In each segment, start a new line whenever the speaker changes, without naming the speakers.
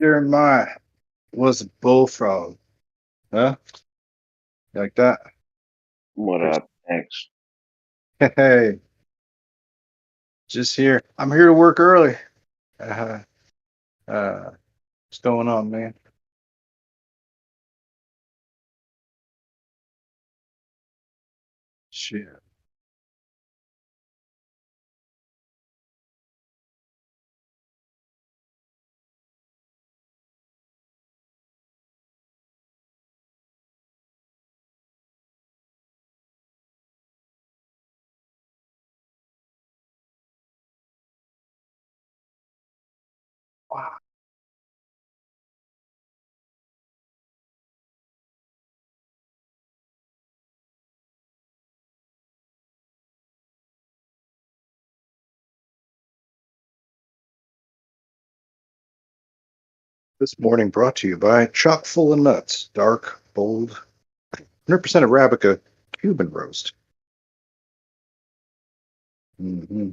Jeremiah was a bullfrog. Huh? You like that?
What up? Thanks.
Hey, just here. I'm here to work early. Uh, what's going on, man? Shit. Wow. This morning brought to you by Chock full of nuts, dark, bold, 100% Arabica, Cuban roast. Mm-hmm.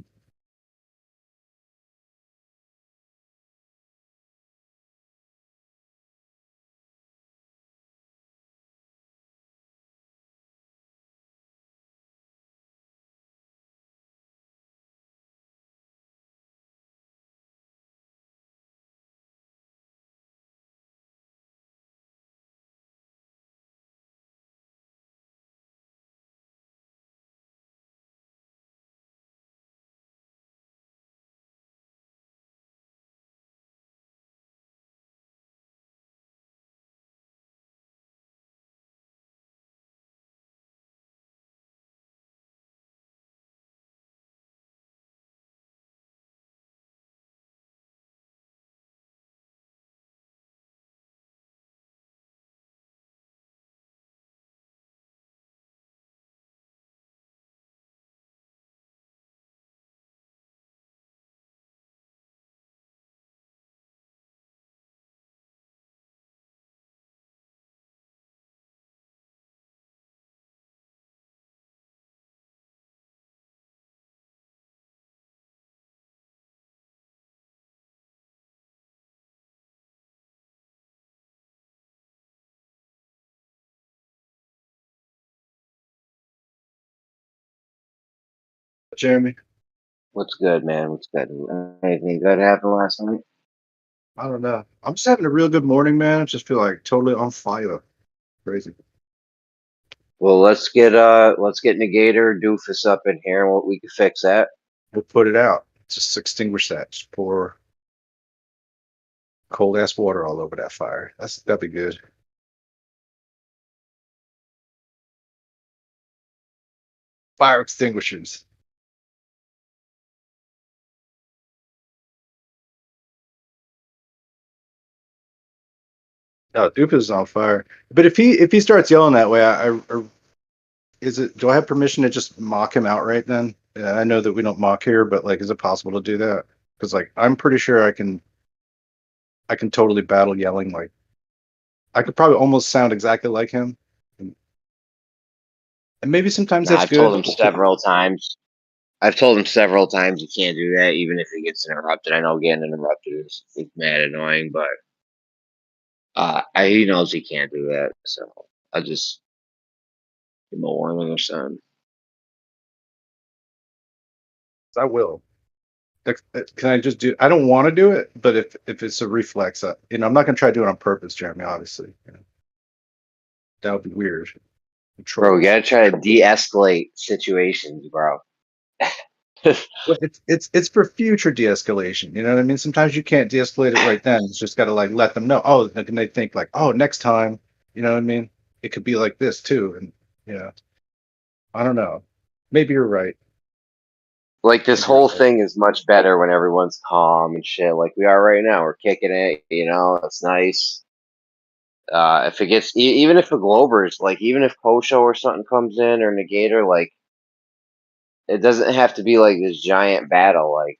Jeremy,
What's good, man? What's good? Anything good happened last night?
I don't know. I'm just having a real good morning, man. I just feel like totally on fire. Crazy.
Well, let's get Negator Doofus up in here and what we can fix that.
We'll put it out. Just extinguish that. Just pour cold ass water all over that fire. That'd be good. Fire extinguishers. No, Doofus is on fire. But if he starts yelling that way, is it? Do I have permission to just mock him outright? Then I know that we don't mock here, but like, is it possible to do that? Because like, I'm pretty sure I can totally battle yelling. Like, I could probably almost sound exactly like him, and maybe sometimes
Nah,
that's
I've told
good.
him several times. I've told him several times you can't do that, even if he gets interrupted. I know getting interrupted is mad annoying, but he knows he can't do that. So I just give him a warning or something.
I will. Can I just do? I don't want to do it, but if it's a reflex, I'm not gonna try to do it on purpose, Jeremy. Obviously, that would be weird.
Bro, we
Trolls.
gotta try to de-escalate situations, bro.
Well, it's for future de-escalation. You know what I mean? Sometimes you can't de-escalate it right then. It's just got to like let them know. Oh, and they think like, oh, next time. You know what I mean? It could be like this too. And yeah, I don't know. Maybe you're right.
Like this
Maybe you're
whole
right.
thing is much better when everyone's calm and shit, like we are right now. We're kicking it, it's nice. If it gets, even if the Globers, like even if Kosho or something comes in or Negator, like it doesn't have to be like this giant battle. Like,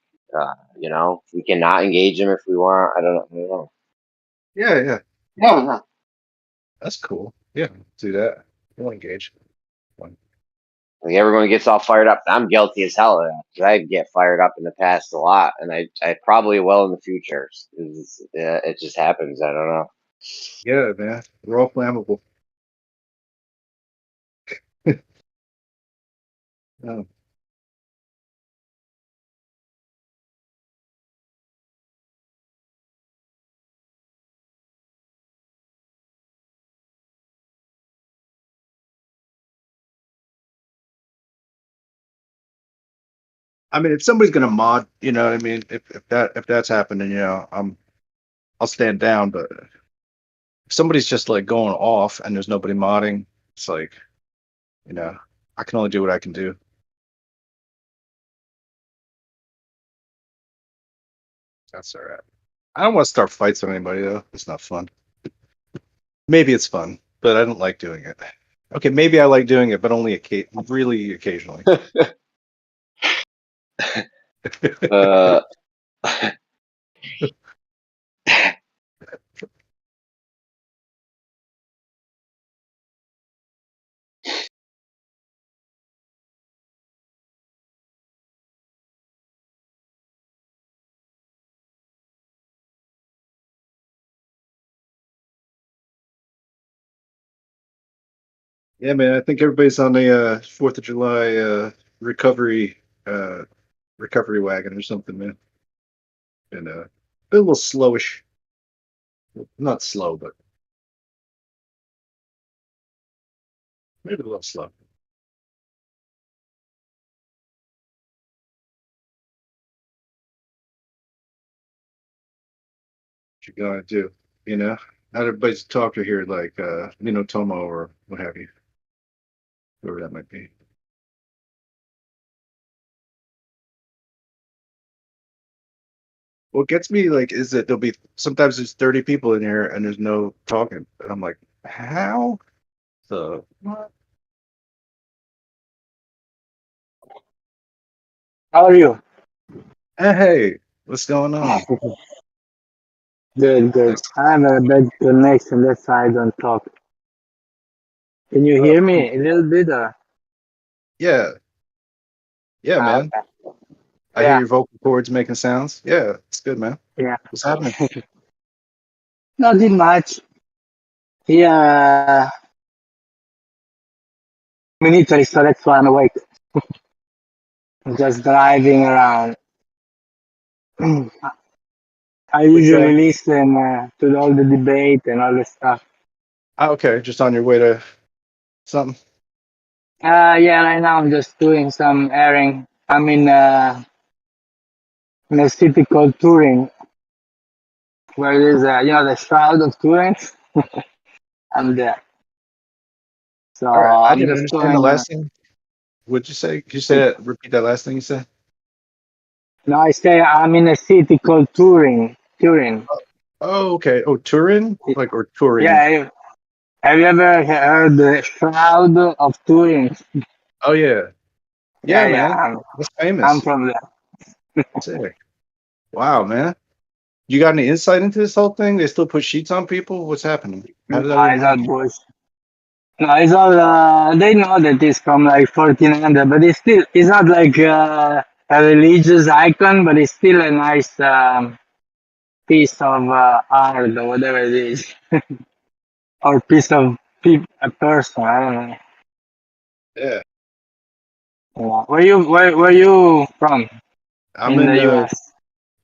we can not engage him if we want. I don't know.
Yeah, yeah,
Yeah,
that's cool. Yeah, do that. We'll engage. Fine.
Like everyone gets all fired up. I'm guilty as hell of that because I get fired up in the past a lot, and I probably will in the future. It just happens. I don't know.
Yeah, man. We're all flammable. Oh. I mean, if somebody's gonna mod, you know what I mean? If that's happening, you know, I'll stand down, but if somebody's just like going off and there's nobody modding, it's like, you know, I can only do what I can do. That's all right. I don't want to start fights with anybody though. It's not fun. Maybe it's fun, but I don't like doing it. Okay, maybe I like doing it, but only really occasionally.
uh,
Yeah, man. I think everybody's on the 4th of July recovery recovery wagon or something, man. And been a little slowish. Not slow, but maybe a little slow. What you gonna do? You know, not everybody's a talker here, like Tomo or what have you, whoever that might be. What gets me like is that there'll be sometimes there's 30 people in here and there's no talking, and I'm like, how? So what?
How are you?
Hey, what's going on?
Good, good. I have a bad connection. That's why I don't talk. Can you
Oh,
hear me a little bit? Or?
yeah, yeah, man.
Okay.
I hear
Yeah,
your vocal cords making sounds. Yeah, it's good, man.
yeah.
What's happening?
Nothing much. Yeah, I'm in Italy, so that's why I'm awake. I'm just driving around. I
Which
usually listen to all the debate and all the stuff.
okay, just on your way to something.
Yeah, right now I'm just doing some airing. I'm in a city called Turin, where there's the Shroud of Turin. I'm there. So
All right, I
I'm
didn't
just
understand the
doing.
last thing. What'd you say? Could you say that? Repeat that last thing you said.
No, I say I'm in a city called Turin. Turin.
Oh, okay. Oh, Turin, like or touring.
Yeah. Have you ever heard the Shroud of Turin?
Oh yeah, yeah,
Yeah, yeah.
man. That's
I'm
famous.
from there.
Sick. Wow, man. You got any insight into this whole thing? They still put sheets on people? What's happening? How
No,
did that even
it's all
happen?
bush. No, it's all. They know that it's from like 1400, but it's not like a religious icon, but it's still a nice piece of art or whatever it is, or piece of a person. I don't know.
Yeah,
Yeah. Where you from
I'm
in
in.
the U.S.?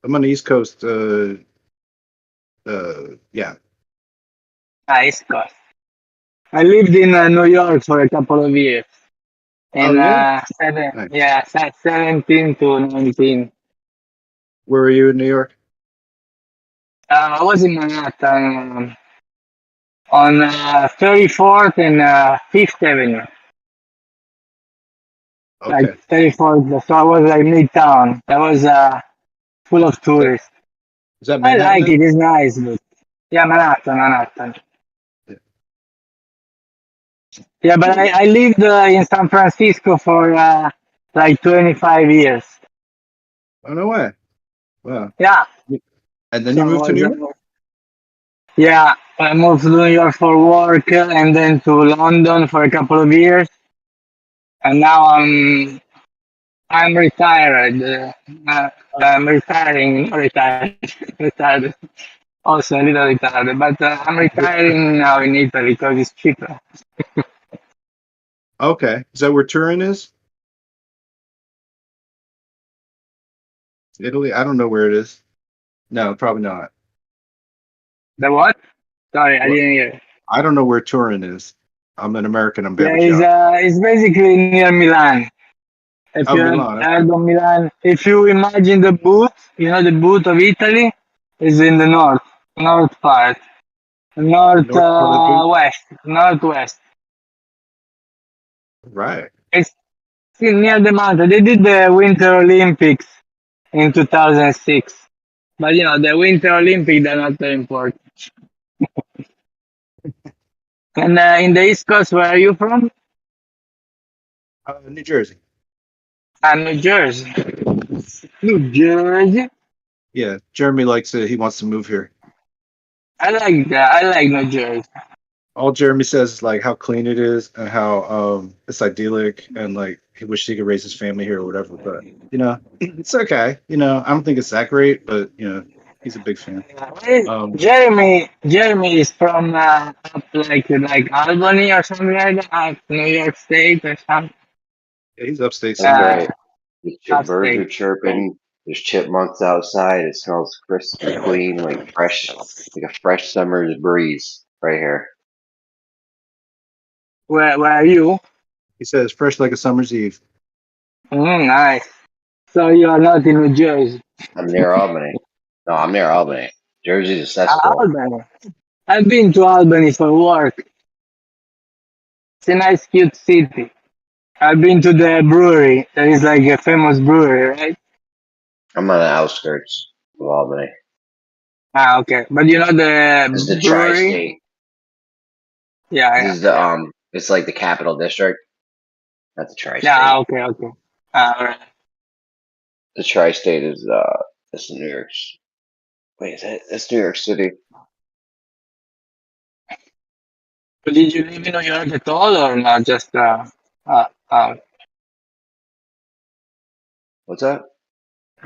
I'm on the East Coast. Yeah.
East Coast. I lived in New York for a couple of years.
Oh
In
yeah. Nice.
17 to 19.
Where are you in New York?
I was in Manhattan on 34th and 5th Avenue. Like
Okay.
34th, so I was like midtown. That was full of
Is that,
tourists.
is that
I
Manhattan
like
then?
it, it's nice, but yeah, Manhattan.
Yeah.
Yeah, but I lived in San Francisco for like 25 years.
Oh no way. Wow.
Yeah,
And then
so
you
I
moved to
was
New York?
yeah, I moved to New York for work and then to London for a couple of years. and now I'm retired. I'm retiring, retired, retired. Also a little retired, but I'm retiring now in Italy because it's cheaper.
Okay, is that where Turin is? Italy? I don't know where it is. No, probably not.
The what? Sorry, I
What?
didn't hear.
I don't know where Turin is. I'm an American. I'm bad
Yeah,
with geography.
it's basically near Milan. If
Oh,
you have
Milan.
heard
Okay.
of Milan, if you imagine the boot, the boot of Italy is in the north part,
North part of the boot.
northwest.
Right.
It's near the mountain. They did the Winter Olympics in 2006, but the Winter Olympics are not very important. And in the East Coast, where are you from?
New Jersey.
New Jersey. New Jersey.
Yeah, Jeremy likes it. He wants to move here.
I like that. I like New Jersey.
All Jeremy says is like how clean it is and how it's idyllic and like he wishes he could raise his family here or whatever. But it's okay. I don't think it's that great, but he's a big fan.
Jeremy is from up like Albany or something like that, New York State or something.
Yeah, he's upstate
That's
somewhere.
Uh,
right. The birds
upstate.
are chirping. There's chipmunks outside. It smells crisp and clean, like a fresh summer's breeze right here.
Where are you?
He says fresh like a summer's eve.
Nice. So you are not in New Jersey.
I'm near Albany. No, I'm near Albany. Jersey's a cesspool.
Albany. I've been to Albany for work. It's a nice, cute city. I've been to the brewery. There is like a famous brewery, right?
I'm on the outskirts of Albany.
Okay. But you know
This is the
the brewery?
tri-state.
Yeah,
This is the It's like the capital district. Not the
yeah.
tri-state.
Okay, okay. All right.
The tri-state is it's New York's. Wait, is that it's New York City?
But did you live in New York at all, or not? Just uh, uh,
What's that?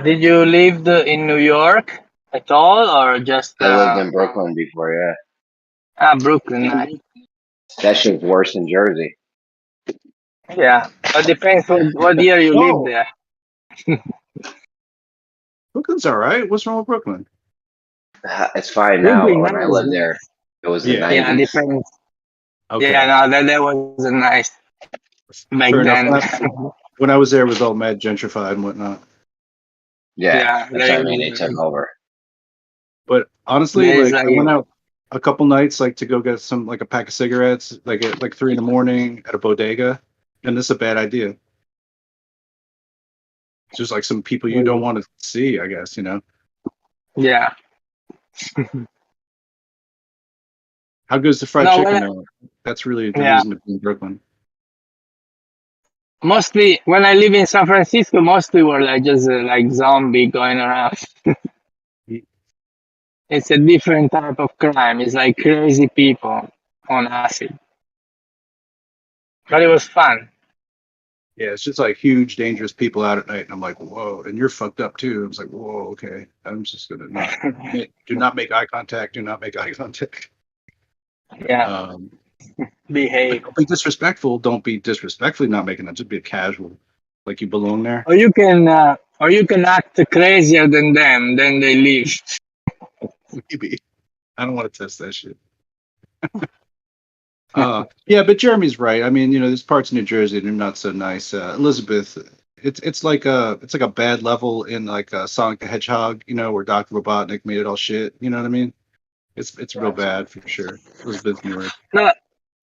did you live in New York at all, or just
I lived in Brooklyn before. Yeah,
Brooklyn? Nice.
that shit's worse than Jersey.
Yeah, but depends what year you lived
Oh,
there.
Brooklyn's all right. What's wrong with Brooklyn?
It's fine now,
Brooklyn,
but when I lived
nice.
there, it was the
Yeah.
Yeah,
90s.
depends.
Okay.
Yeah, no, that wasn't nice back
Fair enough.
then.
When I was there, it was all mad gentrified and whatnot.
Yeah,
Yeah,
that's what I mean. They took over.
But honestly,
there is
like I went out a couple nights like to go get some like a pack of cigarettes like at like 3 a.m. at a bodega, and this is a bad idea. It's just like some people you don't want to see, I guess,
yeah.
How good's the fried
No,
chicken though? That's really the
Yeah.
reason to be in Brooklyn.
Mostly when I live in San Francisco, mostly we're like just like zombie going around. It's a different type of crime. It's like crazy people on acid. But it was fun.
Yeah, it's just like huge, dangerous people out at night, and I'm like, whoa, and you're fucked up too. I was like, whoa, okay, I'm just gonna do not make eye contact. Do not make eye contact.
Yeah. Behave.
Don't be disrespectful. Don't be disrespectfully not making that. Just be casual, like you belong there.
Or you can act crazier than them, then they leave.
Maybe. I don't want to test that shit. Yeah, but Jeremy's right. I mean, there's parts of New Jersey that are not so nice. Elizabeth, it's like a bad level in like Sonic the Hedgehog, where Dr. Robotnik made it all shit. You know what I mean? It's real bad for sure. Elizabeth, New York.
No,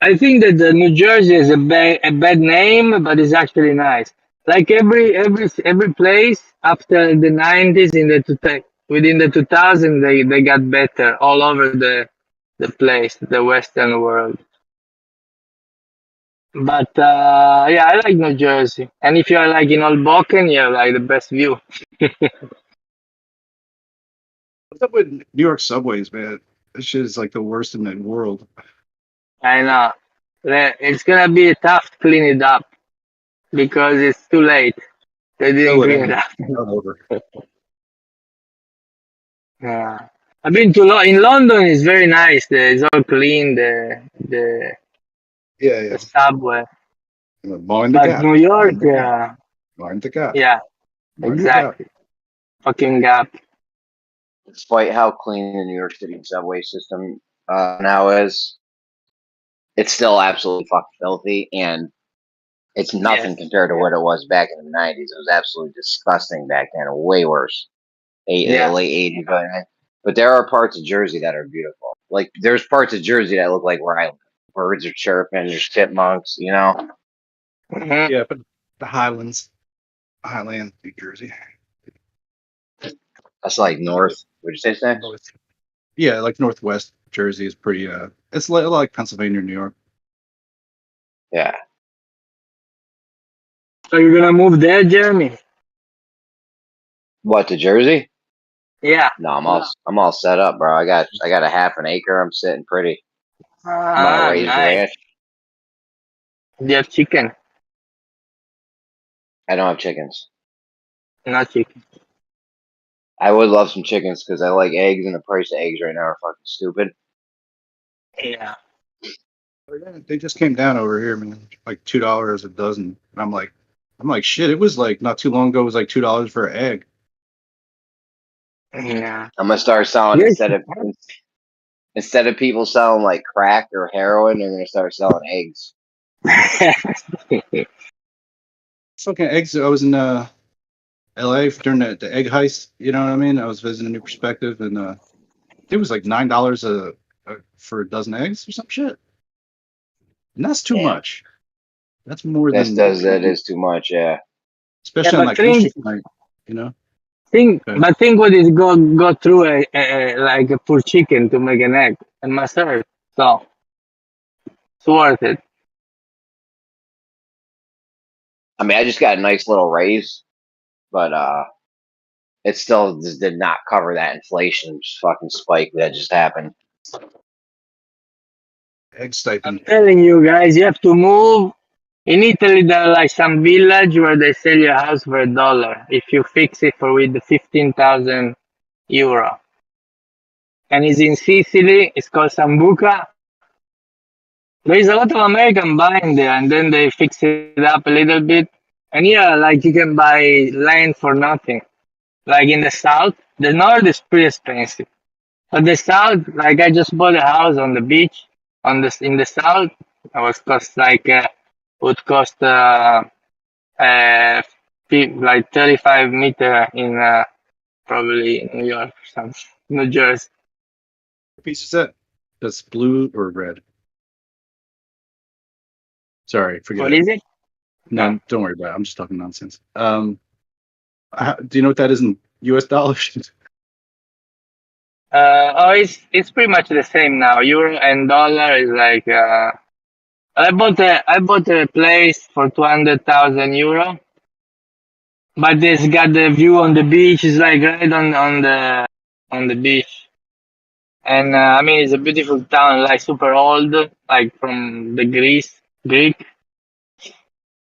I think that the New Jersey is a bad name, but it's actually nice. Like every place after the 90s within the 2000s they got better all over the place, the Western world. But yeah, I like New Jersey. And if you are like in Hoboken, you have like the best view.
What's up with New York subways, man? This shit is like the worst in the world.
I know. It's gonna be tough to clean it up. because it's too late. They didn't
Oh, it
clean it
ain't.
up.
I'm over.
Yeah. I've been to in London. It's very nice. It's all clean. The
Yeah,
the
yeah.
subway.
Mind the
But
gap.
New York,
Mind the gap. Mind the gap.
yeah,
Mind the gap.
exactly. Fucking gap.
Despite how clean the New York City subway system now is, it's still absolutely fucking filthy, and it's
Yes.
nothing compared to what it was back in the '90s. It was absolutely disgusting back then, way worse.
Yeah.
Late '80s, but there are parts of Jersey that are beautiful. Like there's parts of Jersey that look like where I live. Birds are chirping, there's chipmunks, you know.
Hmm.
Yeah, but the Highland, New Jersey.
That's like north. Would you say next?
North. Yeah, like Northwest Jersey is pretty. It's like Pennsylvania, New York.
Yeah.
So you're gonna move there, Jeremy?
What, to Jersey?
Yeah.
No, I'm all set up, bro. I got a half an acre. I'm sitting pretty. I'm on a
Ah,
raised
nice.
ranch.
Do you have chicken?
I don't have chickens.
Not chicken.
I would love some chickens because I like eggs, and the price of eggs right now are fucking stupid.
Yeah.
Oh, yeah, they just came down over here, man. Like $2 a dozen. And I'm like, shit. It was like not too long ago. It was like $2 for an egg.
Yeah.
I'm gonna start selling
Yes.
instead of people selling like crack or heroin, they're gonna start selling eggs.
Fucking eggs. I was in LA during the egg heist. You know what I mean? I was visiting a New Perspective, and it was like $9 for a dozen eggs or some shit. And that's too
Yeah,
much. That's more than,
that is too much. Yeah,
Yeah,
especially on
but
like fish night. You know. Okay.
think what is go through like a poor chicken to make an egg. It must hurt. So it's worth it.
I mean, I just got a nice little raise, but it still just did not cover that inflation fucking spike that just happened.
Egg
I'm
stipend.
telling you guys, you have to move. In Italy, there are like some village where they sell your house for $1 if you fix it for with the 15,000 euro. And it's in Sicily. It's called Sambuca. There is a lot of American buying there, and then they fix it up a little bit. And yeah, like you can buy land for nothing. Like in the south, the north is pretty expensive. But the south, like I just bought a house on the beach, in the south. It was cost like would cost uh, like 35 meter in probably New York or something, New Jersey.
What piece is that? That's blue or red? Sorry, forget
What
it.
is it?
No, don't worry about it. I'm just talking nonsense. Do you know what that is in U.S. dollars?
Oh, it's pretty much the same now. Euro and dollar is like I bought a place for 200,000 euro, but it's got the view on the beach. It's like right on the beach, and I mean it's a beautiful town, like super old, like from the Greek.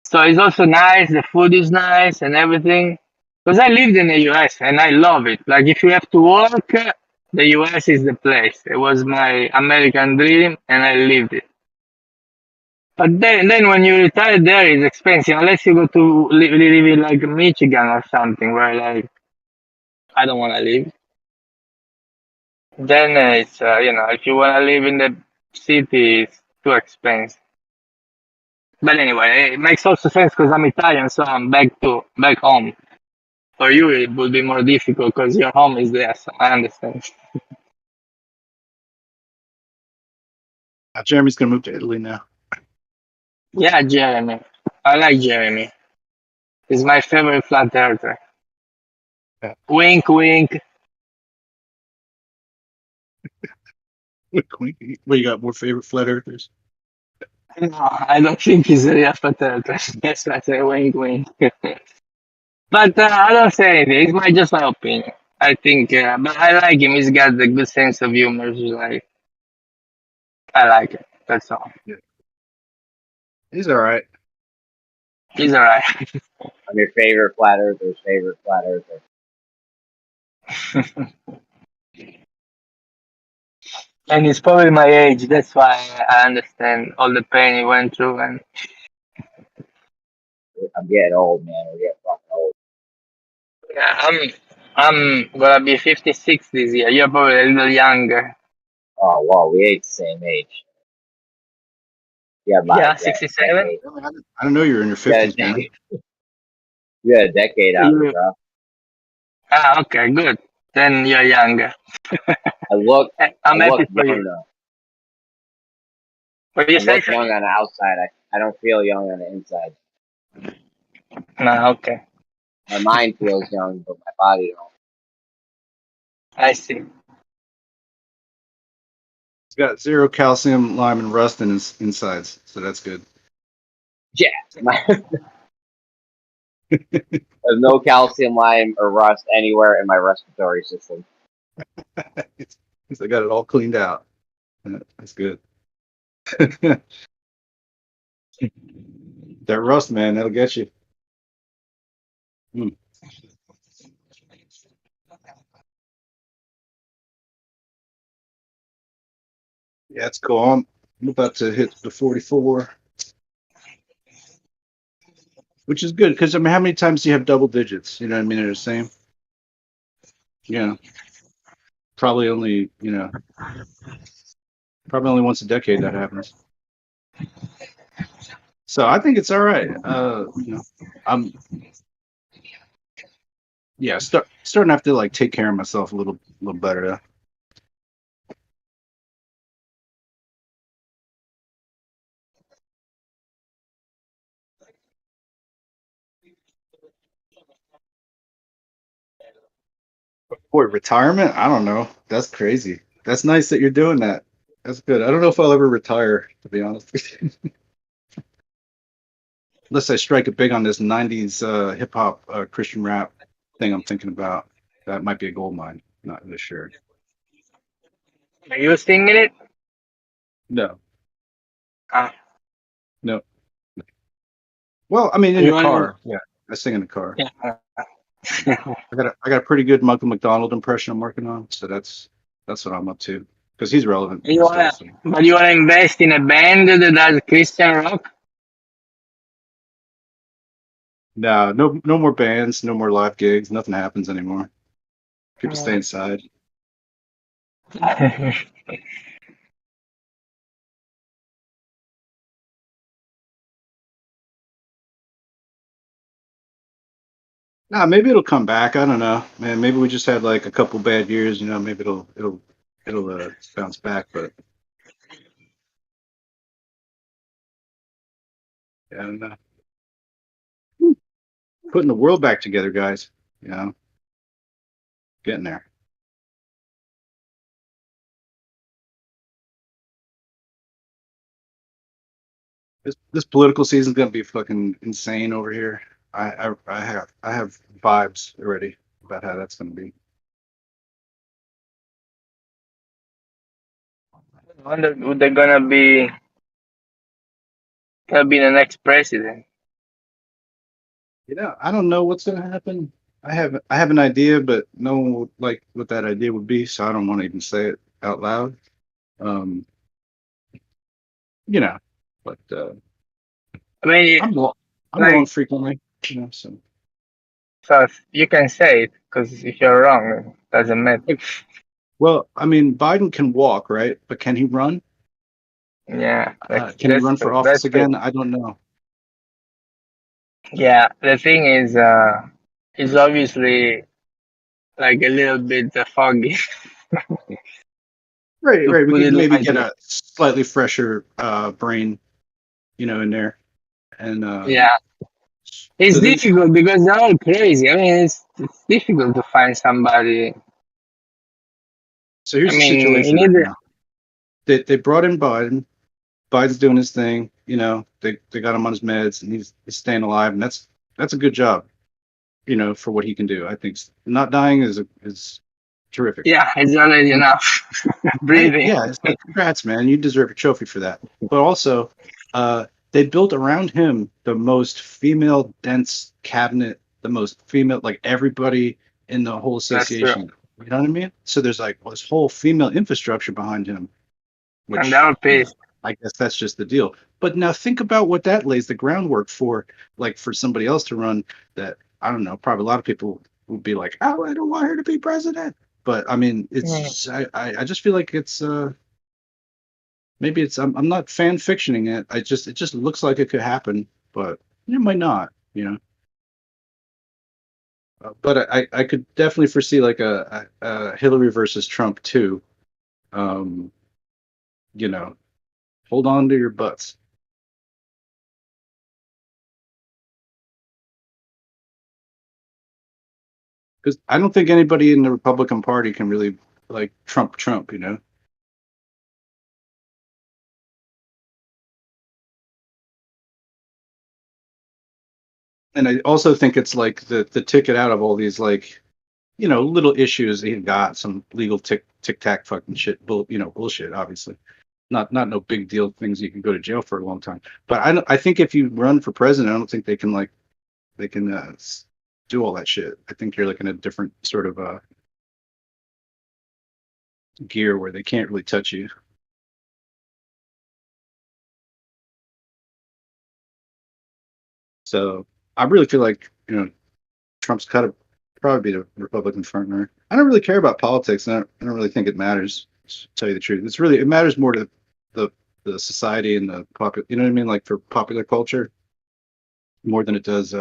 So it's also nice. The food is nice and everything. Because I lived in the US and I love it. Like if you have to work, the US is the place. It was my American dream and I lived it. But then when you retire there, it's expensive unless you go to live in like Michigan or something where like I don't want to live. Then it's if you want to live in the city, it's too expensive. But anyway, it makes also sense because I'm Italian, so I'm back home. For you, it would be more difficult because your home is there. So I understand.
Jeremy's gonna move to Italy now.
Yeah, Jeremy. I like Jeremy. He's my favorite flat earther.
Yeah.
Wink, wink.
Wink, wink. What, you got more favorite flat earthers?
No, I don't think he's a real flat earther. That's why I say wink, wink. But I don't say anything. It's just my opinion. I think, but I like him. He's got a good sense of humor. He's like, I like it. That's all.
Yeah. He's all right.
He's alright.
I'm your favorite flat earther's favorite flat earther.
And he's probably my age. That's why I understand all the pain he went through. And
I'm getting old, man. We're getting fucking old.
yeah, I'm gonna be 56 this year. You're probably a little younger.
Oh, wow, we ain't the same age. Yeah, about
Yeah,
a
67.
decade.
I don't know you're in your
You got a
50s, man.
decade. You got a decade out of me, bro.
Ah, okay, good. Then you're younger.
I look
I'm happy for
young
you.
though.
What you
I
say?
look young on the outside. I don't feel young on the inside.
No, okay.
My mind feels young, but my body don't.
I see.
It's got 0 calcium, lime, and rust in its insides, so that's good.
Yeah. There's no calcium, lime, or rust anywhere in my respiratory system.
I got it all cleaned out. That's good. That rust, man, that'll get you. Yeah, it's cool. I'm about to hit the 44, which is good because I mean, how many times do you have double digits? You know what I mean? They're the same. Yeah, probably only probably only once a decade that happens. So I think it's all right. I'm starting to have to like take care of myself a little better. Boy, retirement? I don't know. That's crazy. That's nice that you're doing that. That's good. I don't know if I'll ever retire, to be honest with you. Unless I strike it big on this 90s hip hop Christian rap thing I'm thinking about. That might be a gold mine. Not really sure.
Are you singing it?
No.
Ah.
No. Well, I mean, in
You
the
wanna-
car. Yeah, I sing in the car.
Yeah.
I got a pretty good Michael McDonald impression I'm working on, so that's what I'm up to because he's relevant
You wanna,
still. So.
but you wanna invest in a band that does Christian rock?
No more bands, no more live gigs. Nothing happens anymore. People stay inside. Nah, maybe it'll come back. I don't know, man. Maybe we just had like a couple bad years. You know, maybe it'll bounce back. But yeah, I don't know. Putting the world back together, guys. You know, getting there. This political season's gonna be fucking insane over here. I have vibes already about how that's gonna be.
I wonder who they're gonna be the next president.
You know, I don't know what's gonna happen. I have an idea, but no one would like what that idea would be, so I don't want to even say it out loud. Um, you know, but
I mean,
I'm
like,
wrong frequently. You know, so
so you can say it because if you're wrong, it doesn't matter.
well, I mean, Biden can walk, right? But can he run?
Yeah,
Can he
that's
run for
true.
office
That's true.
again? I don't know.
Yeah, the thing is, he's obviously like a little bit foggy.
Right,
To
right. We
put
could
it
maybe get
lightly.
a slightly fresher brain, in there, and
Yeah, it's
so then,
difficult because they're all crazy. I mean, it's difficult to find somebody.
so
I
here's the
mean, you
situation
need
right
the,
now. They brought in Biden. Biden's doing his thing. You know, they got him on his meds, and he's staying alive, and that's a good job. You know, for what he can do. I think not dying is terrific.
yeah, it's already enough.
Right?
Breathing.
Yeah, it's like congrats, man. You deserve a trophy for that. But also, they built around him the most female dense cabinet, the most female, like everybody in the whole
That's true.
association. You know what I mean? So there's like this whole female infrastructure behind him,
And
which
they were
you know,
pissed.
I guess that's just the deal. But now think about what that lays the groundwork for, like for somebody else to run that, I don't know, probably a lot of people would be like, oh, I don't want her to be president. But I mean, it's I just feel like it's maybe it's I'm not fan fictioning it. It just looks like it could happen, but it might not, you know. But I could definitely foresee like a Hillary versus Trump too. Um, you know, hold on to your butts. Because I don't think anybody in the Republican Party can really like Trump, you know. And I also think it's like the ticket out of all these like, you know, little issues he got, some legal tic tac fucking shit, bullshit, obviously. Not no big deal things you can go to jail for a long time. But I think if you run for president, I don't think they can like they can do all that shit. I think you're like in a different sort of gear where they can't really touch you. So I really feel like, you know, Trump's kind of probably be the Republican front runner. I don't really care about politics, and I don't really think it matters. To tell you the truth, it matters more to the the society and the popular. You know what I mean? Like for popular culture, more than it does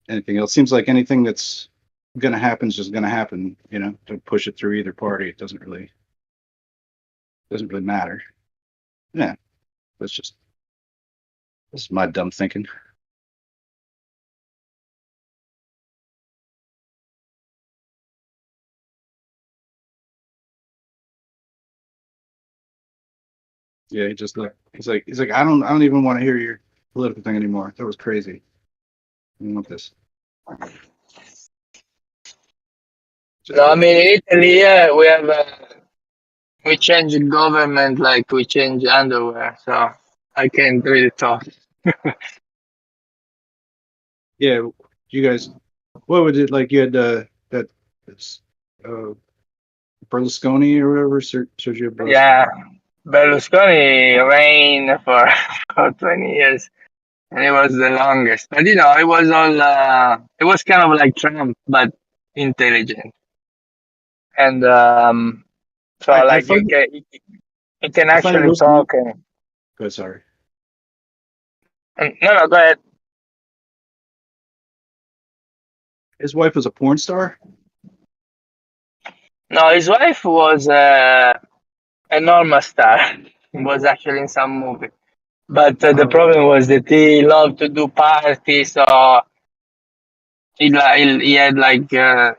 anything else. Seems like anything that's gonna happen is just gonna happen. You know, don't push it through either party. It doesn't really matter. Yeah, that's my dumb thinking. Yeah, he's like I don't even want to hear your political thing anymore. That was crazy. I don't want this.
No, I mean in Italy, yeah, we have we change government like we change underwear, so I can't really talk.
Yeah, you guys, what was it like? You had that uh, Berlusconi or whatever, Sergio Berlusconi.
Yeah, Berlusconi reigned for for 20 years, and it was the longest. But you know, it was all it was kind of like Trump, but intelligent, and so
I
like
find
you can
I find it
actually
most.
talk. And,
Good, sorry.
no, go ahead.
His wife was a porn star.
No, his wife was a normal star. Was actually in some movie. But the
Oh,
problem was that he loved to do parties, so he had like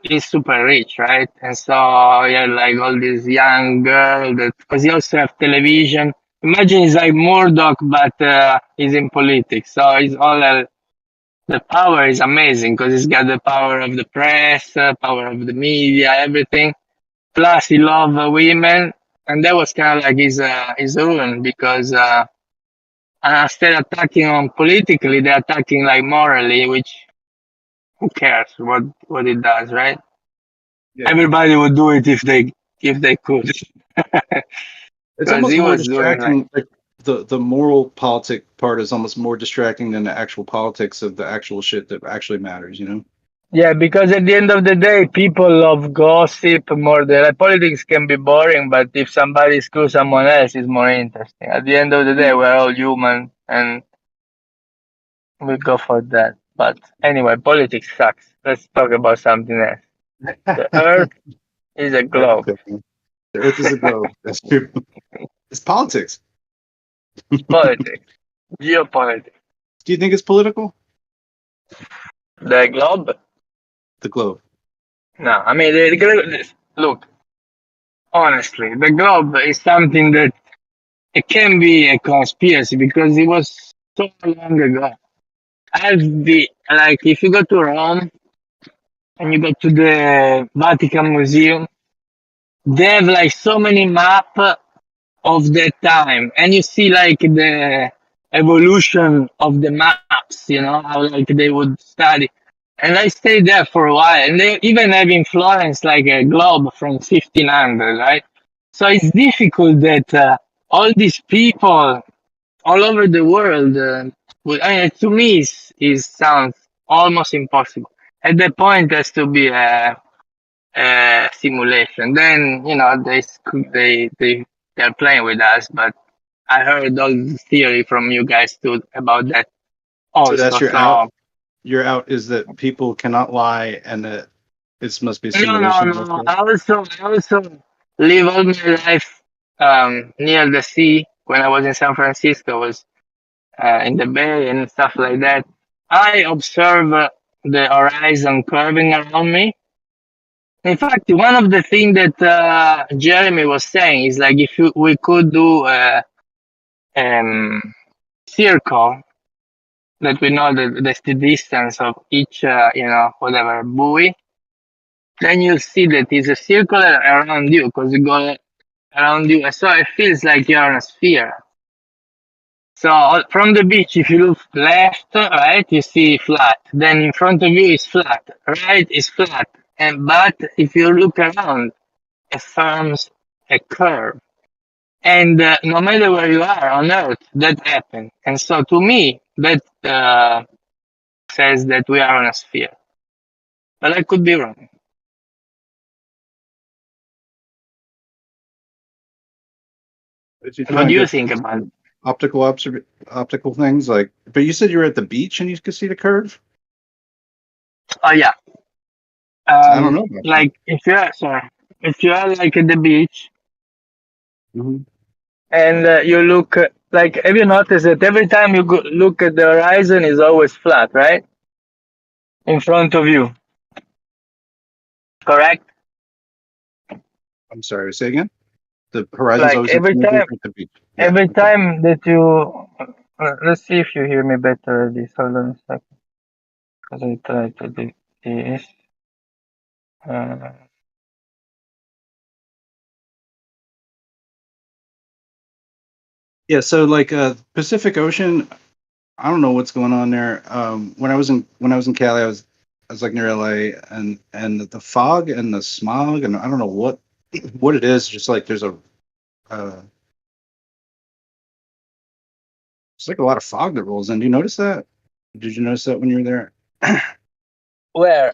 he's super rich, right? And so he had like all these young girls that because he also have television. Imagine he's like Murdoch, but he's in politics, so he's all the power is amazing because he's got the power of the press, power of the media, everything. Plus, he loved women, and that was kind of like his ruin because. Instead of attacking on politically, they're attacking like morally, which who cares what it does, right?
yeah.
Everybody would do it if they could,
It's
because
almost
he
more
was doing like
distracting. Like the moral politic part is almost more distracting than the actual politics of the actual shit that actually matters. You know.
yeah. Because at the end of the day, people love gossip more than like, politics can be boring, but if somebody screws someone else, it's more interesting. At the end of the day, we're all human, and we go for that. But anyway, politics sucks. Let's talk about something else. The Earth is a globe.
Okay. The Earth is a globe. That's true. It's politics.
Politics, geopolitics.
Do you think it's political?
The globe?
The globe.
No, I mean, look, honestly, the globe is something that it can be a conspiracy because it was so long ago. Like, if you go to Rome and you go to the Vatican Museum, they have like so many maps of that time, and you see like the evolution of the maps, how like they would study. And I stayed there for a while, and they even have in Florence like a globe from 1500, right? So it's difficult that all these people all over the world, to me, is sounds almost impossible. At the point, has to be a simulation. Then they're playing with us, but I heard all the theory from you guys too about that
So that's
also.
your out.
So
Your out is that people cannot lie, and that this must be a
no, no,
simulation.
no. I also live all my life near the sea. When I was in San Francisco, I was in the bay and stuff like that. I observe the horizon curving around me. In fact, one of the things that Jeremy was saying is like if we could do a circle that we know that's the distance of each, whatever buoy, then you see that it's a circle around you because you go around you. So it feels like you're on a sphere. So from the beach, if you look left, right, you see flat. Then in front of you is flat. Right is flat. But if you look around, it forms a curve. And no matter where you are on Earth, that happens. And so to me, that says that we are on a sphere. But I could be wrong. What do you think about it?
Optical things like? But you said you were at the beach and you could see the curve.
Oh yeah.
I don't know about
Like if you are like at the beach
that. Mhm.
and you look like, have you noticed that every time you look at the horizon is always flat, right? In front of you, correct?
I'm sorry. Say again. The horizon's
Like
always in front of you at the beach. Yeah.
every
Okay.
time that you, let's see if you hear me better. This, hold on a second, because I try to do this. Uh,
Yeah. So like Pacific Ocean, I don't know what's going on there. When I was in Cali, I was like near LA, and the fog and the smog, and I don't know what it is. Just like there's uh, it's like a lot of fog that rolls in. Do you notice that? Did you notice that when you were there
where?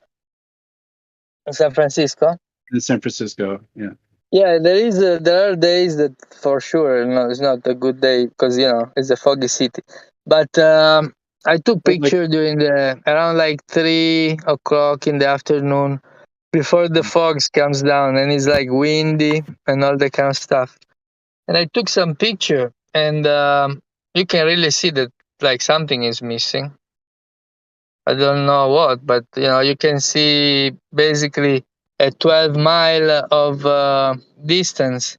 In San Francisco?
in San Francisco? Yeah.
Yeah, there are days that for sure, it's not a good day because it's a foggy city. But I took
But like,
picture during the around like 3 o'clock in the afternoon before the fog comes down and it's like windy and all that kind of stuff. And I took some picture and you can really see that like something is missing. I don't know what, but you can see basically a 12-mile of distance,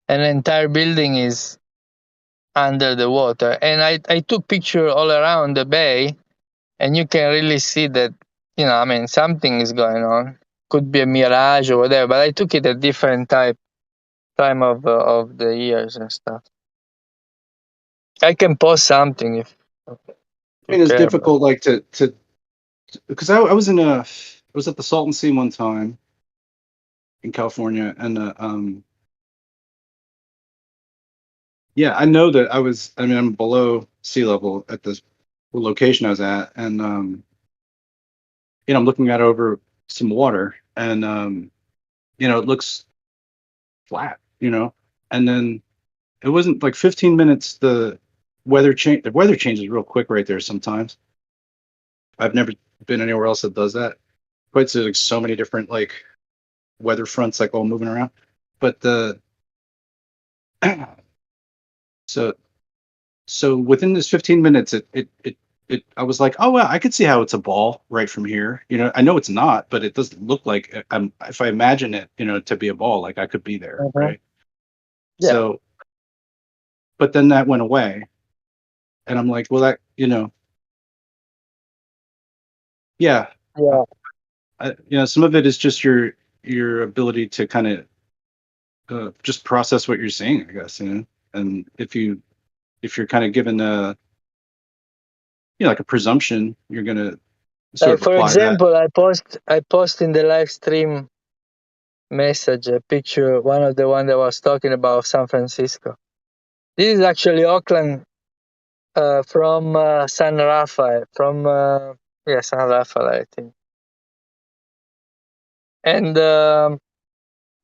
an entire building is under the water. And I took picture all around the bay, and you can really see that I mean something is going on. Could be a mirage or whatever, but I took it at different time of the years and stuff. I can post something if
I
you
mean, it's
care. But
difficult, like to because I was I was at the Salton Sea one time in California, and yeah, I know that I mean, I'm below sea level at this location I was at, and I'm looking out over some water, and it looks flat, and then it wasn't like 15 minutes. The weather changes real quick right there sometimes. I've never been anywhere else that does that. Quite so, like so many different like weather fronts like all moving around, but the so so within this 15 minutes, I was like, oh well, I could see how it's a ball right from here. I know it's not, but it doesn't look like if I imagine it, to be a ball, like I could be there,
Mhm.
right?
Yeah,
So, but then that went away, and I'm like, well, that, yeah,
yeah.
some of it is just your ability to kind of just process what you're seeing, I guess. And if you're kind of given a, like a presumption, you're gonna sort of
For
apply that.
example, I post in the live stream message a picture, one of the one that was talking about San Francisco. This is actually Oakland from San Rafael, from San Rafael, I think. And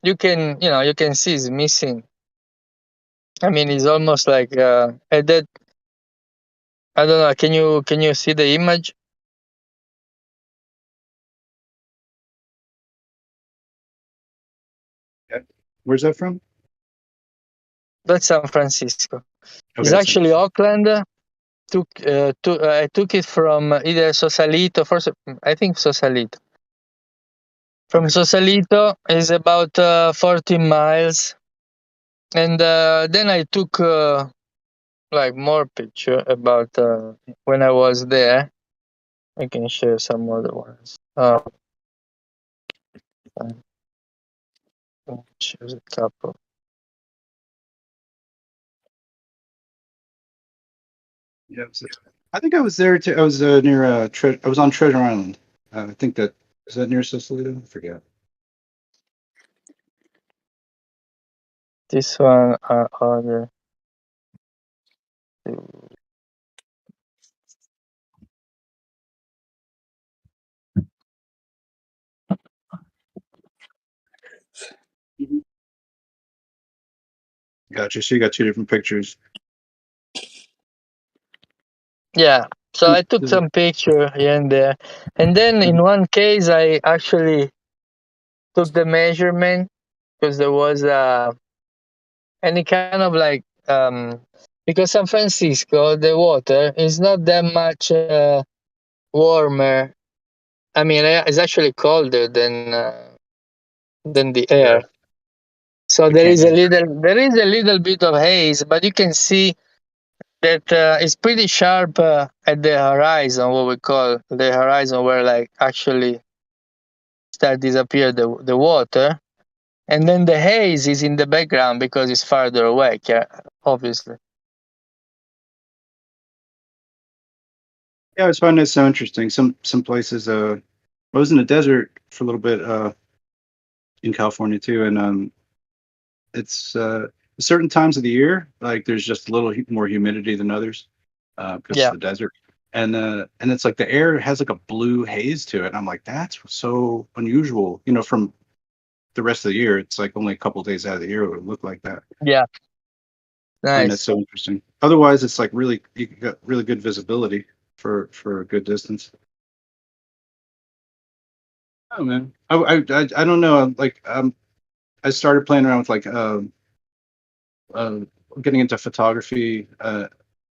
you can see it's missing. I mean, it's almost like at that. I don't know. Can you see the image?
Where's that from?
That's San Francisco. It's
Okay,
actually Oakland. I took it from either Sausalito. First, I think Sausalito. From
Okay.
Sausalito is about 14 miles, and then I took like more picture about when I was there. I can share some other ones. Choose a couple.
Yeah, I think I was there too. I was near I was on Treasure Island. I think that is that near Sausalito? I forget.
This one are other.
Gotcha. So you got two different pictures.
Yeah. So I took some picture here and there, and then in one case I actually took the measurement because there was any kind of like because San Francisco the water is not that much warmer. I mean, it's actually colder than the air. So there is a little bit of haze, but you can see that it's pretty sharp at the horizon, what we call the horizon, where like actually start disappear the water, and then the haze is in the background because it's farther away, obviously.
Yeah, I was finding it so interesting. Some places. I was in the desert for a little bit in California too, and it's certain times of the year like there's just a little more humidity than others because
Yeah.
of the desert, and it's like the air has like a blue haze to it. And I'm like, that's so unusual. From the rest of the year, it's like only a couple days out of the year it would look like that.
Yeah.
I find that
Nice.
so interesting. Otherwise, it's like really you got really good visibility for a good distance. Oh man, I don't know. Like I started playing around with like uh, getting into photography, and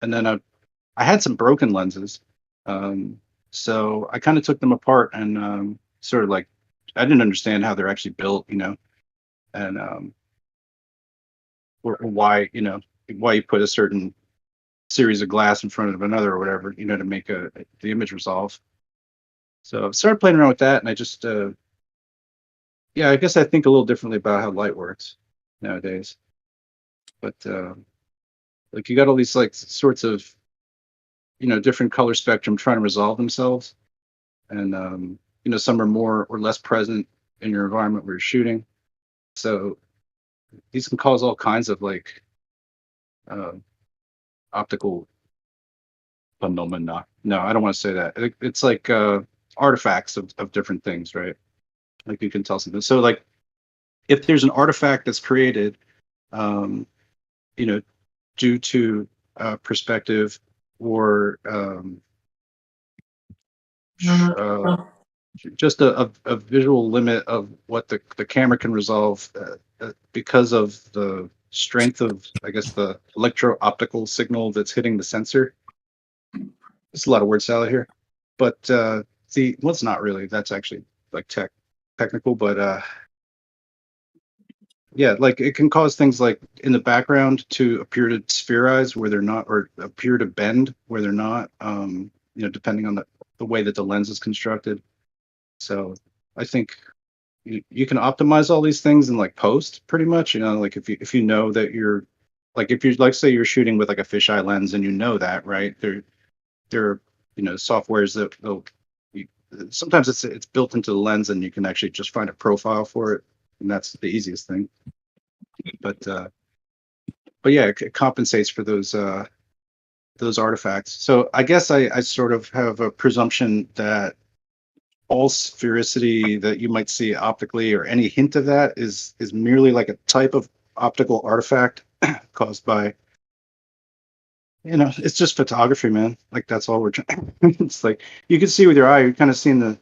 then I had some broken lenses, so I kind of took them apart and sort of like I didn't understand how they're actually built, and or why why you put a certain series of glass in front of another or whatever, to make the image resolve. So I started playing around with that, and I just yeah, I guess I think a little differently about how light works nowadays. But like you got all these like sorts of different color spectrum trying to resolve themselves, and some are more or less present in your environment where you're shooting. So these can cause all kinds of like uh, optical phenomena. No, I don't want to say that. It's like artifacts of different things, right? Like you can tell something. So like if there's an artifact that's created, um, due to perspective or just a visual limit of what the camera can resolve because of the strength of, I guess, the electro-optical signal that's hitting the sensor. It's a lot of word salad here, but well, it's not really. That's actually like technical, but yeah, like it can cause things like in the background to appear to spherize where they're not, or appear to bend where they're not. Depending on the way that the lens is constructed. So I think you can optimize all these things in like post pretty much. Like if you know that you're like if you're like say you're shooting with like a fisheye lens and you know that, right? There are softwares that they'll sometimes it's built into the lens and you can actually just find a profile for it, and that's the easiest thing. But yeah, it compensates for those artifacts. So I guess I sort of have a presumption that all sphericity that you might see optically or any hint of that is merely like a type of optical artifact caused by it's just photography, man. Like that's all we're trying. It's like you can see with your eye, you're kind of seeing the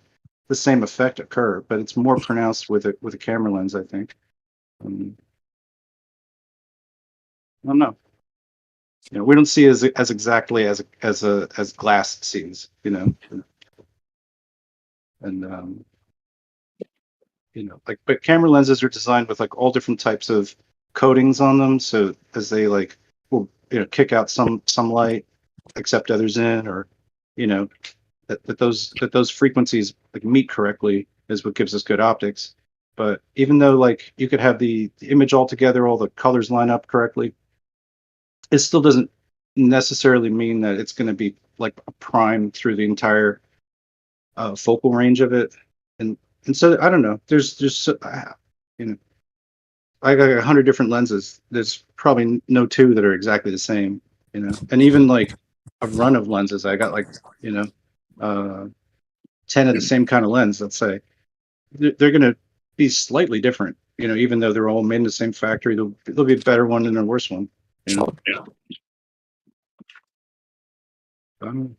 same effect occur, but it's more pronounced with a camera lens, I think. I don't know. We don't see as exactly as glass sees, and like, but camera lenses are designed with like all different types of coatings on them, so as they like will kick out some light, accept others in, or that those frequencies like meet correctly is what gives us good optics. But even though like you could have the image all together, all the colors line up correctly, it still doesn't necessarily mean that it's going to be like a prime through the entire focal range of it. And so I don't know. There's just I got 100 different lenses. There's probably no two that are exactly the same. And even like a run of lenses, I got like uh, 10 of the same kind of lens. Let's say they're going to be slightly different. Even though they're all made in the same factory, there'll be a better one and a worse one. Um,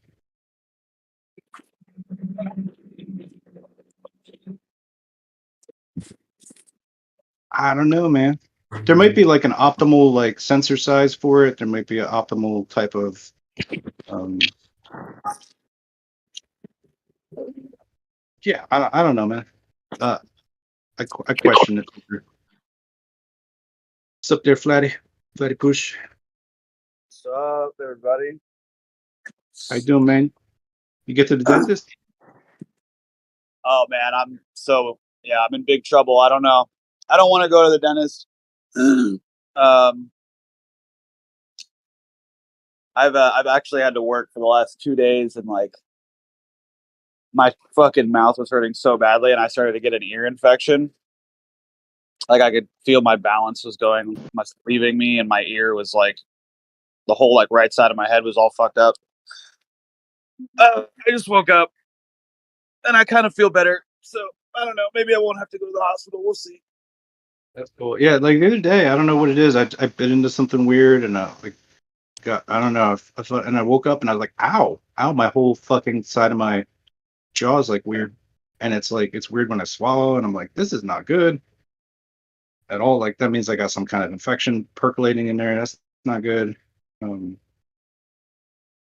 I don't know, man. There might be like an optimal like sensor size for it. There might be an optimal type of um yeah, I don't know, man. Uh I question it. What's up there, Flatty? Flatty Push.
What's up, everybody?
How you doing, man? You get to the dentist?
Oh man, I'm in big trouble. I don't know. I don't want to go to the dentist. I've actually had to work for the last 2 days, and like my fucking mouth was hurting so badly, and I started to get an ear infection. Like I could feel my balance was leaving me, and my ear was like the whole like right side of my head was all fucked up. I just woke up, and I kind of feel better. So I don't know. Maybe I won't have to go to the hospital. We'll see.
That's cool. Yeah, like the other day, I don't know what it is. I bit into something weird and like got I don't know. I thought, and I woke up and I was like, ow, ow, my whole fucking side of my jaw is like weird. And it's like it's weird when I swallow and I'm like, this is not good at all. Like that means I got some kind of infection percolating in there. That's not good. Um,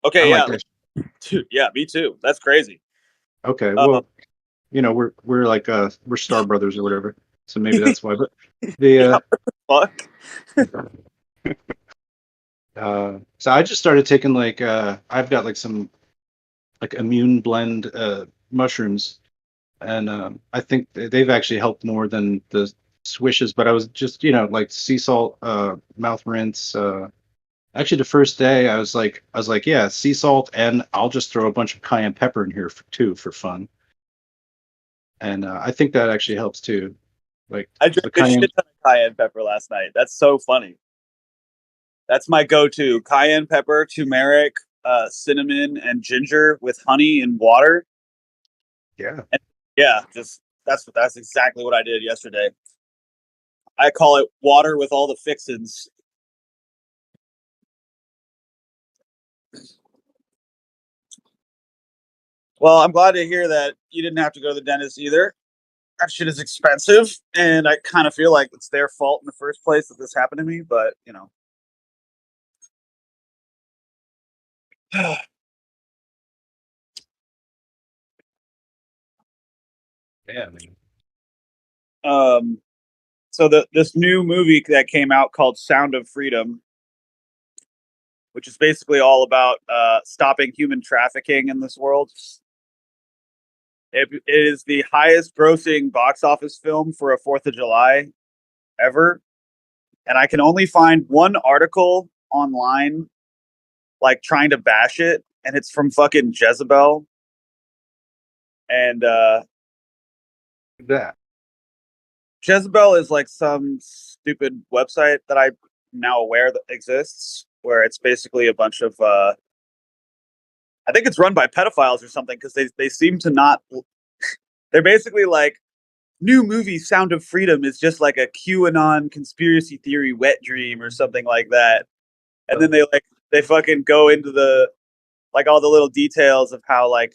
Okay,
I
yeah,
like that.
dude, yeah, me too. That's crazy.
Okay, well, we're like we're Star Brothers or whatever, so maybe that's why. But the
Fuck.
so I just started taking like I've got like some like immune blend mushrooms, and I think they've actually helped more than the swishes. But I was just like sea salt mouth rinse. Actually, the first day I was like, yeah, sea salt, and I'll just throw a bunch of cayenne pepper in here too for fun. And I think that actually helps too. Like
I
the
drank a
cayenne.
shit ton of cayenne pepper last night. That's so funny. That's my go-to: cayenne pepper, turmeric, cinnamon, and ginger with honey and water.
Yeah.
And yeah, just that's exactly what I did yesterday. I call it water with all the fixins. Well, I'm glad to hear that you didn't have to go to the dentist either. That shit is expensive, and I kind of feel like it's their fault in the first place that this happened to me. But
Yeah, man.
So this new movie that came out called Sound of Freedom, which is basically all about stopping human trafficking in this world. It is the highest grossing box office film for a 4th of July ever. and I can only find one article online, like trying to bash it, and it's from fucking Jezebel. And
That.
Jezebel is like some stupid website that I'm now aware that exists, where it's basically a bunch of I think it's run by pedophiles or something, because they seem to not. They're basically like, new movie Sound of Freedom is just like a QAnon conspiracy theory wet dream or something like that. And then they fucking go into the like all the little details of how, like,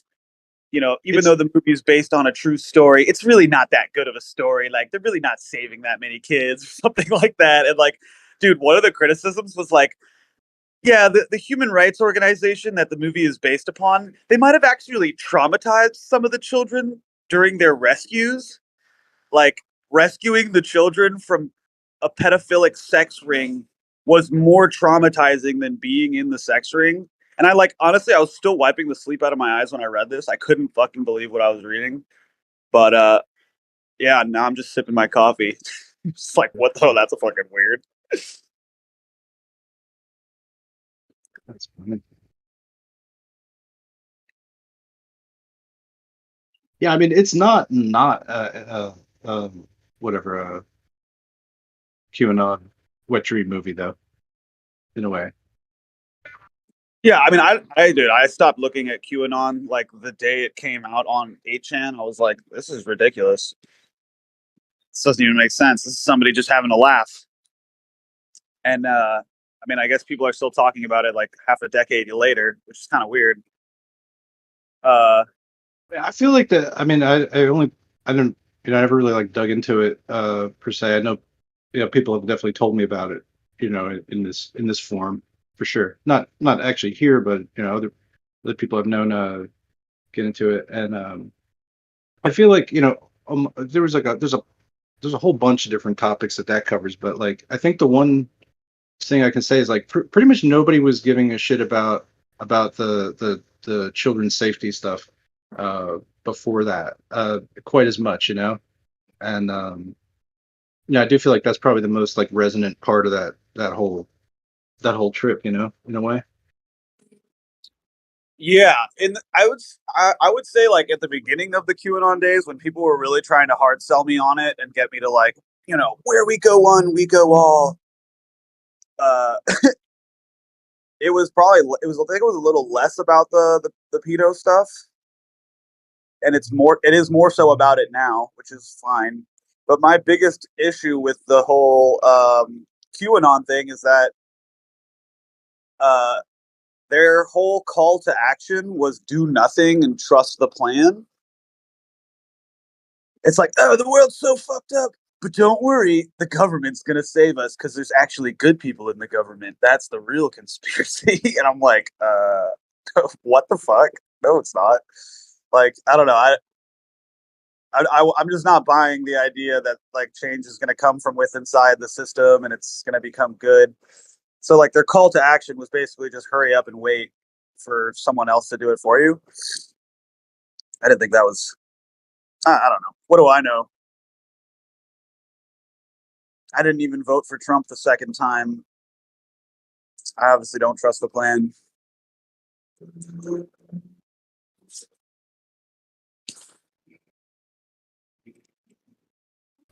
you know, even though the movie is based on a true story, it's really not that good of a story. Like, they're really not saving that many kids or something like that. And like, dude, one of the criticisms was like, yeah, the human rights organization that the movie is based upon, they might have actually traumatized some of the children during their rescues. Like, rescuing the children from a pedophilic sex ring was more traumatizing than being in the sex ring. And I, like, honestly, I was still wiping the sleep out of my eyes when I read this. I couldn't fucking believe what I was reading. But yeah, now I'm just sipping my coffee. It's like, what the hell? That's a fucking weird.
That's funny. Yeah, I mean, it's not whatever QAnon wet dream movie though, in a way.
Yeah, I mean, I stopped looking at QAnon like the day it came out on 8chan. I was like, this is ridiculous. This doesn't even make sense. This is somebody just having a laugh. And I mean, I guess people are still talking about it like half a decade later, which is kind of weird.
I feel like that. I mean, I don't, I never really like dug into it per se. I know, people have definitely told me about it, in this form for sure. Not actually here, but other people I've known get into it, and I feel like there was like there's a whole bunch of different topics that covers, but like I think the one thing I can say is like pretty much nobody was giving a shit about the children's safety stuff before that quite as much, and I do feel like that's probably the most like resonant part of that whole trip, in a way.
Yeah, and I would say, like, at the beginning of the QAnon days, when people were really trying to hard sell me on it and get me to, like, where we go one, we go all. Uh, it was I think it was a little less about the pedo stuff, and it is more so about it now, which is fine. But my biggest issue with the whole QAnon thing is that uh, their whole call to action was do nothing and trust the plan. It's like, oh, the world's so fucked up, but don't worry, the government's gonna save us because there's actually good people in the government. That's the real conspiracy. And I'm like, what the fuck? No, it's not. Like, I don't know. I'm just not buying the idea that, like, change is going to come from within inside the system and it's going to become good. So, like, their call to action was basically just hurry up and wait for someone else to do it for you. I didn't think that was. I don't know. What do I know? I didn't even vote for Trump the second time. I obviously don't trust the plan.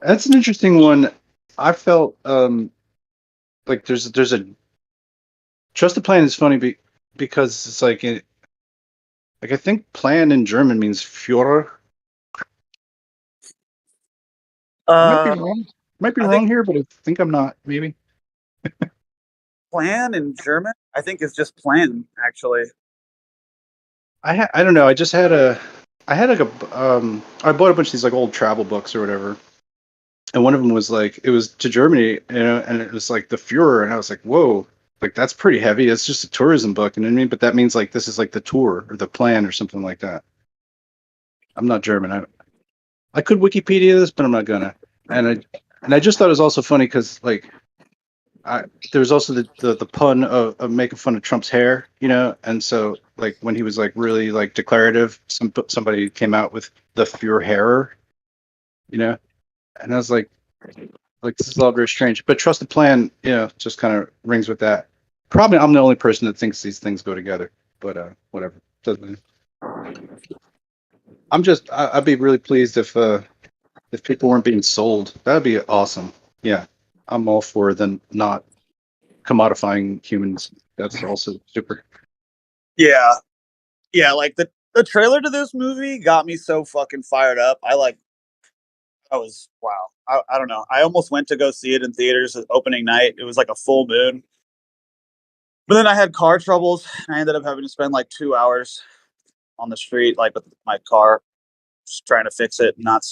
That's an interesting one. I felt like there's a trust the plan is funny because it's like I think plan in German means Führer. Might be wrong. Might be
I
wrong
think
here, but I think I'm not. Maybe.
plan in German, I think, is just plan, actually.
I don't know. I had like I bought a bunch of these like old travel books or whatever, and one of them was like it was to Germany, and it was like the Führer, and I was like, whoa, like that's pretty heavy. It's just a tourism book, you know what I mean? But that means like this is like the tour or the plan or something like that. I'm not German. I could Wikipedia this, but I'm not gonna. And I just thought it was also funny because like there was also the pun of making fun of Trump's hair, and so like when he was like really like declarative, somebody came out with the Führer, and I was like Like this is all very strange. But trusted plan, just kind of rings with that. Probably I'm the only person that thinks these things go together. But whatever. Doesn't. I'd be really pleased if people weren't being sold. That'd be awesome. Yeah, I'm all for them not commodifying humans. That's also super.
Yeah, yeah. Like the trailer to this movie got me so fucking fired up. I was wow. I don't know. I almost went to go see it in theaters opening night. It was like a full moon. But then I had car troubles. I ended up having to spend like 2 hours on the street, like with my car, just trying to fix it, not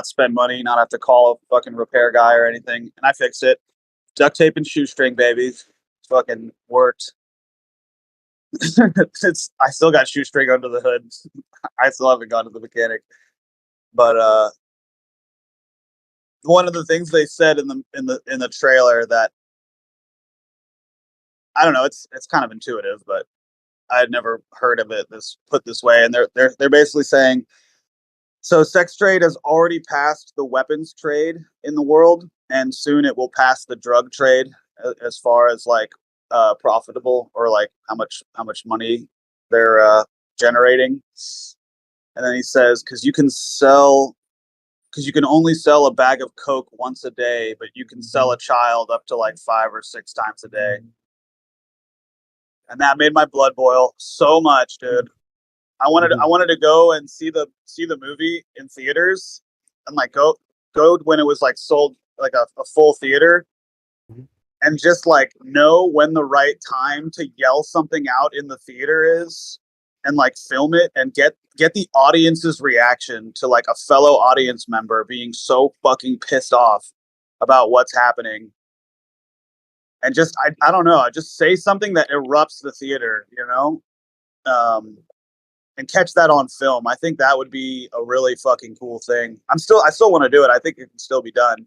spend money, not have to call a fucking repair guy or anything. And I fixed it. Duct tape and shoestring, babies. Fucking worked. I still got shoestring under the hood. I still haven't gone to the mechanic. But one of the things they said in the trailer that I don't know, it's kind of intuitive, but I had never heard of it put this way. And they're basically saying, so sex trade has already passed the weapons trade in the world, and soon it will pass the drug trade as far as like profitable, or like how much money they're generating. And then he says, because you can only sell a bag of Coke once a day, but you can sell a child up to like 5 or 6 times a day. And that made my blood boil so much, dude. I wanted to go and see the movie in theaters, and like go when it was like sold like a full theater, and just like know when the right time to yell something out in the theater is, and like film it and get the audience's reaction to like a fellow audience member being so fucking pissed off about what's happening. And just I don't know, just say something that erupts the theater, and catch that on film. I think that would be a really fucking cool thing. I still want to do it. I think it can still be done.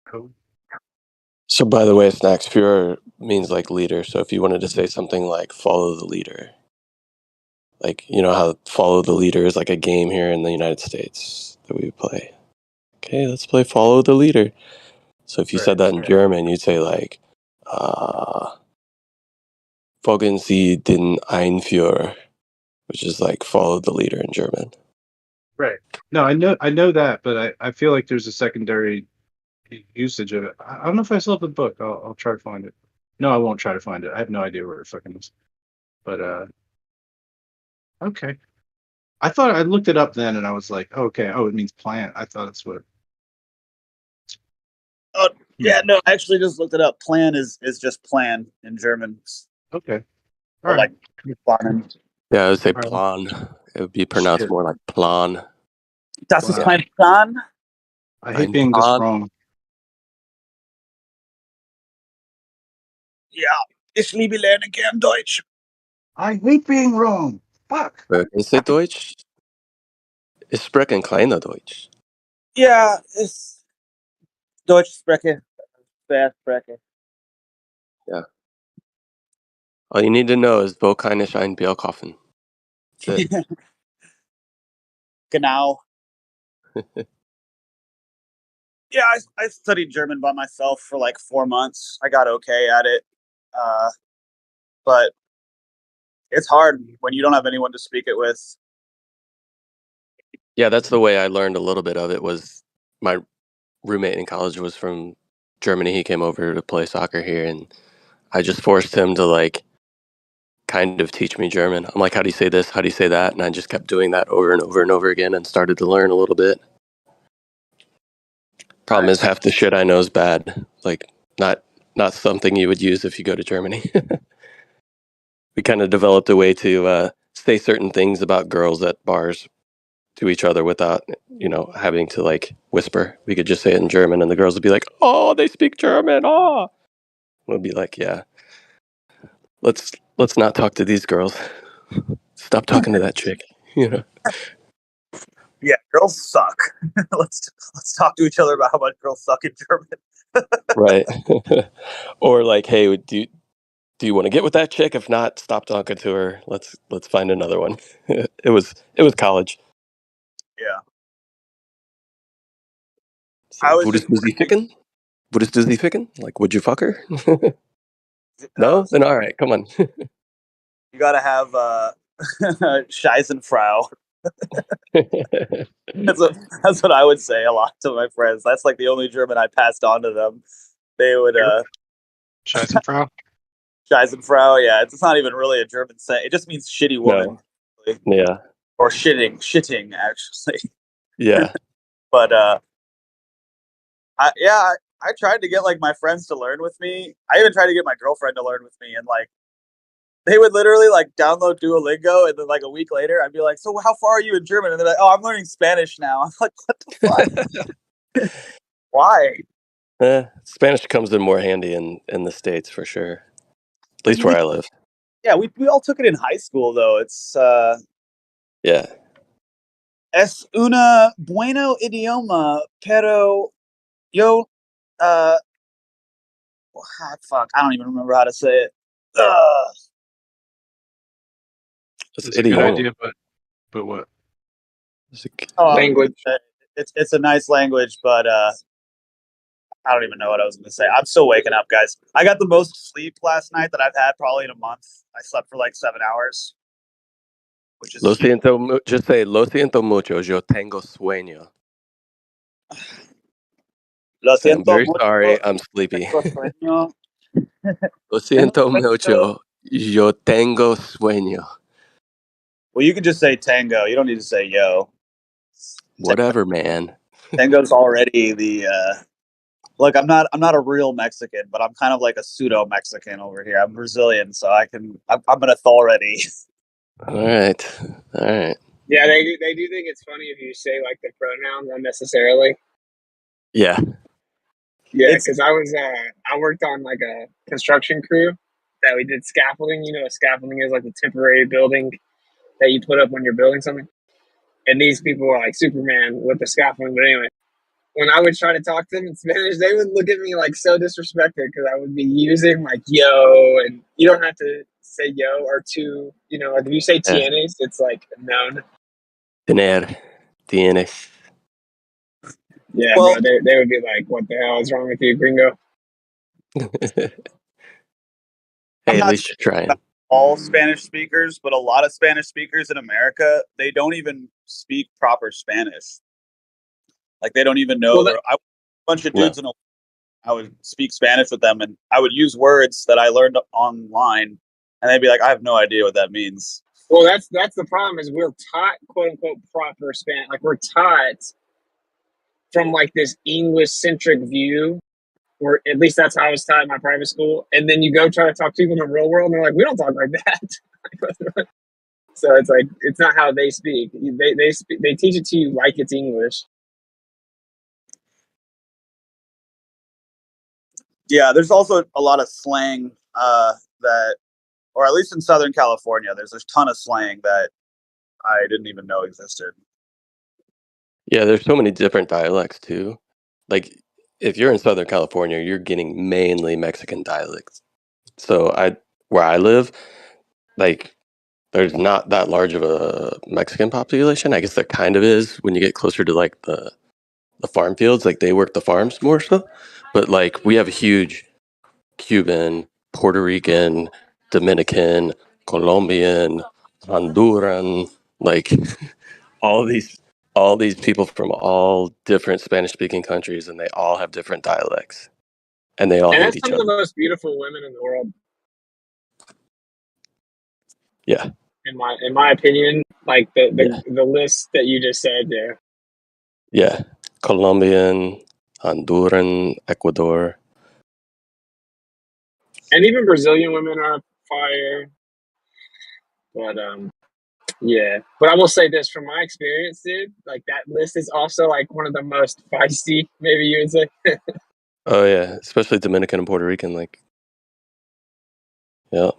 Cool.
So, by the way, Snacks, Führer means like leader. So, if you wanted to say something like follow the leader, like, you know how follow the leader is like a game here in the United States that we play. Okay, let's play follow the leader. So, if you said that in German, you'd say like, folgen Sie den Einführer, which is like follow the leader in German.
Right. No, I know that, but I feel like there's a secondary usage of it. I don't know if I still have the book. I'll try to find it. No, I won't try to find it. I have no idea where it fucking is. But okay. I thought I looked it up then, and I was like, okay, it means plant. I thought that's what.
Oh yeah, no, I actually just looked it up. Plan is just plan in German.
Okay.
Or
All right.
Yeah, I would say
All right.
plan. It would be pronounced
Shit.
more like plan.
Das ist
Wow.
mein Plan.
I hate being this wrong.
Ja, ich liebe lernen gern Deutsch.
I hate being wrong. Fuck.
Is it Deutsch? Ich spreche ein kleiner Deutsch.
Ja, ist Deutsch spreche. Fair spreche.
Yeah. All you need to know is wo kann ich ein Bier kaufen? That's it.
Genau. Yeah, I studied German by myself for like 4 months. I got okay at it. But it's hard when you don't have anyone to speak it with.
Yeah, that's the way I learned a little bit of it. Was my roommate in college was from Germany. He came over to play soccer here, and I just forced him to like kind of teach me German. I'm like, how do you say this? How do you say that? And I just kept doing that over and over and over again, and started to learn a little bit. Problem is, half the shit I know is bad. Like, not something you would use if you go to Germany. We kind of developed a way to say certain things about girls at bars to each other without, having to like whisper. We could just say it in German, and the girls would be like, "Oh, they speak German." Oh, we'll be like, "Yeah, let's not talk to these girls. Stop talking to that chick."
Yeah, girls suck. let's talk to each other about how much girls suck in German.
Right. Or like, hey, do you want to get with that chick? If not, stop talking to her. Let's find another one. it was college.
Yeah.
So,
I was just
würdest du sie ficken? Würdest du sie ficken? Like, would you fuck her?
no,
No? Then all right, come on.
you gotta have Scheißenfrau. That's what I would say a lot to my friends. That's like the only German I passed on to them. They would
Scheißenfrau.
Scheißenfrau. Yeah, it's not even really a German saying. It just means shitty woman.
No. Yeah.
Or shitting actually.
Yeah.
But I tried to get like my friends to learn with me. I even tried to get my girlfriend to learn with me, and like they would literally like download Duolingo, and then like a week later, I'd be like, "So how far are you in German?" And they're like, "Oh, I'm learning Spanish now." I'm like, "What the fuck? Why?"
Spanish comes in more handy in the States for sure. At least where I live.
Yeah, we all took it in high school though. It's
Yeah.
es una bueno idioma, pero yo fuck, I don't even remember how to say it.
It's
It's a good
idioma.
idea, but what?
Language.
It's a nice language, but I don't even know what I was going to say. I'm still waking up, guys. I got the most sleep last night that I've had probably in a month. I slept for like 7 hours, which is
Lo siento, just say lo siento mucho. Yo tengo sueño.
Lo
Say, I'm
siento
very
mucho.
sorry. I'm sleepy.
Tengo sueño.
Lo siento mucho. Yo tengo sueño.
Well, you can just say tango. You don't need to say yo.
Whatever, man.
Tango's already the look, I'm not a real Mexican, but I'm kind of like a pseudo Mexican over here. I'm Brazilian, so I'm an authority.
All right.
Yeah, they do think it's funny if you say like the pronouns unnecessarily.
Yeah.
Yeah, because I worked on like a construction crew that we did scaffolding. You know what scaffolding is, like the temporary building that you put up when you're building something. And these people were like Superman with the scaffolding. But anyway, when I would try to talk to them in Spanish, they would look at me like so disrespected because I would be using like yo, and you don't have to say yo or tu. You know, like if you say tienes, it's like known.
Tienes.
Yeah,
Well,
bro, they would be like, "What the hell is wrong with you, gringo?"
Hey,
I'm
at
not
least you're trying.
all Spanish speakers, but a lot of Spanish speakers in America, they don't even speak proper Spanish. Like they don't even know.
Well,
A bunch of dudes I would speak Spanish with them, and I would use words that I learned online, and they'd be like, "I have no idea what that means."
Well, that's the problem is we're taught quote unquote proper Spanish. Like we're taught from like this English centric view, or at least that's how I was taught in my private school. And then you go try to talk to people in the real world, and they're like, "We don't talk like that." So it's like it's not how they speak. They teach it to you like it's English.
Yeah, there's also a lot of slang that, or at least in Southern California, there's a ton of slang that I didn't even know existed.
Yeah, there's so many different dialects too. Like if you're in Southern California, you're getting mainly Mexican dialects. So where I live, like there's not that large of a Mexican population. I guess there kind of is when you get closer to like the farm fields, like they work the farms more so. But like we have a huge Cuban, Puerto Rican, Dominican, Colombian, Honduran, like all these people from all different Spanish speaking countries, and they all have different dialects, and they all
And
hate
that's
each
some of the
other.
most beautiful women in the world,
Yeah.
in my opinion. Like the list that you just said there.
Yeah. Colombian, Honduran, Ecuador.
And even Brazilian women are fire. But yeah. But I will say this from my experience, dude, like that list is also like one of the most feisty, maybe you would say.
Oh yeah, especially Dominican and Puerto Rican, like yeah.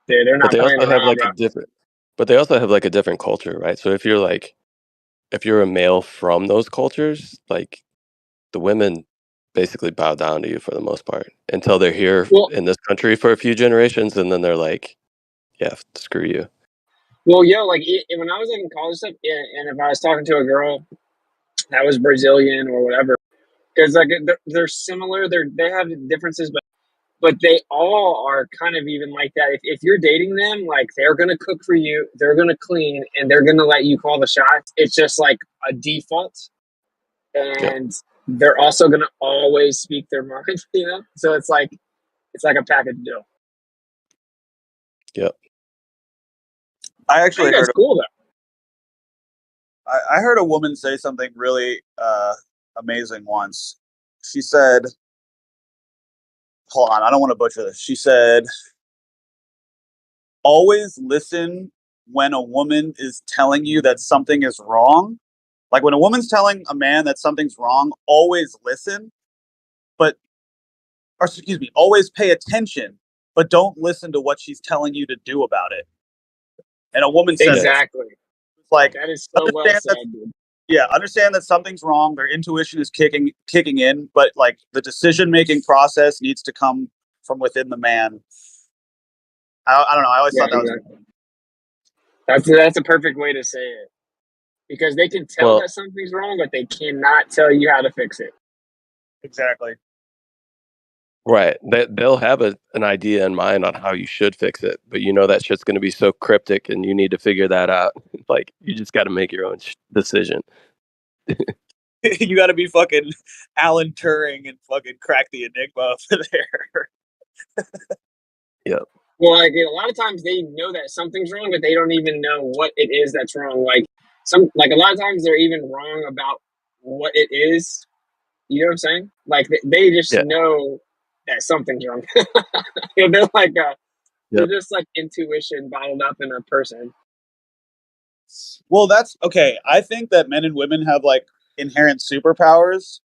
Dude, they're
But
not
they
playing
also have
around,
like
bro.
a different culture, right? So if you're a male from those cultures, like the women basically bow down to you for the most part until they're here
Well,
in this country for a few generations, and then they're like, yeah, screw you.
well, yeah, like when I was in college stuff, and if I was talking to a girl that was Brazilian or whatever, because like they're similar, they have differences, but they all are kind of even like that. If you're dating them, like they're gonna cook for you, they're gonna clean, and they're gonna let you call the shots. It's just like a default,
Yep.
and they're also gonna always speak their mind, you know. So it's like a package deal.
Yep.
I
I
actually
think that's
heard
cool though.
I heard a woman say something really amazing once. She said, hold on, I don't want to butcher this. She said, always listen when a woman is telling you that something is wrong. Like when a woman's telling a man that something's wrong, always listen, but, or excuse me, always pay attention, but don't listen to what she's telling you to do about it. And a woman said,
Exactly.
it's like,
That is so well
understand
said,
that,
dude.
yeah, understand that something's wrong. Their intuition is kicking in, but like the decision making process needs to come from within the man. I don't know. I always
Yeah,
thought that was
exactly. That's a perfect way to say it. Because they can tell
Well,
that something's wrong, but they cannot tell you how to fix it.
exactly.
right. They'll have an idea in mind on how you should fix it, but you know that shit's going to be so cryptic, and you need to figure that out. Like, you just got to make your own decision.
You got to be fucking Alan Turing and fucking crack the enigma over there.
Yep.
Well, like a lot of times they know that something's wrong, but they don't even know what it is that's wrong. Like a lot of times they're even wrong about what it is. You know what I'm saying? Like they just
Yeah.
know that something's wrong. You know, they're
Yep.
just like intuition bottled up in a person.
Well, that's okay. I think that men and women have like inherent superpowers,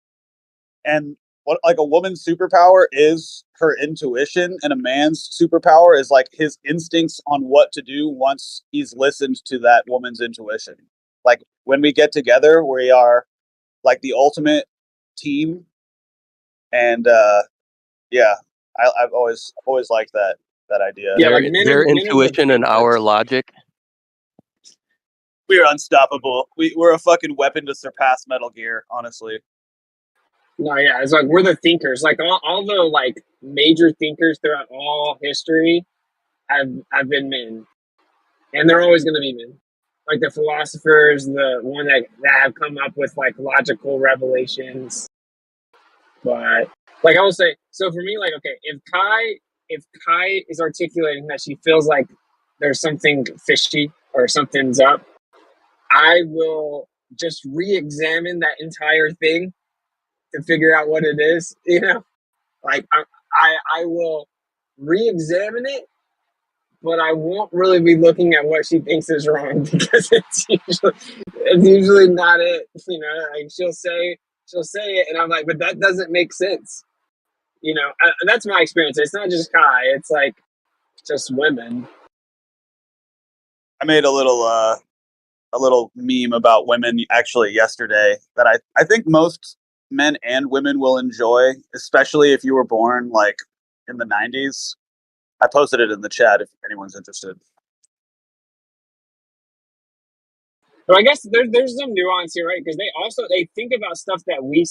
and what like a woman's superpower is her intuition, and a man's superpower is like his instincts on what to do once he's listened to that woman's intuition. Like when we get together, we are like the ultimate team, and yeah, I've always liked that idea.
Yeah,
Their
like men
their
and men and
intuition and our logic.
We're unstoppable. We're a fucking weapon to surpass Metal Gear, honestly.
No, yeah, it's like we're the thinkers. Like all the like major thinkers throughout all history have been men, and they're always going to be men. Like the philosophers, the one that have come up with like logical revelations. But like I will say, so for me, like okay, if Kai is articulating that she feels like there's something fishy or something's up, I will just re-examine that entire thing to figure out what it is. You know, like I will re-examine it, but I won't really be looking at what she thinks is wrong because it's usually not it. You know, like she'll say it, and I'm like, but that doesn't make sense. You know, that's my experience. It's not just Kai; it's like just women.
I made a little meme about women actually yesterday that I think most men and women will enjoy, especially if you were born like in the 90s. I posted it in the chat if anyone's interested.
But I guess there's some nuance here, right? Because they think about stuff that we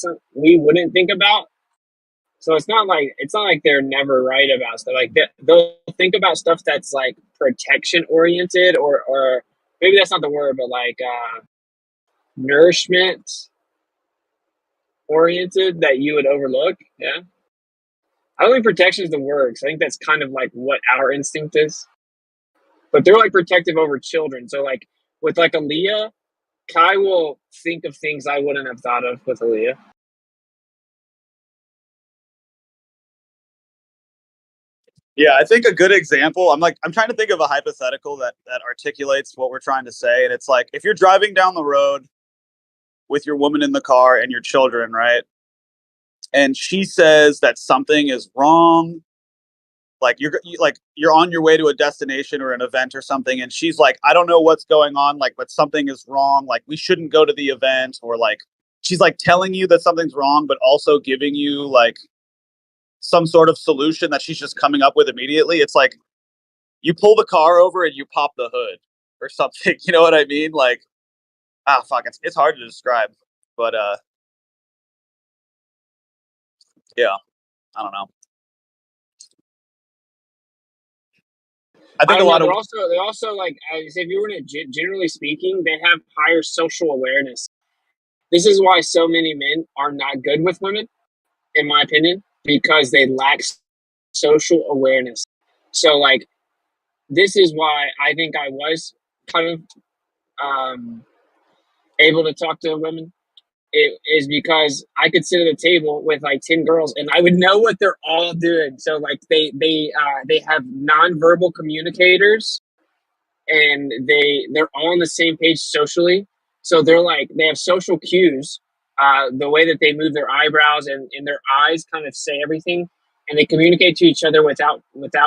wouldn't think about. So it's not like they're never right about stuff. Like they'll think about stuff that's like protection oriented, or maybe that's not the word, but like nourishment oriented that you would overlook. Yeah, I don't think protection is the word. 'Cause I think that's kind of like what our instinct is. But they're like protective over children. So like with like Aaliyah, Kai will think of things I wouldn't have thought of with Aaliyah.
Yeah, I think a good example, I'm trying to think of a hypothetical that articulates what we're trying to say. And it's like if you're driving down the road with your woman in the car and your children, right? And she says that something is wrong, like you're on your way to a destination or an event or something, and she's like, I don't know what's going on, like, but something is wrong, like we shouldn't go to the event, or like she's like telling you that something's wrong, but also giving you like some sort of solution that she's just coming up with immediately. It's like you pull the car over and you pop the hood or something. You know what I mean? Like, fuck, it's hard to describe, but yeah, I don't know. I
I
think a
don't know.
lot of
They're also like, as if you were to generally speaking, they have higher social awareness. This is why so many men are not good with women, in my opinion, because they lack social awareness. So, like, this is why I think I was kind of able to talk to women. It is because I could sit at a table with like 10 girls and I would know what they're all doing. So like they have nonverbal communicators and they're all on the same page socially. So they're like they have social cues. The way that they move their eyebrows and their eyes kind of say everything, and they communicate to each other without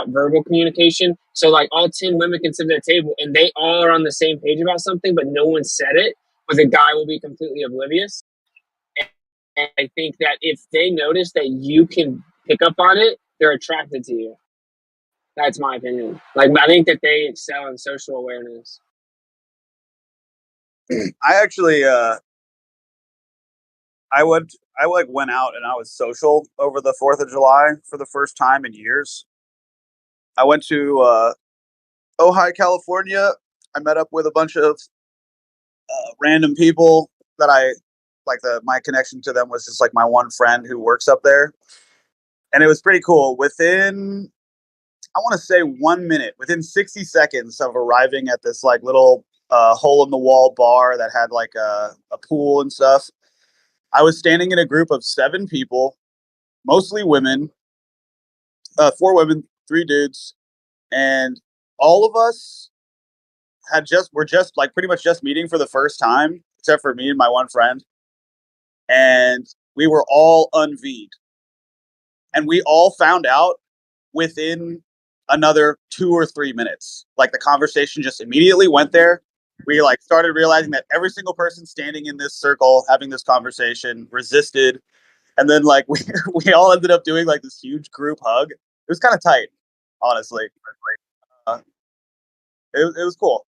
verbal communication. So like all 10 women can sit at a table and they all are on the same page about something, but no one said it. But the guy will be completely oblivious. And I think that if they notice that you can pick up on it, they're attracted to you. That's my opinion. Like I think that they excel in social awareness.
I actually I went out and I was social over the 4th of July for the first time in years. I went to Ojai, California. I met up with a bunch of random people that I like. My connection to them was just like my one friend who works up there, and it was pretty cool. Within, I want to say 1 minute, within 60 seconds of arriving at this like little hole in the wall bar that had like a pool and stuff, I was standing in a group of 7 people, mostly women, 4 women, 3 dudes, and all of us were just like pretty much just meeting for the first time, except for me and my one friend, and we were all unV'd, and we all found out within another 2 or 3 minutes. Like the conversation just immediately went there. We like started realizing that every single person standing in this circle having this conversation resisted, and then like we all ended up doing like this huge group hug. It was kind of tight, honestly. It was cool.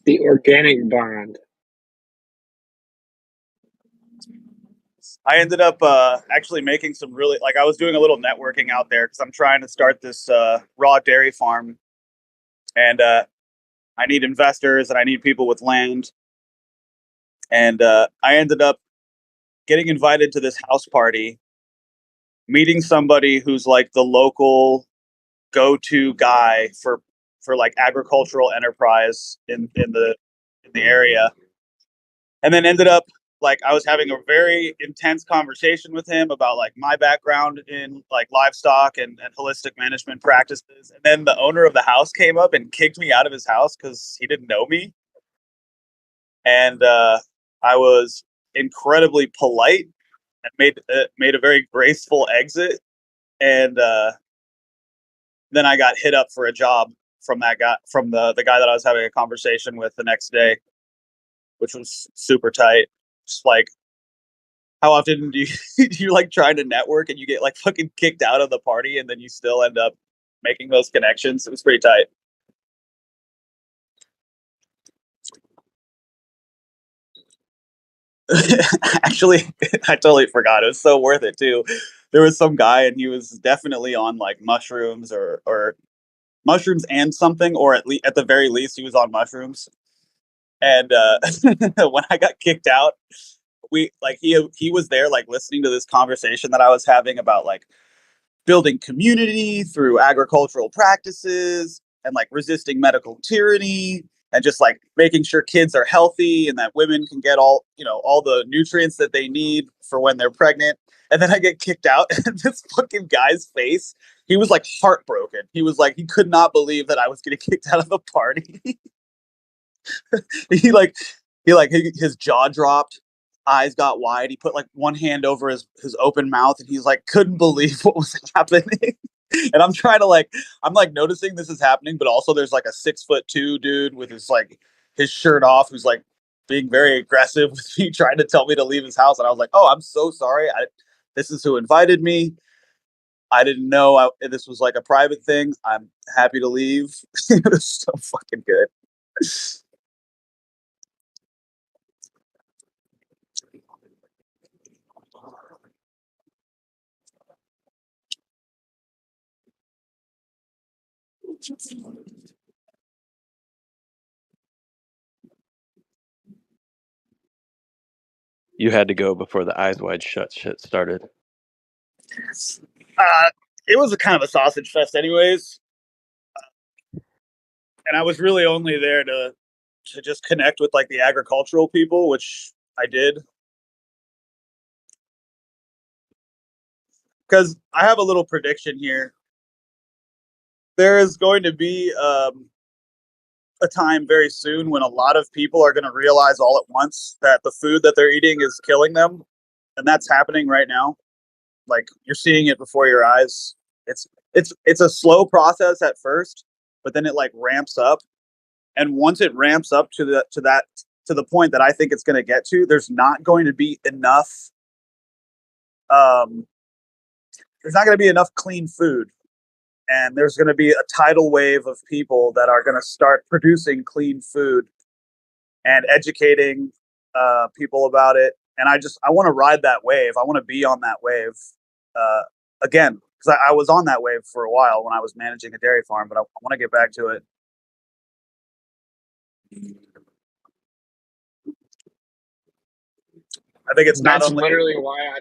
The organic bond.
I ended up actually making some really like I was doing a little networking out there because I'm trying to start this raw dairy farm, and I need investors and I need people with land, and I ended up getting invited to this house party, meeting somebody who's like the local go-to guy for like agricultural enterprise in the area, and then ended up like I was having a very intense conversation with him about like my background in like livestock and holistic management practices. And then the owner of the house came up and kicked me out of his house because he didn't know me. And I was incredibly polite and made a very graceful exit. And then I got hit up for a job from that guy, from the guy that I was having a conversation with the next day, which was super tight. Just like, how often do you like trying to network and you get like fucking kicked out of the party and then you still end up making those connections? It was pretty tight. Actually, I totally forgot. It was so worth it too. There was some guy and he was definitely on like mushrooms or mushrooms and something, or at the very least he was on mushrooms. And when I got kicked out, he was there like listening to this conversation that I was having about like building community through agricultural practices and like resisting medical tyranny and just like making sure kids are healthy and that women can get all the nutrients that they need for when they're pregnant. And then I get kicked out and this fucking guy's face, he was like heartbroken. He was like, he could not believe that I was getting kicked out of the party. he like his jaw dropped, eyes got wide. He put like one hand over his open mouth and he's like couldn't believe what was happening. And I'm trying to like I'm like noticing this is happening, but also there's like a 6'2" dude with his shirt off who's like being very aggressive with me, trying to tell me to leave his house. And I was like, "Oh, I'm so sorry. This is who invited me. I didn't know this was like a private thing. I'm happy to leave." It was so fucking good.
You had to go before the eyes wide shut shit started.
It was a kind of a sausage fest, anyways, and I was really only there to just connect with like the agricultural people, which I did, because I have a little prediction here. There is going to be a time very soon when a lot of people are going to realize all at once that the food that they're eating is killing them, and that's happening right now. Like, you're seeing it before your eyes. It's a slow process at first, but then it like ramps up, and once it ramps up to the point that I think it's going to get to, there's not going to be enough. There's not going to be enough clean food, and there's going to be a tidal wave of people that are going to start producing clean food and educating people about it. And I want to ride that wave. I want to be on that wave again, because I was on that wave for a while when I was managing a dairy farm, but I want to get back to it. I think it's not
That's
only
literally why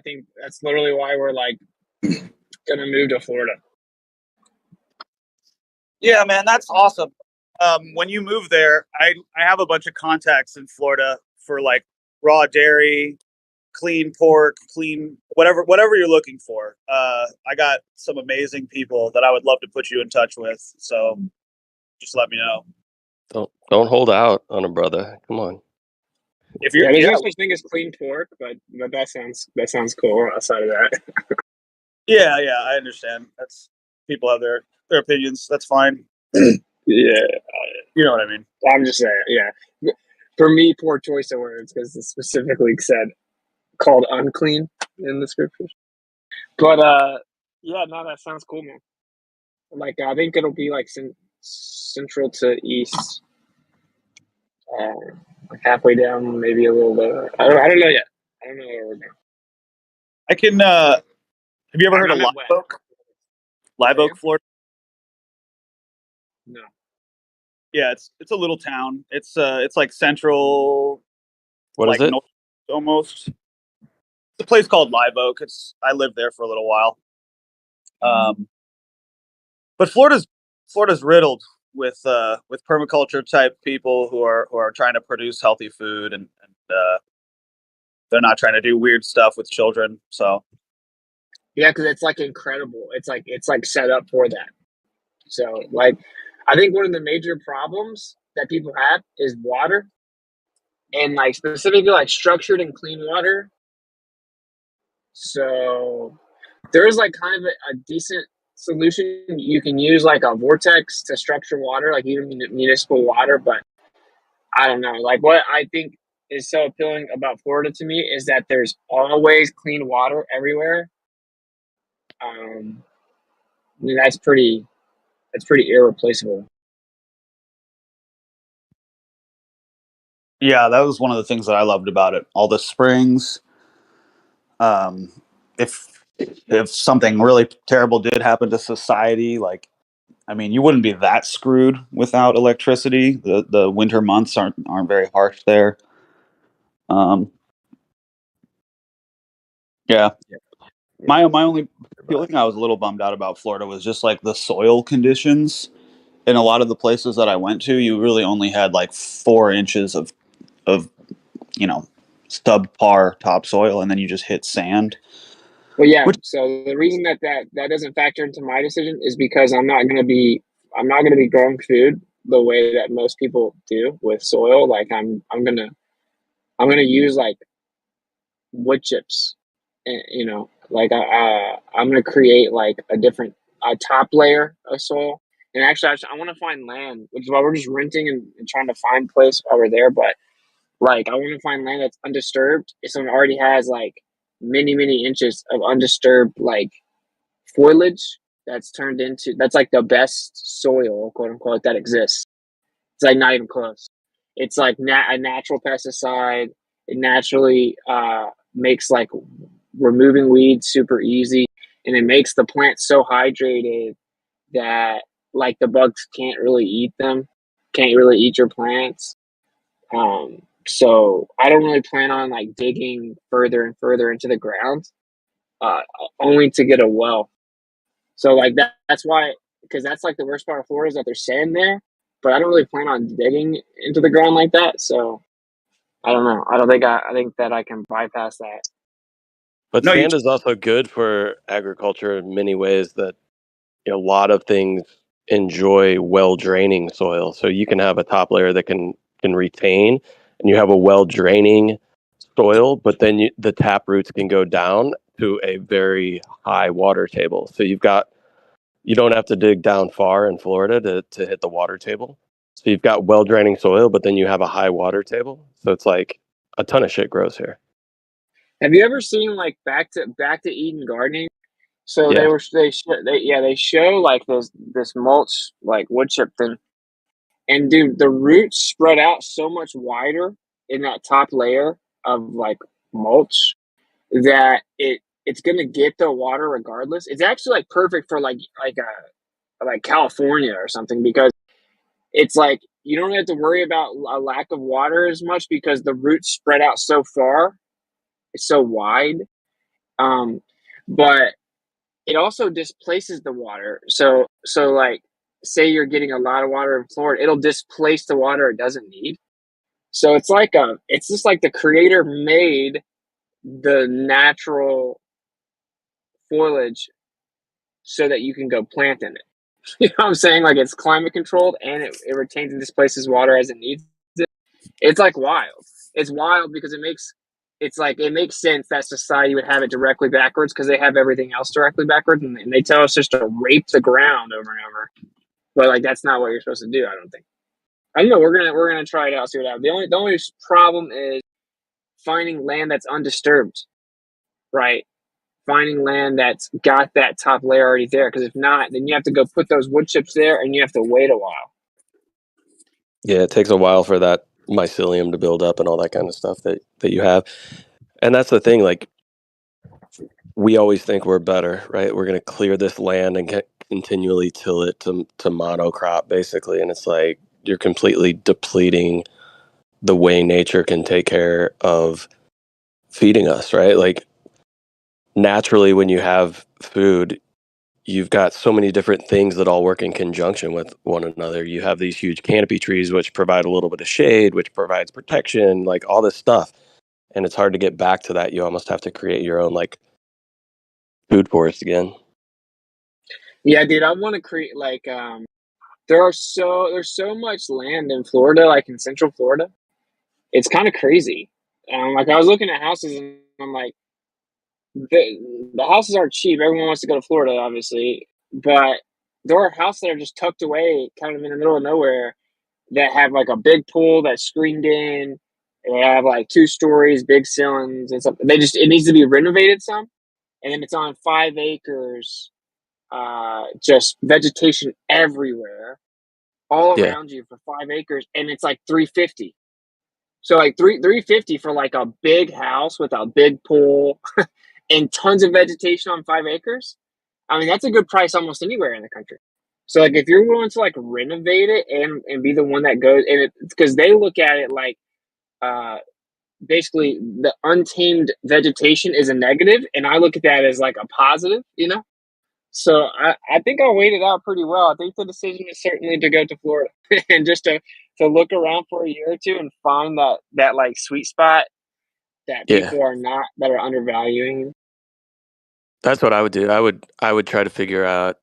we're like gonna move to Florida.
Yeah, man, that's awesome. When you move there, I have a bunch of contacts in Florida for like raw dairy, clean pork, clean whatever you're looking for. I got some amazing people that I would love to put you in touch with. So just let me know.
Don't hold out on a brother. Come on.
If you're
There's no such thing as clean pork, but that sounds cool. Outside of that,
yeah, I understand. That's people have their opinions. That's fine.
yeah,
You know what I mean.
I'm just saying, yeah. For me, poor choice of words because it specifically said called unclean in the scriptures. But yeah, no, that sounds cool, man. Like I think it'll be like central to east, like halfway down, maybe a little bit. I don't know yet. I don't know where we're going.
I can. Have you ever heard of
I'm
Live
at
Oak? Live Oak, Florida.
No.
Yeah, it's a little town. It's like central,
What
like
is it?
north almost. It's a place called Live Oak. I lived there for a little while. But Florida's riddled with permaculture type people who are trying to produce healthy food, and they're not trying to do weird stuff with children. So
Yeah, because it's like incredible. It's like set up for that. So like, I think one of the major problems that people have is water, and like specifically like structured and clean water. So there's like kind of a decent solution. You can use like a vortex to structure water, like even municipal water. But I don't know. Like what I think is so appealing about Florida to me is that there's always clean water everywhere. I mean, that's pretty irreplaceable.
yeah, that was one of the things that I loved about it. All the springs. Um, if something really terrible did happen to society, like, I mean, you wouldn't be that screwed without electricity. The winter months aren't very harsh there. Yeah. My only feeling I was a little bummed out about Florida was just like the soil conditions. In a lot of the places that I went to, you really only had like 4 inches of subpar topsoil, and then you just hit sand.
Well, yeah.
Which,
So the reason that doesn't factor into my decision is because I'm not gonna be growing food the way that most people do with soil. Like I'm gonna use like wood chips, and, like I'm gonna create like a top layer of soil. And actually, I want to find land, which is why we're just renting and trying to find place while we're there. But Like, I want to find land that's undisturbed. If someone already has like many inches of undisturbed like foliage that's like the best soil, quote unquote, that exists. It's like not even close. It's like a natural pesticide. It naturally makes like removing weeds super easy, and it makes the plant so hydrated that like the bugs can't really eat them, can't really eat your plants. So I don't really plan on like digging further and further into the ground, uh, only to get a well. So like that's why, because that's like the worst part of Florida is that there's sand there, but I don't really plan on digging into the ground like that. So I don't know. I think that I can bypass that.
But
No, you
sand is also good for agriculture in many ways that, a lot of things enjoy well draining soil. So you can have a top layer that can retain, and you have a well draining soil, but then the tap roots can go down to a very high water table. So you don't have to dig down far in Florida to hit the water table. So you've got well draining soil, but then you have a high water table. So it's like a ton of shit grows here.
Have you ever seen like Back to Eden gardening? So
Yeah.
they show like this mulch like wood chip thing, and dude, the roots spread out so much wider in that top layer of like mulch that it's gonna get the water regardless. It's actually like perfect for like California or something, because it's like you don't have to worry about a lack of water as much because the roots spread out so far, it's so wide. Um, but it also displaces the water. So like say you're getting a lot of water in Florida, it'll displace the water it doesn't need. So it's just like the creator made the natural foliage so that you can go plant in it. You know what I'm saying? Like it's climate controlled and it retains and displaces water as it needs it. It's like wild. It's wild because it makes sense that society would have it directly backwards because they have everything else directly backwards, and they tell us just to rape the ground over and over. But like that's not what you're supposed to do, I don't think. I don't know. We're gonna try it out, see what happens. The only problem is finding land that's undisturbed, right? Finding land that's got that top layer already there. Because if not, then you have to go put those wood chips there, and you have to wait a while.
Yeah, it takes a while for that mycelium to build up and all that kind of stuff that you have. And that's the thing, like we always think we're better, right? We're going to clear this land and continually till it to monocrop basically, and it's like you're completely depleting the way nature can take care of feeding us, right? Like naturally when you have food, you've got so many different things that all work in conjunction with one another. You have these huge canopy trees, which provide a little bit of shade, which provides protection, like all this stuff. And it's hard to get back to that. You almost have to create your own like food forest again.
Yeah, dude, I want to create like there's so much land in Florida, like in Central Florida. It's kind of crazy. Like I was looking at houses, and I'm like, the houses aren't cheap. Everyone wants to go to Florida, obviously, but there are houses that are just tucked away, kind of in the middle of nowhere, that have like a big pool that's screened in. They have like 2 stories, big ceilings, and stuff. It needs to be renovated some, and then it's on 5 acres, just vegetation everywhere, all
Yeah.
around you for 5 acres, and it's like 350. So like 350 for like a big house with a big pool and tons of vegetation on 5 acres. I mean, that's a good price almost anywhere in the country. So like if you're willing to like renovate it and be the one that goes, and because they look at it like uh basically the untamed vegetation is a negative, and I look at that as like a positive, you know. So I think I weighed it out pretty well. I think the decision is certainly to go to Florida and just to look around for a year or two and find that like sweet spot that
Yeah.
people are not, that are undervaluing.
That's what I would do. I would try to figure out,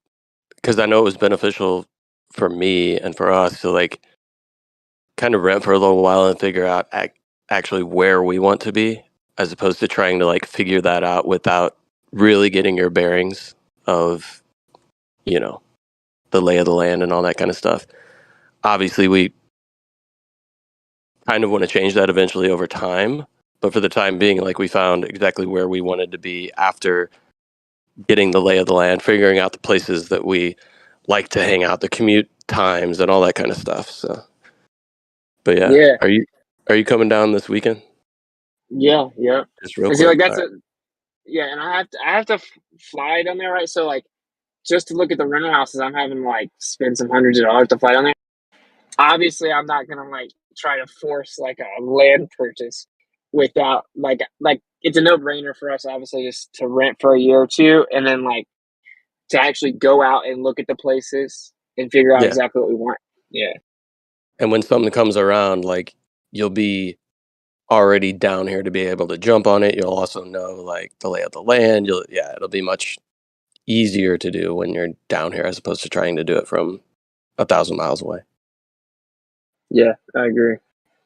because I know it was beneficial for me and for us to like kind of rent for a little while and figure out actually where we want to be, as opposed to trying to like figure that out without really getting your bearings of, you know, the lay of the land and all that kind of stuff. Obviously, we kind of want to change that eventually over time. But for the time being, like, we found exactly where we wanted to be after getting the lay of the land, figuring out the places that we like to hang out, the commute times, and all that kind of stuff. So, but yeah,
Yeah,
are you coming down this weekend?
yeah, yeah.
Just real
And see,
quick.
like that's
All
a yeah, and I have to fly down there, right? So like just to look at the rental houses, I'm having to like spend some hundreds of dollars to fly down there. Obviously, I'm not gonna like try to force like a land purchase without like it's a no brainer for us, obviously, just to rent for a year or two, and then like to actually go out and look at the places and figure out
yeah,
exactly what we want. Yeah,
and when something comes around, like, you'll be already down here to be able to jump on it. You'll also know, like, the lay of the land. It'll be much easier to do when you're down here as opposed to trying to do it from 1,000 miles away.
yeah, I agree.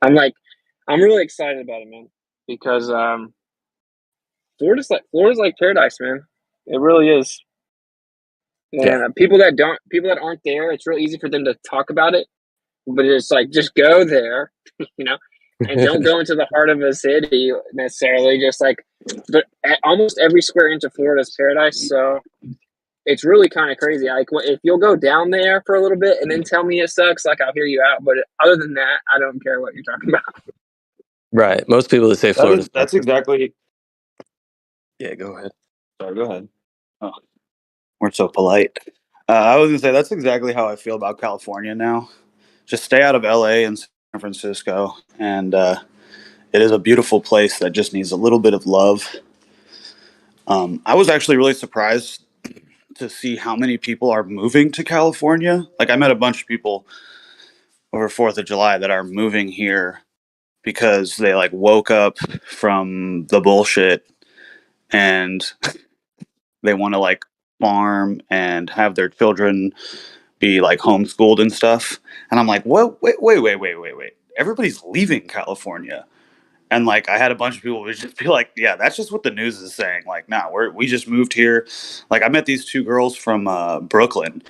I'm like, I'm really excited about it, man, because Florida's like paradise, man. It really is.
Yeah.
And people that aren't there, it's real easy for them to talk about it, but it's like just go there, you know, and don't go into the heart of a city necessarily. Just like, but almost every square inch of Florida is paradise. So it's really kind of crazy. Like, if you'll go down there for a little bit and then tell me it sucks, like I'll hear you out. But other than that, I don't care what you're talking about.
Right. Most people that say Florida's
That's exactly.
Yeah, go ahead.
Sorry, go ahead. Oh, we're so polite. I was gonna say that's exactly how I feel about California now. Just stay out of LA and San Francisco, and it is a beautiful place that just needs a little bit of love. I was actually really surprised to see how many people are moving to California. Like, I met a bunch of people over 4th of July that are moving here because they like woke up from the bullshit and they want to like farm and have their children be like homeschooled and stuff. And I'm like, what? Wait. Everybody's leaving California. And like, I had a bunch of people who would just be like, yeah, that's just what the news is saying. Like, nah, we just moved here. Like, I met these two girls from Brooklyn.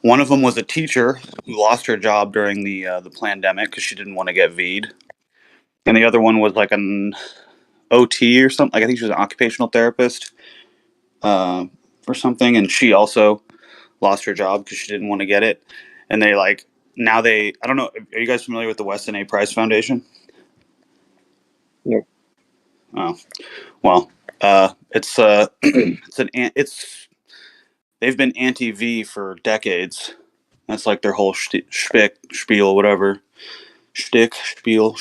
One of them was a teacher who lost her job during the pandemic because she didn't want to get V'd. And the other one was like an OT or something. Like, I think she was an occupational therapist uh, or something. And she also lost her job because she didn't want to get it. And they like, now they, I don't know, are you guys familiar with the Weston A. Price Foundation?
No.
Oh, well, it's it's they've been anti-V for decades. That's like their whole spiel, whatever, spiel.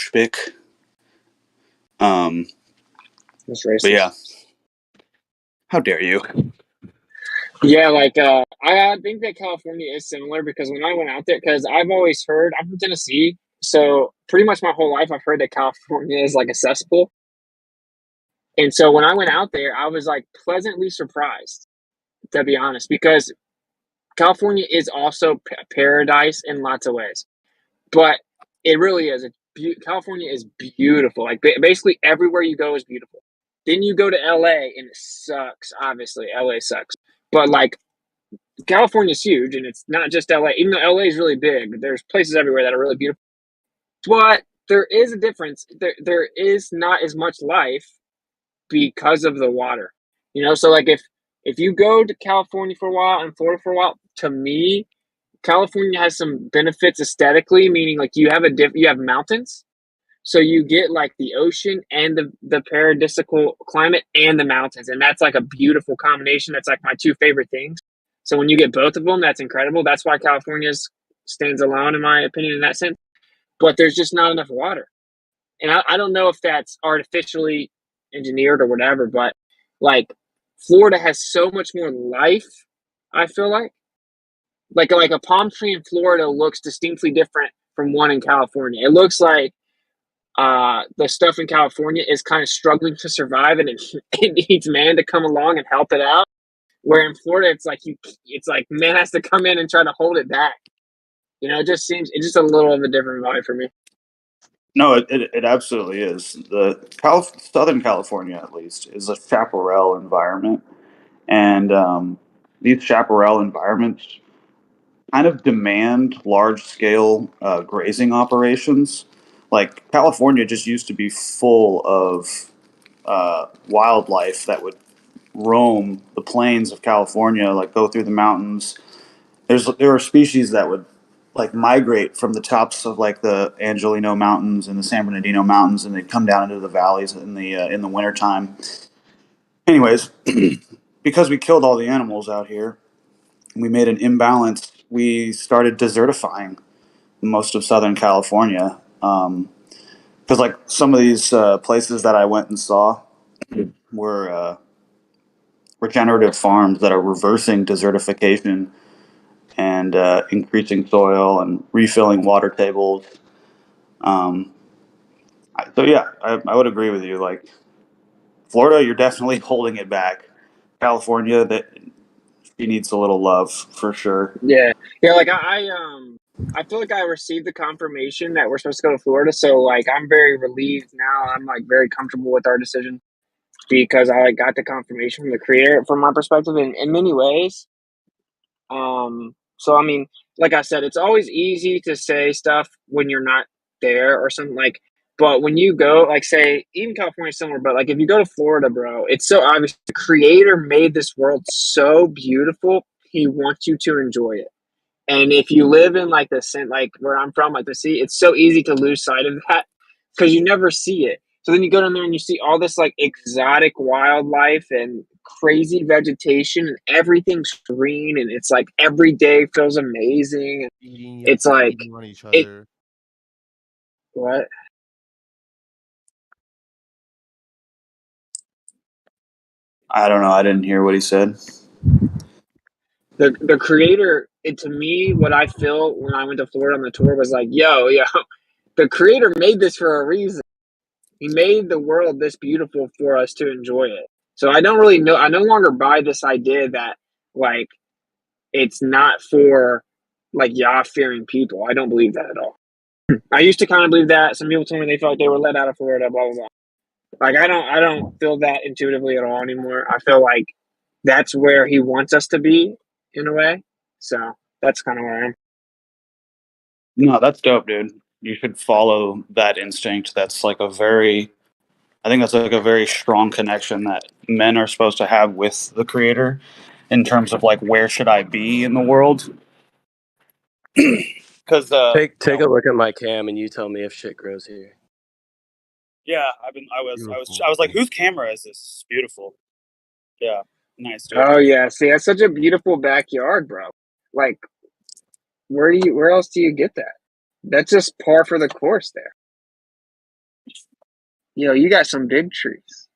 Um,
That's racist.
but yeah, how dare you?
Yeah, like I think that California is similar because when I went out there, because I've always heard I'm from Tennessee, so pretty much my whole life I've heard that California is like a cesspool. And so when I went out there, I was like pleasantly surprised, to be honest, because California is also paradise in lots of ways, but it really is. California is beautiful. Like basically everywhere you go is beautiful. Then you go to LA and it sucks. Obviously, LA sucks, but like California's huge, and it's not just LA. Even though LA is really big, there's places everywhere that are really beautiful. But there is a difference. There is not as much life because of the water. You know, so like if you go to California for a while and Florida for a while, to me, California has some benefits aesthetically, meaning like you have mountains. So you get like the ocean and the paradisical climate and the mountains. And that's like a beautiful combination. That's like my two favorite things. So when you get both of them, that's incredible. That's why California stands alone, in my opinion, in that sense. But there's just not enough water. And I don't know if that's artificially engineered or whatever, but like Florida has so much more life, I feel like. Like a palm tree in Florida looks distinctly different from one in California. It looks like the stuff in California is kind of struggling to survive, and it needs man to come along and help it out. Where in Florida, it's like man has to come in and try to hold it back. You know, it's just a little of a different vibe for me.
No, it absolutely is. The Southern California, at least, is a chaparral environment, and these chaparral environments kind of demand large scale grazing operations. like California just used to be full of wildlife that would roam the plains of California, like go through the mountains. There are species that would like migrate from the tops of like the Angelino Mountains and the San Bernardino Mountains, and they'd come down into the valleys in the wintertime. Anyways, because we killed all the animals out here, we made an imbalance. We started desertifying most of Southern California. Because like some of these places that I went and saw were regenerative farms that are reversing desertification and increasing soil and refilling water tables. So yeah, I would agree with you. Like Florida, you're definitely holding it back. California, that she needs a little love for sure.
Yeah, yeah. Like I feel like I received the confirmation that we're supposed to go to Florida, so like I'm very relieved now. I'm like very comfortable with our decision because I like, got the confirmation from the creator. From my perspective, in many ways. So I mean, like I said, it's always easy to say stuff when you're not there or something like. But when you go, like, say, even California is similar, but like if you go to Florida, bro, it's so obvious. The creator made this world so beautiful. He wants you to enjoy it. And if you live in like like where I'm from, like the sea, it's so easy to lose sight of that because you never see it. So then you go down there and you see all this like exotic wildlife and crazy vegetation and everything's green and it's like every day feels amazing.
Eating,
It's like
eating on each
it
other.
what?
I don't know. I didn't hear what he said.
The creator, to me, what I feel when I went to Florida on the tour was like, yo, the creator made this for a reason. He made the world this beautiful for us to enjoy it. So I don't really know. I no longer buy this idea that like it's not for like Yah fearing people. I don't believe that at all. I used to kind of believe that. Some people told me they felt like they were let out of Florida. Blah blah blah. Like I don't feel that intuitively at all anymore. I feel like that's where he wants us to be in a way. So that's kind of where I am.
No, that's dope, dude. You should follow that instinct. That's like I think that's like a very strong connection that men are supposed to have with the creator in terms of like, where should I be in the world? Because,
Take a look at my cam and you tell me if shit grows here.
yeah, I was like, whose camera is this? It's beautiful. Yeah. Nice, dude.
Oh yeah, see, that's such a beautiful backyard, bro. Like, where else do you get that? That's just par for the course there. Yo, you got some big trees.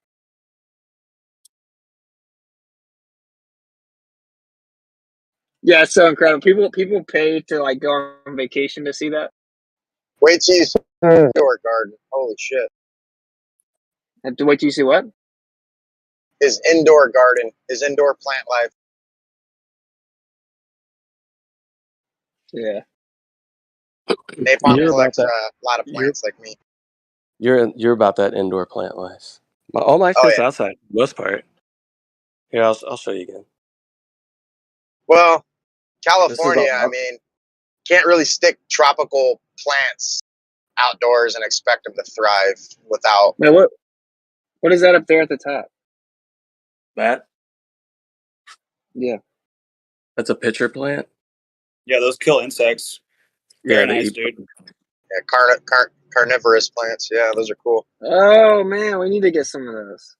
Yeah, it's so incredible. People pay to like go on vacation to see that.
Wait till you see indoor garden. Holy shit.
And to wait till you see what?
His indoor garden, his indoor plant life.
Yeah.
Napalm
You're about
collects
that.
a lot of plants like me.
You're about that indoor plant life. All my
Oh
shit's
yeah.
outside, for the most part. Here, I'll show you again.
Well,
This is
California,
all.
I mean, can't really stick tropical plants outdoors and expect them to thrive without.
Man, what is that up there at the top?
That
Yeah.
that's a pitcher plant.
Yeah, those kill insects. Very
Yeah, they
nice,
eat.
dude.
Yeah, carnivorous plants. Yeah, those are cool.
Oh man, we need to get some of those.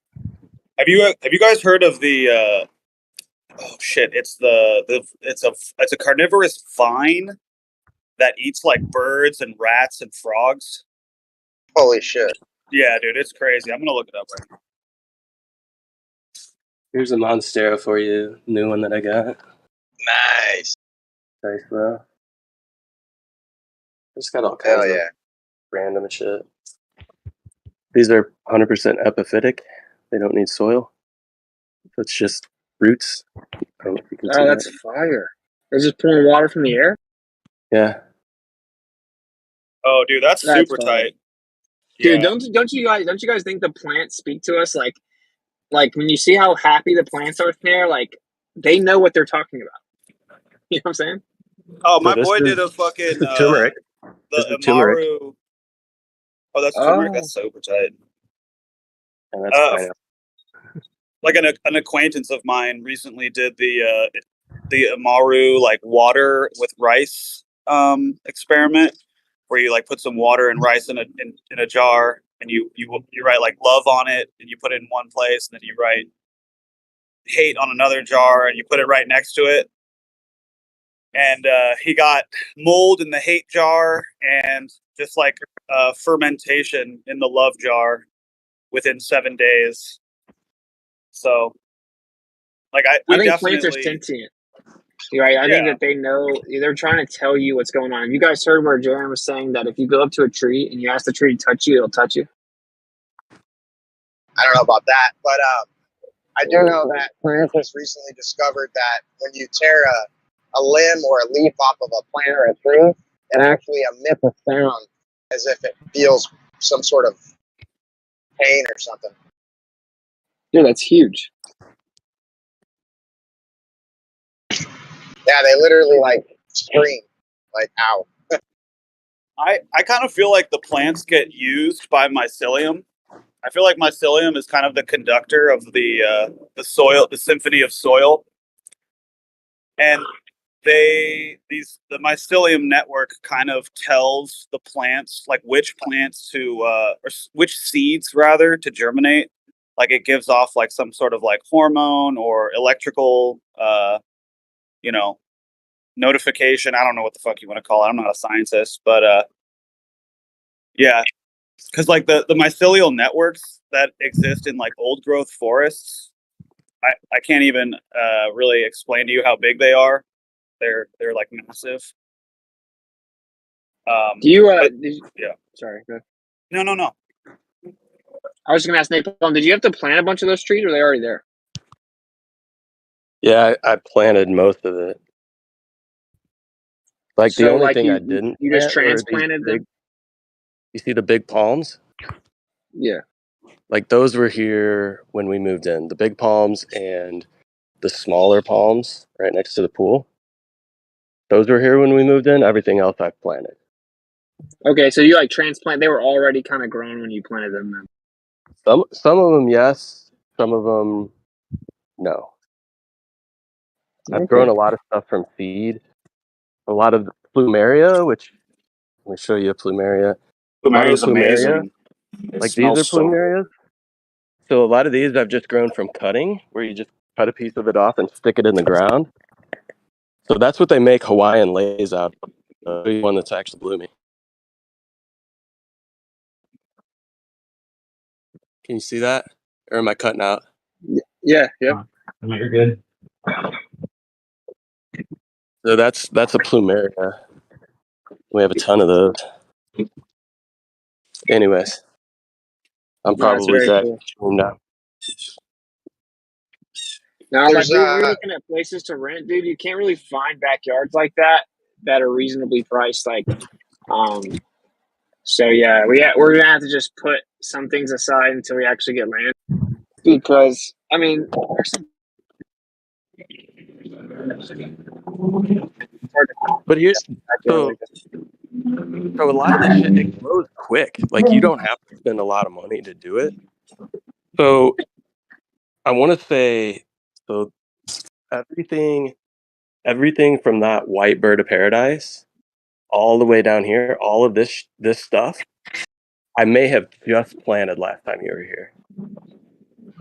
Have you guys heard of the oh shit, it's it's a carnivorous vine that eats like birds and rats and frogs.
Holy shit.
Yeah, dude, it's crazy. I'm gonna look it up right now.
Here's a Monstera for you, new one that I got.
Nice.
Nice, bro. It's got all
Hell
kinds of
yeah.
random shit. These are 100% epiphytic. They don't need soil. So it's just roots. I don't know if you can see
Oh, that's
that.
fire. They're just pouring water from the air?
Yeah.
Oh, dude, that's
That's
super
fire.
tight.
Dude,
Yeah.
don't you guys think the plants speak to us like when you see how happy the plants are there, like they know what they're talking about. You know what I'm saying?
Oh,
So
my boy did a fucking
this is turmeric. This
the
is turmeric.
Amaru. Oh, that's turmeric. That's super tight.
And that's pineapple.
Like an acquaintance of mine recently did the Amaru like water with rice experiment, where you like put some water and rice in a jar, and you write like love on it, and you put it in one place, and then you write hate on another jar, and you put it right next to it. And he got mold in the hate jar and just like fermentation in the love jar within 7 days. So, like,
I think plants are sentient. Right? I think that they know, they're trying to tell you what's going on. Have you guys heard where Jaron was saying that if you go up to a tree and you ask the tree to touch you, it'll touch you?
I don't know about that, but I do know that scientists recently discovered that when you tear a limb or a leaf off of a plant or a tree, it actually emits a sound as if it feels some sort of pain or something.
Dude, that's huge.
Yeah, they literally like scream, like ow.
I kind of feel like the plants get used by mycelium. I feel like mycelium is kind of the conductor of the soil, the symphony of soil, and the mycelium network kind of tells the plants like which plants to or which seeds rather to germinate. Like it gives off like some sort of like hormone or electrical notification. I don't know what the fuck you want to call it. I'm not a scientist, but yeah, because like the mycelial networks that exist in like old growth forests, I can't even really explain to you how big they are. They're like massive.
Do you
yeah.
Sorry, go ahead.
No.
I was just gonna ask Nate, did you have to plant a bunch of those trees, or are they already there?
Yeah, I planted most of it. Like
So,
the only
like,
thing I
you
didn't
just
plant were these
transplanted
big.
them?
You see the big palms?
Yeah.
Like those were here when we moved in. The big palms and the smaller palms right next to the pool. Those were here when we moved in. Everything else I've planted.
Okay, so you like transplant? They were already kind of grown when you planted them. Then.
Some of them yes, some of them no. I've grown a lot of stuff from seed. A lot of the plumeria, which let me show you a plumeria.
Plumeria is amazing.
Like these are plumerias. So a lot of these I've just grown from cutting, where you just cut a piece of it off and stick it in the ground. So that's what they make Hawaiian lays out of. The one that's actually blooming. Can you see that? Or am I cutting out?
Yeah.
You're good.
So that's a plumeria. We have a ton of those. Anyways, I'm probably
cool.
now.
Now, like we're looking at places to rent, dude. You can't really find backyards like that are reasonably priced. Like, so yeah, we're gonna have to just put some things aside until we actually get land, because I mean, there's some.
But here's so a lot of this shit, it grows quick. Like you don't have to spend a lot of money to do it. So I want to say, so everything from that white bird of paradise all the way down here, all of this stuff, I may have just planted last time you were here.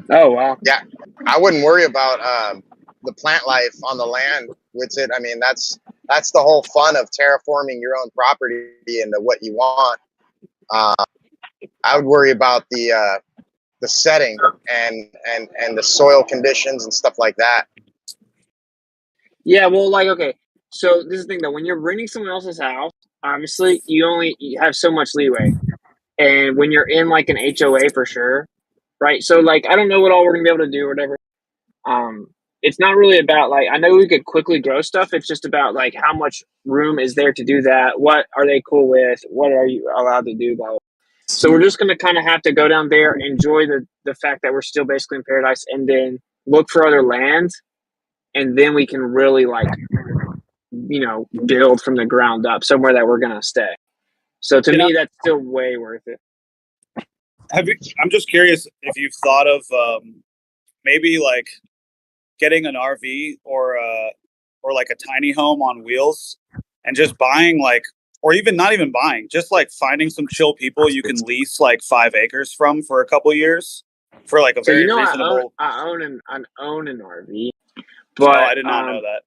Oh wow!
Yeah, I wouldn't worry about the plant life on the land with it. I mean, that's the whole fun of terraforming your own property into what you want. I would worry about the setting and the soil conditions and stuff like that.
Yeah, well, like, okay, so this is the thing though. When you're renting someone else's house, obviously you have so much leeway, and when you're in like an HOA for sure, right? So like, I don't know what all we're gonna be able to do or whatever. It's not really about like, I know we could quickly grow stuff. It's just about like how much room is there to do that. What are they cool with? What are you allowed to do? So we're just gonna kind of have to go down there, enjoy the fact that we're still basically in paradise, and then look for other lands, and then we can really like, build from the ground up somewhere that we're gonna stay. So to me, that's still way worth it.
I'm just curious if you've thought of maybe like getting an RV or like a tiny home on wheels and just buying like, or even not even buying, just like finding some chill people you can lease like 5 acres from for a couple years for like a
So
very reasonable.
I own an RV,
Oh, I
but
did not know that.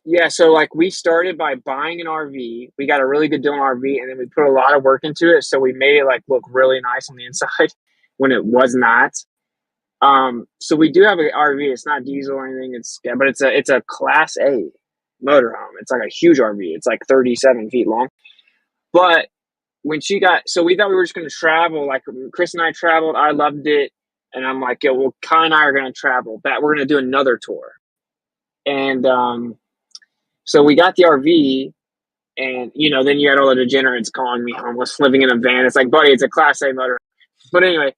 yeah. So like we started by buying an RV. We got a really good deal on RV, and then we put a lot of work into it. So we made it like look really nice on the inside when it was not. So we do have an RV. It's not diesel or anything. But it's a Class A motorhome. It's like a huge RV. It's like 37 feet long. But when so we thought we were just going to travel. Like Chris and I traveled. I loved it. And I'm like, yeah, well, Kai and I are going to travel. We're going to do another tour. And so we got the RV, and then you had all the degenerates calling me homeless, living in a van. It's like, buddy, it's a Class A motor. But anyway,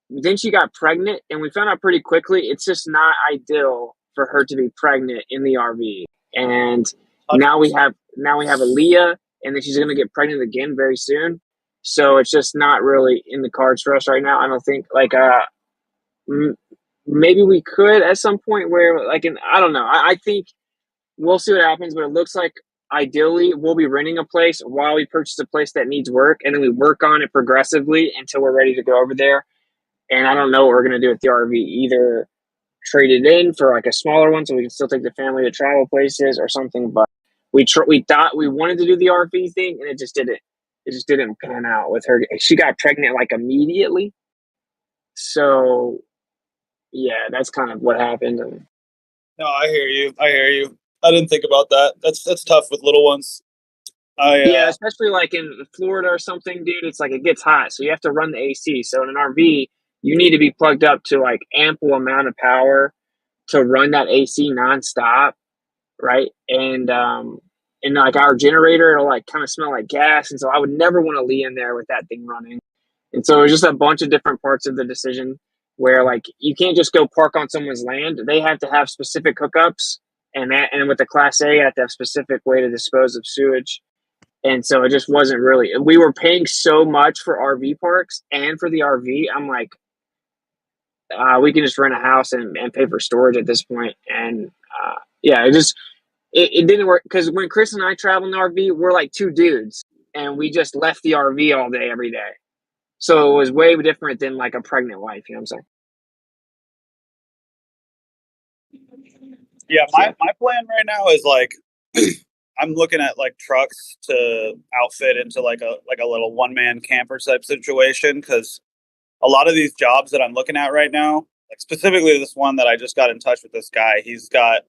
then she got pregnant, and we found out pretty quickly it's just not ideal for her to be pregnant in the RV. And now we have Aaliyah, and then she's going to get pregnant again very soon. So it's just not really in the cards for us right now. I don't think maybe we could at some point where I don't know. I think we'll see what happens, but it looks like ideally we'll be renting a place while we purchase a place that needs work, and then we work on it progressively until we're ready to go over there. And I don't know what we're going to do with the RV. Either trade it in for like a smaller one so we can still take the family to travel places or something. But we thought we wanted to do the RV thing, and it just didn't pan out with her. She got pregnant like immediately. So yeah, that's kind of what happened.
No, I hear you. I didn't think about that. That's tough with little ones.
Yeah, especially like in Florida or something, dude. It's like it gets hot, so you have to run the AC. So in an RV, you need to be plugged up to like ample amount of power to run that AC nonstop, right? And like our generator, it'll like kind of smell like gas, and so I would never want to leave in there with that thing running. And so it was just a bunch of different parts of the decision where like you can't just go park on someone's land. They have to have specific hookups, and with the Class A, you have to have specific way to dispose of sewage. And so it just wasn't really. We were paying so much for RV parks and for the RV. I'm like, we can just rent a house and pay for storage at this point. And yeah, it didn't work because when Chris and I travel in the RV, we're like 2 dudes, and we just left the RV all day every day. So it was way different than like a pregnant wife. You know what I'm saying?
Yeah, my plan right now is like I'm looking at like trucks to outfit into like a little one-man camper type situation, because a lot of these jobs that I'm looking at right now, like specifically this one that I just got in touch with this guy, he's got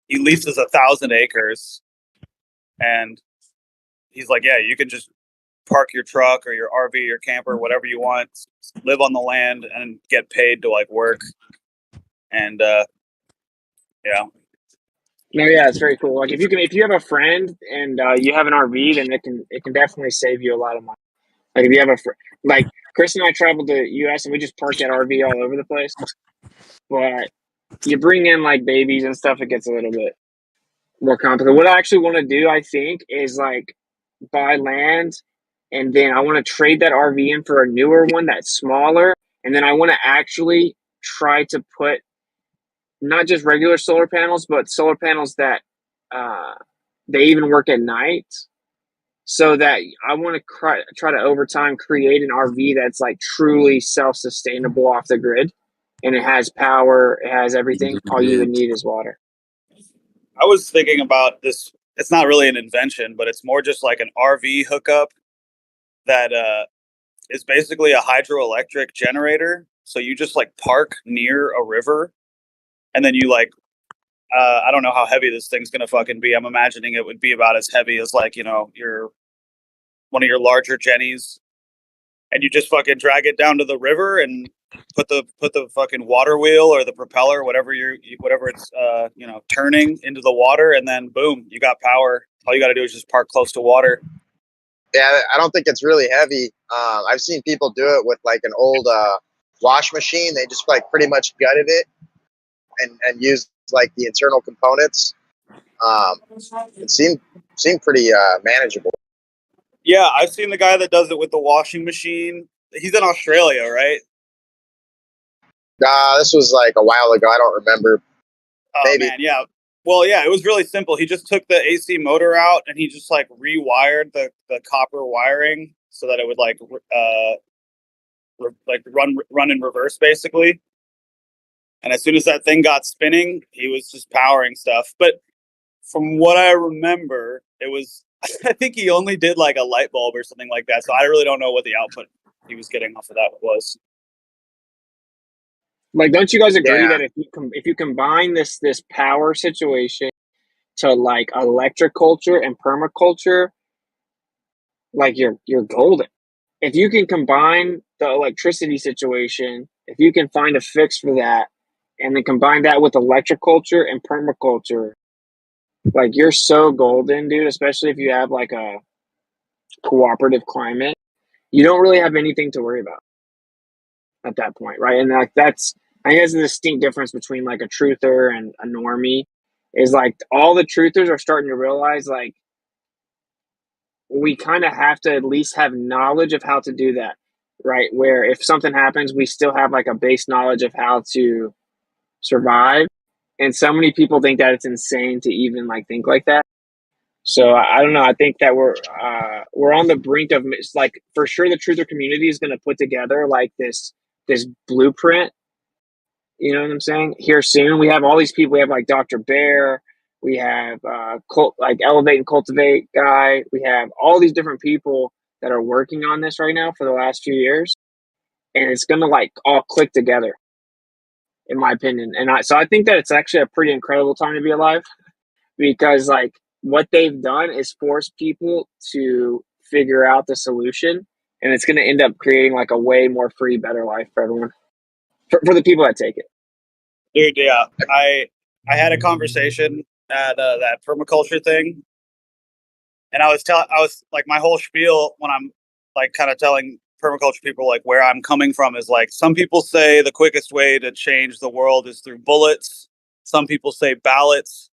he leases 1,000 acres, and he's like, yeah, you can just park your truck or your RV or camper, whatever you want, live on the land and get paid to like work. And yeah.
No, yeah, it's very cool. Like if you have a friend and you have an RV, then it can definitely save you a lot of money. Like if you have like Chris and I traveled to US and we just parked that RV all over the place. But you bring in like babies and stuff, it gets a little bit more complicated. What I actually want to do, I think, is like buy land, and then I want to trade that RV in for a newer one that's smaller, and then I want to actually try to put not just regular solar panels, but solar panels that they even work at night. So that I want to try to over time create an RV that's like truly self-sustainable off the grid, and it has power, it has everything. All you would need is water.
I was thinking about this. It's not really an invention, but it's more just like an RV hookup that is basically a hydroelectric generator. So you just like park near a river, and then you like I don't know how heavy this thing's gonna fucking be. I'm imagining it would be about as heavy as like your one of your larger Jennies, and you just fucking drag it down to the river and put the fucking water wheel or the propeller, whatever it's turning into the water, and then boom, you got power. All you got to do is just park close to water.
Yeah, I don't think it's really heavy. I've seen people do it with like an old wash machine. They just like pretty much gutted it and used like the internal components. It seemed pretty manageable.
Yeah, I've seen the guy that does it with the washing machine. he's in Australia, right?
This was like a while ago. I don't remember.
Oh
Maybe.
man, yeah. Well, yeah, it was really simple. He just took the AC motor out and he just like rewired the copper wiring so that it would like run in reverse basically. And as soon as that thing got spinning, he was just powering stuff. But from what I remember, it was I think he only did like a light bulb or something like that. So I really don't know what the output he was getting off of that was.
Like, don't you guys agree
Yeah.
that if you combine this power situation to like electroculture and permaculture, like you're golden. If you can combine the electricity situation, if you can find a fix for that, and then combine that with electroculture and permaculture, like you're so golden, dude. Especially if you have like a cooperative climate, you don't really have anything to worry about at that point, right? And like that's I think that's the distinct difference between like a truther and a normie. Is like all the truthers are starting to realize like we kind of have to at least have knowledge of how to do that, right? Where if something happens, we still have like a base knowledge of how to survive. And so many people think that it's insane to even like think like that. So I don't know. I think that we're on the brink of like for sure the truther community is going to put together like this blueprint. You know what I'm saying? Here soon, we have all these people. We have like Dr. Bear. We have like Elevate and Cultivate guy. We have all these different people that are working on this right now for the last few years, and it's gonna like all click together, in my opinion. And so I think that it's actually a pretty incredible time to be alive because like what they've done is force people to figure out the solution, and it's gonna end up creating like a way more free, better life for everyone, for the people that take it.
Dude, yeah. I had a conversation at that permaculture thing, and I was like my whole spiel when I'm like kind of telling permaculture people like where I'm coming from is like some people say the quickest way to change the world is through bullets. Some people say ballots,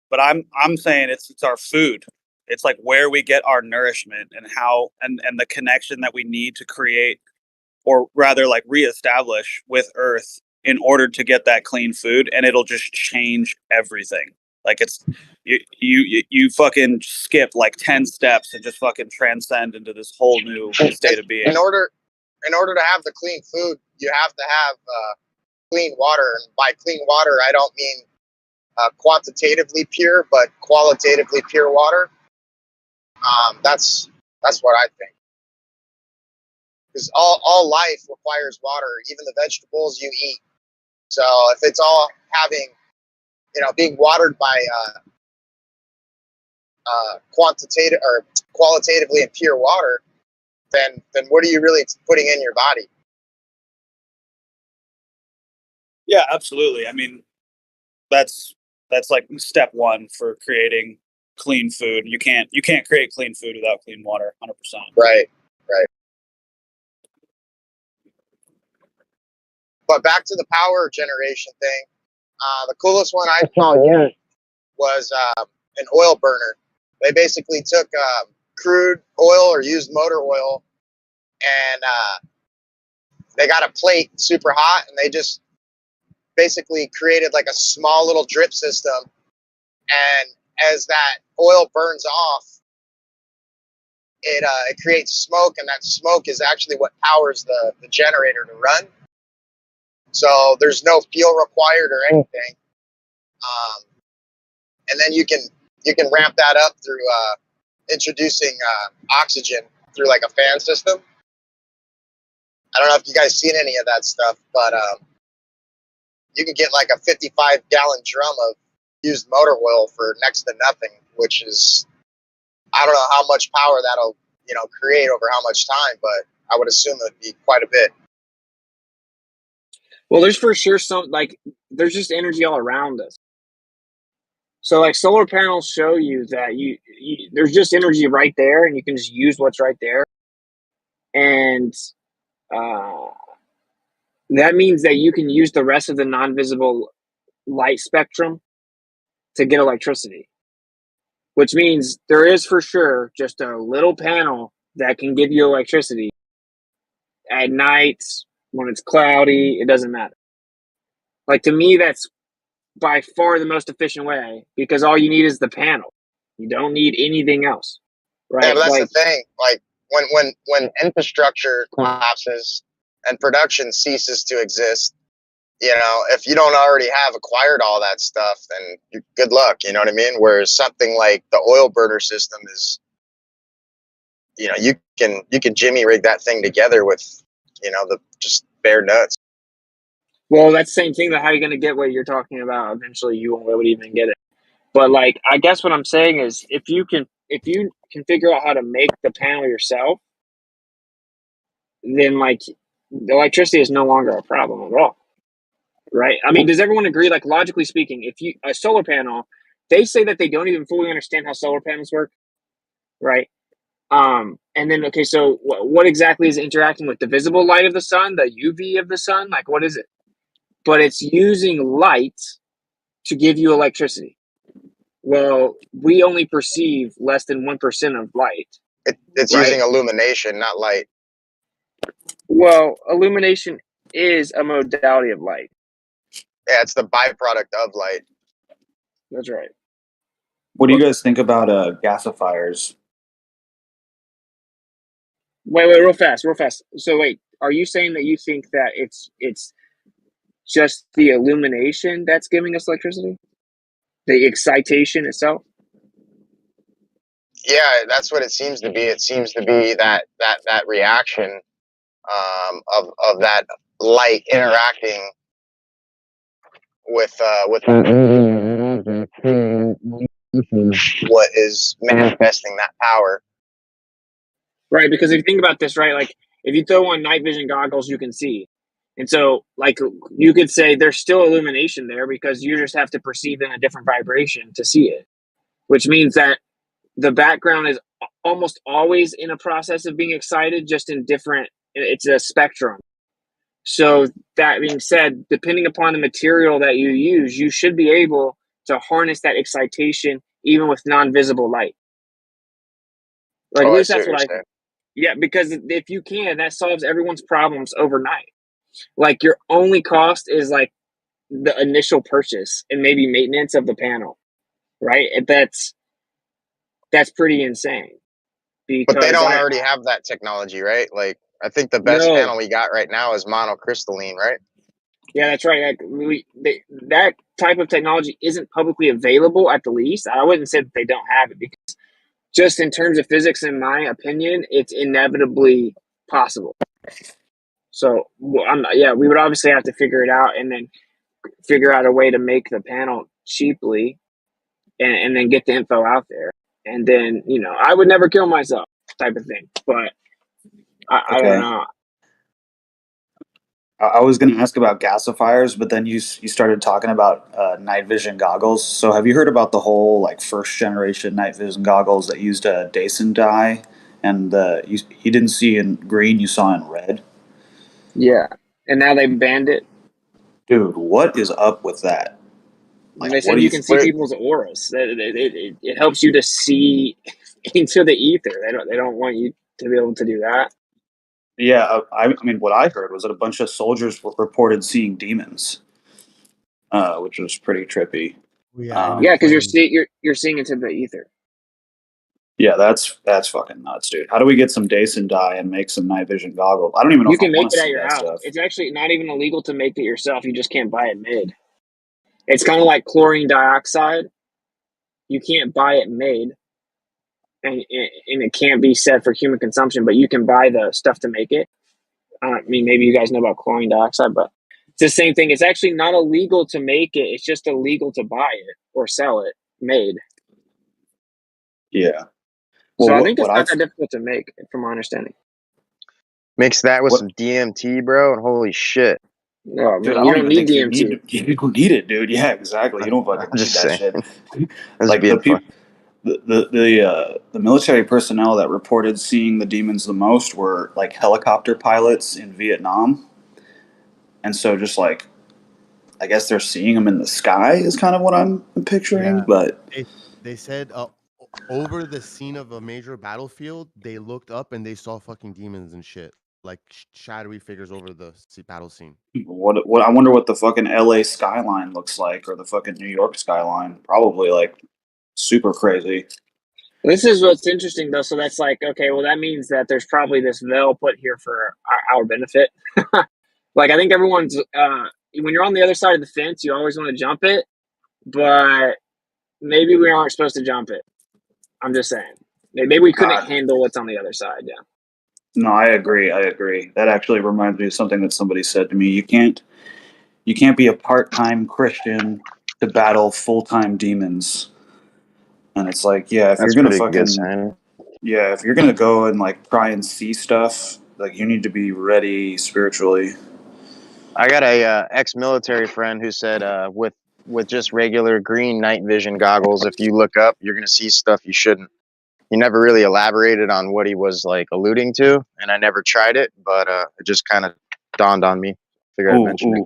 but I'm saying it's our food. It's like where we get our nourishment and how and the connection that we need to create or rather like reestablish with earth in order to get that clean food, and it'll just change everything. Like it's you fucking skip like 10 steps and just fucking transcend into this whole new state of being.
In order to have the clean food, you have to have clean water. And by clean water, I don't mean quantitatively pure, but qualitatively pure water. That's what I think. Because all life requires water, even the vegetables you eat. So if it's all having, being watered by quantitative or qualitatively and pure water, then what are you really putting in your body?
Yeah, absolutely. I mean, that's like step one for creating clean food. You can't create clean food without clean water, 100%.
Right. But back to the power generation thing. The coolest one I saw here was an oil burner. They basically took crude oil or used motor oil, and they got a plate super hot, and they just basically created like a small little drip system. And as that oil burns off, it creates smoke, and that smoke is actually what powers the generator to run. So there's no fuel required or anything. And then you can ramp that up through introducing oxygen through like a fan system. I don't know if you guys seen any of that stuff, but you can get like a 55-gallon drum of used motor oil for next to nothing, which is, I don't know how much power that'll create over how much time, but I would assume it'd be quite a bit.
Well, there's for sure there's just energy all around us. So like solar panels show you that you there's just energy right there, and you can just use what's right there. And that means that you can use the rest of the non-visible light spectrum to get electricity, which means there is for sure just a little panel that can give you electricity. at night, when it's cloudy, it doesn't matter. Like, to me, that's by far the most efficient way, because all you need is the panel. You don't need anything else,
Yeah,
right?
but that's
Like,
the thing. Like when infrastructure collapses and production ceases to exist, you know, if you don't already have acquired all that stuff, then good luck. You know what I mean? Whereas something like the oil burner system is, you know, you can jimmy rig that thing together with, you know, the just bare nuts.
well, that's the same thing. That how you're going to get what you're talking about. Eventually, you won't be able to even get it. But like, I guess what I'm saying is, if you can figure out how to make the panel yourself, then like the electricity is no longer a problem at all, right? I mean, does everyone agree? Like, logically speaking, if you a solar panel, they say that they don't even fully understand how solar panels work, right? And then okay, so what exactly is it interacting with? The visible light of the sun, the UV of the sun, like what is it? But it's using light to give you electricity. Well, we only perceive less than 1% of light,
It's
right?
using illumination, not light.
Well, illumination is a modality of light.
Yeah, it's the byproduct of light.
That's right.
What do you guys think about gasifiers?
Wait, real fast. So wait, are you saying that you think that it's just the illumination that's giving us electricity? The excitation itself?
Yeah, that's what it seems to be. It seems to be that reaction of that light interacting with what is manifesting that power.
Right, because if you think about this, right, like if you throw on night vision goggles, you can see. And so, like, you could say there's still illumination there because you just have to perceive in a different vibration to see it, which means that the background is almost always in a process of being excited, just in different, it's a spectrum. So, that being said, depending upon the material that you use, you should be able to harness that excitation even with non visible light. Like, at
Oh, I
least
see what
that's
you're
what I
saying.
Yeah, because if you can, that solves everyone's problems overnight. Like, your only cost is like the initial purchase and maybe maintenance of the panel, right? That's pretty insane
But they
because
don't
I
already have that technology, right? Like, I think the best
no,
panel we got right now is monocrystalline, right?
yeah, that's right. That type of technology isn't publicly available at the least. I wouldn't say that they don't have it, because just in terms of physics, in my opinion, it's inevitably possible. So, yeah, we would obviously have to figure it out and then figure out a way to make the panel cheaply, and then get the info out there. And then, I would never kill myself type of thing. But I don't
Okay.
know.
I was going to ask about gasifiers, but then you started talking about night vision goggles. So have you heard about the whole like first generation night vision goggles that used a Dyson dye, and you didn't see in green, you saw in red?
Yeah. And now they banned it.
Dude, what is up with that?
And
Like,
they
what
said
do
you
you?
can see
Wait,
people's auras. It helps you to see into the ether. They don't want you to be able to do that.
Yeah, I mean, what I heard was that a bunch of soldiers reported seeing demons, which was pretty trippy.
Yeah, I
Yeah,
knew
because
playing.
you're seeing into the ether.
Yeah, that's fucking nuts, dude. How do we get some Dyson dye and make some night vision goggles? I don't even know
You
if I
can make
want to
it at
see
your
that
house.
stuff.
It's actually not even illegal to make it yourself. You just can't buy it made. It's kind of like chlorine dioxide. You can't buy it made, and it can't be set for human consumption, but you can buy the stuff to make it. I mean, maybe you guys know about chlorine dioxide, but it's the same thing. It's actually not illegal to make it. It's just illegal to buy it or sell it made.
Yeah.
So
Well,
I
what
think it's
what
not
I've
that difficult to make, from my understanding.
mix that with
what
some DMT, bro, and holy shit.
No,
dude,
man,
I
you
don't
don't
even
need
think
DMT.
you don't need it, dude. Yeah, exactly. You don't fucking
I'm
need
just
that
saying.
shit.
That's
Like the
being fun.
people, the military personnel that reported seeing the demons the most were like helicopter pilots in Vietnam, and so just like I guess they're seeing them in the sky is kind of what I'm picturing.
Yeah,
But
they said over the scene of a major battlefield, they looked up and they saw fucking demons and shit. like shadowy figures over the battle scene.
What I wonder what the fucking LA skyline looks like, or the fucking New York skyline. Probably like super crazy.
This is what's interesting though. So that's like, okay, well that means that there's probably this veil put here for our benefit. Like I think everyone's when you're on the other side of the fence, you always want to jump it, but maybe we aren't supposed to jump it. I'm just saying. Maybe we couldn't handle what's on the other side. Yeah.
No, I agree. That actually reminds me of something that somebody said to me. You can't be a part-time Christian to battle full-time demons. And it's like, yeah, if
That's
you're gonna
pretty good
fucking
sign.
yeah, if you're gonna go and like try and see stuff, like you need to be ready spiritually.
I got a ex-military friend who said with just regular green night vision goggles, if you look up, you're gonna see stuff you shouldn't. He never really elaborated on what he was like alluding to, and I never tried it, but it just kind of dawned on me. Figured I'd mention it.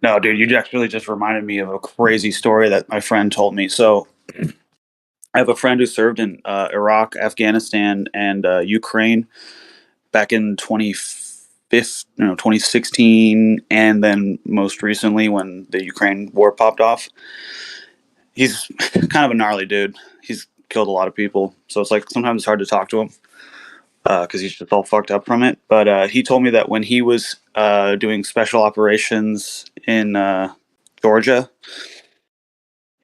No, dude, you actually just reminded me of a crazy story that my friend told me. So I have a friend who served in Iraq, Afghanistan, and Ukraine back in 2016, and then most recently when the Ukraine war popped off. He's kind of a gnarly dude. He's killed a lot of people, so it's like sometimes it's hard to talk to him because he's just all fucked up from it. But he told me that when he was doing special operations in Georgia,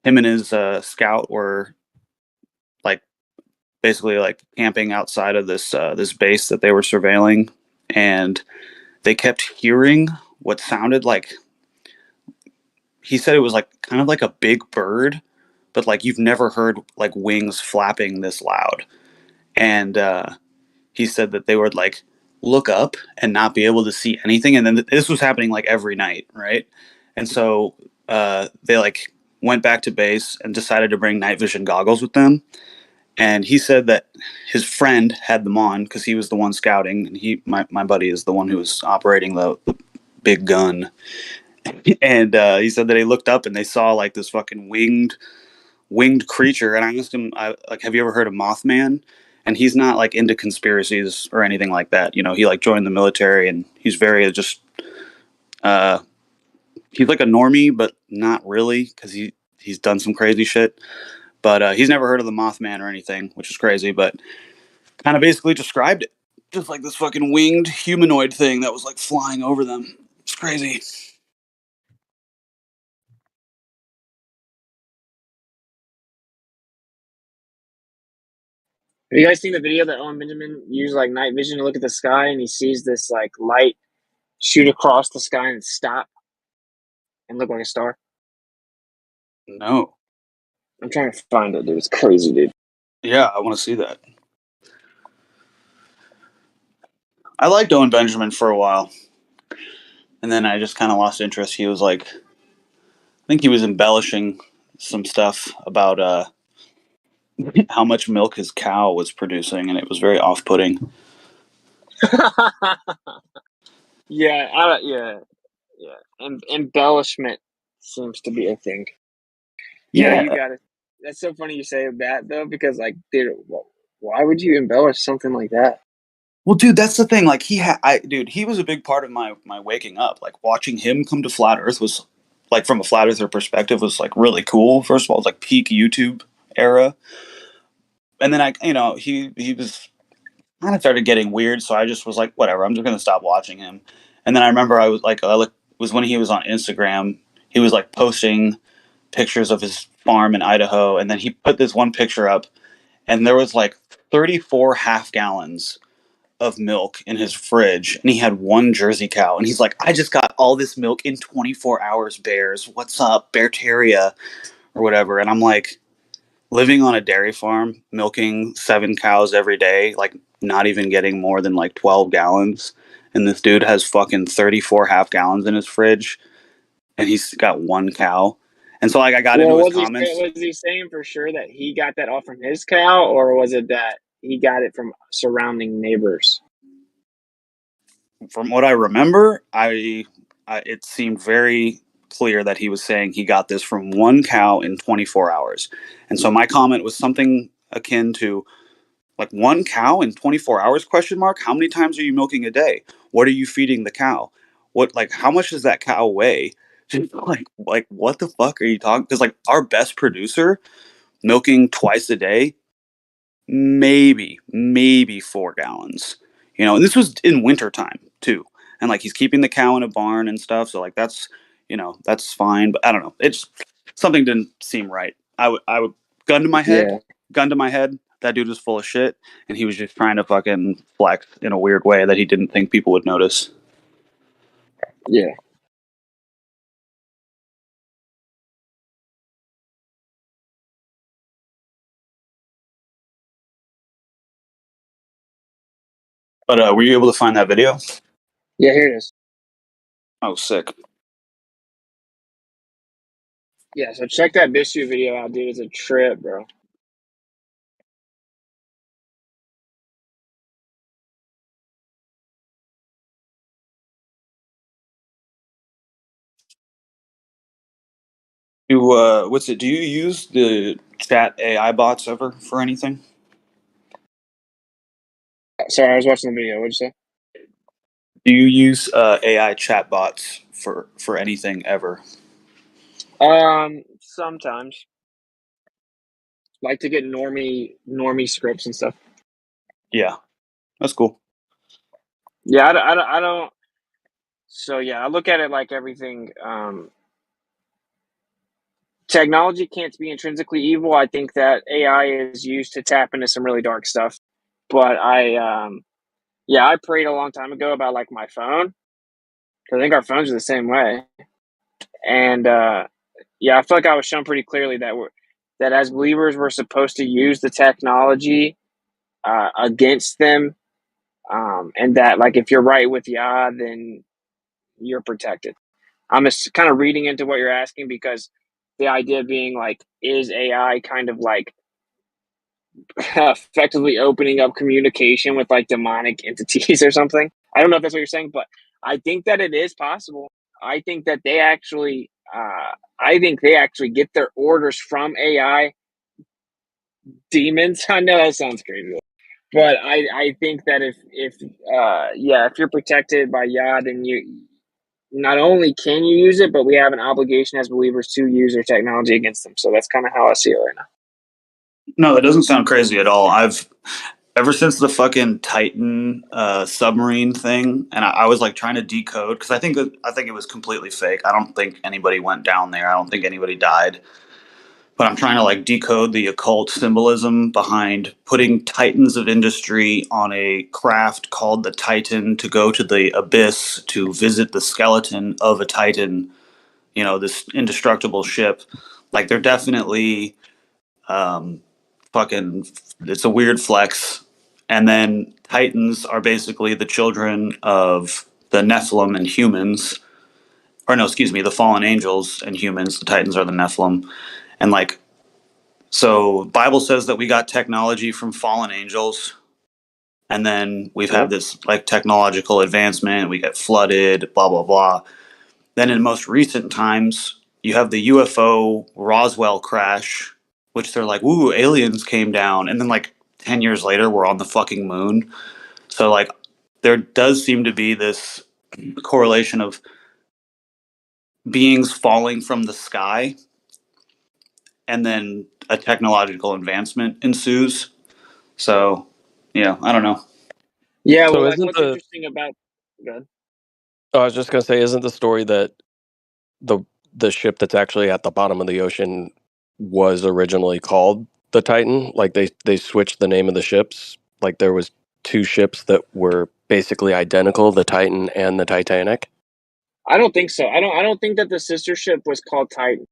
him and his scout were like basically like camping outside of this this base that they were surveilling, and they kept hearing what sounded like, he said it was like kind of like a big bird, but like you've never heard like wings flapping this loud. And he said that they would like look up and not be able to see anything, and then this was happening like every night, right? And so they like went back to base and decided to bring night vision goggles with them. And he said that his friend had them on because he was the one scouting, and my buddy is the one who was operating the big gun. And he said that he looked up and they saw like this fucking winged creature. And I asked him, like, have you ever heard of Mothman? And he's not like into conspiracies or anything like that. You know, he like joined the military, and he's very just he's like a normie, but not really, because he's done some crazy shit. But he's never heard of the Mothman or anything, which is crazy. But kind of basically described it just like this fucking winged humanoid thing that was like flying over them. It's crazy.
Have you guys seen the video that Owen Benjamin used like night vision to look at the sky, and he sees this like light shoot across the sky and stop and look like a star?
No.
I'm trying to find it, dude. It's crazy, dude.
Yeah, I want to see that. I liked Owen Benjamin for a while, and then I just kind of lost interest. He was like, I think he was embellishing some stuff about how much milk his cow was producing, and it was very off-putting.
Yeah, yeah. Embellishment seems to be a thing. Yeah, you got it. That's so funny you say that though, because like, dude, why would you embellish something like that?
Well, dude, that's the thing. Like, he was a big part of my waking up. Like, watching him come to Flat Earth was, like, from a flat earther perspective, was like really cool. First of all, it was like peak YouTube era, and then he was kind of started getting weird. So I just was like, whatever, I'm just gonna stop watching him. And then I remember was when he was on Instagram. He was like posting pictures of his farm in Idaho, and then he put this one picture up, and there was like 34 half gallons of milk in his fridge, and he had one Jersey cow, and he's like, I just got all this milk in 24 hours, bears. What's up, Beartaria or whatever? And I'm like, living on a dairy farm, milking 7 cows every day, like not even getting more than like 12 gallons. And this dude has fucking 34 half gallons in his fridge, and he's got one cow. And so like I got into his comments.
Was he saying for sure that he got that all from his cow, or was it that he got it from surrounding neighbors?
From what I remember, it seemed very clear that he was saying he got this from one cow in 24 hours. And so my comment was something akin to, Like 1 cow in 24 hours, question mark? How many times are you milking a day? What are you feeding the cow? How much does that cow weigh? Just like what the fuck are you talking? Because like our best producer milking twice a day, maybe 4 gallons. And this was in wintertime too. And like he's keeping the cow in a barn and stuff. So like that's fine. But I don't know. It's something didn't seem right. I would gun to my head,
Yeah.
gun to my head. That dude was full of shit, and he was just trying to fucking flex in a weird way that he didn't think people would notice.
Yeah.
But were you able to find that video?
Yeah, here it is.
Oh, sick.
Yeah, so check that Bishu video out, dude. It's a trip, bro.
Do you use the chat AI bots ever for anything?
Sorry, I was watching the video. What'd you say?
Do you use AI chat bots for anything ever?
Sometimes like to get normie scripts and stuff.
Yeah, that's cool.
Yeah, I don't. So yeah, I look at it like everything. Technology can't be intrinsically evil. I think that AI is used to tap into some really dark stuff. But I prayed a long time ago about like my phone. 'Cause I think our phones are the same way. And I feel like I was shown pretty clearly that as believers we're supposed to use the technology against them, and that like if you're right with Yah, then you're protected. I'm just kind of reading into what you're asking because the idea being like, is AI kind of like effectively opening up communication with like demonic entities or something? I don't know if that's what you're saying, but I think that it is possible. I think that I think they actually get their orders from AI demons. I know that sounds crazy, but I think that if you're protected by Yah, then you not only can you use it, but we have an obligation as believers to use their technology against them. So that's kind of how I see it right now.
No, that doesn't sound crazy at all. Ever since the fucking Titan submarine thing, and I was like trying to decode because I think it was completely fake. I don't think anybody went down there. I don't think anybody died. But I'm trying to like decode the occult symbolism behind putting titans of industry on a craft called the Titan to go to the abyss to visit the skeleton of a Titan. This indestructible ship. Like they're definitely um, fucking. It's a weird flex. And then Titans are basically the children of the Nephilim and humans. Or no, excuse me, the fallen angels and humans. The Titans are the Nephilim. And like so Bible says that we got technology from fallen angels, and then we've had
Yep.
this like technological advancement, we get flooded, blah blah blah. Then in most recent times, you have the UFO Roswell crash, which they're like, ooh, aliens came down, and then like 10 years later we're on the fucking moon. So like there does seem to be this correlation of beings falling from the sky and then a technological advancement ensues. So, yeah, I don't know.
Yeah,
So
well, like
isn't
what's
the
interesting about good.
I was just gonna say, isn't the story that the the ship that's actually at the bottom of the ocean was originally called the Titan? Like they switched the name of the ships. Like there was two ships that were basically identical, the Titan and the Titanic.
I don't think so. I don't think that the sister ship was called Titan.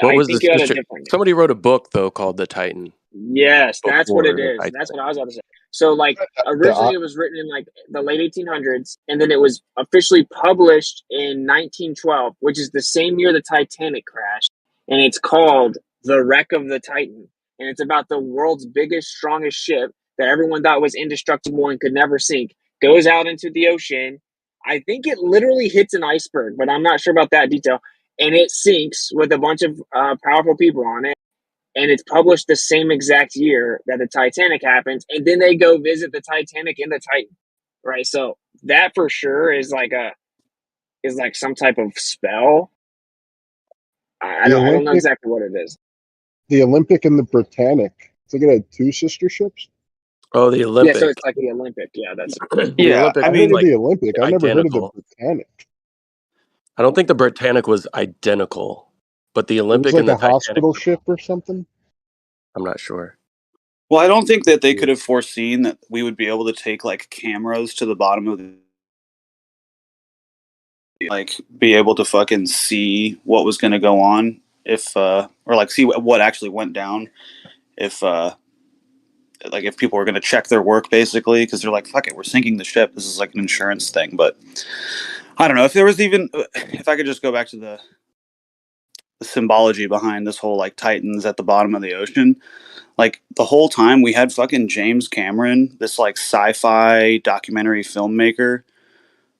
What
I
was the
think it had a
sister?
different name.
Somebody wrote a book though called the Titan
Yes, that's what
before
it
the
is. That's
Titanic.
what I was about to say. So, like,
The
originally it was written in like the late 1800s, and then it was officially published in 1912, which is the same year the Titanic crashed, and it's called The Wreck of the Titan, and it's about the world's biggest, strongest ship that everyone thought was indestructible and could never sink, goes out into the ocean. I think it literally hits an iceberg, but I'm not sure about that detail, and it sinks with a bunch of powerful people on it. and it's published the same exact year that the Titanic happens, and then they go visit the Titanic in the Titan, right? So that for sure is like some type of spell. I
The
don't know
Olympic,
exactly what it is.
the Olympic and the Britannic. I think it had two sister ships.
Oh, the
Yeah,
Olympic.
so it's like the Olympic. Yeah, that's
The
Yeah,
Olympic
I
I
was
heard of
like
the Olympic. I never heard of the
identical.
Britannic.
I don't think the Britannic was identical, but the
It was
Olympic
like
and the
a
Titanic
hospital
were.
ship or something.
I'm not sure.
well, I don't think that they could have foreseen that we would be able to take like cameras to the bottom of the, like be able to fucking see what was going to go on if or like see what actually went down if like if people were going to check their work basically, because they're like, fuck it, we're sinking the ship, this is like an insurance thing. But I don't know if there was even, if I could just go back to the symbology behind this whole like Titans at the bottom of the ocean. Like the whole time we had fucking James Cameron, this like sci-fi documentary filmmaker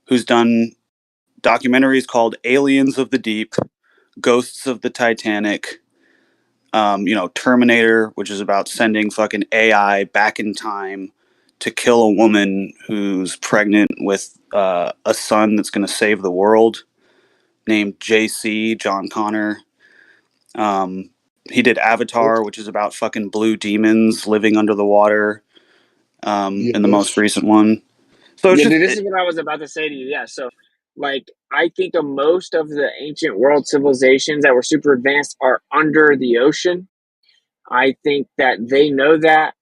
who's done documentaries called Aliens of the Deep, Ghosts of the Titanic, Terminator, which is about sending fucking AI back in time to kill a woman who's pregnant with a son that's going to save the world, named JC, John Connor. He did Avatar, which is about fucking blue demons living under the water,
The
in the most
Abyss.
recent one. So it's
Yeah,
just,
dude, this is what I was about to say to you. Yeah, so like I think of most of the ancient world civilizations that were super advanced are under the ocean. I think that they know that,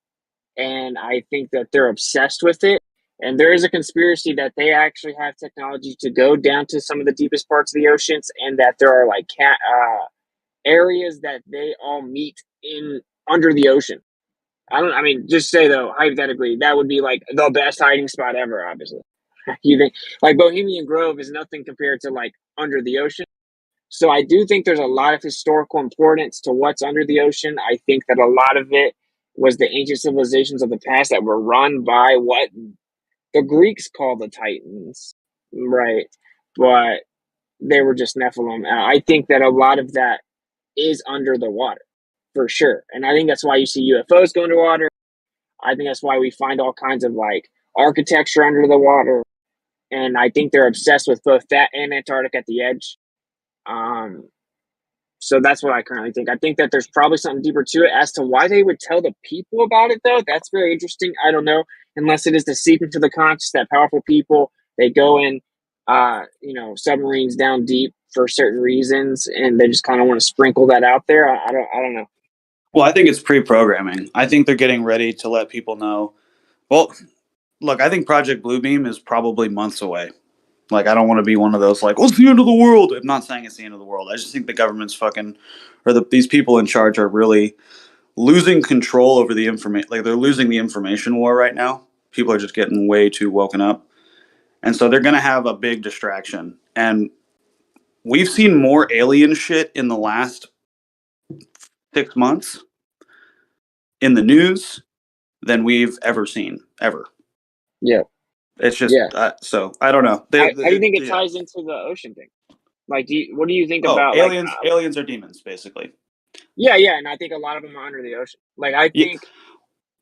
and I think that they're obsessed with it. And there is a conspiracy that they actually have technology to go down to some of the deepest parts of the oceans, and that there are like areas that they all meet in under the ocean. I mean, just say though, hypothetically, that would be like the best hiding spot ever. Obviously, you think like Bohemian Grove is nothing compared to like under the ocean. So I do think there's a lot of historical importance to what's under the ocean. I think that a lot of it was the ancient civilizations of the past that were run by what the Greeks call the Titans, right? But they were just Nephilim. I think that a lot of that is under the water for sure. And I think that's why you see UFOs go underwater. I think that's why we find all kinds of like architecture under the water. And I think they're obsessed with both that and Antarctic at the edge. Um, so that's what I currently think. I think that there's probably something deeper to it. As to why they would tell the people about it, though, that's very interesting. I don't know, unless it is to seep into the conscious that powerful people they go in, submarines down deep for certain reasons, and they just kind of want to sprinkle that out there. I don't know.
well, I think it's pre-programming. I think they're getting ready to let people know. Well, look, I think Project Bluebeam is probably months away. Like, I don't want to be one of those like, "What's the end of the world?" I'm not saying it's the end of the world. I just think the government's fucking, or these people in charge are really losing control over the information. Like, they're losing the information war right now. People are just getting way too woken up, and so they're gonna have a big distraction. And we've seen more alien shit in the last 6 months in the news than we've ever seen ever.
Yeah,
It's just
yeah.
so I don't know.
How do you think it ties into the ocean thing? Like, what do you think about like?
Aliens are demons, basically.
Yeah, yeah, and I think a lot of them are under the ocean. Like, I
Yeah.
think.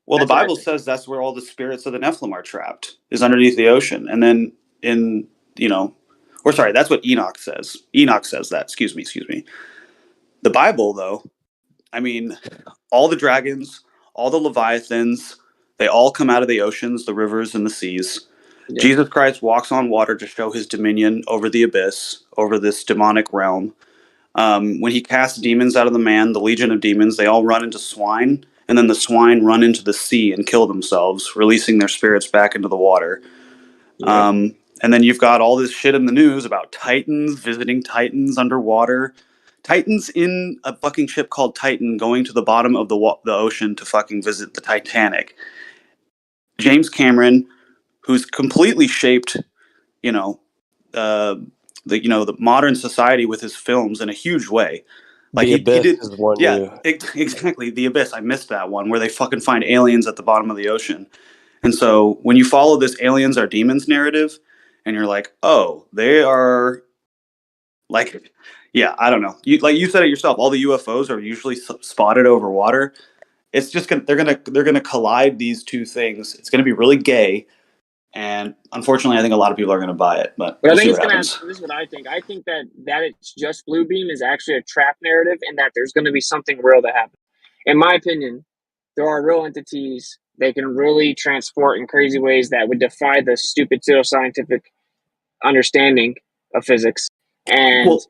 Well, the
That's what I
Bible
think.
says that's where all the spirits of the Nephilim are trapped, is underneath the ocean. And then or sorry, that's what Enoch says. Enoch says that. Excuse me. The Bible, though, I mean, all the dragons, all the leviathans, they all come out of the oceans, the rivers, and the seas.
Yeah.
Jesus Christ walks on water to show his dominion over the abyss, over this demonic realm. When he casts demons out of the man, the legion of demons, they all run into swine, and then the swine run into the sea and kill themselves, releasing their spirits back into the water.
Yeah.
And then you've got all this shit in the news about Titans visiting Titans underwater. Titans in a fucking ship called Titan going to the bottom of the ocean to fucking visit the Titanic. James Cameron, who's completely shaped, you know, the modern society with his films in a huge way. Like
The
he
Abyss
did,
is one
yeah,
you.
exactly. The Abyss. I missed that one where they fucking find aliens at the bottom of the ocean. And so when you follow this aliens are demons narrative, and you're like, oh, they are Like, yeah, I don't know. You said it yourself. All the UFOs are usually spotted over water. It's just they're gonna collide these two things. It's gonna be really gay, and unfortunately, I think a lot of people are gonna buy it. But
But I
we'll see
think
what
it's gonna.
happens.
This is what I think. I think that it's just blue beam is actually a trap narrative, and that there's going to be something real that happens. In my opinion, there are real entities. They can really transport in crazy ways that would defy the stupid pseudoscientific understanding of physics, and
Well,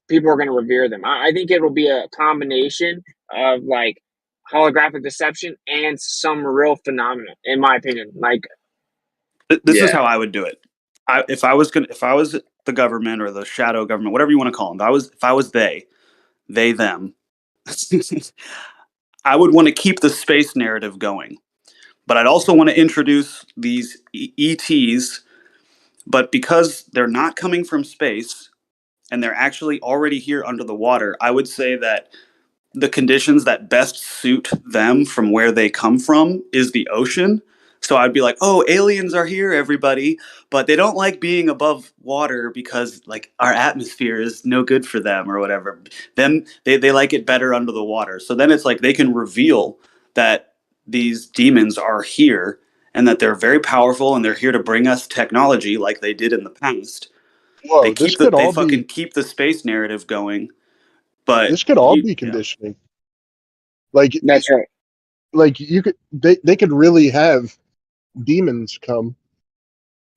people are going to revere them. I think it will be a combination of like holographic deception and some real phenomena. In my opinion, like
this is
yeah,
how I would do it. If I was the government or the shadow government, whatever you want to call them, if I was they them, I would want to keep the space narrative going. But I'd also want to introduce these ETs, but because they're not coming from space and they're actually already here under the water, I would say that the conditions that best suit them from where they come from is the ocean. So I'd be like, "Oh, aliens are here, everybody, but they don't like being above water because like our atmosphere is no good for them or whatever. Then they like it better under the water." So then it's like they can reveal that these demons are here and that they're very powerful and they're here to bring us technology like they did in the past.
Whoa, this could
They
all
fucking
be
keep the space narrative going, but
this could all be conditioning. Like
that's right.
like you could they could really have demons come,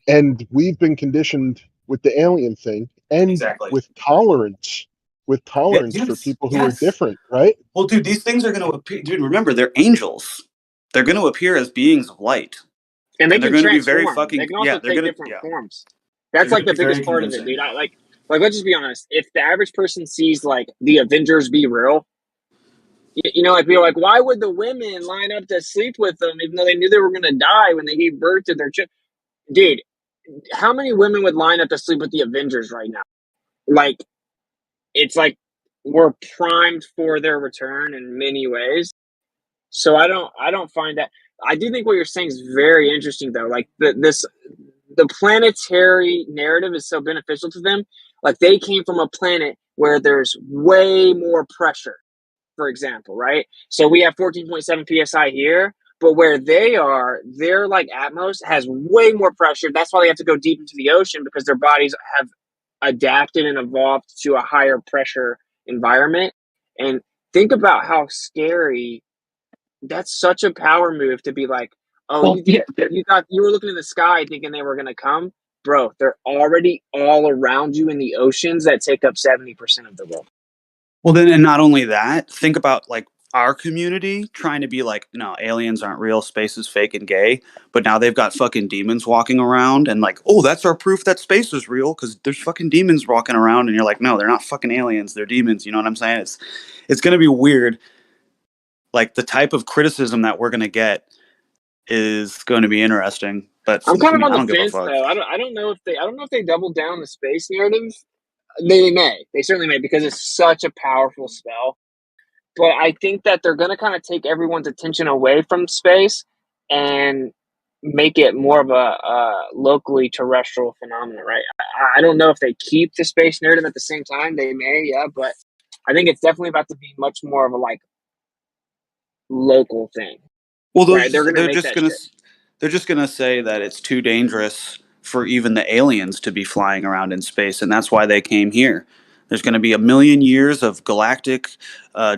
and we've been conditioned with the alien thing and
exactly.
with tolerance
Yeah,
for
yes,
people who are
yes.
different, right?
Well, dude, these things are going to appear. Dude, remember, they're angels. They're going to appear as beings of light,
And they
and they're
can
going to be very
transform. They
fucking.
can also
Yeah, they're
take
going to.
different
Yeah,
forms.
they're
That's
going
like
to
the
be very
biggest part of it,
convincing.
dude. Like let's just be honest. If the average person sees like the Avengers be real, you know, like people are like, why would the women line up to sleep with them even though they knew they were gonna die when they gave birth to their child? Dude, how many women would line up to sleep with the Avengers right now? Like, it's like we're primed for their return in many ways. So I don't find that. I do think what you're saying is very interesting though. Like the planetary narrative is so beneficial to them. Like they came from a planet where there's way more pressure, for example, right? So we have 14.7 psi here, but where they are, their like atmos has way more pressure. That's why they have to go deep into the ocean because their bodies have adapted and evolved to a higher pressure environment. And think about how scary that's such a power move to be like, oh,
Well,
you think
yeah,
you were looking in the sky thinking they were gonna come, bro? They're already all around you in the oceans that take up 70% of the world.
well, then, and not only that, think about like our community trying to be like, no, aliens aren't real, space is fake and gay, but now they've got fucking demons walking around and like, oh, that's our proof that space is real because there's fucking demons walking around, and you're like, no, they're not fucking aliens, they're demons. You know what I'm saying? It's gonna be weird. Like the type of criticism that we're gonna get is going to be interesting. But
I'm
I
kind of
mean,
on
I
the
don't give a
fence
fuck.
though. I don't know if they double down the space narrative. They may. They certainly may because it's such a powerful spell. But I think that they're going to kind of take everyone's attention away from space and make it more of a locally terrestrial phenomenon, right? I don't know if they keep the space narrative at the same time. They may, yeah, but I think it's definitely about to be much more of a like local thing,
Well,
right? They're going to make that shift.
they're just gonna say that it's too dangerous for even the aliens to be flying around in space, and that's why they came here. There's going to be a million years of galactic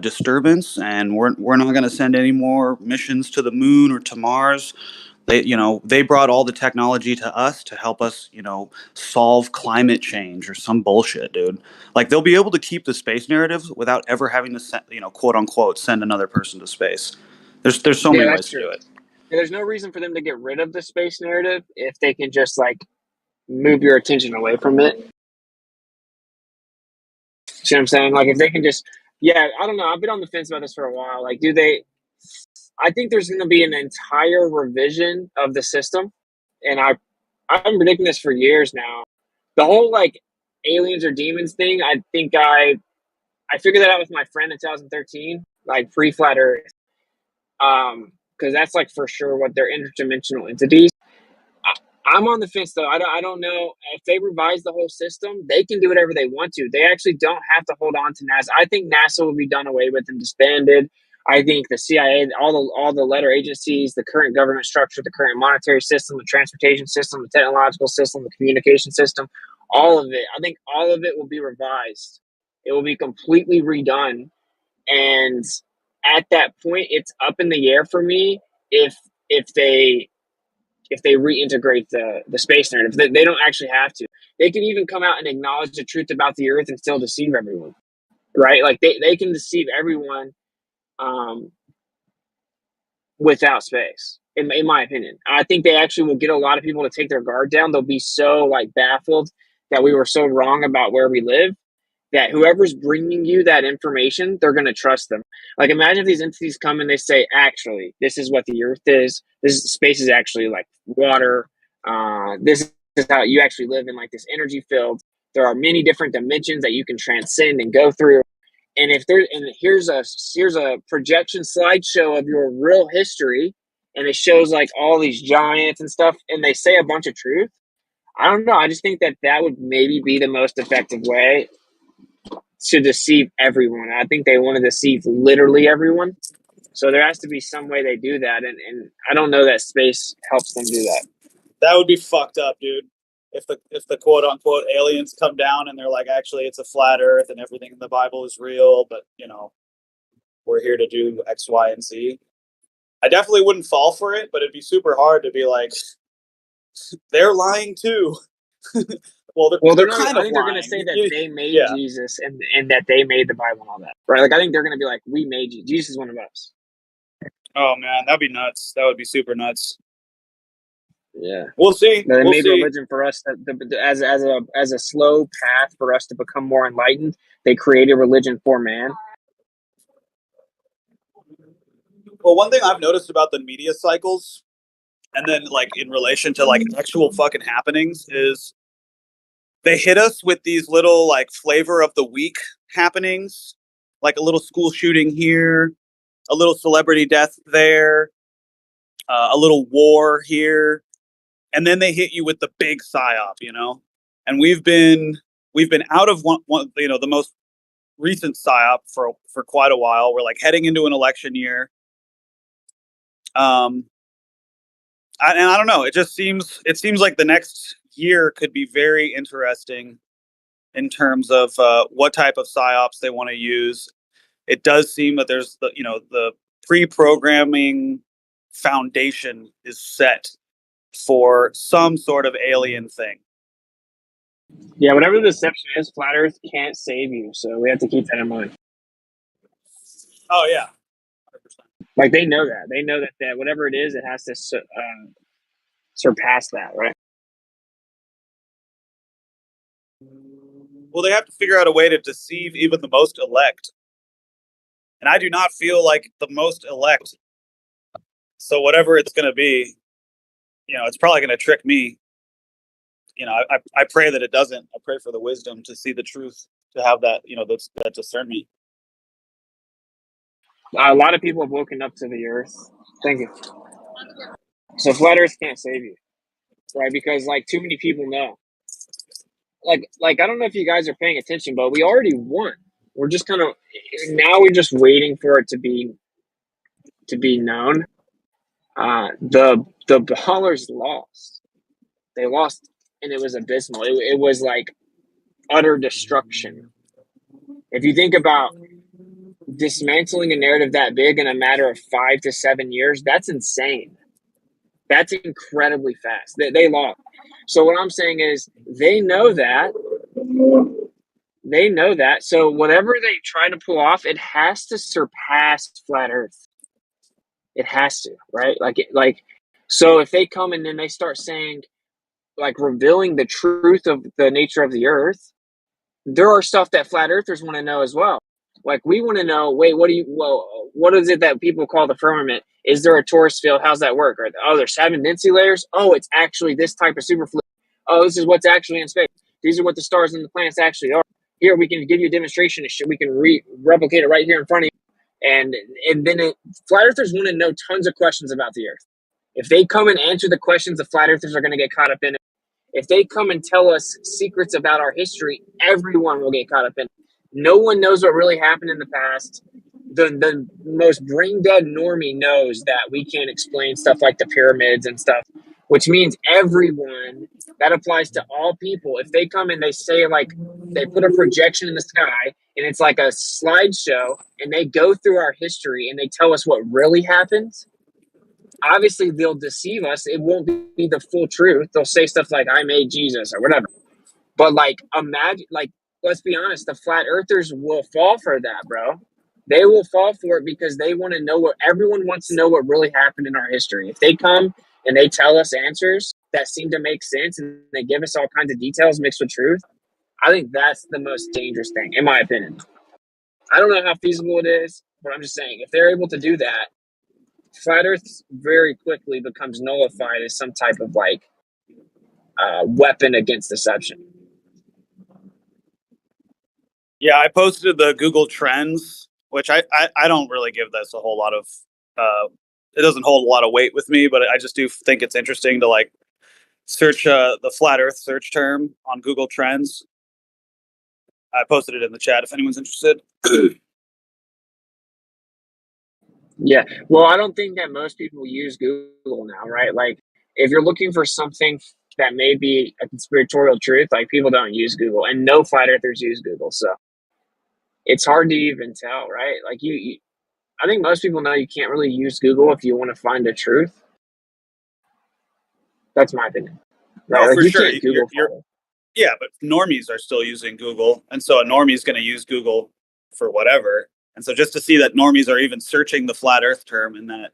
disturbance, and we're not going to send any more missions to the moon or to Mars. They brought all the technology to us to help us, solve climate change or some bullshit, dude. Like they'll be able to keep the space narrative without ever having to send, quote unquote, send another person to space. There's so
Yeah,
many
that's
ways to
true.
do it.
There's no reason for them to get rid of the space narrative if they can just like move your attention away from it. See what I'm saying? Like if they can just, yeah, I don't know. I've been on the fence about this for a while. Like, do they? I think there's going to be an entire revision of the system, and I've been predicting this for years now. The whole like aliens or demons thing. I think I figured that out with my friend in 2013, like pre flat Earth, because that's like for sure what they're interdimensional entities. I'm on the fence though. I don't know if they revise the whole system. They can do whatever they want to. They actually don't have to hold on to NASA. I think NASA will be done away with and disbanded. I think the CIA, all the letter agencies, the current government structure, the current monetary system, the transportation system, the technological system, the communication system, all of it. I think all of it will be revised. It will be completely redone. And at that point, it's up in the air for me if they reintegrate the space narrative. They don't actually have to. They can even come out and acknowledge the truth about the Earth and still deceive everyone, right? Like they can deceive everyone without space. In my opinion, I think they actually will get a lot of people to take their guard down. They'll be so like baffled that we were so wrong about where we live that whoever's bringing you that information, they're going to trust them. Like, imagine if these entities come and they say, actually, this is what the Earth is. Space is actually like water. This is how you actually live in like this energy field. There are many different dimensions that you can transcend and go through. And here's a projection slideshow of your real history, and it shows like all these giants and stuff, and they say a bunch of truth. I don't know. I just think that would maybe be the most effective way to deceive everyone. I think they want to deceive literally everyone. So there has to be some way they do that, and I don't know that space helps them do that.
That would be fucked up, dude. If the quote unquote aliens come down and they're like, actually, it's a flat Earth and everything in the Bible is real, but we're here to do X, Y, and Z. I definitely wouldn't fall for it, but it'd be super hard to be like, they're lying too. Well, they're
not.
kind
I
of
think they're
lying.
going to say that they made
Yeah.
Jesus and that they made the Bible and all that, right? Like, I think they're going to be like, we made you. Jesus is one of us.
Oh man, that'd be nuts. That would be super nuts.
Yeah,
we'll see.
They
we'll
made
see.
religion for us as a slow path for us to become more enlightened. They created religion for man.
Well, one thing I've noticed about the media cycles, and then like in relation to like actual fucking happenings, is they hit us with these little like flavor of the week happenings, like a little school shooting here, a little celebrity death there, a little war here, and then they hit you with the big psyop, And we've been out of one the most recent psyop for quite a while. We're like heading into an election year. And I don't know. It seems like the next year could be very interesting in terms of what type of psyops they want to use. It does seem that there's the pre-programming foundation is set for some sort of alien thing.
Yeah, whatever the deception is, flat Earth can't save you. So we have to keep that in mind.
Oh yeah, 100%.
Like they know that. They know that whatever it is, it has to surpass that, right?
Well, they have to figure out a way to deceive even the most elect. And I do not feel like the most elect. So whatever it's going to be, it's probably going to trick me. I pray that it doesn't. I pray for the wisdom to see the truth, to have that, that discernment.
A lot of people have woken up to the Earth. Thank you. So flat Earth can't save you, right? Because like too many people know. Like I don't know if you guys are paying attention, but we already won. We're just kind of now we're just waiting for it to be known. The ballers lost. They lost, and it was abysmal. It was like utter destruction. If you think about dismantling a narrative that big in a matter of 5 to 7 years, that's insane. That's incredibly fast. They lost. So what I'm saying is they know that. They know that. So whatever they try to pull off, it has to surpass flat Earth. It has to, right? So if they come and then they start saying, like revealing the truth of the nature of the Earth, there are stuff that flat earthers want to know as well. Like we want to know, wait, what is it that people call the firmament? Is there a torus field? How's that work? There's 7 density layers. Oh, it's actually this type of superfluid. Oh, this is what's actually in space. These are what the stars and the planets actually are. Here, we can give you a demonstration. We can replicate it right here in front of you. And then flat earthers want to know tons of questions about the Earth. If they come and answer the questions, the flat earthers are going to get caught up in it. If they come and tell us secrets about our history, everyone will get caught up in it. No one knows what really happened in the past. The most brain dead normie knows that we can't explain stuff like the pyramids and stuff, which means everyone, that applies to all people. If they come and they say, like, they put a projection in the sky and it's like a slideshow and they go through our history and they tell us what really happened, obviously they'll deceive us. It won't be the full truth. They'll say stuff like, I made Jesus or whatever. But like, imagine, like, let's be honest, the flat earthers will fall for that, bro. They will fall for it because they want to know what everyone wants to know, what really happened in our history. If they come and they tell us answers that seem to make sense and they give us all kinds of details mixed with truth, I think that's the most dangerous thing, in my opinion. I don't know how feasible it is, but I'm just saying, if they're able to do that, flat Earth very quickly becomes nullified as some type of like weapon against deception.
Yeah, I posted the Google Trends, which I don't really give this a whole lot of it doesn't hold a lot of weight with me, but I just do think it's interesting to like search the flat earth search term on Google Trends. I posted it in the chat if anyone's interested.
Yeah, well, I don't think that most people use Google now, right? Like, if you're looking for something that may be a conspiratorial truth, like, people don't use Google, and no flat earthers use Google, so it's hard to even tell, right? Like, I think most people know you can't really use Google if you want to find the truth. That's my opinion, right?
No,
Like,
for
you
sure.
can't Google follow.
Yeah, but normies are still using Google, and so a normie is going to use Google for whatever. And so just to see that normies are even searching the flat Earth term, and that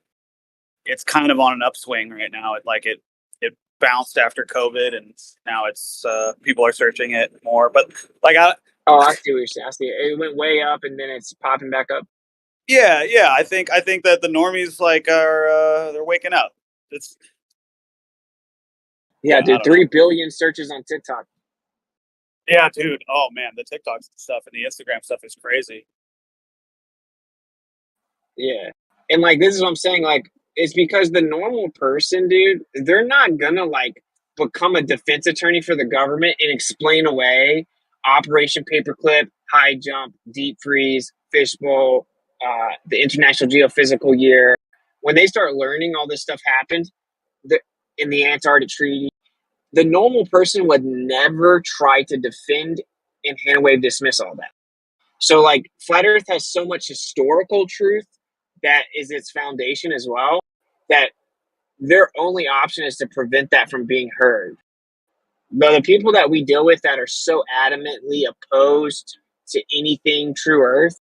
it's kind of on an upswing right now. It bounced after COVID, and now it's people are searching it more. But like,
Oh, I see what you're saying. I see it. It went way up, and then it's popping back up.
yeah, I think that the normies like are they're waking up. It's
Yeah,
I
dude,
don't know.
3 billion searches on TikTok.
Yeah, dude. Oh man, the TikTok stuff and the Instagram stuff is crazy.
Yeah. And like, this is what I'm saying. Like, it's because the normal person, dude, they're not gonna like become a defense attorney for the government and explain away Operation Paperclip, High Jump, Deep Freeze, Fishbowl, the International Geophysical Year. When they start learning all this stuff happened in the Antarctic Treaty, the normal person would never try to defend and hand wave dismiss all that. So, like, Flat Earth has so much historical truth that is its foundation as well, that their only option is to prevent that from being heard. But the people that we deal with that are so adamantly opposed to anything True Earth,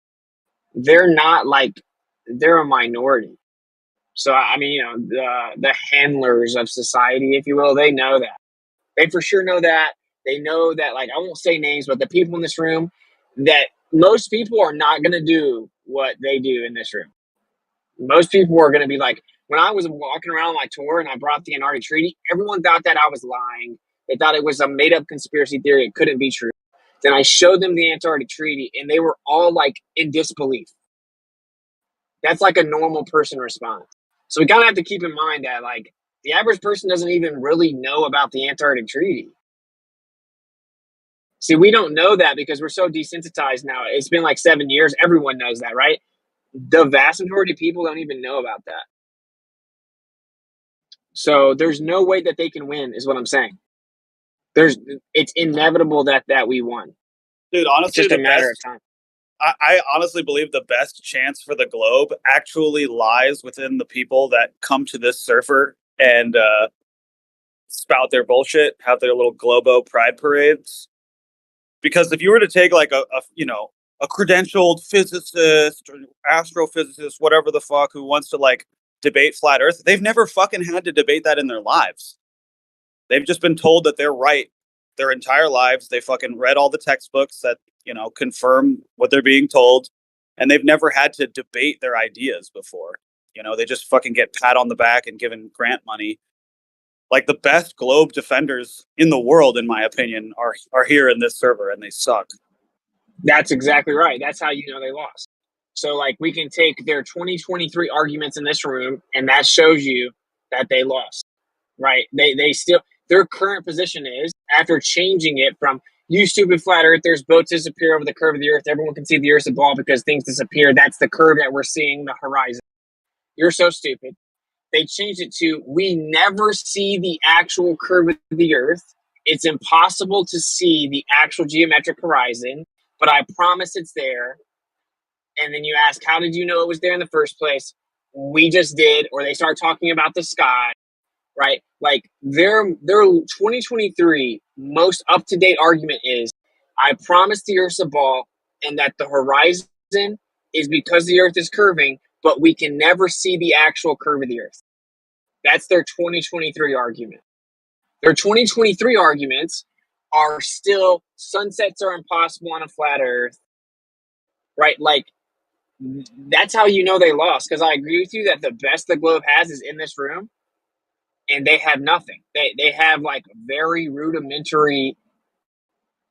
they're not like, they're a minority. So, I mean, you know, the handlers of society, if you will, they know that. They for sure know that. They know that, like, I won't say names, but the people in this room, that most people are not going to do what they do in this room. Most people are going to be like, when I was walking around on my tour and I brought the Antarctic Treaty, everyone thought that I was lying. They thought it was a made up conspiracy theory. It couldn't be true. Then I showed them the Antarctic Treaty and they were all like in disbelief. That's like a normal person response. So we kind of have to keep in mind that, like, the average person doesn't even really know about the Antarctic Treaty. See, we don't know that because we're so desensitized now. It's been like 7 years. Everyone knows that, right? The vast majority of people don't even know about that. So there's no way that they can win, is what I'm saying. It's inevitable that we won.
Dude,
It's
honestly,
just a matter of time.
I honestly believe the best chance for the globe actually lies within the people that come to this server and spout their bullshit, have their little Globo pride parades. Because if you were to take like a credentialed physicist or astrophysicist, whatever the fuck, who wants to like debate flat Earth, they've never fucking had to debate that in their lives. They've just been told that they're right their entire lives. They fucking read all the textbooks that, confirm what they're being told. And they've never had to debate their ideas before. They just fucking get pat on the back and given grant money. Like, the best globe defenders in the world, in my opinion, are here in this server, and they suck.
That's exactly right. That's how you know they lost. So, like, we can take their 2023 arguments in this room, and that shows you that they lost, right? They still, their current position is, after changing it from, you stupid flat earthers, boats disappear over the curve of the earth, everyone can see the earth's a ball because things disappear, that's the curve that we're seeing, the horizon. You're so stupid. They changed it to, we never see the actual curve of the earth. It's impossible to see the actual geometric horizon, but I promise it's there. And then you ask, how did you know it was there in the first place? We just did. Or they start talking about the sky, right? Like their 2023 most up-to-date argument is, I promise the earth's a ball and that the horizon is because the earth is curving, but we can never see the actual curve of the earth. That's their 2023 argument. Their 2023 arguments are still, sunsets are impossible on a flat earth, right? Like, that's how you know they lost. Because I agree with you that the best the globe has is in this room, and they have nothing. They have like very rudimentary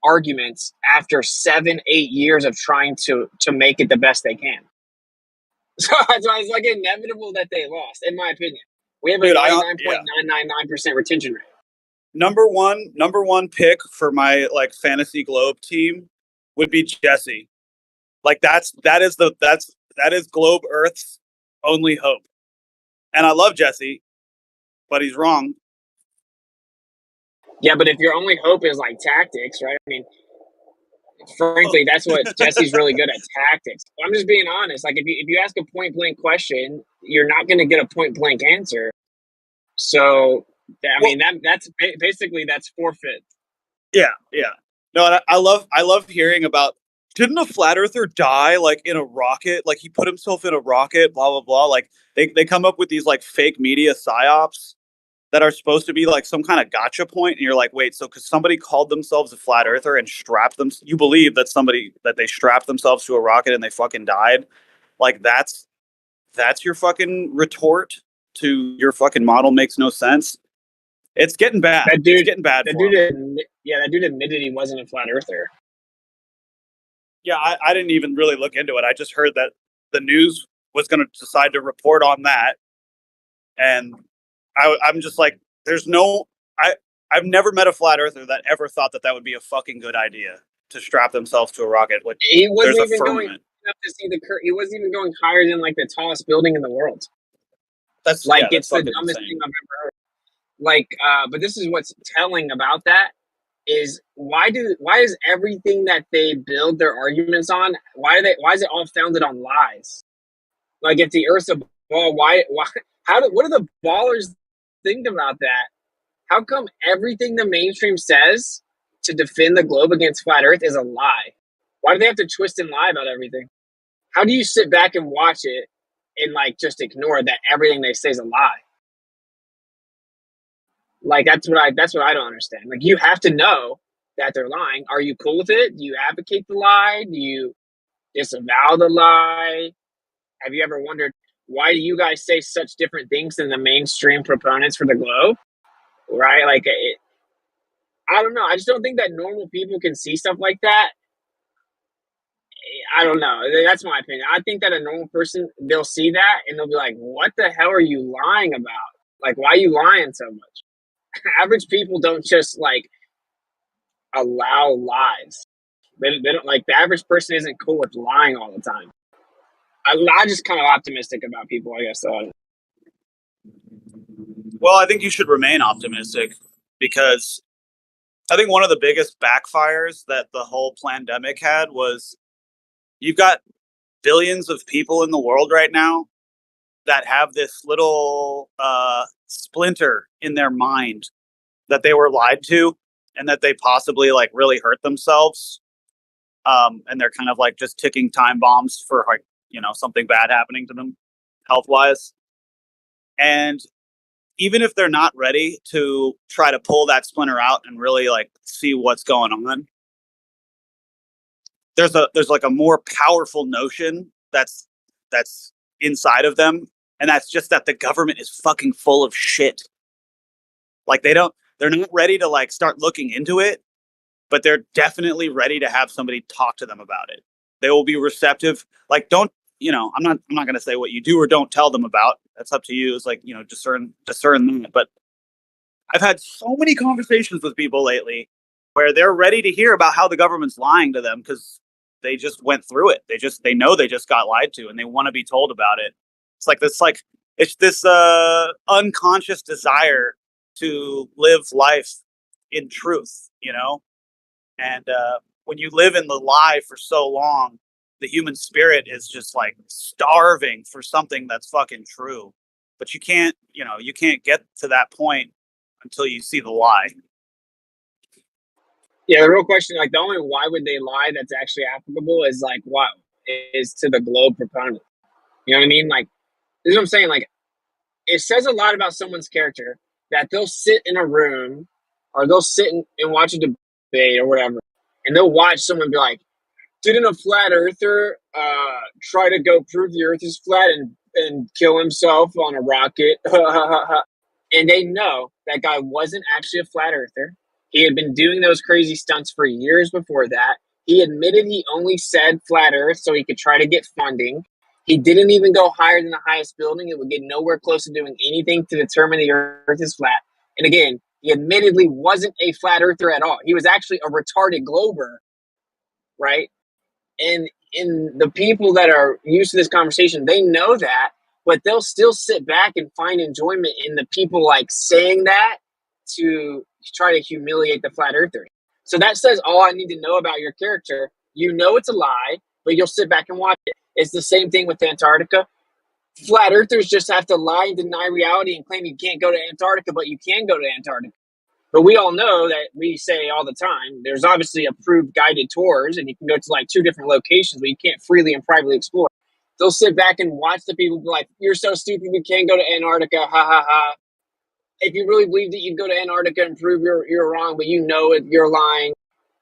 arguments after 7-8 years of trying to make it the best they can. So it's like inevitable that they lost, in my opinion. We have a 99.999% retention rate.
Number one pick for my like fantasy globe team would be Jesse. Like that is Globe Earth's only hope. And I love Jesse, but he's wrong.
Yeah, but if your only hope is like tactics, right? I mean, frankly, that's what Jesse's really good at, tactics. I'm just being honest. Like if you ask a point blank question, you're not going to get a point blank answer. So I mean that's basically that's forfeit.
Yeah. No, I love hearing about. Didn't a flat earther die like in a rocket? Like he put himself in a rocket, blah blah blah. Like they come up with these like fake media psyops that are supposed to be like some kind of gotcha point, and you're like, wait, so because somebody called themselves a flat earther and strapped them, you believe that they strapped themselves to a rocket and they fucking died? Like that's your fucking retort to your fucking model makes no sense. It's getting bad.
That dude,
it's getting bad.
That dude admitted he wasn't a flat earther.
Yeah, I didn't even really look into it. I just heard that the news was going to decide to report on that, and I'm just like, I've never met a flat earther that ever thought that would be a fucking good idea to strap themselves to a rocket. Like,
he wasn't
there's
even
a
going up to see the he wasn't even going higher than like the tallest building in the world.
That's
like
it's
the dumbest thing I've ever heard. Like, but this is what's telling about that is why is everything that they build their arguments on, why is it all founded on lies? Like if the Earth's a ball, why what do the ballers think about that? How come everything the mainstream says to defend the globe against flat Earth is a lie? Why do they have to twist and lie about everything? How do you sit back and watch it and like just ignore that everything they say is a lie? Like that's what I don't understand. Like you have to know that they're lying. Are you cool with it? Do you advocate the lie? Do you disavow the lie? Have you ever wondered why do you guys say such different things than the mainstream proponents for the globe? Right? Like I don't know. I just don't think that normal people can see stuff like that. I don't know. That's my opinion. I think that a normal person, they'll see that and they'll be like, what the hell are you lying about? Like, why are you lying so much? Average people don't just like allow lies. They don't like, the average person isn't cool with lying all the time. I'm just kind of optimistic about people, I guess. So.
Well, I think you should remain optimistic because I think one of the biggest backfires that the whole pandemic had was you've got billions of people in the world right now that have this little splinter in their mind that they were lied to and that they possibly like really hurt themselves. And they're kind of like just ticking time bombs for like, something bad happening to them health wise. And even if they're not ready to try to pull that splinter out and really like see what's going on, there's like a more powerful notion that's inside of them. And that's just that the government is fucking full of shit. Like they're not ready to like start looking into it, but they're definitely ready to have somebody talk to them about it. They will be receptive. Like I'm not going to say what you do or don't tell them about. That's up to you. It's like, discern that. But I've had so many conversations with people lately where they're ready to hear about how the government's lying to them because they just went through it. They know they just got lied to and they want to be told about it. It's this unconscious desire to live life in truth, and when you live in the lie for so long, the human spirit is just like starving for something that's fucking true. But you can't get to that point until you see the lie.
Yeah, the real question, like the only why would they lie that's actually applicable is like what is to the globe proponent. You know what I mean? Like this is what I'm saying. Like it says a lot about someone's character that they'll sit in a room or they'll sit and watch a debate or whatever, and they'll watch someone be like, didn't a flat earther try to go prove the earth is flat and kill himself on a rocket? And they know that guy wasn't actually a flat earther. He had been doing those crazy stunts for years before that. He admitted he only said flat earth so he could try to get funding. He didn't even go higher than the highest building. It would get nowhere close to doing anything to determine the earth is flat. And again, he admittedly wasn't a flat earther at all. He was actually a retarded glober, right? And in the people that are used to this conversation, they know that, but they'll still sit back and find enjoyment in the people like saying that to try to humiliate the flat earther. So that says all I need to know about your character. You know it's a lie, but you'll sit back and watch it. It's the same thing with Antarctica. Flat earthers just have to lie and deny reality and claim you can't go to Antarctica, but you can go to Antarctica. But we all know that we say all the time, there's obviously approved guided tours and you can go to like 2 different locations, but you can't freely and privately explore. They'll sit back and watch the people be like, you're so stupid, you can't go to Antarctica, ha ha ha. If you really believe that you'd go to Antarctica and prove you're wrong, but you know it, you're lying.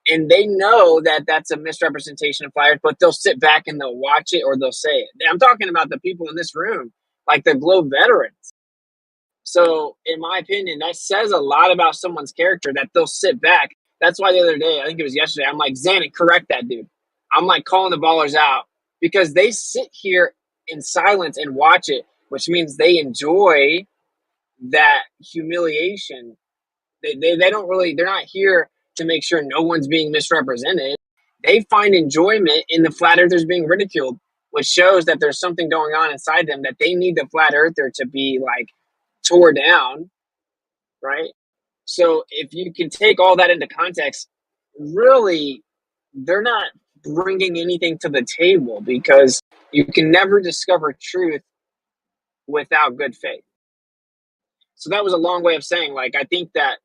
And they know that that's a misrepresentation of flat earth, but they'll sit back and they'll watch it or they'll say it. I'm talking about the people in this room, like the Globe veterans. So, in my opinion, that says a lot about someone's character that they'll sit back. That's why the other day, I think it was yesterday, I'm like, Xanax, correct that dude. I'm like calling the ballers out because they sit here in silence and watch it, which means they enjoy that humiliation. They don't really, they're not here to make sure no one's being misrepresented. They find enjoyment in the flat earthers being ridiculed, which shows that there's something going on inside them that they need the flat earther to be like tore down, right? So if you can take all that into context, really, they're not bringing anything to the table because you can never discover truth without good faith. So that was a long way of saying, like, I think that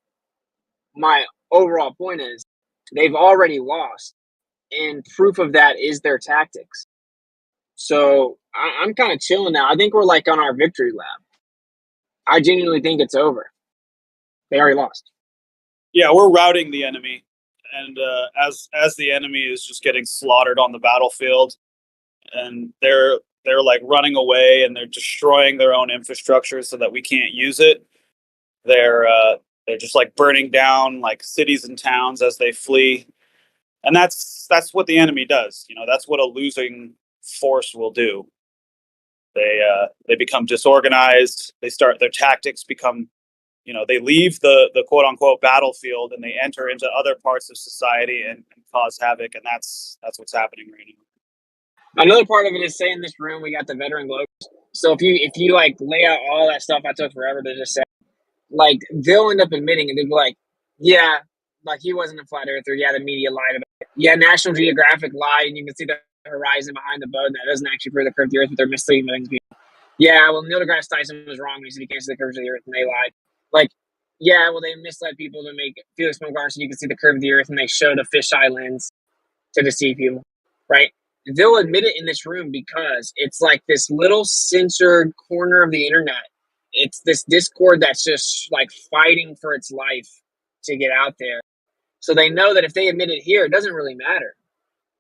my overall point is they've already lost, and proof of that is their tactics. So I'm kind of chilling now. I think we're like on our victory lap. I genuinely think it's over. They already lost.
Yeah, we're routing the enemy, and as the enemy is just getting slaughtered on the battlefield, and they're like running away and they're destroying their own infrastructure so that we can't use it. They're just like burning down like cities and towns as they flee, and that's what the enemy does. That's what a losing force will do. They become disorganized. Their tactics become, they leave the quote unquote battlefield and they enter into other parts of society and cause havoc. And that's what's happening right now.
Another part of it is saying in this room, we got the veteran globes. So if you like lay out all that stuff I took forever to just say, like they'll end up admitting it. They'll be like, yeah, like he wasn't a flat earther. Yeah, the media lied about it. Yeah, National Geographic lied and you can see the horizon behind the boat. And that doesn't actually prove the curve of the earth, but they're misleading millions of people. Yeah, well, Neil deGrasse Tyson was wrong when he said he can't see the curves of the earth and they lied. Like, yeah, well, they misled people to make Felix Baumgarten so you can see the curve of the earth and they showed a fisheye lens to deceive people, right? They'll admit it in this room because it's like this little censored corner of the internet. It's this Discord that's just like fighting for its life to get out there. So they know that if they admit it here, it doesn't really matter.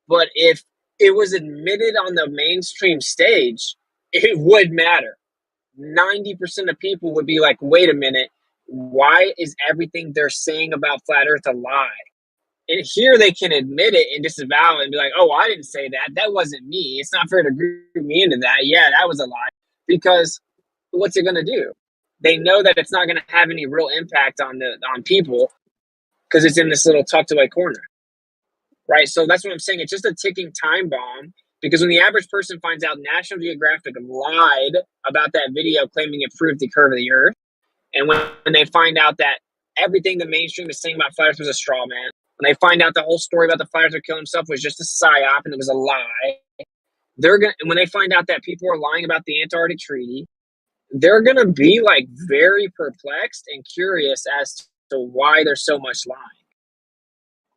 But if it was admitted on the mainstream stage, it would matter. 90% of people would be like, wait a minute, why is everything they're saying about flat earth a lie? And here they can admit it and disavow it and be like, oh, I didn't say that. That wasn't me. It's not fair to group me into that. Yeah, that was a lie. Because what's it going to do? They know that it's not going to have any real impact on people because it's in this little tucked away corner. Right? So that's what I'm saying. It's just a ticking time bomb because when the average person finds out National Geographic lied about that video claiming it proved the curve of the earth, and when they find out that everything the mainstream is saying about flat earth was a straw man, when they find out the whole story about the flat earther killing himself was just a psyop and it was a lie, when they find out that people are lying about the Antarctic Treaty, they're gonna be like very perplexed and curious as to why there's so much lying.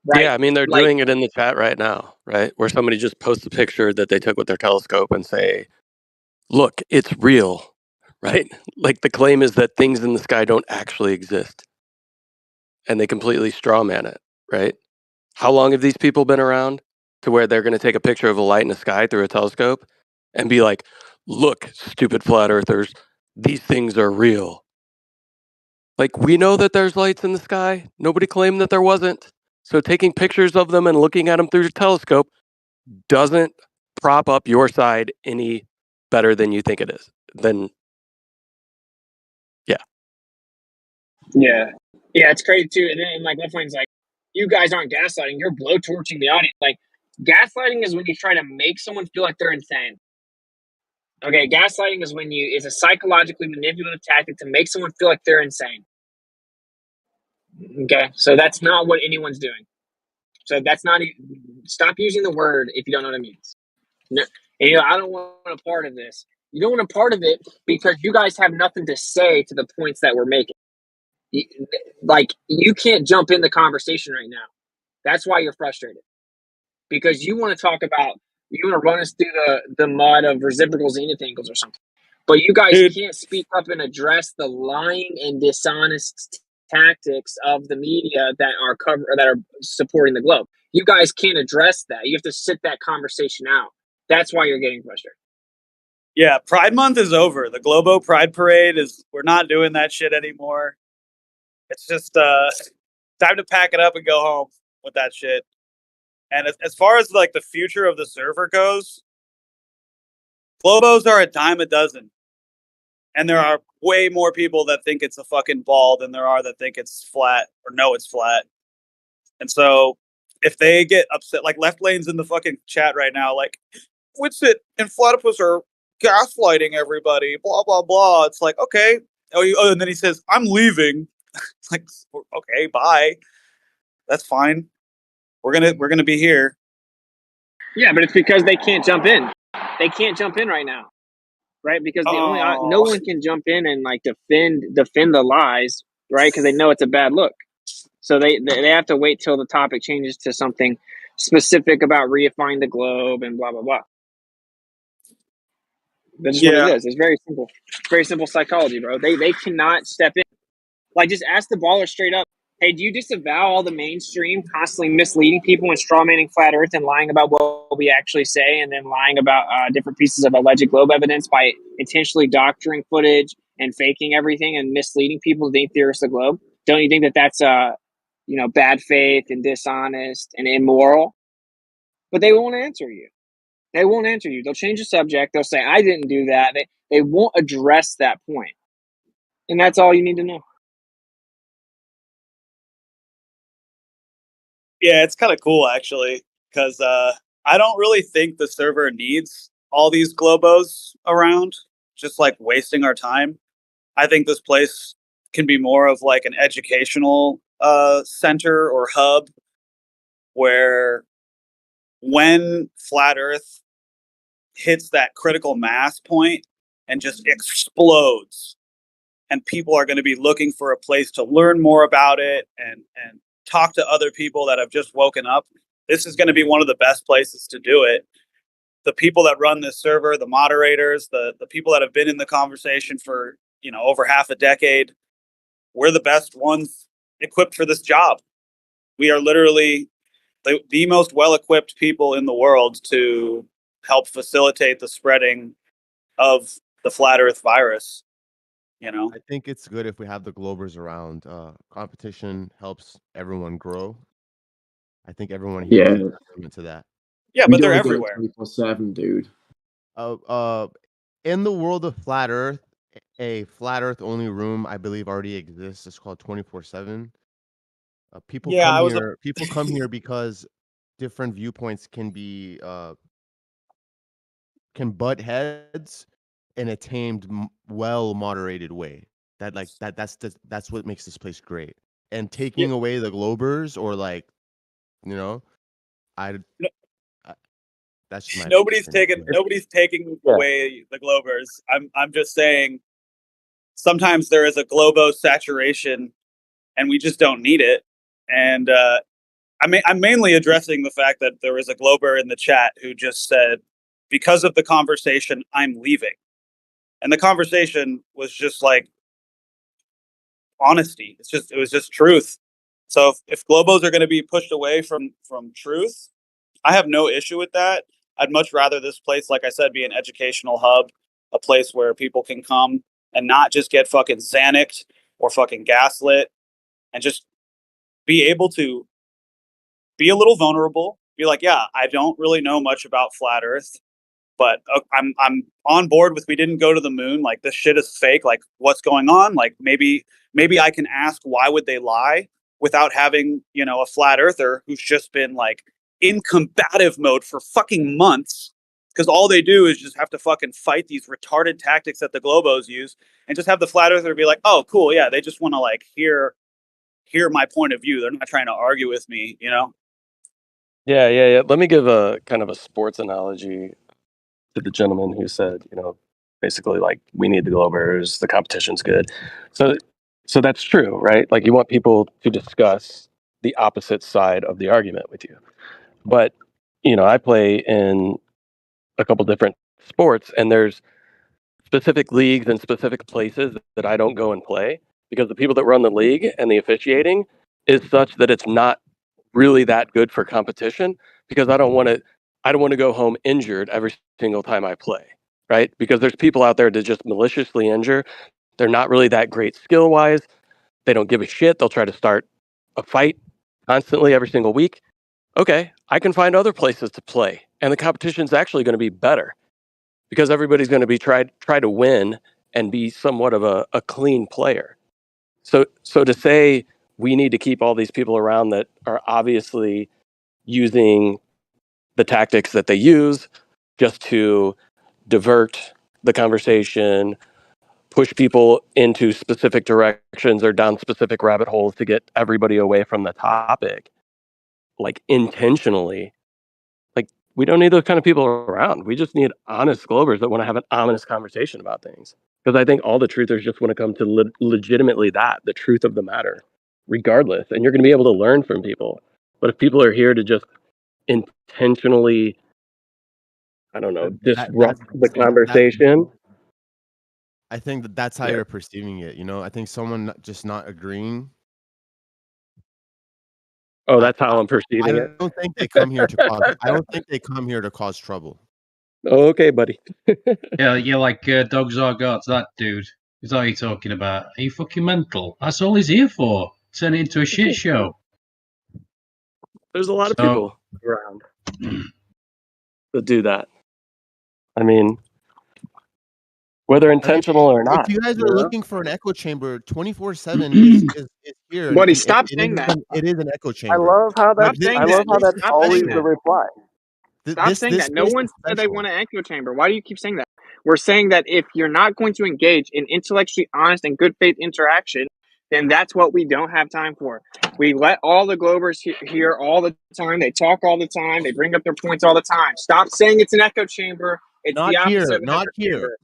Right?
Yeah, I mean, they're
Like,
doing it in the chat right now, right? Where somebody just posts a picture that they took with their telescope and say, look, it's real, right? Like the claim is that things in the sky don't actually exist. And they completely straw man it, right? How long have these people been around to where they're going to take a picture of a light in the sky through a telescope and be like, look, stupid flat earthers, these things are real. Like, we know that there's lights in the sky. Nobody claimed that there wasn't. So taking pictures of them and looking at them through the telescope doesn't prop up your side any better than you think it is. Then,
yeah, it's crazy too. And then like my friend's like, you guys aren't gaslighting, you're blowtorching the audience. Like, gaslighting is when you try to make someone feel like they're insane. Okay, gaslighting is when it's a psychologically manipulative tactic to make someone feel like they're insane. Okay, so that's not what anyone's doing. So that's not. Stop using the word if you don't know what it means. No, and, I don't want a part of this. You don't want a part of it because you guys have nothing to say to the points that we're making. Like, you can't jump in the conversation right now. That's why you're frustrated. Because you want to talk about, you want to run us through the mud of reciprocal zenith angles or something. But you guys can't speak up and address the lying and dishonest tactics of the media that are supporting the globe. You guys can't address that. You have to sit that conversation out. That's why you're getting frustrated.
Yeah, Pride Month is over. The Globo Pride Parade we're not doing that shit anymore. It's just time to pack it up and go home with that shit. And as far as like the future of the server goes, Globos are a dime a dozen. And there are way more people that think it's a fucking ball than there are that think it's flat or know it's flat. And so if they get upset, like Left Lane's in the fucking chat right now, like, Witsit and Platypus are gaslighting everybody, blah, blah, blah. It's like, okay. Oh, and then he says, I'm leaving. It's like, okay, bye. That's fine. We're gonna be here.
Yeah, but it's because they can't jump in. They can't jump in right now, right? Because no one can jump in and like defend the lies, right? Because they know it's a bad look. So they have to wait till the topic changes to something specific about reifying the globe and blah blah blah. That's just what it is. It's very simple. Very simple psychology, bro. They cannot step in. Like, just ask the baller straight up. Hey, do you disavow all the mainstream constantly misleading people and strawmanning flat Earth and lying about what we actually say, and then lying about different pieces of alleged globe evidence by intentionally doctoring footage and faking everything and misleading people to think theorists of the globe? Don't you think that that's bad faith and dishonest and immoral? But they won't answer you. They won't answer you. They'll change the subject. They'll say, I didn't do that. They won't address that point. And that's all you need to know.
Yeah, it's kind of cool actually, because I don't really think the server needs all these Globos around, just like wasting our time. I think this place can be more of like an educational center or hub where when flat Earth hits that critical mass point and just explodes, and people are going to be looking for a place to learn more about it and talk to other people that have just woken up, this is going to be one of the best places to do it. The people that run this server, the moderators, the people that have been in the conversation for, over half a decade, we're the best ones equipped for this job. We are literally the most well-equipped people in the world to help facilitate the spreading of the flat Earth virus.
I think it's good if we have the Globers around. Competition helps everyone grow. I think everyone here
Yeah.
is in agreement to that.
Yeah,
We
but they're
don't get it
everywhere.
24/7, dude.
In the world of flat Earth, a flat Earth only room I believe already exists. It's called 24/7. People
Yeah,
come
I was a
here. People come here because different viewpoints can be can butt heads in a tamed, well moderated way. That's what makes this place great. And taking away the Globers or like, you know, I,
No-
I that's just my
nobody's
opinion.
taking
Yeah.
away the Globers. I'm just saying sometimes there is a globo saturation and we just don't need it. And I'm mainly addressing the fact that there was a Glober in the chat who just said, because of the conversation, I'm leaving. And the conversation was just like honesty. It was just truth. So if globos are going to be pushed away from truth, I have no issue with that. I'd much rather this place, like I said, be an educational hub, a place where people can come and not just get fucking Xanaxed or fucking gaslit, and just be able to be a little vulnerable. Be like, yeah, I don't really know much about flat Earth, but I'm on board with we didn't go to the moon. Like, this shit is fake. Like, what's going on? Like, maybe I can ask why would they lie without having, you know, a flat earther who's just been like in combative mode for fucking months, because all they do is just have to fucking fight these retarded tactics that the globos use, and just have the flat earther be like, oh cool, yeah, they just want to like hear my point of view. They're not trying to argue with me, you know.
Yeah. Let me give a kind of a sports analogy to the gentleman who said, you know, basically like we need the Globers, the competition's good. So that's true, right? Like you want people to discuss the opposite side of the argument with you. But, you know, I play in a couple different sports and there's specific leagues and specific places that I don't go and play because the people that run the league and the officiating is such that it's not really that good for competition, because I don't want to go home injured every single time I play, right? Because there's people out there that just maliciously injure. They're not really that great skill wise. They don't give a shit. They'll try to start a fight constantly every single week. Okay, I can find other places to play, and the competition's actually going to be better because everybody's going to be try to win and be somewhat of a clean player. So to say we need to keep all these people around that are obviously using the tactics that they use just to divert the conversation, push people into specific directions or down specific rabbit holes to get everybody away from the topic, like intentionally. Like, we don't need those kind of people around. We just need honest Globers that want to have an honest conversation about things. Because I think all the truthers just want to come to legitimately the truth of the matter, regardless. And you're going to be able to learn from people. But if people are here to just intentionally, I don't know, disrupt the conversation.
I think that's how
Yeah.
you're perceiving it. You know, I think someone just not agreeing.
Oh, that's how I'm perceiving
I
it.
don't think they come here to cause. I don't think they come here to cause trouble.
Okay, buddy.
Yeah, like Dogs Are Gods, that dude. Is that what you're talking about? Are you fucking mental? That's all he's here for. Turn it into a shit show.
There's a lot of people around that do that. I mean, whether intentional or not.
If you guys are
you know?
looking for an echo chamber, 24/7 is here.
Buddy,
and
stop
it
saying
is
that.
it is an echo
I
chamber.
love how
Stop
that's
saying that.
that's
Stop
always
saying
the
that.
reply.
Stop saying that. No
space
one
is
said they
special.
want an echo chamber. Why do you keep saying that? We're saying that if you're not going to engage in intellectually honest and good faith interaction, then that's what we don't have time for. We let all the Globers hear all the time. They talk all the time. They bring up their points all the time. Stop saying it's an echo chamber. It's
Not
the opposite
here.
of an
Not
echo
here.
chamber.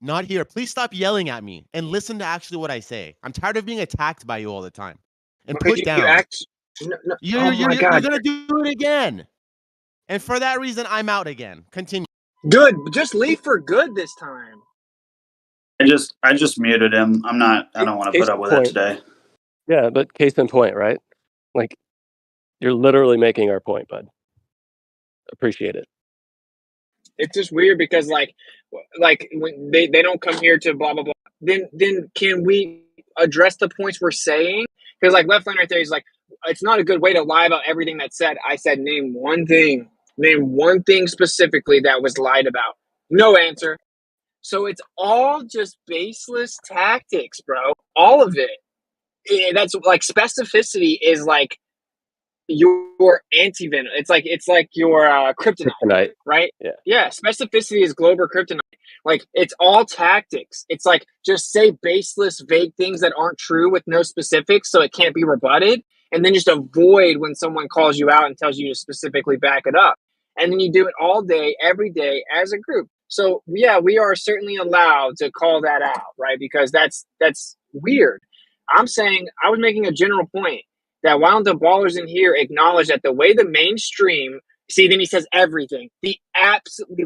Not here. Please stop yelling at me and listen to actually what I say. I'm tired of being attacked by you all the time and
Because
put down. You're gonna do it again, and for that reason, I'm out again. Continue.
Good. Just leave for good this time.
I just muted him. I don't want to put up with it today.
Yeah, but case in point, right? Like, you're literally making our point, bud. Appreciate it.
It's just weird because like when they don't come here to blah blah blah, then can we address the points we're saying? Because like Left Lane right there, he's like, it's not a good way to lie about everything that's said. I said, name one thing specifically that was lied about. No answer. So it's all just baseless tactics, bro. All of it. That's like specificity is like your anti-venom. It's like your kryptonite,
Kryptonite.
right?
Yeah.
Yeah, specificity is Glober kryptonite. Like it's all tactics. It's like just say baseless, vague things that aren't true with no specifics, so it can't be rebutted, and then just avoid when someone calls you out and tells you to specifically back it up. And then you do it all day, every day as a group. So yeah, we are certainly allowed to call that out, right? Because that's weird. I'm saying I was making a general point that why don't the ballers in here acknowledge that the way the mainstream see, then he says everything, the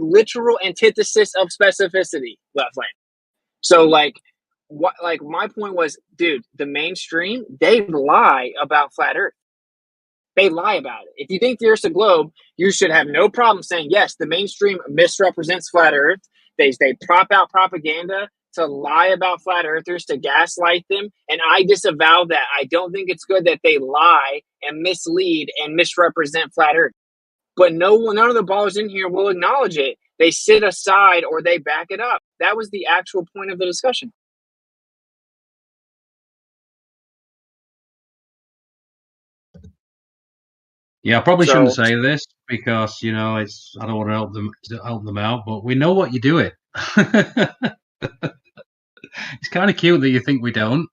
literal antithesis of specificity, left lane. So like what like my point was, dude, the mainstream, they lie about flat earth. They lie about it. If you think the Earth's a globe, you should have no problem saying, yes, the mainstream misrepresents flat earth. They prop out propaganda to lie about flat earthers, to gaslight them. And I disavow that. I don't think it's good that they lie and mislead and misrepresent flat earth. But none of the ballers in here will acknowledge it. They sit aside or they back it up. That was the actual point of the discussion.
Yeah, I probably
So-
shouldn't say this because I don't want to help them out, but we know what you're doing. It's kind of cute that you think we don't.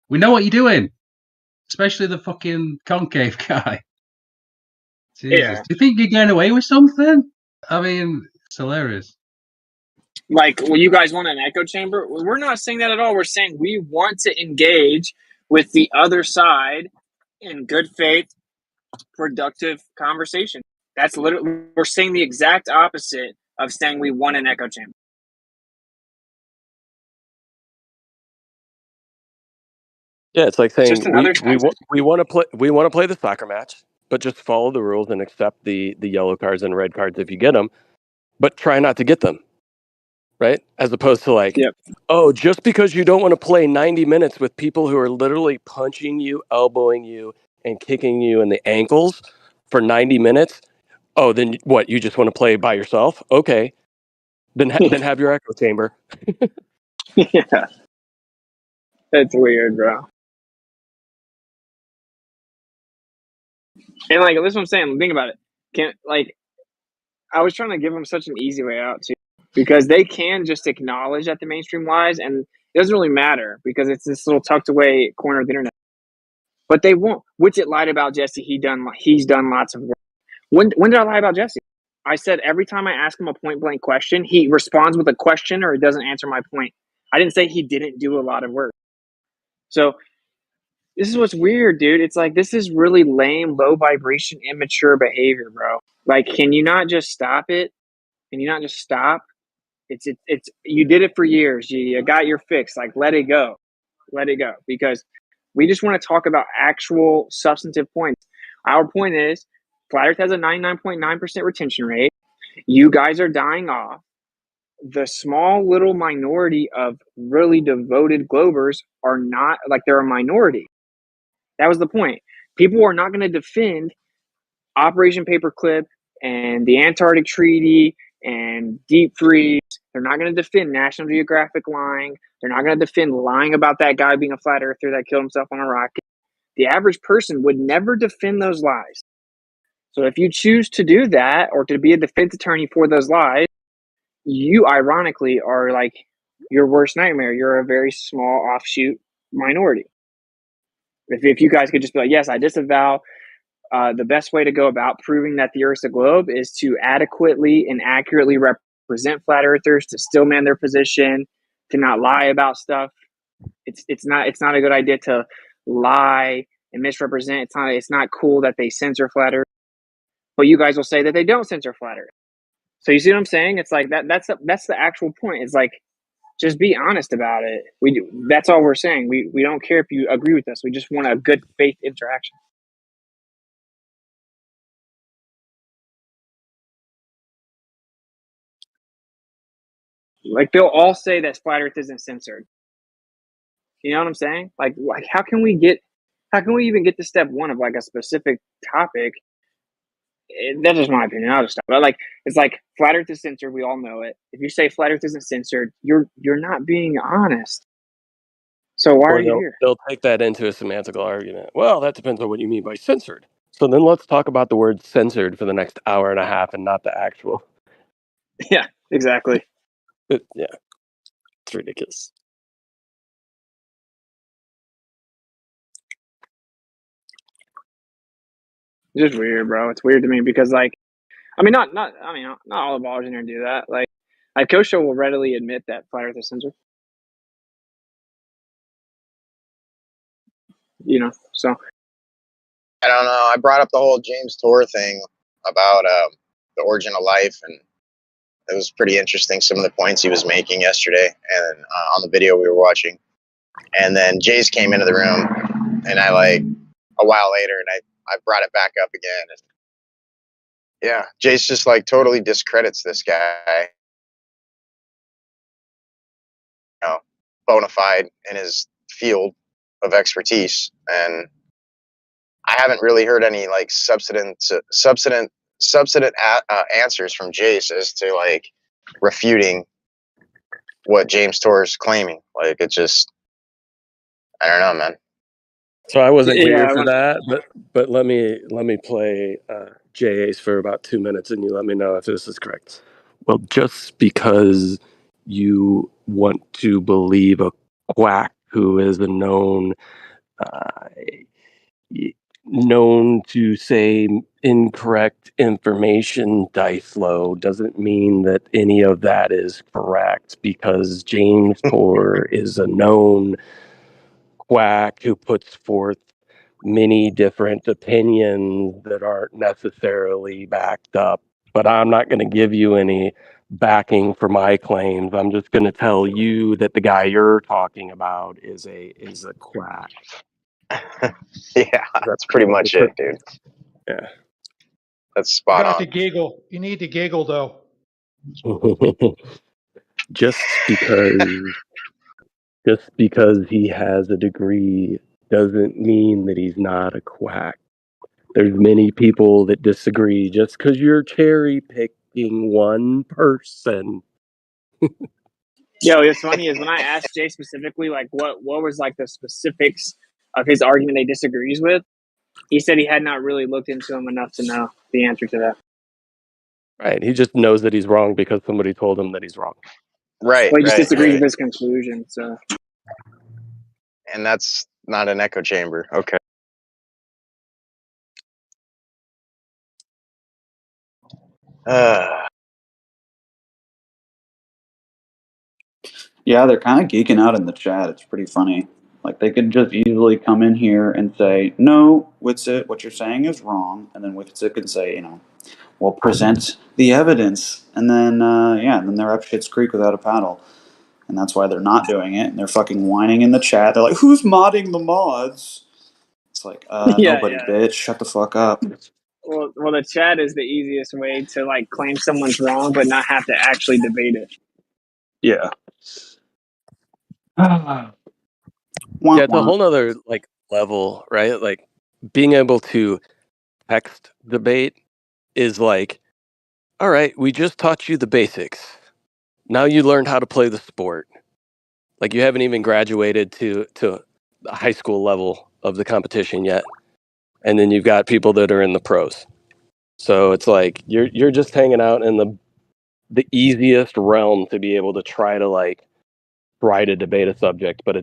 We know what you're doing, especially the fucking concave guy. Jesus.
Yeah.
Do you think you're getting away with something? I mean, it's hilarious.
Like, well, you guys want an echo chamber? We're not saying that at all. We're saying we want to engage with the other side in good faith, productive conversation. That's literally, we're saying the exact opposite of saying we want an echo chamber.
Yeah, it's like saying
Just another
we want to play the soccer match, but just follow the rules and accept the yellow cards and red cards if you get them, but try not to get them, right? As opposed to like,
Yep.
oh, just because you don't want to play 90 minutes with people who are literally punching you, elbowing you, and kicking you in the ankles for 90 minutes, oh, then what? You just want to play by yourself? Okay, then have your echo chamber.
Yeah, that's weird, bro. And like, that's what I'm saying. Think about it. I was trying to give them such an easy way out too, because they can just acknowledge that the mainstream lies, and it doesn't really matter because it's this little tucked away corner of the internet. But they won't. Widget lied about Jesse. He's done lots of work. When did I lie about Jesse? I said every time I ask him a point blank question, he responds with a question or he doesn't answer my point. I didn't say he didn't do a lot of work. So this is what's weird, dude. It's like, this is really lame, low vibration, immature behavior, bro. Like, can you not just stop it? Can you not just stop? It's you did it for years. You got your fix. Like, let it go. Let it go. Because we just want to talk about actual substantive points. Our point is, Flat Earth has a 99.9% retention rate. You guys are dying off. The small little minority of really devoted Globers are not, like, they're a minority. That was the point. People are not going to defend Operation Paperclip and the Antarctic Treaty and Deep Freeze. They're not going to defend National Geographic lying. They're not going to defend lying about that guy being a flat earther that killed himself on a rocket. The average person would never defend those lies. So if you choose to do that or to be a defense attorney for those lies, you ironically are like your worst nightmare. You're a very small offshoot minority. If you guys could just be like, yes, I disavow. The best way to go about proving that the Earth's a globe is to adequately and accurately represent flat earthers, to still man their position, to not lie about stuff. It's not a good idea to lie and misrepresent. It's not cool that they censor flat Earth, but you guys will say that they don't censor flat Earth. So you see what I'm saying? It's like that's the actual point. It's like, just be honest about it. That's all we're saying. We don't care if you agree with us. We just want a good faith interaction. Like, they'll all say that flat Earth isn't censored. You know what I'm saying? Like how can we get how can we even get to step one of like a specific topic? That's just my opinion. I'll just stop. But like, it's like flat Earth is censored. We all know it. If you say flat Earth isn't censored, you're not being honest. So why are
Or
you here?
they'll take that into a semantical argument. Well, that depends on what you mean by censored. So then let's talk about the word censored for the next hour and a half and not the actual.
Yeah, exactly.
Yeah, it's ridiculous.
It's just weird, bro. It's weird to me because like, I mean, not all the ballers in here do that. Like Kosho will readily admit that flat Earth is censored. You know, so
I don't know. I brought up the whole James Tour thing about the origin of life, and it was pretty interesting. Some of the points he was making yesterday, and on the video we were watching. And then Jace came into the room, and I like a while later, and I brought it back up again. And yeah, Jace just like totally discredits this guy. You know, bona fide in his field of expertise, and I haven't really heard any like substantive answers from Jace as to like refuting what James Tour is claiming. Like it just, I don't know, man.
So I wasn't here
yeah,
for that, but let me play JAs for about 2 minutes, and you let me know if this is correct. Well, just because you want to believe a quack who is a uh, known to say incorrect information, Dicelo, doesn't mean that any of that is correct, because James Tor is a known quack who puts forth many different opinions that aren't necessarily backed up. But I'm not going to give you any backing for my claims. I'm just going to tell you that the guy you're talking about is a quack.
Yeah, that's pretty much it, dude.
Yeah.
That's spot
Got
on.
to giggle. You need to giggle though.
just because he has a degree doesn't mean that he's not a quack. There's many people that disagree just because you're cherry picking one person.
yo, it's funny is when I asked Jay specifically, like what was like the specifics of his argument he disagrees with, he said he had not really looked into him enough to know the answer to that.
Right. He just knows that he's wrong because somebody told him that he's wrong.
Right,
Well, he just disagrees
right.
with his conclusion. So
And that's not an echo chamber. Okay.
Yeah, they're kind of geeking out in the chat. It's pretty funny. Like they could just easily come in here and say, "No, Witsit, what you're saying is wrong," and then Witsit can say, "Well, present the evidence," and then then they're up Shit's Creek without a paddle, and that's why they're not doing it. And they're fucking whining in the chat. They're like, "Who's modding the mods?" It's like,
yeah,
nobody, bitch. Shut the fuck up.
well, the chat is the easiest way to like claim someone's wrong, but not have to actually debate it.
Yeah.
Wah,
Yeah, it's a
wah.
whole nother like level, right? Like being able to text debate is like, all right, we just taught you the basics. Now you learned how to play the sport. Like you haven't even graduated to the high school level of the competition yet. And then you've got people that are in the pros. So it's like you're just hanging out in the easiest realm to be able to try to debate a subject, but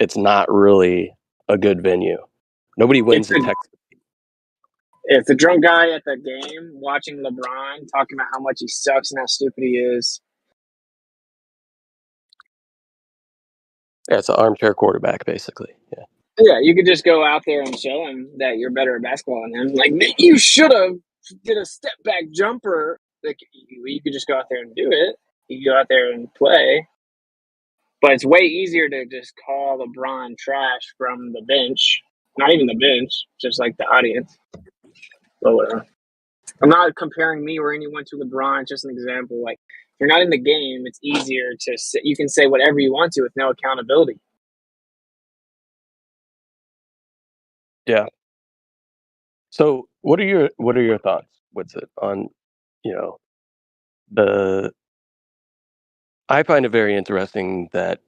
it's not really a good venue. Nobody wins
It's
a text.
the drunk guy at the game watching LeBron talking about how much he sucks and how stupid he is.
Yeah, it's an armchair quarterback, basically. Yeah.
Yeah, you could just go out there and show him that you're better at basketball than him. Like you should have did a step back jumper. Like you could just go out there and do it. You could go out there and play. But it's way easier to just call LeBron trash from the bench. Not even the bench, just like the audience. But whatever. I'm not comparing me or anyone to LeBron. Just an example. Like if you're not in the game, it's easier to say, you can say whatever you want to with no accountability.
Yeah. So what are your thoughts, Witsit, on, you know, the I find it very interesting that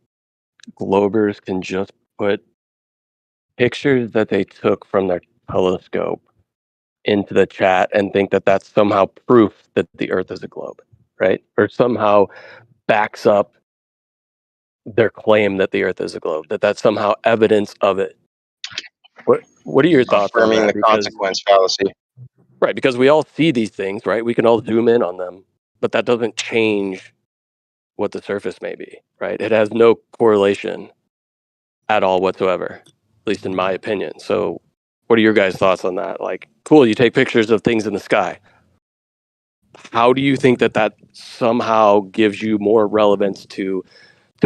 Globers can just put pictures that they took from their telescope into the chat and think that that's somehow proof that the Earth is a globe, right? Or somehow backs up their claim that the Earth is a globe, that that's somehow evidence of it. What are your thoughts on
Affirming
that?
the
Because
consequence fallacy.
right, because we all see these things, right? We can all zoom in on them, but that doesn't change what the surface may be, right? It has no correlation at all whatsoever, at least in my opinion. So what are your guys' thoughts on that? Like, cool, you take pictures of things in the sky. How do you think that that somehow gives you more relevance to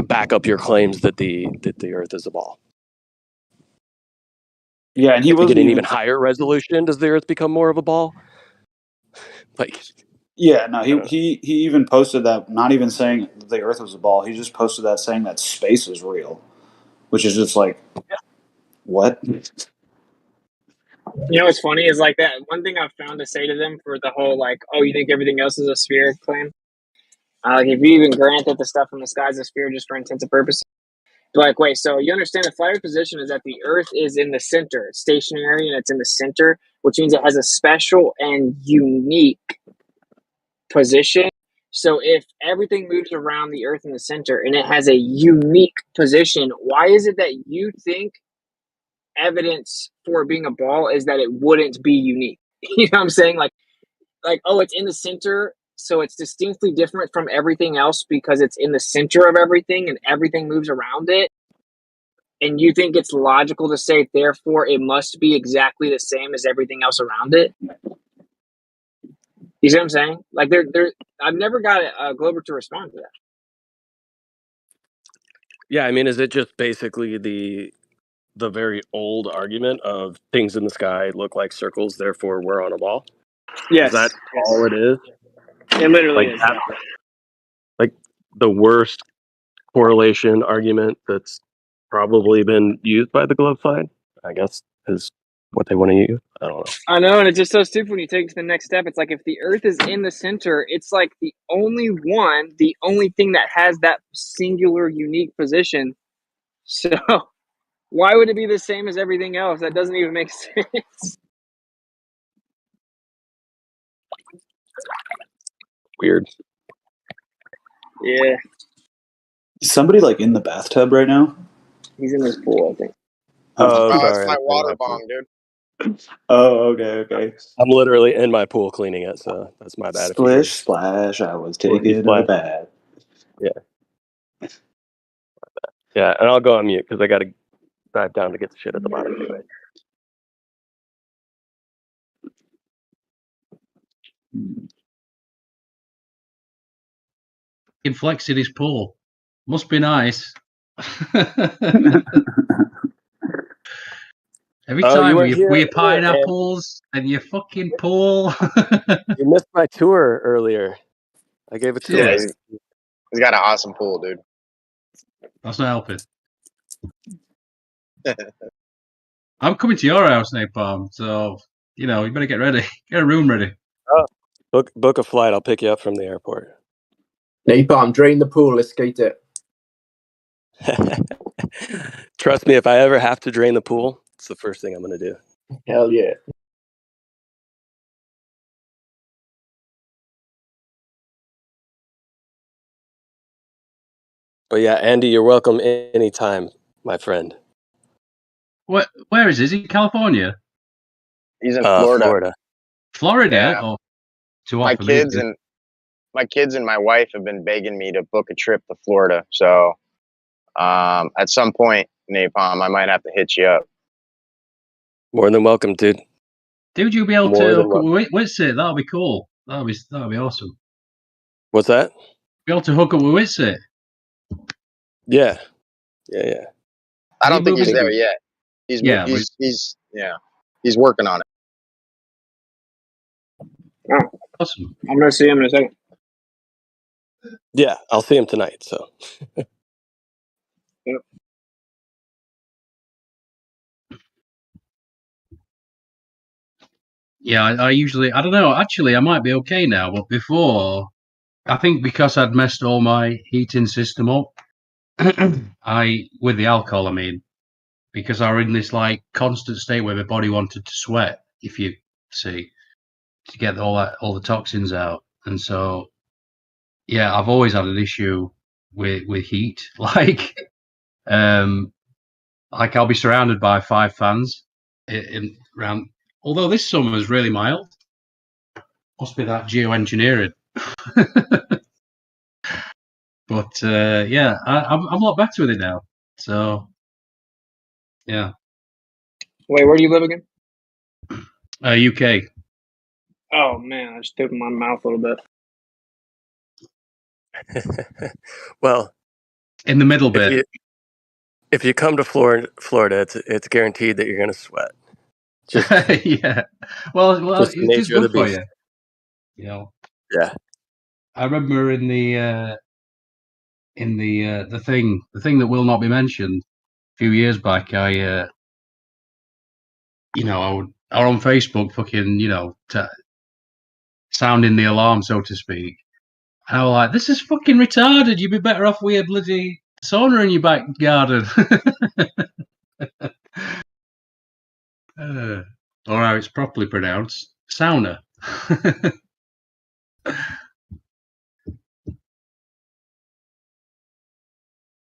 back up your claims that the Earth is a ball?
Yeah, and he
If you get
wasn't
an
even.
even higher resolution, does the Earth become more of a ball? Like,
Yeah, no,
I don't know.
he even posted that, not even saying the Earth was a ball. He just posted that saying that space is real, which is just like, what?
You know what's funny is like that one thing I've found to say to them for the whole like, oh, you think everything else is a sphere claim? Like if you even grant that the stuff in the sky is a sphere just for intents and purposes. Like, wait, so you understand the flat Earth position is that the Earth is in the center, it's stationary, and it's in the center, which means it has a special and unique position. So if everything moves around the Earth in the center and it has a unique position, why is it that you think evidence for it being a ball is that it wouldn't be unique? You know what I'm saying? Like, oh, it's in the center, so it's distinctly different from everything else because it's in the center of everything and everything moves around it. And you think it's logical to say, therefore, it must be exactly the same as everything else around it? You see what I'm saying? Like, I've never got a Glober to respond to that.
Yeah, I mean, is it just basically the very old argument of things in the sky look like circles, therefore we're on a ball? Is that all it is?
It literally
Like
is.
that, like the worst correlation argument that's probably been used by the glove side, I guess, is what they want to use. I don't know.
I know, and it's just so stupid when you take it to the next step. It's like if the Earth is in the center, it's like the only thing that has that singular, unique position. So why would it be the same as everything else? That doesn't even make sense.
Weird.
Yeah,
Is somebody like in the bathtub right now?
he's in his pool, I think.
Oh,
It's
sorry.
my
I'm
water
in my pool.
bong, dude.
Oh, okay.
I'm literally in my pool cleaning it, so that's my bad if you hear
Splish splash, I was
Splish
taking a
splash.
bath.
Yeah, and I'll go on mute because I got to dive down to get the shit at the bottom anyway.
He flex in his pool. Must be nice. Every
Oh, you
time
weren't
with
here
your
earlier, man.
pineapples and your fucking pool.
You missed my tour earlier. I gave a tour.
Yeah,
Yeah,
he's got an awesome pool, dude.
that's not helping. I'm coming to your house, Napalm, so you better get ready. Get a room ready.
Oh, book a flight. I'll pick you up from the airport.
Napalm, drain the pool. Let's skate it.
Trust me, if I ever have to drain the pool, it's the first thing I'm going to do.
Hell yeah.
But yeah, Andy, you're welcome anytime, my friend.
Where is he? Is he in California?
He's in Florida.
Florida?
Yeah.
Oh, too
My
hot for me.
kids and my wife have been begging me to book a trip to Florida. So at some point, Napalm, I might have to hit you up.
More than welcome, dude.
Dude, you'll be able
More
to
than
hook up with Witsit. That'll be cool. That'll be awesome.
What's that?
Be able to hook up with Witsit.
Yeah.
I don't think he's
moving?
there yet. He's working on it.
Oh,
Awesome.
I'm gonna see him in a second.
Yeah, I'll see him tonight. So.
Yep.
Yeah, I usually, I don't know. Actually, I might be okay now, but before, I think because I'd messed all my heating system up, with the alcohol, I mean, because I were in this like constant state where my body wanted to sweat, if you see, to get all the toxins out, and so yeah, I've always had an issue with heat, like I'll be surrounded by 5 fans in around. Although this summer is really mild, must be that geoengineering. But yeah, I'm a lot better with it now. So yeah,
Wait, where do you live again?
UK.
Oh man, I just opened my mouth a little bit.
Well,
In the middle bit.
if you come to Florida, it's guaranteed that you're going to sweat. Just
Yeah. Well,
just the
it's just
nature of the
good for
beast.
you. You know.
Yeah.
I remember in the thing that will not be mentioned a few years back, I was on Facebook, fucking, sounding the alarm, so to speak. And I was like, this is fucking retarded. You'd be better off with a bloody sauna in your back garden. Or how it's properly pronounced, sauna.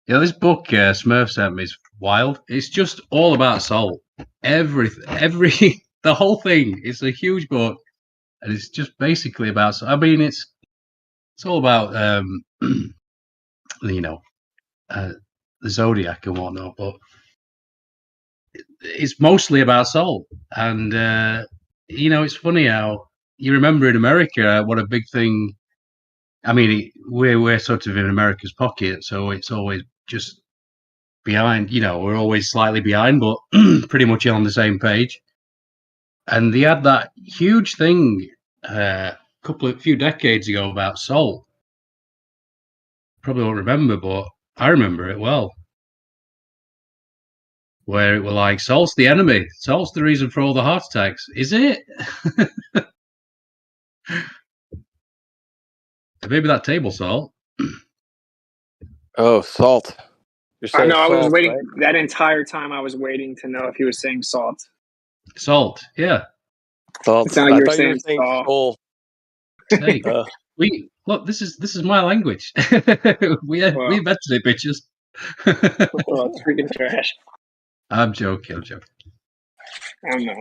Yeah, this book Smurf sent me is wild. It's just all about salt. The whole thing. It's a huge book, and it's just basically about. I mean, it's all about the zodiac and whatnot, but it's mostly about salt. And it's funny how you remember in America what a big thing. I mean, we're sort of in America's pocket, so it's always just behind. We're always slightly behind, but pretty much on the same page. And they had that huge thing few decades ago about salt. Probably won't remember, but I remember it well. Where it were like, salt's the enemy. Salt's the reason for all the heart attacks. Is it? Maybe that table salt.
Oh, salt. You're
I
saying
know. I was
salt,
waiting
right?
that entire time. I was waiting to know if he was saying salt.
Salt, yeah.
Salt.
It sounded like
I
you were
thought you were
saying
saying
salt.
soul.
Hey, look. This is my language. we invented it, bitches.
Oh, it's freaking trash.
I'm joking.
I'm not.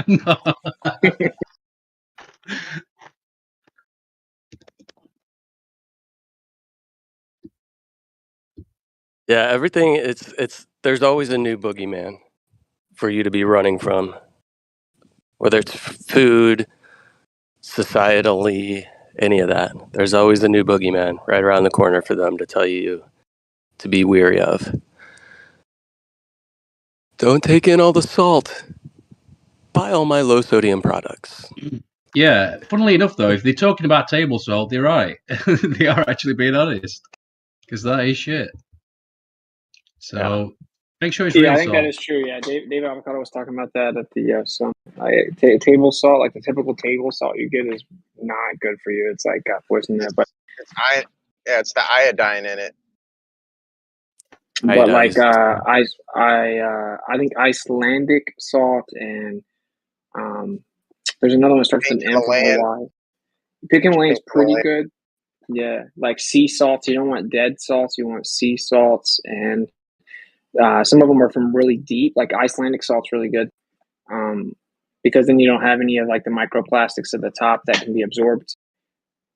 No.
Yeah, everything. It's. There's always a new boogeyman for you to be running from, whether it's food, societally, any of that. There's always a new boogeyman right around the corner for them to tell you to be weary of. Don't take in all the salt. Buy all my low sodium products.
Yeah, funnily enough, though, if they're talking about table salt, they're right. They are actually being honest, because that is shit. So make sure it's real
I think
salt.
that is true. Yeah, David Avocado was talking about that at the table salt, like the typical table salt you get, is not good for you. It's like got poison in it, but
it's the iodine in it.
but like
Iodized.
I think Icelandic salt and there's another one that starts with an M from Hawaii. Pink Himalayan's pretty good. Yeah, like sea salts. You don't want dead salts. You want sea salts, and some of them are from really deep. Like Icelandic salt's really good, because then you don't have any of like the microplastics at the top that can be absorbed.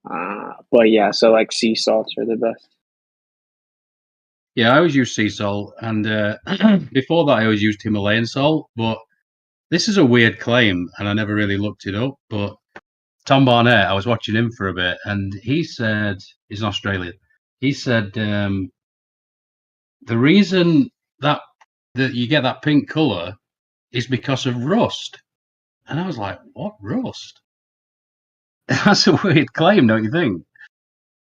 But yeah, so like sea salts are the best.
Yeah, I always use sea salt, and before that, I always used Himalayan salt. But this is a weird claim, and I never really looked it up. But Tom Barnett, I was watching him for a bit, and he said he's an Australian. He said the reason that you get that pink color is because of rust. And I was like, what rust? That's a weird claim, don't you think?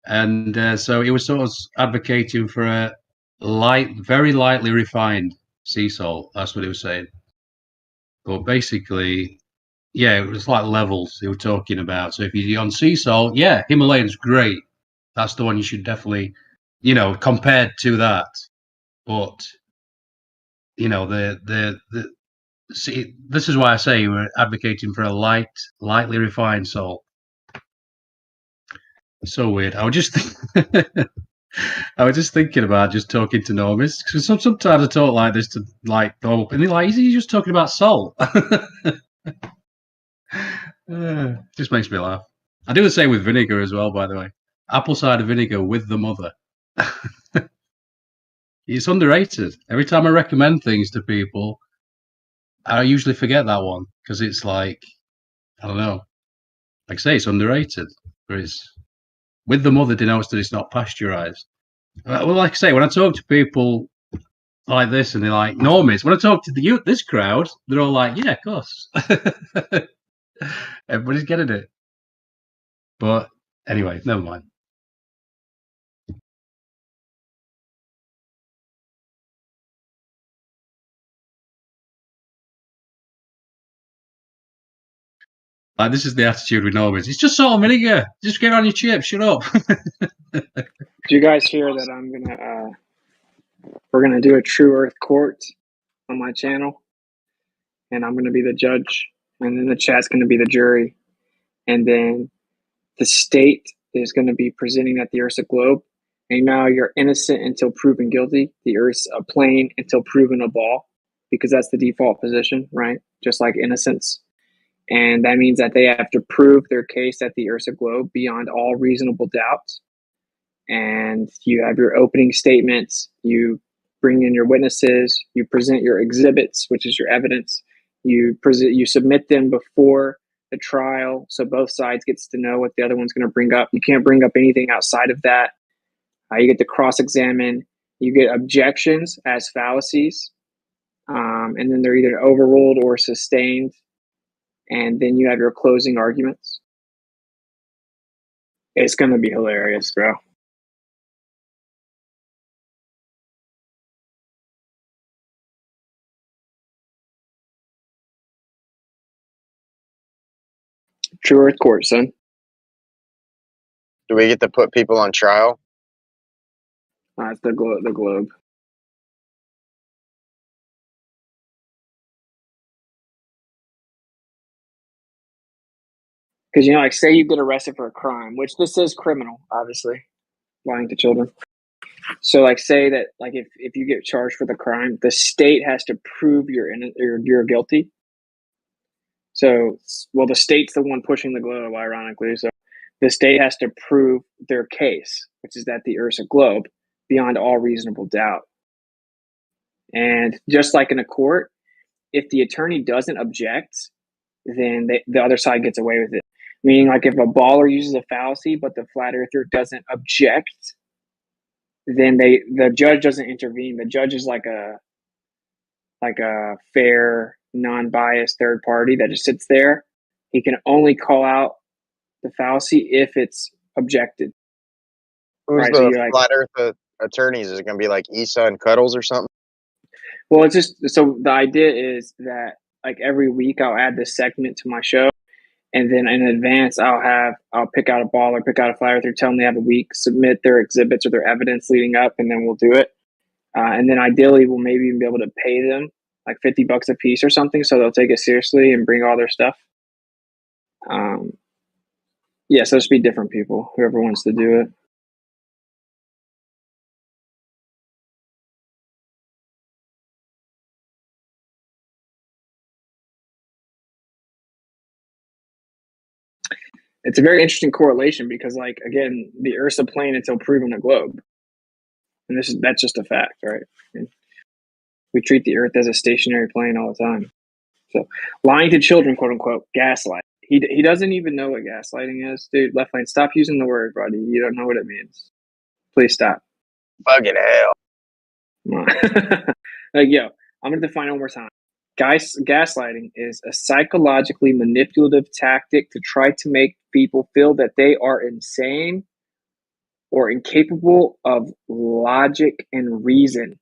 And so he was sort of advocating for a very lightly refined sea salt. That's what he was saying. But basically, yeah, it was like levels they were talking about. So if you're on sea salt, yeah, Himalayan's great. That's the one you should definitely, compared to that. But the see, this is why I say we're advocating for a lightly refined salt. So weird. I was just thinking about just talking to normies because sometimes I talk like this to like normal, and they're like, "Is he just talking about salt?" Just makes me laugh. I do the same with vinegar as well, by the way. Apple cider vinegar with the mother. It's underrated. Every time I recommend things to people, I usually forget that one because it's like, I don't know. Like I say, it's underrated. But it's with the mother denotes that it's not pasteurized. Well, like I say, when I talk to people like this and they're like normies, when I talk to this crowd, they're all like, yeah, of course. Everybody's getting it. But anyway, never mind. Like, this is the attitude with normies. It's just salt and vinegar. Just get on your chips. Shut up.
Did you guys hear that we're gonna do a True Earth court on my channel, and I'm gonna be the judge, and then the chat's gonna be the jury, and then the state is gonna be presenting at the Ursa Globe. And now you're innocent until proven guilty. The Earth's a plane until proven a ball, because that's the default position, right? Just like innocence. And that means that they have to prove their case at the Ursa Globe beyond all reasonable doubt. And you have your opening statements, you bring in your witnesses, you present your exhibits, which is your evidence. You submit them before the trial, so both sides gets to know what the other one's going to bring up. You can't bring up anything outside of that. You get to cross-examine. You get objections as fallacies, and then they're either overruled or sustained. And then you have your closing arguments. It's going to be hilarious, bro. True Earth Court, son.
Do we get to put people on trial?
It's the globe. Because, like, say you get arrested for a crime, which this is criminal, obviously, lying to children. So, like, say that, like, if you get charged for the crime, the state has to prove you're guilty. So, well, the state's the one pushing the globe, ironically. So, the state has to prove their case, which is that the Ursa Globe, beyond all reasonable doubt. And just like in a court, if the attorney doesn't object, then the other side gets away with it. Meaning, like, if a baller uses a fallacy, but the flat earther doesn't object, then the judge doesn't intervene. The judge is like a fair, non-biased third party that just sits there. He can only call out the fallacy if it's objected.
Who's
Right,
the
so you're like,
flat Earth attorneys? Is it going to be like Issa and Cuddles or something?
well, it's just, so the idea is that, like, every week I'll add this segment to my show, and then in advance I'll pick out a baller, pick out a flat earther, tell them they have a week, submit their exhibits or their evidence leading up, and then we'll do it. And then ideally we'll maybe even be able to pay them like $50 a piece or something, so they'll take it seriously and bring all their stuff. Yeah, so just be different people, whoever wants to do it. It's a very interesting correlation because, like, again, the Earth's a plane until proven a globe, and that's just a fact, right? And we treat the Earth as a stationary plane all the time. So, lying to children, quote unquote, gaslight. He doesn't even know what gaslighting is, dude. Left lane, stop using the word, buddy. You don't know what it means. Please stop.
Fucking hell.
Like, yo, I'm gonna define it one more time. Gaslighting is a psychologically manipulative tactic to try to make people feel that they are insane or incapable of logic and reason.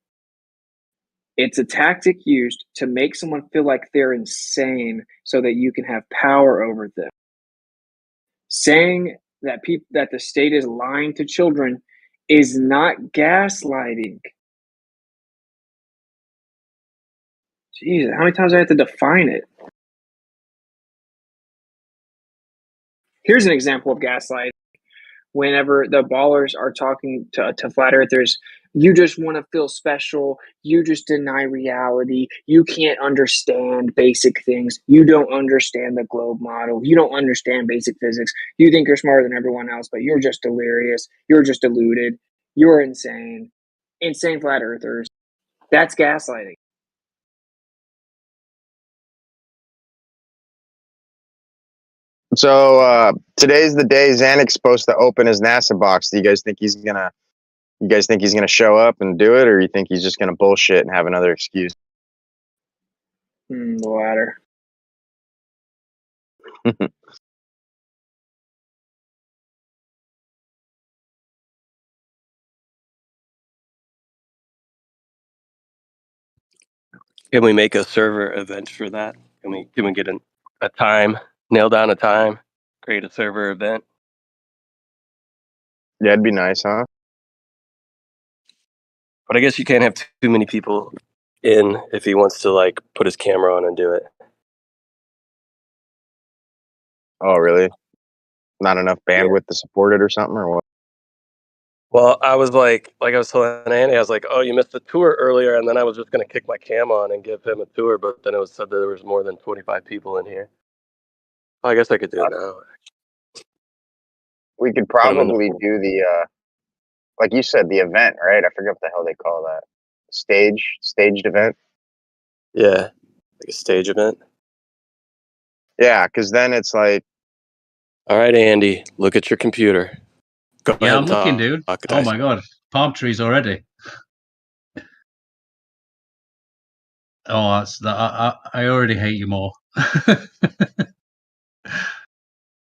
It's a tactic used to make someone feel like they're insane so that you can have power over them. Saying that the state is lying to children is not gaslighting. Jesus, how many times do I have to define it? Here's an example of gaslighting. Whenever the ballers are talking to flat earthers, you just want to feel special. You just deny reality. You can't understand basic things. You don't understand the globe model. You don't understand basic physics. You think you're smarter than everyone else, but you're just delirious. You're just deluded. You're insane. Insane flat earthers. That's gaslighting.
So today's the day Xanix's supposed to open his NASA box. Do you guys think he's gonna? You guys think he's gonna show up and do it, or you think he's just gonna bullshit and have another excuse?
The latter.
Can we make a server event for that? Can we get a time, nail down a time, create a server event?
Yeah, it'd be nice, huh?
But I guess you can't have too many people in if he wants to like put his camera on and do it.
Oh, really? Not enough bandwidth to support it, or something, or what?
Well, I was like I was telling Andy, I was like, "Oh, you missed the tour earlier," and then I was just gonna kick my cam on and give him a tour, but then it was said that there was more than 25 people in here. Well, I guess I could do it now.
We could
Put 'em in the
probably
pool.
do the like you said, the event, right? I forget what the hell they call that. Staged event.
Yeah, like a stage event.
Yeah, because then it's like,
All right, Andy, look at your computer. Go
Yeah,
ahead
I'm
and
looking,
talk.
dude. Oh
Odysee.
my god, palm trees already. Oh, that's that. I already hate you more.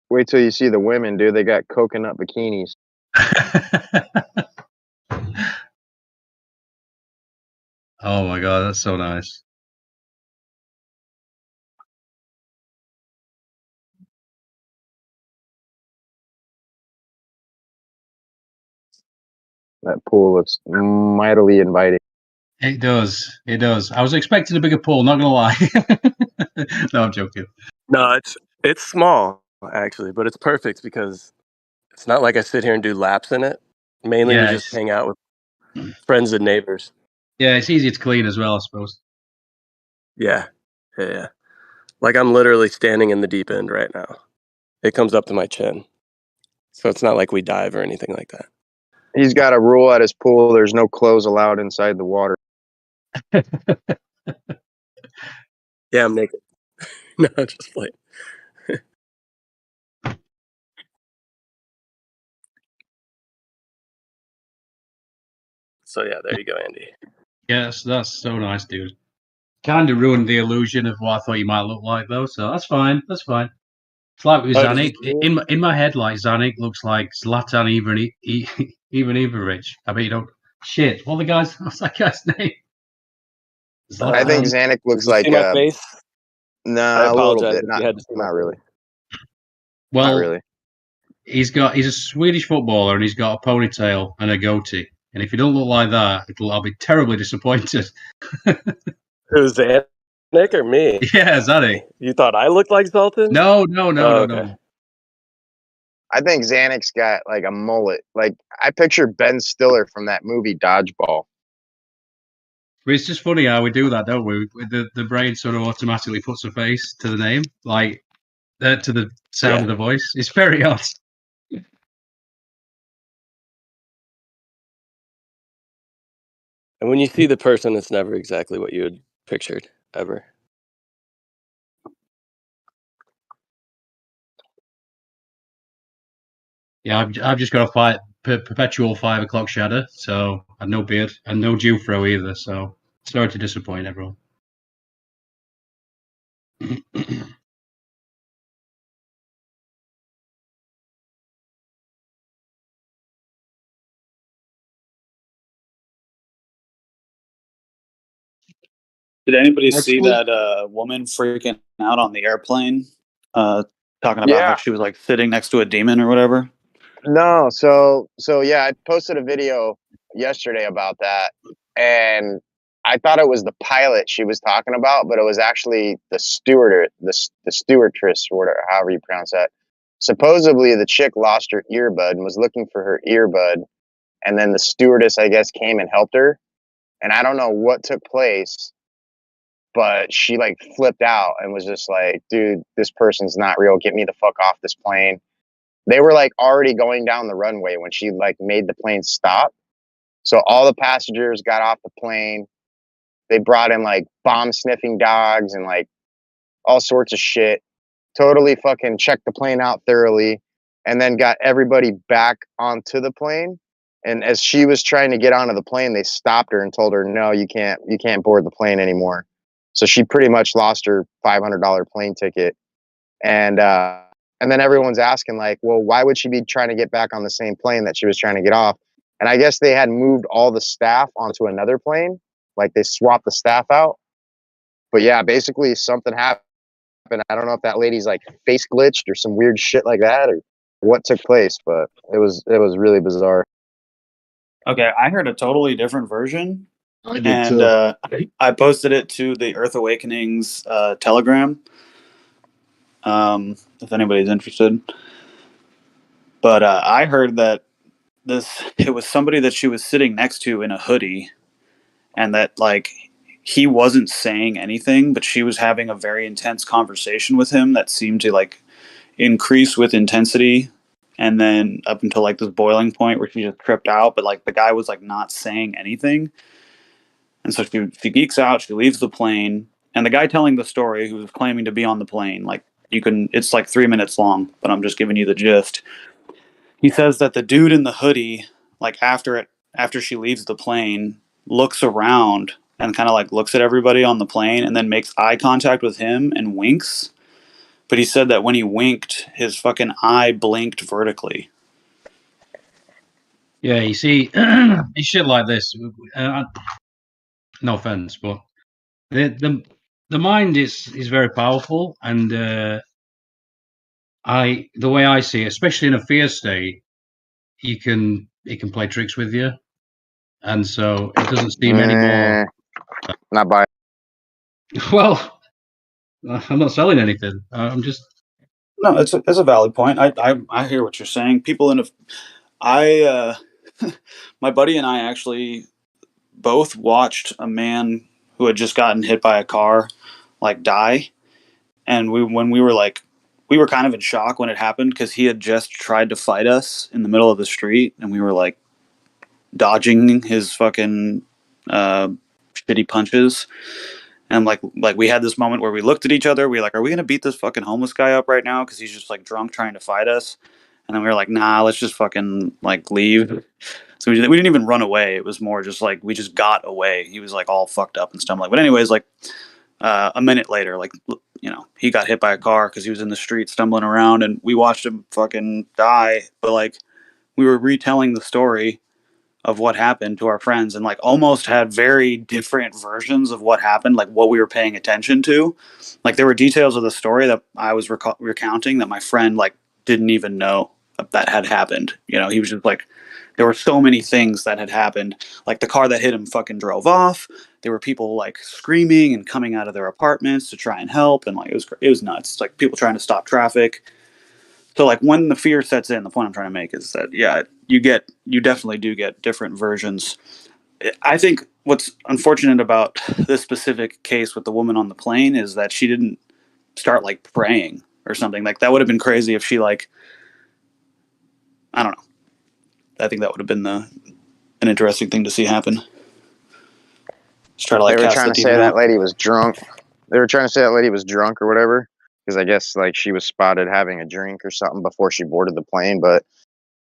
wait till you see the women, dude. They got coconut bikinis.
Oh my god, that's so nice.
That pool looks mightily inviting.
It does. It does. I was expecting a bigger pool, not gonna lie. No, I'm joking.
No, it's small actually, but it's perfect because it's not like I sit here and do laps in it. Mainly, we
Yeah,
just hang out with friends and neighbors.
it's easier to clean as well, I suppose.
Yeah, yeah. Like I'm literally standing in the deep end right now. It comes up to my chin, so it's not like we dive or anything like that.
He's got a rule at his pool. There's no clothes allowed inside the water.
Yeah, I'm naked. No, just like. So yeah, there you go, Andy.
Yes, that's so nice, dude. Kind of ruined the illusion of what I thought you might look like, though. So that's fine. That's fine. It's like with
Oh, did you
Zanuck. In my head, like Zanuck looks like Zlatan Ibrahimovic. I bet you don't. Shit. What's that guy's name?
I think
Zlatan.
Xanic
Did
looks
you see
like
my face? I
nah, a little
apologize
bit.
if you had to see my
Not
face.
really. Not
Well,
really.
he's a Swedish footballer and he's got a ponytail and a goatee. And if he don't look like that, I'll be terribly disappointed.
Who's Nick or me?
Yeah, Zanuck.
You thought I looked like Zoltan?
No.
Oh, okay.
I think Xanic's got like a mullet. Like I picture Ben Stiller from that movie Dodgeball.
But it's just funny how we do that, don't we? The brain sort of automatically puts a face to the name, like to the sound of the voice. It's very odd.
And when you see the person, it's never exactly what you had pictured, ever.
Yeah, I've just got a perpetual 5 o'clock shadow, so and no beard and no Jufro either. So sorry to disappoint everyone.
Did anybody
That's
see
cool.
that woman freaking out on the airplane? Talking about
Yeah.
how she was like sitting next to a demon or whatever.
No, so yeah, I posted a video yesterday about that, and I thought it was the pilot she was talking about, but it was actually the steward, the stewardess, or whatever, however you pronounce that. Supposedly, the chick lost her earbud and was looking for her earbud, and then the stewardess, I guess, came and helped her. And I don't know what took place, but she like flipped out and was just like, "Dude, this person's not real. Get me the fuck off this plane." They were like already going down the runway when she like made the plane stop. So all the passengers got off the plane. They brought in like bomb sniffing dogs and like all sorts of shit. Totally fucking checked the plane out thoroughly and then got everybody back onto the plane. And as she was trying to get onto the plane, they stopped her and told her, "No, you can't board the plane anymore." So she pretty much lost her $500 plane ticket. And and then everyone's asking like, well, why would she be trying to get back on the same plane that she was trying to get off? And I guess they had moved all the staff onto another plane, like they swapped the staff out. But yeah, basically something happened. I don't know if that lady's like face glitched or some weird shit like that or what took place, but it was really bizarre.
Okay, I heard a totally different version,
I did
and
too.
I posted it to the Earth Awakenings Telegram. If anybody's interested, but I heard that it was somebody that she was sitting next to in a hoodie, and that like he wasn't saying anything, but she was having a very intense conversation with him that seemed to like increase with intensity, and then up until like this boiling point where she just tripped out. But like the guy was like not saying anything, and so she geeks out. She leaves the plane, and the guy telling the story, who was claiming to be on the plane, like it's like 3 minutes long, but I'm just giving you the gist. He says that the dude in the hoodie, like after she leaves the plane, looks around and kind of like looks at everybody on the plane and then makes eye contact with him and winks. But he said that when he winked, his fucking eye blinked vertically.
Yeah, you see, it's shit like this. No offense, but the mind is very powerful, and the way I see it, especially in a fear state, it can play tricks with you, and so it doesn't seem any more.
Not by
Well, I'm not selling anything. I'm just
No, it's a valid point. I hear what you're saying. People in a I my buddy and I actually both watched a man who had just gotten hit by a car like die, and we were kind of in shock when it happened because he had just tried to fight us in the middle of the street, and we were like dodging his fucking uh, shitty punches. And like we had this moment where we looked at each other. We were like, are we gonna beat this fucking homeless guy up right now because he's just like drunk trying to fight us? And then we were like, nah, let's just fucking like leave. So we didn't even run away. It was more just like we just got away. He was like all fucked up and stumbling. But anyways, like a minute later, like he got hit by a car because he was in the street stumbling around, and we watched him fucking die. But like we were retelling the story of what happened to our friends and like almost had very different versions of what happened, like what we were paying attention to. Like there were details of the story that I was recounting that my friend like didn't even know that had happened. He was just like, there were so many things that had happened. Like the car that hit him fucking drove off. There were people like screaming and coming out of their apartments to try and help, and like it was nuts. It's like people trying to stop traffic. So like when the fear sets in, the point I'm trying to make is that yeah, you definitely do get different versions. I think what's unfortunate about this specific case with the woman on the plane is that she didn't start like praying or something. Like that would have been crazy if she like, I don't know. I think that would have been an interesting thing to see happen. Just try to like
They were
cast
trying
the
to say
demon
that
out.
lady was drunk. They were trying to say that lady was drunk or whatever, because I guess like she was spotted having a drink or something before she boarded the plane, but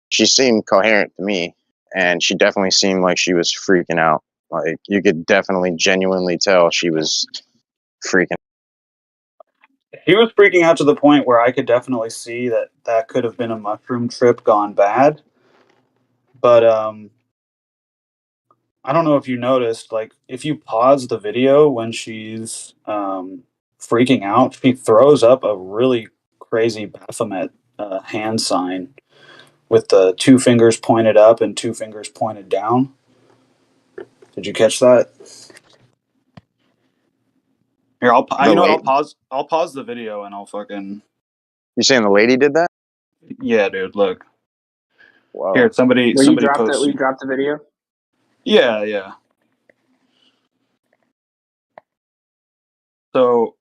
she seemed coherent to me, and she definitely seemed like she was freaking out. Like you could definitely genuinely tell she was freaking.
He was freaking out to the point where I could definitely see that could have been a mushroom trip gone bad. But
I don't know if you noticed, like if you pause the video when she's freaking out, she throws up a really crazy Baphomet hand sign with the 2 fingers pointed up and 2 fingers pointed down. Did you catch that? Here, you know what? I'll pause the video and I'll fucking.
You saying the lady did that?
Yeah, dude. Look.
Wow.
Here, somebody post.
Where you dropped the video?
Yeah, yeah. So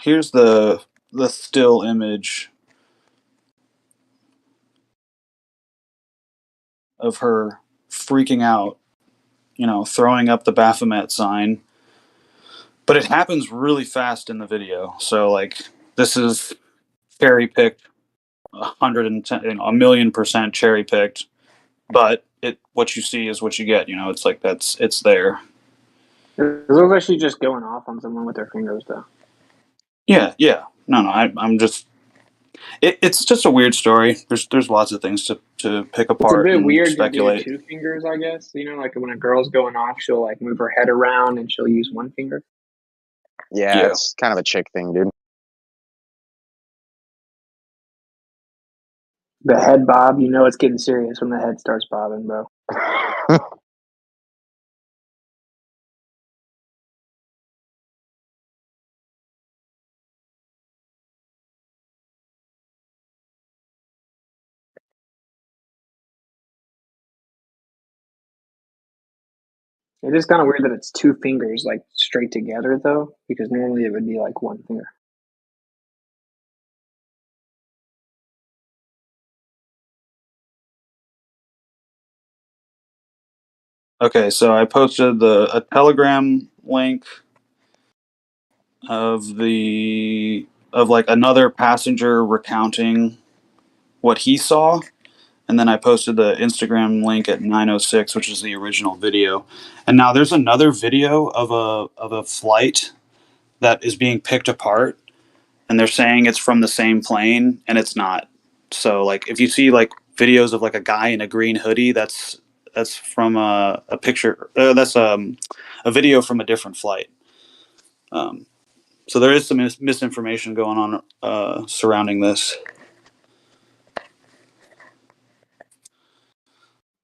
here's the still image of her freaking out, you know, throwing up the Baphomet sign. But it happens really fast in the video. So like this is cherry picked, 110, you know, 1,000,000% cherry picked. But what you see is what you get. You know, it's like it's there.
It looks like she's just going off on someone with her fingers, though.
Yeah, yeah. No, I'm just. It's just a weird story. There's lots of things to pick
It's a
apart
bit
and
weird to do
speculate.
2 fingers, I guess. You know, like when a girl's going off, she'll like move her head around and she'll use 1 finger.
Yeah,
Yeah.
it's kind of a chick thing, dude.
The head bob, you know it's getting serious when the head starts bobbing, bro. It is kind of weird that it's 2 fingers like straight together, though, because normally it would be like 1 finger.
Okay, so I posted a Telegram link of like another passenger recounting what he saw, and then I posted the Instagram link at 9:06, which is the original video. And now there's another video of a flight that is being picked apart, and they're saying it's from the same plane, and it's not. So like if you see like videos of like a guy in a green hoodie, that's from a picture. That's a video from a different flight. So there is some misinformation going on surrounding this.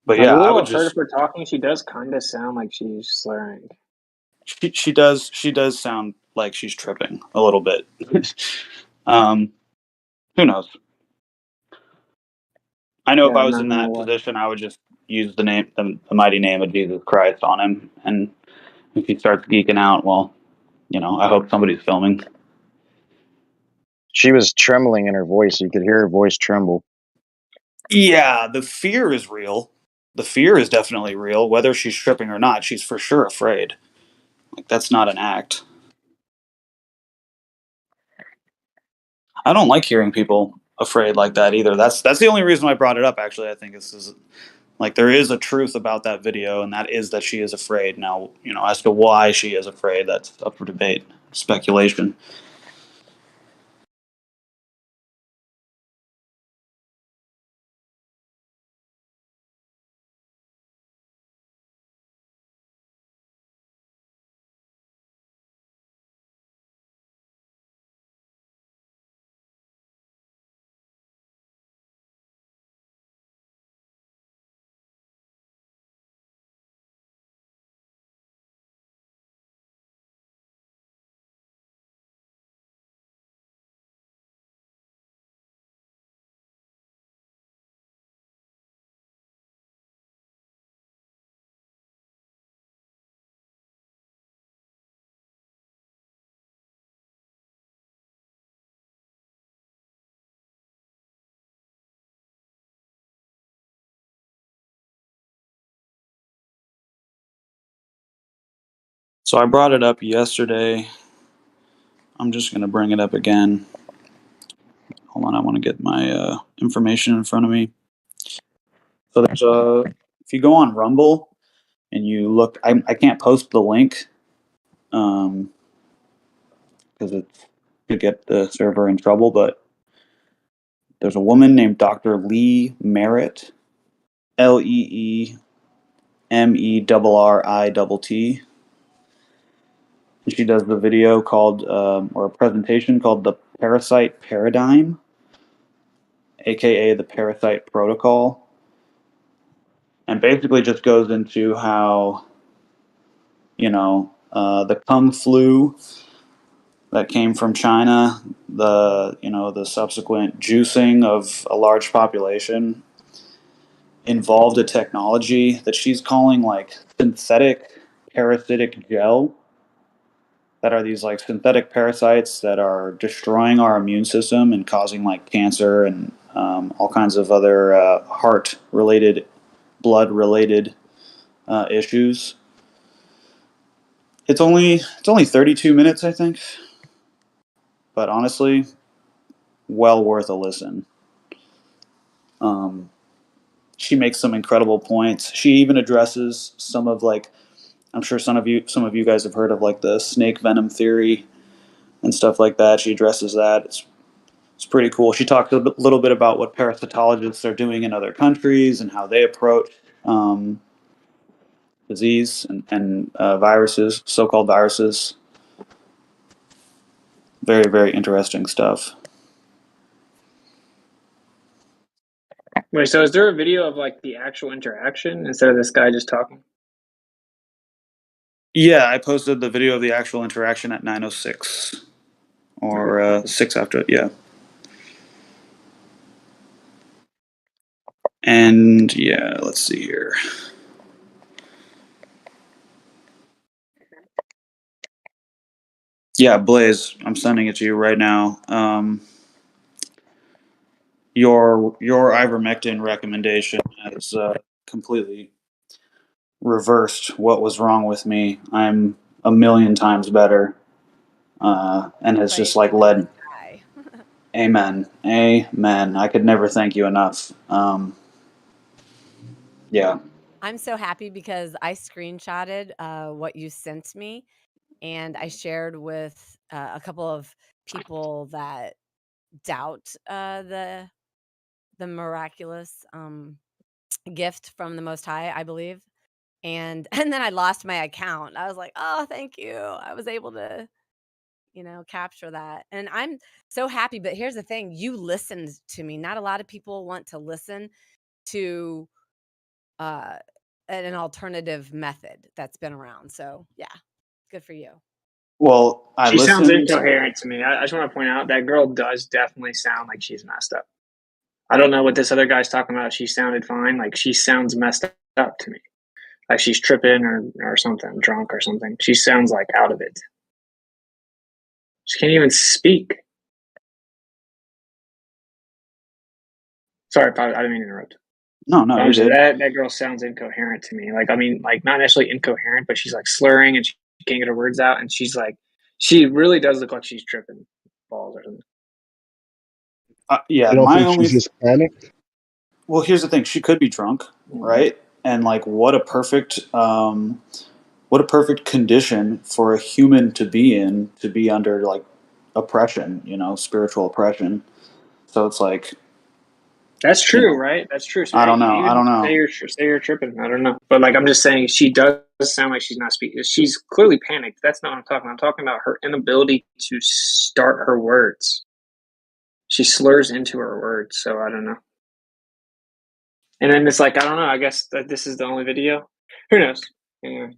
But
I've
yeah,
a
I would
little heard
just.
of her talking. She does kind of sound like she's slurring.
She does sound like she's tripping a little bit. um, who knows? I know if
Yeah,
I
I'm
was
not
in
gonna
that
lie.
position, I would just use the mighty name of Jesus Christ on him, and if he starts geeking out, well, you know, I hope somebody's filming.
She was trembling in her voice. You could hear her voice tremble.
Yeah, the fear is real. The fear is definitely real. Whether she's tripping or not, she's for sure afraid. Like that's not an act. I don't like hearing people afraid like that either. That's the only reason I brought it up. Actually, I think this is like there is a truth about that video, and that is that she is afraid. Now, you know, as to why she is afraid, that's up for debate, speculation. So I brought it up yesterday. I'm just going to bring it up again. Hold on, I want to get my information in front of me. So there's if you go on Rumble and you look, I can't post the link because it could get the server in trouble, but there's a woman named Dr. Lee Merritt, Lee MERRITT. And she does the video called, or a presentation called The Parasite Paradigm, aka the Parasite Protocol. And basically just goes into how, the Kung flu that came from China, the subsequent juicing of a large population involved a technology that she's calling like synthetic parasitic gel, that are these like synthetic parasites that are destroying our immune system and causing like cancer and all kinds of other heart related, blood related issues. It's only 32 minutes, I think, but honestly, well worth a listen. She makes some incredible points. She even addresses some of like, I'm sure some of you guys have heard of like the snake venom theory and stuff like that. She addresses that. It's pretty cool. She talked a little bit about what parasitologists are doing in other countries and how they approach disease and viruses, so-called viruses. Very, very interesting stuff.
Wait, so is there a video of like the actual interaction instead of this guy just talking?
Yeah, I posted the video of the actual interaction at 9:06 or 6 after. Yeah. And yeah, let's see here. Yeah, Blaze, I'm sending it to you right now. Your ivermectin recommendation has completely reversed what was wrong with me. I'm a million times better, and has just like led. Amen. Amen. I could never thank you enough. Yeah.
I'm so happy because I screenshotted what you sent me, and I shared with a couple of people that doubt the miraculous gift from the Most High, I believe. And then I lost my account. I was like, oh, thank you. I was able to, capture that. And I'm so happy. But here's the thing, you listened to me. Not a lot of people want to listen to an alternative method that's been around. So yeah, good for you.
Well,
She sounds incoherent to me. I just want to point out that girl does definitely sound like she's messed up. I don't know what this other guy's talking about. She sounded fine. Like she sounds messed up to me. Like she's tripping or something, drunk or something. She sounds like out of it. She can't even speak. Sorry, I didn't mean to interrupt.
No, you did.
That girl sounds incoherent to me. Like, I mean, like not necessarily incoherent, but she's like slurring and she can't get her words out. And she's like, she really does look like she's tripping balls or something.
Yeah,
I don't think she's just panicked.
Well, here's the thing: she could be drunk, right? And like, what a perfect condition for a human to be in, to be under like oppression, spiritual oppression. So it's like,
that's true, right? That's true. So
I don't know.
Say you're tripping. I don't know, but like I'm just saying, she does sound like she's not speaking. She's clearly panicked. That's not what I'm talking about. I'm talking about her inability to start her words. She slurs into her words, so I don't know. And then it's like, I don't know. I guess that this is the only video. Who knows? Anyway,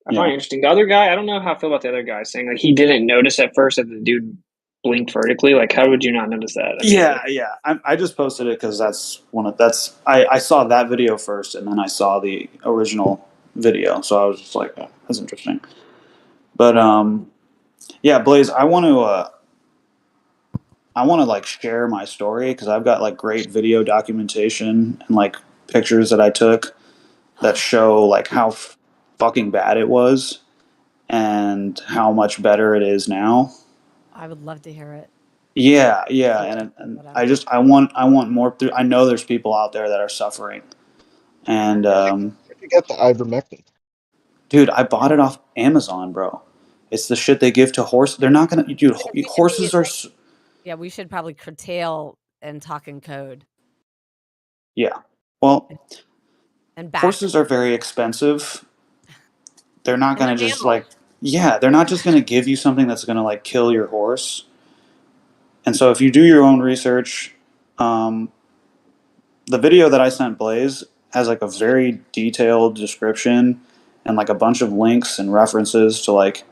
I find it interesting. The other guy, I don't know how I feel about the other guy saying like he didn't notice at first that the dude blinked vertically. Like, how would you not notice that? I mean,
yeah. I just posted it because I saw that video first, and then I saw the original video, so I was just like, oh, that's interesting. But yeah, Blaze, I want to like share my story because I've got like great video documentation and like pictures that I took that show like how fucking bad it was and how much better it is now.
I would love to hear it.
Yeah, and I want more. I know there's people out there that are suffering, and
Where'd you get the ivermectin?
dude, I bought it off Amazon, bro. It's the shit they give to horses. They're not gonna, dude. Horses are.
Yeah, we should probably curtail and talk in code.
Yeah, well,
and back.
Horses are very expensive. They're not
And
going to
they're
just
mammals.
like, yeah, they're not just going to give you something that's going to like kill your horse. And so if you do your own research, the video that I sent Blaze has like a very detailed description and like a bunch of links and references to like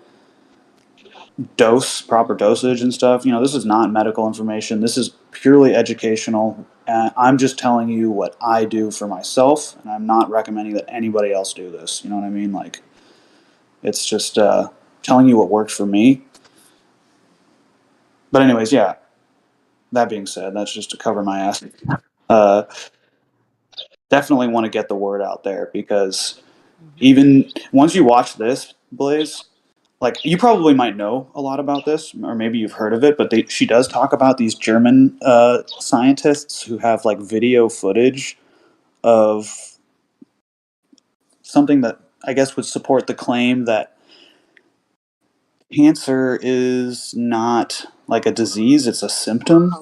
proper dosage and stuff. You know, this is not medical information. This is purely educational. And I'm just telling you what I do for myself, and I'm not recommending that anybody else do this. You know what I mean? Like, it's just telling you what works for me. But anyways, yeah. That being said, that's just to cover my ass. Uh, definitely want to get the word out there because even once you watch this, Blaze, like you probably might know a lot about this, or maybe you've heard of it, but she does talk about these German scientists who have like video footage of something that I guess would support the claim that cancer is not like a disease; it's a symptom.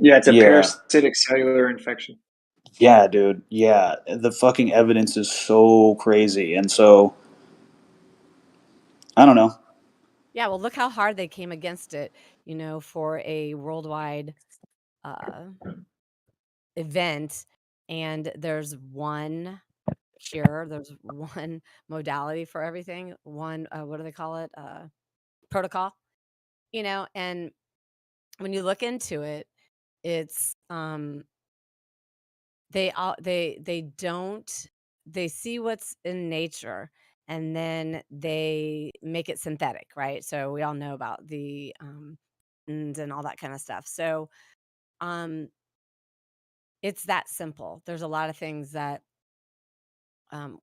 Yeah, it's a
Yeah.
parasitic cellular infection.
Yeah, dude. Yeah, the fucking evidence is so crazy, and so I don't know.
Yeah, well, look how hard they came against it, for a worldwide event, and there's one cure, there's one modality for everything, one what do they call it? Protocol, and when you look into it, it's they don't they see what's in nature and then they make it synthetic, right? So we all know about the and all that kind of stuff. So um it's that simple. There's a lot of things that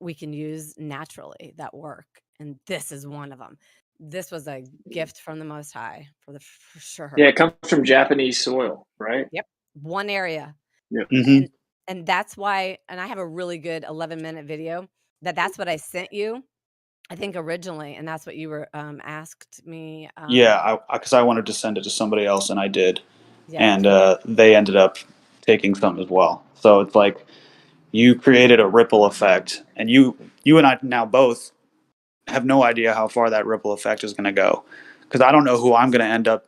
we can use naturally that work, and this is one of them. This was a gift from the Most High for sure.
Yeah, it comes from Japanese soil, right?
Yep, one area.
Yep.
Mhm.
And that's why, and I have a really good 11-minute video that's what I sent you, I think originally, and that's what you were asked me.
Yeah, because I wanted to send it to somebody else, and I did,
Yeah,
and they ended up taking some as well. So it's like you created a ripple effect, and you and I now both have no idea how far that ripple effect is going to go, because I don't know who I'm going to end up,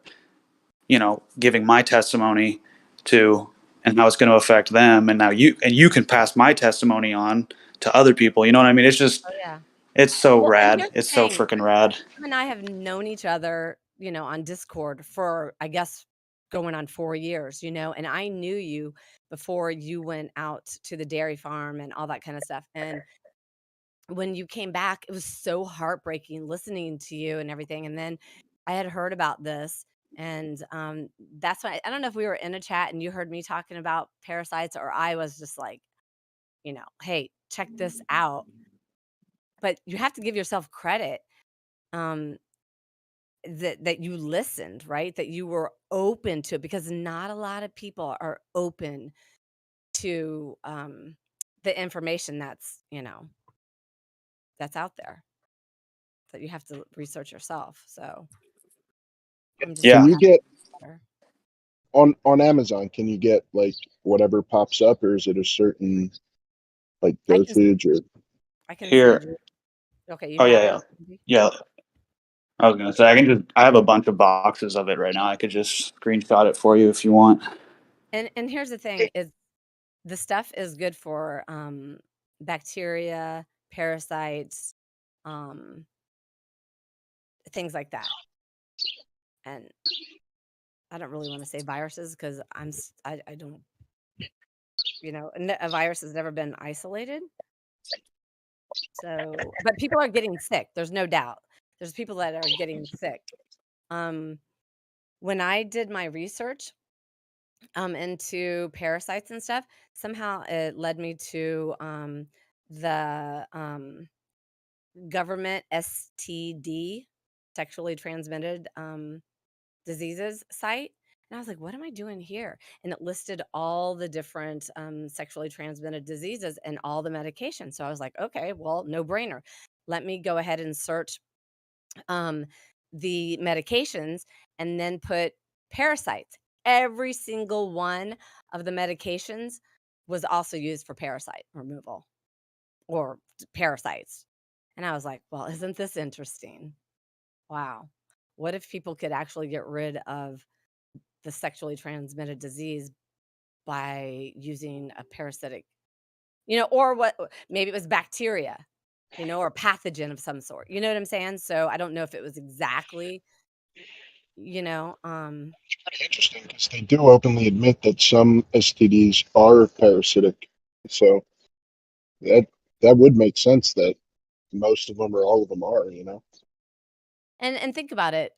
giving my testimony to, and how it's going to affect them, and now you can pass my testimony on to other people. You know what I mean? It's just
oh yeah.
it's so
Well, and
rad.
here's the
It's so
thing,
freaking rad.
you and I have known each other, on Discord for, I guess, going on 4 years, and I knew you before you went out to the dairy farm and all that kind of stuff. And when you came back, it was so heartbreaking listening to you and everything. And then I had heard about this, and that's why I don't know if we were in a chat and you heard me talking about parasites, or I was just like, hey, check this out. But you have to give yourself credit that you listened, right? That you were open to it, because not a lot of people are open to the information that's out there, that you have to research yourself. So I'm just
Yeah.
Can
glad
you get
it's better.
on Amazon? Can you get like whatever pops up, or is it a certain like
I can
dosage or?
I can
Here.
send you. Okay, you
Oh
have
yeah,
it.
yeah, yeah. I was gonna say I have a bunch of boxes of it right now. I could just screenshot it for you if you want.
And here's the thing: is the stuff is good for bacteria, parasites, things like that. And I don't really want to say viruses, because I don't, a virus has never been isolated. So, but people are getting sick. There's no doubt. There's people that are getting sick. When I did my research into parasites and stuff, somehow it led me to the government STD, sexually transmitted diseases site. And I was like, what am I doing here? And it listed all the different sexually transmitted diseases and all the medications. So I was like, okay, well, no brainer. Let me go ahead and search the medications and then put parasites. Every single one of the medications was also used for parasite removal or parasites. And I was like, well, isn't this interesting? Wow. What if people could actually get rid of the sexually transmitted disease by using a parasitic, or what, maybe it was bacteria, or pathogen of some sort. You know what I'm saying? So I don't know if it was exactly,
Pretty interesting because they do openly admit that some STDs are parasitic. So that that would make sense that most of them or all of them are.
and think about it.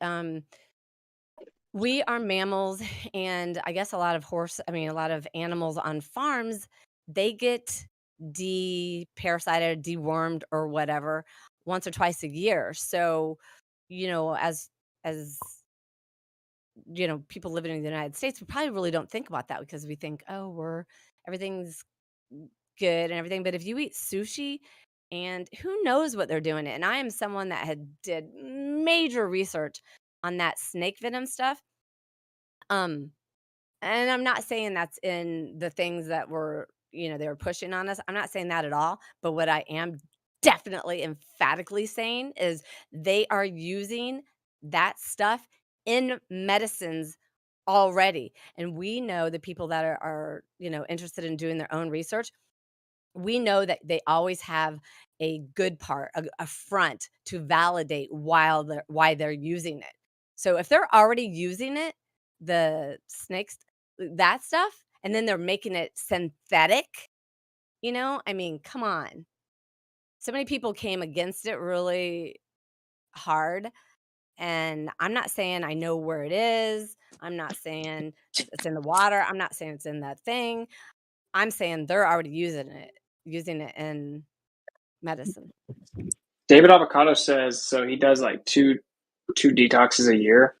We are mammals, and I guess a lot of animals on farms, they get de-parasited, dewormed, or whatever once or twice a year. So, as people living in the United States, we probably really don't think about that because we think, oh, everything's good and everything. But if you eat sushi, and who knows what they're doing it, and I am someone that had did major research on that snake venom stuff. And I'm not saying that's in the things that they were pushing on us. I'm not saying that at all. But what I am definitely emphatically saying is they are using that stuff in medicines already. And we know the people that are interested in doing their own research. We know that they always have a good part, a front to validate why they're using it. So if they're already using it, the snakes, that stuff, and then they're making it synthetic, come on. So many people came against it really hard. And I'm not saying I know where it is. I'm not saying it's in the water. I'm not saying it's in that thing. I'm saying they're already using it in medicine.
David Avocado says so. He does like two detoxes a year.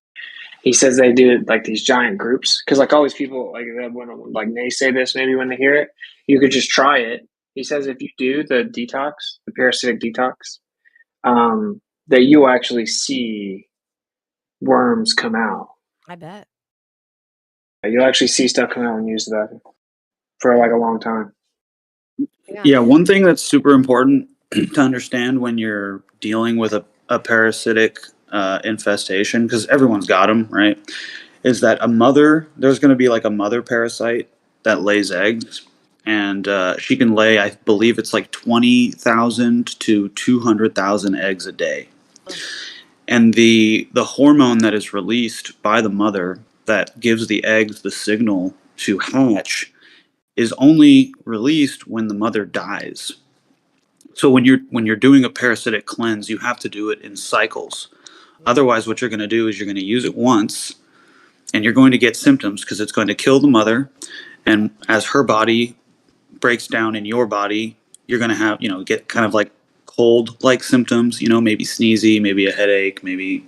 He says they do like these giant groups because like all these people like that when like naysay this maybe when they hear it, you could just try it. He says if you do the detox, the parasitic detox, that you actually see worms come out.
I bet.
You'll actually see stuff come out when you use the bathroom for like a long time.
Yeah, one thing that's super important to understand when you're dealing with a parasitic infestation, because everyone's got them, right? Is that there's going to be like a mother parasite that lays eggs, and she can lay, I believe it's like 20,000 to 200,000 eggs a day. And the hormone that is released by the mother that gives the eggs the signal to hatch is only released when the mother dies. So when you're doing a parasitic cleanse, you have to do it in cycles. Otherwise, what you're going to do is you're going to use it once, and you're going to get symptoms because it's going to kill the mother. And as her body breaks down in your body, you're going to have get kind of like cold-like symptoms. Maybe sneezy, maybe a headache, maybe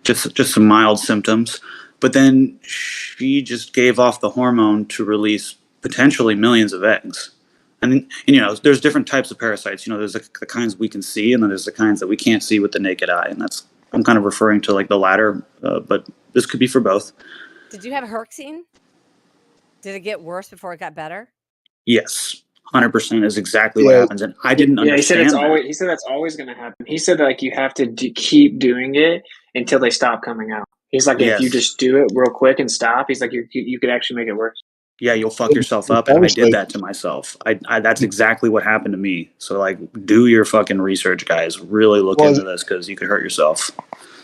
just some mild symptoms. But then she just gave off the hormone to release potentially millions of eggs. And there's different types of parasites. There's the kinds we can see, and then there's the kinds that we can't see with the naked eye. And I'm kind of referring to like the latter, but this could be for both.
Did you have Herxine? Did it get worse before it got better?
Yes, 100% is exactly what happens, and I didn't understand that.
He said that's always going to happen. He said like you have to keep doing it until they stop coming out. He's like, if you just do it real quick and stop, he's like, you could actually make it worse.
Yeah, you'll fuck yourself up, and I did that to myself. That's exactly what happened to me. So like, do your fucking research, guys. Really look into this because you could hurt yourself.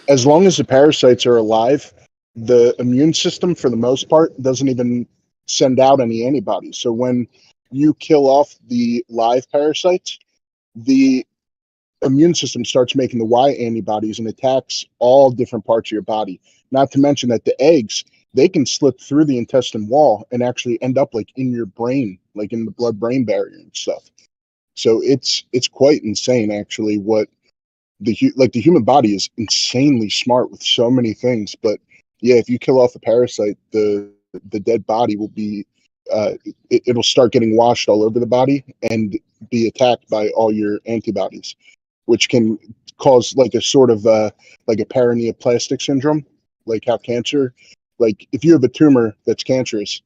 As long as the parasites are alive, the immune system, for the most part, doesn't even send out any antibodies. So when you kill off the live parasites, the immune system starts making the Y antibodies and attacks all different parts of your body. Not to mention that the eggs, they can slip through the intestine wall and actually end up like in your brain, like in the blood-brain barrier and stuff. So it's quite insane, actually, what the human body is insanely smart with so many things. But yeah, if you kill off a parasite, the dead body will be it'll start getting washed all over the body and be attacked by all your antibodies, which can cause like a sort of like a paraneoplastic syndrome, like how cancer, like if you have a tumor that's cancerous,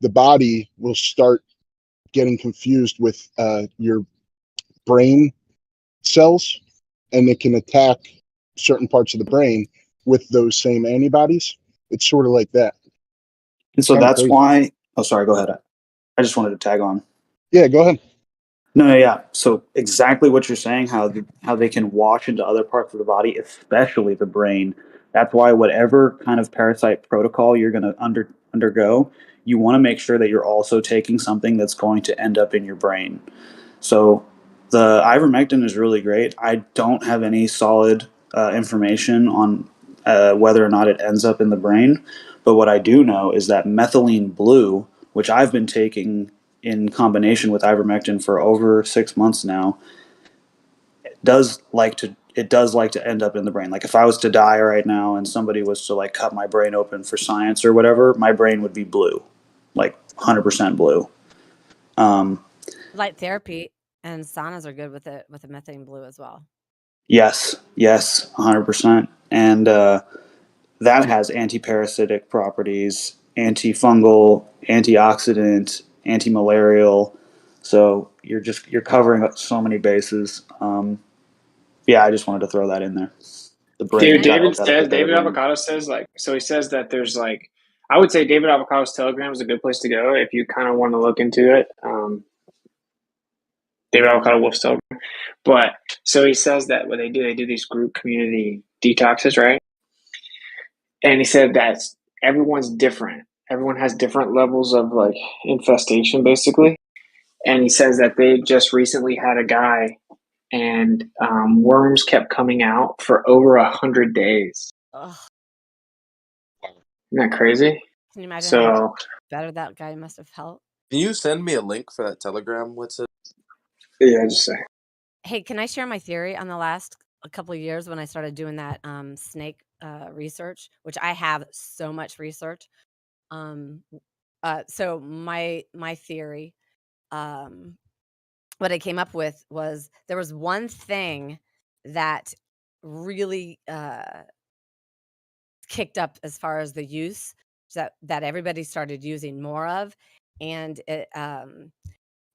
the body will start getting confused with your brain cells, and it can attack certain parts of the brain with those same antibodies. It's sort of like that.
And so
Kinda
that's
crazy.
why. Oh, sorry. Go ahead. I just wanted to tag on.
Yeah, go ahead.
No, yeah. So exactly what you're saying, how they can wash into other parts of the body, especially the brain. That's why whatever kind of parasite protocol you're going to undergo, you want to make sure that you're also taking something that's going to end up in your brain. So the ivermectin is really great. I don't have any solid information on whether or not it ends up in the brain, but what I do know is that methylene blue, which I've been taking in combination with ivermectin for over 6 months now, does like to end up in the brain. Like if I was to die right now and somebody was to like cut my brain open for science or whatever, my brain would be blue, like 100% blue.
Light therapy and saunas are good with it, with the methane blue as well.
Yes, 100%. And that has anti-parasitic properties, antifungal, antioxidant, anti-malarial. So you're covering so many bases. Yeah, I just wanted to throw that in there. The brain.
Dude,
Gotta get that
David
brain.
Avocado says like, so he says that there's like, I would say David Avocado's Telegram is a good place to go if you kind of want to look into it. David Avocado Wolf's Telegram. But so he says that what they do these group community detoxes, right? And he said that everyone's different. Everyone has different levels of like infestation, basically. And he says that they just recently had a guy, and worms kept coming out for over 100 days.
Ugh.
Isn't that crazy?
Can you imagine how
So
much better that guy must have felt?
Can you send me a link for that Telegram? What's it?
yeah, just say.
Hey, can I share my theory on the last a couple of years when I started doing that snake research, which I have so much research. So my theory, what I came up with was there was one thing that really kicked up as far as the use that everybody started using more of, and it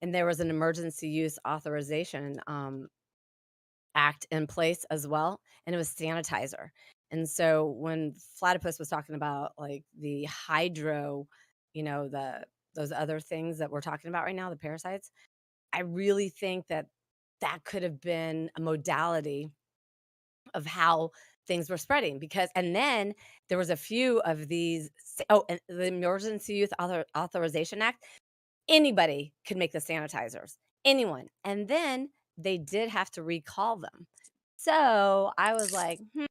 and there was an emergency use authorization act in place as well, and it was sanitizer. And so when Platypus was talking about like the hydro, those other things that we're talking about right now, the parasites, I really think that could have been a modality of how things were spreading, because and then there was a few of these. Oh, and the emergency use authorization act, anybody could make the sanitizers, anyone. And then they did have to recall them. So I was like, I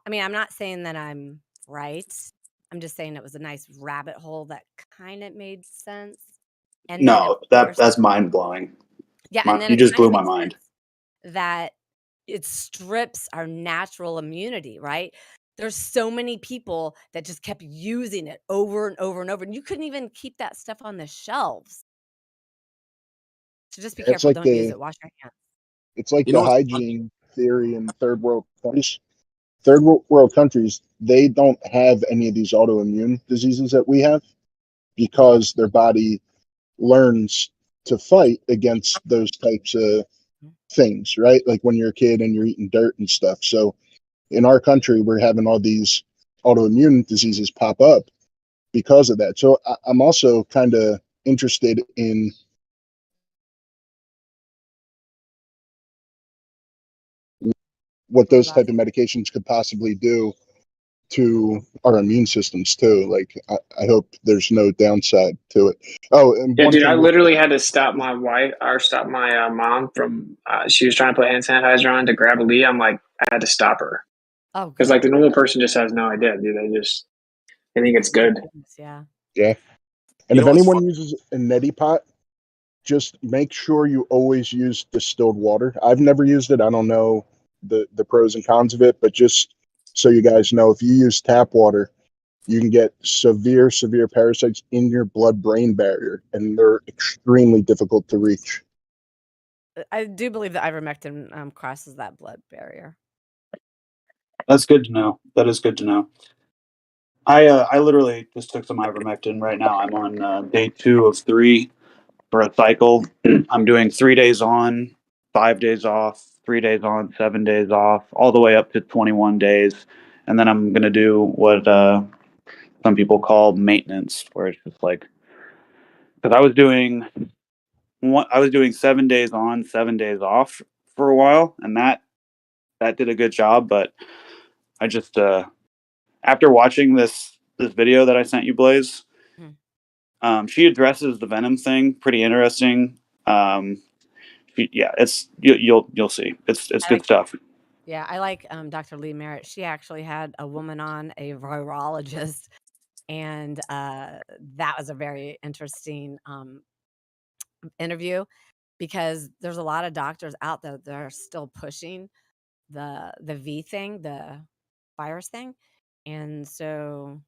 mean, I'm not saying that I'm right. I'm just saying it was a nice rabbit hole that kind of made sense. And then, of
No,
course,
that's mind blowing.
yeah, and then
You
it
just
kind
blew
of
my
makes
mind.
sense that it strips our natural immunity, right? There's so many people that just kept using it over and over and over, and you couldn't even keep that stuff on the shelves. So just be
It's
careful.
like
Don't use it. Wash your hands.
it's like
You know
the
what's
hygiene theory in third world countries. World countries, they don't have any of these autoimmune diseases that we have because their body learns to fight against those types of things, right? Like when you're a kid and you're eating dirt and stuff. So in our country, we're having all these autoimmune diseases pop up because of that. So I'm also kind of interested in what
We
those type
lost
of medications could possibly do to our immune systems too. Like I hope there's no downside to it. Oh, and
Yeah,
one
dude, I
thing
literally had to stop my wife or stop my mom from. She was trying to put hand sanitizer on to grab a Lee. I'm like, I had to stop her
Oh,
because
good.
like the normal person just has no idea, dude. They think it's good.
Goodness, yeah.
yeah. And
you
if
know what's
anyone uses a neti pot, just make sure you always use distilled water. I've never used it. I don't know the pros and cons of it, but just so you guys know, if you use tap water, you can get severe parasites in your blood-brain barrier, and they're extremely difficult to reach.
I do believe that ivermectin crosses that blood barrier.
That's good to know. That is good to know. I literally just took some ivermectin right now. I'm on day 2 of 3 for a cycle. I'm doing 3 days on, 5 days off, 3 days on, 7 days off, all the way up to 21 days. And then I'm going to do what some people call maintenance, where it's just like, because I was doing 7 days on, 7 days off for a while, and that did a good job. But I just after watching this video that I sent you, Blaze, she addresses the venom thing pretty interesting. Yeah, you'll see. It's
I
good
like,
stuff.
yeah, I like Dr. Lee Merritt. She actually had a woman on, a virologist, and that was a very interesting interview because there's a lot of doctors out there that are still pushing the V thing, the virus thing, and so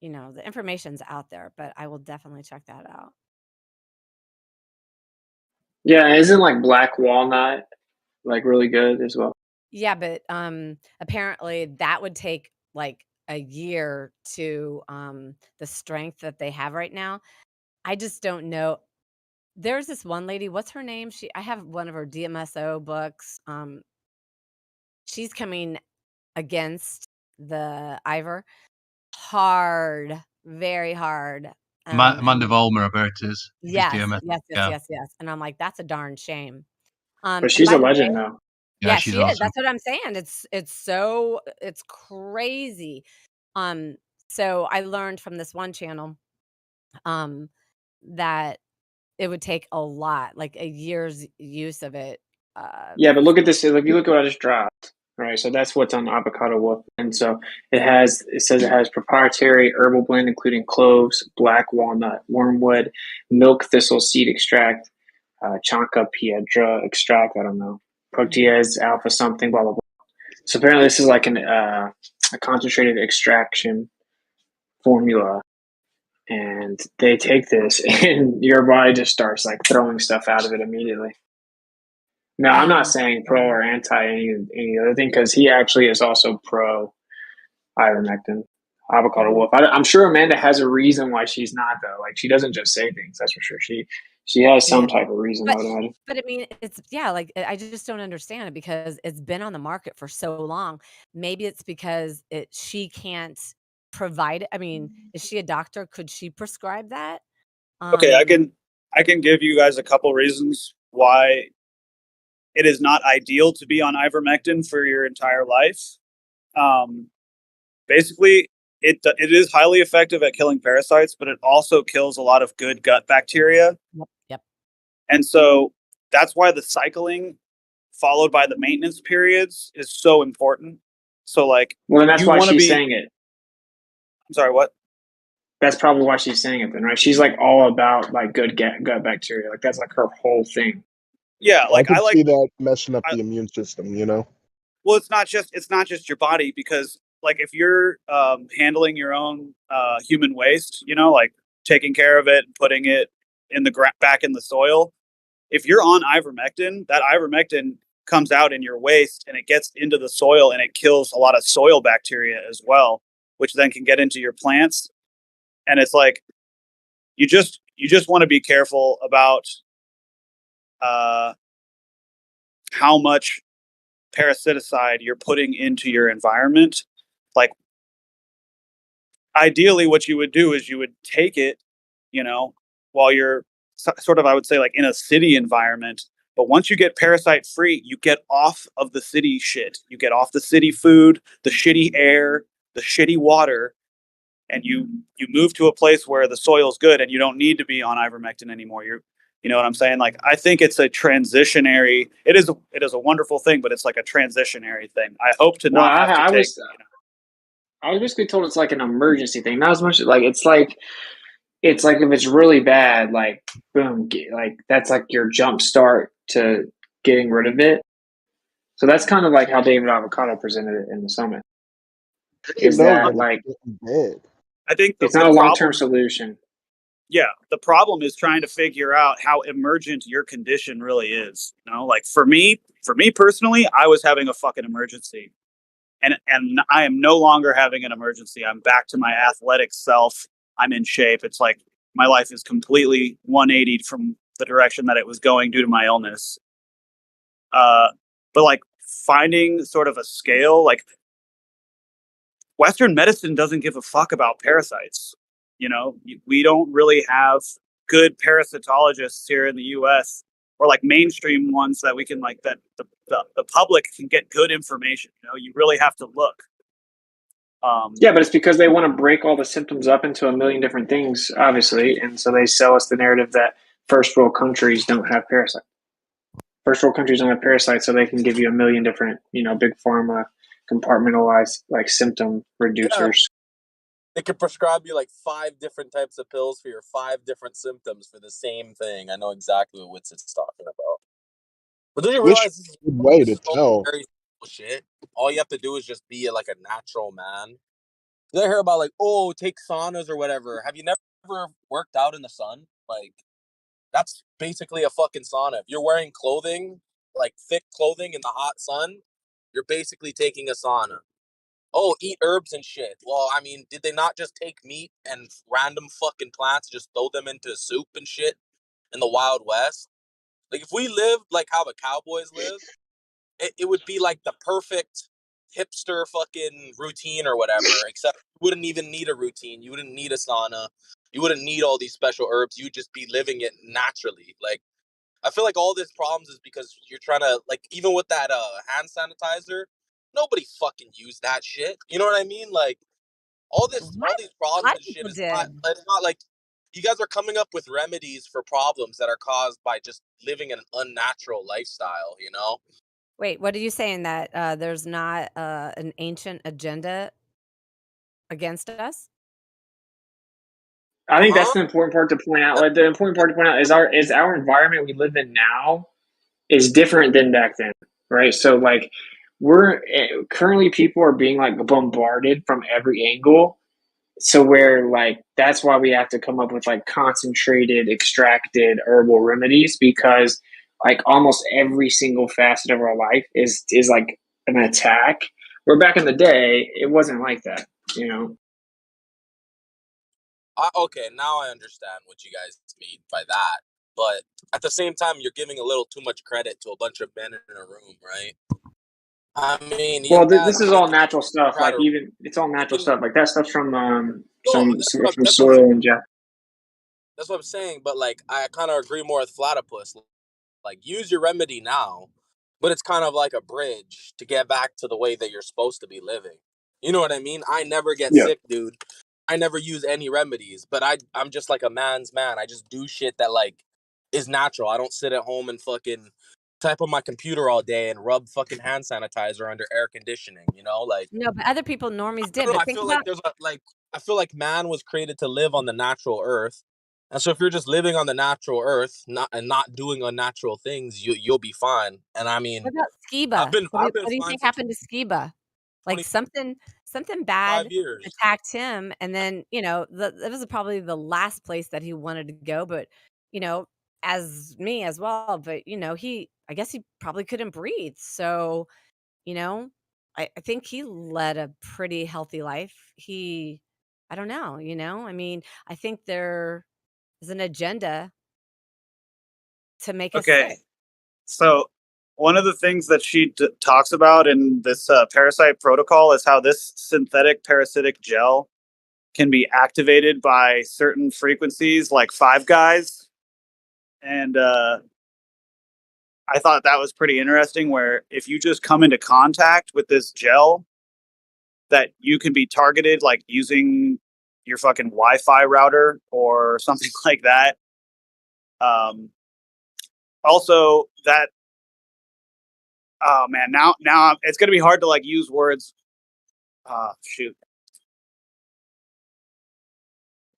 the information's out there, but I will definitely check that out.
Yeah, isn't like black walnut like really good as well?
Yeah, but apparently that would take like a year to the strength that they have right now. I just don't know. There's this one lady, what's her name? I have one of her DMSO books. She's coming against the Ivor hard, very hard.
Amanda Vollmer Alberta's
Yes,
DMS.
yes, yes,
Yeah,
yes, yes. And I'm like, that's a darn shame.
But
And
she's
by
a
the way,
legend now.
yeah,
yeah,
she's
she is.
awesome.
That's what I'm saying. It's crazy. So I learned from this one channel that it would take a lot, like a year's use of it.
Yeah, but look at this. If you look at what I just dropped, right? So that's what's on Avocado Wolf, and so it says it has proprietary herbal blend including cloves, black walnut, wormwood, milk thistle seed extract, Chanca piedra extract. I don't know, Protease alpha something, blah blah blah. So apparently, this is like a concentrated extraction formula, and they take this, and your body just starts like throwing stuff out of it immediately. No, I'm not saying pro or anti any other thing because he actually is also pro ivermectin, avocado wolf. I'm sure Amanda has a reason why she's not though. Like she doesn't just say things. That's for sure. She has some type of reason. I
But
would imagine.
but I mean, like I just don't understand it because it's been on the market for so long. Maybe it's because she can't provide it. I mean, is she a doctor? Could she prescribe that?
Okay, I can give you guys a couple reasons why it is not ideal to be on ivermectin for your entire life. Basically, it is highly effective at killing parasites, but it also kills a lot of good gut bacteria.
Yep.
And so that's why the cycling followed by the maintenance periods is so important. So like,
Well, that's
you
why
want to
she's
be.
saying it.
I'm sorry, what?
That's probably why she's saying it then, right? She's like all about like good gut bacteria. Like that's like her whole thing.
Yeah,
I could see that messing up the immune system, you know?
Well, it's not just your body, because like if you're handling your own human waste, like taking care of it and putting it in the back in the soil. If you're on ivermectin, that ivermectin comes out in your waste and it gets into the soil and it kills a lot of soil bacteria as well, which then can get into your plants. And it's like you just want to be careful about how much parasiticide you're putting into your environment. Like ideally what you would do is you would take it, while you're sort of, I would say, like in a city environment. But once you get parasite free, you get off of the city shit. You get off the city food, the shitty air, the shitty water, and you move to a place where the soil's good and you don't need to be on ivermectin anymore. You know what I'm saying? Like, I think it's a transitionary. It is a wonderful thing, but it's like a transitionary thing. I hope to
Well,
not have to take.
I was basically told it's like an emergency thing, not as much like it's like if it's really bad, like boom, like that's like your jump start to getting rid of it. So that's kind of like how David Avocado presented it in the summit. Is that like
I think
it's
the
not a long term
problem.
solution.
Yeah, the problem is trying to figure out how emergent your condition really is. Like for me personally, I was having a fucking emergency. and I am no longer having an emergency. I'm back to my athletic self. I'm in shape. It's like my life is completely 180 from the direction that it was going due to my illness. But like finding sort of a scale, like Western medicine doesn't give a fuck about parasites. You know, we don't really have good parasitologists here in the U.S. or like mainstream ones that we can like that the public can get good information. You know, you really have to look.
Yeah, but it's because they want to break all the symptoms up into a million different things, obviously, and so they sell us the narrative that first world countries don't have parasites. First world countries don't have parasites, so they can give you a million different, big pharma compartmentalized like symptom
Yeah,
reducers.
they could prescribe you like 5 different types of pills for your 5 different symptoms for the same thing. I know exactly what Witz is talking about. But do you
Which
realize this is
good way to
so
tell.
very simple shit? All you have to do is just be like a natural man. You hear about like, oh, take saunas or whatever. Have you never worked out in the sun? Like, that's basically a fucking sauna. If you're wearing clothing, like thick clothing in the hot sun, you're basically taking a sauna. Oh, eat herbs and shit. Well, I mean, did they not just take meat and random fucking plants, just throw them into soup and shit in the Wild West? Like, if we lived like how the cowboys live, it would be like the perfect hipster fucking routine or whatever, except you wouldn't even need a routine. You wouldn't need a sauna. You wouldn't need all these special herbs. You'd just be living it naturally. Like, I feel like all this problems is because you're trying to, like, even with that hand sanitizer, nobody fucking used that shit. You know what I mean? Like, all these
A
problems
lot
and
of
shit
people
is
did.
it's not like you guys are coming up with remedies for problems that are caused by just living an unnatural lifestyle, you know?
Wait, what are you saying that there's not an ancient agenda against us?
I think that's
Huh?
the important part to point out. Like the important part to point out is our environment we live in now is different than back then, right? So like we're currently people are being like bombarded from every angle. So where like that's why we have to come up with like concentrated, extracted herbal remedies because like almost every single facet of our life is like an attack. Where back in the day, it wasn't like that, you know.
Okay, now I understand what you guys mean by that. But at the same time, you're giving a little too much credit to a bunch of men in a room, right? I mean,
Well,
yeah,
this is
they
all natural stuff.
try
Like
to.
even it's all
They
natural
can
stuff. Like that stuff's from
no,
from
that's what I'm
soil and Japan.
that's what I'm saying. But like, I kind of agree more with Platypus. Like, use your remedy now, but it's kind of like a bridge to get back to the way that you're supposed to be living. You know what I mean? I never get
Yeah.
sick, dude. I never use any remedies, but I'm just like a man's man. I just do shit that like is natural. I don't sit at home and fucking type on my computer all day and rub fucking hand sanitizer under air conditioning, you know? Like,
No, but other people normies
I
did.
don't know,
But
I
think
feel like
about
there's a like I feel like man was created to live on the natural earth. And so if you're just living on the natural earth, not doing unnatural things, you'll be fine. And I
what
mean,
about
I've
Skiba?
been I've been
What do you
fine
think
for
happened to Skiba? Like
25
something bad
years.
attacked him, and then that was probably the last place that he wanted to go. But you know, as me as well. But I guess he probably couldn't breathe. So you know, I think he led a pretty healthy life. I don't know. I mean, I think there is an agenda to make us
Okay,
sick.
so one of the things that she talks about in this parasite protocol is how this synthetic parasitic gel can be activated by certain frequencies, like Five Guys, and I thought that was pretty interesting. Where if you just come into contact with this gel, that you can be targeted, like using your fucking Wi-Fi router or something like that. Also, that oh man, now it's gonna be hard to like use words. Shoot.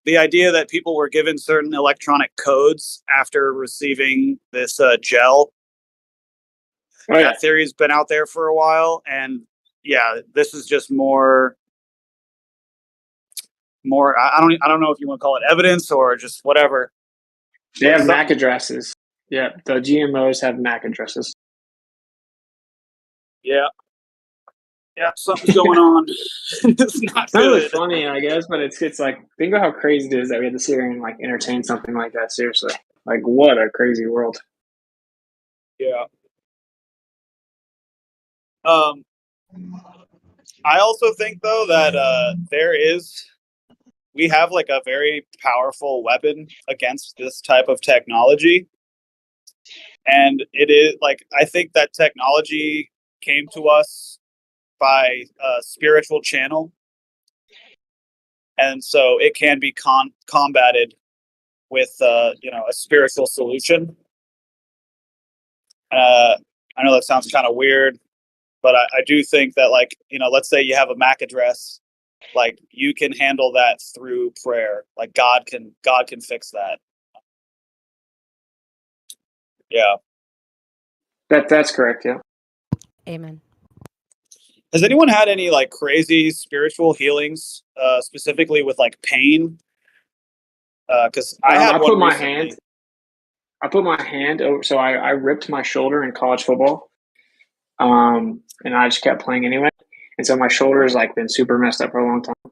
The idea that people were given certain electronic codes after receiving this gel,
Oh yeah.
that theory's been out there for a while, and yeah, this is just more. I don't know if you want to call it evidence or just whatever.
They have MAC
Something,
addresses. Yeah, the GMOs have MAC addresses.
yeah. Yeah, something's going on. It's not
It's not really
good.
funny, I guess, but it's like, think about how crazy it is that we had to sit here and like entertain something like that. Seriously, like what a crazy world.
Yeah. I also think though that we have like a very powerful weapon against this type of technology, and it is like I think that technology came to us by a spiritual channel, and so it can be combated with a spiritual solution. I know that sounds kind of weird, but I do think that, like, let's say you have a MAC address, like you can handle that through prayer. Like God can fix that. Yeah.
That's correct. Yeah.
Amen.
Has anyone had any like crazy spiritual healings, specifically with like pain? Because I had one recently.
I put my hand over. So I ripped my shoulder in college football, and I just kept playing anyway. And so my shoulder has like been super messed up for a long time.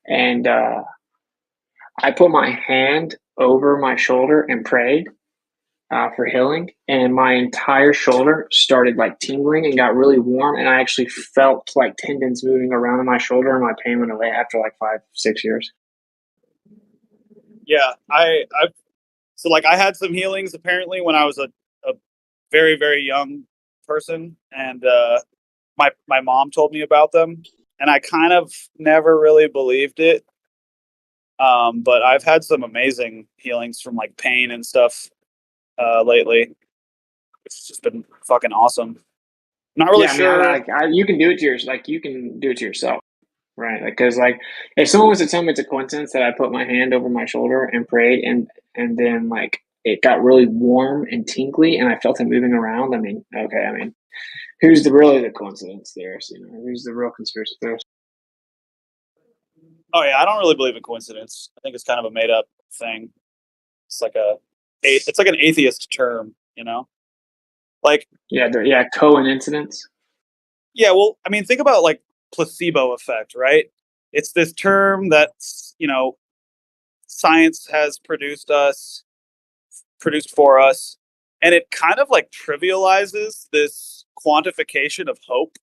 And I put my hand over my shoulder and prayed for healing, and my entire shoulder started like tingling and got really warm, and I actually felt like tendons moving around in my shoulder, and my pain went away after like 5-6 years.
Yeah, so like I had some healings apparently when I was a very, very young person, and my mom told me about them, and I kind of never really believed it. But I've had some amazing healings from like pain and stuff lately. It's just been fucking awesome. Not really sure.
You can do it to you can do it to yourself, right? Like, because like if someone was to tell me it's a coincidence that I put my hand over my shoulder and prayed, and then like it got really warm and tingly, and I felt it moving around. I mean, okay, I mean, who's really the coincidence theorist? Who's the real conspiracy theorist?
Oh yeah, I don't really believe in coincidence. I think it's kind of a made up thing. It's like an atheist term, Like
coincidence.
Yeah, well, I mean, think about like placebo effect, right? It's this term that science has produced for us, and it kind of like trivializes this quantification of hope,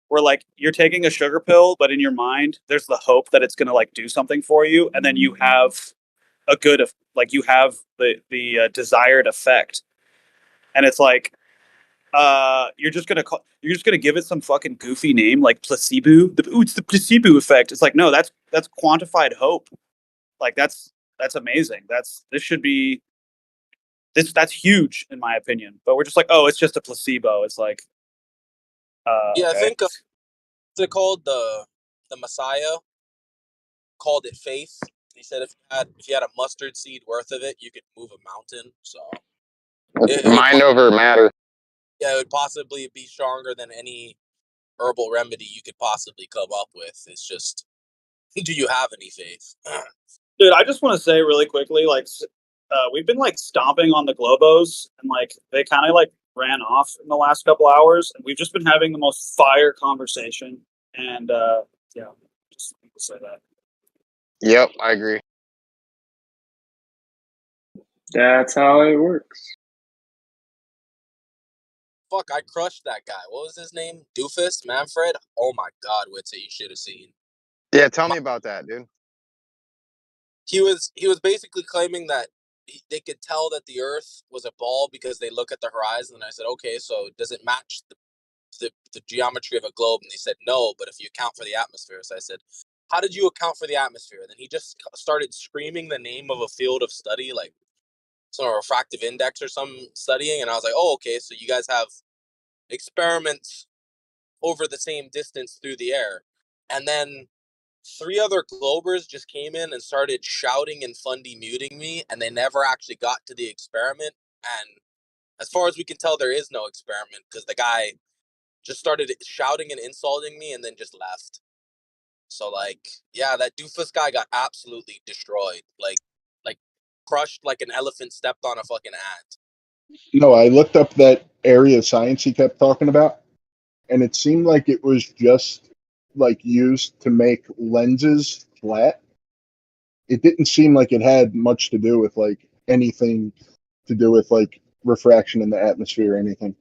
where like you're taking a sugar pill, but in your mind there's the hope that it's going to like do something for you, and then you have you have the desired effect, and it's like you're just gonna give it some fucking goofy name like placebo. It's the placebo effect. It's like, no, that's quantified hope. Like that's amazing. That's huge in my opinion. But we're just like, oh, it's just a placebo. It's like,
Yeah,
okay.
I think they called the Messiah called it faith. He said if you had a mustard seed worth of it, you could move a mountain. So
Mind over matter.
yeah, it would possibly be stronger than any herbal remedy you could possibly come up with. It's just, do you have any faith?
Dude, I just want to say really quickly, like, we've been like stomping on the Globos, and like they kind of like ran off in the last couple hours, and we've just been having the most fire conversation. And yeah, just want to say that.
Yep, I agree.
That's how it works.
Fuck, I crushed that guy. What was his name? Doofus? Manfred? Oh my god, Witzy, you should have seen.
Yeah, tell me about that, dude.
He was basically claiming that they could tell that the Earth was a ball because they look at the horizon. And I said, okay, so does it match the geometry of a globe? And they said no, but if you account for the atmosphere. So I said, how did you account for the atmosphere? And then he just started screaming the name of a field of study, like some refractive index or some studying. And I was like, oh, okay, so you guys have experiments over the same distance through the air. And then 3 other Globers just came in and started shouting and fundy muting me, and they never actually got to the experiment. And as far as we can tell, there is no experiment because the guy just started shouting and insulting me and then just left. So like, yeah, that doofus guy got absolutely destroyed. Like crushed like an elephant stepped on a fucking ant.
No, I looked up that area of science he kept talking about. and it seemed like it was just like used to make lenses flat. It didn't seem like it had much to do with like anything to do with like refraction in the atmosphere or anything.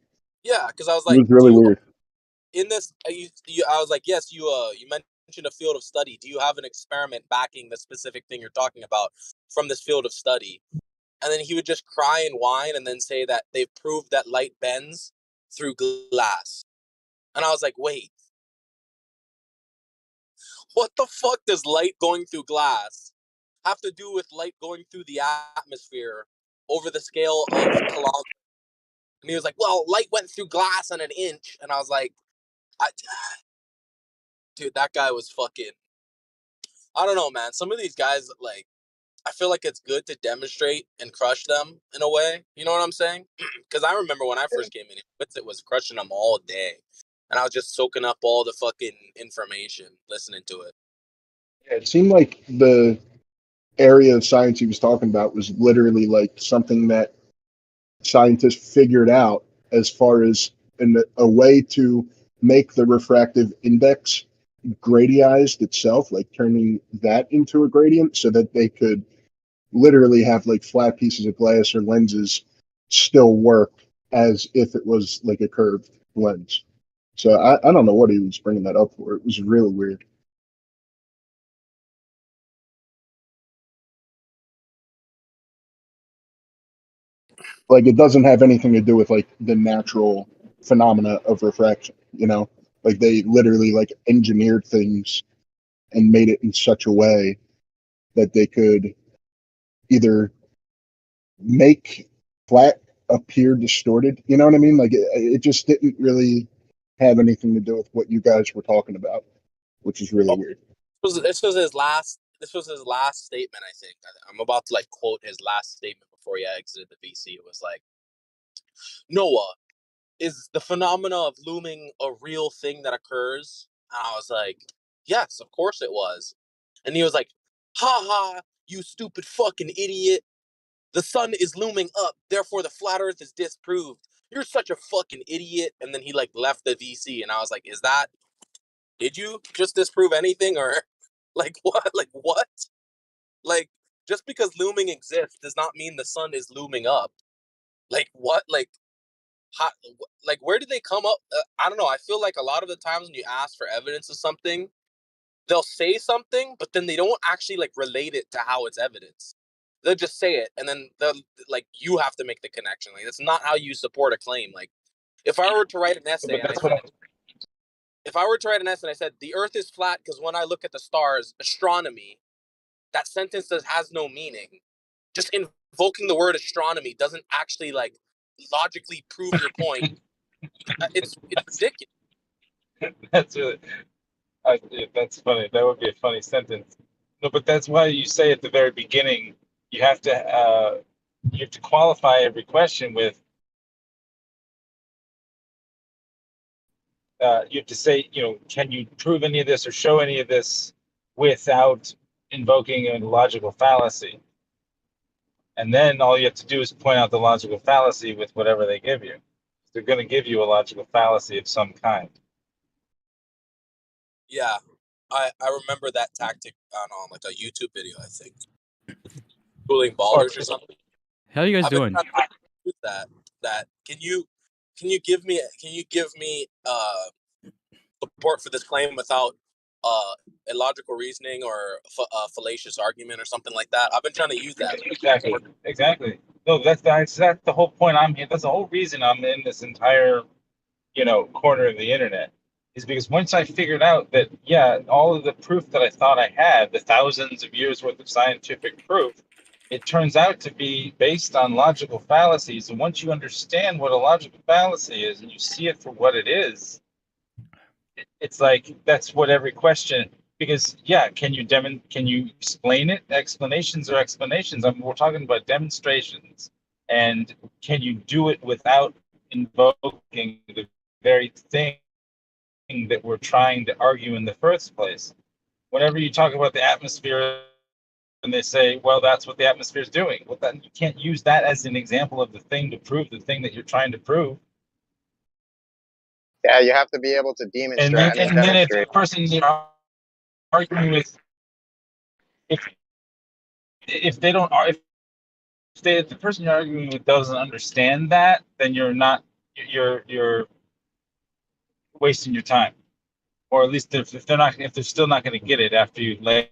Yeah, because I was
It
like,
was really weird.
in this, I was like, yes, you mentioned a field of study. Do you have an experiment backing the specific thing you're talking about from this field of study? And then he would just cry and whine and then say that they've proved that light bends through glass. And I was like, wait, what the fuck does light going through glass have to do with light going through the atmosphere over the scale of kilometers? And he was like, well, light went through glass in an inch. And I was like, dude, that guy was fucking, I don't know, man. Some of these guys, like, I feel like it's good to demonstrate and crush them in a way. You know what I'm saying? Because I remember when I first came in, it was crushing them all day. And I was just soaking up all the fucking information, listening to it.
Yeah, it seemed like the area of science he was talking about was literally like something that scientists figured out as far as a way to make the refractive index gradientized itself, like turning that into a gradient so that they could literally have like flat pieces of glass or lenses still work as if it was like a curved lens. So I don't know what he was bringing that up for. It was really weird. Like it doesn't have anything to do with like the natural phenomena of refraction, you know? Like they literally like engineered things and made it in such a way that they could either make flat appear distorted. You know what I mean? Like it just didn't really have anything to do with what you guys were talking about, which is really weird.
This was his last. This was his last statement. I think I'm about to like quote his last statement before he exited the VC. It was like, Noah, is the phenomena of looming a real thing that occurs? And I was like, yes, of course it was. And he was like, ha ha, you stupid fucking idiot. The sun is looming up, therefore the flat earth is disproved. You're such a fucking idiot. And then he like left the VC and I was like, did you just disprove anything or like what? Like what? Like just because looming exists does not mean the sun is looming up. Like what? How, like where did they come up? I don't know. I feel like a lot of the times when you ask for evidence of something, they'll say something, but then they don't actually like relate it to how it's evidence. They'll just say it, and then they'll like you have to make the connection. Like that's not how you support a claim. Like if I were to write an essay and I said, if I were to write an essay and I said the Earth is flat because when I look at the stars, astronomy, that sentence has no meaning. Just invoking the word astronomy doesn't actually like logically prove your point. It's ridiculous.
That's really, that's funny. That would be a funny sentence. No, but that's why you say at the very beginning you have to qualify every question with you have to say, you know, can you prove any of this or show any of this without invoking a logical fallacy? And then all you have to do is point out the logical fallacy with whatever they give you. They're going to give you a logical fallacy of some kind.
Yeah, I remember that tactic on like a YouTube video. I think schooling ballers or something.
How are you guys
I've been
doing?
trying to use that. Can you give me support for this claim without illogical reasoning or fallacious argument or something like that? I've been trying to use that.
Exactly. No, that's the whole point. I'm here. That's the whole reason I'm in this entire, you know, corner of the internet, is because once I figured out that, yeah, all of the proof that I thought I had, the thousands of years worth of scientific proof, it turns out to be based on logical fallacies. And once you understand what a logical fallacy is and you see it for what it is, it's like that's what every question, because yeah, can you explain it? Explanations are explanations. I mean, we're talking about demonstrations, and can you do it without invoking the very thing that we're trying to argue in the first place? Whenever you talk about the atmosphere and they say, well, that's what the atmosphere is doing, well, then you can't use that as an example of the thing to prove the thing that you're trying to prove.
Yeah, you have to be able to
And
demonstrate.
then, and then if the person you're arguing with, if they don't, if the person you're arguing with doesn't understand that, then you're wasting your time. Or at least if they're still not going to get it after you lay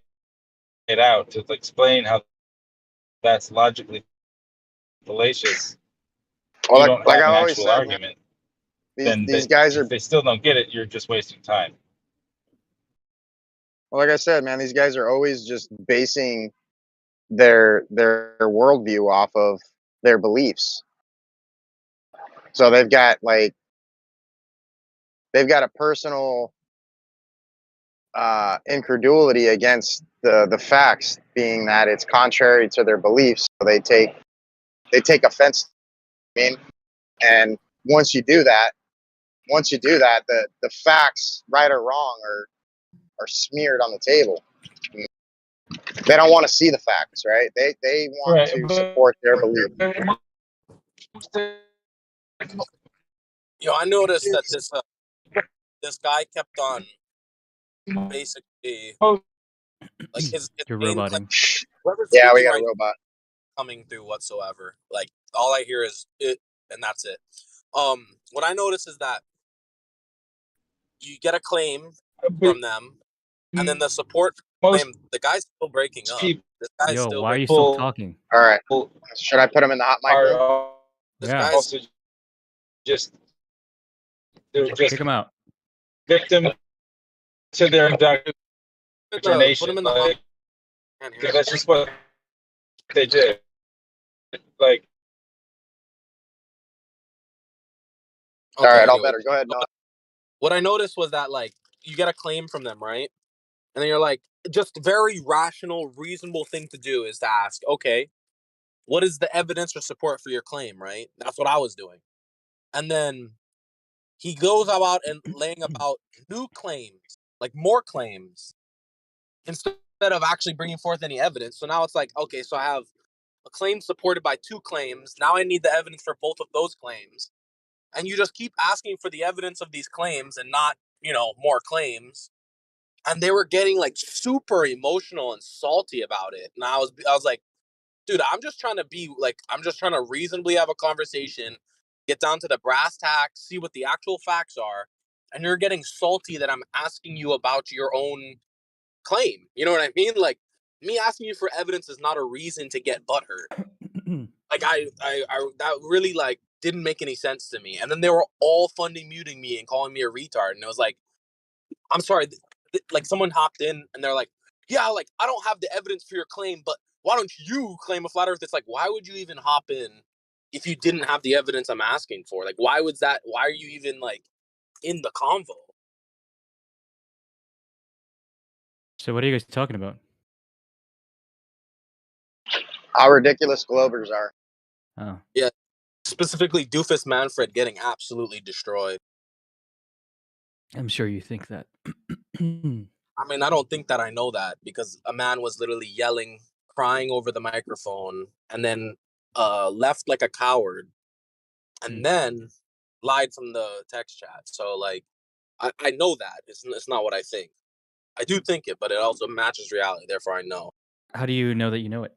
it out to explain how that's logically fallacious.
Well,
You don't
like
have
I
an
always
actual
said,
argument.
man, these guys are.
If they still don't get it, you're just wasting time.
Well, like I said, man, these guys are always just basing their worldview off of their beliefs. So they've got a personal incredulity against the facts, being that it's contrary to their beliefs. So they take offense. I mean, and once you do that, the facts, right or wrong, are smeared on the table. They don't want to see the facts, right? They want to support their belief.
I noticed that this guy kept on basically like his
You're
main claim.
roboting.
Whoever's
Yeah, we
speaking
got a
right
robot
coming through whatsoever. Like all I hear is it, and that's it. What I notice is that you get a claim from them, and then the support claim, the guy's still breaking up. This guy's
Yo,
still
why are you
breaking
still
up.
talking?
All right. Should I put him in the hot mic room?
This
Yeah.
guy's
Also, they're just
Kick him out.
victim to their indoctrination.
Put him in the hot.
That's just what they did. Like,
all right, all
anyway.
better. Go ahead, Noah.
What I noticed was that like you get a claim from them, right? And then you're like, just very rational, reasonable thing to do is to ask, okay, what is the evidence or support for your claim, right? That's what I was doing. And then he goes about and laying about new claims, like more claims, instead of actually bringing forth any evidence. So now it's like, okay, so I have a claim supported by two claims. Now I need the evidence for both of those claims. And you just keep asking for the evidence of these claims and not, more claims. And they were getting like super emotional and salty about it. And I was like, dude, I'm just trying to reasonably have a conversation, get down to the brass tacks, see what the actual facts are. And you're getting salty that I'm asking you about your own claim. You know what I mean? Like, me asking you for evidence is not a reason to get butthurt. Like, I that really like didn't make any sense to me. And then they were all funding muting me and calling me a retard. And it was like, I'm sorry, like someone hopped in and they're like, yeah, like I don't have the evidence for your claim, but why don't you claim a flat earth? It's like, why would you even hop in if you didn't have the evidence I'm asking for? Like, why are you even like in the convo?
So what are you guys talking about?
How ridiculous Globers are.
Oh.
Yeah, specifically Doofus Manfred getting absolutely destroyed.
I'm sure you think that.
I mean, I don't think that I know that because a man was literally yelling, crying over the microphone, and then left like a coward, and then lied from the text chat. So, like, I know that. It's not what I think. I do think it, but it also matches reality. Therefore, I know.
How do you know that you know it?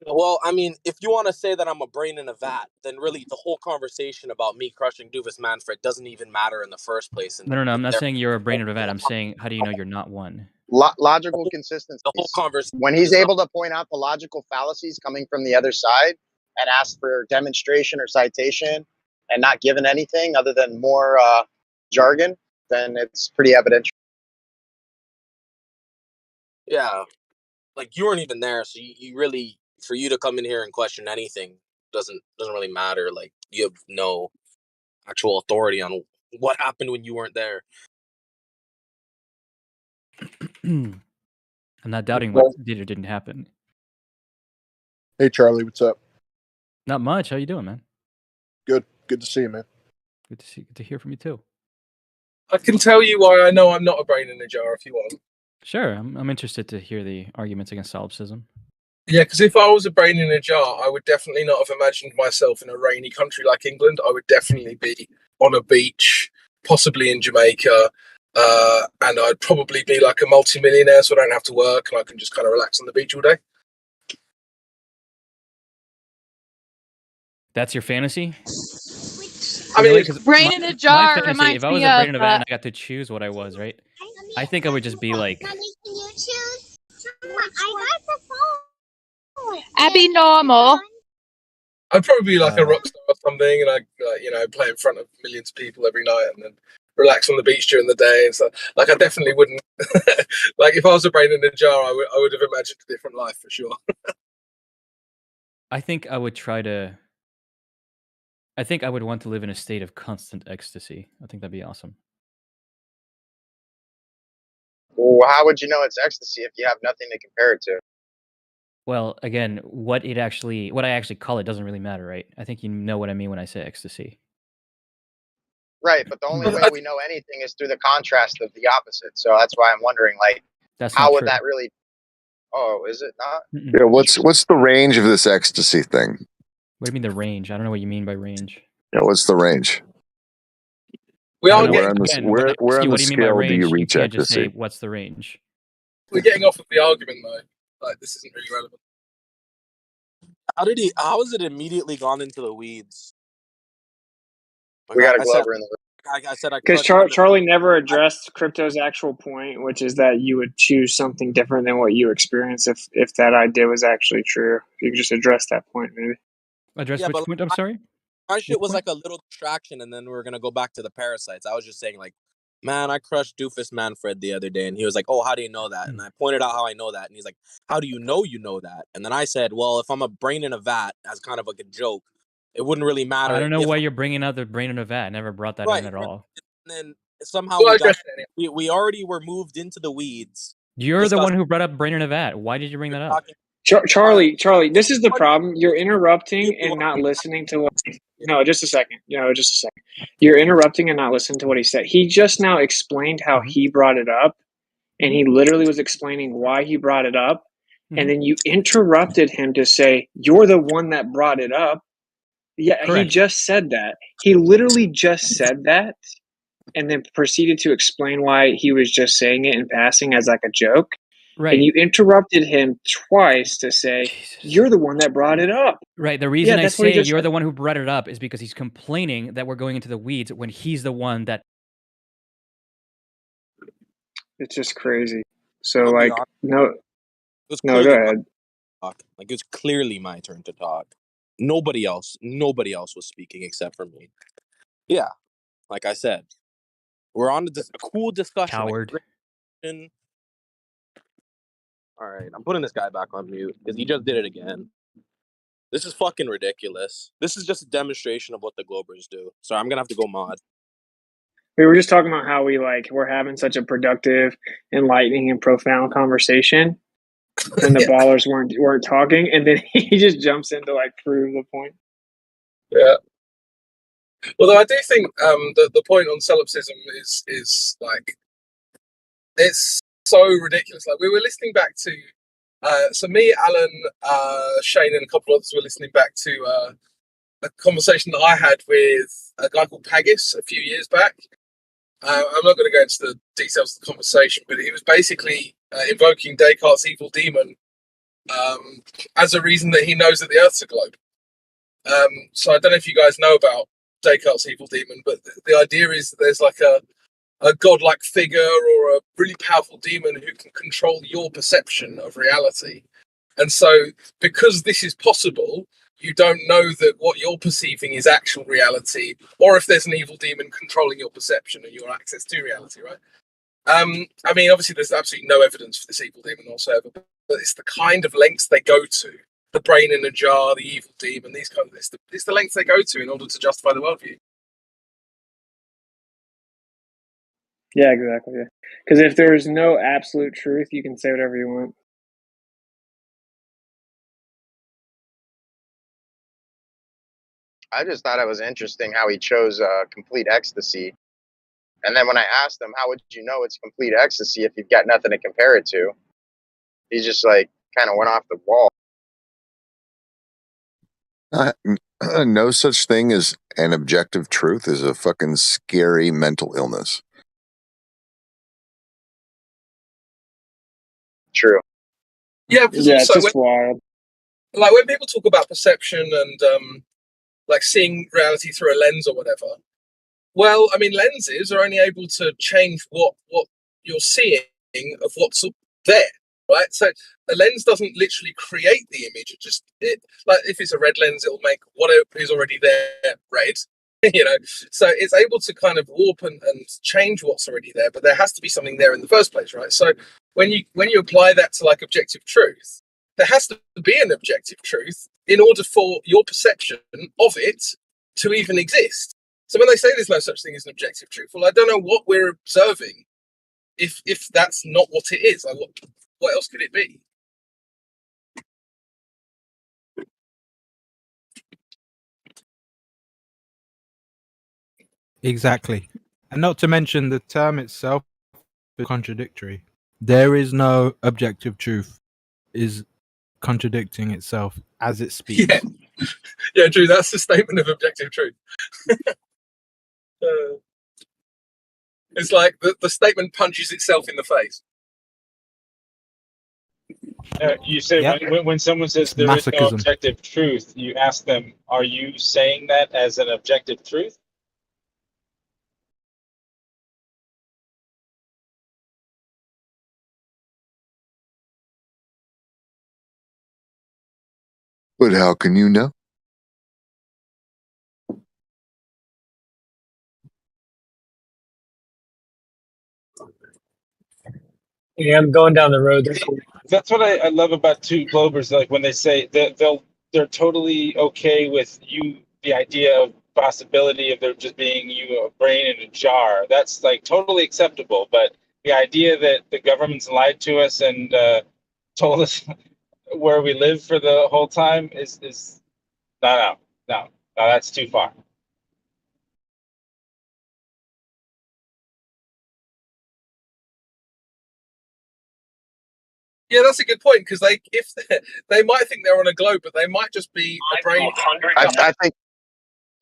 Well, I mean, if you want to say that I'm a brain in a vat, then really the whole conversation about me crushing Doofus Manfred doesn't even matter in the first place.
No, I'm not saying you're a brain in a vat. I'm saying, how do you know you're not one?
Logical consistency.
The whole conversation.
When he's able to point out the logical fallacies coming from the other side and ask for demonstration or citation and not given anything other than more jargon, then it's pretty evident.
Yeah, like you weren't even there, so you really, for you to come in here and question anything doesn't really matter. Like you have no actual authority on what happened when you weren't there.
I'm not doubting what did or didn't happen.
Hey, Charlie, what's up?
Not much. How you doing, man?
Good. Good to see you, man.
Good to hear from you too.
I can tell you why I know I'm not a brain in a jar if you want.
Sure, I'm interested to hear the arguments against solipsism.
Yeah, because if I was a brain in a jar, I would definitely not have imagined myself in a rainy country like England. I would definitely be on a beach, possibly in Jamaica, and I'd probably be like a multi-millionaire, so I don't have to work and I can just kind of relax on the beach all day.
That's your fantasy?
I mean,
Really? 'Cause
Brain
my
in a
my
jar
fantasy,
reminds
if I was
me
a brain
of
in a vat and I got to choose what I was, right? I think I would just be like
Abby normal.
I'd probably be like a rock star or something, and I play in front of millions of people every night, and then relax on the beach during the day and stuff. Like, I definitely wouldn't. Like, if I was a brain in a jar, I would have imagined a different life for sure.
I think I would try to I think I would want to live in a state of constant ecstasy. I think that'd be awesome.
Well, how would you know it's ecstasy if you have nothing to compare it to?
Well, again, what I actually call it doesn't really matter, right? I think you know what I mean when I say ecstasy.
Right, but the only
Mm.
way we know anything is through the contrast of the opposite. So that's why I'm wondering, like,
That's
how
not
would
true.
that really? Oh, is it not?
Mm-mm.
Yeah, what's the range of this ecstasy thing?
What do you mean the range? I don't know what you mean by range.
Yeah, what's the range?
We
I
are
don't know.
Where on the
Again, when I
where
ask
on
you
the
what do you mean by
scale do you
range, you
reach
can't just say
ecstasy?
what's the range.
We're getting off of the argument though. Like, this isn't really relevant.
How has it immediately gone into the weeds?
We got a
I said,
Glover in the room.
I said I
Because
crushed
Charlie never addressed Crypto's actual point, which is that you would choose something different than what you experience if that idea was actually true. You could just address that point, maybe.
Address
Yeah,
which
but
point? I'm sorry?
my shit
Which
was
point?
like a little distraction, and then we are gonna go back to the parasites. I was just saying, like, man, I crushed Doofus Manfred the other day, and he was like, "Oh, how do you know that?" And I pointed out how I know that, and he's like, "How do you know that?" And then I said, "Well, if I'm a brain in a vat," as kind of like a joke, it wouldn't really matter
I don't know
if
why you're bringing out the brain in a vat. I never brought that in
right.
at all.
And then somehow
Well,
we
I
got
guess
we already were moved into the weeds.
You're the one
Discussing
who brought up brain in a vat. Why did you bring that up?
talking.
Charlie, this is the problem. You're interrupting
Immediately
and
want
not
to-
listening to what. No, just a second. Just a second. You're interrupting and not listening to what he said. He just now explained how he brought it up, and he literally was explaining why he brought it up, and then you interrupted him to say, "You're the one that brought it up." Yeah, he
Correct.
just said that. He literally just said that, and then proceeded to explain why he was just saying it in passing as like a joke.
Right.
And you interrupted him twice to say, "You're the one that brought it up."
Right. The reason I
that's what he
say
just
you're
said.
the one who brought it up is because he's complaining that we're going into the weeds when he's the one that.
It's just crazy. So,
I'm gonna be
like,
honest.
no,
It was
go
clearly my
ahead.
turn to talk. Like, it was clearly my turn to talk. Nobody else was speaking except for me. Yeah, like I said, we're on a cool discussion.
Coward.
Like, all right, I'm putting this guy back on mute because he just did it again. This is fucking ridiculous. This is just a demonstration of what the Globers do. So I'm gonna have to go mod.
We were just talking about how we're having such a productive, enlightening, and profound conversation, and the ballers weren't talking, and then he just jumps in to like prove the point.
Yeah. Although I do think the point on solipsism is like, it's so ridiculous. Like, we were listening back to so me, Alan, Shane, and a couple of others were listening back to a conversation that I had with a guy called Paggis a few years back. I'm not going to go into the details of the conversation, but he was basically invoking Descartes' evil demon as a reason that he knows that the Earth's a globe. So I don't know if you guys know about Descartes' evil demon, but the idea is that there's like a godlike figure or a really powerful demon who can control your perception of reality. And so, because this is possible, you don't know that what you're perceiving is actual reality, or if there's an evil demon controlling your perception and your access to reality, right? I mean, obviously, there's absolutely no evidence for this evil demon whatsoever, but it's the kind of lengths they go to. The brain in a jar, the evil demon, these kind of it's the lengths they go to in order to justify the worldview.
Yeah, exactly. Yeah, because if there's no absolute truth, you can say whatever you want.
I just thought it was interesting how he chose complete ecstasy. And then when I asked him, how would you know it's complete ecstasy if you've got nothing to compare it to? He just like kind of went off the wall.
No such thing as an objective truth is a fucking scary mental illness.
True.
Yeah, because
Yeah, it's
also
just wild.
like when people talk about perception and like seeing reality through a lens or whatever. Well, I mean, lenses are only able to change what you're seeing of what's there, right? So a lens doesn't literally create the image; like if it's a red lens, it'll make what is already there red. So it's able to kind of warp and change what's already there, but there has to be something there in the first place, right? So when you apply that to like objective truth, there has to be an objective truth in order for your perception of it to even exist. So when they say there's no such thing as an objective truth, well, I don't know what we're observing if that's not what it is. Like what else could it be?
Exactly. And not to mention the term itself is contradictory. There is no objective truth is contradicting itself as it speaks.
Yeah, yeah, Drew, that's the statement of objective truth. It's like the statement punches itself in the face.
You said
Yep.
when someone says
It's
there is no
masochism.
objective truth, you ask them, are you saying that as an objective truth?
But how can you know?
Yeah, I'm going down the road.
That's what I love about two Globers. Like when they say they're totally okay with you, the idea of possibility of there just being you a brain in a jar. That's like totally acceptable. But the idea that the government's lied to us and told us where we live for the whole time is no, that's too far.
Yeah, that's a good point because they might think they're on a globe, but they might just be a brain.
I think.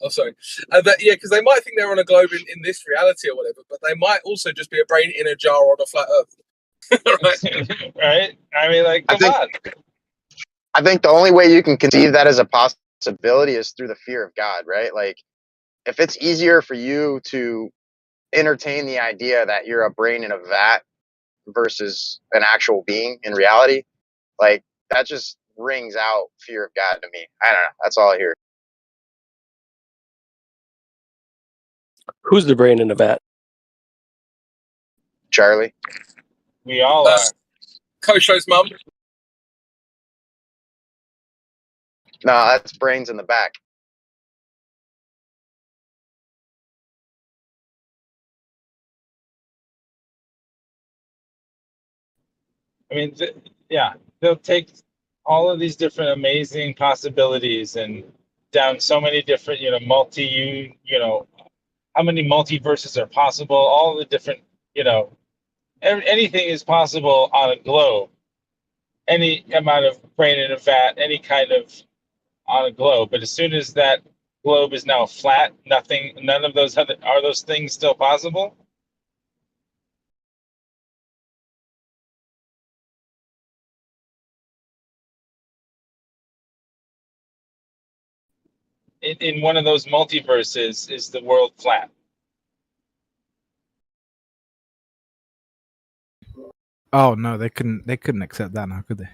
Oh, sorry. Yeah, because they might think they're on a globe in this reality or whatever, but they might also just be a brain in a jar on a flat Earth.
Right? Right? I mean, like, come on.
I think the only way you can conceive that as a possibility is through the fear of God, right? Like, if it's easier for you to entertain the idea that you're a brain in a vat versus an actual being in reality, like that just rings out fear of God to me. I don't know. That's all I hear.
Who's the brain in a vat?
Charlie.
We all are.
Kosho's mum.
No, that's brains in the back.
I mean, yeah, they'll take all of these different amazing possibilities and down so many different, how many multiverses are possible, all the different, anything is possible on a globe. Any amount of brain in a vat, any kind of on a globe. But as soon as that globe is now flat, none of those are those things still possible? In one of those multiverses, is the world flat?
Oh no, they couldn't accept that now, could they?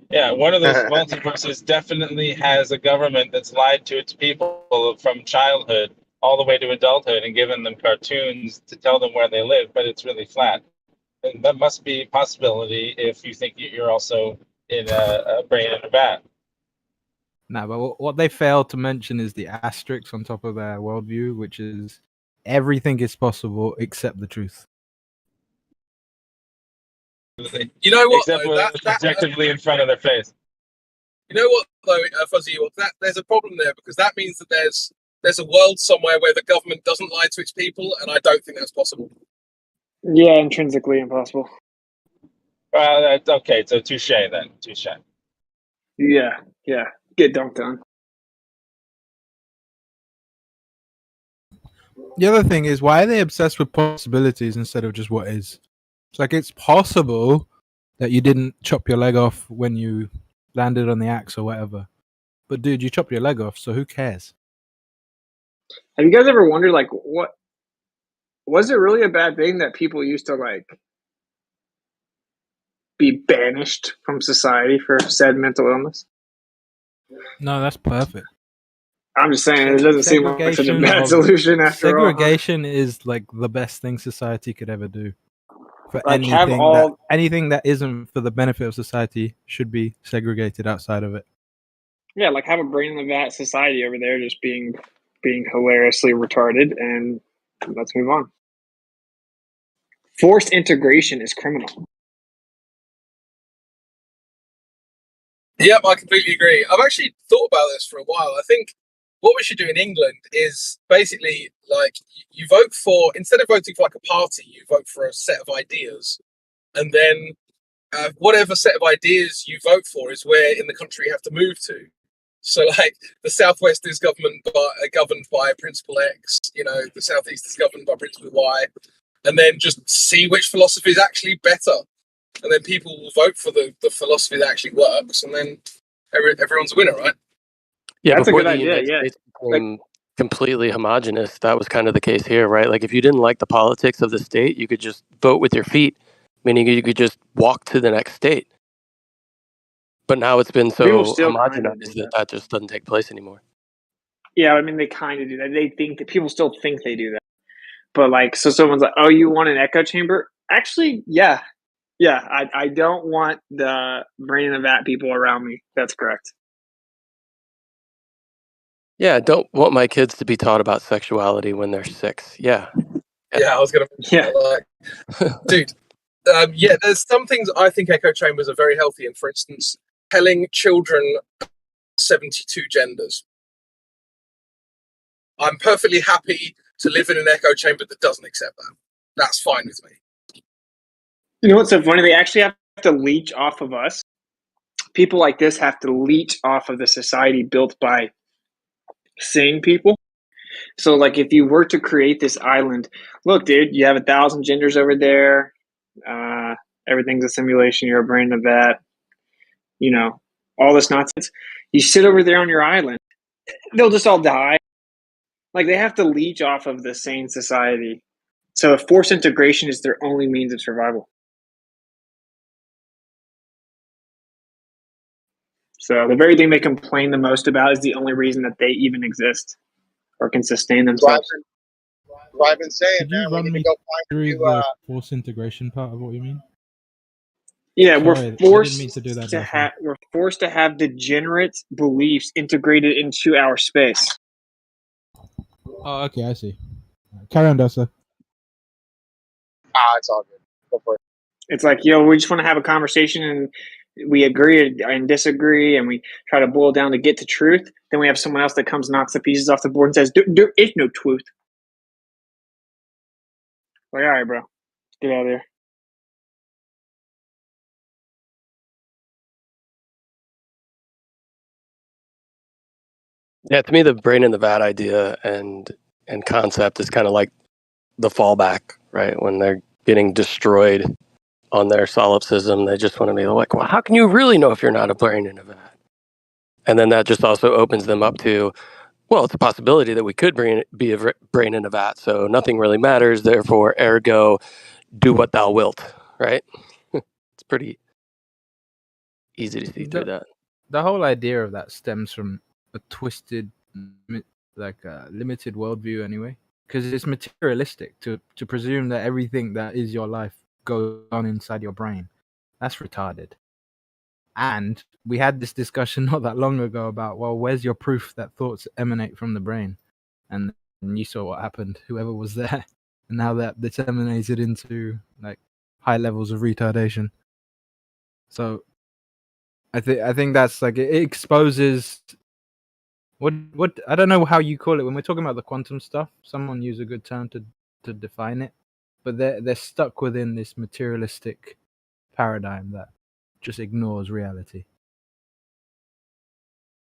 Yeah, one of those multiverses definitely has a government that's lied to its people from childhood all the way to adulthood and given them cartoons to tell them where they live, but it's really flat. And that must be a possibility if you think you're also in a brain in a vat.
No, but what they failed to mention is the asterisk on top of their worldview, which is everything is possible except the truth.
You know what?
Except
Though,
what's objectively in front of their face.
You know what, though, Fuzzy, there's a problem there because that means that there's a world somewhere where the government doesn't lie to its people, and I don't think that's possible.
Yeah, intrinsically impossible.
Well, that's okay. So touche then. Touche.
Yeah, get dunked on.
The other thing is, why are they obsessed with possibilities instead of just what is? It's like it's possible that you didn't chop your leg off when you landed on the axe or whatever. But dude, you chopped your leg off, so who cares?
Have you guys ever wondered, like, what was it really a bad thing that people used to like be banished from society for said mental illness?
No, that's perfect.
I'm just saying, it doesn't seem like such a bad solution after all. Huh?
Segregation is like the best thing society could ever do. For
Like, have
anything that isn't for the benefit of society should be segregated outside of it.
Yeah, like have a brain in the vat society over there just being hilariously retarded, and let's move on. Forced integration is criminal.
Yep, I completely agree. I've actually thought about this for a while. I think what we should do in England is basically like you vote for, instead of voting for like a party, you vote for a set of ideas, and then whatever set of ideas you vote for is where in the country you have to move to. So, like, the Southwest is governed by Principle X, you know, the Southeast is governed by Principle Y, and then just see which philosophy is actually better. And then people will vote for the philosophy that actually works, and then everyone's a winner, right?
Yeah,
That's
before
a good
the
idea,
United
yeah.
States became completely homogenous, that was kind of the case here, right? Like if you didn't like the politics of the state, you could just vote with your feet, meaning you could just walk to the next state. But now it's been
People
so
still kind of
homogenized
do
that just doesn't take place anymore.
Yeah, I mean, they kind of do that. They think that people still think they do that. But, like, so someone's like, oh, you want an echo chamber? Actually, yeah. Yeah, I don't want the brain in the vat people around me. That's correct.
Yeah, I don't want my kids to be taught about sexuality when they're 6. Yeah.
Yeah, I was going to dude. Yeah, there's some things I think echo chambers are very healthy in. For instance, telling children 72 genders. I'm perfectly happy to live in an echo chamber that doesn't accept that. That's fine with me.
You know what's so funny? They actually have to leech off of us. People like this have to leech off of the society built by sane people. So, like, if you were to create this island, look, dude, you have 1,000 genders over there. Everything's a simulation. You're a brain of that. You know, all this nonsense. You sit over there on your island. They'll just all die. Like, they have to leech off of the sane society. So, forced integration is their only means of survival. So, the very thing they complain the most about is the only reason that they even exist or can sustain themselves.
What I've been saying,
Could
man,
you
we
run
need to
me
go find a
through
new,
the forced integration part of what you mean?
Yeah,
Sorry,
we're
I didn't
forced
mean to do that,
to
Dustin.
have degenerate beliefs integrated into our space.
Oh, okay, I see. Carry on, Duster.
It's all good. Go for it.
It's like, yo, we just want to have a conversation and we agree and disagree and we try to boil down to get to truth. Then we have someone else that comes, knocks the pieces off the board and says, there is no truth. Like, all right, bro, get out of there.
Yeah, to me, the brain in the vat idea and concept is kind of like the fallback, right? When they're getting destroyed on their solipsism, they just want to be like, well, how can you really know if you're not a brain in a vat? And then that just also opens them up to, well, it's a possibility that we could be a brain in a vat, so nothing really matters, therefore, ergo, do what thou wilt, right? It's pretty easy to see through that.
The whole idea of that stems from a twisted, limited worldview anyway. Because it's materialistic to presume that everything that is your life goes on inside your brain. That's retarded. And we had this discussion not that long ago about, well, where's your proof that thoughts emanate from the brain? And you saw what happened, whoever was there. And now that disseminated into like high levels of retardation. So I think that's like it exposes what I don't know how you call it when we're talking about the quantum stuff. Someone use a good term to define it, but they're stuck within this materialistic paradigm that just ignores reality.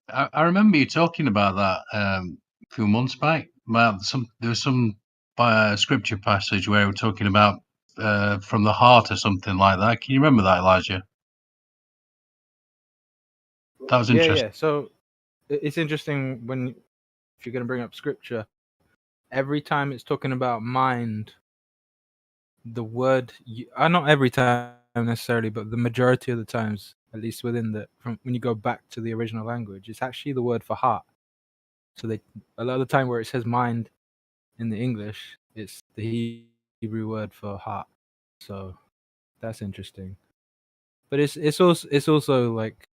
I remember you talking about that a few months back. Well, there was some scripture passage where we're talking about from the heart or something like that. Can you remember that, Elijah? That was interesting.
Yeah. So it's interesting when if you're going to bring up scripture, every time it's talking about mind, the word not every time necessarily, but the majority of the times, at least within from when you go back to the original language, it's actually the word for heart. So a lot of the time where it says mind in the English, it's the Hebrew word for heart. So that's interesting. But it's also like,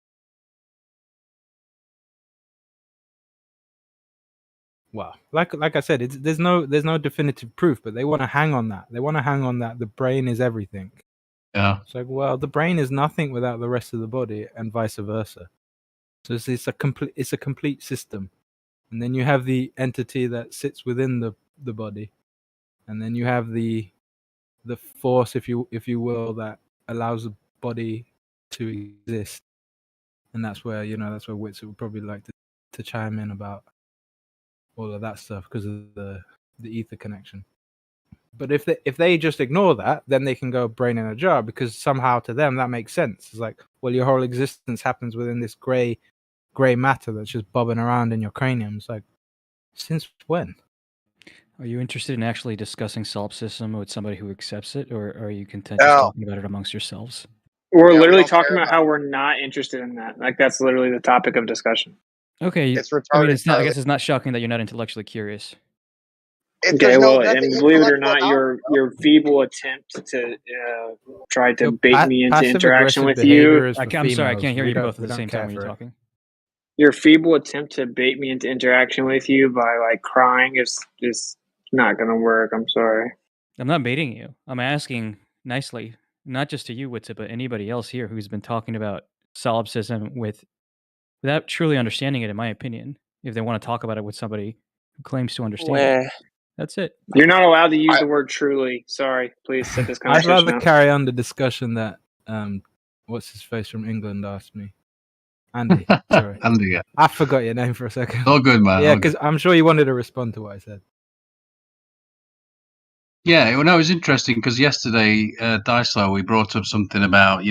well, like I said, there's no definitive proof, but they want to hang on that. They want to hang on that the brain is everything.
Yeah.
It's like, well, the brain is nothing without the rest of the body, and vice versa. So it's a complete system. And then you have the entity that sits within the body, and then you have the force, if you will, that allows the body to exist. And that's where Witzer would probably like to chime in about all of that stuff because of the ether connection. But if they just ignore that, then they can go brain in a jar, because somehow to them that makes sense. It's like, well, your whole existence happens within this gray matter that's just bobbing around in your cranium. It's like, since when?
Are you interested in actually discussing solipsism with somebody who accepts it, or are you content just
No.
talking about it amongst yourselves?
We're
Yeah, we
literally
don't
talking
care
about how we're not interested in that. Like, that's literally the topic of discussion.
Okay,
It's
I mean,
retarded,
it's not. I
Charlie.
guess it's not shocking that you're not intellectually curious.
Okay,
There's
well,
nothing
and believe it or
intellectual
not,
about it.
your feeble attempt to try to bait me into
Passive
interaction
aggressive
with
behavior
you.
is for
I'm sorry, I
females.
can't hear
We
you both at
we
the same time
care
when you're
for it.
talking.
Your feeble attempt to bait me into interaction with you by like crying is not gonna work. I'm sorry.
I'm not baiting you. I'm asking nicely, not just to you, Witsit, but anybody else here who's been talking about solipsism without truly understanding it, in my opinion. If they want to talk about it with somebody who claims to understand it, that's it.
You're not allowed to use the word truly. Sorry. Please set this
I'd
conversation
rather
up.
carry on the discussion that what's his face from England asked me. Andy, sorry.
Andy, yeah.
I forgot your name for a second.
All good, man.
Yeah,
all
because
good.
I'm sure you wanted to respond to what I said.
Yeah, well, no, it was interesting because yesterday, Dyslow, we brought up something about,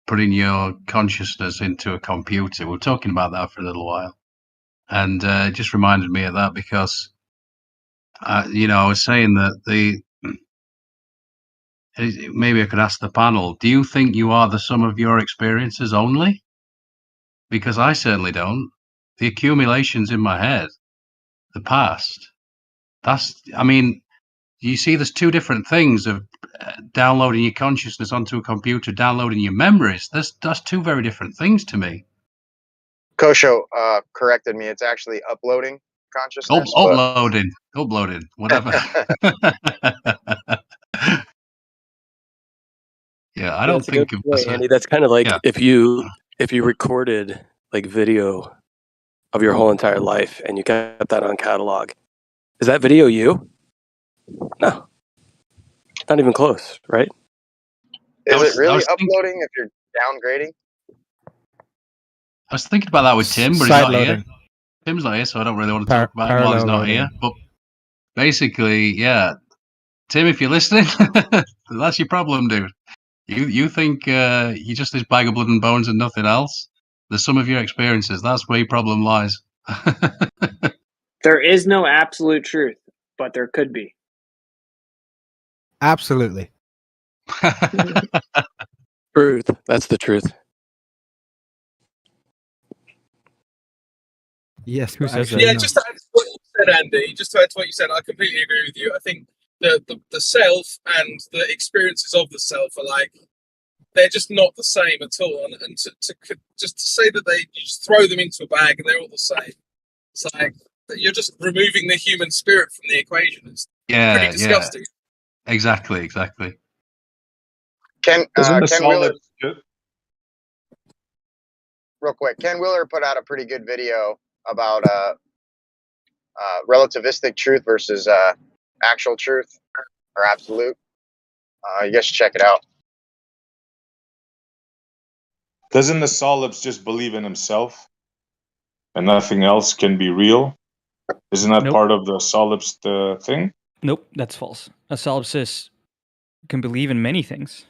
putting your consciousness into a computer. We were talking about that for a little while. And it just reminded me of that because, I was saying that maybe I could ask the panel, do you think you are the sum of your experiences only? Because I certainly don't. The accumulations in my head, the past, you see there's two different things of downloading your consciousness onto a computer, downloading your memories. That's two very different things to me.
Kosho corrected me. It's actually uploading consciousness.
Uploading, whatever. Yeah, I don't
That's a good
think of
way,
myself.
Andy. That's kind of like
Yeah.
if you recorded like video of your whole entire life and you got that on catalog. Is that video you? No, not even close, right?
Is it really
I
uploading if you're downgrading?
was thinking about that with Tim, but he's
Side
not here.
loading.
Tim's not here, so I don't really want to talk about him while he's
Parallel
not here.
loading.
But basically, yeah, Tim, if you're listening, that's your problem, dude. You think you're just this bag of blood and bones and nothing else? The sum of your experiences, that's where your problem lies.
There is no absolute truth, but there could be.
Absolutely.
Truth. That's the truth.
Yes,
Who
but
says
actually
that?
Yeah,
no.
just to add to what you said, Andy, just to add to what you said, I completely agree with you. I think the self and the experiences of the self are like, they're just not the same at all. And just to say that you just throw them into a bag and they're all the same, it's like you're just removing the human spirit from the equation. It's pretty disgusting.
Exactly.
Ken
Isn't the
Ken Wheeler,
solids good?
real quick. Ken Wheeler put out a pretty good video about relativistic truth versus actual truth or absolute. You guys should check it out.
Doesn't the solipse just believe in himself and nothing else can be real? Isn't that
Nope.
part of the solipsist thing?
Nope, that's false. A solipsist can believe in many things.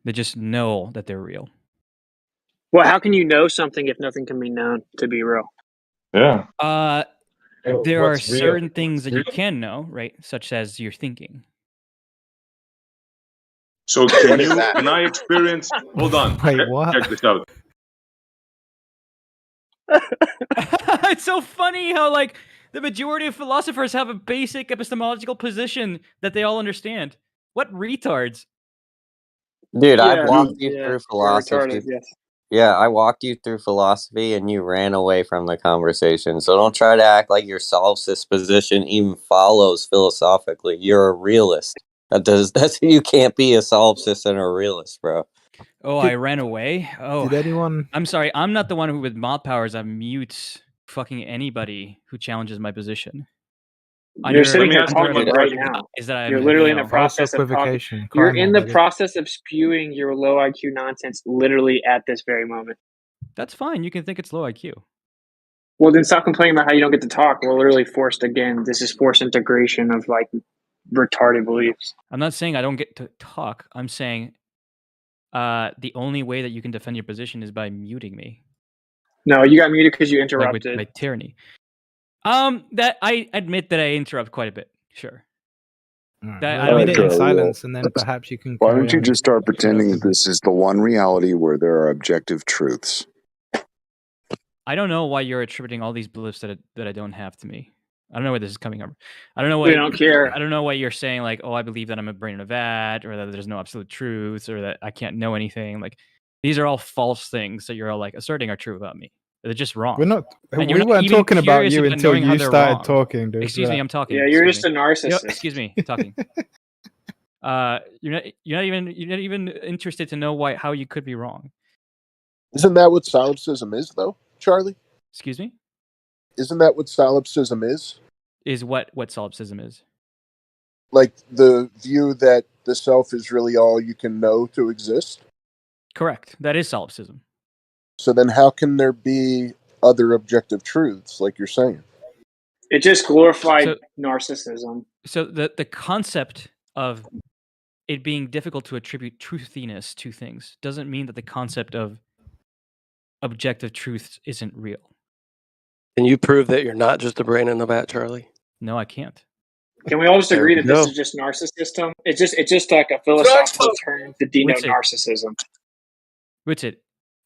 They just know that they're real.
Well, how can you know something if nothing can be known to be real?
Yeah.
There are
What's real?
certain things that you can know, right? Such as your thinking.
So can I experience? Hold on.
Wait, what?
Check this out.
It's so funny how like the majority of philosophers have a basic epistemological position that they all understand. What retards?
Dude, I've
Yeah,
walked you
yeah,
through
we're
philosophy.
retarded. Yes.
Yeah, I walked you through philosophy and you ran away from the conversation. So don't try to act like your solipsist position even follows philosophically. You're a realist. That's you can't be a solipsist and a realist, bro.
Oh, I ran away? Oh.
Did anyone?
I'm sorry, I'm not the one who with mod powers that mutes fucking anybody who challenges my position.
You're sitting here
under
talking right
impression
now.
Is that
You're
I'm,
literally
you
in the
know,
process of talking.
equivocation.
You're
Crime
in
mob,
the
I guess.
process of spewing your low IQ nonsense literally at this very moment.
That's fine. You can think it's low IQ.
Well, then stop complaining about how you don't get to talk. We're literally forced again. This is forced integration of like retarded beliefs.
I'm not saying I don't get to talk. I'm saying the only way that you can defend your position is by muting me.
No, you got muted because you
Like
interrupted.
with tyranny. That I admit that I interrupt quite a bit. Sure. That I
Read
don't
it in
think-
silence, and then perhaps you can.
Why
carry
don't you
on.
just start pretending that this is the one reality where there are objective truths?
I don't know why you're attributing all these beliefs that I don't have to me. I don't know where this is coming from. I don't know why.
We don't care.
I don't know why you're saying like, oh, I believe that I'm a brain in a vat, or that there's no absolute truth, or that I can't know anything. Like, these are all false things that you're all like asserting are true about me. They're just wrong.
We're not.
And you're
We
not
weren't
even
talking about
curious
you
about
until
knowing how
you
they're
started
wrong.
talking, dude.
Excuse me, I'm talking.
Yeah, you're
Excuse
just a
me.
narcissist.
Excuse me, talking. You're not even interested to know how you could be wrong.
Isn't that what solipsism is, though, Charlie?
Excuse me?
Isn't that what solipsism is?
Is what solipsism is?
Like the view that the self is really all you can know to exist?
Correct. That is solipsism.
So then how can there be other objective truths, like you're saying?
It just glorified narcissism.
So the concept of it being difficult to attribute truthiness to things doesn't mean that the concept of objective truth isn't real.
Can you prove that you're not just a brain in the vat, Charlie?
No, I can't.
Can we all just
There
agree
we
that this
go.
is just narcissism? It's just like a philosophical term to denote
What's it?
narcissism.
What's it?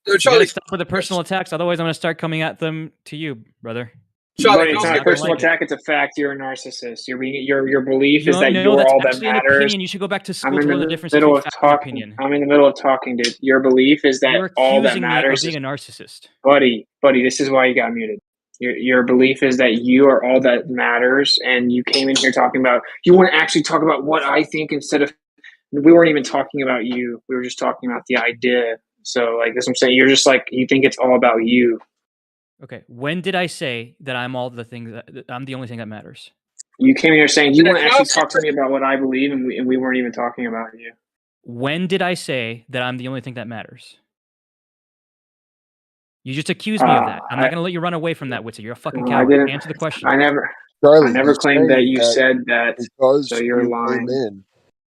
No,
You
Charlie,
gotta stop with the personal attacks, otherwise I'm gonna start coming at them to you, brother.
Charlie,
But
can
it's
I
not
ask
a
a
personal
question?
attack; it's a fact. You're a narcissist. Your belief
You
is that you're
that's
all that
actually an
matters.
opinion. You should go back to school
I'm
to
in
learn the
the
difference
middle
between
of
fact and
talking.
opinion.
I'm in the middle of talking, dude. Your belief is that
You're
all that
accusing me
matters
of being
is,
a narcissist.
buddy. This is why you got muted. Your belief is that you are all that matters, and you came in here talking about. You want to actually talk about what I think instead of. We weren't even talking about you. We were just talking about the idea. So, like, that's what I'm saying. You're just like, you think it's all about you.
Okay. When did I say that I'm all the things that I'm the only thing that matters?
You came here saying you
Yeah,
want to
can I
actually
ask you a
talk to me about what I believe, and we weren't even talking about you.
When did I say that I'm the only thing that matters? You just accused me of that. I'm not gonna let you run away from that, Witzer. You're a fucking
I
coward.
didn't.
Answer the question.
I never
Charlie,
claimed that you said that.
because
So you're
you
lying.
came in,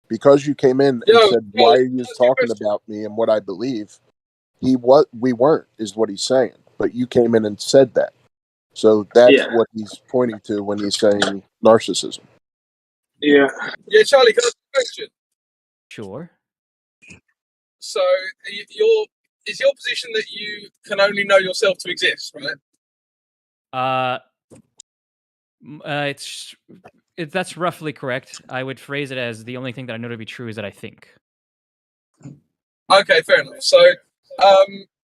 because you came in
Yo,
and said, "Why are
Charlie,
you
can I ask you a
talking
question?
about me and what I believe?" We weren't, is what he's saying. But you came in and said that, so that's
Yeah.
what he's pointing to when he's saying narcissism.
Yeah.
Yeah, Charlie, can I ask you a question?
Sure.
So, is your position that you can only know yourself to exist, right?
That's roughly correct. I would phrase it as the only thing that I know to be true is that I think.
Okay, fair enough. So,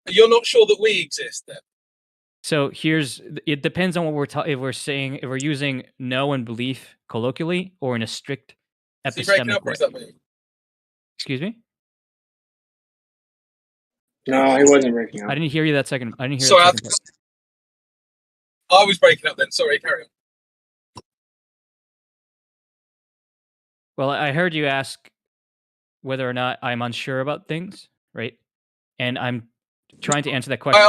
you're not sure that we exist then?
So it depends on what if we're saying, if we're using know and belief colloquially or in a strict
Is he breaking
epistemic
up, or
way.
is that me?
Excuse me?
No, he wasn't breaking up.
I didn't hear you that second. I didn't hear
Sorry,
that second part.
I was breaking up then. Sorry, carry on.
Well, I heard you ask whether or not I'm unsure about things, right? And I'm trying to answer that question.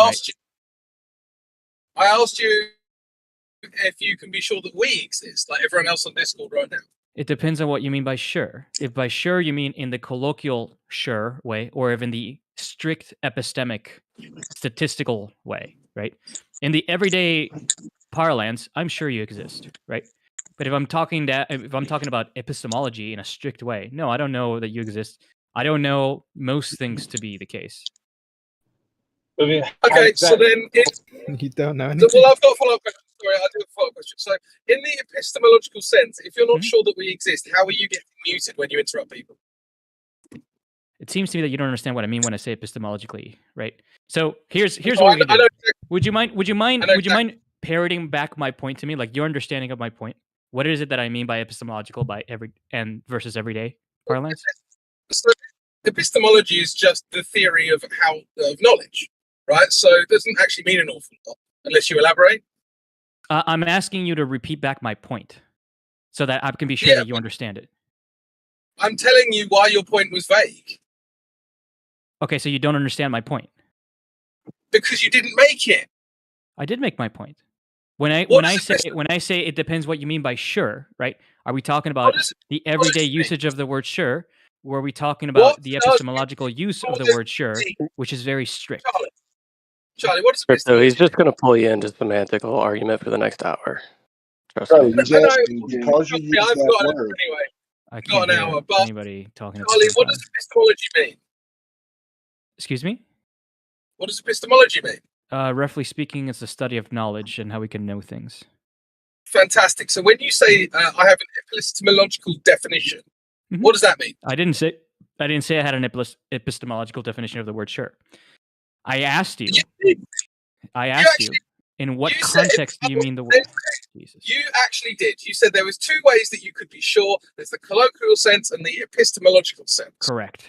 I asked you if you can be sure that we exist, like everyone else on Discord right now?
It depends on what you mean by sure. If by sure you mean in the colloquial sure way, or if in the strict epistemic statistical way, right? In the everyday parlance, I'm sure you exist, right? But if I'm talking about epistemology in a strict way, no, I don't know that you exist. I don't know most things to be the case.
Okay, so then
You don't know
well, I've got a follow-up question. Sorry, I do have a follow-up question. So, in the epistemological sense, if you're not sure that we exist, how are you getting muted when you interrupt people?
It seems to me that you don't understand what I mean when I say epistemologically, right? So here's
No,
what we can
I
do.
know
Would you mind parroting back my point to me, like your understanding of my point? What is it that I mean by epistemological versus everyday parlance?
So, epistemology is just the theory of knowledge, right? So it doesn't actually mean an awful lot unless you elaborate.
I'm asking you to repeat back my point so that I can be sure that you understand it.
I'm telling you why your point was vague.
Okay, so you don't understand my point.
Because you didn't make it.
I did make my point. When I say it depends what you mean by sure, right? Are we talking about the everyday usage of the word sure? Or are we talking about the epistemological use of the word sure, which is very strict?
Charlie, what does
So he's just going to pull you into semantical argument for the next hour. Trust
Charlie,
me.
he's asking because you use
I've
that
got an
word.
anyway.
I
Got
can't
an
hear
hour, but
anybody talking at the
Charlie,
same
what
time.
does epistemology mean?
Excuse me?
What does epistemology mean?
Roughly speaking, it's the study of knowledge and how we can know things.
Fantastic. So when you say I have an epistemological definition, what does that mean?
I didn't say I had an epistemological definition of the word sure. I asked you. In what context do you mean the word? Jesus.
You actually did. You said there was two ways that you could be sure. There's the colloquial sense and the epistemological sense.
Correct.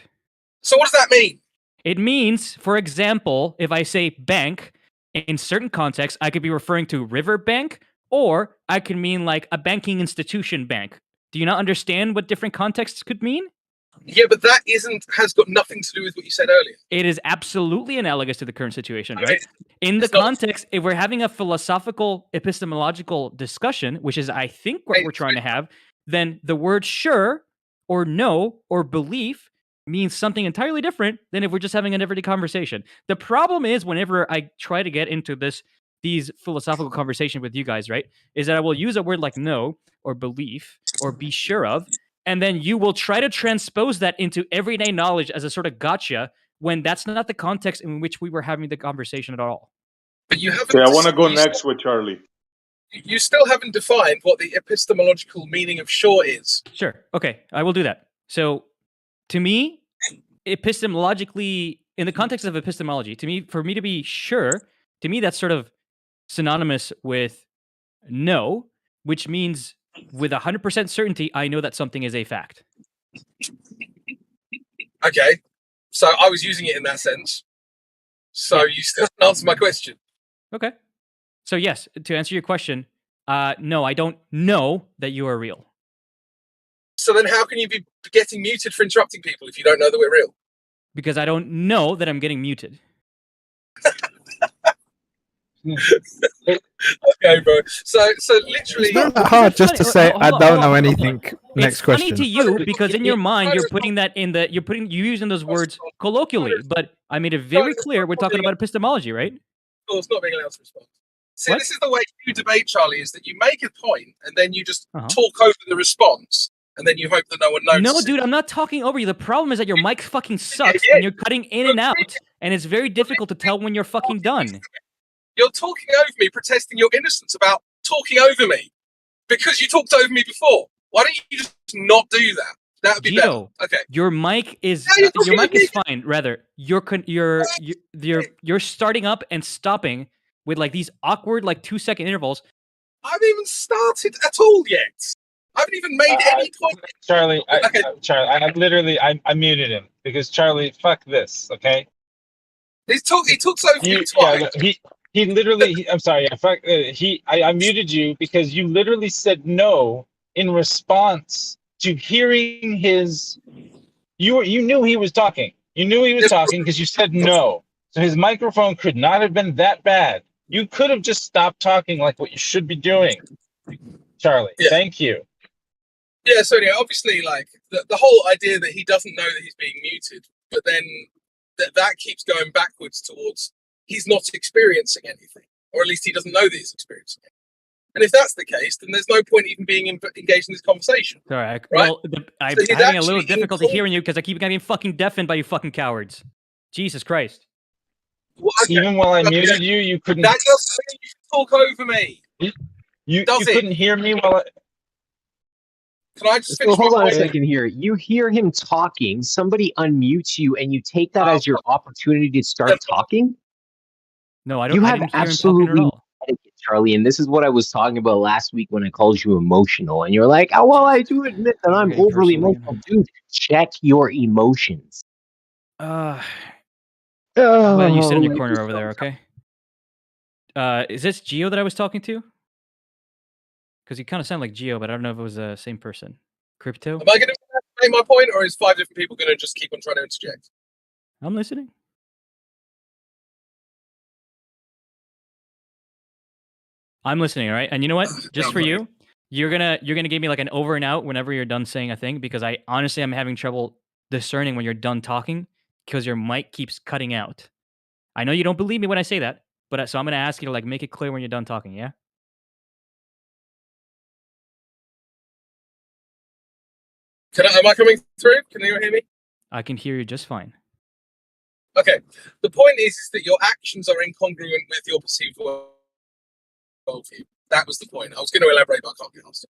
So what does that mean?
It means, for example, if I say bank, in certain contexts, I could be referring to river bank, or I could mean like a banking institution bank. Do you not understand what different contexts could mean?
Yeah, but that has got nothing to do with what you said earlier.
It is absolutely analogous to the current situation, right? In the context, if we're having a philosophical, epistemological discussion, which is, I think, what we're trying to have, then the word sure or no or belief means something entirely different than if we're just having an everyday conversation. The problem is whenever I try to get into these philosophical conversations with you guys, right, is that I will use a word like no or belief or be sure of, and then you will try to transpose that into everyday knowledge as a sort of gotcha when that's not the context in which we were having the conversation at all.
But you haven't.
Okay, I want to go next with Charlie.
You still haven't defined what the epistemological meaning of sure is.
Sure. Okay, I will do that. So, to me, epistemologically, in the context of epistemology, for me to be sure, to me that's sort of synonymous with no, which means with 100% certainty, I know that something is a fact.
Okay, so I was using it in that sense. So you still haven't answered my question.
Okay. So yes, to answer your question, no, I don't know that you are real.
So then how can you be getting muted for interrupting people if you don't know that we're real?
Because I don't know that I'm getting muted.
Okay, bro. So literally,
It's not that hard just to say I don't know anything. Next
it's
question.
funny to you because in your mind you're putting that in you're using those words colloquially, but I made it very clear we're talking about epistemology, right?
Of course, not being allowed to respond. See, this is the way you debate, Charlie, is that you make a point and then you just talk over the response and then you hope that no one notices.
No, dude, I'm not talking over you. The problem is that your mic fucking sucks and you're cutting in and out, and it's very difficult to tell when you're fucking done.
You're talking over me, protesting your innocence about talking over me because you talked over me before. Why don't you just not do that? That would be better. Okay.
Your mic is fine. Rather, you're starting up and stopping with like these awkward 2-second intervals.
I haven't even started at all yet. I haven't even made any point.
Charlie, Charlie, I muted him because Charlie, fuck this, okay?
He talks over me twice.
Yeah, he literally. I'm sorry. I muted you because you literally said no in response to hearing his. You knew he was talking. You knew he was talking because you said no. So his microphone could not have been that bad. You could have just stopped talking like what you should be doing, Charlie.
Yeah.
Thank you.
Yeah, so yeah, obviously, like the whole idea that he doesn't know that he's being muted, but then that keeps going backwards towards he's not experiencing anything, or at least he doesn't know that he's experiencing it. And if that's the case, then there's no point even being engaged in this conversation.
All right.
Right?
Well, I'm
So he's
having a little
actually
difficulty hearing you because I keep getting fucking deafened by you fucking cowards. Jesus Christ.
Well, okay.
Even while I muted you, you couldn't.
That doesn't mean you can talk over me.
You
Does it?
couldn't hear me while I.
Can I just
So
finish
hold
my
on a
point?
second here. You hear him talking, somebody unmutes you, and you take that as your opportunity to start talking?
No, I don't.
You
I
have
didn't hear him talking
absolutely
at
no
all.
etiquette, Charlie, and this is what I was talking about last week when I called you emotional, and you're like, "Oh, well, I do admit that I'm
getting
overly
personal
emotional." Dude, check your emotions.
Well, you
Oh,
sit in your
life
corner
is
over
so
there, okay? Is this Geo that I was talking to? Because you kind of sound like Geo, but I don't know if it was the same person. Crypto?
Am I going to make my point, or is 5 different people going to just keep on trying to interject?
I'm listening. I'm listening, all right? And you know what? Just for you, you're gonna give me like an over and out whenever you're done saying a thing, because I honestly am having trouble discerning when you're done talking because your mic keeps cutting out. I know you don't believe me when I say that, but so I'm gonna ask you to like make it clear when you're done talking, yeah?
Am I coming through? Can you hear me?
I can hear you just fine.
Okay. The point is that your actions are incongruent with your perceived worldview. That was the point. I was going to elaborate, but I can't be asked.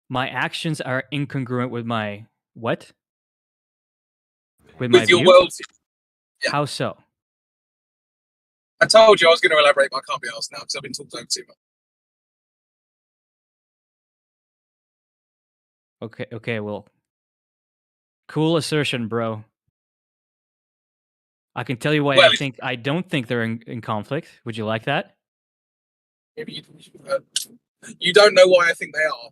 My actions are incongruent with my what? With
With
my
your
view?
worldview. Yeah.
How so?
I told you I was going to elaborate, but I can't be asked now because I've been talked over too much.
Okay, well. Cool assertion, bro. I can tell you why
Well,
I don't think they're in conflict. Would you like that?
Maybe you don't know why I think they are.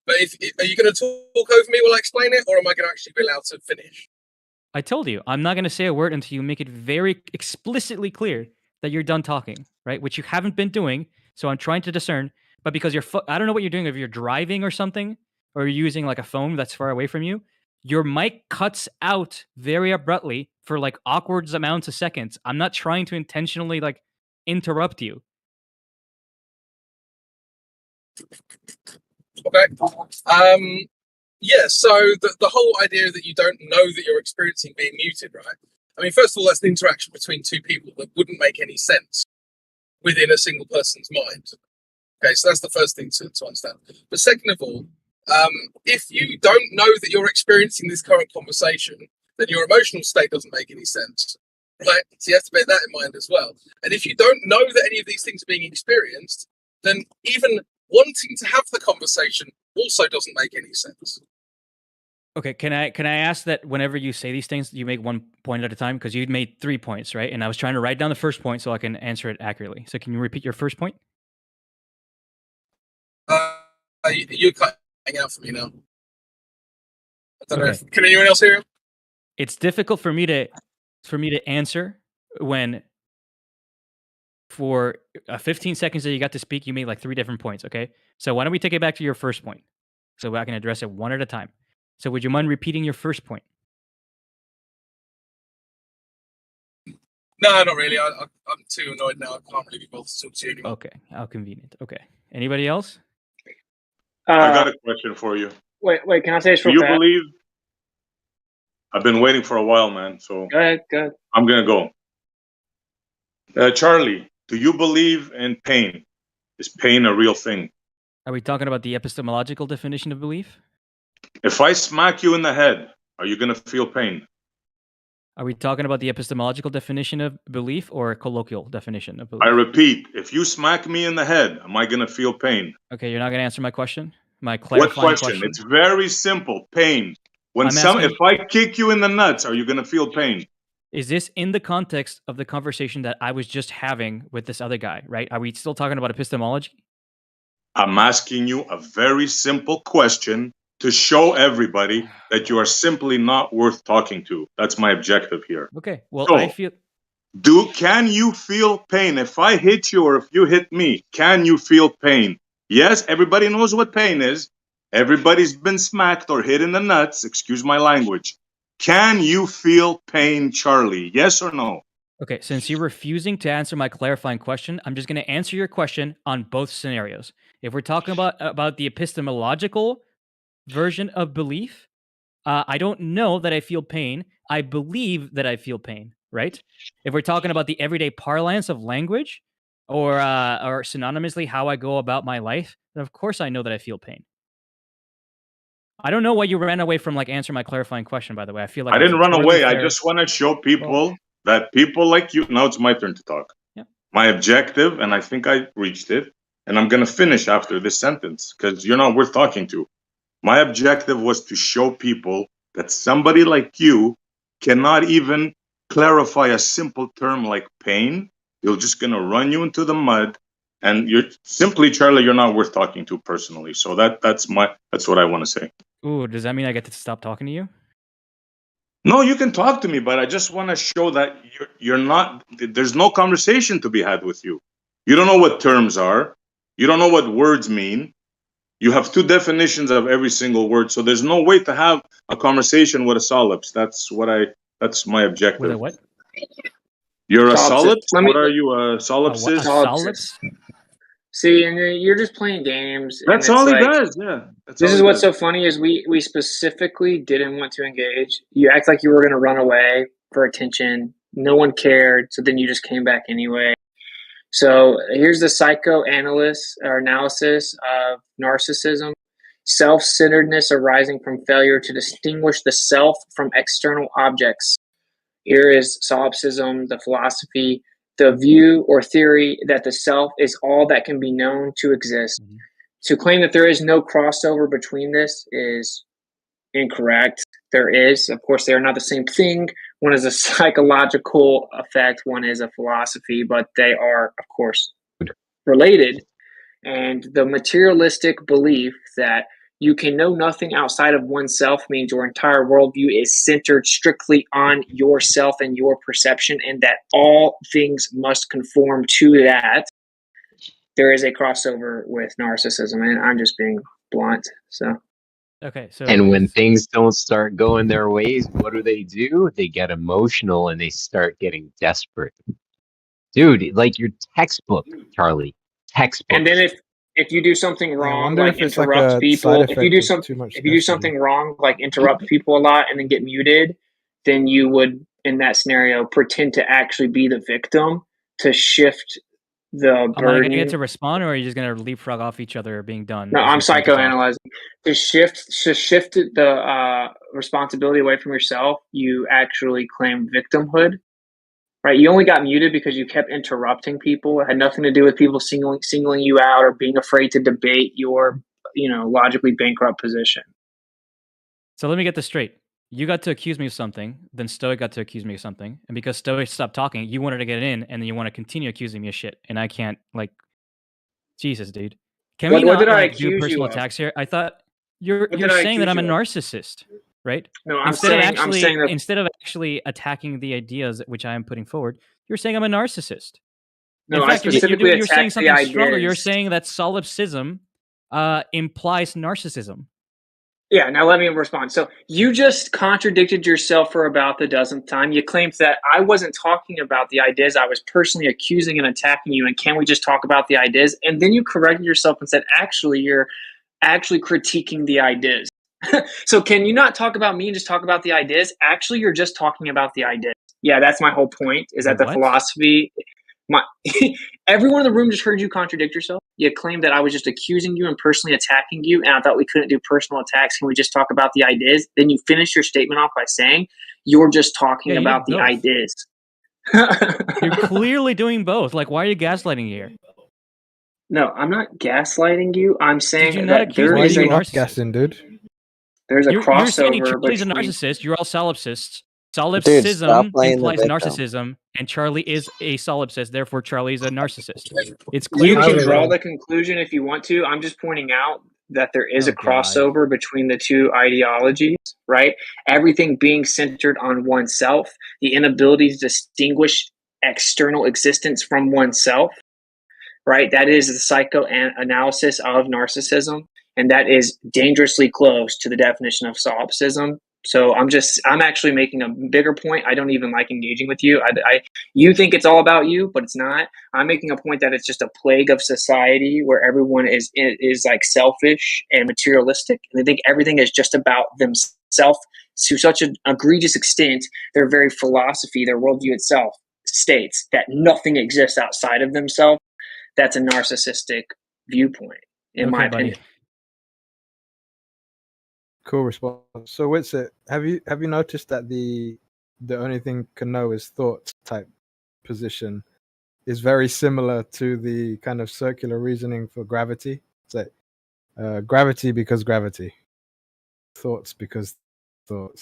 But are you going to talk over me while I explain it, or am I going to actually be allowed to finish?
I told you, I'm not going to say a word until you make it very explicitly clear that you're done talking, right? Which you haven't been doing, so I'm trying to discern. But because I don't know what you're doing, if you're driving or something, or you're using like a phone that's far away from you, your mic cuts out very abruptly for like awkward amounts of seconds. I'm not trying to intentionally like interrupt you.
Okay. Yeah, so the whole idea that you don't know that you're experiencing being muted, right? I mean, first of all, that's an interaction between two people that wouldn't make any sense within a single person's mind. Okay, so that's the first thing to understand. But second of all, if you don't know that you're experiencing this current conversation, then your emotional state doesn't make any sense, right? So you have to bear that in mind as well. And if you don't know that any of these things are being experienced, then even wanting to have the conversation also doesn't make any sense.
Okay, can I ask that whenever you say these things, you make one point at a time? Because you made 3 points, right? And I was trying to write down the first point so I can answer it accurately. So can you repeat your first point?
You're cutting out for me now. I don't know. Can anyone else hear him?
It's difficult for me to answer when for 15 seconds that you got to speak, you made like 3 different points. Okay, so why don't we take it back to your first point so I can address it one at a time. So would you mind repeating your first point?
No, not really. I'm too annoyed now. I can't really be bothered to talk to you anymore.
Okay, how convenient. Okay, anybody else?
I got a question for you.
Wait, can I say this
Do
real
you
fast?
believe? I've been waiting for a while, man. So
Go ahead.
I'm gonna go. Charlie, do you believe in pain? Is pain a real thing?
Are we talking about the epistemological definition of belief?
If I smack you in the head, are you gonna feel pain?
Are we talking about the epistemological definition of belief or a colloquial definition of belief?
I repeat, if you smack me in the head, am I gonna feel pain?
Okay, you're not gonna answer my question? My clarifying
What question? It's very simple. Pain. If I kick you in the nuts, are you gonna feel pain?
Is this in the context of the conversation that I was just having with this other guy, right? Are we still talking about epistemology?
I'm asking you a very simple question to show everybody that you are simply not worth talking to. That's my objective here.
Okay. Well,
so,
I feel
Can you feel pain? If I hit you or if you hit me, can you feel pain? Yes, everybody knows what pain is. Everybody's been smacked or hit in the nuts. Excuse my language. Can you feel pain, Charlie? Yes or no?
Okay, since you're refusing to answer my clarifying question, I'm just going to answer your question on both scenarios. If we're talking about the epistemological version of belief, I don't know that I feel pain. I believe that I feel pain, right? If we're talking about the everyday parlance of language or synonymously how I go about my life, then of course I know that I feel pain. I don't know why you ran away from like answering my clarifying question, by the way. I feel like
I
it's
didn't run
totally
away. I
fair.
just want to show people that people like you. Now it's my turn to talk.
Yeah.
My objective, and I think I reached it, and I'm going to finish after this sentence because you're not worth talking to. My objective was to show people that somebody like you cannot even clarify a simple term like pain. You're just going to run you into the mud, and you're simply, Charlie, you're not worth talking to personally. So that's what I want to say.
Ooh, does that mean I get to stop talking to you?
No, you can talk to me, but I just want to show that you're not. There's no conversation to be had with you. You don't know what terms are. You don't know what words mean. You have two definitions of every single word, so there's no way to have a conversation with a solipse. That's my objective.
With a what?
You're a
Solipsist.
solipse? What are you, a solipsist?
Solipsist. See, and you're just playing games.
That's
and it's
all he
like,
does, yeah. That's
this
all
is
he
what's
does.
so funny is we specifically didn't want to engage. You act like you were going to run away for attention. No one cared, so then you just came back anyway. So here's the psychoanalysis or analysis of narcissism. Self-centeredness arising from failure to distinguish the self from external objects. Here is solipsism, the philosophy, the view or theory that the self is all that can be known to exist.
Mm-hmm.
To claim that there is no crossover between this is incorrect. There is. Of course, they are not the same thing. One is a psychological effect, one is a philosophy, but they are, of course, related. And the materialistic belief that you can know nothing outside of oneself means your entire worldview is centered strictly on yourself and your perception, and that all things must conform to that. There is a crossover with narcissism, and I'm just being blunt. So,
okay, so
and when things don't start going their ways, what do? They get emotional and they start getting desperate. Dude, like your textbook, Charlie. Textbook.
and then if you do something wrong,
wonder
like
if it's like
interrupt
a
people,
side
if you do
effect of too much
if you do something wrong, like interrupt people a lot and then get muted, then you would, in that scenario, pretend to actually be the victim to shift the
am I
burden.
going to get to respond, or are you just going to leapfrog off each other being done?
No,
as
I'm
you're trying to talk?
psychoanalyzing. To shift the responsibility away from yourself, you actually claim victimhood. Right, you only got muted because you kept interrupting people. It had nothing to do with people singling you out or being afraid to debate your, logically bankrupt position.
So let me get this straight. You got to accuse me of something, then Stoic got to accuse me of something, and because Stoic stopped talking, you wanted to get in, and then you want to continue accusing me of shit, and I can't, Jesus, dude. Can we
What
not
did I
do
accuse
personal
you of?
attacks here? I thought you're
What did I
saying that
accuse
I'm a
you of?
narcissist, right?
No, I'm
instead
saying that
instead of actually attacking the ideas which I am putting forward, you're saying I'm a narcissist.
No,
In
I
fact,
specifically
you're saying
attacked the
something stronger. You're
ideas.
saying that solipsism implies narcissism.
Yeah, now let me respond. So you just contradicted yourself for about the dozenth time. You claimed that I wasn't talking about the ideas. I was personally accusing and attacking you, and can we just talk about the ideas? And then you corrected yourself and said, actually, you're actually critiquing the ideas. So can you not talk about me and just talk about the ideas? Actually, you're just talking about the ideas. Yeah, that's my whole point, is that the philosophy... Everyone in the room just heard you contradict yourself. You claimed that I was just accusing you and personally attacking you, and I thought we couldn't do personal attacks. Can we just talk about the ideas? Then you finish your statement off by saying you're just talking about the ideas.
You're clearly doing both. Like, why are you gaslighting here?
No, I'm not gaslighting you. I'm saying
Did you not
that
accuse
there
me of
is
being
a
a narcissist?
Guessing, dude.
There's a
You're saying
crossover
Charlie's a
between...
narcissist. You're all solipsists.
stop
Solipsism
playing the
implies
victim.
narcissism, and Charlie is a solipsist. Therefore, Charlie is a narcissist. It's
You
clear.
can draw the conclusion if you want to. I'm just pointing out that there is a crossover between the two ideologies, right? Everything being centered on oneself, the inability to distinguish external existence from oneself, right? That is the psychoanalysis of narcissism, and that is dangerously close to the definition of solipsism. So I'm actually making a bigger point. I don't even like engaging with you. You think it's all about you, but it's not. I'm making a point that it's just a plague of society where everyone is like selfish and materialistic, and they think everything is just about themselves to such an egregious extent. Their very philosophy, their worldview itself, states that nothing exists outside of themselves. That's a narcissistic viewpoint, in my opinion.
Cool response. So Witsit, have you noticed that the only thing can know is thoughts type position is very similar to the kind of circular reasoning for gravity? It's like gravity because gravity, thoughts because thoughts.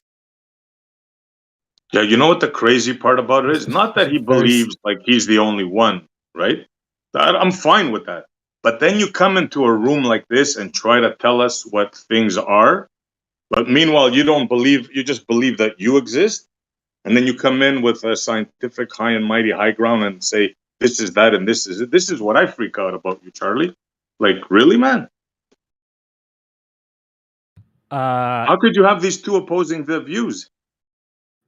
Yeah, you know what the crazy part about it is? Not that he believes like he's the only one, right? I'm fine with that. But then you come into a room like this and try to tell us what things are. But meanwhile, you don't believe, you just believe that you exist. And then you come in with a scientific high and mighty high ground and say, this is that and this is it. This is what I freak out about you, Charlie. Like, really, man? How could you have these two opposing views?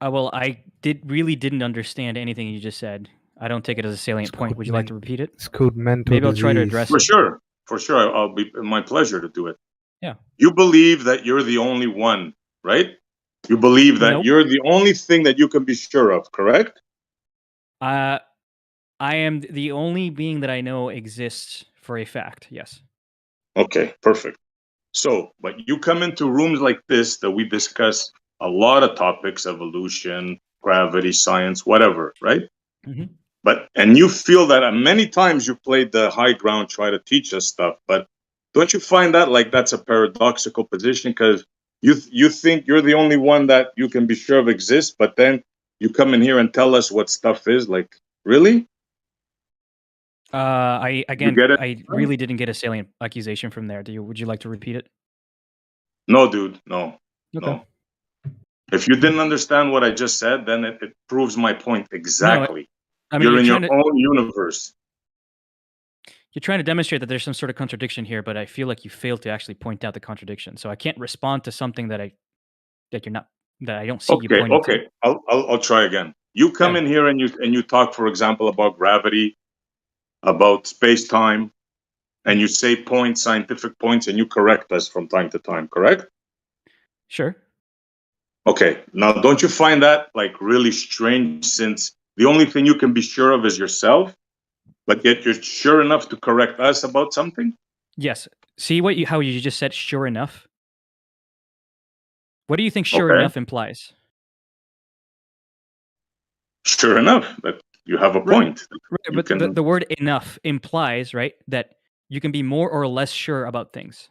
Well, I didn't understand anything you just said. I don't take it as a salient point. Would you like to repeat it?
It's called mental
Maybe I'll try to address
For
it.
sure. For sure. I'll be my pleasure to do it.
Yeah.
You believe that you're the only one, right? You believe that
Nope.
you're the only thing that you can be sure of, correct?
I am the only being that I know exists for a fact. Yes.
Okay, perfect. So, but you come into rooms like this that we discuss a lot of topics, evolution, gravity, science, whatever, right?
Mm-hmm.
And you feel that many times you played the high ground, try to teach us stuff, but don't you find that like that's a paradoxical position? Because you think you're the only one that you can be sure of exists, but then you come in here and tell us what stuff is. Like, really?
I
get it?
I really didn't get a salient accusation from there. Would you like to repeat it?
No, dude, no.
Okay.
No. If you didn't understand what I just said, then it proves my point exactly.
I mean,
you're in your
trying to,
own universe.
You're trying to demonstrate that there's some sort of contradiction here, but I feel like you failed to actually point out the contradiction. So I can't respond to something that I don't see you pointing to.
Okay. I'll try again. You come in here and you talk, for example, about gravity, about space time, and you say points, scientific points, and you correct us from time to time. Correct?
Sure.
Okay. Now, don't you find that like really strange? Since the only thing you can be sure of is yourself, but yet you're sure enough to correct us about something?
Yes. See how you just said sure enough? What do you think sure enough implies?
Sure enough, but you have a point.
Right, but the word enough implies, right, that you can be more or less sure about things.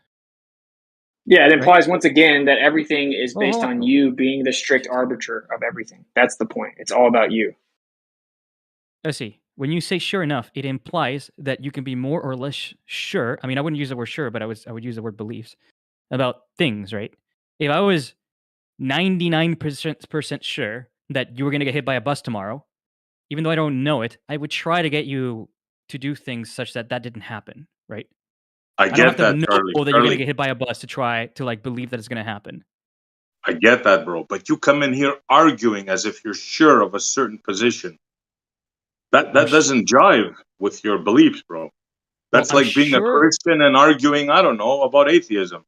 Yeah, it implies once again that everything is based on you being the strict arbiter of everything. That's the point. It's all about you.
I see. When you say sure enough, it implies that you can be more or less sure. I mean, I wouldn't use the word sure, but I would use the word beliefs about things, right? If I was 99% sure that you were going to get hit by a bus tomorrow, even though I don't know it, I would try to get you to do things such that didn't happen, right?
I
don't have
get
to
that,
know
Charlie.
that you're going to get hit by a bus to try to like believe that it's going to happen.
I get that, bro. But you come in here arguing as if you're sure of a certain position. That doesn't jive with your beliefs, bro. That's like being a Christian and arguing, I don't know, about atheism.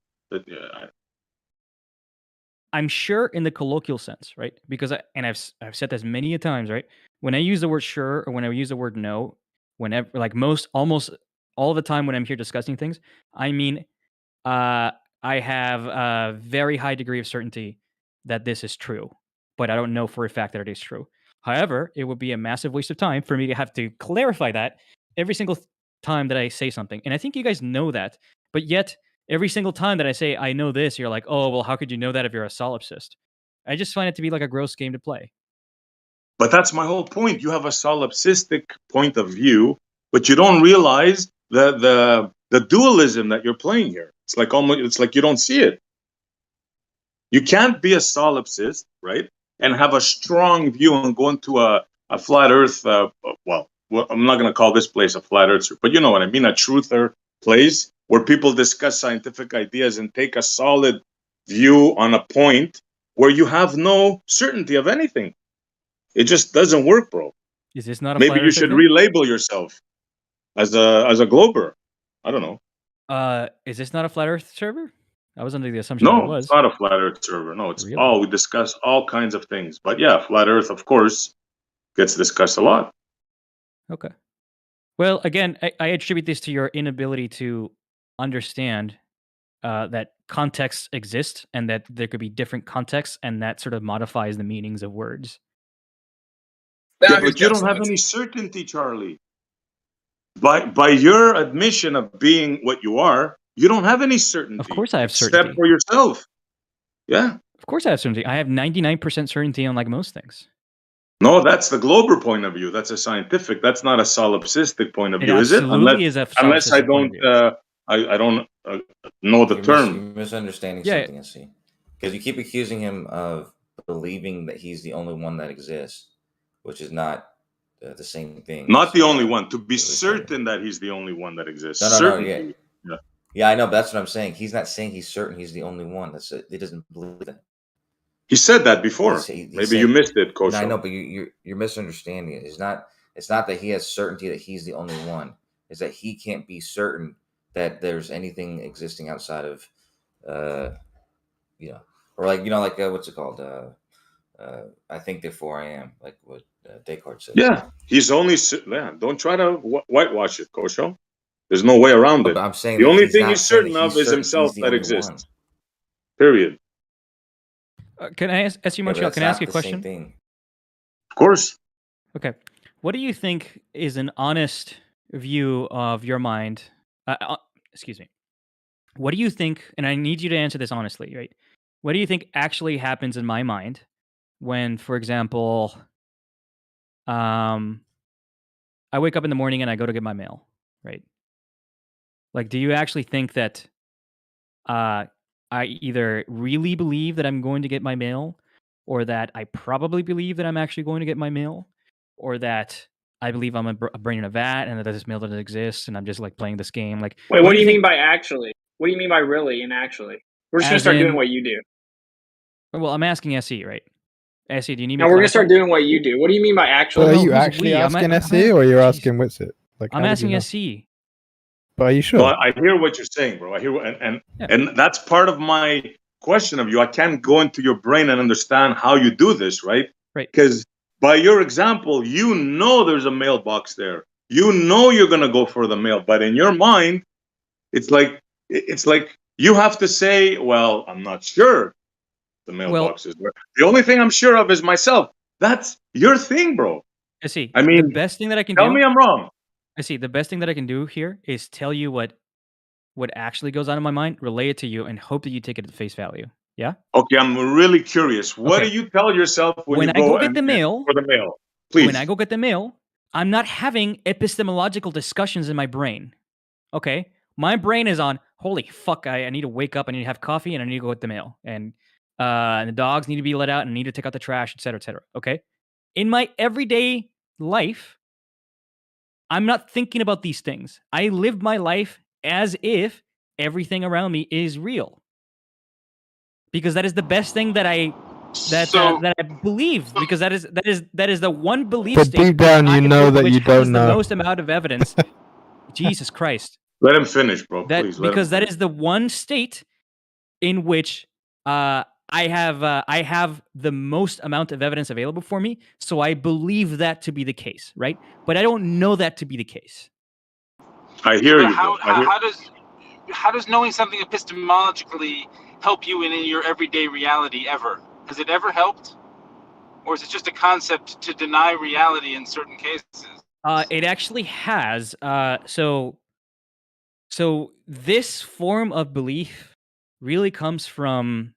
I'm sure in the colloquial sense, right? Because I've said this many a times, right? When I use the word sure or when I use the word no, whenever like almost all the time when I'm here discussing things, I mean I have a very high degree of certainty that this is true, but I don't know for a fact that it is true. However, it would be a massive waste of time for me to have to clarify that every single time that I say something. And I think you guys know that, but yet every single time that I say I know this, you're like, oh, well, how could you know that if you're a solipsist? I just find it to be like a gross game to play.
But that's my whole point. You have a solipsistic point of view, but you don't realize the dualism that you're playing here. It's like you don't see it. You can't be a solipsist, right? And have a strong view and go into a a flat Earth. Well, I'm not going to call this place a flat Earth, but you know what I mean. A truther place where people discuss scientific ideas and take a solid view on a point where you have no certainty of anything. It just doesn't work, bro.
Is this not a
Maybe
flat
you
earther
should
then?
relabel yourself as a glober. I don't know.
Is this not a flat Earth server? I was under the assumption that it
No, it's
was.
not a flat Earth server. No, it's
Really?
we discuss all kinds of things. But yeah, flat Earth, of course, gets discussed a lot.
Okay. Well, again, I attribute this to your inability to understand that contexts exist and that there could be different contexts, and that sort of modifies the meanings of words.
Yeah, but you don't have any certainty, Charlie. By your admission of being what you are, you don't have any certainty.
Of course I have
except
certainty.
for yourself. Yeah.
Of course I have certainty. I have 99% certainty on like most things.
No, that's the glober point of view. That's a scientific. That's not a solipsistic point of
It
view, is it?
absolutely is a
Unless I
solipsistic point
don't,
of
I don't know the
You're
term.
misunderstanding
Yeah.
something, I see. Because you keep accusing him of believing that he's the only one that exists, which is not the same thing.
Not
as,
the only one. To be certain that he's the only one that exists. Certainty.
Yeah. Yeah, I know, but that's what I'm saying. He's not saying he's certain he's the only one. That's it. He doesn't believe that.
He said that before. Maybe you missed it, Coach.
No, I know, but you're misunderstanding it. It's not that he has certainty that he's the only one. It's that he can't be certain that there's anything existing outside of, or like what's it called? I think therefore I am, like what Descartes says.
Yeah, he's only. Yeah, don't try to whitewash it, Kosho. There's no way around it.
I'm saying
the
that
only
he's
thing
not
he's
saying
certain
that he's
of is
certain
himself
he's the
that
only
exists.
one.
Period.
Can I ask you, Montreal? Can I ask you a question?
Of course.
Okay. What do you think is an honest view of your mind? Excuse me. What do you think, and I need you to answer this honestly, right? What do you think actually happens in my mind when, for example, I wake up in the morning and I go to get my mail, right? Like, do you actually think that I either really believe that I'm going to get my mail, or that I probably believe that I'm actually going to get my mail, or that I believe I'm a brain in a vat and that this mail doesn't exist and I'm just like playing this game? Like,
wait, what do you mean by actually? What do you mean by really and actually? We're just gonna start doing what you do.
Well, I'm asking SE, right? SE, do you need me?
No, we're gonna start doing what you do. What do you mean by actually?
But are you actually asking SE or you're asking Witsit? Like,
I'm asking SE.
But are you sure?
No, I hear what you're saying, bro. I hear, and that's part of my question of you. I can't go into your brain and understand how you do this, right?
Right.
Because by your example, you know there's a mailbox there. You know you're gonna go for the mail, but in your mind, it's like you have to say, "Well, I'm not sure the mailbox is there. The only thing I'm sure of is myself." That's your thing, bro.
SE.
I mean,
the best thing that I can
tell
do.
me I'm wrong.
I see. The best thing that I can do here is tell you what actually goes on in my mind, relay it to you, and hope that you take it at face value. Yeah?
Okay, I'm really curious. What do you tell yourself when you
I go get
and,
the mail?
For the mail, please.
When I go get the mail, I'm not having epistemological discussions in my brain. Okay? My brain is on, holy fuck, I need to wake up, I need to have coffee, and I need to go get the mail. And the dogs need to be let out, and I need to take out the trash, etc., etc. Okay? In my everyday life, I'm not thinking about these things. I live my life as if everything around me is real, because that is the best thing that I believe. Because that is the one belief
But
state
deep down, you know that you don't
has
know.
the most amount of evidence. Jesus Christ!
Let him finish, bro. Please.
Because that is the one state in which I have the most amount of evidence available for me, so I believe that to be the case, right? But I don't know that to be the case.
I hear you.
How does knowing something epistemologically help you in your everyday reality ever? Has it ever helped? Or is it just a concept to deny reality in certain cases?
It actually has. So this form of belief really comes from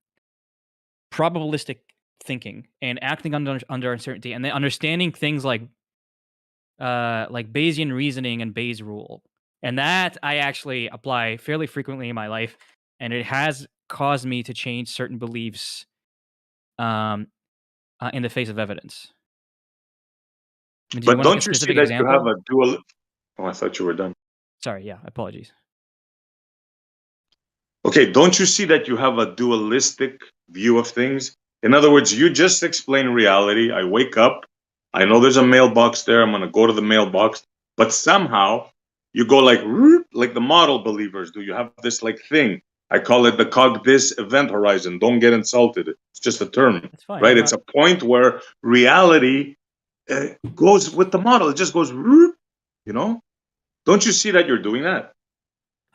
probabilistic thinking and acting under uncertainty, and then understanding things like Bayesian reasoning and Bayes' rule. And that I actually apply fairly frequently in my life, and it has caused me to change certain beliefs in the face of evidence. Do you
But
want
don't
like a
you see
specific
that
example?
you have a dual? Oh, I thought you were done.
Sorry, yeah, apologies.
Okay, don't you see that you have a dualistic view of things? In other words, you just explain reality. I wake up, I know there's a mailbox there, I'm gonna go to the mailbox, but somehow you go like the model believers do. You have this like thing. I call it the cog-this event horizon. Don't get insulted. It's just a term,
That's fine.
right? It's a point where reality goes with the model. It just goes, you know? Don't you see that you're doing that?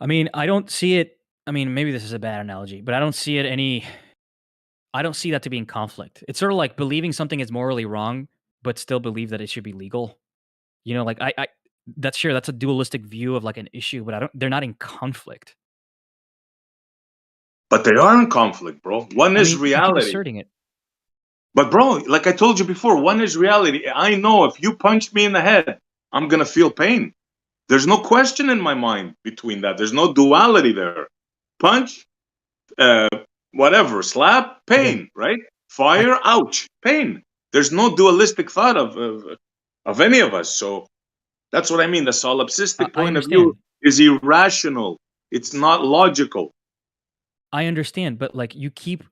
I mean, I don't see it. I mean, maybe this is a bad analogy, but I don't see it I don't see that to be in conflict. It's sort of like believing something is morally wrong, but still believe that it should be legal. You know, like I that's sure that's a dualistic view of like an issue, but they're not in conflict.
But they are in conflict, bro. One is
You keep
reality.
asserting it.
But bro, like I told you before, one is reality. I know if you punch me in the head, I'm gonna feel pain. There's no question in my mind between that. There's no duality there. Punch, whatever, slap, pain, right? Fire, ouch, pain. There's no dualistic thought of any of us. So that's what I mean. The solipsistic point of view is irrational. It's not logical.
I understand, but like you keep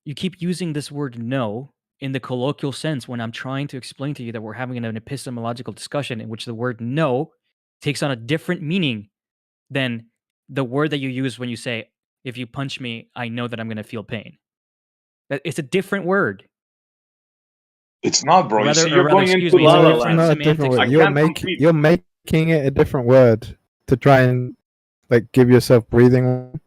using this word no in the colloquial sense when I'm trying to explain to you that we're having an epistemological discussion in which the word no takes on a different meaning than the word that you use when you say, if you punch me, I know that I'm going to feel pain. It's a different word.
It's not, bro.
Rather,
you see, you're going into
me,
la la
it's
land.
Not a different word. You're making it a different word to try and like give yourself breathing room.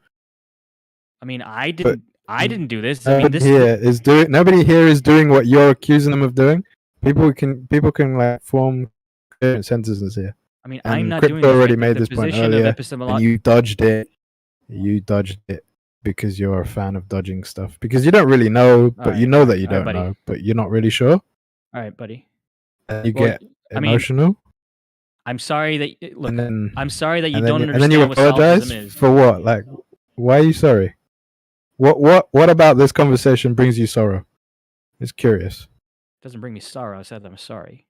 I mean, I didn't do this.
Nobody
I mean, this
nobody here is doing what you're accusing them of doing. People can like form coherent sentences here.
I mean,
and
I'm not
Crypto
doing this.
already
Right?
made
The
this point
position of
earlier,
epistemology.
and you dodged it. You dodged it because you're a fan of dodging stuff. Because you don't really know, but you know that you don't know, but you're not really sure.
All right, buddy.
And you get emotional.
I'm sorry that look.
And
I'm sorry that you
and
don't
then,
understand
and then you
what
apologize
solipsism is.
for what? Like, why are you sorry? What about this conversation brings you sorrow? It's curious.
Doesn't bring me sorrow. I said I'm sorry.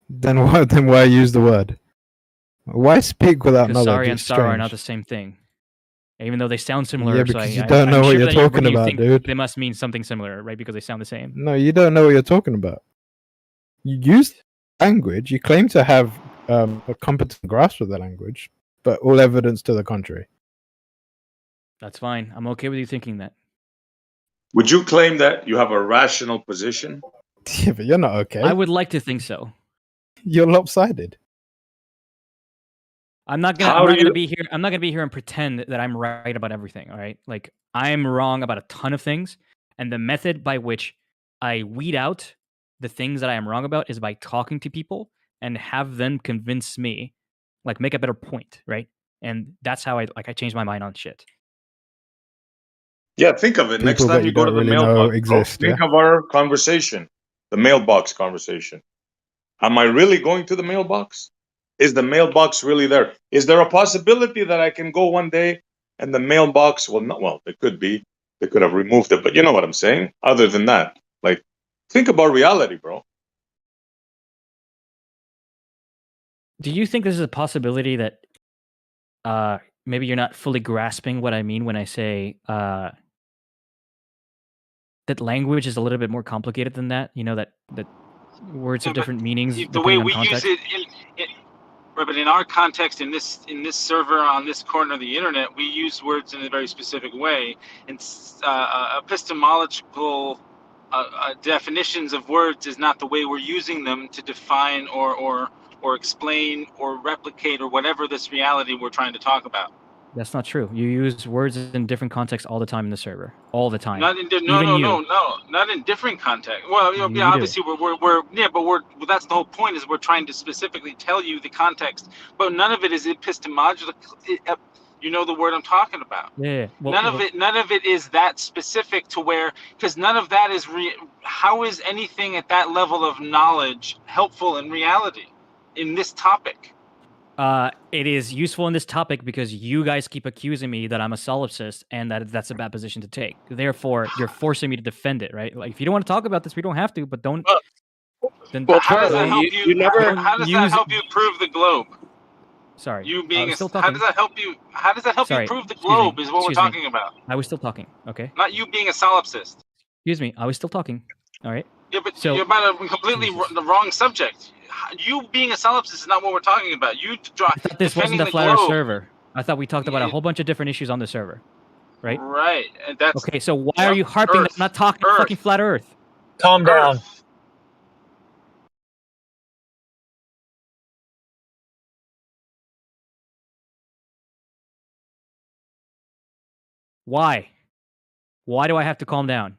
Then what? Then why use the word? Why speak without
Because
knowledge?
sorry and
It's
sorrow are
strange.
not the same thing. Even though they sound similar.
Yeah, because you don't know what you're talking about, dude.
They must mean something similar, right? Because they sound the same.
No, you don't know what you're talking about. You use language. You claim to have a competent grasp of the language, but all evidence to the contrary.
That's fine. I'm okay with you thinking that.
Would you claim that you have a rational position?
Yeah, but you're not okay.
I would like to think so.
You're lopsided.
I'm not gonna be here. I'm not gonna be here and pretend that I'm right about everything. All right, like I'm wrong about a ton of things, and the method by which I weed out the things that I am wrong about is by talking to people and have them convince me, like make a better point, right? And that's how I change my mind on shit.
Yeah, think of it. Next
People
time
that
you
you
go to
don't
the
really know
mailbox,
exist,
think
yeah?
of our conversation, the mailbox conversation. Am I really going to the mailbox? Is the mailbox really there? Is there a possibility that I can go one day and the mailbox will not? Well, it could be. They could have removed it, but you know what I'm saying? Other than that, like, think about reality, bro.
Do you think this is a possibility that maybe you're not fully grasping what I mean when I say that language is a little bit more complicated than that? You know, that words have different meanings
The way
depending on
we
context?
use it right, but in our context, in this server on this corner of the internet, we use words in a very specific way, and epistemological definitions of words is not the way we're using them to define or explain or replicate or whatever this reality we're trying to talk about.
That's not true. You use words in different contexts all the time in the server. All the time.
Not in not in different context. Well, you know,
You
yeah,
do.
obviously but that's the whole point, is we're trying to specifically tell you the context, but none of it is epistemological. You know the word I'm talking about.
Yeah. Well,
none of it is that specific to where, because none of that is how is anything at that level of knowledge helpful in reality in this topic?
It is useful in this topic because you guys keep accusing me that I'm a solipsist and that's a bad position to take. Therefore, you're forcing me to defend it, right? Like, if you don't want to talk about this, we don't have to, but don't. Then
Well,
How does that
Charlie,
help you?
you never.
How does that help you prove the globe?
Sorry,
You
I
being
was still
how
talking.
does that help you? How does that help you
Sorry,
prove the
excuse me.
globe? Is what we're
Excuse me.
talking about.
I was still talking. Okay.
Not you being a solipsist.
Excuse me. I was still talking. All right.
Yeah, but
So
you're about a completely the wrong subject. You being a solipsist is not what we're talking about. You
I thought this wasn't
defending
a
the
flat Earth
globe.
server. I thought we talked about a whole bunch of different issues on the server, right?
Right. And that's
Okay. So why are you harping that I'm not talking fucking flat Earth?
Calm down.
Why? Why do I have to calm down?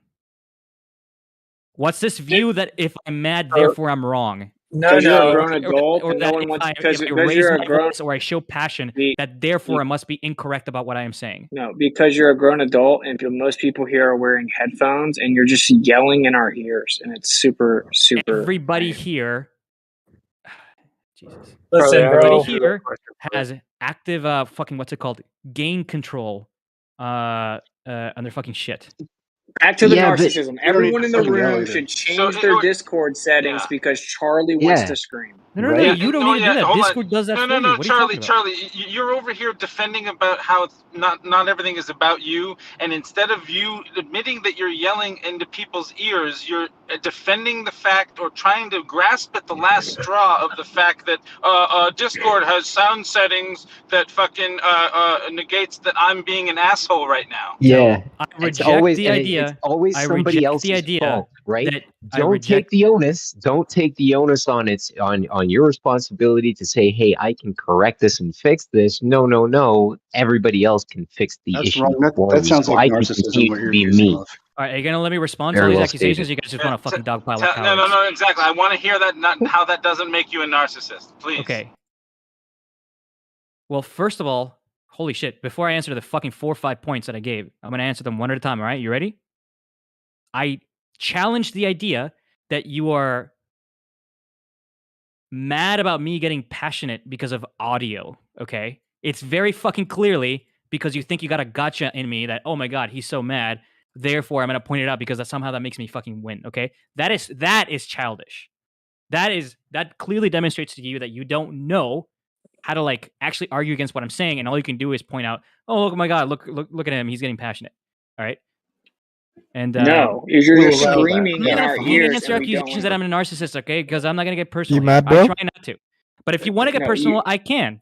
What's this view that if I'm mad, therefore I'm wrong?
No,
you're a
no.
grown adult,
Or
and
that
no one
if
wants
I
because
raise
you're a
my
grown.
voice or I show passion, that therefore I must be incorrect about what I am saying.
No, because you're a grown adult, and most people here are wearing headphones, and you're just yelling in our ears, and it's super.
Everybody here, Jesus.
Listen,
Everybody
bro.
here has active fucking what's it called? Gain control on their fucking shit.
Back to the
Yeah, but
narcissism.
you don't need
Everyone
to
in the
fucking yell
room
either.
should change their Discord settings because Charlie wants
Yeah.
to scream.
No,
Right?
you don't need to do that.
hold on.
Discord does that
No,
for
no,
you.
no,
What are you talking
Charlie,
about?
you're over here defending about how it's not everything is about you, and instead of you admitting that you're yelling into people's ears, you're defending the fact or trying to grasp at the last straw of the fact that Discord has sound settings that fucking negates that I'm being an asshole right now.
Yeah.
I
It's
reject
always
the idea.
it's always
I
somebody
reject the
else's
idea
fault, right?
that I
Don't
reject.
take the onus. Don't take the onus on on your responsibility to say, "Hey, I can correct this and fix this." No. Everybody else can fix the
That's
issue
wrong.
for
That
me,
sounds
so
like
I can
narcissism.
continue
What
to
you're
be
accusing
me.
of.
All right, are you gonna let me respond to all
Very
these
well
accusations?
stated.
Or you guys just want to fucking dogpile like cowards?
No, exactly. I want to hear that. Not how that doesn't make you a narcissist, please.
Okay. Well, first of all, holy shit! Before I answer the fucking 4 or 5 points that I gave, I'm gonna answer them one at a time. All right, you ready? I challenge the idea that you are mad about me getting passionate because of audio. Okay, it's very fucking clearly because you think you got a gotcha in me that, oh my god, he's so mad. Therefore, I'm gonna point it out because somehow that makes me fucking win. Okay, that is childish. That clearly demonstrates to you that you don't know how to like actually argue against what I'm saying, and all you can do is point out, oh look, my god, look at him, he's getting passionate. All right. And
No, you're just
listen,
screaming
I'm
in
not
our
gonna fucking
ears,
answer
and we don't
accusations that I'm a narcissist, okay? Because I'm not gonna get personal.
You
here.
mad,
I
bro?
try not to. But if you want to get
No,
personal, I can.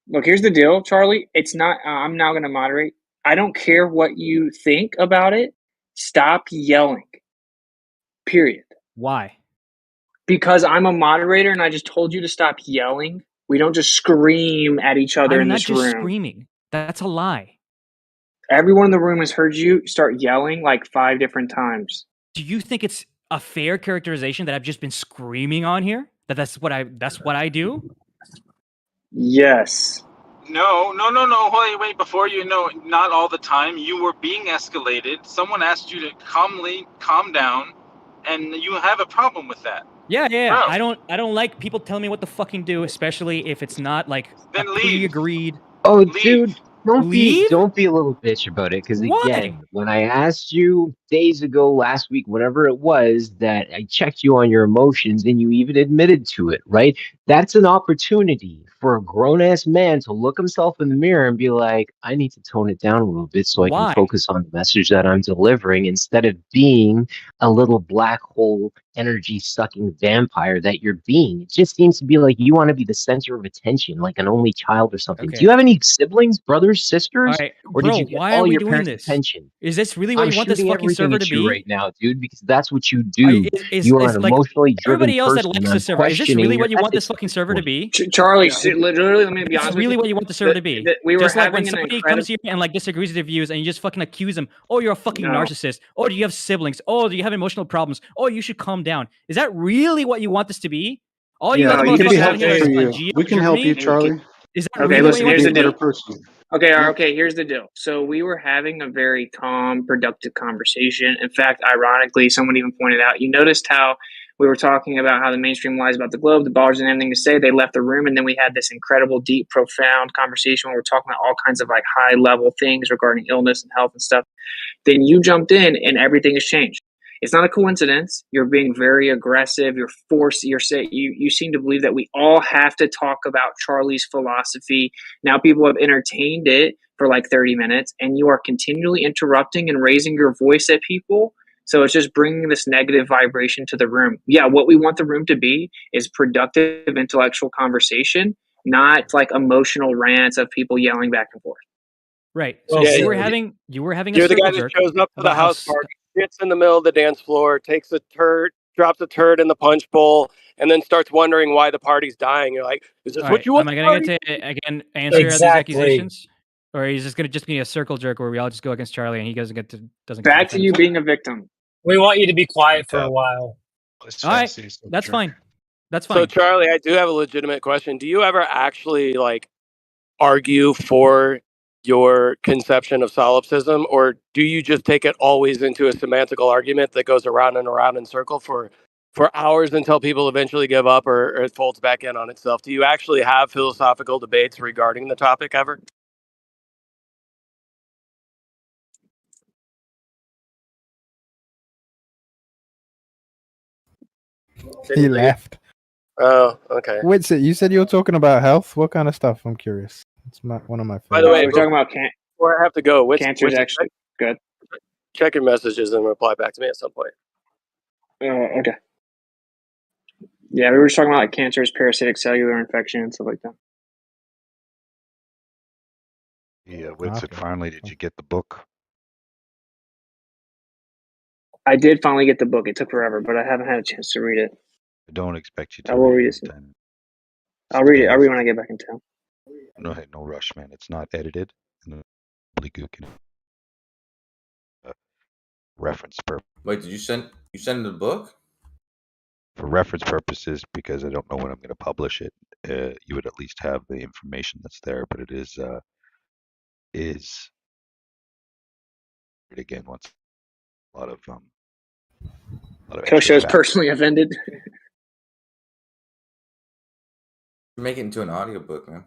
Look, here's the deal, Charlie. It's not. I'm now going to moderate. I don't care what you think about it. Stop yelling. Period.
Why?
Because I'm a moderator, and I just told you to stop yelling. We don't just scream at each other
I'm
in
not
this
just
room.
screaming. That's a lie.
Everyone in the room has heard you start yelling like 5 different times.
Do you think it's a fair characterization that I've just been screaming on here? That's what I do?
Yes.
No. Wait. Before you know, not all the time. You were being escalated. Someone asked you to calm down, and you have a problem with that.
Yeah.
Bro.
I don't like people telling me what to fucking do, especially if it's not like
Then
a
leave.
pre-agreed.
Oh, dude, don't
Leave?
be a little bitch about it. Because
Why?
again, when I asked you days ago, last week, whatever it was, that I checked you on your emotions, and you even admitted to it, right? That's an opportunity for a grown ass man to look himself in the mirror and be like, I need to tone it down a little bit so I can
Why?
focus on the message that I'm delivering instead of being a little black hole energy sucking vampire that you're being. It just seems to be like you want to be the center of attention, like an only child or something.
Okay.
Do you have any siblings, brothers, sisters?
All right,
Or
bro,
did you get
why
all
are we
your
doing
parents'
this?
attention?
Is this really what
I'm
you want this
shooting
fucking
everything
server
at
to
you
be?
right now, dude, because that's what you do. You are
Is
an
like
emotionally driven
everybody else that
person, and
likes
I'm
the server? Is this really
questioning your
what you want this
ethics at
fucking
this
server to
point.
be?
Charlie, literally, let me be
This
honest
is
with
really
you.
what you want the server to be.
We were
Just like
having
when
an
somebody
incredible.
comes here and like disagrees with your views, and you just fucking accuse them. Oh, you're a fucking
No.
narcissist. Oh, do you have siblings? Oh, do you have emotional problems? Oh, you should calm down. Is that really what you want this to be? All you
Yeah,
other
it could be
motherfuckers out
helpful
here
for
are
you.
Geo,
We can help you,
Germany.
Charlie.
Is that
Okay,
really what
listen,
you want
here's
this
the
to
deal.
be?
Person.
Okay, here's the deal. So we were having a very calm, productive conversation. In fact, ironically, someone even pointed out, you noticed how we were talking about how the mainstream lies about the globe, the ballers didn't have anything to say. They left the room, and then we had this incredible, deep, profound conversation where we're talking about all kinds of like high level things regarding illness and health and stuff. Then you jumped in, and everything has changed. It's not a coincidence. You're being very aggressive. You're forced. You seem to believe that we all have to talk about Charlie's philosophy. Now people have entertained it for like 30 minutes, and you are continually interrupting and raising your voice at people. So it's just bringing this negative vibration to the room. Yeah, what we want the room to be is productive intellectual conversation, not like emotional rants of people yelling back and forth.
Right. So
Yeah,
you were having a
you're the
circle
guy that
jerk
shows up to the
about how
house party, sits in the middle of the dance floor, takes a turd, drops a turd in the punch bowl, and then starts wondering why the party's dying. You're like, is this
All
what
right.
you want?
Am I
The
gonna
party?
get to again answer these
Exactly.
accusations, or is this gonna just be a circle jerk where we all just go against Charlie and he doesn't get to
Back to
defend
you
himself?
being a victim.
We want you to be quiet for a while.
All right, that's fine. That's
So
fine.
Charlie, I do have a legitimate question. Do you ever actually like argue for your conception of solipsism, or do you just take it always into a semantical argument that goes around and around in circle for hours until people eventually give up or it folds back in on itself? Do you actually have philosophical debates regarding the topic ever?
He left.
Oh, okay.
Wait, so you said you were talking about health? What kind of stuff? I'm curious. It's one of my favorites.
By the way,
we're talking about
before I have to go,
cancer is actually good.
Check your messages and reply back to me at some point.
Okay. Yeah, we were just talking about like cancers, parasitic cellular infection, and stuff like that.
Yeah, Whitsit, finally, did you get the book?
I did finally get the book. It took forever, but I haven't had a chance to read it.
I don't expect you
I
to
will
read
read
it.
it soon. I'll read it. I'll read it when I get back in town.
No rush, man. It's not edited. And really good reference purpose.
Wait, did you send the book?
For reference purposes, because I don't know when I'm going to publish it, you would at least have the information that's there. But it is again once a lot of
Kosho is
extra
personally offended.
Make it into an audiobook, man.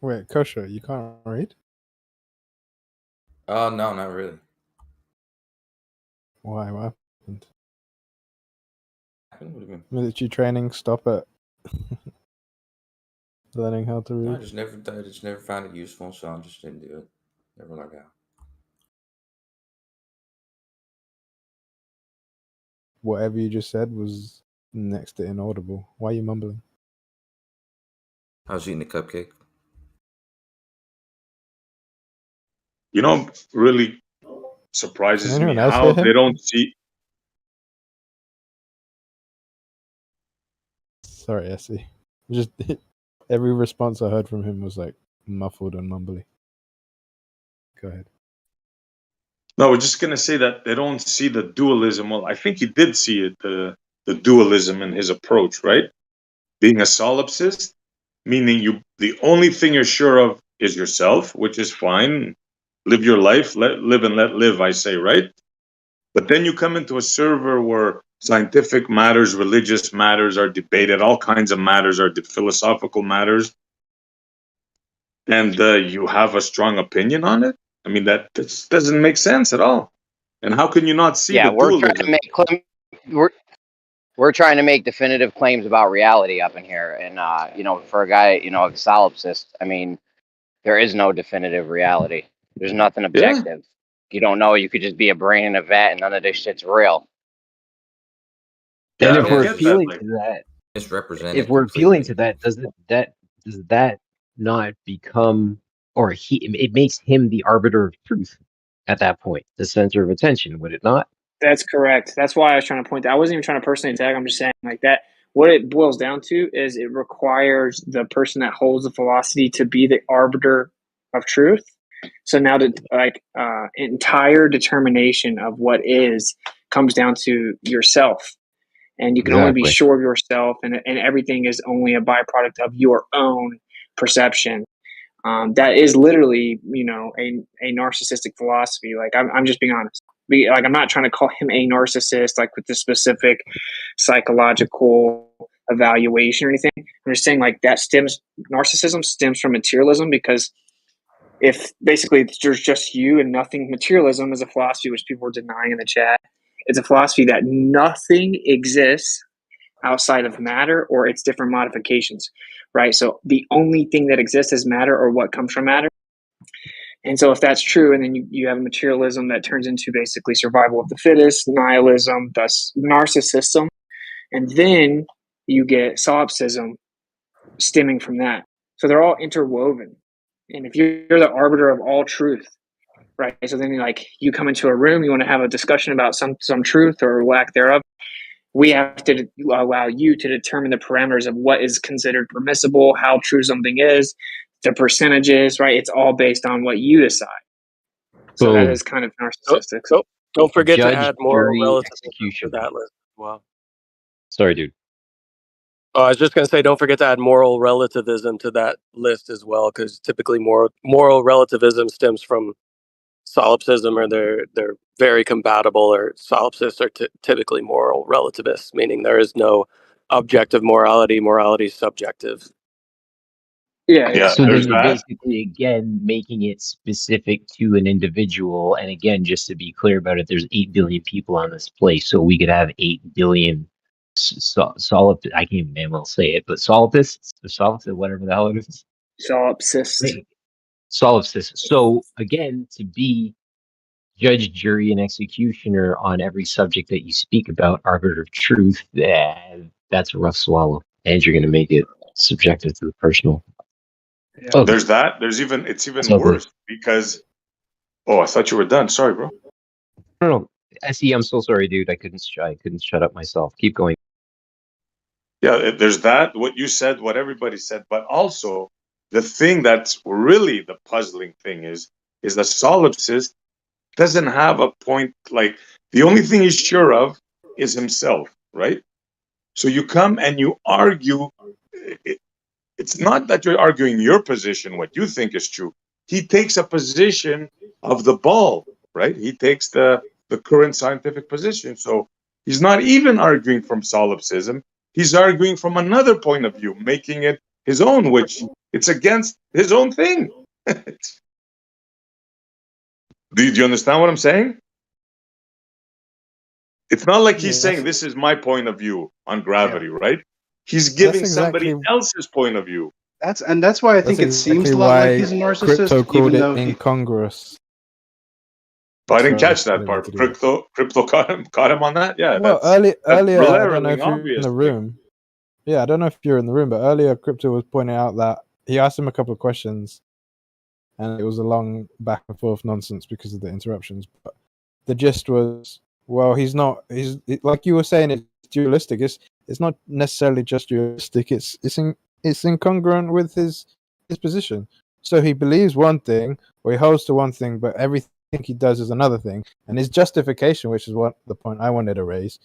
Wait, Kosho, you can't read?
Oh no, not really.
Why? What happened?
What do you mean?
Military training, stop at learning how to read.
I just never found it useful, so I just didn't do it. Never learned how.
Whatever you just said was next to inaudible. Why are you mumbling?
I was eating a cupcake.
You know, really surprises
Can
me
anyone else
how
hear him?
they don't see.
Sorry, Essie. Just every response I heard from him was like muffled and mumbly. Go ahead.
No, we're just gonna say that they don't see the dualism. Well, I think he did see it, the dualism in his approach, right? Being a solipsist, meaning the only thing you're sure of is yourself, which is fine. Live your life, live and let live, I say, right? But then you come into a server where scientific matters, religious matters are debated, all kinds of matters are philosophical matters, and you have a strong opinion on it. I mean, that just doesn't make sense at all. And how can you not see
Yeah,
the
we're trying
dualism?
to make we're trying to make definitive claims about reality up in here, and for a guy, a solipsist, I mean, there is no definitive reality. There's nothing objective. You don't know. You could just be a brain in a vat, and none of this shit's real.
Yeah,
And
I
if
don't
we're
get that.
appealing
Like,
to that,
Misrepresented
if we're appealing to
completely.
that, does that not become, or it makes him the arbiter of truth at that point, the center of attention, would it not?
That's correct. That's why I was trying to point that. I wasn't even trying to personally attack. I'm just saying like that. What it boils down to is it requires the person that holds the philosophy to be the arbiter of truth. So now the entire determination of what is comes down to yourself. And you can only be
Exactly.
sure of yourself, and everything is only a byproduct of your own perception. That is literally, a narcissistic philosophy. Like I'm just being honest. I'm not trying to call him a narcissist, like with the specific psychological evaluation or anything. I'm just saying like narcissism stems from materialism because if basically there's just you and nothing, materialism is a philosophy which people were denying in the chat. It's a philosophy that nothing exists outside of matter or its different modifications, right? So the only thing that exists is matter or what comes from matter. And so if that's true, and then you have materialism that turns into basically survival of the fittest, nihilism, thus narcissism, and then you get solipsism stemming from that. So they're all interwoven. And if you're the arbiter of all truth, right? So then like you come into a room, you want to have a discussion about some truth or lack thereof. We have to allow you to determine the parameters of what is considered permissible, how true something is, the percentages, right? It's all based on what you decide. So that
Boom.
is kind of narcissistic.
Don't forget to
Judge,
add moral
jury,
relativism to
executioner.
that list as well.
Sorry, dude.
Oh, I was just going to say, don't forget to add moral relativism to that list as well, because typically moral relativism stems from solipsism, or they're very compatible, or solipsists are typically moral relativists, meaning there is no objective morality. Morality is subjective.
Yeah,
So then
there's
you're
that.
basically, again, making it specific to an individual. And again, just to be clear about it, there's 8 billion people on this place. So we could have 8 billion solid, I can't even damn well say it, but solipsists, or solipsists, whatever the hell it is.
Solipsist.
Solipsists. So again, to be judge, jury, and executioner on every subject that you speak about, arbiter of truth, that's a rough swallow. And you're going to make it subjective to the personal.
Yeah. There's that. It's even worse because. Oh, I thought you were done. Sorry, bro.
No, SE, I'm so sorry, dude. I couldn't shut up myself. Keep going.
Yeah, there's that. What you said, what everybody said, but also the thing that's really the puzzling thing is the solipsist doesn't have a point. Like the only thing he's sure of is himself, right? So you come and you argue. It's not that you're arguing your position, what you think is true. He takes a position of the ball, right? He takes the current scientific position. So he's not even arguing from solipsism. He's arguing from another point of view, making it his own, which it's against his own thing. Do you understand what I'm saying? It's not like he's saying this is my point of view on gravity, right? He's giving somebody else's point of view.
That's why I think it seems a lot like he's a narcissist,
Crypto called
even
it
though he.
incongruous.
But I didn't catch that part. Crypto caught him on that. Yeah.
Well,
that's
earlier, I don't know if you're
obvious.
in the room. Yeah, I don't know if you're in the room, but earlier Crypto was pointing out that he asked him a couple of questions, and it was a long back and forth nonsense because of the interruptions. But the gist was, well, he's like you were saying, it's dualistic. It's not necessarily just dualistic. It's incongruent with his position. So he believes one thing, or he holds to one thing, but everything he does is another thing. And his justification, which is what the point I wanted to raise,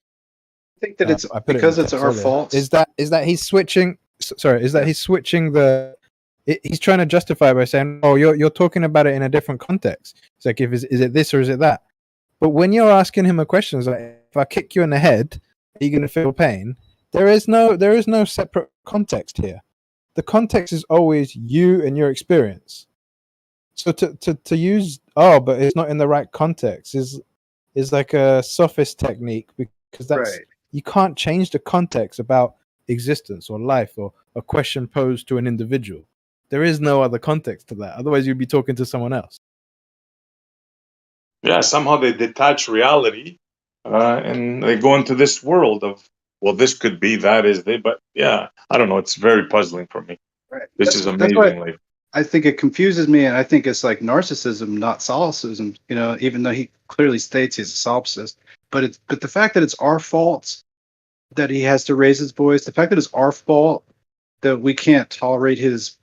I think that it's because it's our fault.
Is that he's switching? Sorry, is that he's switching the? He's trying to justify by saying, "Oh, you're talking about it in a different context." It's like, is it this or is it that? But when you're asking him a question, it's like, if I kick you in the head, are you going to feel pain? There is no separate context here. The context is always you and your experience. So to use but it's not in the right context is like a sophist technique, because that's right. You can't change the context about existence or life or a question posed to an individual. There is no other context to that. Otherwise, you'd be talking to someone else.
Yeah, somehow they detach reality and they go into this world of, well, this could be, that is they. But yeah, I don't know. It's very puzzling for me.
Right.
This is amazing.
I think it confuses me, and I think it's like narcissism, not solipsism. You know, even though he clearly states he's a solipsist, but the fact that it's our fault that he has to raise his voice, the fact that it's our fault that we can't tolerate his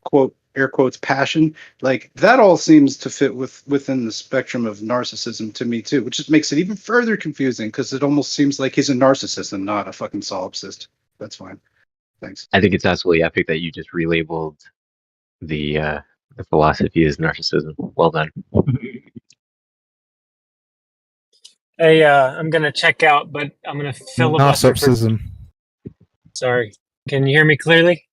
quote air quotes passion, like that all seems to fit within the spectrum of narcissism to me too, which just makes it even further confusing because it almost seems like he's a narcissist and not a fucking solipsist. That's fine. Thanks.
I think it's absolutely epic that you just relabeled the philosophy as narcissism. Well done.
Hey, I'm gonna check out, but I'm gonna filibuster. Sorry, can you hear me clearly?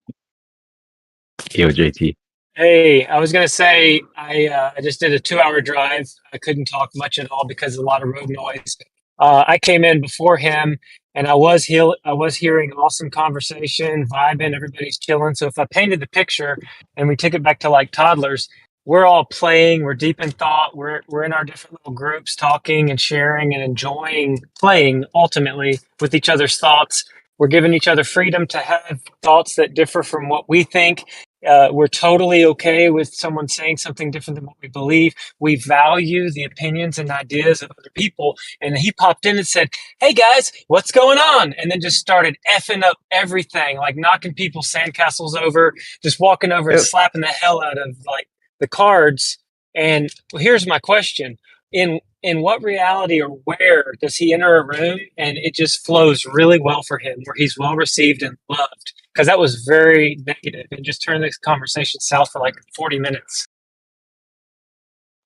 Yo, JT.
Hey, I was gonna say I just did a 2 hour drive. I couldn't talk much at all because of a lot of road noise. I came in before him, and I was hearing awesome conversation, vibing. Everybody's chilling. So if I painted the picture and we took it back to like toddlers, we're all playing. We're deep in thought. We're in our different little groups, talking and sharing and enjoying playing. Ultimately, with each other's thoughts, we're giving each other freedom to have thoughts that differ from what we think. We're totally okay with someone saying something different than what we believe. We value the opinions and ideas of other people. And he popped in and said, "Hey guys, what's going on?" And then just started effing up everything, like knocking people's sandcastles over, just walking over and
Yep.
slapping the hell out of like the cards. And here's my question. In what reality or where does he enter a room and it just flows really well for him, where he's well received and loved? Because that was very negative and just turned this conversation south for like 40 minutes.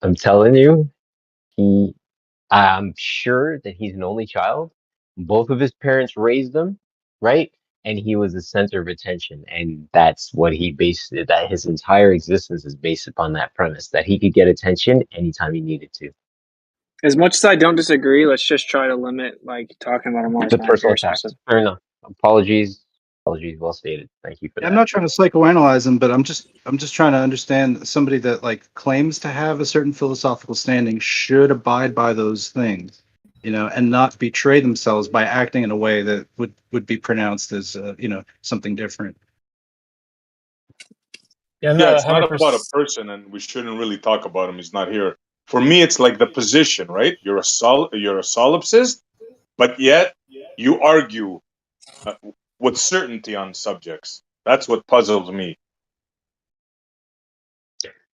I'm telling you, I'm sure that he's an only child. Both of his parents raised him, right? And he was the center of attention. And that's what he based it, that his entire existence is based upon that premise that he could get attention anytime he needed to.
As much as I don't disagree, let's just try to limit like talking about him while
The
it's not
personal
very
attacks.
specific.
Fair enough. Apologies. Apologies. Well stated. Thank you for
Yeah, I'm
that.
not trying to psychoanalyze him, but I'm just trying to understand somebody that like claims to have a certain philosophical standing should abide by those things, and not betray themselves by acting in a way that would be pronounced as something different.
Yeah,
Yeah,
no,
it's not about a
100%.
person, and we shouldn't really talk about him. He's not here. For me, it's like the position, right? You're a solipsist, but yet you argue uh, with certainty on subjects. That's what puzzles me.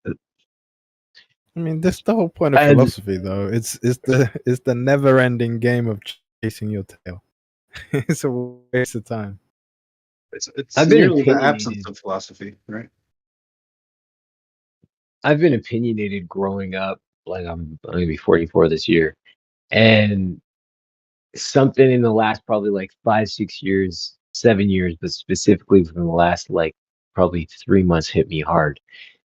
I mean, that's the whole point of
And
philosophy, though. It's the never-ending game of chasing your tail. It's a waste of time.
It's
I've been
nearly the absence
opinionated.
of philosophy, right?
I've been opinionated growing up. Like I'm gonna be 44 this year, and something in the last probably like 5, 6 years, 7 years, but specifically from the last like probably 3 months hit me hard.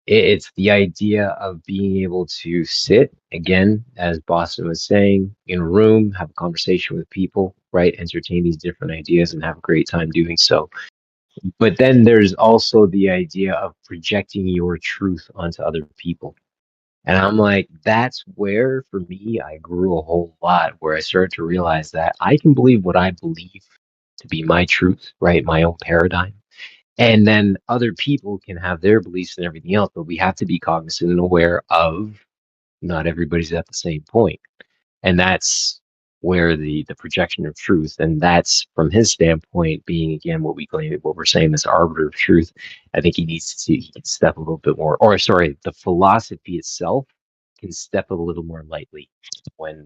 It's the idea of being able to sit again, as Boston was saying, in a room, have a conversation with people, right? Entertain these different ideas and have a great time doing so. But then there's also the idea of projecting your truth onto other people. And I'm like, that's where, for me, I grew a whole lot, where I started to realize that I can believe what I believe to be my truth, right? My own paradigm. And then other people can have their beliefs and everything else, but we have to be cognizant and aware of not everybody's at the same point. And that's where the projection of truth, and that's from his standpoint being again what we claim, what we're saying, this arbiter of truth. I think he can step a little bit more, or sorry, the philosophy itself can step a little more lightly when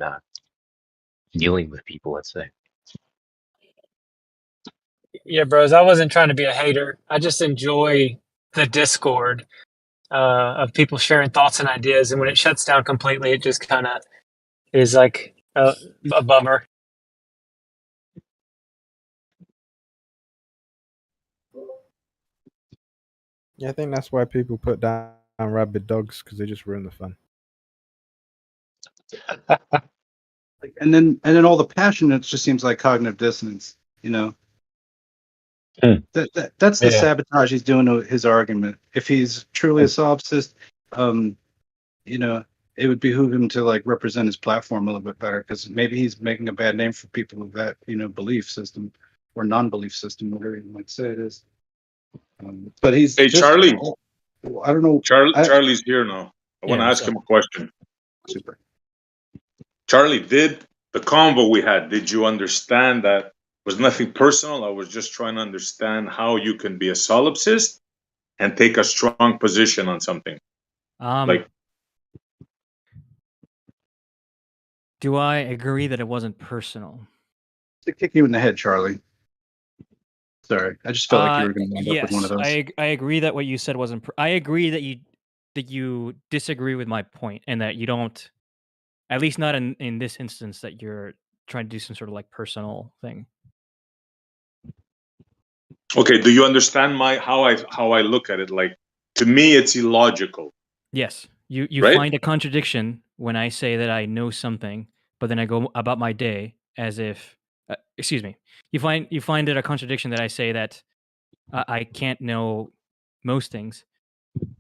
dealing with people, let's say.
Yeah, bros, I wasn't trying to be a hater. I just enjoy the discord of people sharing thoughts and ideas. And when it shuts down completely, it just kind of is like a bummer.
Yeah, I think that's why people put down rabid dogs, because they just ruin the fun.
And then all the passion, it just seems like cognitive dissonance. That's the
Yeah.
sabotage he's doing to his argument. If he's truly a solipsist, you know, it would behoove him to like represent his platform a little bit better, because maybe he's making a bad name for people of that belief system or non-belief system, whatever you might say it is. But he's
Hey,
just
Charlie.
I don't know.
Charlie's here now. I want
Yeah,
to
what's
ask
up?
him a question.
Super.
Charlie, did the convo we had, did you understand that was nothing personal? I was just trying to understand how you can be a solipsist and take a strong position on something. Like,
do I agree that it wasn't personal?
To kick you in the head, Charlie. Sorry, I just felt like you were going to wind up with one of
Yes,
those.
I agree that what you said wasn't. I agree that you disagree with my point, and that you don't, at least not in this instance, that you're trying to do some sort of like personal thing.
okay, do you understand how I look at it? Like, to me, it's illogical.
Yes, you
Right?
find a contradiction when I say that I know something, but then I go about my day as if, excuse me, you find it a contradiction that I say that I can't know most things,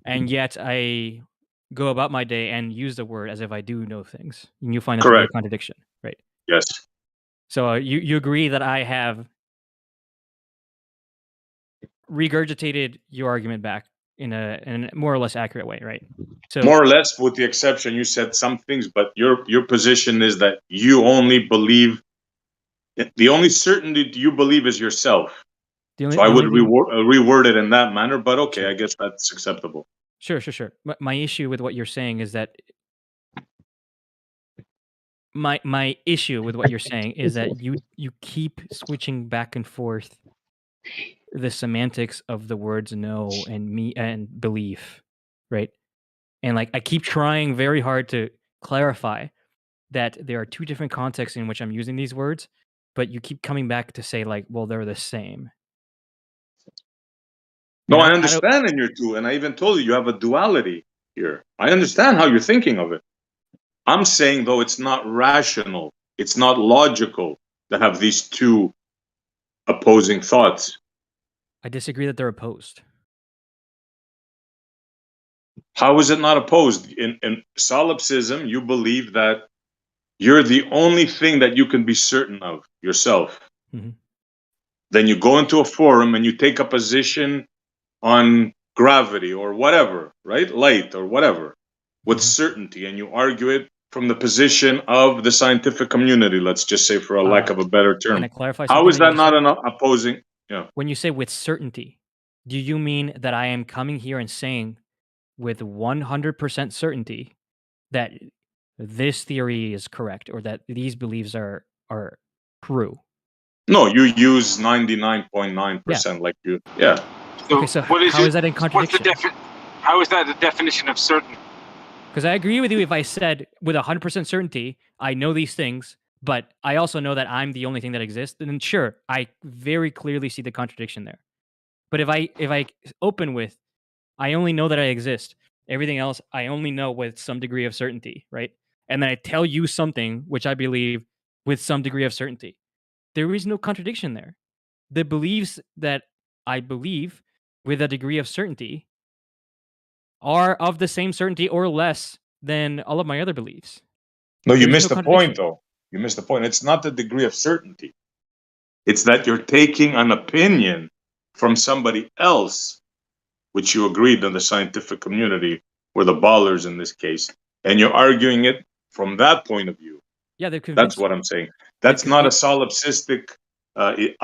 and yet I go about my day and use the word as if I do know things. And you find that to be a
Correct.
contradiction, right?
Yes.
So you agree that I have regurgitated your argument back in a more or less accurate way, right? So
More or less, with the exception you said some things, but your position is that you only believe, the only certainty you believe is yourself. So I
the
would
only thing,
reword it in that manner, but okay,
sure.
I guess that's acceptable.
Sure. My issue with what you're saying is that my issue with what you're saying is that you keep switching back and forth the semantics of the words know and me and belief, right? And like I keep trying very hard to clarify that there are two different contexts in which I'm using these words, but you keep coming back to say like, well, they're the same.
No,
And
I
I don't.
understand in your two, and I even told you have a duality here. I understand how you're thinking of it. I'm saying, though, it's not rational, it's not logical to have these two opposing thoughts.
I disagree that they're opposed.
How is it not opposed? In solipsism, you believe that you're the only thing that you can be certain of yourself.
Mm-hmm.
Then you go into a forum and you take a position on gravity or whatever, right? Light or whatever, with certainty, and you argue it from the position of the scientific community, let's just say, for a lack of a better term.
Can I clarify
How
something
is
that you
that
just
not
said?
an opposing? Yeah.
When you say with certainty, do you mean that I am coming here and saying with 100% certainty that this theory is correct or that these beliefs are true?
No, you use 99.9%, like you. Yeah.
So
Okay, so
what is
how
it?
is that in
What's the
contradiction?
How is that the definition of certain?
Because I agree with you if I said with 100% certainty, I know these things, but I also know that I'm the only thing that exists, then sure, I very clearly see the contradiction there. But if I open with, I only know that I exist, everything else I only know with some degree of certainty, right? And then I tell you something which I believe with some degree of certainty, there is no contradiction there. The beliefs that I believe with a degree of certainty are of the same certainty or less than all of my other beliefs.
No, you
There is
missed
no
the point,
contradiction.
though. You missed the point. It's not the degree of certainty. It's that you're taking an opinion from somebody else, which you agreed in the scientific community, or the ballers in this case, and you're arguing it from that point of view.
Yeah, they've
That's
convinced
what
me.
I'm saying.
They've
That's not a
convinced.
solipsistic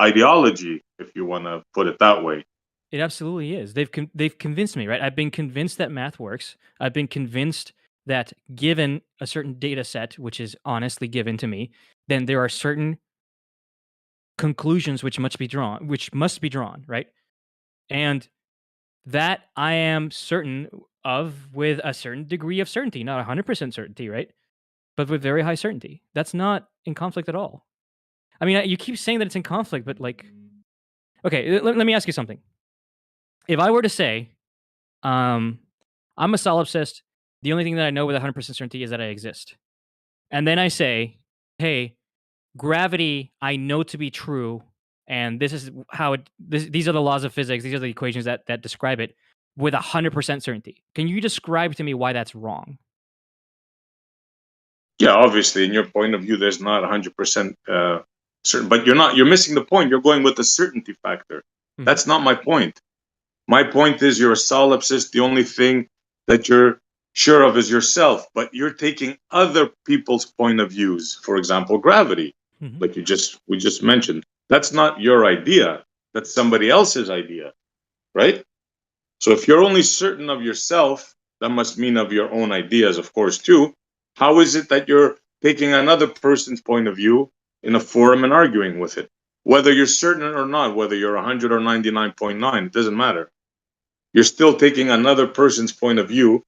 ideology, if you want to put it that way.
It absolutely is. They've convinced me, right? I've been convinced that math works. I've been convinced that given a certain data set, which is honestly given to me, then there are certain conclusions which must be drawn, right? And that I am certain of with a certain degree of certainty, not 100% certainty, right? But with very high certainty. That's not in conflict at all. I mean, you keep saying that it's in conflict, but like, okay, let me ask you something. If I were to say, I'm a solipsist, the only thing that I know with 100% certainty is that I exist. And then I say, hey, gravity I know to be true, and this is how these are the laws of physics, these are the equations that describe it with 100% certainty. Can you describe to me why that's wrong?
Yeah, obviously, in your point of view, there's not 100% certain, but you're missing the point. You're going with the certainty factor.
Mhm.
That's not my point. My point is you're a solipsist. The only thing that you're sure of is yourself, but you're taking other people's point of views. For example, gravity, like we just mentioned. That's not your idea. That's somebody else's idea, right? So if you're only certain of yourself, that must mean of your own ideas, of course, too. How is it that you're taking another person's point of view in a forum and arguing with it? Whether you're certain or not, whether you're 100 or 99.9, it doesn't matter. You're still taking another person's point of view,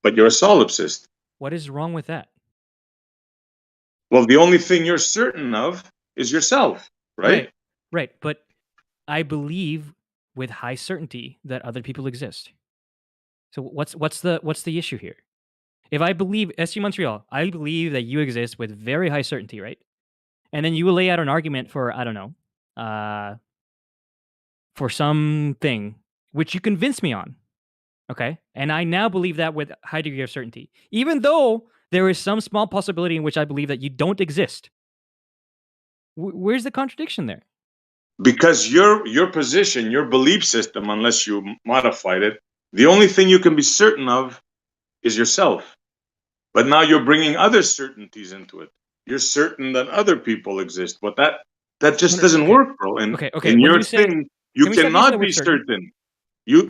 but you're a solipsist.
What is wrong with that?
Well, the only thing you're certain of is yourself, right?
Right. But I believe with high certainty that other people exist. So what's the issue here? If I believe SG Montreal, I believe that you exist with very high certainty, right? And then you lay out an argument for, I don't know, for something which you convince me on. Okay. And I now believe that with a high degree of certainty, even though there is some small possibility in which I believe that you don't exist. Where's the contradiction there?
Because your position, your belief system, unless you modified it, the only thing you can be certain of is yourself. But now you're bringing other certainties into it. You're certain that other people exist, but that just doesn't work, bro. And
Okay.
in
When
your
you say,
thing, you
can we stop using the
cannot
word
be
certain?
certain.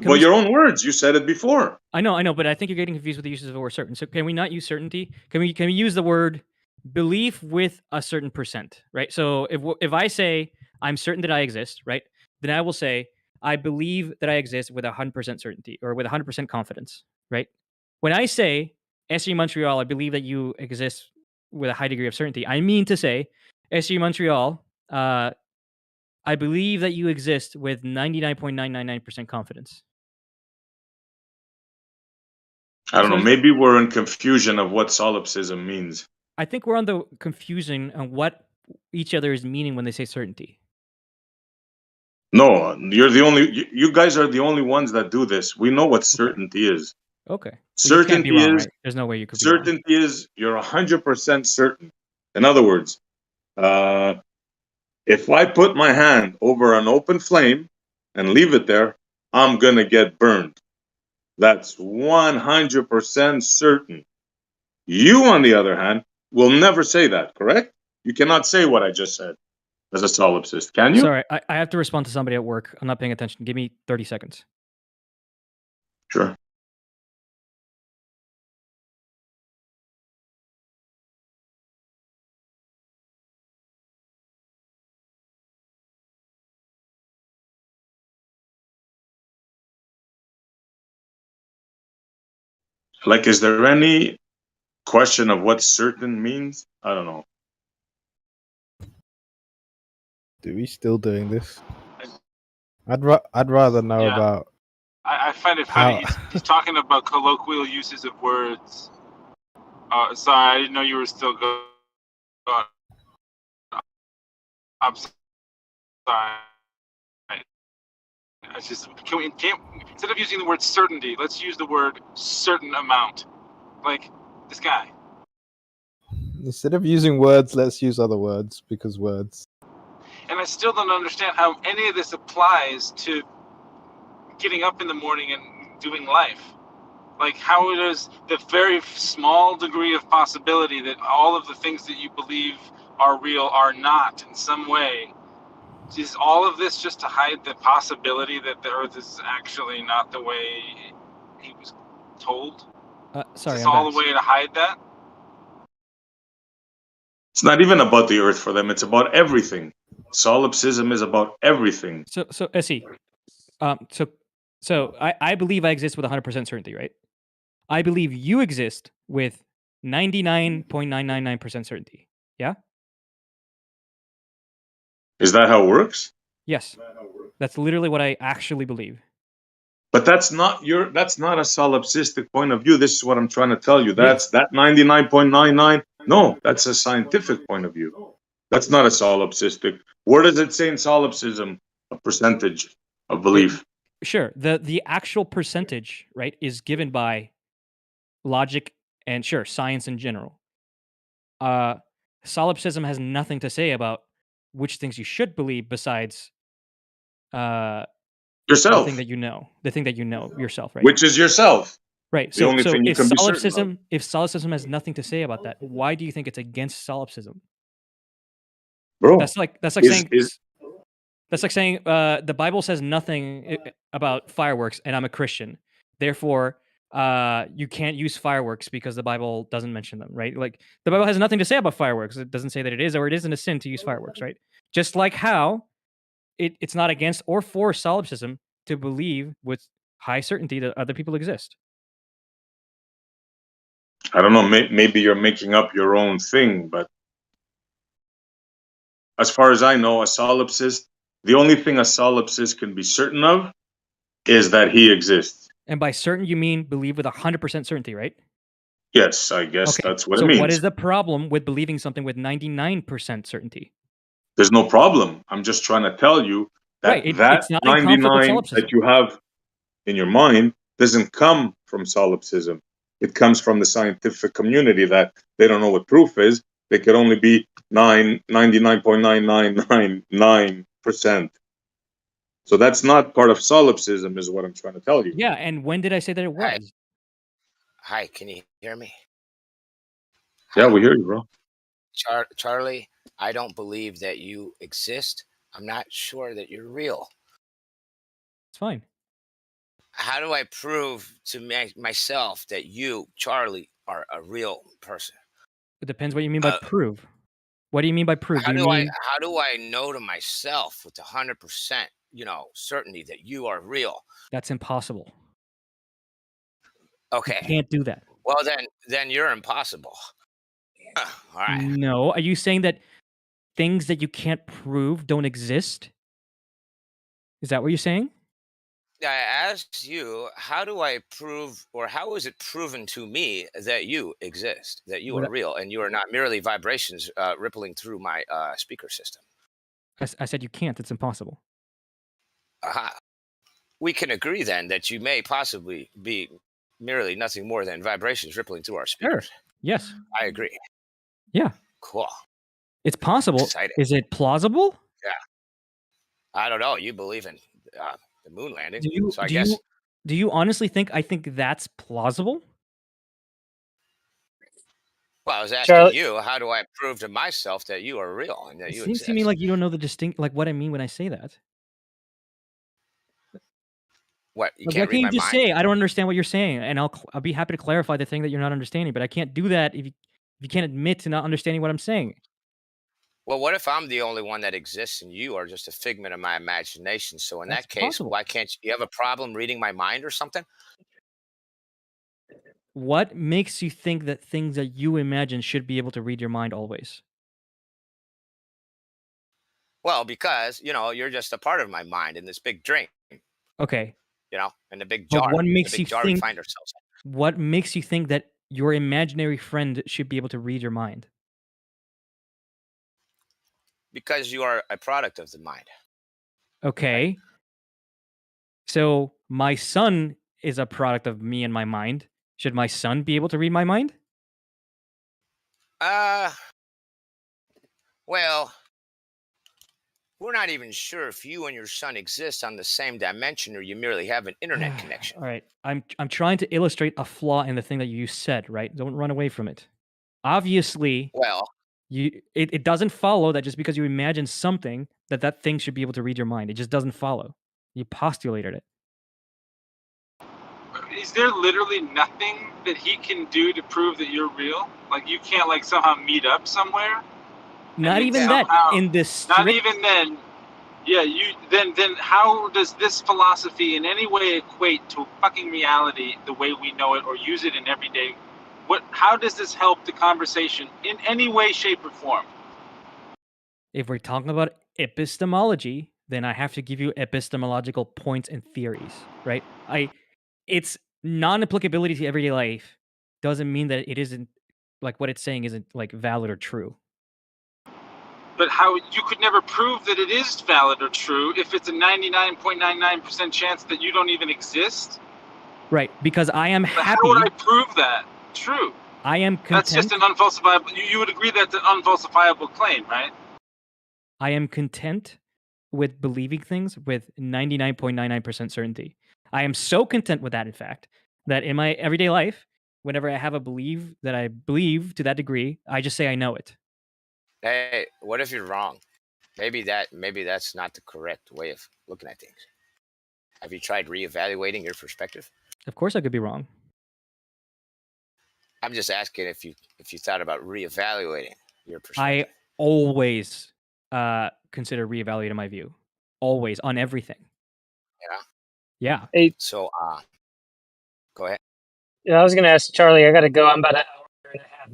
By your own words, you said it before.
I know, but I think you're getting confused with the uses of the word certain. So can we not use certainty? Can we use the word belief with a certain percent, right? So if I say I'm certain that I exist, right, then I will say I believe that I exist with 100% certainty or with 100% confidence, right? When I say SG Montreal, I believe that you exist with a high degree of certainty, I mean to say SG Montreal, I believe that you exist with 99.999% confidence.
I don't know. Maybe we're in confusion of what solipsism means.
I think we're on the confusion on what each other is meaning when they say certainty.
No, you're the only. You guys are the only ones that do this. We know what certainty is.
Okay. Well,
Certainty
you can't be wrong,
is
right? There's no way you could be wrong.
certainty is you're 100% certain. In other words, if I put my hand over an open flame and leave it there, I'm gonna get burned. That's 100% certain. You, on the other hand, will never say that, correct? You cannot say what I just said as a solipsist, can you?
Sorry, I have to respond to somebody at work. I'm not paying attention. Give me 30 seconds.
Sure. Like, is there any question of what certain means? I don't know.
Do we still doing this? I'd rather know
Yeah.
about.
I find it funny.
How...
He's talking about colloquial uses of words. Sorry, I didn't know you were still going. I'm sorry. I just can't instead of using the word certainty, let's use the word certain amount. Like this guy.
Instead of using words, let's use other words because words.
And I still don't understand how any of this applies to getting up in the morning and doing life. Like, how does the very small degree of possibility that all of the things that you believe are real are not in some way, is all of this just to hide the possibility that the Earth is actually not the way he was told?
Sorry,
is this
I'm
all
back.
the way to hide that?
It's not even about the Earth for them. It's about everything. Solipsism is about everything.
So SE, so I believe I exist with 100% certainty, right? I believe you exist with 99.999% certainty. Yeah?
Is that how it works?
Yes. That's literally what I actually believe.
But that's not a solipsistic point of view. This is what I'm trying to tell you. That 99.99. No, that's a scientific point of view. That's not a solipsistic. Where does it say in solipsism a percentage of belief?
Sure. The actual percentage, right, is given by logic and science in general. Solipsism has nothing to say about which things you should believe besides
yourself.
The thing that you know yourself, right?
Which is yourself.
Right.
The only thing you can be certain of.
If solipsism has nothing to say about that, why do you think it's against solipsism?
Bro,
that's like saying the Bible says nothing about fireworks, and I'm a Christian. Therefore, you can't use fireworks because the Bible doesn't mention them, right? Like the Bible has nothing to say about fireworks. It doesn't say that it is or it isn't a sin to use fireworks, right? Just like how it's not against or for solipsism to believe with high certainty that other people exist.
I don't know. Maybe you're making up your own thing, but as far as I know, a solipsist, the only thing a solipsist can be certain of is that he exists.
And by certain, you mean believe with 100% certainty, right?
Yes, I guess
Okay.
that's what
So
it means.
what is the problem with believing something with 99% certainty?
There's no problem. I'm just trying to tell you that
Right.
that
It's not in conflict with
99
solipsism.
that you have in your mind doesn't come from solipsism. It comes from the scientific community that they don't know what proof is. They could only be 99.9999%. So that's not part of solipsism, is what I'm trying to tell you.
Yeah, and when did I say that it
Hi.
was?
Hi, can you hear me?
Yeah,
Hi.
we hear you, bro.
Charlie, I don't believe that you exist. I'm not sure that you're real.
It's fine.
How do I prove to myself that you, Charlie, are a real person?
It depends what you mean by prove. What do you mean by prove? Do
How
you
do I
mean
how do I know to myself with 100%, certainty that you are real?
that's impossible? You
Okay.
can't do that.
Well, then you're impossible. All right.
No. Are you saying that things that you can't prove don't exist? Is that what you're saying?
I asked you, how do I prove, or how is it proven to me that you exist, that you are
Without-
real, and you are not merely vibrations rippling through my speaker system?
I said you can't. It's impossible.
Aha. We can agree then that you may possibly be merely nothing more than vibrations rippling through our speakers.
Sure. Yes.
I agree.
Yeah.
Cool.
It's possible.
Exciting.
Is it plausible?
Yeah. I don't know. You believe in the moon landing,
Do you
so I
do
guess.
you do you honestly think I think that's plausible?
Well, I was asking
Charlie,
you, how do I prove to myself that you are real and that
It
you
seems to me
exist?
like you don't know the what I mean when I say that.
What? You
Like,
can't
what
read
can
my
you just
mind?
say? I don't understand what you're saying, and I'll be happy to clarify the thing that you're not understanding. But I can't do that if you can't admit to not understanding what I'm saying.
Well, what if I'm the only one that exists and you are just a figment of my imagination? So in
That's
that case,
possible.
why can't you have a problem reading my mind or something?
What makes you think that things that you imagine should be able to read your mind always?
Well, because, you're just a part of my mind in this big drink,
Okay,
in the big
but
jar,
what
the
makes
big
you
jar we
think?
find ourselves in.
What makes you think that your imaginary friend should be able to read your mind?
Because you are a product of the mind.
Okay. So my son is a product of me and my mind. Should my son be able to read my mind?
Well, we're not even sure if you and your son exist on the same dimension or you merely have an internet connection.
All right. I'm trying to illustrate a flaw in the thing that you said, right? Don't run away from it. Obviously,
Well,
it doesn't follow that just because you imagine something that thing should be able to read your mind. It just doesn't follow. You postulated it.
Is there literally nothing that he can do to prove that you're real? Like you can't like somehow meet up somewhere?
Not even that. In this
Not
strict
even then. Yeah, then how does this philosophy in any way equate to fucking reality the way we know it or use it in everyday? How does this help the conversation in any way, shape, or form?
If we're talking about epistemology, then I have to give you epistemological points and theories, right? Its non-applicability to everyday life doesn't mean that it isn't like what it's saying isn't like valid or true.
But how you could never prove that it is valid or true if it's a 99.99% chance that you don't even exist?
Right, because I am
But
happy.
how would I prove that true?
I am content.
That's just an unfalsifiable. You would agree that's an unfalsifiable claim, right?
I am content with believing things with 99.99% certainty. I am so content with that, in fact, that in my everyday life, whenever I have a belief that I believe to that degree, I just say I know it.
Hey, what if you're wrong? Maybe that's not the correct way of looking at things. Have you tried reevaluating your perspective?
Of course, I could be wrong.
I'm just asking if you thought about reevaluating your perspective.
I always consider reevaluating my view, always on everything.
Yeah.
Yeah.
Hey,
So, go ahead.
I was going to ask Charlie. I got to go. I'm about an hour and a half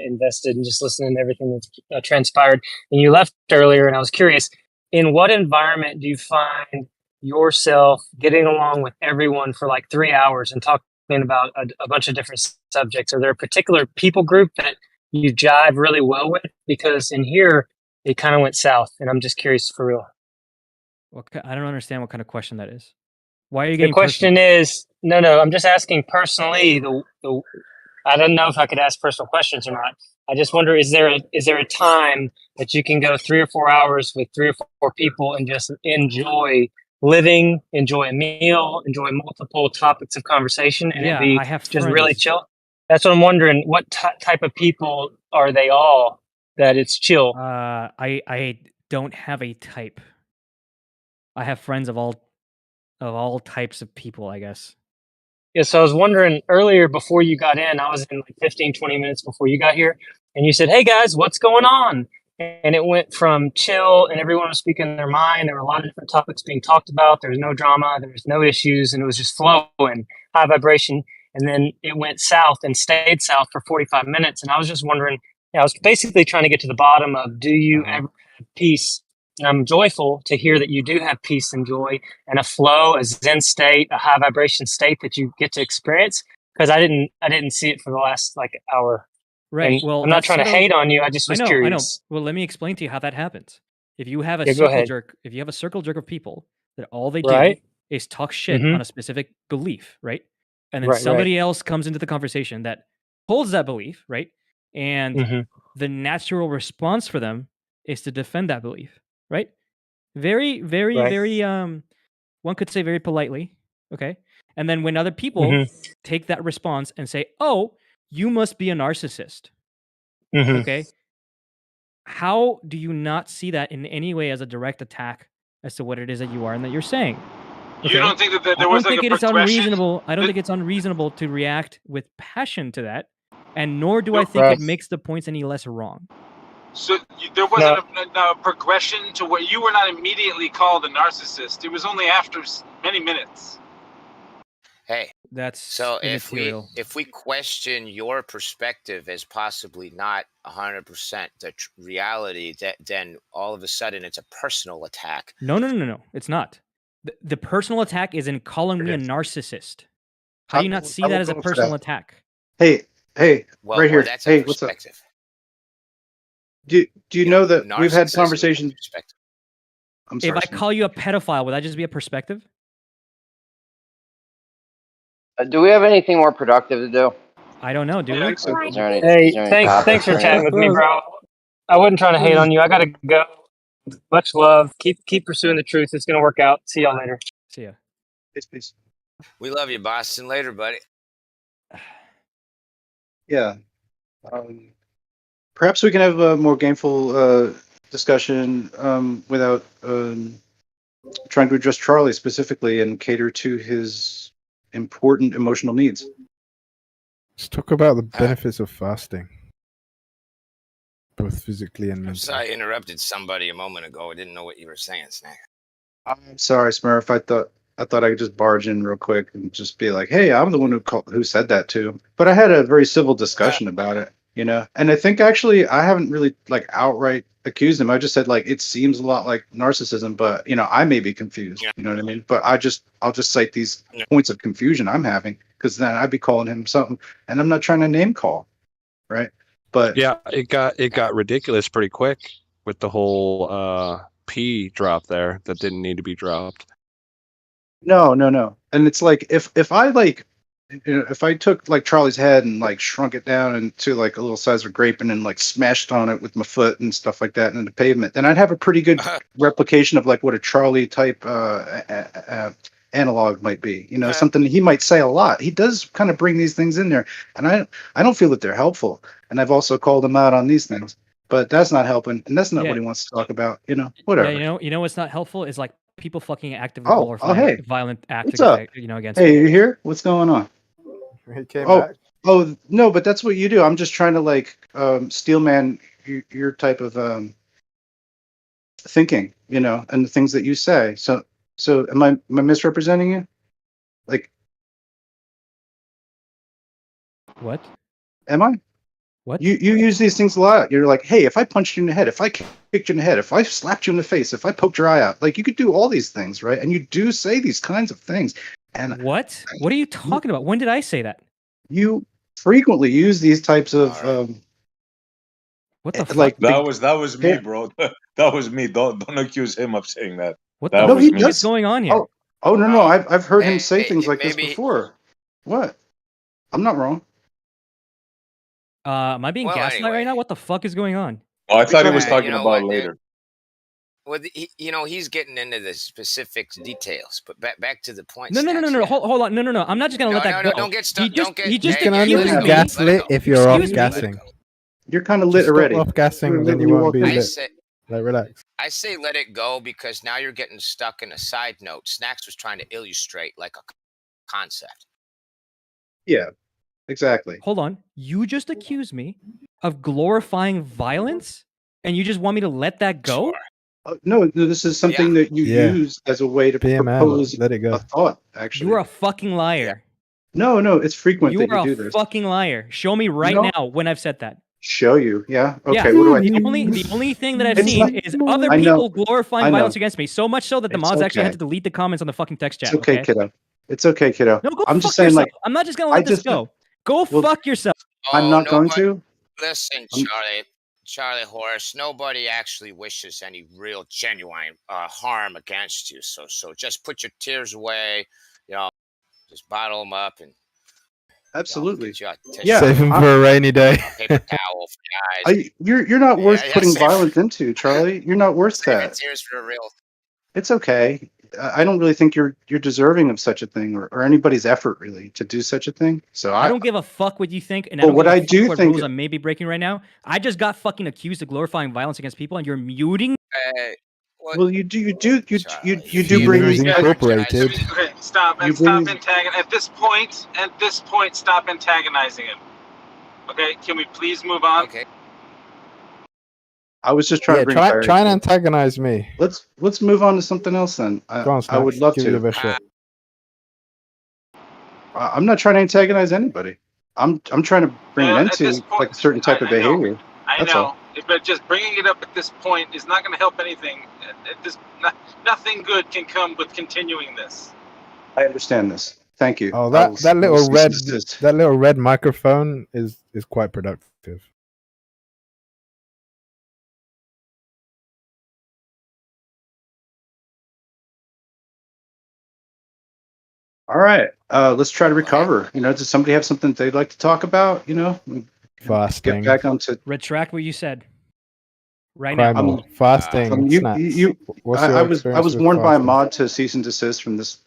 invested in just listening to everything that's transpired. And you left earlier, and I was curious: in what environment do you find yourself getting along with everyone for like 3 hours and talking about a bunch of different subjects? Are there a particular people group that you jive really well with? Because in here, it kind of went south, and I'm just curious for real.
I don't understand what kind of question that is. Why are you
The
getting
question
personal?
is, no, I'm just asking personally. I don't know if I could ask personal questions or not. I just wonder, is there a time that you can go 3 or 4 hours with 3 or 4 people and just enjoy living, enjoy a meal, enjoy multiple topics of conversation, and it
Yeah,
be
I have
just really
friends.
chill? That's what I'm wondering. What type of people are they all that it's chill?
I don't have a type. I have friends of all types of people, I guess.
Yeah, so I was wondering earlier before you got in, I was in like 15, 20 minutes before you got here, and you said, "Hey guys, what's going on?" And it went from chill and everyone was speaking their mind. There were a lot of different topics being talked about. There was no drama, there was no issues, and it was just flowing, high vibration. And then it went south and stayed south for 45 minutes. And I was just wondering, I was basically trying to get to the bottom of, do you ever have peace? And I'm joyful to hear that you do have peace and joy and a flow, a Zen state, a high vibration state that you get to experience. Because I didn't see it for the last like hour.
Right.
And
Well,
I'm not
that's
trying to
sort of.
hate on you. I just was
I know.
curious.
Well, let me explain to you how that happens. If you have a
Yeah, go
circle
ahead.
jerk, if you have a circle jerk of people that all they do
Right.
is talk shit
Mhm.
on a specific belief, right? And then
Right, right.
somebody else comes into the conversation that holds that belief, right? And
Mhm.
the natural response for them is to defend that belief, right? Very, very,
Right.
very one could say very politely, okay? And then when other people
Mhm.
take that response and say, "Oh, you must be a narcissist."
Mhm.
Okay? How do you not see that in any way as a direct attack as to what it is that you are and that you're saying?
You
Okay?
don't think that
I
there was
don't
like
think
a
it is
progression?
unreasonable. I don't
That-
think it's unreasonable to react with passion to that, and nor do I
No.
think
Right.
it makes the points any less wrong.
So there wasn't a progression to where you were not immediately called a narcissist. It was only after many minutes.
Hey,
That's
so
immaterial.
if we question your perspective as possibly not 100% the reality, then all of a sudden it's a personal attack.
No, it's not. The personal attack is in calling me a narcissist. How do you not see
I
that
will
as a
go for
personal
that.
attack?
Hey,
Well,
right here.
that's a
Hey, what's up?
perspective.
Do you know that we've had
Narcissism is a
conversations?
perspective.
I'm
If
sorry.
I
Sam.
call you a pedophile, would that just be a perspective?
Do we have anything more productive to do?
I don't know. Do we?
Is there any?
Hey,
Is there any
thanks
topics
for
or
chatting
anything?
with me, bro. I wasn't trying to hate on you. I gotta go. Much love. Keep pursuing the truth. It's gonna work out. See y'all later.
See ya.
Peace.
We love you, Boston. Later, buddy.
Yeah. Perhaps we can have a more gameful discussion without trying to address Charlie specifically and cater to his important emotional needs.
Let's talk about the benefits of fasting, both physically and
I'm
mentally.
sorry I interrupted somebody a moment ago. I didn't know what you were saying, Snack.
I'm sorry, Smurf. I thought I could just barge in real quick and just be like, "Hey, I'm the one who said that too." But I had a very civil discussion about it, And I think actually I haven't really like outright accused him. I just said like it seems a lot like narcissism, but I may be confused. You know what I mean? But I'll just cite these points of confusion I'm having because then I'd be calling him something, and I'm not trying to name call, right? But
yeah, it got ridiculous pretty quick with the whole P drop there that didn't need to be dropped.
No. And it's like if I like if I took like Charlie's head and like shrunk it down into like a little size of a grape and then like smashed on it with my foot and stuff like that in the pavement, then I'd have a pretty good replication of like what a Charlie type analog might be. Something he might say a lot. He does kind of bring these things in there, and I don't feel that they're helpful. And I've also called him out on these things, but that's not helping, and that's not
Yeah.
what he wants to talk about. Whatever.
Yeah, you know what's not helpful is like people fucking actively
Oh,
glorifying
hey.
violent acts
What's up?
against
Hey,
me.
you here? What's going on?
He came back.
Oh no, but that's what you do. I'm just trying to like steelman your type of thinking, and the things that you say. So am I misrepresenting you? Like,
What?
am I?
What?
You use these things a lot. You're like, hey, if I punched you in the head, if I kicked you in the head, if I slapped you in the face, if I poked your eye out, like you could do all these things, right? And you do say these kinds of things. And
what? What are you talking about? When did I say that?
You frequently use these types of
what the fuck?
like
That was me, bro. That was me. Don't accuse him of saying that.
What
that
the
was
fuck
me.
is going on here?
Oh no, I've heard him
Hey,
say things like this
maybe-
before. What? I'm not wrong.
Am I being
Well,
gaslight
anyway.
right now? What the fuck is going on?
Oh, I thought he was
You
talking
know
about
what, dude?
later.
Well, he's getting into the specifics, details. But back to the point.
No. Hold on. No. I'm not just gonna let that go.
Don't get stuck.
He just,
Don't get.
he just
hey,
You can
let
only
it
be
go,
gaslit if you're off
Excuse me.
gassing.
You're kind of lit
Just stop
already.
off gassing, then you
When
won't be
walk in-
lit. Like, relax.
I say let it go because now you're getting stuck in a side note. Snacks was trying to illustrate like a concept.
Yeah, exactly.
Hold on. You just accused me of glorifying violence, and you just want me to let that go?
No, this is something that you
Yeah.
use as a way to
Be a man.
propose
Let it go.
a thought. Actually,
You are a fucking liar.
no, it's frequent
You
that you
are
do
a
this.
fucking liar. Show me right
No.
now when I've said that.
Show you, yeah. Okay,
Yeah,
what do I
the
do?
only thing that I've
It's
seen
not-
is other
I know.
people glorifying
I know.
violence against me. So much so that the
It's
mods actually had
okay.
to delete the comments on the fucking text chat.
It's okay, kiddo. It's okay, kiddo.
No, go
I'm
fuck
just saying,
yourself.
like,
I'm not just gonna
I
let this
just-
go. Go
well,
fuck yourself.
I'm not going
nobody-
to.
Listen, Charlie Horse. Nobody actually wishes any real, genuine harm against you. So just put your tears away. Just bottle them up and.
Absolutely.
Yeah.
Save him for a rainy day.
Paper towel for your eyes.
You're not worth
Yeah,
putting
save-
violence into, Charlie. You're not worth
Save your
that.
tears for real.
It's okay. I don't really think you're deserving of such a thing, or anybody's effort really to do such a thing. So
I don't give a fuck what you think, and I
But
don't
what
give a
I
fuck
do
what
think-
rules I may be breaking right now. I just got fucking accused of glorifying violence against people, and you're muting.
Well, you do bring
Feelings
these.
Incorporated.
Okay, stop
You
stop
bring-
antagonizing. At this point, stop antagonizing him. Okay, can we please move on?
Okay.
I was just trying
Yeah,
to bring
try
clarity.
and antagonize me.
Let's move on to something else then.
Go on,
I would
Snacks.
love
Give it your
to.
best shot.
I'm not trying to antagonize anybody. I'm trying to bring an
At
end to
this point-
like a certain type of
I know.
behavior.
I
That's
know,
all.
but just bringing it up at this point is not going to help anything. Nothing good can come with continuing this.
I understand this. Thank you.
Oh,
I will-
that
I will
little
cease
red
and desist.
that little red microphone is quite productive.
All right. Let's try to recover. Does somebody have something they'd like to talk about?
Fasting.
Get back onto.
Retract what you said. Right now.
Primal. Fasting. Snaps. What's your
I was
experience with
warned by a
fasting?
mod to cease and desist from this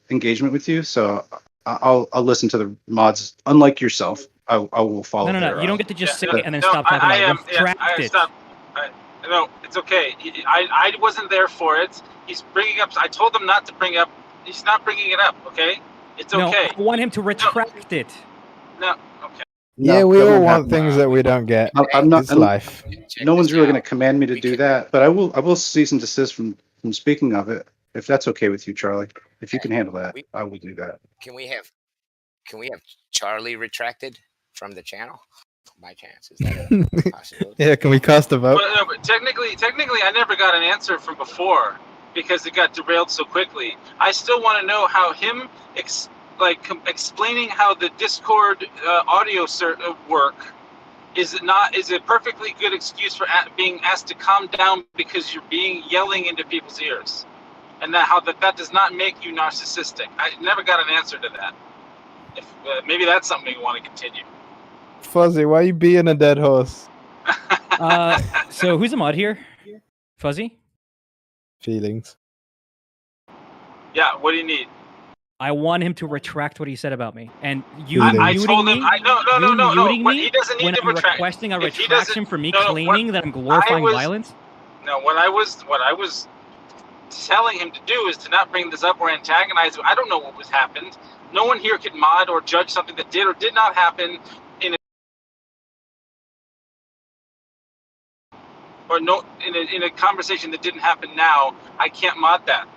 engagement with you. So I'll listen to the mods. Unlike yourself, I will follow.
No. You don't get to just say it and then
No,
stop talking
I
about
am.
it. Retract it.
Stop. No, it's okay. I wasn't there for it. He's bringing up. I told him not to bring up. He's not bringing it up. Okay, it's
No,
okay.
I want him to retract it.
No, okay.
Yeah,
No,
we
that
all
won't
want
happen.
things that we don't get.
I'm not.
It's life.
No one's really going to command me to do that, but I will cease and desist from speaking of it, if that's okay with you, Charlie. If you can handle that, I will do that.
Can we have Charlie retracted from the channel? By chance, is that a possibility?
Yeah, can we cast a vote?
But technically, I never got an answer from before because it got derailed so quickly. I still want to know how him explaining how the Discord audio work is a perfectly good excuse for being asked to calm down because you're yelling into people's ears, and how that does not make you narcissistic. I never got an answer to that. If maybe that's something we want to continue.
Fuzzy, why are you being a dead horse?
So who's a mod here? Fuzzy?
Feelings.
Yeah, what do you need?
I want him to retract what he said about me. And you
I
muting
told him.
me?
No.
Muting
What
me
he doesn't need
when
to
I'm
retract.
requesting a
If he
retraction
doesn't-
for me
no, what
claiming that I'm glorifying
I was-
violence?
No, what I was telling him to do is to not bring this up or antagonize him. I don't know what was happened. No one here could mod or judge something that did or did not happen in a conversation that didn't happen now. I can't mod that.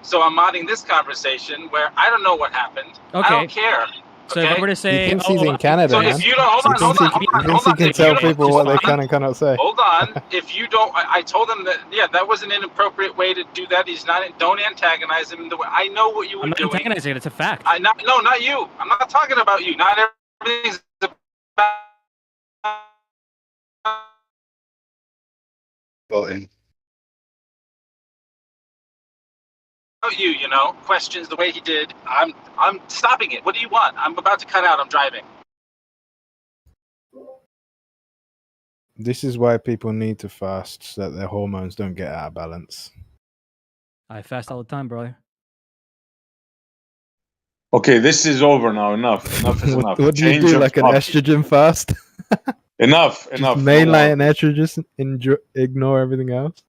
So I'm modding this conversation where I don't know what happened. I
Okay.
don't care.
So if I were to
He
say,
thinks he's in
oh,
Canada,
So
man.
if you don't, hold
He
on, hold
thinks
on,
he,
hold
he
on,
thinks
hold
he
on.
can
If you
tell
don't,
people what they can and cannot say.
hold on. If you don't, I told him that, yeah, that was an inappropriate way to do that. He's not, don't antagonize him. The way, I know what you were
I'm not
doing.
antagonizing it. It's a fact.
No, not you. I'm not talking about you. Not everything's about
Voting.
you, you know, questions the way he did. I'm stopping it. What do you want? I'm about to cut out. I'm driving.
This is why people need to fast so that their hormones don't get out of balance.
I fast all the time, brother.
Okay, this is over now. Enough. Enough is enough.
What do you
Change
do?
of
Like an
topic.
estrogen fast?
Enough.
Just
Enough. No
mainline
more.
estrogen and ignore everything else?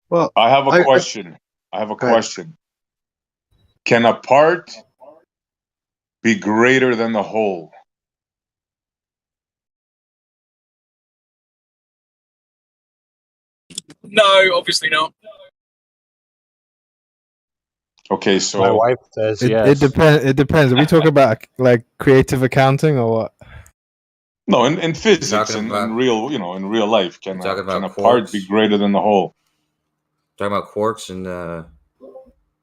Well,
I have a question. I have a
Go ahead.
question. Can a part be greater than the whole?
No, obviously not.
Okay, so
My
wife says
It depends. It depends. Are we talking about like creative accounting or what?
no, in physics,
talking
in
about-
real, in real life, can
talking about
a part be
quarks?
greater than the whole?
Talking about quarks and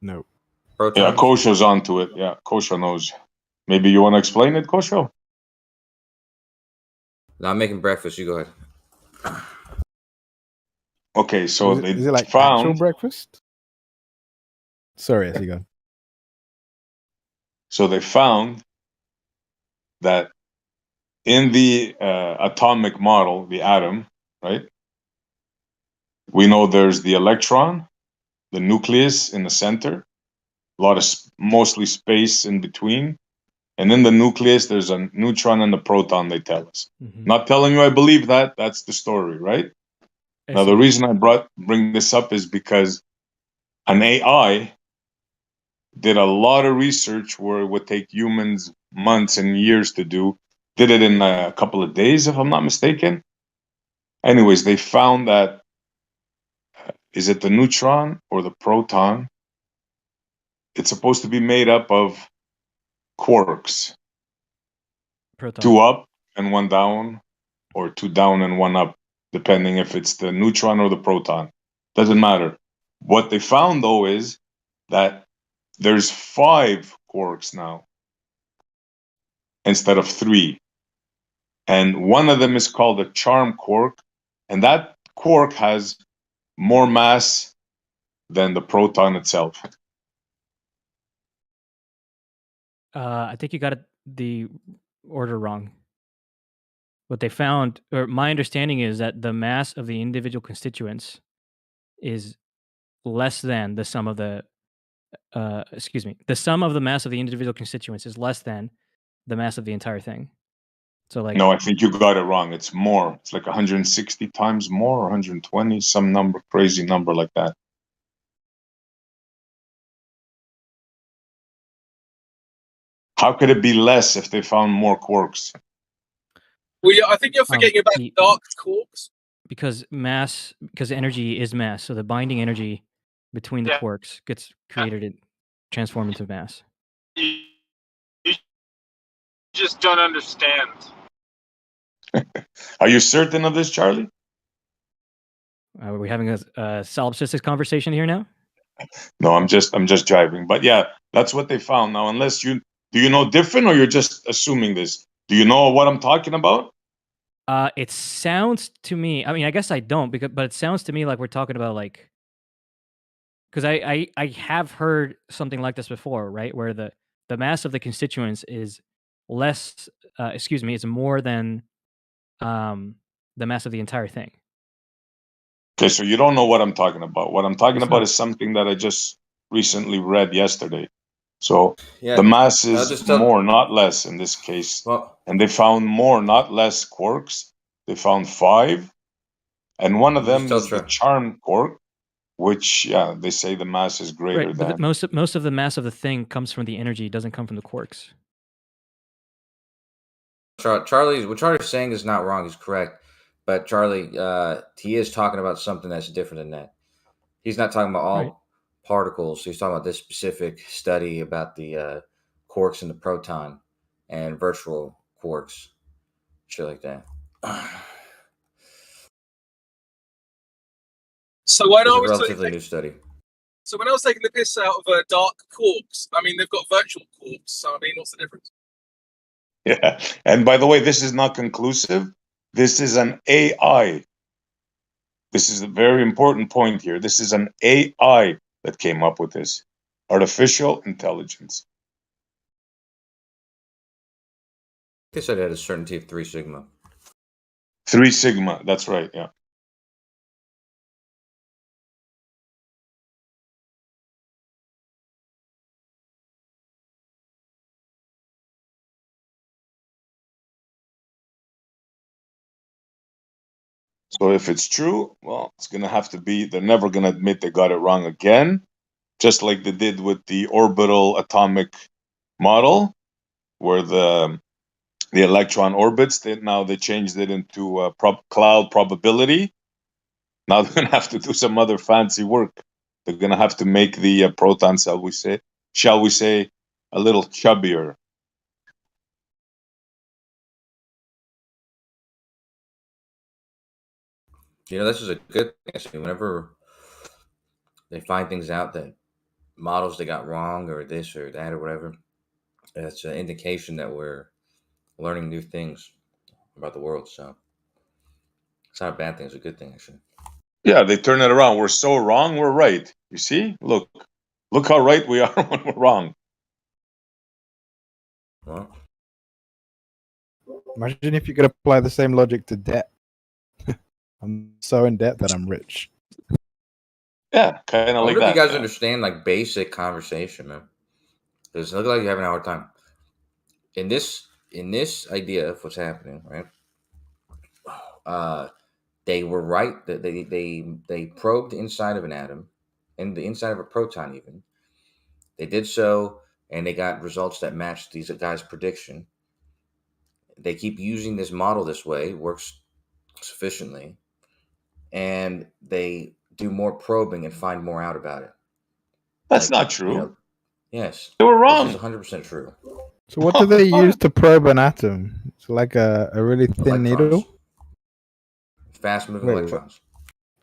No.
protons.
Yeah, Kosho's onto it. Yeah, Kosho knows. Maybe you want to explain it, Kosho?
No, I'm making breakfast. You go ahead.
Okay, so
Is it,
they
is it like actual
found.
breakfast? Sorry, as you go.
So they found that in the atomic model, the atom, right? We know there's the electron, the nucleus in the center, a lot of mostly space in between, and in the nucleus there's a neutron and a proton. They tell us. Not telling you I believe that. That's the story, right? Now the reason I bring this up is because an AI did a lot of research where it would take humans months and years to do. Did it in a couple of days, if I'm not mistaken. Anyways, they found that is it the neutron or the proton? It's supposed to be made up of quarks.
Proton.
2 up and 1 down, or 2 down and 1 up, depending if it's the neutron or the proton. Doesn't matter. What they found though is that there's 5 quarks now instead of 3. And one of them is called a charm quark, and that quark has more mass than the proton itself.
I think you got the order wrong. What they found, or my understanding is that the mass of the individual constituents is less than the sum of the, the sum of the mass of the individual constituents is less than the mass of the entire thing. So like,
No, I think you got it wrong. It's more. It's like 160 times more, or 120, some number, crazy number like that. How could it be less if they found more quarks?
Well, I think you're forgetting about dark quarks.
because energy is mass, so the binding energy between the quarks gets created and transformed into mass.
You just don't understand.
Are you certain of this, Charlie?
Are we having a solipsistic conversation here now?
No, I'm just driving. But yeah, that's what they found. Now, unless do you know different, or you're just assuming this? Do you know what I'm talking about?
It sounds to me. I mean, I guess I don't, but it sounds to me like we're talking about like, because I have heard something like this before, right? Where the mass of the constituents is less. Is more than the mass of the entire thing.
Okay, so you don't know what I'm talking about. What I'm talking
It's
about
not.
is something that I just recently read yesterday. So
Yeah,
the mass
I'll
is
just tell-
more, not less, in this case. And they found more, not less quarks. They found 5, and one of
You just
them
tell
is the
Trey.
charm quark, which they say the mass is greater
Right,
than.
but most of the mass of the thing comes from the energy. It doesn't come from the quarks.
What Charlie's saying is not wrong. He's correct. But Charlie, he is talking about something that's different than that. He's not talking about all particles. He's talking about this specific study about the quarks and the proton. and virtual quarks, shit like that.
So when
It's
I
a
was
relatively new study.
so when I was taking the piss out of dark quarks, I mean they've got virtual quarks. So I mean, what's the difference?
Yeah. And by the way, this is not conclusive. This is an AI. This is a very important point here. This is an AI that came up with this. Artificial intelligence.
They said it had a certainty of 3 sigma.
3 sigma. That's right. Yeah. So if it's true, well, it's going to have to be, they're never going to admit they got it wrong again, just like they did with the orbital atomic model, where the electron orbits. Now they changed it into cloud probability. Now they're going to have to do some other fancy work. They're going to have to make the proton, shall we say, a little chubbier.
This is a good thing. Actually, whenever they find things out that models they got wrong or this or that or whatever, it's an indication that we're learning new things about the world. So it's not a bad thing. It's a good thing, actually.
Yeah, they turn it around. We're so wrong, we're right. You see? Look how right we are when we're wrong.
Well,
Imagine if you could apply the same logic to debt. I'm so in debt that I'm rich.
Yeah, kind
I
of like
wonder if
that.
you guys
Yeah.
understand like basic conversation, man. Because it looks like you're having a hard time. In this idea of what's happening, right? They were right that they probed the inside of an atom and the inside of a proton even. They did so, and they got results that matched these guys' prediction. They keep using this model this way, works sufficiently, and they do more probing and find more out about it.
That's not true.
Yes.
They were
This is
wrong.
100% true.
So what do they use to probe an atom? It's like a really thin
Electrons.
needle?
Fast-moving
Wait,
electrons.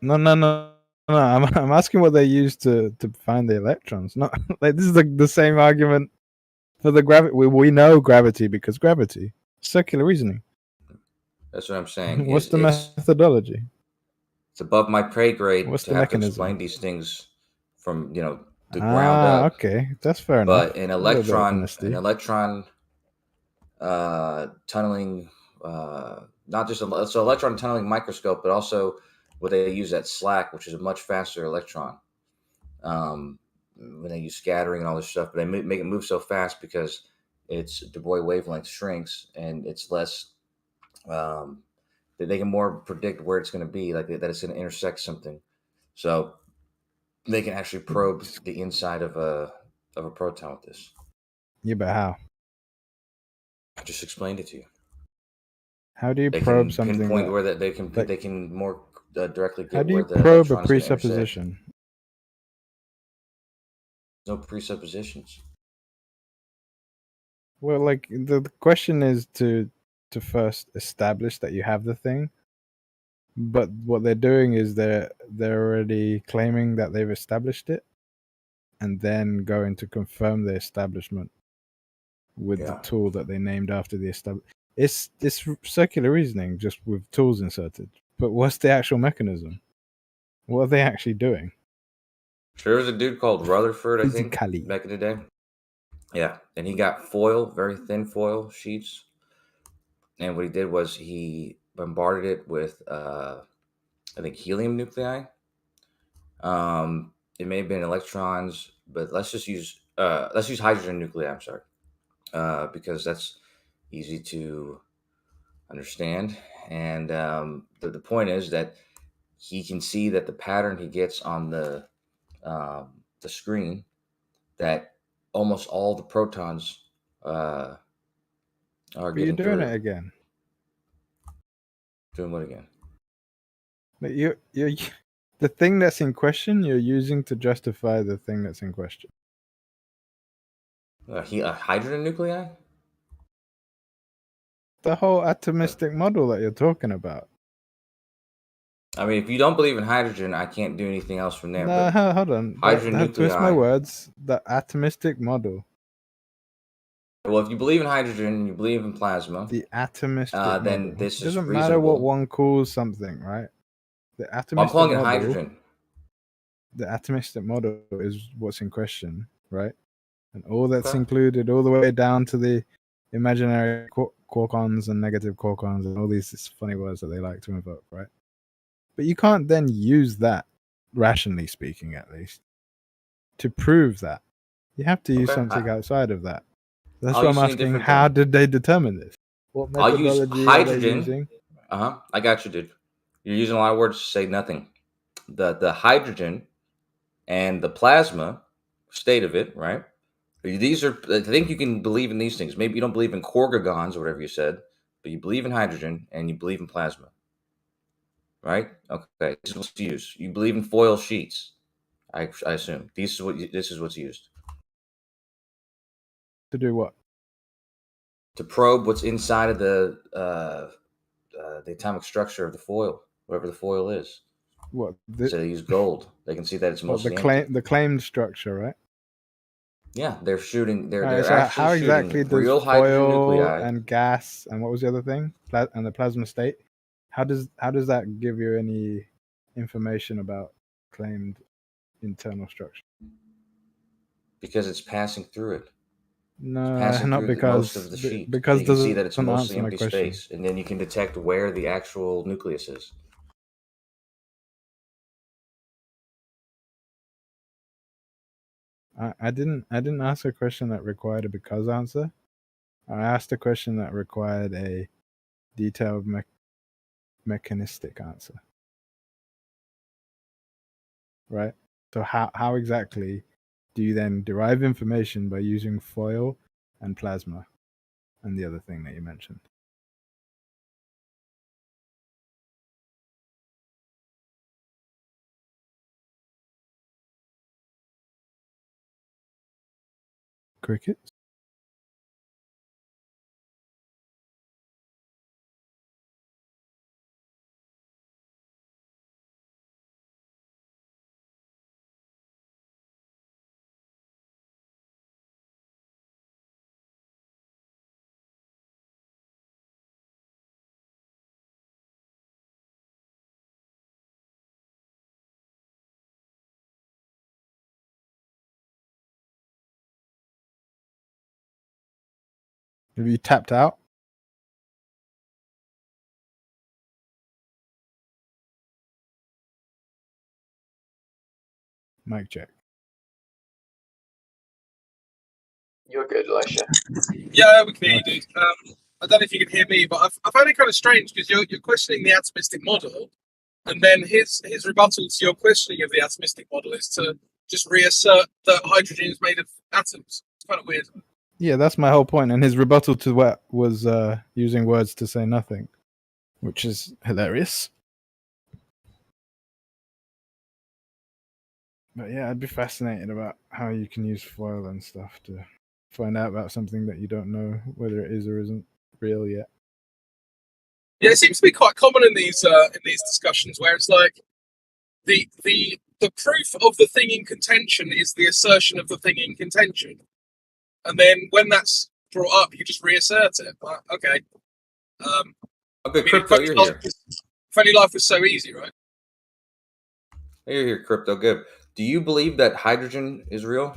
No. I'm asking what they use to find the electrons. Not like this is the same argument for the gravity. We know gravity because gravity. Circular reasoning.
That's what I'm saying.
What's the
It's
methodology?
It's above my pay grade
What's
to
the
have to
mechanism?
explain these things from the ground up.
Okay, that's fair enough.
But an
A little bit of
electron
honesty.
tunneling, not just so electron tunneling microscope, but also what they use at SLAC, which is a much faster electron. When they use scattering and all this stuff, but they make it move so fast because its de Broglie wavelength shrinks and it's less. They can more predict where it's going to be, like that it's going to intersect something, so they can actually probe the inside of a proton with this.
Yeah, but how?
I just explained it to you.
How do you
They
probe
can
something
pinpoint
that,
where that they can
like,
they can more directly
how
get
do
where
you
the
probe a
electron is going to intersect.
presupposition?
No presuppositions.
Well, like the question is to first establish that you have the thing, but what they're doing is they're already claiming that they've established it, and then going to confirm the establishment with the tool that they named after the establishment. It's circular reasoning, just with tools inserted. But what's the actual mechanism? What are they actually doing?
There was a dude called Rutherford, I think,
Physically.
back in the day. Yeah, and he got foil, very thin foil sheets, and what he did was he bombarded it with, I think, helium nuclei. It may have been electrons, but let's use hydrogen nuclei. I'm sorry, because that's easy to understand. And the point is that he can see that the pattern he gets on the screen, that almost all the protons are
But you're
getting
doing
through.
it again.
Doing what again?
But you're the thing that's in question. You're using to justify the thing that's in question.
Hydrogen nuclei?
the whole atomistic model that you're talking about.
I mean, if you don't believe in hydrogen, I can't do anything else from there.
No,
But
hold on.
hydrogen
Twist my
nuclei.
words. The atomistic model.
Well, if you believe in hydrogen and you believe in plasma,
The atomistic
then
model.
this
It
is
doesn't
reasonable.
matter what one calls something, right? The atomistic
I'm calling it
model,
hydrogen.
The atomistic model is what's in question, right? And all that's
Okay.
included, all the way down to the imaginary quarkons and negative quarkons and all these funny words that they like to invoke, right? But you can't then use that, rationally speaking at least, to prove that. You have to use
Okay.
something outside of that. That's
I'll
why
use
I'm
something
asking,
different
how
then.
did they determine this? What
I'll use
methodology are they
hydrogen.
using?
I got you, dude. You're using a lot of words to say nothing. The hydrogen and the plasma state of it, right? These are, I think you can believe in these things. Maybe you don't believe in quargagons or whatever you said, but you believe in hydrogen and you believe in plasma, right? Okay, this is what's used. You believe in foil sheets, I assume. This is what's used
To do what?
to probe what's inside of the atomic structure of the foil, whatever the foil is.
What?
So they use gold. They can see that it's
What,
mostly empty.
the claimed structure, right?
Yeah, they're shooting. They're
Alright, so
actually
how
shooting
exactly does
real hydrogen
foil
nuclei.
and gas and what was the other thing? And the plasma state. How does that give you any information about claimed internal structure?
Because it's passing through it.
No,
Passing
not
through most of the sheet.
because
you can see that it's
doesn't
mostly
answer my
empty
question.
space, and then you can detect where the actual nucleus is.
I didn't ask a question that required a because answer. I asked a question that required a detailed mechanistic answer. Right? So how exactly do you then derive information by using foil and plasma and the other thing that you mentioned? Crickets? Have you tapped out? Mic check.
You're good, Elisha.
Yeah, we can hear you, dude. I don't know if you can hear me, but I find it kind of strange because you're questioning the atomistic model, and then his rebuttal to your questioning of the atomistic model is to just reassert that hydrogen is made of atoms. It's kind of weird.
Yeah, that's my whole point. And his rebuttal to that was using words to say nothing, which is hilarious. But yeah, I'd be fascinated about how you can use foil and stuff to find out about something that you don't know whether it is or isn't real yet.
Yeah, it seems to be quite common in these discussions where it's like the proof of the thing in contention is the assertion of the thing in contention, and then when that's brought up, you just reassert it. But, okay.
Okay, Crypto, you're here.
If only life was so easy, right?
You're here, Crypto. Good. Do you believe that hydrogen is real,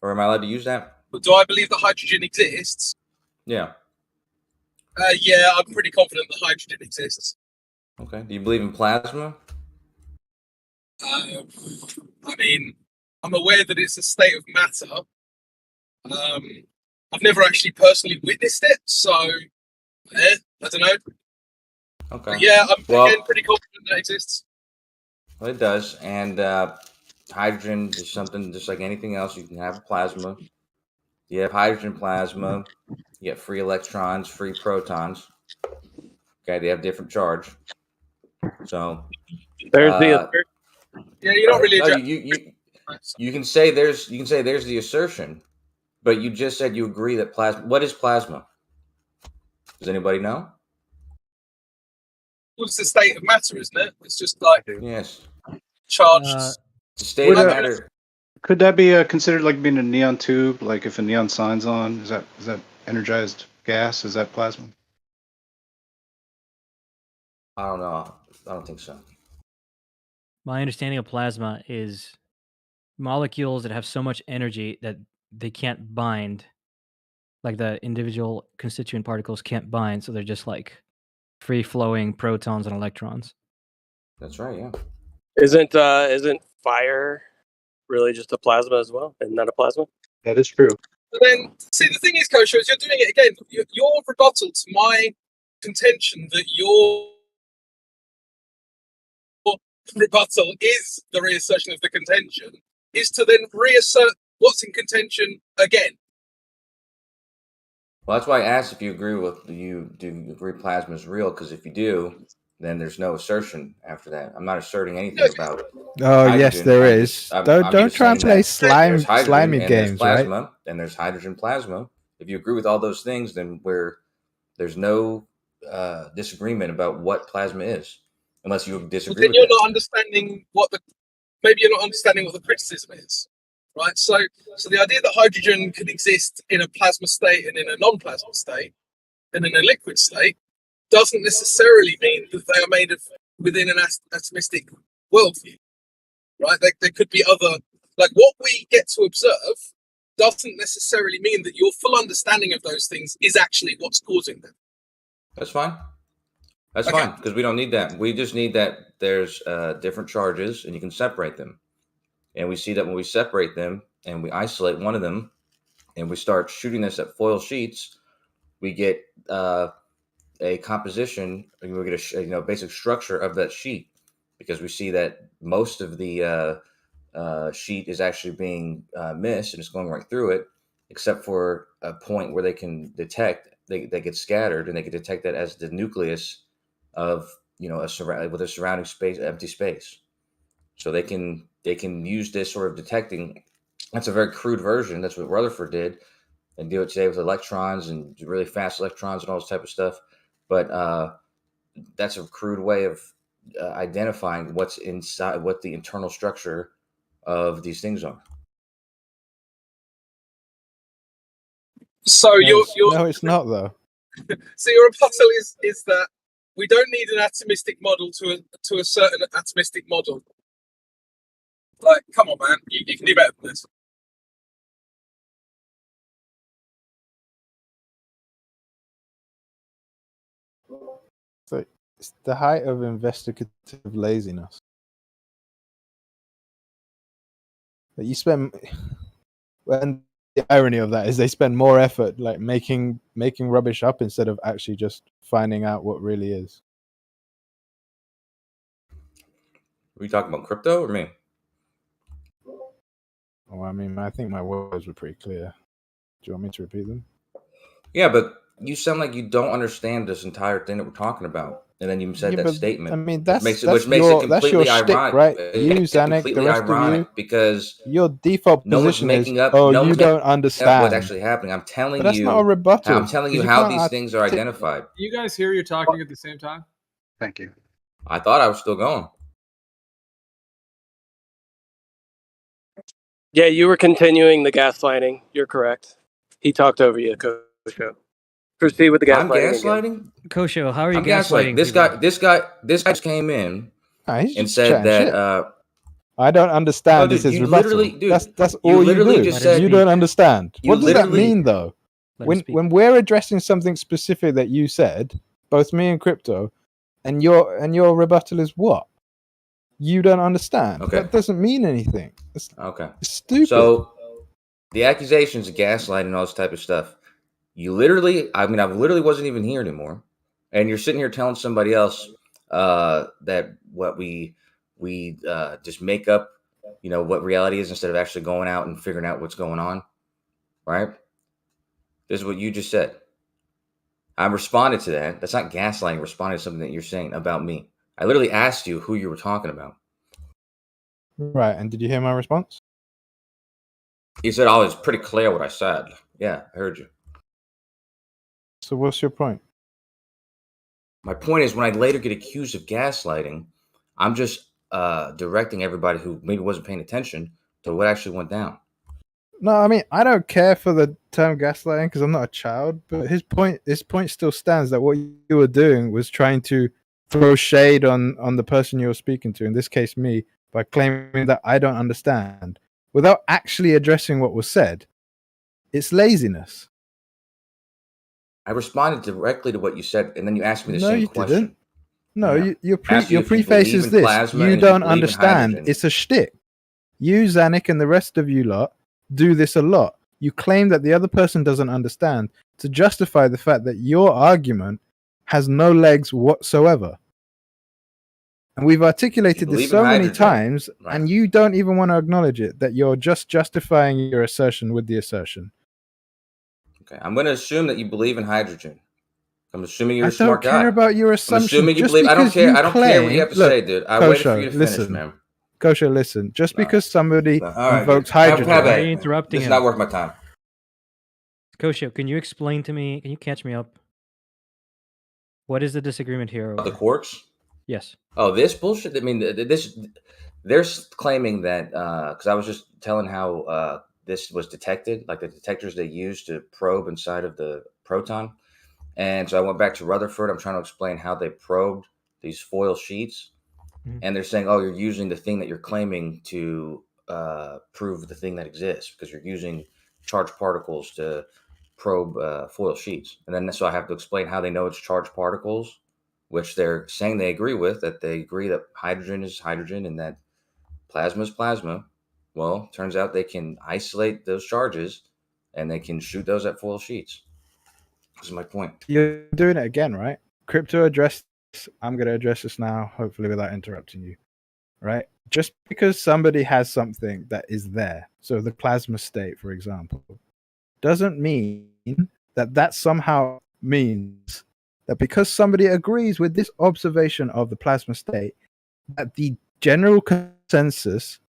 or am I allowed to use that?
But do I believe that hydrogen exists?
Yeah.
Yeah, I'm pretty confident that hydrogen exists.
Okay. Do you believe in plasma?
I mean, I'm aware that it's a state of matter. I've never actually personally witnessed it, so I don't know.
Okay.
But yeah, I'm again pretty confident that it exists.
Well, it does, and hydrogen is something just like anything else. You can have a plasma. You have hydrogen plasma. You get free electrons, free protons. Okay, they have different charge. So
there's the
yeah, you're not really.
No, you can say there's the assertion, but you just said you agree that plasma. What is plasma? Does anybody know?
What's the state of matter, isn't it? It's just like
Yes.
charged.
It's a state
Would
of
a-
matter.
Could that be considered like being a neon tube? Like if a neon sign's on, is that energized gas? Is that plasma?
I don't know. I don't think so.
My understanding of plasma is molecules that have so much energy that they can't bind, like the individual constituent particles can't bind, so they're just like free flowing protons and electrons.
That's right. Yeah.
Isn't fire really just a plasma as well, and not a plasma?
That is true.
But then, see, the thing is, Kosher, is you're doing it again. Your rebuttal to my contention that your rebuttal is the reassertion of the contention is to then reassert what's in contention again.
Well, that's why I asked if you agree with do you agree plasma is real? Because if you do, then there's no assertion after that. I'm not asserting anything about
Oh yes,
hydrogen.
there
I'm
is.
just- I'm
Don't
just
try and
saying
play
that there's hydrogen
slimy
and
games,
there's plasma, and there's hydrogen plasma. If you agree with all those things, then there's no disagreement about what plasma is, unless you
Well,
disagree
then
with
you're
that.
not understanding maybe you're not understanding what the criticism is, right? So the idea that hydrogen can exist in a plasma state and in a non-plasma state and in a liquid state doesn't necessarily mean that they are made of within an atomistic worldview, right? There could be other, like what we get to observe doesn't necessarily mean that your full understanding of those things is actually what's causing them.
That's fine. That's
Okay.
fine, because we don't need that. We just need that there's different charges, and you can separate them. And we see that when we separate them and we isolate one of them, and we start shooting this at foil sheets, we get a composition. We get a basic structure of that sheet, because we see that most of the sheet is actually being missed and it's going right through it, except for a point where they can detect they get scattered, and they can detect that as the nucleus of with a surrounding space, empty space. So they can use this sort of detecting. That's a very crude version. That's what Rutherford did, and do it today with electrons and really fast electrons and all this type of stuff. But that's a crude way of identifying what's inside, what the internal structure of these things are.
So
no, it's not though.
So your rebuttal is that we don't need an atomistic model to a certain atomistic model. Like, come on, man, you can do better than this.
So it's the height of investigative laziness. That you spend, and the irony of that is they spend more effort like making rubbish up instead of actually just finding out what really is.
Are we talking about crypto or me?
Oh, I mean, I think my words were pretty clear. Do you want me to repeat them?
Yeah, but you sound like you don't understand this entire thing that we're talking about, and then you said
Yeah,
that
but,
statement.
I mean,
which makes it
that's
completely
your shtick,
ironic,
right?
It
You,
makes it
Zanuck, the
completely
rest of
ironic
you,
because
your default
no one's
position is,
making up.
oh,
No
you
one's
don't
making up what's
understand.
actually happening. I'm telling
But that's
you.
not a rebuttal.
I'm telling you
'cause
how
can't
these things are identified.
You guys hear you're talking at the same time?
Thank you.
I thought I was still going.
Yeah, you were continuing the gaslighting. You're correct. He talked over you, Kosho. Proceed with the
I'm
gaslighting
gaslighting.
Kosho, how are you
I'm gaslighting.
gaslighting
This guy just came in
he's
and
just
said
chatting
that.
shit. I don't understand.
No,
This
dude,
is
you
rebuttal.
literally, dude,
That's
you
all you
literally
do.
just said
You don't understand.
you
What does that
literally-
mean, though? When we're addressing something specific that you said, both me and Crypto, and your rebuttal is what? You don't understand.
Okay.
That doesn't mean anything. It's stupid.
So the accusations of gaslighting and all this type of stuff. I literally wasn't even here anymore, and you're sitting here telling somebody else that what we just make up, what reality is instead of actually going out and figuring out what's going on, right? This is what you just said. I responded to that. That's not gaslighting. Responded to something that you're saying about me. I literally asked you who you were talking about.
Right, and did you hear my response?
You said, "Oh, it's pretty clear what I said." Yeah, I heard you.
So what's your point?
My point is, when I later get accused of gaslighting, I'm just directing everybody who maybe wasn't paying attention to what actually went down.
No, I mean, I don't care for the term gaslighting because I'm not a child. But his point still stands that what you were doing was trying to throw shade on the person you were speaking to, in this case me, by claiming that I don't understand without actually addressing what was said. It's laziness.
I responded directly to what you said, and then you asked me the
No,
same
you
question.
didn't. No,
Yeah.
your
Asked you if you
preface
believe
is
in
this:
plasma
you
and if you
don't
believe in
understand.
hydrogen.
It's a shtick. You, Zanuck, and the rest of you lot do this a lot. You claim that the other person doesn't understand to justify the fact that your argument has no legs whatsoever. And we've articulated this
believe in
so many
hydrogen,
times,
right.
and you don't even want to acknowledge it, that you're just justifying your assertion with the assertion.
Okay, I'm going to assume that you believe in hydrogen. I'm assuming you're
I
a smart
don't care
guy.
about your
I'm
assumptions.
assuming you
Just
believe. I don't
because
care.
you
I don't care what you have to
claim,
say,
look,
dude. I waited for you
Kosho,
to finish,
listen.
man.
Kosho, listen. Just because somebody
All right,
invokes
dude. Have
hydrogen,
Why are you interrupting
This is
him?
not worth my time.
Kosho, can you explain to me? Can you catch me up? What is the disagreement here?
The quarks?
Yes.
Oh, this bullshit. I mean, this. They're claiming that because I was just telling how this was detected, like the detectors they use to probe inside of the proton. And so I went back to Rutherford. I'm trying to explain how they probed these foil sheets. And they're saying, oh, you're using the thing that you're claiming to prove the thing that exists because you're using charged particles to probe foil sheets. And then so I have to explain how they know it's charged particles, which they're saying they agree with, that they agree that hydrogen is hydrogen and that plasma is plasma. Well, turns out they can isolate those charges and they can shoot those at foil sheets. This is my point.
you're doing it again, right? Crypto addressed this. I'm going to address this now, hopefully without interrupting you. Right? Just because somebody has something that is there, so the plasma state, for example, doesn't mean that somehow means that because somebody agrees with this observation of the plasma state, that the general consensus,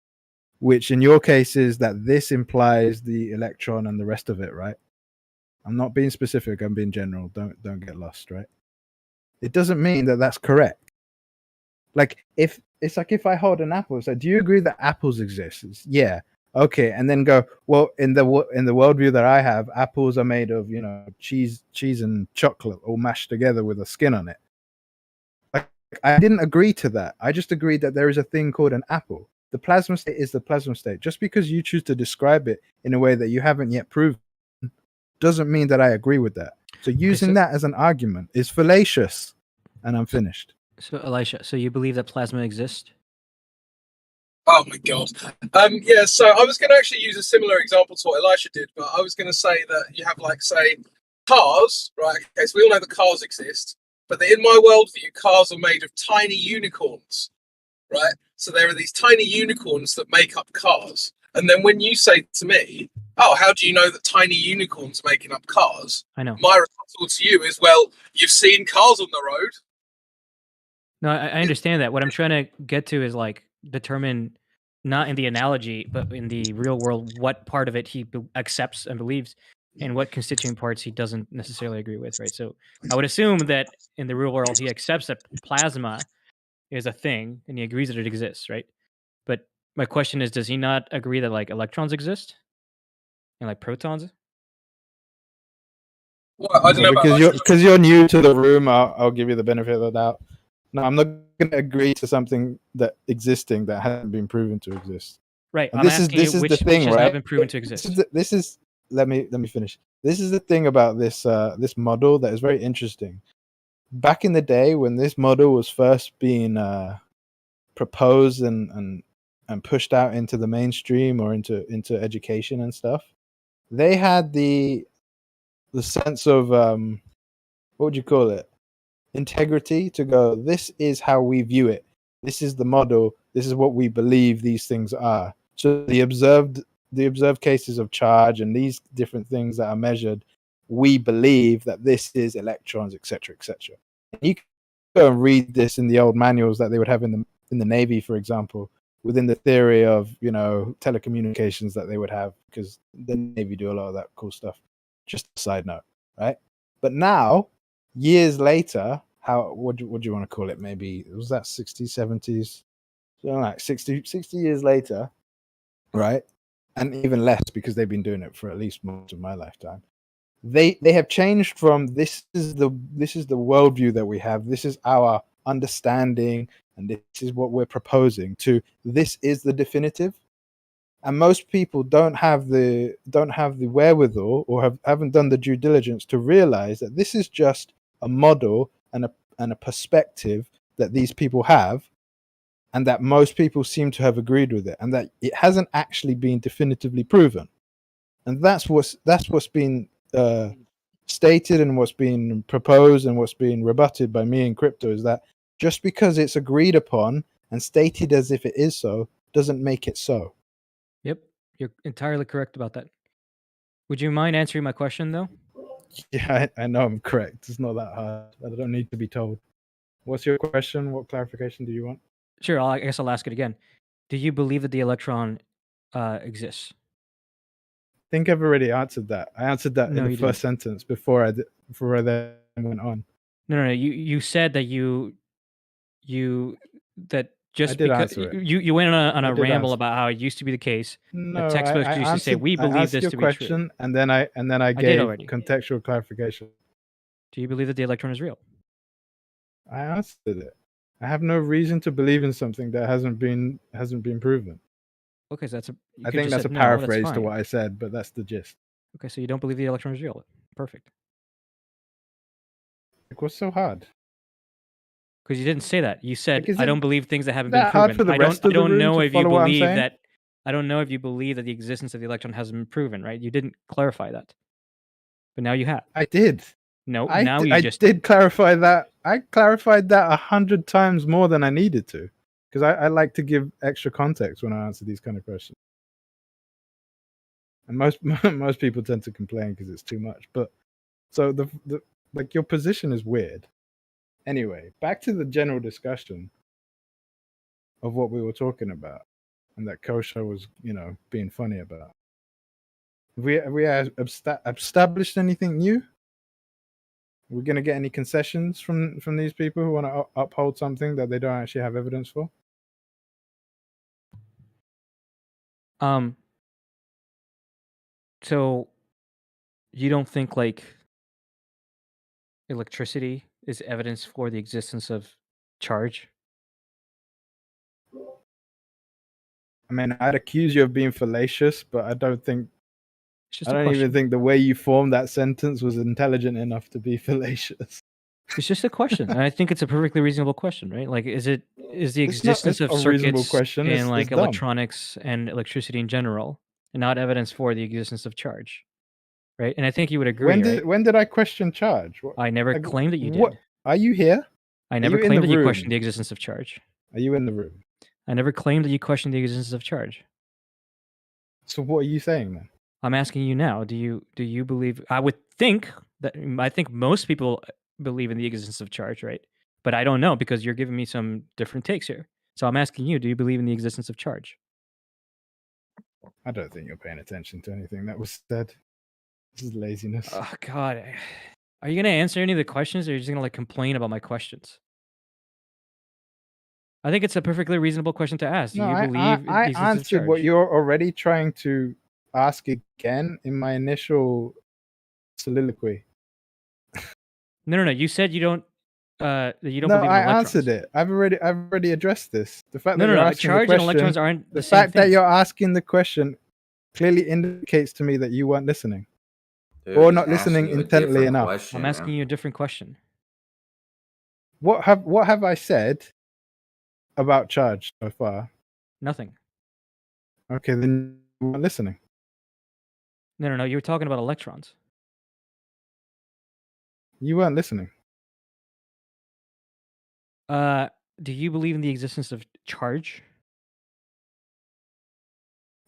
which in your case is that this implies the electron and the rest of it, right? I'm not being specific, I'm being general. Don't get lost, right? It doesn't mean that that's correct. Like if it's like if I hold an apple, so do you agree that apples exist? Yeah. Okay, and then go, well, in the worldview that I have, apples are made of, cheese and chocolate all mashed together with a skin on it. Like, I didn't agree to that. I just agreed that there is a thing called an apple. The plasma state is the plasma state. Just because you choose to describe it in a way that you haven't yet proven doesn't mean that I agree with that. So using that as an argument is fallacious. And I'm finished.
So, Elisha, so you believe that plasma exists?
Oh my god. Yeah, so I was going to actually use a similar example to what Elisha did, but I was going to say that you have, like, say, cars, right? Okay, so we all know that cars exist, but in my worldview, cars are made of tiny unicorns, right? So there are these tiny unicorns that make up cars. And then when you say to me, oh, how do you know that tiny unicorns are making up cars?
I know.
My response to you is, well, you've seen cars on the road.
No, I understand that. What I'm trying to get to is like determine, not in the analogy, but in the real world, what part of it he accepts and believes, and what constituent parts he doesn't necessarily agree with, right? So I would assume that in the real world he accepts that plasma is a thing and he agrees that it exists, right? But my question is, does he not agree that like electrons exist and like protons?
Well, I don't know about
because you're new to the room, I'll give you the benefit of the doubt. No, I'm not going to agree to something that existing that hasn't been proven to exist.
Right.
And
I'm asking you which has not been proven to exist.
This is let me finish. This is the thing about this this model that is very interesting. Back in the day when this model was first being proposed and pushed out into the mainstream or into education and stuff, they had the sense of what would you call it? Integrity to go, this is how we view it. This is the model. This is what we believe these things are. So the observed cases of charge and these different things that are measured, we believe that this is electrons, etc., etc. You can go and read this in the old manuals that they would have in the Navy, for example, within the theory of telecommunications that they would have, because the Navy do a lot of that cool stuff. Just a side note, right? But now, years later, how what do you want to call it? Maybe was that 60s, 70s, so like 60 years later, right? And even less because they've been doing it for at least most of my lifetime. They have changed from this is the worldview that we have. This is our understanding, and this is what we're proposing. To this is the definitive. And most people don't have the wherewithal or haven't done the due diligence to realize that this is just a model and a perspective that these people have, and that most people seem to have agreed with it, and that it hasn't actually been definitively proven. And that's what's been stated and what's been proposed and what's been rebutted by me in crypto, is that just because it's agreed upon and stated as if it is so doesn't make it so.
Yep, you're entirely correct about that. Would you mind answering my question though?
Yeah, I know I'm correct. It's not that hard. I don't need to be told. What's your question? What clarification do you want?
Sure, I guess I'll ask it again. Do you believe that the electron exists?
I think I've already answered that. I answered that
No,
in the
you
first sentence before I then went on.
No. You said that that just
I did
because
answer it.
you went on
I
a
did
ramble
answer.
about how it used to be the case.
No,
that textbooks
I
used to say
answered,
we
I
believe
answered
this
your
to be true.
question, and then I
did
gave
already.
contextual clarification.
Do you believe that the electron is real?
I answered it. I have no reason to believe in something that hasn't been proven.
Okay, so
I think that's a paraphrase to what I said, but that's the gist.
Okay, so you don't believe the electron is real. Perfect.
Like, what's so hard?
Because you didn't say that. You said
Like,
I don't believe things that haven't
that
been
hard
proven.
for the rest of
I
the
don't
room
know
to
if you
follow what I'm
believe
saying?
that. I don't know if you believe that the existence of the electron hasn't been proven, right? You didn't clarify that, but now you have.
I did.
No,
I
now
d-
you
I
just
did clarify that. I clarified that 100 times more than I needed to, because I like to give extra context when I answer these kind of questions. And most people tend to complain because it's too much. But so the like your position is weird. Anyway, back to the general discussion of what we were talking about, and that Kosha was, being funny about. Have we established anything new? We're going to get any concessions from these people who want to uphold something that they don't actually have evidence for?
So you don't think like electricity is evidence for the existence of charge?
I mean, I'd accuse you of being fallacious, but I don't think.
It's just
I
a
don't even
question.
think the way you formed that sentence was intelligent enough to be fallacious.
It's just a question, and I think it's a perfectly reasonable question, right? Like, is the
It's
existence of
a reasonable
circuits
question.
and
It's
like
dumb.
electronics and electricity in general, and not evidence for the existence of charge, right? And I think you would agree, right?
When did I question charge?
I never
Like,
claimed that you
what?
did.
Are you here?
I
Are
never
you in
claimed
the
that you
room?
questioned the existence of charge.
Are you in the room?
I never claimed that you questioned the existence of charge.
So what are you saying then?
I'm asking you now. Do you believe? I would think that I think most people believe in the existence of charge, right? But I don't know because you're giving me some different takes here. So I'm asking you: do you believe in the existence of charge?
I don't think you're paying attention to anything that was said. This is laziness.
Oh God, are you gonna answer any of the questions, or are you just gonna like complain about my questions? I think it's a perfectly reasonable question to ask. Do
No,
you believe in the
I
existence of
answered what
charge?
you're already trying to ask again in my initial soliloquy.
No. You said you don't. That you don't
No,
believe in
I
electrons.
answered it. I've already addressed this. The fact
No.
that you're asking
Charge
the
and
question,
electrons aren't
the
the same
fact that
thing.
you're asking the question clearly indicates to me that you weren't listening.
Dude,
Or
he's
not listening
asking you a
intently
different
enough.
question,
I'm asking you a different question.
What have I said about charge so far?
Nothing.
Okay, then you weren't listening.
No. You were talking about electrons.
You weren't listening.
Do you believe in the existence of charge?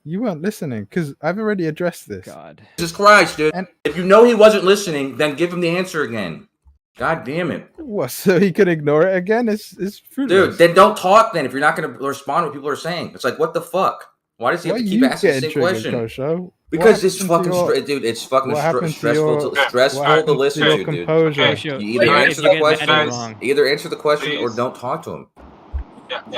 You weren't listening because I've already addressed this.
God.
Jesus Christ, dude.
And
if you know he wasn't listening, then give him the answer again. God damn it.
what? So he could ignore it again? It's fruitless.
Dude, then don't talk then if you're not going to respond to what people are saying. It's like, what the fuck? Why does he
Why
have
are
to keep
you
asking the
getting
same
triggered,
question?
Kosho? What
Because it's
happened to
fucking
your?
dude.
What
It's
happened to
fucking
your?
dude. It's fucking
What happened to
stressful.
your?
To, stressful
What
to
happened to
listen
your
to, dude.
composure?
You either
Why
answer
is
the
that-
question, either answer the question, or
Please.
don't talk to him.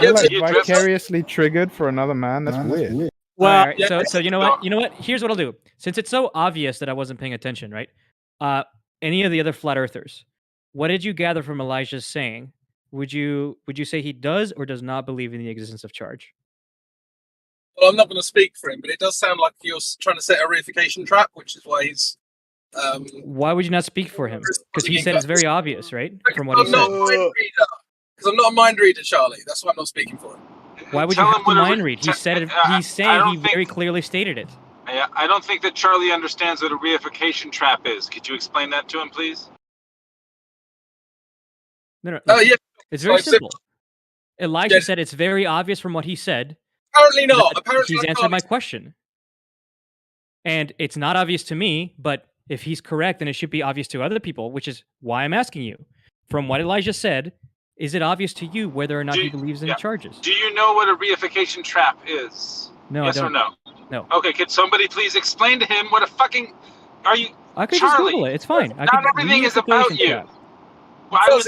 You're like
he addressed-
vicariously triggered for another man. That's weird.
Well, all right.
yeah,
So you know what? You know what? Here's what I'll do. Since it's so obvious that I wasn't paying attention, right? Any of the other flat earthers, what did you gather from Elijah's saying? Would you say he does or does not believe in the existence of charge?
Well, I'm not going to speak for him, but it does sound like you're trying to set a reification trap, which is why he's.
Why would you not speak for him? Because he said it's very obvious, right? From what
I'm
he
not
said.
a mind reader. Because I'm not a mind reader, Charlie. That's why I'm not speaking for him.
Why would
Tell
you
him
have to
what a
mind
re-
read? He said it.
I
He's saying
don't
he very clearly stated it.
I don't think that Charlie understands what a reification trap is. Could you explain that to him, please?
No, no.
Oh, yeah.
It's very
Like,
simple. Elijah
Yeah.
said it's very obvious from what he said.
Apparently not.
that
Apparently
he's
I
answered
can't
my question. And it's not obvious to me, but if he's correct, then it should be obvious to other people, which is why I'm asking you. From what Elijah said, is it obvious to you whether or not he believes in charges?
Do you know what a reification trap is?
No,
yes
I don't.
or no?
No.
Okay, could somebody please explain to him what a fucking... Are you...
I could just
Charlie,
Google it. It's fine. I
not
could
everything is about
reification
you.
trap.
Well, I was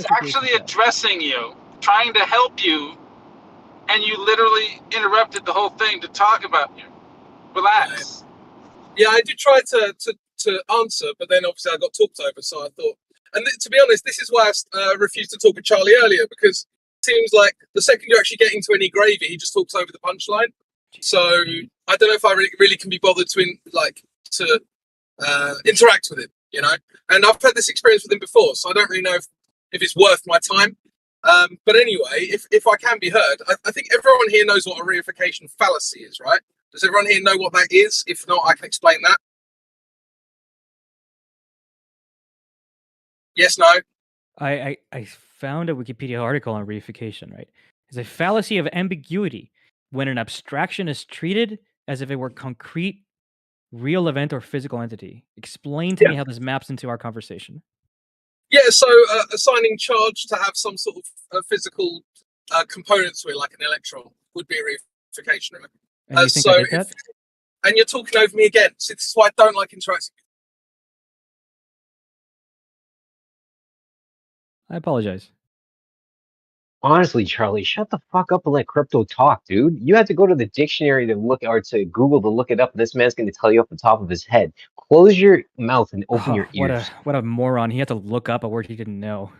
Reification
actually
trap.
addressing you, trying to help you, and you literally interrupted the whole thing to talk about you. Relax.
Yeah, I did try to answer, but then obviously I got talked over, so I thought. And to be honest, this is why I refused to talk with Charlie earlier, because it seems like the second you actually get into any gravy, he just talks over the punchline. So I don't know if I really can be bothered to interact with him, you know. And I've had this experience with him before, so I don't really know if it's worth my time. But anyway, if I can be heard, I think everyone here knows what a reification fallacy is, right? Does everyone here know what that is? If not, I can explain that. Yes, no?
I found a Wikipedia article on reification, right? It's a fallacy of ambiguity when an abstraction is treated as if it were concrete, real event or physical entity. Explain to me how this maps into our conversation.
Yeah, so assigning charge to have some sort of physical component to it, like an electron, would be a reification, right?
And you think I did that?
And you're talking over me again, so this is why I don't like interacting.
I apologize.
Honestly, Charlie, shut the fuck up and let crypto talk, dude. You had to go to the dictionary to look, or to Google to look it up. This man's going to tell you off the top of his head. Close your mouth and open your ears.
What a moron. He had to look up a word he didn't know.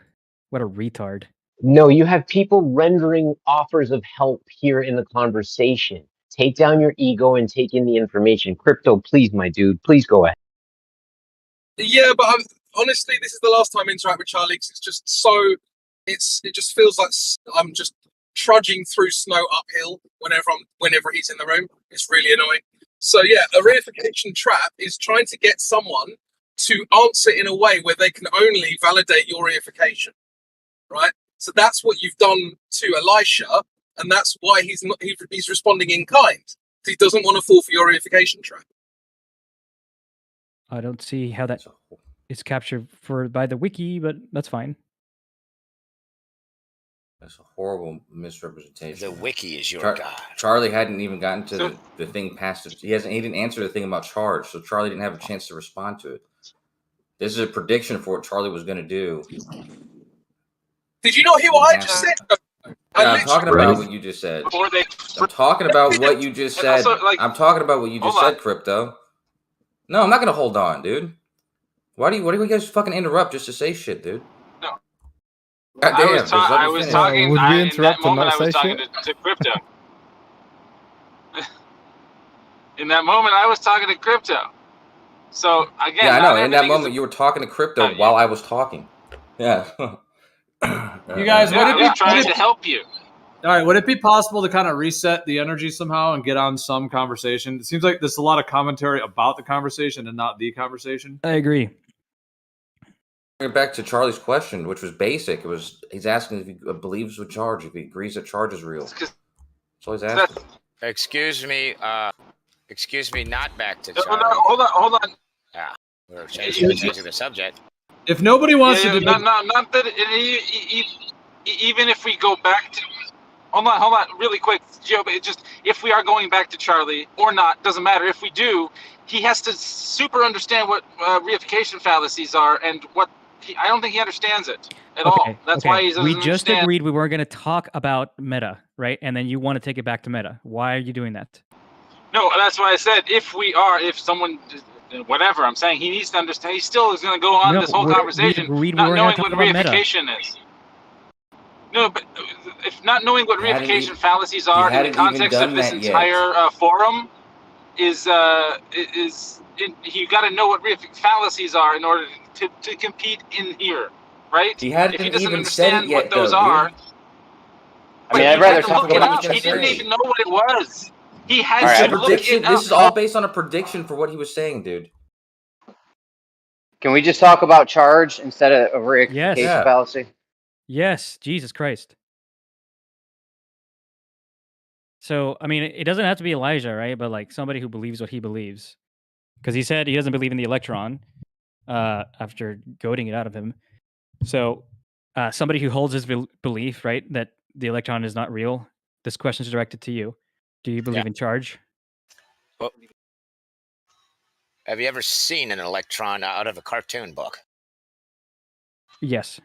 What a retard.
No, you have people rendering offers of help here in the conversation. Take down your ego and take in the information. Crypto, please, my dude, please go ahead.
Yeah, but honestly, this is the last time I interact with Charlie, 'cause it's just so... It just feels like I'm just trudging through snow uphill whenever he's in the room. It's really annoying. So yeah, a reification trap is trying to get someone to answer in a way where they can only validate your reification, right? So that's what you've done to Elisha, and that's why he's responding in kind. He doesn't want to fall for your reification trap.
I don't see how that is captured by the wiki, but that's fine.
That's a horrible misrepresentation.
The wiki is your god.
Charlie hadn't even gotten to the thing past it. He didn't answer the thing about charge, so Charlie didn't have a chance to respond to it. This is a prediction for what Charlie was going to do.
Did you not hear what I just said?
I'm talking about what you just said. I'm talking about what you just said. I'm talking about what you just said, Crypto. No, I'm not going to hold on, dude. Why do you guys fucking interrupt just to say shit, dude?
I was talking.
Would we
In
interrupt
that
and
moment,
not
I was
say
talking
shit?
to Crypto. In that moment, I was talking to Crypto. So again,
yeah, I know. In that moment, you were talking to Crypto while I was talking. Yeah.
You guys, would it be
trying to help you?
All right, would it be possible to kind of reset the energy somehow and get on some conversation? It seems like there's a lot of commentary about the conversation and not the conversation.
I agree.
Bring it back to Charlie's question, which was basic. He's asking if he believes with charge, if he agrees that charge is real. That's all he's asking.
Excuse me, not back to Charlie.
Hold on.
Yeah, we're changing the subject.
If nobody wants to
not that even if we go back to... hold on, really quick, Joe. But it just if we are going back to Charlie or not, doesn't matter. If we do, he has to super understand what reification fallacies are and what. I don't think he understands it at all. That's why he doesn't
We just
understand.
agreed we weren't going to talk about meta, right? And then you want to take it back to meta. Why are you doing that?
No, that's why I said if someone, whatever. I'm saying he needs to understand. He still is going to go on this whole conversation,
we agreed we
not
weren't
knowing
going to
what
talk about meta.
reification is. No, but if not knowing what
hadn't
reification
e-
fallacies
you
are in the
hadn't even
context of
done
this
that yet.
entire forum you got to know what fallacies are in order to compete in here, right?
He hadn't
If he doesn't
even said it
understand
yet,
what those
though,
are,
dude.
I mean,
he
I'd rather
had to
talk
look it
about
up.
what he's
He didn't
gonna say.
even know what it was. He had
All right,
to
It's a
look
prediction.
it up.
This is all based on a prediction for what he was saying, dude.
Can we just talk about charge instead of a reification
Yes.
fallacy?
Yes, Jesus Christ. So, I mean, it doesn't have to be Elijah, right? But like somebody who believes what he believes. Because he said he doesn't believe in the electron after goading it out of him. So, somebody who holds his belief, right, that the electron is not real, this question is directed to you. Do you believe in charge?
Well, have you ever seen an electron out of a cartoon book?
Yes.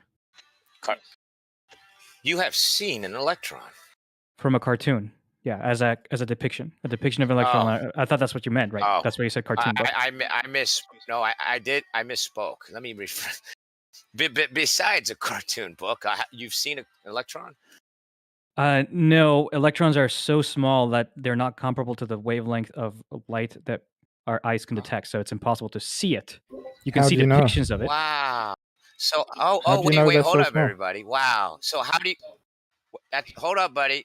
You have seen an electron.
From a cartoon. Yeah, as a depiction. A depiction of an electron. I thought that's what you meant, right?
Oh.
That's why you said cartoon book.
I misspoke. Let me rephrase. Besides a cartoon book, you've seen an electron?
No, electrons are so small that they're not comparable to the wavelength of light that our eyes can detect, so it's impossible to see it. You can
How
see
do you know?
depictions of it.
Wow. So,
How do you know
wait,
they're
hold
so
up,
small?
everybody. Wow. So how do you? Hold up, buddy.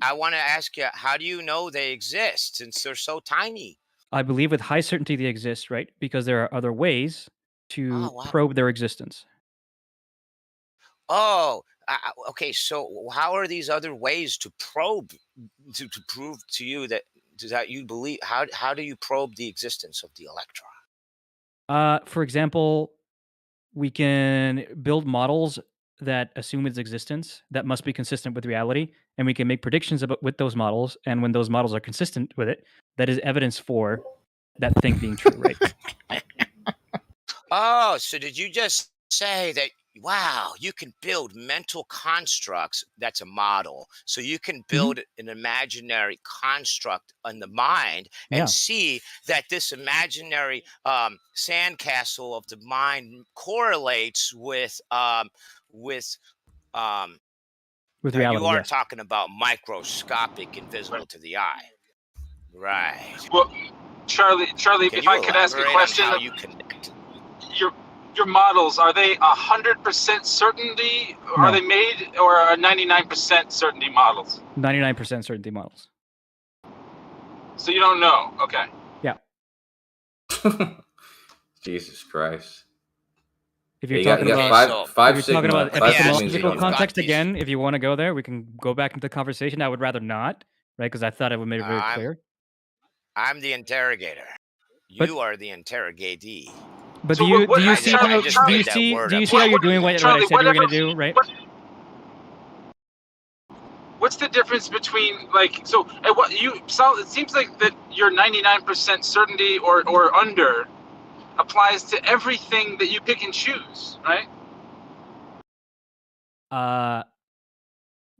I want to ask you, how do you know they exist since they're so tiny?
I believe with high certainty they exist, right? Because there are other ways to probe their existence.
Oh, okay. So how are these other ways to probe to prove to you that you believe? How do you probe the existence of the electron?
For example, we can build models that assume its existence that must be consistent with reality, and we can make predictions with those models. And when those models are consistent with it, that is evidence for that thing being true, right?
Oh, so did you just say that? Wow, you can build mental constructs. That's a model. So you can build an imaginary construct in the mind and see that this imaginary sandcastle of the mind correlates with
reality.
You are
Yes.
talking about microscopic, invisible to the eye, right?
Well, Charlie,
Can
if
you
I could ask a
elaborate
question,
on how you connect?
Your models, are they 100% certainty?
No.
Are they made or are 99% certainty models?
99% certainty models.
So you don't know. Okay.
Yeah.
Jesus Christ.
If you're
You
talking
got
about
five
if you're talking
sigma.
about
Five sigma means you
epistemological
don't know.
context again, if you want to go there, we can go back into the conversation. I would rather not, right? Because I thought I would make it very clear.
I'm the interrogator. You are the interrogatee.
But
So
do you see
I
how
just made that word
do you
up.
see how you're doing what I
Charlie,
said you were going to do, right?
What's the difference between so at what it seems like that your 99% certainty or under applies to everything that you pick and choose, right?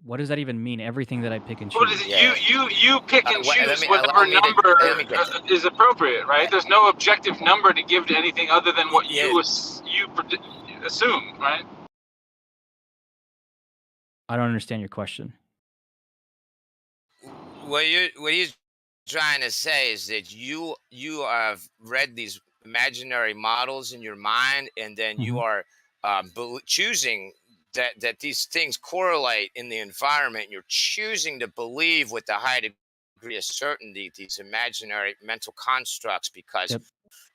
What does that even mean? Everything that I pick and choose.
What is it? You pick and choose whatever
allow me to-
number
let me get to-
is appropriate, right? There's no objective number to give to anything other than what you assume, right?
I don't understand your question.
What he's trying to say is that you have read these imaginary models in your mind, and then you are choosing that these things correlate in the environment. You're choosing to believe with a high degree of certainty these imaginary mental constructs because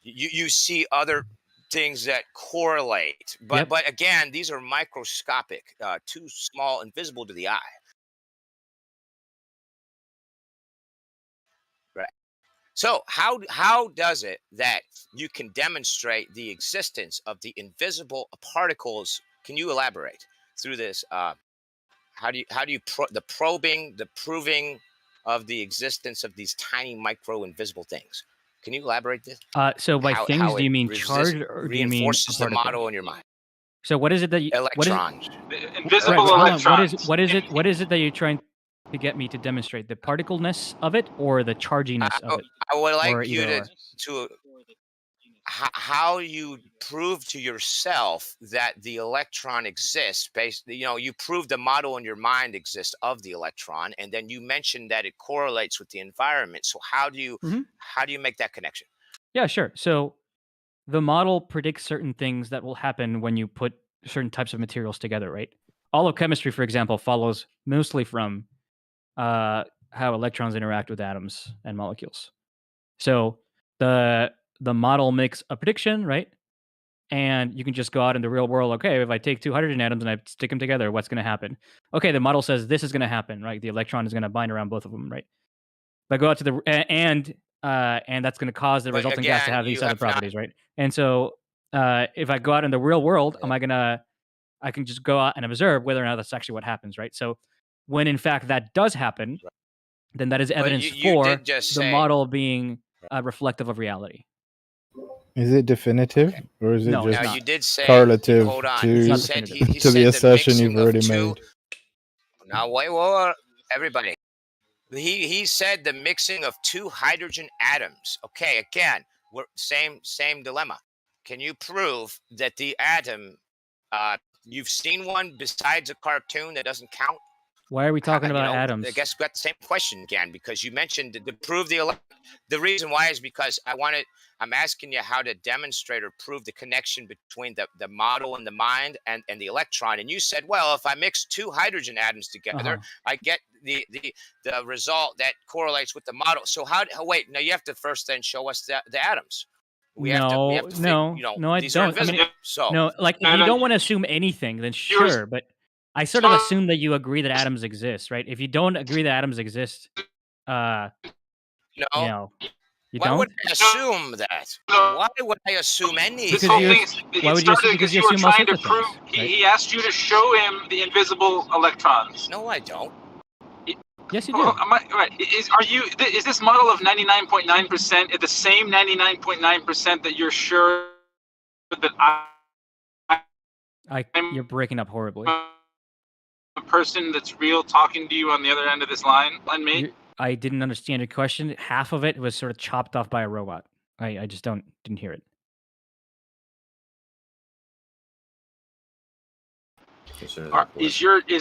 you see other things that correlate. But again, these are microscopic, too small, invisible to the eye. Right. So how does it that you can demonstrate the existence of the invisible particles? Can you elaborate through this? How do you the proving of the existence of these tiny micro invisible things? Can you elaborate this?
So by things, do you mean charge,
reinforces
or do you mean a
the
particle?
model in your mind?
So what is it that you?
Electrons.
Invisible
Right, hold on.
electrons.
What is it that you're trying to get me to demonstrate? The particleness of it or the charginess of it?
I would
Or
like you
either
to how you prove to yourself that the electron exists. You prove the model in your mind exists of the electron, and then you mentioned that it correlates with the environment. So how do you make that connection?
Yeah, sure. So the model predicts certain things that will happen when you put certain types of materials together, right? All of chemistry, for example, follows mostly from how electrons interact with atoms and molecules. So the model makes a prediction, right? And you can just go out in the real world. Okay, if I take two hydrogen atoms and I stick them together, what's going to happen? Okay, the model says this is going to happen, right? The electron is going to bind around both of them, right? If I go out to the and that's going to cause the resulting gas to have these other properties, right? And so if I go out in the real world, I can just go out and observe whether or not that's actually what happens, right? So when in fact that does happen, then that is evidence for the model being reflective of reality.
Is it definitive or is it
No, it's
just
not.
You did say,
correlative
hold on.
to
He said he
to
said
the
the
assertion you've
mixing of
already
two.
made?
Now wait, everybody. He said the mixing of two hydrogen atoms. Okay, again, we're same dilemma. Can you prove that the atom? You've seen one besides a cartoon that doesn't count?
Why are we talking about atoms?
I guess we got the same question again because you mentioned to prove the reason why is because I'm asking you how to demonstrate or prove the connection between the model in the mind and the electron. And you said, well, if I mix two hydrogen atoms together, I get the result that correlates with the model. So wait, now you have to first then show us the atoms. We have to
No, I
these
don't.
are invisible.
No, like if you don't want to assume anything, then sure. But I sort of assume that you agree that atoms exist, right? If you don't agree that atoms exist,
no,
you
why
don't.
would I assume that? Why would I assume anything?
This whole thing, it started because you were trying to prove. He asked you to show him the invisible electrons.
No, I don't.
Yes, you do.
Right? Is this model of 99.9% the same 99.9% that you're sure that
you're breaking up horribly.
A person that's real talking to you on the other end of this line and me?
I didn't understand your question. Half of it was sort of chopped off by a robot. I just didn't hear it.
Is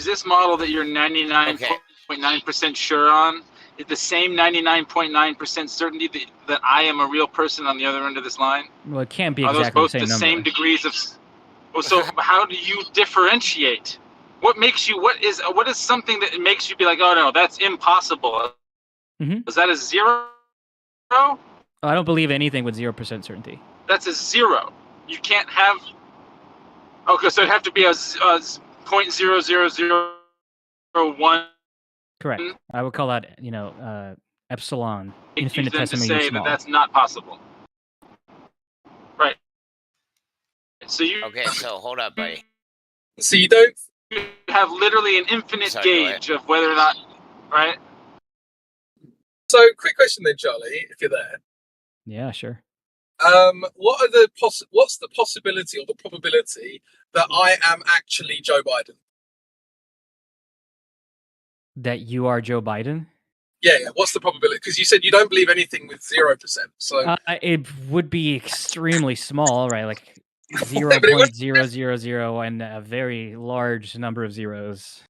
this model that you're 99.9% sure on the same 99.9% certainty that I am a real person on the other end of this line?
Well, it can't be
Are
exactly
those both
the same number.
same degrees of? Well, so how do you differentiate? What makes you? What is something that makes you be like, oh no, that's impossible? Is that a 0?
I don't believe anything with 0% certainty.
That's a 0. You can't have. Okay, so it'd have to be a 0.00001.
Correct. I would call that, epsilon, infinitesimally
say
small.
that's not possible. Right. So you.
Okay, so hold up, buddy.
So you don't have literally an infinite gauge of whether or not, right?
So, quick question then, Charlie, if you're there.
Yeah, sure.
What's the possibility or the probability that I am actually Joe Biden?
That you are Joe Biden?
Yeah. What's the probability? Because you said you don't believe anything with 0%. So
it would be extremely small, right? Like 0.000 and a very large number of zeros.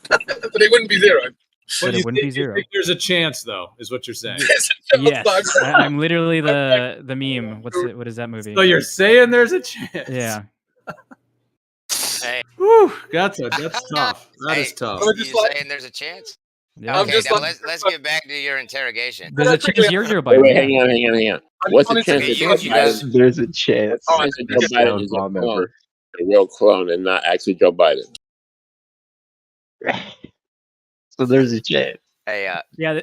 But it wouldn't be 0.
But it wouldn't be 0.
There's a chance, though, is what you're saying.
Yes, I'm literally the meme. What is that movie?
So you're saying there's a chance?
Yeah.
Hey.
Whew, that's tough. That is tough.
You saying there's a chance?
Yeah.
Okay, now let's get back to your interrogation.
There's a chance you're Joe Biden.
Wait, hang on. What's the chance that Joe Biden?
There's a chance.
Joe Biden is a clone, a real clone, and not actually Joe Biden.
So there's a chance.
Hey,
yeah,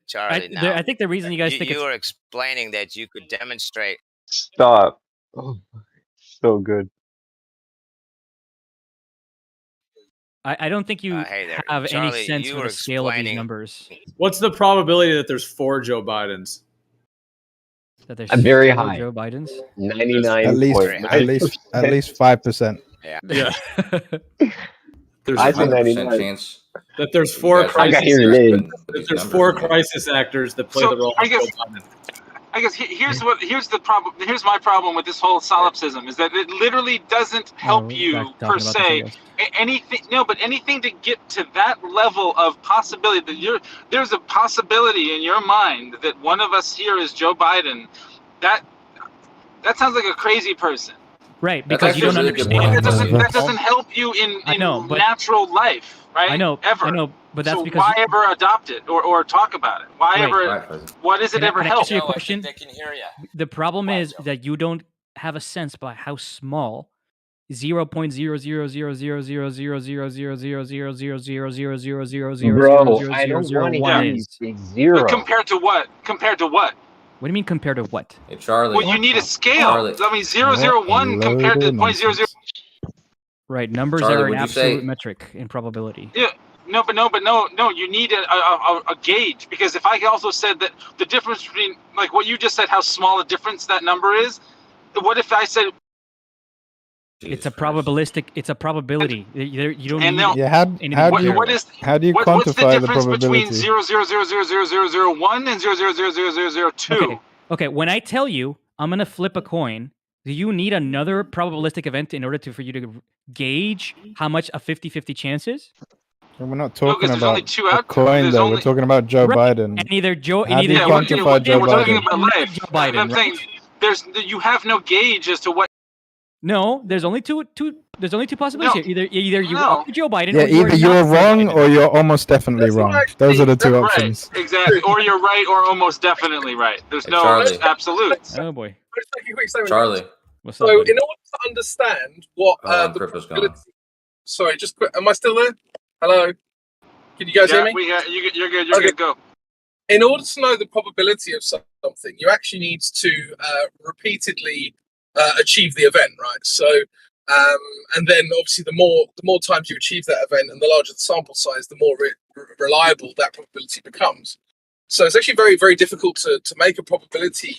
Charlie.
I think the reason you guys think
you were explaining that you could demonstrate.
Stop. Oh, so good.
I don't think you
Hey there,
have any
Charlie.
sense
You
for
were
the scale of these
explaining.
numbers.
What's the probability that there's 4 Joe Bidens?
That there's
Very
4
high.
Joe Bidens.
99.9%.
At least 5%.
Yeah.
Yeah. There's
I say
100%
99.
chance.
that there's
You
4
guys
I got
crisis
your
actors.
name.
That there's 4 crisis actors that play
So
the role
I
of
guess
Joe Biden.
here's the problem. Here's my problem with this whole solipsism is that it literally doesn't help
we're
you
back
per
talking about this, I
se.
guess.
Anything, no, but anything to get to that level of possibility that there's a possibility in your mind that one of us here is Joe Biden. That sounds like a crazy person.
Right,
That's
because you
actually
don't
a really good
understand.
point.
That doesn't help you
I know,
in
but
natural life, right?
I know,
Ever.
but that's
So
because
why ever adopt it or talk about it? Why
Right.
ever? What does it
Can I-
ever
can I
help?
answer your
Joe, I
question?
think they can hear you.
The problem is that you don't have a sense by how small 0.0000000000000000000000000000001
Bro, I don't want to hear you
is.
say zero.
Compared to what? Compared to what?
What do you mean compared to what?
Hey, Charlie.
Well, you need a scale.
Charlie.
I mean, 001 compared to 0.00.
Right, numbers
Charlie,
are an
would you
absolute
say-
metric in probability.
Yeah. No. You need a gauge, because if I also said that the difference between, like what you just said, how small a difference that number is. What if I said
It's a probabilistic. It's a probability. You don't
And
need.
now-
Yeah, how do you
what's the
quantify the
difference between
probability?
0.000000001 and 0.0000002?
Okay. When I tell you I'm gonna flip a coin, do you need another probabilistic event in order for you to gauge how much a 50-50 chance is?
And we're not
'cause
talking
there's only
about
two
a
outcomes.
coin,
There's
though.
only-
We're talking about Joe
Right.
Biden.
And either Joe.
How do you
Yeah,
quantify Joe
we're talking
Biden?
about life.
Joe Biden,
I'm saying you have no gauge as to what.
No, there's only two. There's only two possibilities here. Either you
No.
are Joe Biden,
Yeah,
or you are
either
not
you're
Joe
wrong
Biden.
or you're almost definitely wrong. Those are the two
Right,
options.
exactly. Or you're right, or almost definitely right. There's
Hey,
no
Charlie.
absolutes.
Oh boy.
Let's take a quick statement.
Charlie.
What's
So,
up, buddy?
in order to understand what
Hold on,
the
Crypto's gone.
probability. Sorry, just quick. Am I still there? Hello. Can you guys hear me?
You're good. You're good. Go.
In order to know the probability of something, you actually need to repeatedly achieve the event, right? So, and then obviously the more times you achieve that event and the larger the sample size, the more reliable that probability becomes. So it's actually very, very difficult to make a probability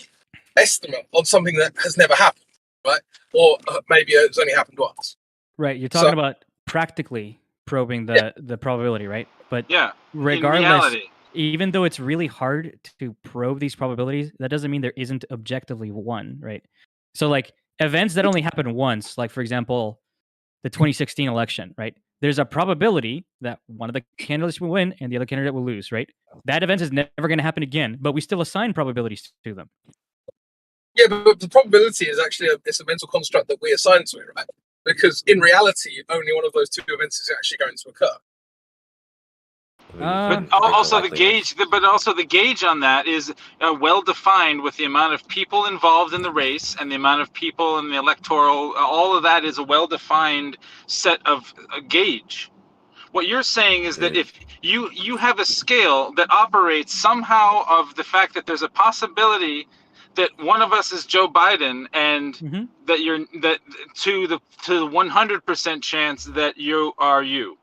estimate on something that has never happened, right? Or maybe it's only happened once.
Right, you're talking about practically probing the probability, right? But
Yeah,
regardless,
in reality.
even though it's really hard to probe these probabilities, that doesn't mean there isn't objectively one, right? So like events that only happen once, like for example, the 2016 election, right? There's a probability that one of the candidates will win and the other candidate will lose, right? That event is never going to happen again, but we still assign probabilities to them.
Yeah, but the probability is actually it's a mental construct that we assign to it, right? Because in reality, only one of those two events is actually going to occur.
But also the gauge on that is well defined with the amount of people involved in the race and the amount of people in the electoral. All of that is a well defined set of gauge. What you're saying is that if you have a scale that operates somehow of the fact that there's a possibility that one of us is Joe Biden, and that you're to the 100% chance that you are you,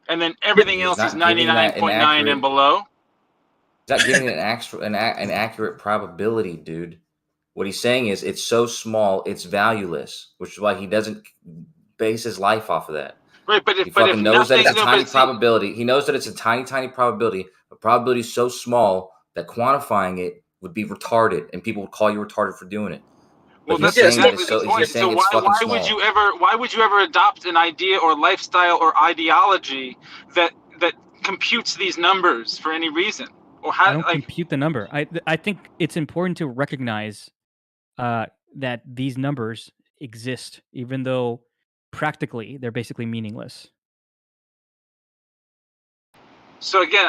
and then everything else is 99.9 and below.
He's not giving it an accurate probability, dude. What he's saying is it's so small, it's valueless, which is why he doesn't base his life off of that.
Right, but
he knows that it's a tiny probability. He knows that it's a tiny probability. The probability is so small that quantifying it would be retarded, and people would call you retarded for doing it.
Well,
But
that's
he's saying
exactly the point.
he's saying
So
it's fucking
why
small.
would you ever adopt an idea or lifestyle or ideology that computes these numbers for any reason? Or how?
I don't compute the number. I think it's important to recognize that these numbers exist, even though practically they're basically meaningless.
So again,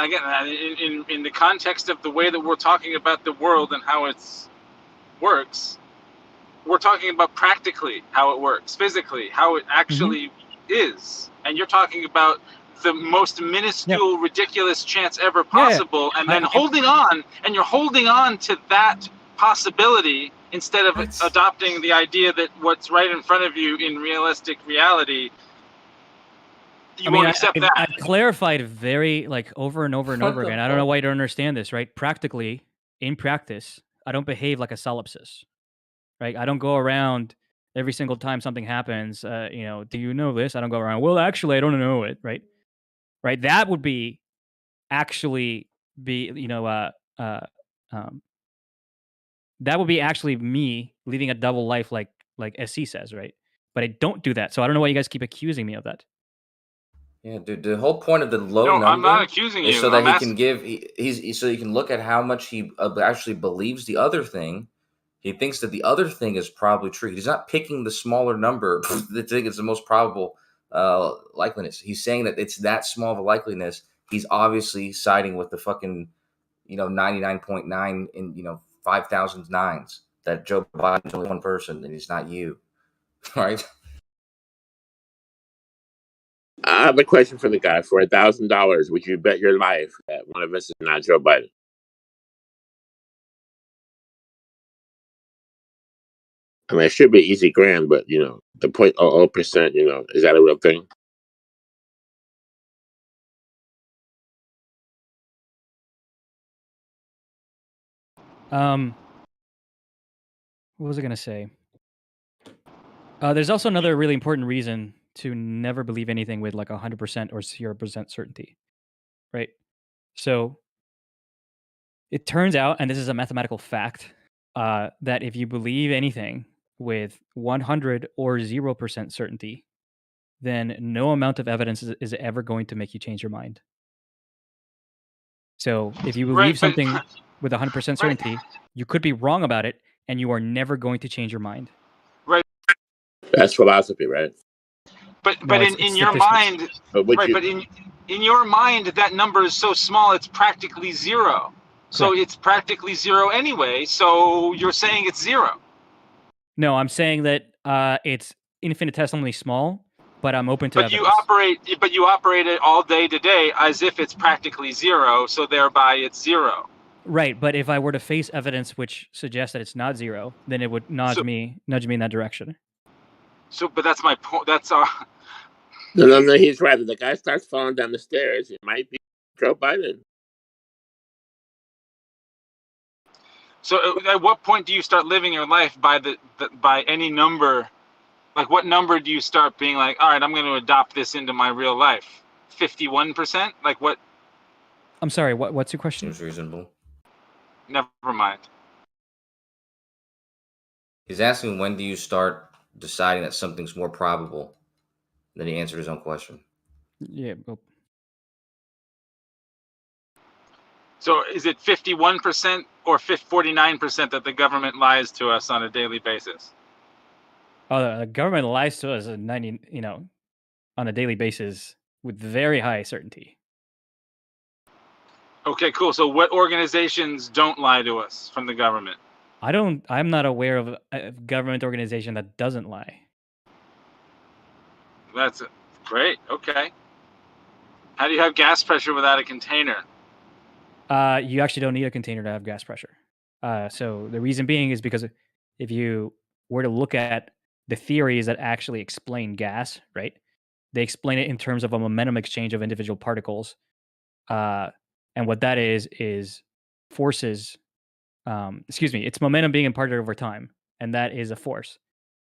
in the context of the way that we're talking about the world and how it works, we're talking about practically how it works, physically how it actually is, and you're talking about the most minuscule, ridiculous chance ever possible, and then holding on to that possibility instead of adopting the idea that what's right in front of you in realistic reality
You won't accept that.
I clarified very over and over and
What
over
the
again. I don't know
fuck?
why you don't understand this, right? Practically, in practice, I don't behave like a solipsist, right? I don't go around every single time something happens. Do you know this? I don't go around. Well, actually, I don't know it, right? Right. That would be actually be that would be actually me leading a double life, like SC says, right? But I don't do that, so I don't know why you guys keep accusing me of that.
Yeah, dude. The whole point of the low
No,
number
I'm not accusing
is
you.
so that
I'm
he
asking.
can give. He's so you can look at how much he actually believes the other thing. He thinks that the other thing is probably true. He's not picking the smaller number that think it's the most probable likeliness. He's saying that it's that small of a likeliness. He's obviously siding with the fucking 99.9 in 5,000 nines that Joe Biden's only one person and he's not you, right?
I have a question for the guy. For $1,000, would you bet your life that one of us is not Joe Biden? I mean, it should be easy grand, but the 0.00%, is that a real thing?
What was I gonna say? There's also another really important reason to never believe anything with 100% or 0% certainty, right? So it turns out, and this is a mathematical fact, that if you believe anything with 100 or 0% certainty, then no amount of evidence is ever going to make you change your mind. So if you believe something with 100% certainty, you could be wrong about it, and you are never going to change your mind.
Right.
That's philosophy, right?
But
No,
in your mind,
But would
right?
you?
But in your mind, that number is so small, it's practically zero. So
Correct.
it's practically zero anyway. So you're saying it's zero.
No, I'm saying that it's infinitesimally small, but I'm open to
But
evidence.
you operate it all day to day as if it's practically zero. So thereby it's zero.
Right, but if I were to face evidence which suggests that it's not zero, then it would nudge me in that direction.
So, but that's my point. That's our.
No, he's right. If the guy starts falling down the stairs, it might be Joe Biden.
So, at what point do you start living your life by any number? Like, what number do you start being like, all right, I'm going to adopt this into my real life? 51%? Like what?
I'm sorry. What's your question?
Seems reasonable.
Never mind.
He's asking when do you start deciding that something's more probable. Then he answered his own question.
Yeah. Well,
so is it 51% or 49% that the government lies to us on a daily basis?
Oh, the government lies to us at 90, on a daily basis with very high certainty.
Okay, cool. So what organizations don't lie to us from the government?
I'm not aware of a government organization that doesn't lie.
That's great. Okay. How do you have gas pressure without a container?
You actually don't need a container to have gas pressure. So the reason being is because if you were to look at the theories that actually explain gas, right? They explain it in terms of a momentum exchange of individual particles. And what that is forces, it's momentum being imparted over time. And that is a force.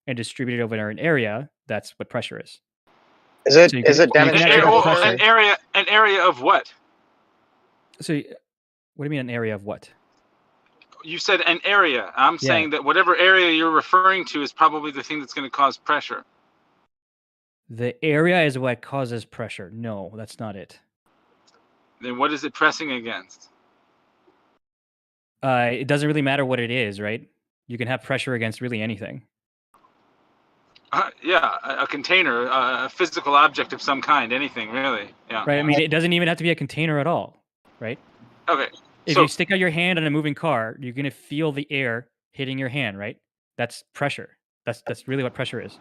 And distributed over an area, that's what pressure is.
Is it demonstrated?
An area of what?
So what do you mean an area of what?
You said an area. I'm saying that whatever area you're referring to is probably the thing that's going to cause pressure.
The area is what causes pressure. No, that's not it.
Then what is it pressing against?
It doesn't really matter what it is, right? You can have pressure against really anything.
Yeah, a container, a physical object of some kind, anything really. Yeah.
Right. I mean, it doesn't even have to be a container at all, right?
Okay.
If you stick out your hand on a moving car, you're gonna feel the air hitting your hand, right? That's pressure. That's really what pressure is.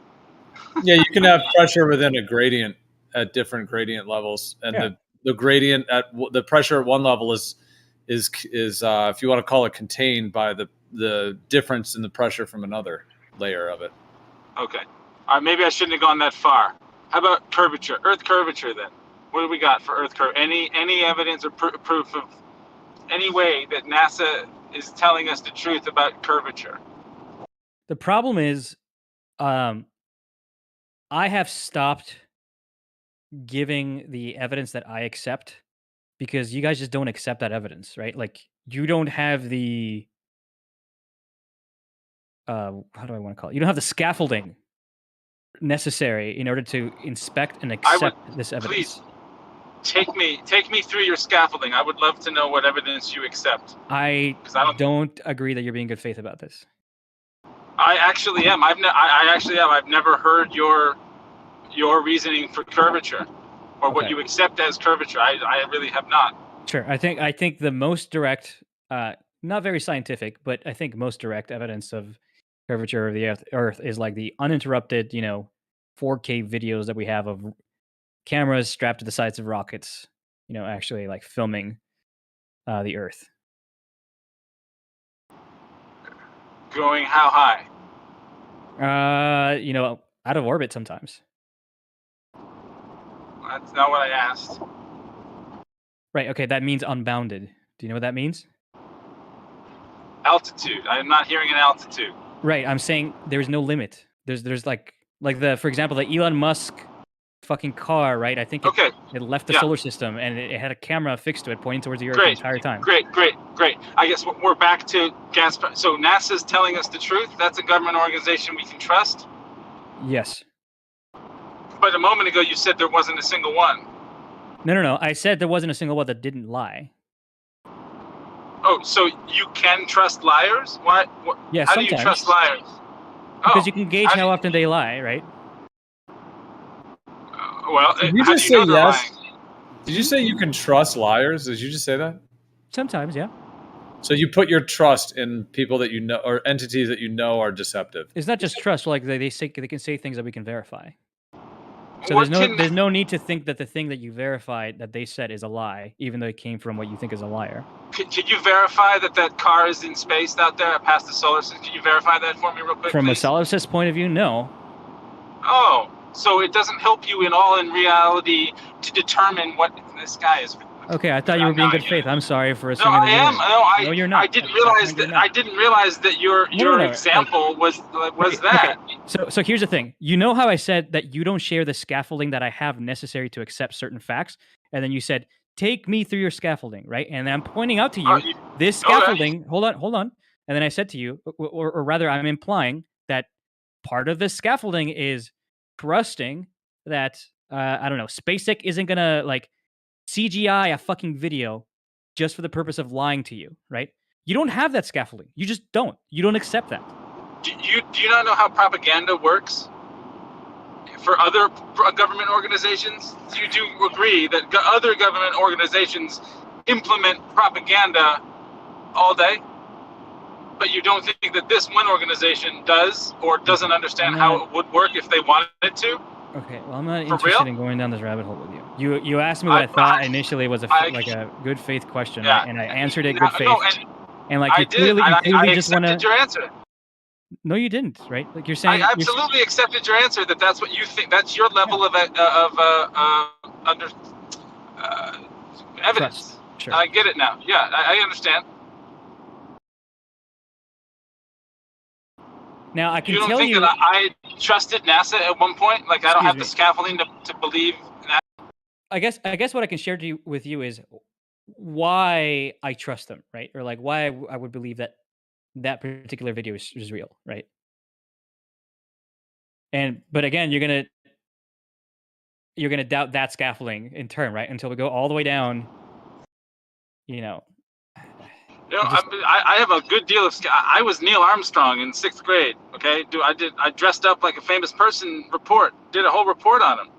Yeah, you can have pressure within a gradient at different gradient levels, and the gradient at the pressure at one level is if you want to call it contained by the difference in the pressure from another layer of it.
Okay. All right. Maybe I shouldn't have gone that far.
How about curvature? Earth curvature, then. What do we got for Earth curvature? Any evidence or proof of any way that NASA is telling us the truth about curvature?
The problem is, I have stopped giving the evidence that I accept because you guys just don't accept that evidence, right? Like you don't have the how do I want to call it? You don't have the scaffolding necessary in order to inspect and accept this evidence.
Please take me through your scaffolding. I would love to know what evidence you accept.
I don't agree that you're being good faith about this.
I actually am. I actually am. I've never heard your reasoning for curvature, or what you accept as curvature. I really have not.
Sure. I think the most direct, not very scientific, but I think most direct evidence of curvature of the Earth is like the uninterrupted, 4K videos that we have of cameras strapped to the sides of rockets, actually like filming the Earth.
Going how high?
Out of orbit sometimes.
That's not what I asked.
Right. Okay. That means unbounded. Do you know what that means?
Altitude. I'm not hearing an altitude.
Right. I'm saying there's no limit. There's like for example, the Elon Musk fucking car, right? I think it left the solar system and it had a camera affixed to it pointing towards the Earth the entire time.
Great. I guess we're back to gas. So NASA's telling us the truth. That's a government organization we can trust.
Yes.
But a moment ago you said there wasn't a single one.
No. I said there wasn't a single one that didn't lie.
Oh, so you can trust liars? What?
Yeah,
how
sometimes.
do you trust liars?
Because you can gauge how often they lie, right?
Well,
did you just say yes? Did you say you can trust liars? Did you just say that?
Sometimes, yeah.
So you put your trust in people that you know or entities that you know are deceptive.
It's not just trust. Like they can say things that we can verify. So there's no need to think that the thing that you verified that they said is a lie, even though it came from what you think is a liar.
Could you verify that car is in space out there past the solar system? Can you verify that for me real quick,
From
please?
a solar system point of view, no.
Oh, so it doesn't help you in reality to determine what this guy is.
Okay, I thought you were being good faith. I'm sorry for
No,
assuming
I
that you
am.
weren't.
No,
you're not.
I didn't realize that your example was that.
Okay. So here's the thing. You know how I said that you don't share the scaffolding that I have necessary to accept certain facts, and then you said, "Take me through your scaffolding," right? And I'm pointing out to you this scaffolding. Hold on. And then I said to you, or rather, I'm implying that part of this scaffolding is trusting that I don't know, SpaceX isn't gonna like CGI a fucking video just for the purpose of lying to you, right? You don't have that scaffolding. You just don't. You don't accept that.
Do you not know how propaganda works for other government organizations? You do agree that other government organizations implement propaganda all day, but you don't think that this one organization does or doesn't understand how it would work if they wanted it to?
Okay, well, I'm not interested in going down this rabbit hole with you. You asked me what I thought initially was a good faith question, right? And I answered it good faith. And like you clearly just want to.
Your answer.
No, you didn't, right? Like you're saying.
I absolutely accepted your answer. That's what you think. That's your level of evidence.
Sure.
I get it now. Yeah, I understand.
Now I can
you don't
tell
think
you
that I trusted NASA at one point? Like I don't have the scaffolding to believe that.
I guess what I can share with you is why I trust them, right? Or like why I would believe that particular video is real, right? But again, you're gonna doubt that scaffolding in turn, right? Until we go all the way down,
I have a good deal of. I was Neil Armstrong in 6th grade. Okay, I dressed up like a famous person. Did a whole report on him.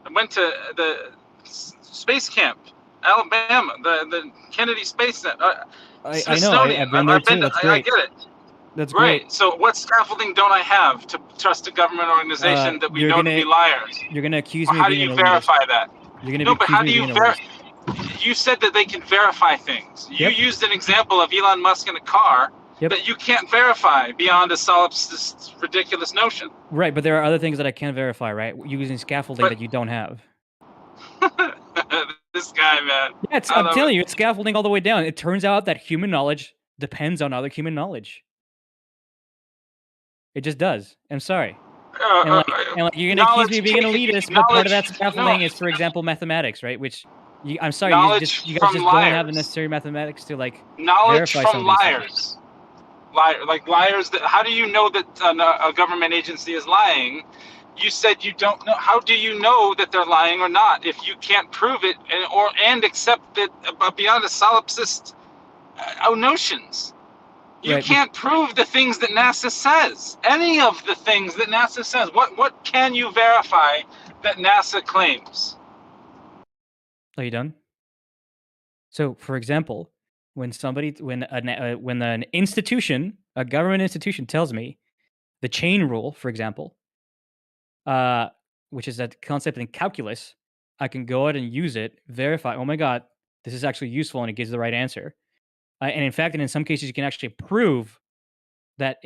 I went to the space camp, Alabama, the Kennedy Space Center.
I know. I've been there too. That's great.
I get it.
That's
great.
Great.
So what scaffolding don't I have to trust a government organization that we know to be liars?
You're gonna accuse me.
How do you verify that?
You're gonna
no, but how do you verify? You said that they can verify things. You used an example of Elon Musk in a car, that you can't verify beyond a solipsist ridiculous notion.
Right, but there are other things that I can verify, right? Using scaffolding that you don't have.
This guy, man.
Yeah, I'm telling you, it's scaffolding all the way down. It turns out that human knowledge depends on other human knowledge. It just does. I'm sorry. And like you're gonna accuse me of being an elitist, but part of that scaffolding is, for example, mathematics, right? Which I'm sorry, you guys just don't have the necessary mathematics to like
knowledge
verify
from
some of these things.
liars. Like liars. How do you know that a government agency is lying? You said you don't know. How do you know that they're lying or not if you can't prove it and accept it beyond a solipsist notions? You can't prove the things that NASA says. Any of the things that NASA says. What can you verify that NASA claims?
Are you done? So, for example, when an institution, a government institution, tells me the chain rule, for example, which is that concept in calculus, I can go out and use it, verify. Oh my God, this is actually useful, and it gives the right answer. And in fact, and in some cases, you can actually prove that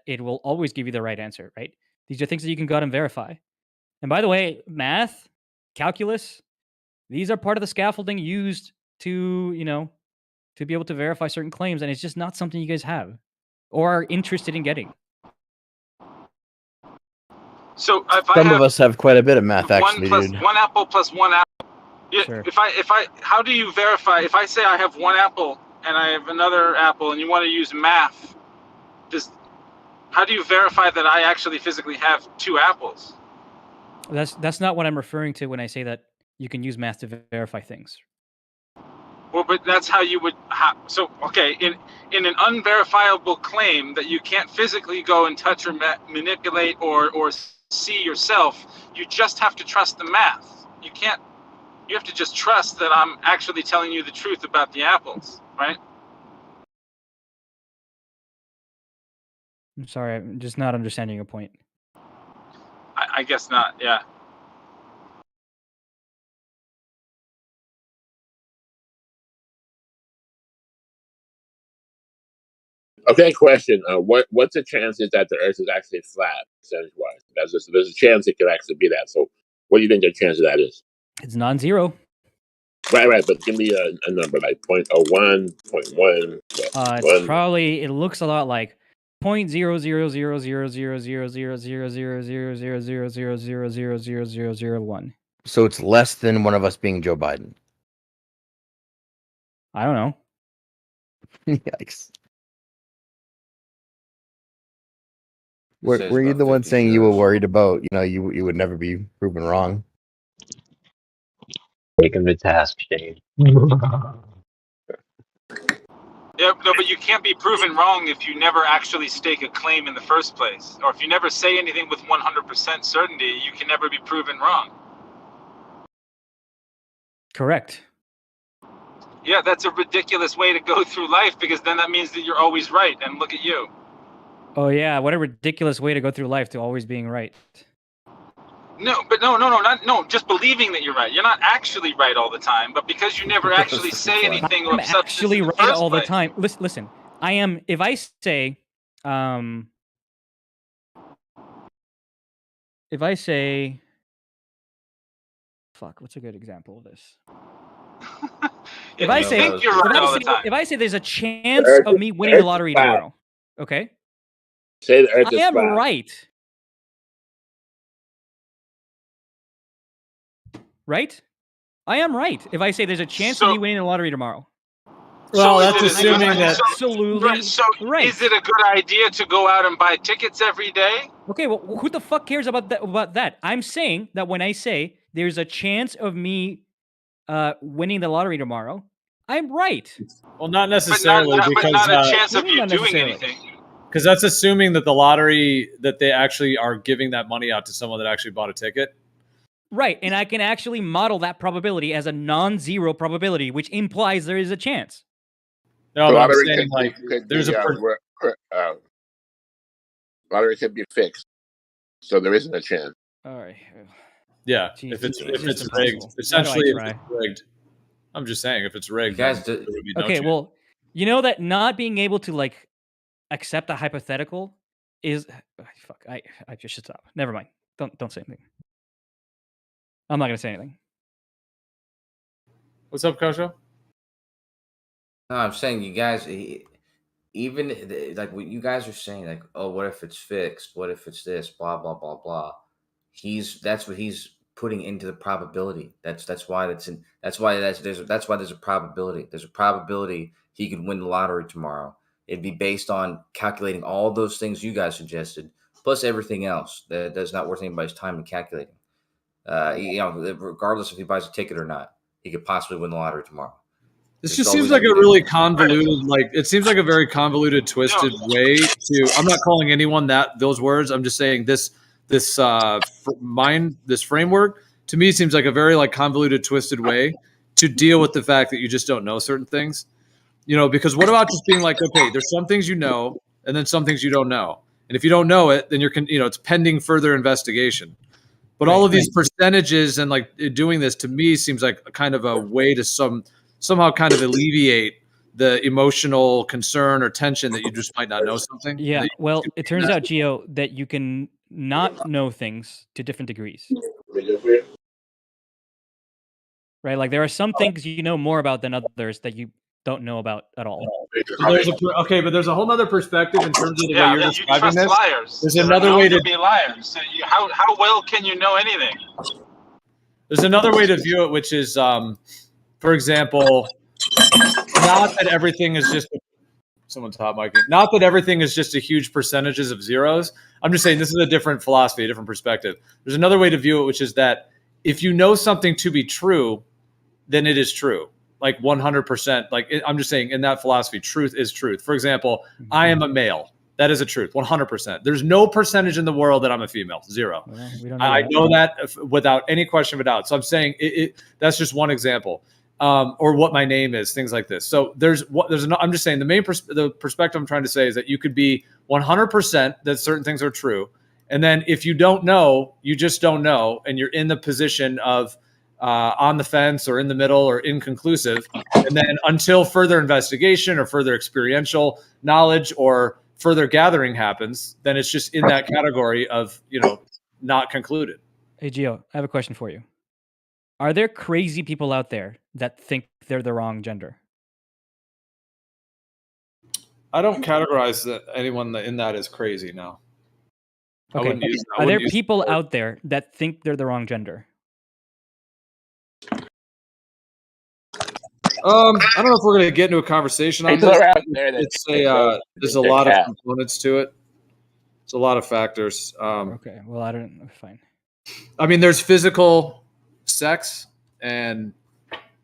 it will always give you the right answer. Right? These are things that you can go out and verify. And by the way, math, calculus, these are part of the scaffolding used to be able to verify certain claims, and it's just not something you guys have or are interested in getting.
So if
some of us have quite a bit of math, actually, dude.
One apple plus one apple. Yeah,
sure.
How do you verify? If I say I have one apple and I have another apple, and you want to use math, how do you verify that I actually physically have two apples?
That's not what I'm referring to when I say that you can use math to verify things.
Well, but that's how you would. So, okay, in an unverifiable claim that you can't physically go and touch or manipulate or see yourself, you just have to trust the math. You can't. You have to just trust that I'm actually telling you the truth about the apples, right?
I'm sorry, I'm just not understanding your point.
I guess not. Yeah.
Okay, question. What's the chances that the Earth is actually flat, percentage-wise? There's a chance it could actually be that. So, what do you think the chance of that is?
It's non-zero.
Right. But give me a number like 0.01, 0.1.
It's probably. It looks a lot like 0.00000000000000000000001.
So it's less than one of us being Joe Biden.
I don't know.
Yikes. Were you the one saying you were worried about, you would never be proven wrong?
Take him to task, Shane.
Yeah, no, but you can't be proven wrong if you never actually stake a claim in the first place. Or if you never say anything with 100% certainty, you can never be proven wrong.
Correct.
Yeah, that's a ridiculous way to go through life, because then that means that you're always right, and look at you.
Oh yeah, what a ridiculous way to go through life, to always being right.
No, just believing that you're right. You're not actually right all the time, but because you never actually say anything
I'm
of substance
actually
in the
right
first
all the
place.
time. Listen, I am. If I say, fuck, what's a good example of this? If I say there's a chance of me winning the lottery tomorrow, okay?
Say the Earth is
I am
flat.
right. Right? I am right. If I say there's a chance of me winning the lottery tomorrow.
Well, that's assuming that.
Absolutely right.
Is it a good idea to go out and buy tickets every day?
Okay, well, who the fuck cares about that? I'm saying that when I say there's a chance of me winning the lottery tomorrow, I'm right.
Well, not necessarily,
but not a chance of you doing anything.
Because that's assuming that the lottery, that they actually are giving that money out to someone that actually bought a ticket.
Right, and I can actually model that probability as a non-zero probability, which implies there is a chance.
No, but I'm saying, there's
lottery could be fixed, so there isn't a chance.
All right.
Yeah, if it's rigged, essentially, if it's rigged. I'm just saying, if it's rigged,
guys,
there would be no
okay,
chance.
well, you know that not being able to accept a hypothetical is fuck. I just should stop. Never mind. Don't say anything. I'm not gonna say anything.
What's up, Kosho?
No, I'm saying you guys, even like what you guys are saying, like, oh, what if it's fixed? What if it's this? Blah blah blah blah. That's what he's putting into the probability. That's why that's why there's a probability. There's a probability he could win the lottery tomorrow. It'd be based on calculating all those things you guys suggested, plus everything else that's not worth anybody's time in calculating. Regardless if he buys a ticket or not, he could possibly win the lottery tomorrow.
This
There's
just
always
seems like a
everything
really
else.
convoluted, like it seems like a very convoluted, twisted way to. I'm not calling anyone those words. I'm just saying this framework to me seems like a very like convoluted, twisted way to deal with the fact that you just don't know certain things. Because what about just being like, okay, there's some things you know, and then some things you don't know, and if you don't know it, then it's pending further investigation. But all of these percentages and like doing this to me seems like a kind of a way to somehow kind of alleviate the emotional concern or tension that you just might not know something.
Yeah. Well, it turns out, Gio, that you can not know things to different degrees. Right? Like there are some things you know more about than others that you don't know about at all.
But there's a whole other perspective in terms of the way
Yeah,
you're
you
describing
trust
this.
liars.
There's
They're
another
known
way
to
to
be liars. So how well can you know anything?
There's another way to view it, which is, for example, not that everything is just someone's hot micing. Not that everything is just a huge percentages of zeros. I'm just saying this is a different philosophy, a different perspective. There's another way to view it, which is that if you know something to be true, then it is true. Like 100%. Like I'm just saying in that philosophy, truth is truth. For example, I am a male. That is a truth, 100%. There's no percentage in the world that I'm a female, zero.
Well, we don't know
I
that.
know that without any question of a doubt. So I'm saying that's just one example, or what my name is, things like this. So I'm just saying the perspective I'm trying to say is that you could be 100% that certain things are true, and then if you don't know, you just don't know, and you're in the position of on the fence or in the middle or inconclusive, and then until further investigation or further experiential knowledge or further gathering happens, then it's just in that category of not concluded.
Hey, Gio, I have a question for you. Are there crazy people out there that think they're the wrong gender?
I don't categorize anyone in that as crazy. No.
Okay. Are there people out there that think they're the wrong gender?
I don't know if we're going to get into a conversation on
People
this.
are out there that
There's a lot of components to it. It's a lot of factors.
Okay. Well, I don't know. Fine.
I mean, there's physical sex and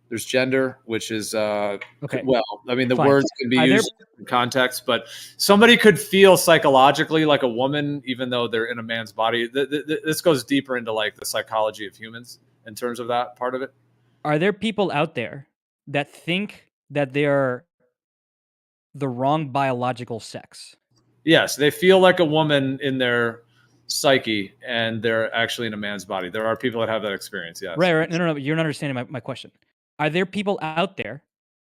there's gender, which is
okay.
Well, I mean, the
Fine.
words can be used in context, but somebody could feel psychologically like a woman, even though they're in a man's body. This goes deeper into like the psychology of humans in terms of that part of it.
Are there people out there that think that they're the wrong biological sex?
Yes, they feel like a woman in their psyche, and they're actually in a man's body. There are people that have that experience. Yes.
Right. No. You're not understanding my question. Are there people out there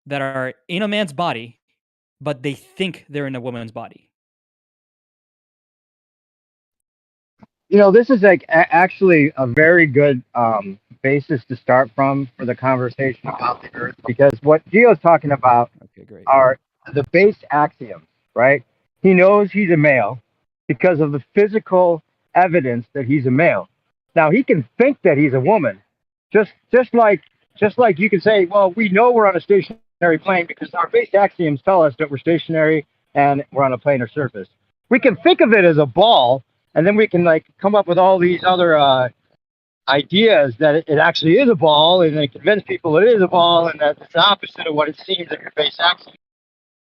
that are in a man's body, but they think they're in a woman's body?
This is like actually a very good basis to start from for the conversation about the Earth, because what Gio's talking about are the base axioms, right? He knows he's a male because of the physical evidence that he's a male. Now he can think that he's a woman, just like you can say, well, we know we're on a stationary plane because our base axioms tell us that we're stationary and we're on a planar surface. We can think of it as a ball, and then we can like come up with all these other ideas that it actually is a ball, and then convince people it is a ball, and that it's the opposite of what it seems at your base axiom.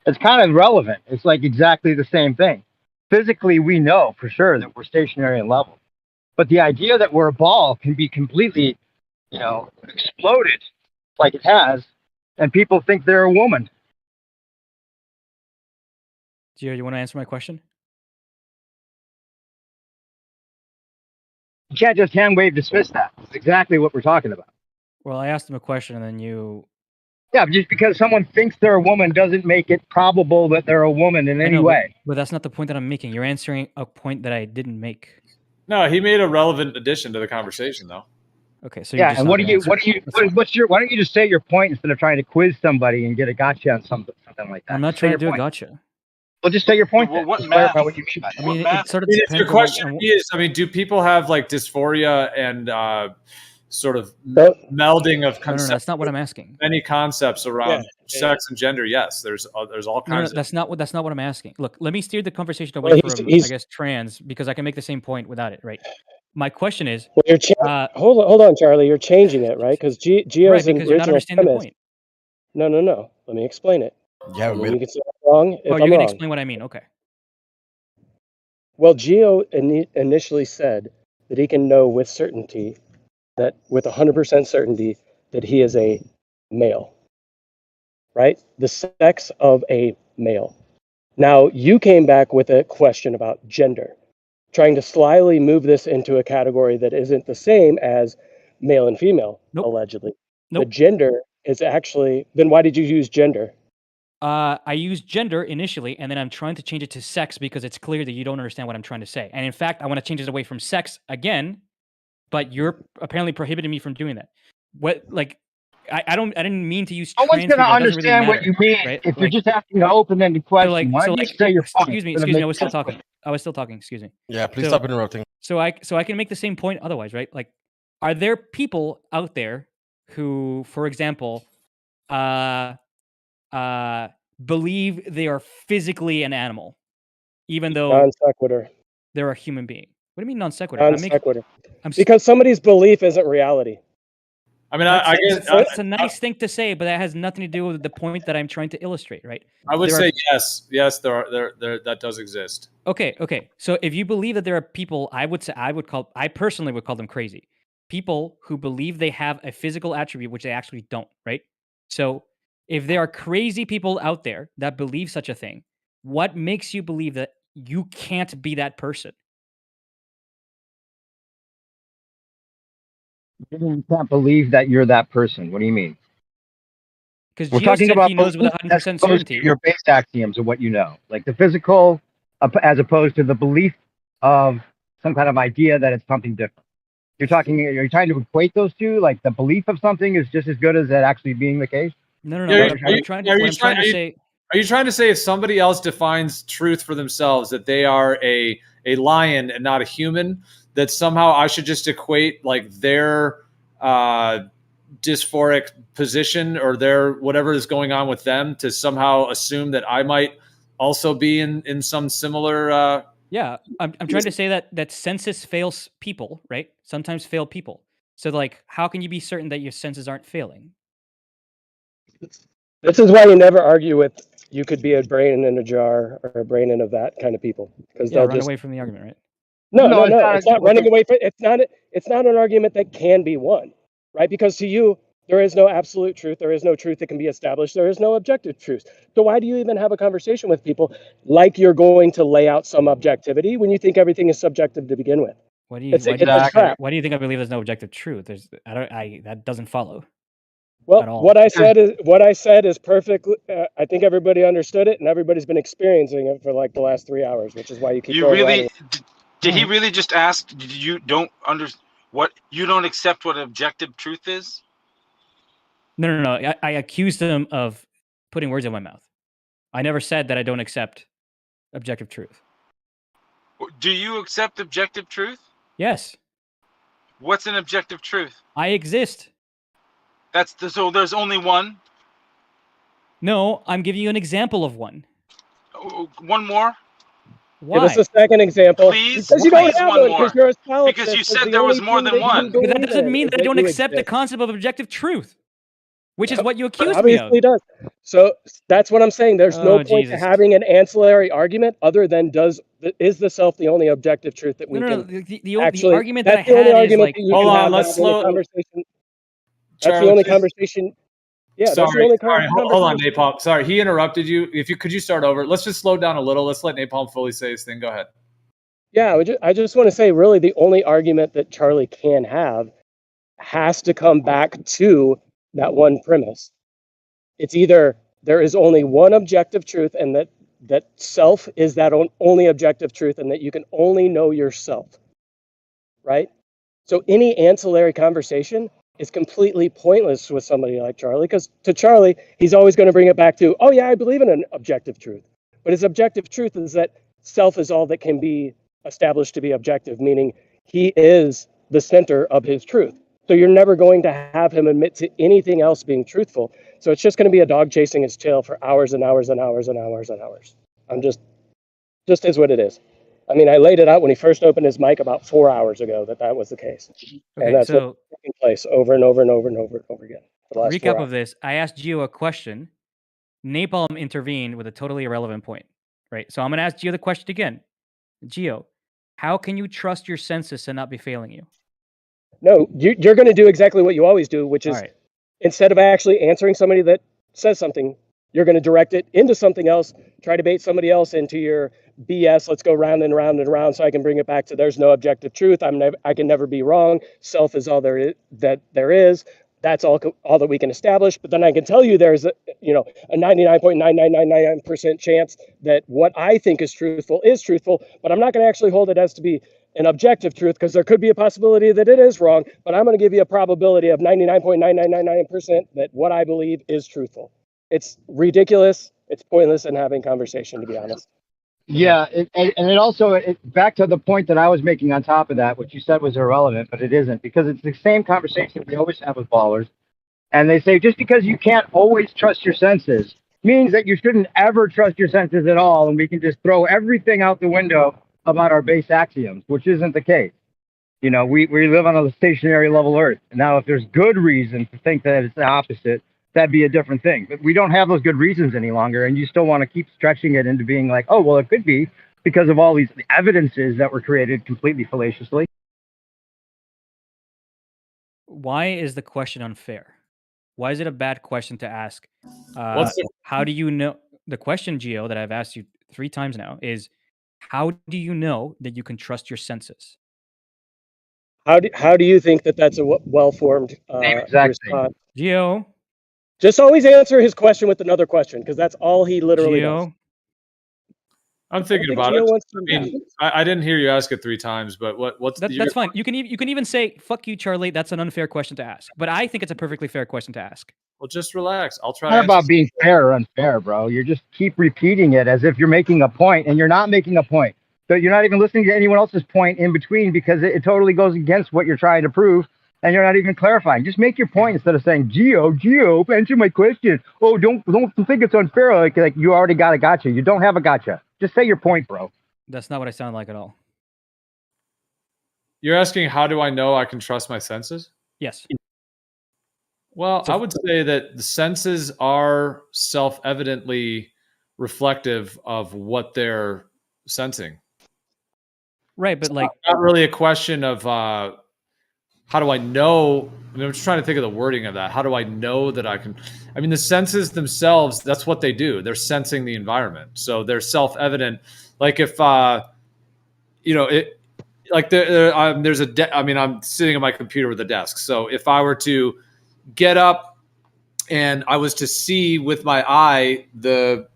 It's kind of irrelevant. It's like exactly the same thing. Physically, we know for sure that we're stationary and level, but the idea that we're a ball can be completely, exploded like it has, and people think they're a woman.
Gio, you want to answer my question?
You can't just hand wave dismiss that. It's exactly what we're talking about.
Well, I asked him a question, and then you
Yeah, just because someone thinks they're a woman doesn't make it probable that they're a woman in any way.
But that's not the point that I'm making. You're answering a point that I didn't make.
No, he made a relevant addition to the conversation, though.
Okay, so
Yeah, and why don't you just say your point instead of trying to quiz somebody and get a gotcha on something like that?
I'm not
Just say
trying to
your
do a
point.
gotcha.
Well, just say your point.
Well,
Then.
what
Just
math?
clarify what you mean.
I mean,
math?
it sort of
If
depends
your question
on
is, I mean, do people have like dysphoria and sort of melding of
No, that's not what I'm asking.
many concepts around sex and gender? Yes, there's all kinds.
That's not what I'm asking. Look, let me steer the conversation
Well,
away
he's-
from
he's-
I guess trans because I can make the same point without it, right? My question is,
Well, you're hold on, Charlie. You're changing it, right? Because Geo's
right, because you're not
original
understanding the
premise.
point.
No. Let me explain it.
Yeah,
and then you can say I'm wrong if
Oh,
I'm
you're gonna
wrong.
explain what I mean. Okay.
Well, Geo initially said that he can know with certainty, that with 100% certainty, that he is a male, right? The sex of a male. Now, you came back with a question about gender, trying to slyly move this into a category that isn't the same as male and female, allegedly. The gender is actually, then why did you use gender?
I used gender initially, and then I'm trying to change it to sex because it's clear that you don't understand what I'm trying to say. And in fact, I want to change it away from sex again, but you're apparently prohibiting me from doing that. What, like, I didn't mean to use
No one's
trans
going to
people. It doesn't really
understand what
matter,
you mean
right?
if you're
Like,
just asking an open-ended question. Why don't you say your point?
excuse me.
instead of
I was still
making-
talking. Excuse me.
Yeah, please stop interrupting.
So I can make the same point otherwise, right? Like, are there people out there who, for example, believe they are physically an animal, even though
Non sequitur.
they're a human being? What do you mean non sequitur?
Non sequitur. Because somebody's belief isn't reality.
I mean,
That's,
I guess
that's a nice thing to say, but that has nothing to do with the point that I'm trying to illustrate, right?
I would
There
say
are-
yes. There that does exist.
Okay. So if you believe that there are people, I personally would call them crazy. People who believe they have a physical attribute, which they actually don't, right? So if there are crazy people out there that believe such a thing, what makes you believe that you can't be that person?
You can't believe that you're that person. What do you mean?
Because
We're
Gio
talking
said
about
he knows with
belief
100%
as opposed to
certainty.
your base axioms of what you know, like the physical, as opposed to the belief of some kind of idea that it's something different. You're trying to equate those two, like the belief of something is just as good as it actually being the case.
No.
Yeah,
What I'm trying to say.
Are you trying to say if somebody else defines truth for themselves that they are a lion and not a human, that somehow I should just equate like their dysphoric position or their whatever is going on with them to somehow assume that I might also be in some similar
Yeah, I'm trying to say that census fails people, right? Sometimes fail people. So like, how can you be certain that your senses aren't failing?
This is why you never argue with you could be a brain in a jar or a brain in a vat kind of people. Because
Yeah,
they'll
run
just
away from the argument, right?
No, it's not running away from it's not an argument that can be won, right? Because to you, there is no absolute truth, there is no truth that can be established, there is no objective truth. So why do you even have a conversation with people like you're going to lay out some objectivity when you think everything is subjective to begin with?
Why do you
It's a trap.
why do you think I believe there's no objective truth? That doesn't follow.
Well,
at all.
what I said is perfectly. I think everybody understood it, and everybody's been experiencing it for like the last 3 hours, which is why you keep.
You
going
really
around.
did he really just ask? You don't you don't accept what objective truth is?
No. I accused him of putting words in my mouth. I never said that I don't accept objective truth.
Do you accept objective truth?
Yes.
What's an objective truth?
I exist.
So there's only one?
No, I'm giving you an example of one.
One more?
Why?
Give us a second example.
Please,
because you don't
please,
have
one
one.
more.
Because you're a solipsist.
Because you
That's
said
the
there was
only
more
thing
than
that you
one.
But that
believe
doesn't
in
mean
is
that I don't
you
accept the
exist.
concept of objective truth, which is what you
But
accused me of.
obviously does. So that's what I'm saying. There's no
Oh,
point
Jesus.
to having an ancillary argument other than is the self the only objective truth that we
No.
can
The
actually?
argument that I
That's the only
had is
argument
like,
that you
hold
can
on,
have
let's
in the
slow.
conversation. That's
Charlie,
the only
please-
conversation. Yeah, that's the only conversation.
Hold on, Napalm. Sorry, he interrupted you. Could you start over? Let's just slow down a little. Let's let Napalm fully say his thing. Go ahead.
Yeah, I just want to say, really, the only argument that Charlie can have has to come back to that one premise.
It's either there is only one objective truth, and that self is that only objective truth, and that you can only know yourself, right? So any ancillary conversation is completely pointless with somebody like Charlie, because to Charlie, he's always going to bring it back to, oh yeah, I believe in an objective truth. But his objective truth is that self is all that can be established to be objective, meaning he is the center of his truth. So you're never going to have him admit to anything else being truthful. So it's just going to be a dog chasing his tail for hours and hours and hours and hours and hours. I'm just is what it is. I mean, I laid it out when he first opened his mic about 4 hours ago that was the case.
Okay,
And that's
so
what's taking place over and over and over and over and over again for the last 4
recap
hours.
of this. I asked Gio a question. Napalm intervened with a totally irrelevant point, right? So I'm going to ask Gio the question again. Gio, how can you trust your senses to not be failing you?
No, you're going to do exactly what you always do, which is instead of actually answering somebody that says something, you're going to direct it into something else, try to bait somebody else into your BS. Let's go round and round and round so I can bring it back to there's no objective truth. I can never be wrong. Self is all there is. That's all that we can establish. But then I can tell you there's a 99.9999% chance that what I think is truthful, but I'm not going to actually hold it as to be an objective truth, because there could be a possibility that it is wrong, but I'm going to give you a probability of 99.9999% that what I believe is truthful. It's ridiculous. It's pointless in having conversation, to be honest.
Yeah, and it also back to the point that I was making on top of that, which you said was irrelevant, but it isn't, because it's the same conversation we always have with ballers. And they say just because you can't always trust your senses means that you shouldn't ever trust your senses at all, and we can just throw everything out the window about our base axioms, which isn't the case. You know, we live on a stationary level Earth. Now, if there's good reason to think that it's the opposite, that'd be a different thing. But we don't have those good reasons any longer, and you still want to keep stretching it into being like, oh, well, it could be because of all these evidences that were created completely fallaciously.
Why is the question unfair? Why is it a bad question to ask? How do you know? The question, Gio, that I've asked you 3 times now is, how do you know that you can trust your senses?
How do you think that that's a well-formed response?
Gio?
Just always answer his question with another question, because that's all he literally does.
I'm thinking about it. I mean, I didn't hear you ask it 3 times, but what's
that's fine. You can even say, "Fuck you, Charlie." That's an unfair question to ask, but I think it's a perfectly fair question to ask.
Well, just relax. I'll try.
It's not about being fair or unfair, bro. You just keep repeating it as if you're making a point, and you're not making a point. So you're not even listening to anyone else's point in between, because it totally goes against what you're trying to prove, and you're not even clarifying. Just make your point instead of saying, Gio, answer my question. Oh, don't think it's unfair. Like you already got a gotcha. You don't have a gotcha. Just say your point, bro.
That's not what I sound like at all.
You're asking, how do I know I can trust my senses?
Yes.
Well, I would say that the senses are self-evidently reflective of what they're sensing.
Right, but like,
not really a question of how do I know? I mean, I'm just trying to think of the wording of that. How do I know that I can? I mean, the senses themselves, that's what they do. They're sensing the environment. So they're self-evident. Like if, there's I'm sitting at my computer with a desk. So if I were to get up and I was to see with my eye the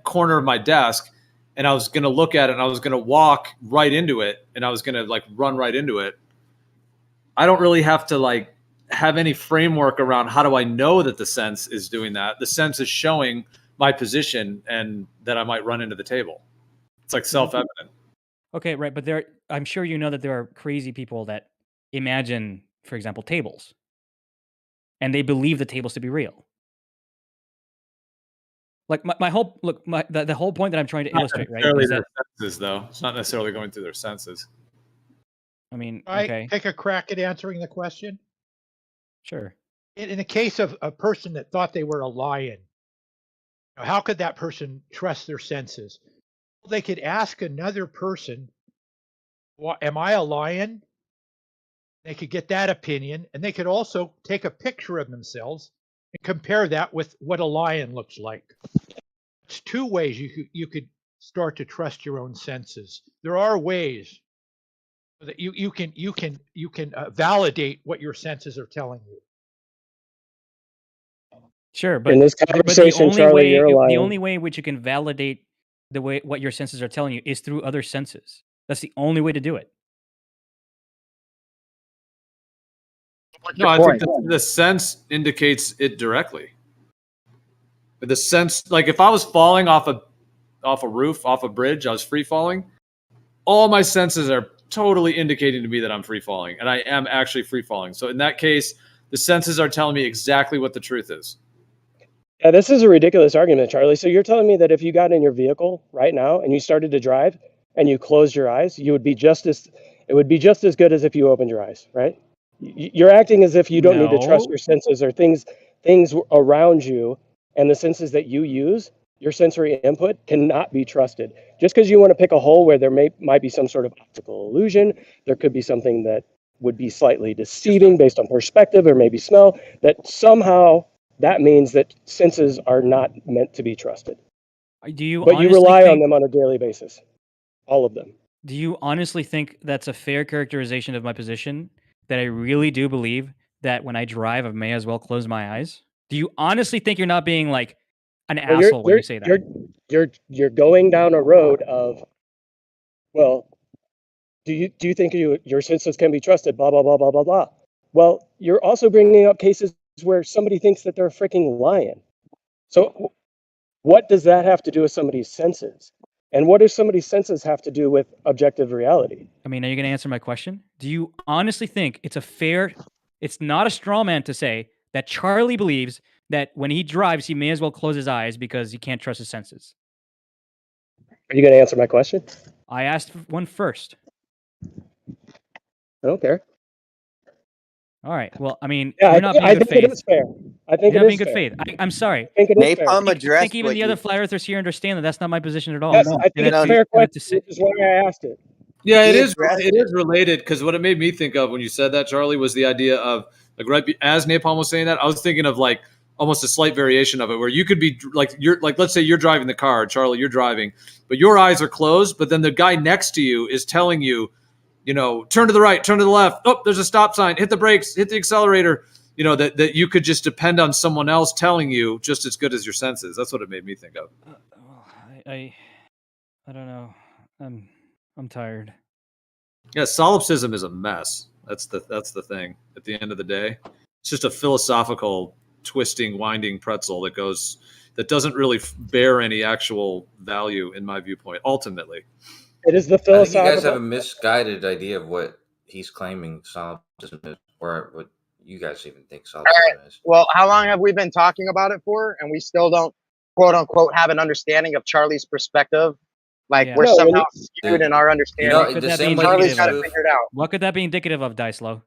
corner of my desk, and I was going to look at it, and I was going to walk right into it, and I was going to run right into it, I don't really have to have any framework around how do I know that the sense is doing that. The sense is showing my position and that I might run into the table. It's self-evident.
Okay, right, but I'm sure you know that there are crazy people that imagine, for example, tables, and they believe the tables to be real. Like the whole point that I'm trying to illustrate, right? Is that
senses, though. It's not necessarily going through their senses.
I mean,
I take a crack at answering the question.
Sure.
In the case of a person that thought they were a lion, how could that person trust their senses? Well, they could ask another person, am I a lion? They could get that opinion, and they could also take a picture of themselves and compare that with what a lion looks like. It's 2 ways you could start to trust your own senses. There are ways that you can validate what your senses are telling you.
Sure, but
in this
but the
conversation,
only
Charlie,
way
you're
the
in this
only
conversation,
way
Charlie,
the
you're
only
lying.
way which you can validate the way what your senses are telling you is through other senses. That's the only way to do it.
No, I think the sense indicates it directly. The sense, like if I was falling off a roof, off a bridge, I was free falling. All my senses are totally indicating to me that I'm free falling, and I am actually free falling. So in that case, the senses are telling me exactly what the truth is.
Yeah, this is a ridiculous argument, Charlie. So you're telling me that if you got in your vehicle right now and you started to drive and you closed your eyes, it would be just as good as if you opened your eyes, right? You're acting as if you don't need to trust
No.
your senses or things around you, and the senses that you use, your sensory input cannot be trusted. Just because you want to pick a hole where there might be some sort of optical illusion, there could be something that would be slightly deceiving based on perspective or maybe smell, that somehow that means that senses are not meant to be trusted.
Do you
But you
honestly
rely on
think
them on a daily basis, all of them.
do you honestly think that's a fair characterization of my position? That I really do believe that when I drive, I may as well close my eyes? Do you honestly think you're not being like an
Well,
asshole when you say that?
you're going down a road of, well, do you think your senses can be trusted? Blah blah blah blah blah blah. Well, you're also bringing up cases where somebody thinks that they're a freaking lion. So, what does that have to do with somebody's senses? And what do somebody's senses have to do with objective reality?
I mean, are you going to answer my question? Do you honestly think it's not a straw man to say that Charlie believes that when he drives, he may as well close his eyes because he can't trust his senses?
Are you going to answer my question?
I asked one first.
I don't care.
All right. Well, I mean,
Yeah,
you're not being
I
good
think
faith.
it is fair. I think
You're
it
not
is
being good
fair.
faith. I'm sorry.
I think it is fair.
I think even the other flat earthers here understand that that's not my position at all.
Yes, I think it's a fair question, which is why I asked it.
Yeah, it is related, because what it made me think of when you said that, Charlie, was the idea of as Napalm was saying that, I was thinking of like almost a slight variation of it, where you could be like let's say you're driving the car, Charlie, you're driving, but your eyes are closed, but then the guy next to you is telling you, turn to the right, turn to the left. Oh, there's a stop sign. Hit the brakes, hit the accelerator. That you could just depend on someone else telling you just as good as your senses. That's what it made me think of.
I don't know. I'm tired.
Yeah, solipsism is a mess. That's the thing. At the end of the day, it's just a philosophical twisting, winding pretzel that doesn't really bear any actual value in my viewpoint. Ultimately,
it is the
I think you guys
philosophical.
have a misguided idea of what he's claiming solipsism is, or what you guys even think solipsism is.
Well, how long have we been talking about it for, and we still don't, quote unquote, have an understanding of Charlie's perspective? Like we're somehow skewed in our understanding.
What could that be
Charlie's
indicative
got to
of?
figure it out.
What could that be indicative of, Dicelo?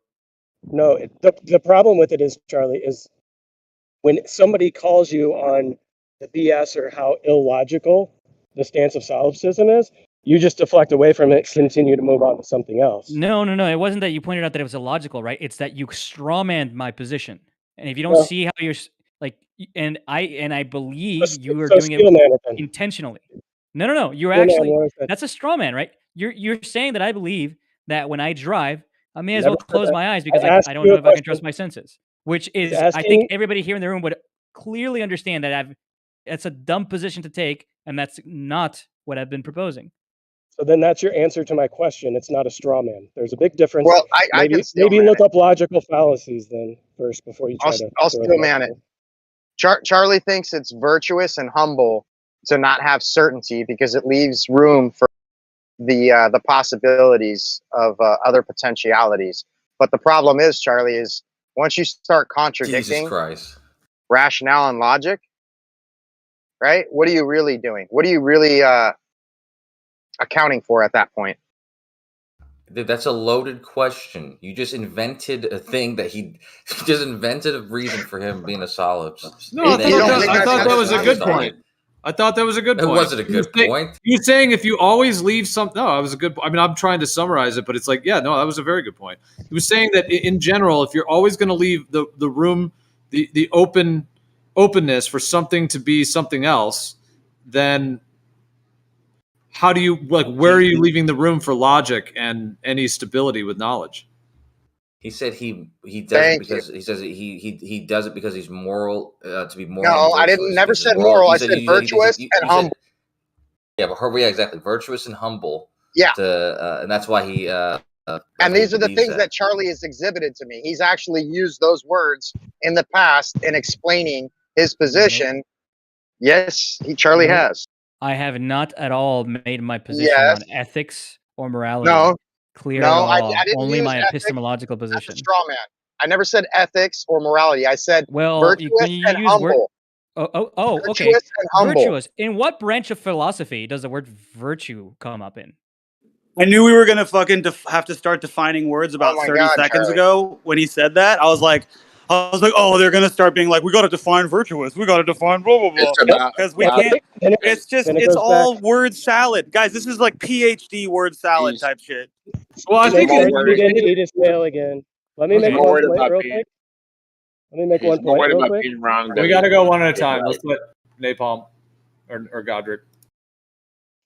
No, the problem with it is, Charlie, is when somebody calls you on the BS or how illogical the stance of solipsism is, you just deflect away from it, continue to move on to something else.
No. It wasn't that you pointed out that it was illogical, right? It's that you strawmanned my position, and if you don't
Well-
see how you're like, and I believe you are
so
doing it
steel man it then.
intentionally. No. You're
Steel man,
actually
what is that?
that's a straw man, right? You're saying that I believe that when I drive, I may as
Never
well
said
close
that.
my eyes because
I
I
asked
don't
you
know
a
if I can
question.
trust my senses. Which is,
He's
I think
asking-
everybody here in the room would clearly understand that it's a dumb position to take, and that's not what I've been proposing.
So then that's your answer to my question. It's not a straw man. There's a big difference.
Well, I can steel
maybe
man
look
it.
up logical fallacies then first before you try to.
I'll
throw
steel
them
man
out
it. Charlie thinks it's virtuous and humble to not have certainty because it leaves room for the possibilities of other potentialities. But the problem is, Charlie, is once you start
Jesus
contradicting
Christ.
rationale and logic, right? What are you really doing? What are you really accounting for at that point?
Dude, that's a loaded question. You just invented a thing that he just invented a reason for him being a solipsist.
No, I thought that was a good point. I thought that was a good point.
It wasn't a good point.
You're saying if you always leave something. No, that was a good. I mean, I'm trying to summarize it, but it's like, yeah, no, that was a very good point. He was saying that in general, if you're always going to leave the room, the openness for something to be something else, then how do you where are you leaving the room for logic and any stability with knowledge?
He said he does it
Thank
because he says he does it because he's moral to be moral.
No,
and
I
virtuous.
didn't. Never
Because
said moral. I said
you
virtuous and
said,
humble.
yeah, but yeah, exactly, virtuous and humble.
Yeah.
And that's why he.
And these are the things that Charlie has exhibited to me. He's actually used those words in the past in explaining his position. Yes, Charlie
Nope.
has.
I have not at all made my position
Yes.
on ethics or morality
No.
clear
No,
at
I
all.
didn't
Only
use
my
ethics.
epistemological
That's a
position.
straw man. I never said ethics or morality. I said virtuous
when you
and
use
humble.
okay.
Virtuous and humble.
Virtuous. In what branch of philosophy does the word virtue come up in?
I knew we were gonna fucking have to start defining words about 30 seconds ago when he said that. I was like, oh, they're gonna start being like, we gotta define virtuous, we gotta define blah blah blah, because we can't. It's all word salad, guys. This is like PhD word salad type shit.
Well, I think
Charlie begin to eat his tail again. Let me make one point real quick. Let me make one point real quick.
We got to go one at a time. Let's let Napalm or Godric.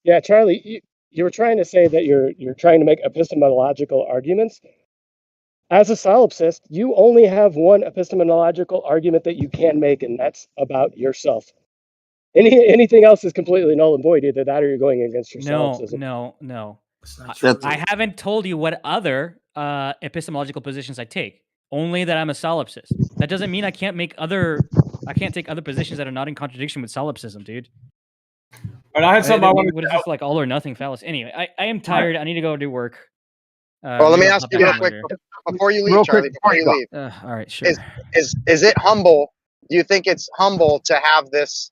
Yeah, Charlie, you were trying to say that you're trying to make epistemological arguments. As a solipsist, you only have one epistemological argument that you can make, and that's about yourself. Anything else is completely null and void. Either that or you're going against your solipsism.
No. I haven't told you what other epistemological positions I take. Only that I'm a solipsist. That doesn't mean I can't take other positions that are not in contradiction with solipsism, dude.
And I had something I wanted.
What is this like all or nothing fallacy? Anyway, I am tired. I need to go do work.
Well, let me ask you real quick before you leave, Charlie. Before you leave,
all right, sure.
Is it humble? Do you think it's humble to have this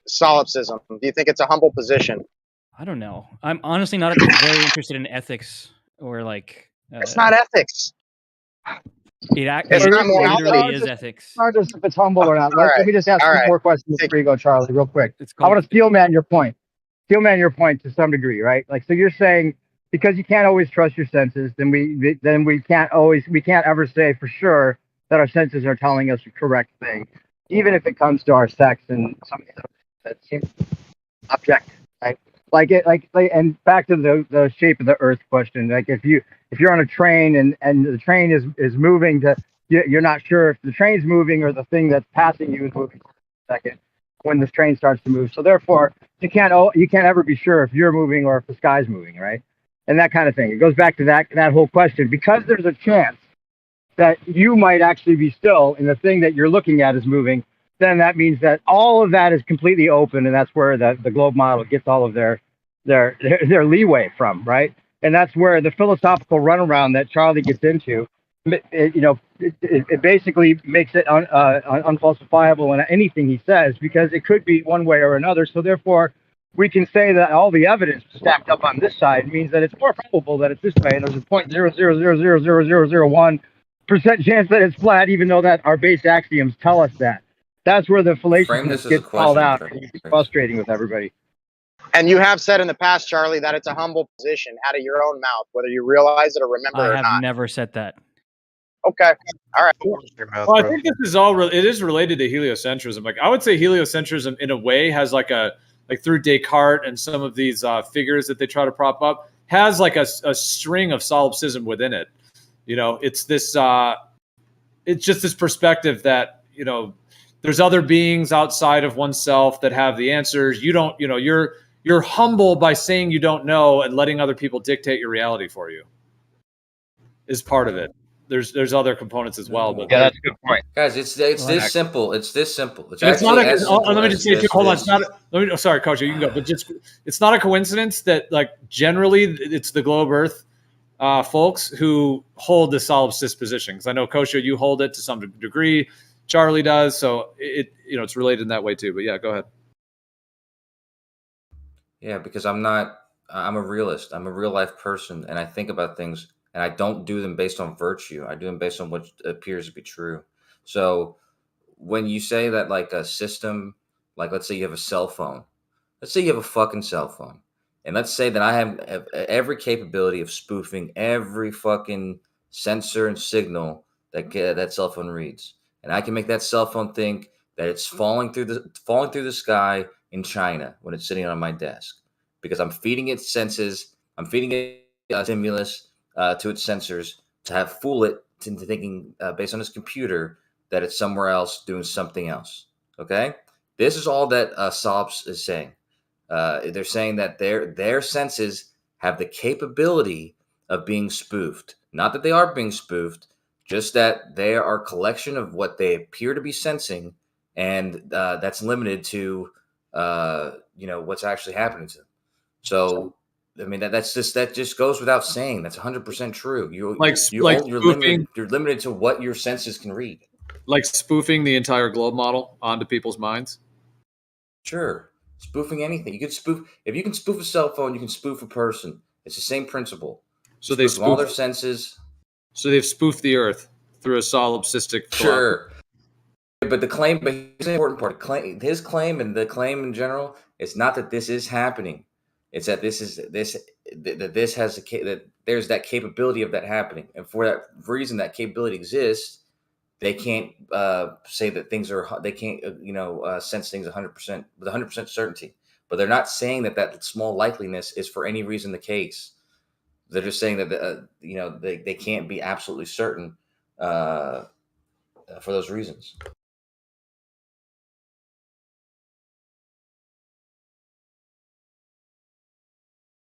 solipsism? Do you think it's a humble position?
I don't know. I'm honestly not very interested in ethics or like.
It's not ethics.
It's
not morality.
literally is ethics.
Not
just if it's humble or not. Let me just ask
All
one
right.
more question before you go, Charlie, real quick. I want to steel man your point. Steel man your point to some degree, right? Like, so you're saying because you can't always trust your senses, then we can't ever say for sure that our senses are telling us the correct thing, even if it comes to our sex and something that seems objective, right? And back to the shape of the Earth question. Like if you're on a train and the train is moving you're not sure if the train's moving or the thing that's passing you is moving for a second when the train starts to move. So therefore, you can't ever be sure if you're moving or if the sky's moving, right? And that kind of thing. It goes back to that whole question. Because there's a chance that you might actually be still and the thing that you're looking at is moving, then that means that all of that is completely open, and that's where the globe model gets all of their leeway from, right? And that's where the philosophical runaround that Charlie gets into, it basically makes it unfalsifiable in anything he says, because it could be one way or another. So therefore, we can say that all the evidence stacked up on this side means that it's more probable that it's this way, and there's a 0.0000001% chance that it's flat, even though that our base axioms tell us that. That's where the fallaciousness gets called out, and it's frustrating with everybody.
And you have said in the past, Charlie, that it's a humble position out of your own mouth, whether you realize it or remember it or
I
not.
have never said that.
Okay. All right.
Well, I think this is all it is related to heliocentrism. Like I would say heliocentrism in a way has like through Descartes and some of these figures that they try to prop up has like a string of solipsism within it. It's this it's just this perspective that, there's other beings outside of oneself that have the answers. You don't, you're humble by saying you don't know and letting other people dictate your reality for you is part of it. There's other components as well, but
yeah, that's a good point,
guys. It's this simple. It's this simple.
It's not. Let me just say, hold on. It's not. Sorry, Coach, you can go. But it's not a coincidence that like generally it's the globe Earth folks who hold the solipsist position. Because I know, Kosho, you hold it to some degree. Charlie does, so it's related in that way too. But yeah, go ahead.
Yeah, because I'm a realist. I'm a real life person, and I think about things, and I don't do them based on virtue. I do them based on what appears to be true. So when you say that like a system, like let's say you have a cell phone, let's say you have a fucking cell phone, and let's say that I have every capability of spoofing every fucking sensor and signal that cell phone reads, and I can make that cell phone think that it's falling through the sky in China when it's sitting on my desk, because I'm feeding it senses, I'm feeding it stimulus to its sensors have fool it into thinking based on his computer that it's somewhere else doing something else. Okay, this is all that Solps is saying. They're saying that their senses have the capability of being spoofed. Not that they are being spoofed, just that they are a collection of what they appear to be sensing, and that's limited to what's actually happening to them. So, I mean, that just goes without saying. That's 100% true. You're
spoofing,
limited to what your senses can read.
Like spoofing the entire globe model onto people's minds.
Sure, spoofing anything. You can spoof if you can spoof a cell phone. You can spoof a person. It's the same principle.
So they
spoof all their senses.
So they've spoofed the Earth through a solipsistic
Sure. But here's the important part. His claim and the claim in general, it's not that this is happening. It's that that there's that capability of that happening, and for that reason, that capability exists. They can't say that things are. They can't sense things 100% with 100% certainty. But they're not saying that small likeliness is for any reason the case. They're just saying that they can't be absolutely certain for those reasons.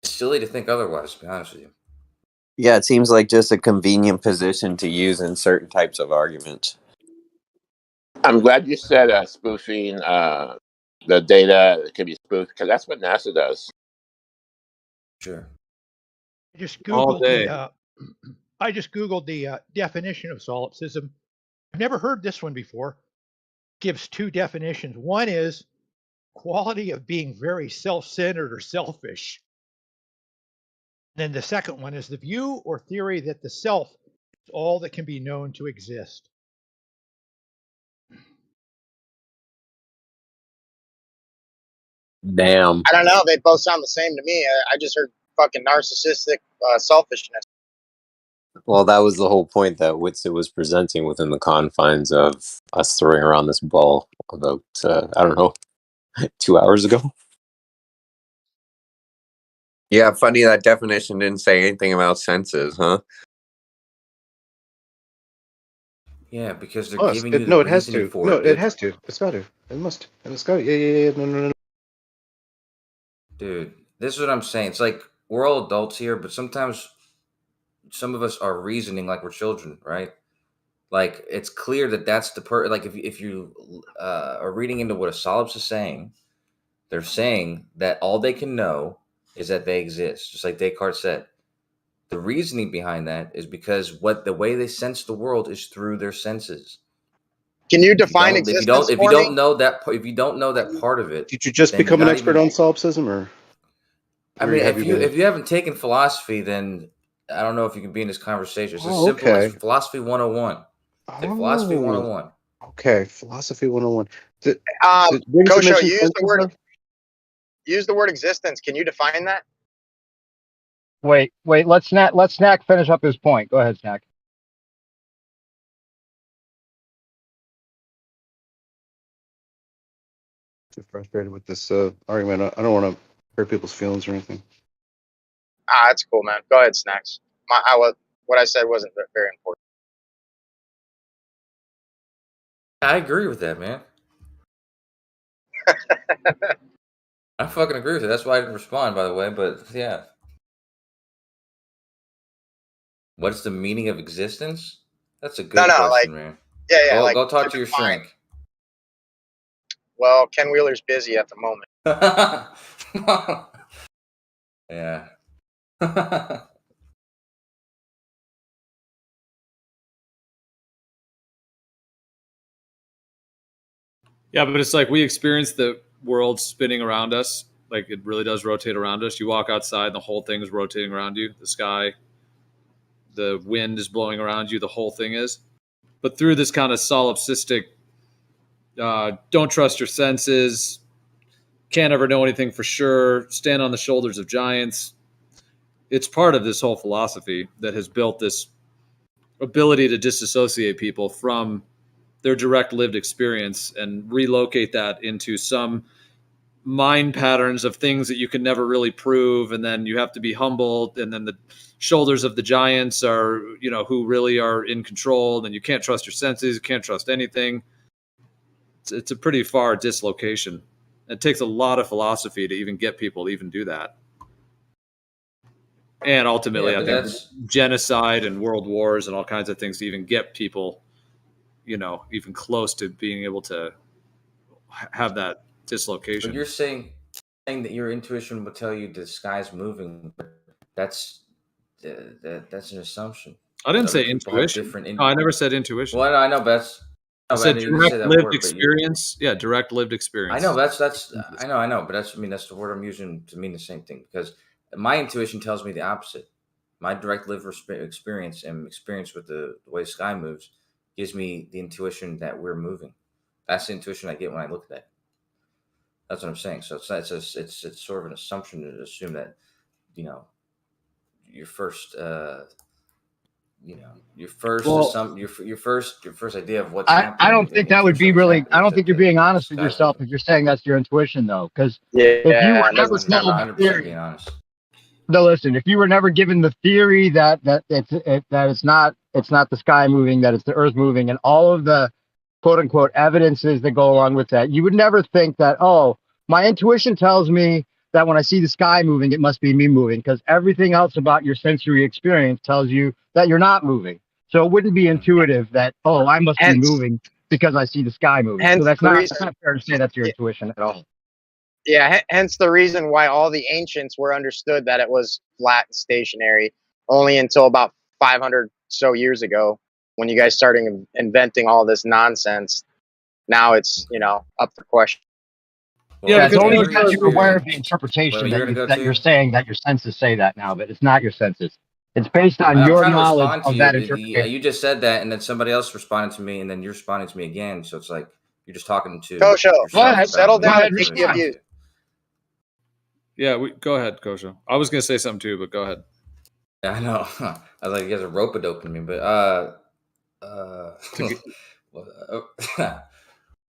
It's silly to think otherwise, to be honest with you.
Yeah, it seems like just a convenient position to use in certain types of arguments.
I'm glad you said spoofing the data can be spoofed, because that's what NASA does.
Sure.
I just Googled the definition of solipsism. I've never heard this one before. It gives two definitions. One is quality of being very self-centered or selfish. Then the second one is the view or theory that the self is all that can be known to exist.
Damn.
I don't know. They both sound the same to me. I just heard fucking narcissistic selfishness.
Well, that was the whole point that Witsit was presenting within the confines of us throwing around this ball about, I don't know, 2 hours ago. Yeah, funny that definition didn't say anything about senses, huh?
Yeah, because they're giving you the
No, it has
reasoning
to.
for
No,
it.
it has to. It's got to. It must. It's got to. Yeah. No.
Dude, this is what I'm saying. It's like we're all adults here, but sometimes some of us are reasoning like we're children, right? Like it's clear that that's the like if you are reading into what a solipsist is saying, they're saying that all they can know is that they exist, just like Descartes said. The reasoning behind that is because the way they sense the world is through their senses.
Can you define existence
if you don't know that part of it,
did you just become an expert on solipsism, or?
I mean, if you haven't taken philosophy, then I don't know if you can be in this conversation. It's as simple as philosophy 101. Take philosophy 101.
Okay, philosophy 101.
Kosho, use the word existence. Can you define that?
Wait. Let Snack finish up his point. Go ahead, Snack.
Too frustrated with this argument. I don't want to hurt people's feelings or anything.
That's cool, man. Go ahead, Snacks. What I said wasn't very important.
I agree with that, man. I fucking agree with it. That's why I didn't respond, by the way. But yeah, what's the meaning of existence? That's a good question, man.
Yeah.
Go talk to your shrink.
Well, Ken Wheeler's busy at the moment.
Yeah.
Yeah, but it's like we experience the world spinning around us. Like it really does rotate around us. You walk outside and the whole thing is rotating around you. The sky, the wind is blowing around you. The whole thing is. But through this kind of solipsistic, don't trust your senses, can't ever know anything for sure, stand on the shoulders of giants. It's part of this whole philosophy that has built this ability to disassociate people from their direct lived experience and relocate that into some mind patterns of things that you can never really prove, and then you have to be humbled, and then the shoulders of the giants are, who really are in control, and you can't trust your senses, you can't trust anything. It's a pretty far dislocation. It takes a lot of philosophy to even get people to even do that. And ultimately, I think genocide and world wars and all kinds of things to even get people, even close to being able to have that dislocation.
But you're saying that your intuition will tell you the sky's moving. That's an assumption.
I didn't say intuition. No, I never said intuition.
Well, I know, but
I said direct lived experience. Yeah, direct lived experience.
I know I know, but that's the word I'm using to mean the same thing, because my intuition tells me the opposite. My direct lived experience and experience with the way the sky moves gives me the intuition that we're moving. That's the intuition I get when I look at that. That's what I'm saying. So it's sort of an assumption to assume that, your first idea of what's happening.
I don't think that would be really. I don't think you're being honest with yourself if you're saying that's your intuition, though. Because if you were never told 100% being honest. No, listen. If you were never given the theory that it's not the sky moving, that it's the Earth moving, and all of the quote unquote evidences that go along with that, you would never think that, oh, my intuition tells me that when I see the sky moving, it must be me moving, because everything else about your sensory experience tells you that you're not moving. So it wouldn't be intuitive that, oh, I must be moving because I see the sky moving. So that's not fair to say that's your intuition at all.
Yeah, hence the reason why all the ancients were understood that it was flat and stationary only until about 500 so years ago, when you guys started inventing all this nonsense. Now it's, up for question.
Yeah, it's only because you're aware of the interpretation that you're saying that your senses say that now, but it's not your senses. It's based on your knowledge of that interpretation.
You just said that, and then somebody else responded to me, and then you're responding to me again. So it's like you're just talking to.
Kosho, settle down and take the view.
Yeah, go ahead, Kosho. I was going to say something too, but go ahead.
Yeah, I know. I was like, you guys are rope-a-doping me, but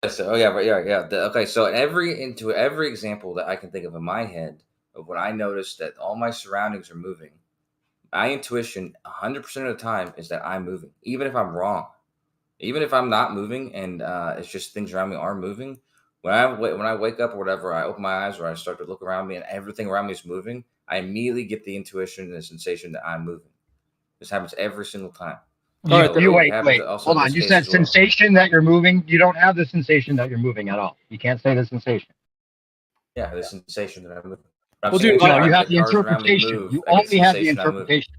So, okay, so into every example that I can think of in my head of when I notice that all my surroundings are moving, my intuition 100% of the time is that I'm moving, even if I'm wrong, even if I'm not moving, and it's just things around me are moving. When I wake up or whatever, I open my eyes or I start to look around me and everything around me is moving, I immediately get the intuition and the sensation that I'm moving. This happens every single time.
Wait. Hold on. You said sensation that you're moving. You don't have the sensation that you're moving at all. You can't say the sensation.
Yeah, the sensation that I'm moving.
Well, dude, no, you have the interpretation. You only have the interpretation.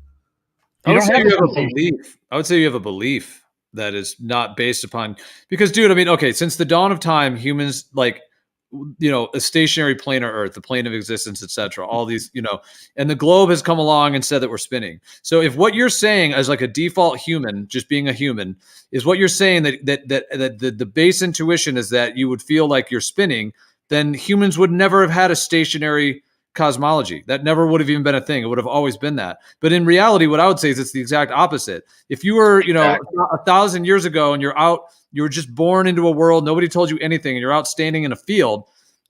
I would say you have a belief. I would say you have a belief that is not based upon, because, dude, I mean, okay, since the dawn of time, humans, like, a stationary planar Earth, the plane of existence, etc. All these, and the globe has come along and said that we're spinning. So if what you're saying as like a default human, just being a human, is what you're saying that the base intuition is that you would feel like you're spinning, then humans would never have had a stationary cosmology. That never would have even been a thing. It would have always been that. But in reality, what I would say is it's the exact opposite. If you were, 1,000 years ago and you were just born into a world, nobody told you anything, and you're out standing in a field,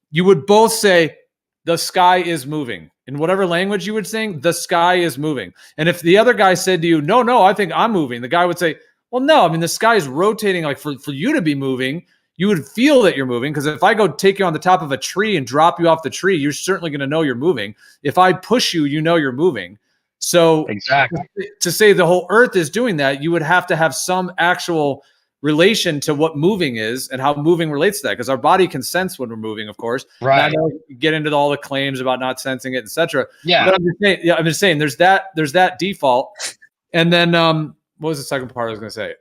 you would both say, the sky is moving. In whatever language you would sing, the sky is moving. And if the other guy said to you, no, I think I'm moving, the guy would say, well, no, I mean, the sky is rotating. Like for you to be moving, you would feel that you're moving, because if I go take you on the top of a tree and drop you off the tree, you're certainly going to know you're moving. If I push you, you know you're moving. So
exactly,
to say the whole Earth is doing that, you would have to have some actual relation to what moving is and how moving relates to that, because our body can sense when we're moving, of course.
Right.
And I know you get into all the claims about not sensing it, etc.
Yeah.
But I'm just saying there's that default. And then what was the second part I was going to say?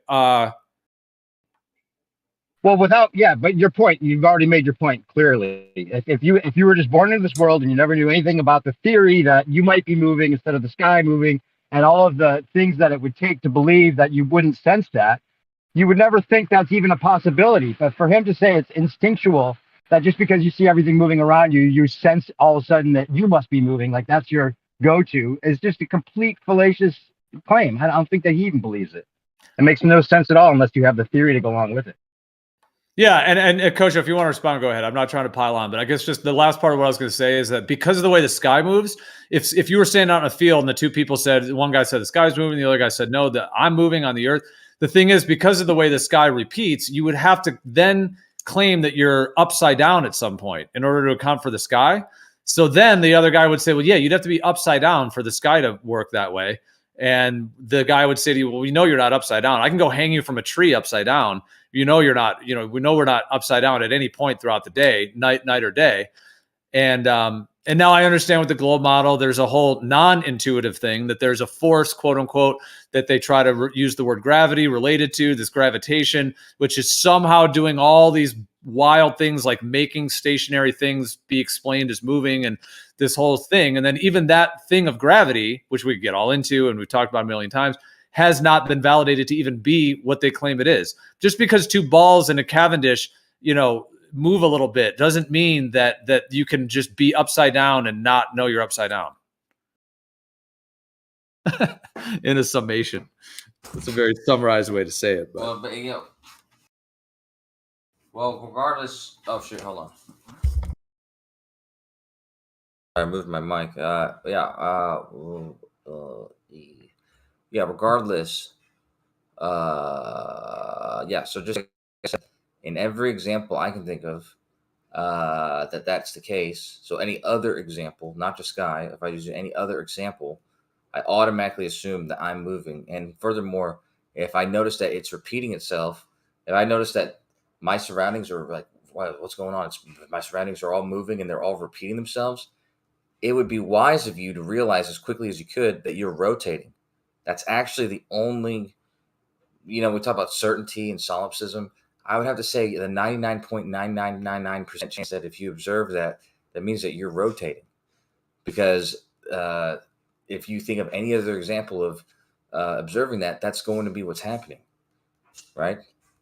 Well, but your point, you've already made your point clearly. If you were just born into this world and you never knew anything about the theory that you might be moving instead of the sky moving, and all of the things that it would take to believe that you wouldn't sense that, you would never think that's even a possibility. But for him to say it's instinctual, that just because you see everything moving around you, you sense all of a sudden that you must be moving, like that's your go-to, is just a complete fallacious claim. I don't think that he even believes it. It makes no sense at all unless you have the theory to go along with it.
Yeah, and Coach, if you want to respond, go ahead. I'm not trying to pile on, but I guess just the last part of what I was going to say is that because of the way the sky moves, if you were standing out in a field and the two people said, one guy said the sky's moving, the other guy said no, that I'm moving on the earth. The thing is, because of the way the sky repeats, you would have to then claim that you're upside down at some point in order to account for the sky. So then the other guy would say, well, yeah, you'd have to be upside down for the sky to work that way. And the guy would say to you, well, we know you're not upside down. I can go hang you from a tree upside down. You know you're not, we know we're not upside down at any point throughout the day, night or day. And now I understand with the globe model, there's a whole non-intuitive thing that there's a force, quote unquote, that they try to use the word gravity related to, this gravitation, which is somehow doing all these wild things like making stationary things be explained as moving and this whole thing. And then even that thing of gravity, which we get all into and we've talked about a million times, has not been validated to even be what they claim it is. Just because two balls in a Cavendish, move a little bit doesn't mean that you can just be upside down and not know you're upside down. In a summation. It's a very summarized way to say it. But.
Well, regardless. Oh shit! Hold on. I moved my mic. Regardless. So just like I said, in every example I can think of, that's the case. So any other example, not just sky, if I use any other example, I automatically assume that I'm moving. And furthermore, if I notice that it's repeating itself, if I notice that my surroundings are like, what's going on? My surroundings are all moving and they're all repeating themselves. It would be wise of you to realize as quickly as you could that you're rotating. That's actually the only, we talk about certainty and solipsism. I would have to say the 99.9999% chance that if you observe that means that you're rotating. Because if you think of any other example of observing that's going to be what's happening, right?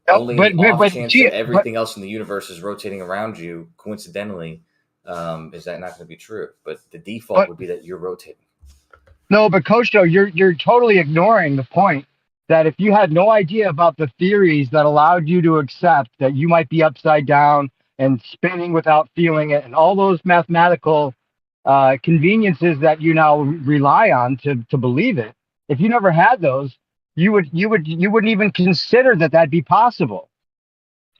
Only in the off chance that everything else in the universe is rotating around you, coincidentally, is that not going to be true? But the default would be that you're rotating.
No, but Coach, though, you're totally ignoring the point that if you had no idea about the theories that allowed you to accept that you might be upside down and spinning without feeling it, and all those mathematical conveniences that you now rely on to believe it, if you never had those, you wouldn't even consider that that'd be possible.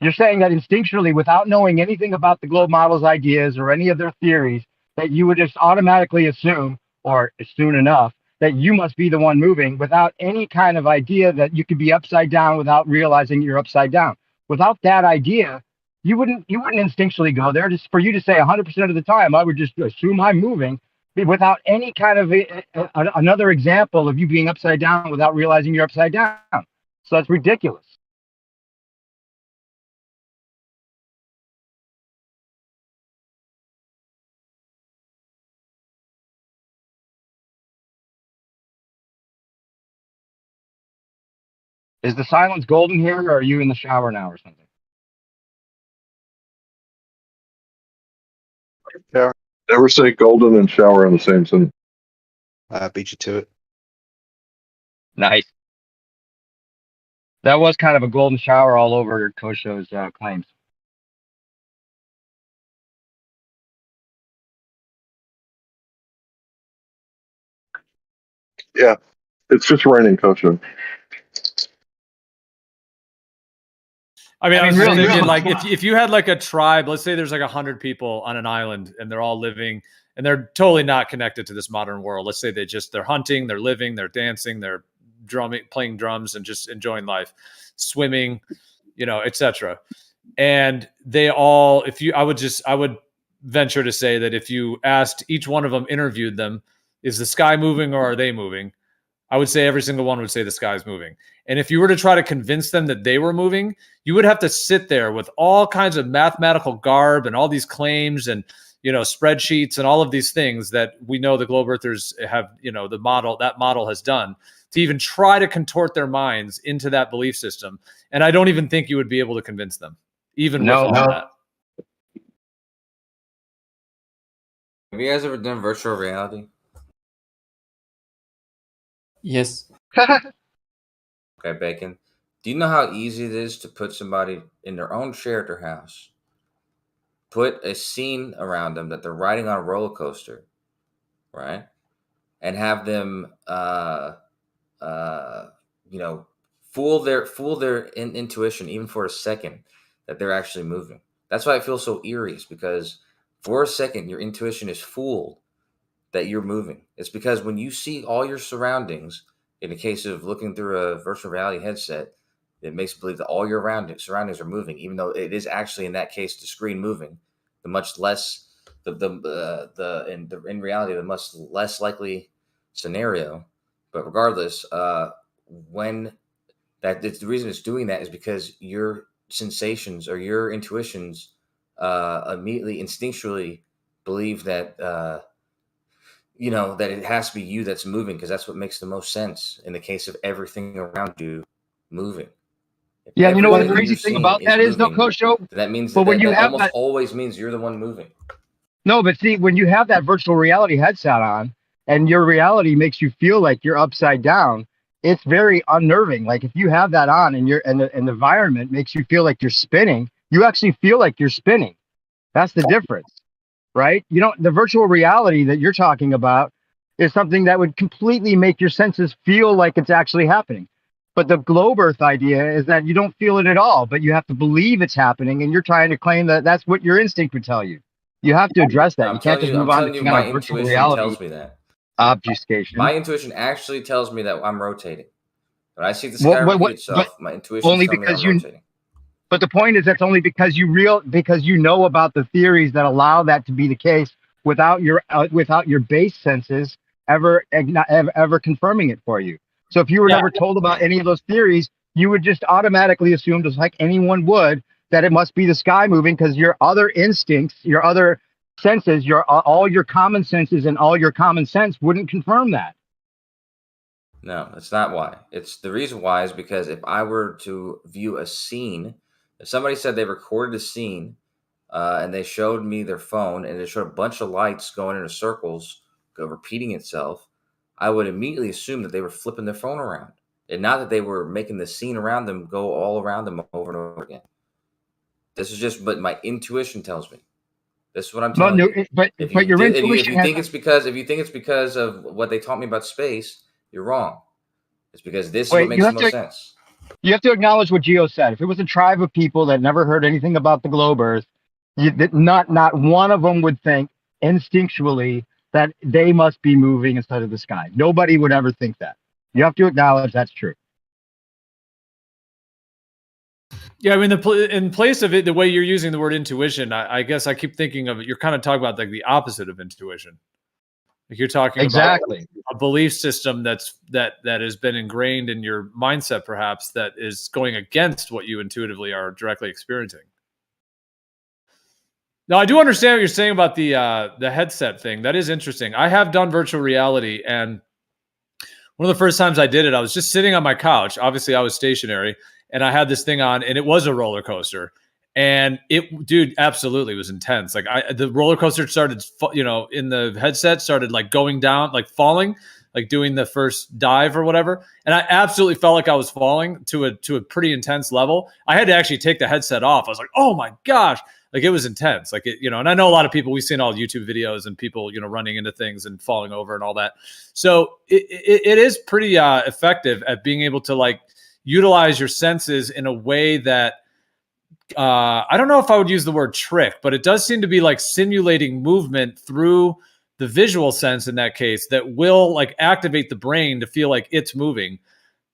You're saying that instinctually, without knowing anything about the globe model's ideas or any of their theories, that you would just automatically assume, or soon enough, that you must be the one moving without any kind of idea that you could be upside down without realizing you're upside down. Without that idea, you wouldn't instinctually go there. Just for you to say 100% of the time, I would just assume I'm moving without any kind of another example of you being upside down without realizing you're upside down. So that's ridiculous. Is the silence golden here, or are you in the shower now or something?
Yeah. Never say golden and shower in the same sentence. I beat you to it.
Nice. That was kind of a golden shower all over Kosho's claims.
Yeah. It's just raining, Kosho.
I mean, I was
really,
thinking, like, if you had like a tribe, let's say there's like 100 people on an island and they're all living and they're totally not connected to this modern world. Let's say they're hunting, they're living, they're dancing, they're drumming, playing drums and just enjoying life, swimming, etc. And they all, I would venture to say that if you asked each one of them, interviewed them, is the sky moving or are they moving? I would say every single one would say the sky's moving. And if you were to try to convince them that they were moving, you would have to sit there with all kinds of mathematical garb and all these claims and, spreadsheets and all of these things that we know the globe earthers have, that model has done to even try to contort their minds into that belief system. And I don't even think you would be able to convince them, even with all that.
Have you guys ever done virtual reality?
Yes.
Okay, Bacon. Do you know how easy it is to put somebody in their own chair at their house, put a scene around them that they're riding on a roller coaster, right? And have them, you know, fool their intuition even for a second that they're actually moving. That's why it feels so eerie, is because for a second your intuition is fooled that you're moving. It's because when you see all your surroundings, in the case of looking through a virtual reality headset, it makes you believe that all your surroundings are moving, even though it is actually in that case the screen moving. The much less in reality the much less likely scenario. But regardless, when the reason it's doing that is because your sensations or your intuitions immediately instinctually believe that that it has to be you that's moving, because that's what makes the most sense in the case of everything around you moving. If
Yeah, you know what the
everything
crazy
you're
thing
seeing
about that is, though,
moving,
Coach Joe?
then that means
But when you
that
have
almost
that,
always means you're the one moving.
no, but see, when you have that virtual reality headset on and your reality makes you feel like you're upside down, it's very unnerving. Like if you have that on and the environment makes you feel like you're spinning, you actually feel like you're spinning. That's the difference, right? You know, the virtual reality that you're talking about is something that would completely make your senses feel like it's actually happening. But the globe earth idea is that you don't feel it at all, but you have to believe it's happening, and you're trying to claim that that's what your instinct would tell you. You have to address that. You can't just
I'm
move on to
telling you,
some kind
my
of virtual
intuition
reality
tells me that.
obfuscation.
My intuition actually tells me that I'm rotating. When I see the sky
What,
repeat
but
itself, my intuition's
only
telling me that
because
I'm
you,
rotating.
but the point is that's only because because you know about the theories that allow that to be the case without your base senses ever confirming it for you. So if you were never told about any of those theories, you would just automatically assume, just like anyone would, that it must be the sky moving, because your other instincts, your other senses, all your common senses and all your common sense wouldn't confirm that.
No, that's not why. It's the reason why is because if I were to view a scene, if somebody said they recorded a scene and they showed me their phone and it showed a bunch of lights going in circles, repeating itself, I would immediately assume that they were flipping their phone around, and not that they were making the scene around them go all around them over and over again. This is just what my intuition tells me. This is what I'm telling you.
But
If
your intuition
you think it's because of what they taught me about space, you're wrong. It's because this is what makes the most sense.
You have to acknowledge what Gio said. If it was a tribe of people that never heard anything about the globe Earth, not one of them would think instinctually that they must be moving instead of the sky. Nobody would ever think that. You have to acknowledge that's true.
Yeah, I mean, in place of it, the way you're using the word intuition, I guess I keep thinking of it. You're kind of talking about like the opposite of intuition. Like you're talking about a belief system that has been ingrained in your mindset, perhaps, that is going against what you intuitively are directly experiencing. Now, I do understand what you're saying about the headset thing. That is interesting. I have done virtual reality, and one of the first times I did it, I was just sitting on my couch. Obviously, I was stationary, and I had this thing on, and it was a roller coaster. And it, dude, absolutely was intense. Like the roller coaster started, in the headset started like going down, like falling, like doing the first dive or whatever. And I absolutely felt like I was falling to a pretty intense level. I had to actually take the headset off. I was like, oh my gosh. Like it was intense. Like it, and I know a lot of people, we've seen all YouTube videos and people, running into things and falling over and all that. So it is pretty effective at being able to like utilize your senses in a way that, I don't know if I would use the word trick, but it does seem to be like simulating movement through the visual sense in that case that will like activate the brain to feel like it's moving.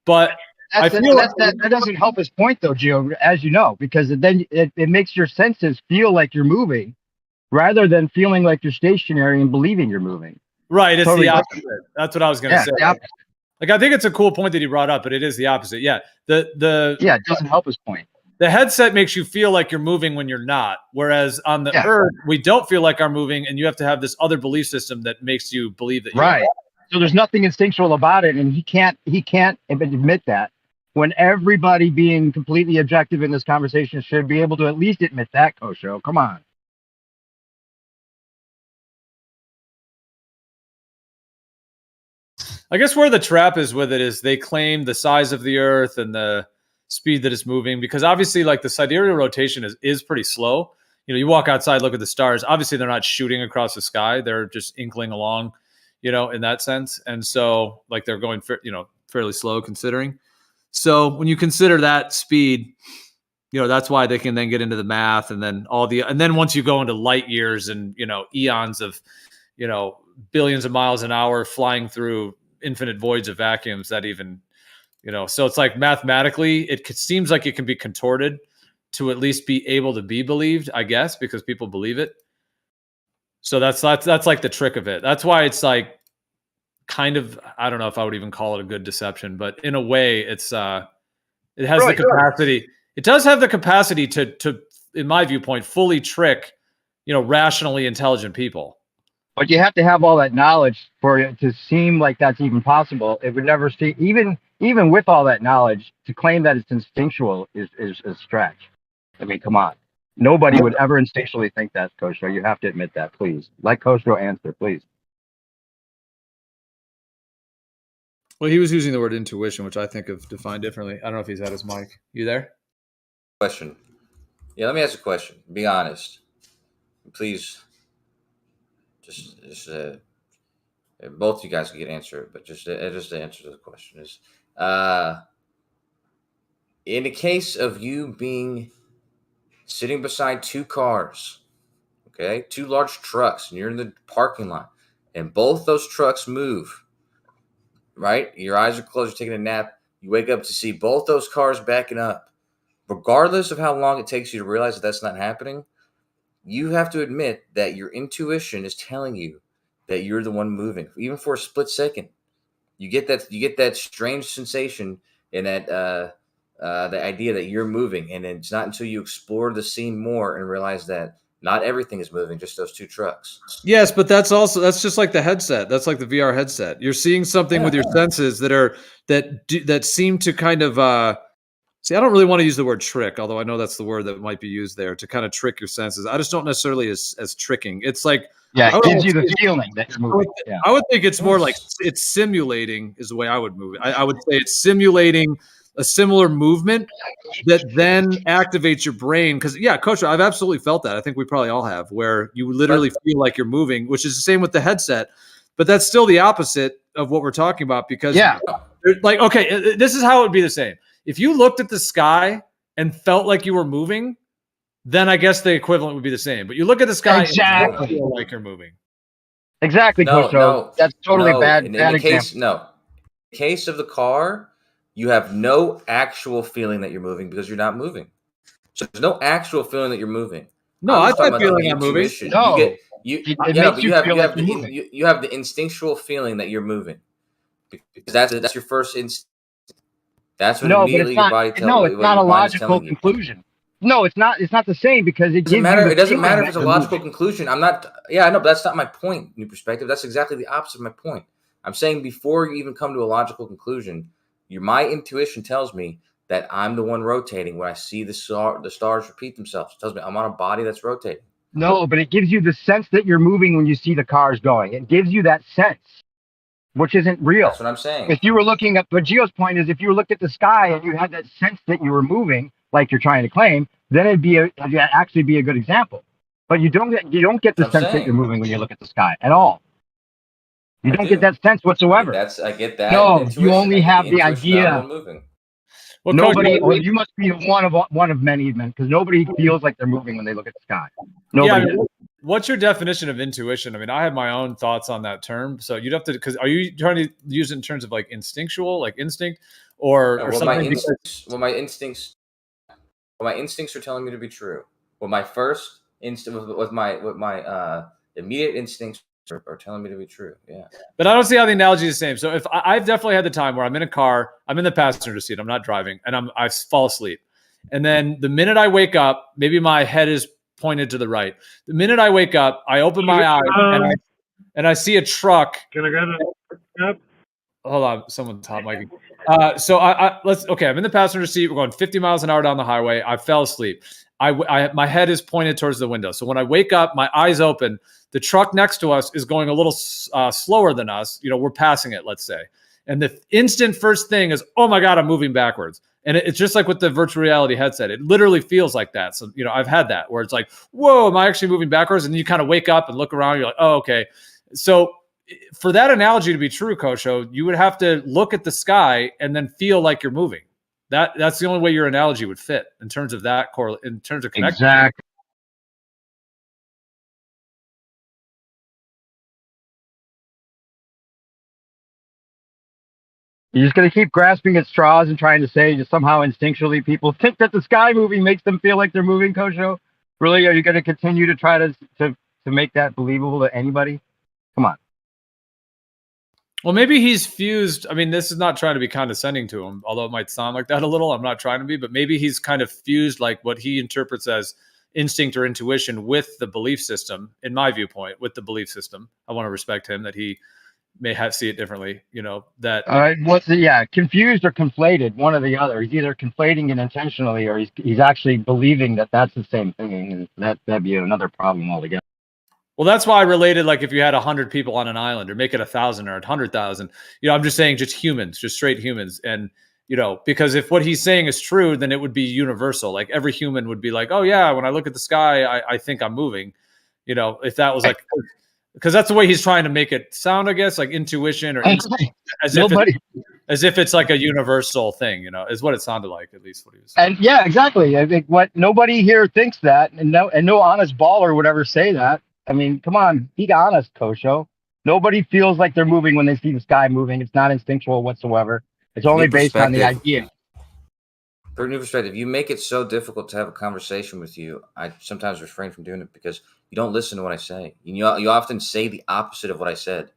But
that doesn't help his point though, Gio, as you know, because then it makes your senses feel like you're moving rather than feeling like you're stationary and believing you're moving.
Right. It's the opposite. That's what I was going to say. Like, I think it's a cool point that he brought up, but it is the opposite. Yeah.
It doesn't help his point.
The headset makes you feel like you're moving when you're not. Whereas on the Earth, we don't feel like I'm moving, and you have to have this other belief system that makes you believe that you're
right. So there's nothing instinctual about it, and he can't admit that. When everybody being completely objective in this conversation should be able to at least admit that, Kosho. Come on.
I guess where the trap is with it is they claim the size of the Earth and the speed that it's moving, because obviously like the sidereal rotation is pretty slow. You know, you walk outside, look at the stars. Obviously, they're not shooting across the sky; they're just inkling along, you know, in that sense. And so, like, they're going, fairly slow considering. So when you consider that speed, you know, that's why they can then get into the math, and then and then once you go into light years and, you know, eons of, you know, billions of miles an hour flying through infinite voids of vacuums, that even, you know, so it's like mathematically, it seems like it can be contorted to at least be able to be believed, I guess, because people believe it. So that's like the trick of it. That's why it's like kind of, I don't know if I would even call it a good deception, but in a way it has the capacity. It does have the capacity to, in my viewpoint, fully trick, you know, rationally intelligent people.
But you have to have all that knowledge for it to seem like that's even possible. It would never see, even with all that knowledge, to claim that it's instinctual is a stretch. I mean, come on. Nobody would ever instinctually think that, Kosho. You have to admit that, please. Let Kosho answer, please.
Well, he was using the word intuition, which I think of defined differently. I don't know if he's at his mic. You there?
Question. Yeah, let me ask a question. Be honest. Please. Just both you guys can answer it, but just the answer to the question is, in the case of you being sitting beside two cars, okay, two large trucks, and you're in the parking lot, and both those trucks move, right? Your eyes are closed, you're taking a nap, you wake up to see both those cars backing up. Regardless of how long it takes you to realize that that's not happening, you have to admit that your intuition is telling you that you're the one moving, even for a split second. You get that strange sensation and that the idea that you're moving, and it's not until you explore the scene more and realize that not everything is moving, just those two trucks.
Yes, but that's just like the headset. That's like the VR headset. You're seeing something with your senses that seem to kind of see. I don't really want to use the word trick, although I know that's the word that might be used there to kind of trick your senses. I just don't necessarily as tricking. It's like,
yeah, it gives you the feeling that you're moving.
I would think it's more like it's simulating is the way I would move it. I would say it's simulating a similar movement that then activates your brain. Because yeah, Coach, I've absolutely felt that. I think we probably all have, where you literally feel like you're moving, which is the same with the headset. But that's still the opposite of what we're talking about, because like, okay, this is how it would be the same. If you looked at the sky and felt like you were moving, then I guess the equivalent would be the same. But you look at the sky and feel like you're moving.
Exactly, Coach. That's totally bad.
In
bad
the
example.
case, no. In the case of the car, you have no actual feeling that you're moving because you're not moving. So there's no actual feeling that you're moving.
No, I have feeling I'm moving.
No,
you have the instinctual feeling that you're moving, because that's your first instinct. That's what immediately your body tells you.
No, it's not a logical conclusion. No, it's not. It's not the same, because it gives you.
It doesn't matter if it's a logical conclusion. I'm not. Yeah, I know, but that's not my point. New perspective. That's exactly the opposite of my point. I'm saying before you even come to a logical conclusion, my intuition tells me that I'm the one rotating when I see the stars repeat themselves. It tells me I'm on a body that's rotating.
No, but it gives you the sense that you're moving when you see the cars going. It gives you that sense, which isn't real.
That's what I'm saying.
If you were looking at, but Gio's point is, if you looked at the sky and you had that sense that you were moving, like you're trying to claim, then it'd actually be a good example. But you don't get the sense that you're moving when you look at the sky at all. You don't get that sense whatsoever.
I get that.
No, you only have the idea.
Well,
nobody. Coach, you must be one of many men, because nobody feels like they're moving when they look at the sky. Nobody.
Yeah, what's your definition of intuition? I mean, I have my own thoughts on that term. So you'd have to, because are you trying to use it in terms of like instinctual, like instinct, or something?
My instincts are telling me to be true. Well, my first instinct with my immediate instincts are telling me to be true. Yeah.
But I don't see how the analogy is the same. So if I've definitely had the time where I'm in a car, I'm in the passenger seat, I'm not driving, and I fall asleep. And then the minute I wake up, maybe my head is pointed to the right. The minute I wake up, I open my eyes and I see a truck.
Can I get it?
Hold on, someone's hot micing. So I'm in the passenger seat. We're going 50 miles an hour down the highway. I fell asleep. My head is pointed towards the window. So when I wake up, my eyes open. The truck next to us is going a little slower than us. You know, we're passing it, let's say. And the instant first thing is, oh my God, I'm moving backwards. And it's just like with the virtual reality headset. It literally feels like that. So, you know, I've had that where it's like, whoa, am I actually moving backwards? And then you kind of wake up and look around. You're like, oh, okay. So for that analogy to be true, Kosho, you would have to look at the sky and then feel like you're moving. That's the only way your analogy would fit in terms of that in terms of connecting.
Exactly. You're just going to keep grasping at straws and trying to say just somehow instinctually people think that the sky moving makes them feel like they're moving, Kosho? Really? Are you going to continue to try to make that believable to anybody? Come on.
Well, maybe he's fused. I mean, this is not trying to be condescending to him, although it might sound like that a little. I'm not trying to be, but maybe he's kind of fused like what he interprets as instinct or intuition with the belief system, in my viewpoint, with the belief system. I want to respect him that he may see it differently, you know, that.
Confused or conflated, one or the other. He's either conflating it intentionally or he's actually believing that that's the same thing. And that'd be another problem altogether.
Well, that's why I related, like if you had 100 people on an island or make it 1,000 or 100,000, you know, I'm just saying just humans, just straight humans. And, you know, because if what he's saying is true, then it would be universal. Like every human would be like, oh yeah, when I look at the sky, I think I'm moving, you know, if that was like, because that's the way he's trying to make it sound, I guess, like intuition or as if it's like a universal thing, you know, is what it sounded like, at least what he was saying.
And yeah, exactly. I think nobody here thinks that, and no honest baller would ever say that. I mean, come on, be honest, Kosho. Nobody feels like they're moving when they see the sky moving. It's not instinctual whatsoever. It's only based on the idea.
For new perspective, you make it so difficult to have a conversation with you. I sometimes refrain from doing it because you don't listen to what I say. You often say the opposite of what I said.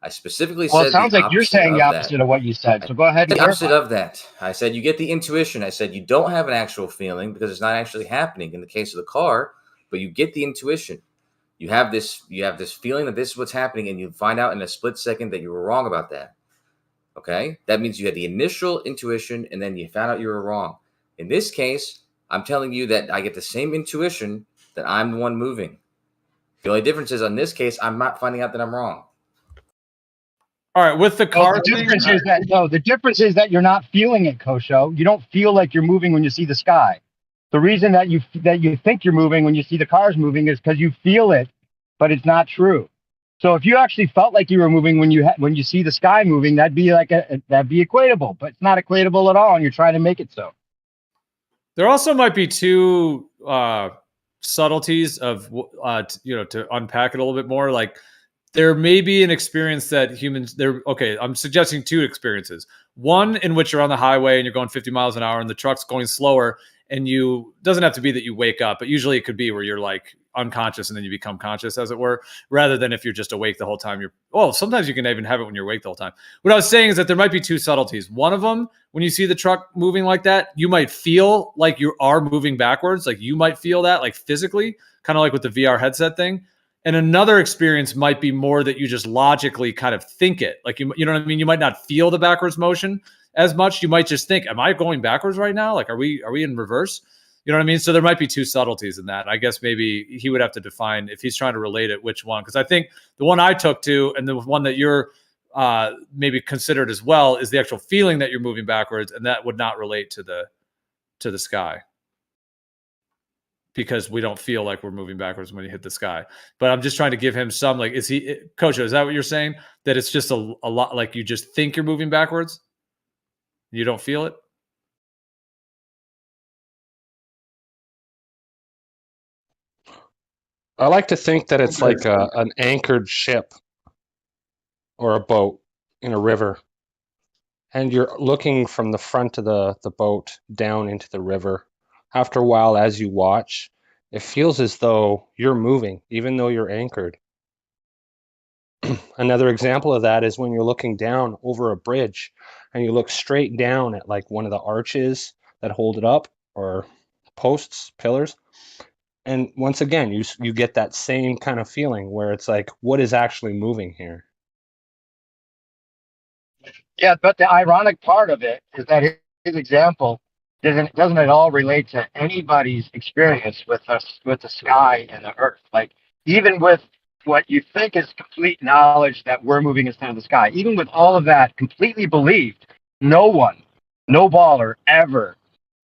I specifically said.
Well, it sounds like you're saying the opposite of what you said. So go ahead and
the opposite of that. I said you get the intuition. I said you don't have an actual feeling because it's not actually happening in the case of the car, but you get the intuition. You have this feeling that this is what's happening, and you find out in a split second that you were wrong about that. Okay? That means you had the initial intuition, and then you found out you were wrong. In this case, I'm telling you that I get the same intuition that I'm the one moving. The only difference is, in this case, I'm not finding out that I'm wrong.
All right, with the car
the difference is that you're not feeling it, Kosho. You don't feel like you're moving when you see the sky. The reason that you think you're moving when you see the cars moving is because you feel it, but it's not true. So if you actually felt like you were moving when you see the sky moving, that'd be equatable, but it's not equatable at all, and you're trying to make it so.
There also might be two subtleties of to unpack it a little bit more. Like there may be an experience that humans I'm suggesting two experiences. One in which you're on the highway and you're going 50 miles an hour and the truck's going slower, and doesn't have to be that you wake up, but usually it could be where you're like unconscious and then you become conscious, as it were, rather than if you're just awake the whole time. Sometimes you can even have it when you're awake the whole time. What I was saying is that there might be two subtleties. One of them, when you see the truck moving like that, you might feel like you are moving backwards. Like you might feel that like physically, kind of like with the VR headset thing. And another experience might be more that you just logically kind of think it. Like, you know what I mean? You might not feel the backwards motion as much. You might just think, am I going backwards right now? Like, are we in reverse? You know what I mean? So there might be two subtleties in that. I guess maybe he would have to define, if he's trying to relate it, which one. Because I think the one I took to, and the one that you're maybe considered as well, is the actual feeling that you're moving backwards. And that would not relate to the sky, because we don't feel like we're moving backwards when you hit the sky. But I'm just trying to give him some, like, Coach, is that what you're saying? That it's just a lot, like you just think you're moving backwards? You don't feel it?
I like to think that it's like an anchored ship or a boat in a river. And you're looking from the front of the boat down into the river. After a while, as you watch, it feels as though you're moving, even though you're anchored. Another example of that is when you're looking down over a bridge and you look straight down at like one of the arches that hold it up, or posts, pillars. And once again, you get that same kind of feeling where it's like, what is actually moving here?
Yeah, but the ironic part of it is that his example doesn't at all relate to anybody's experience with the sky and the earth. Like, even with what you think is complete knowledge that we're moving instead of the sky, even with all of that completely believed, no one No baller ever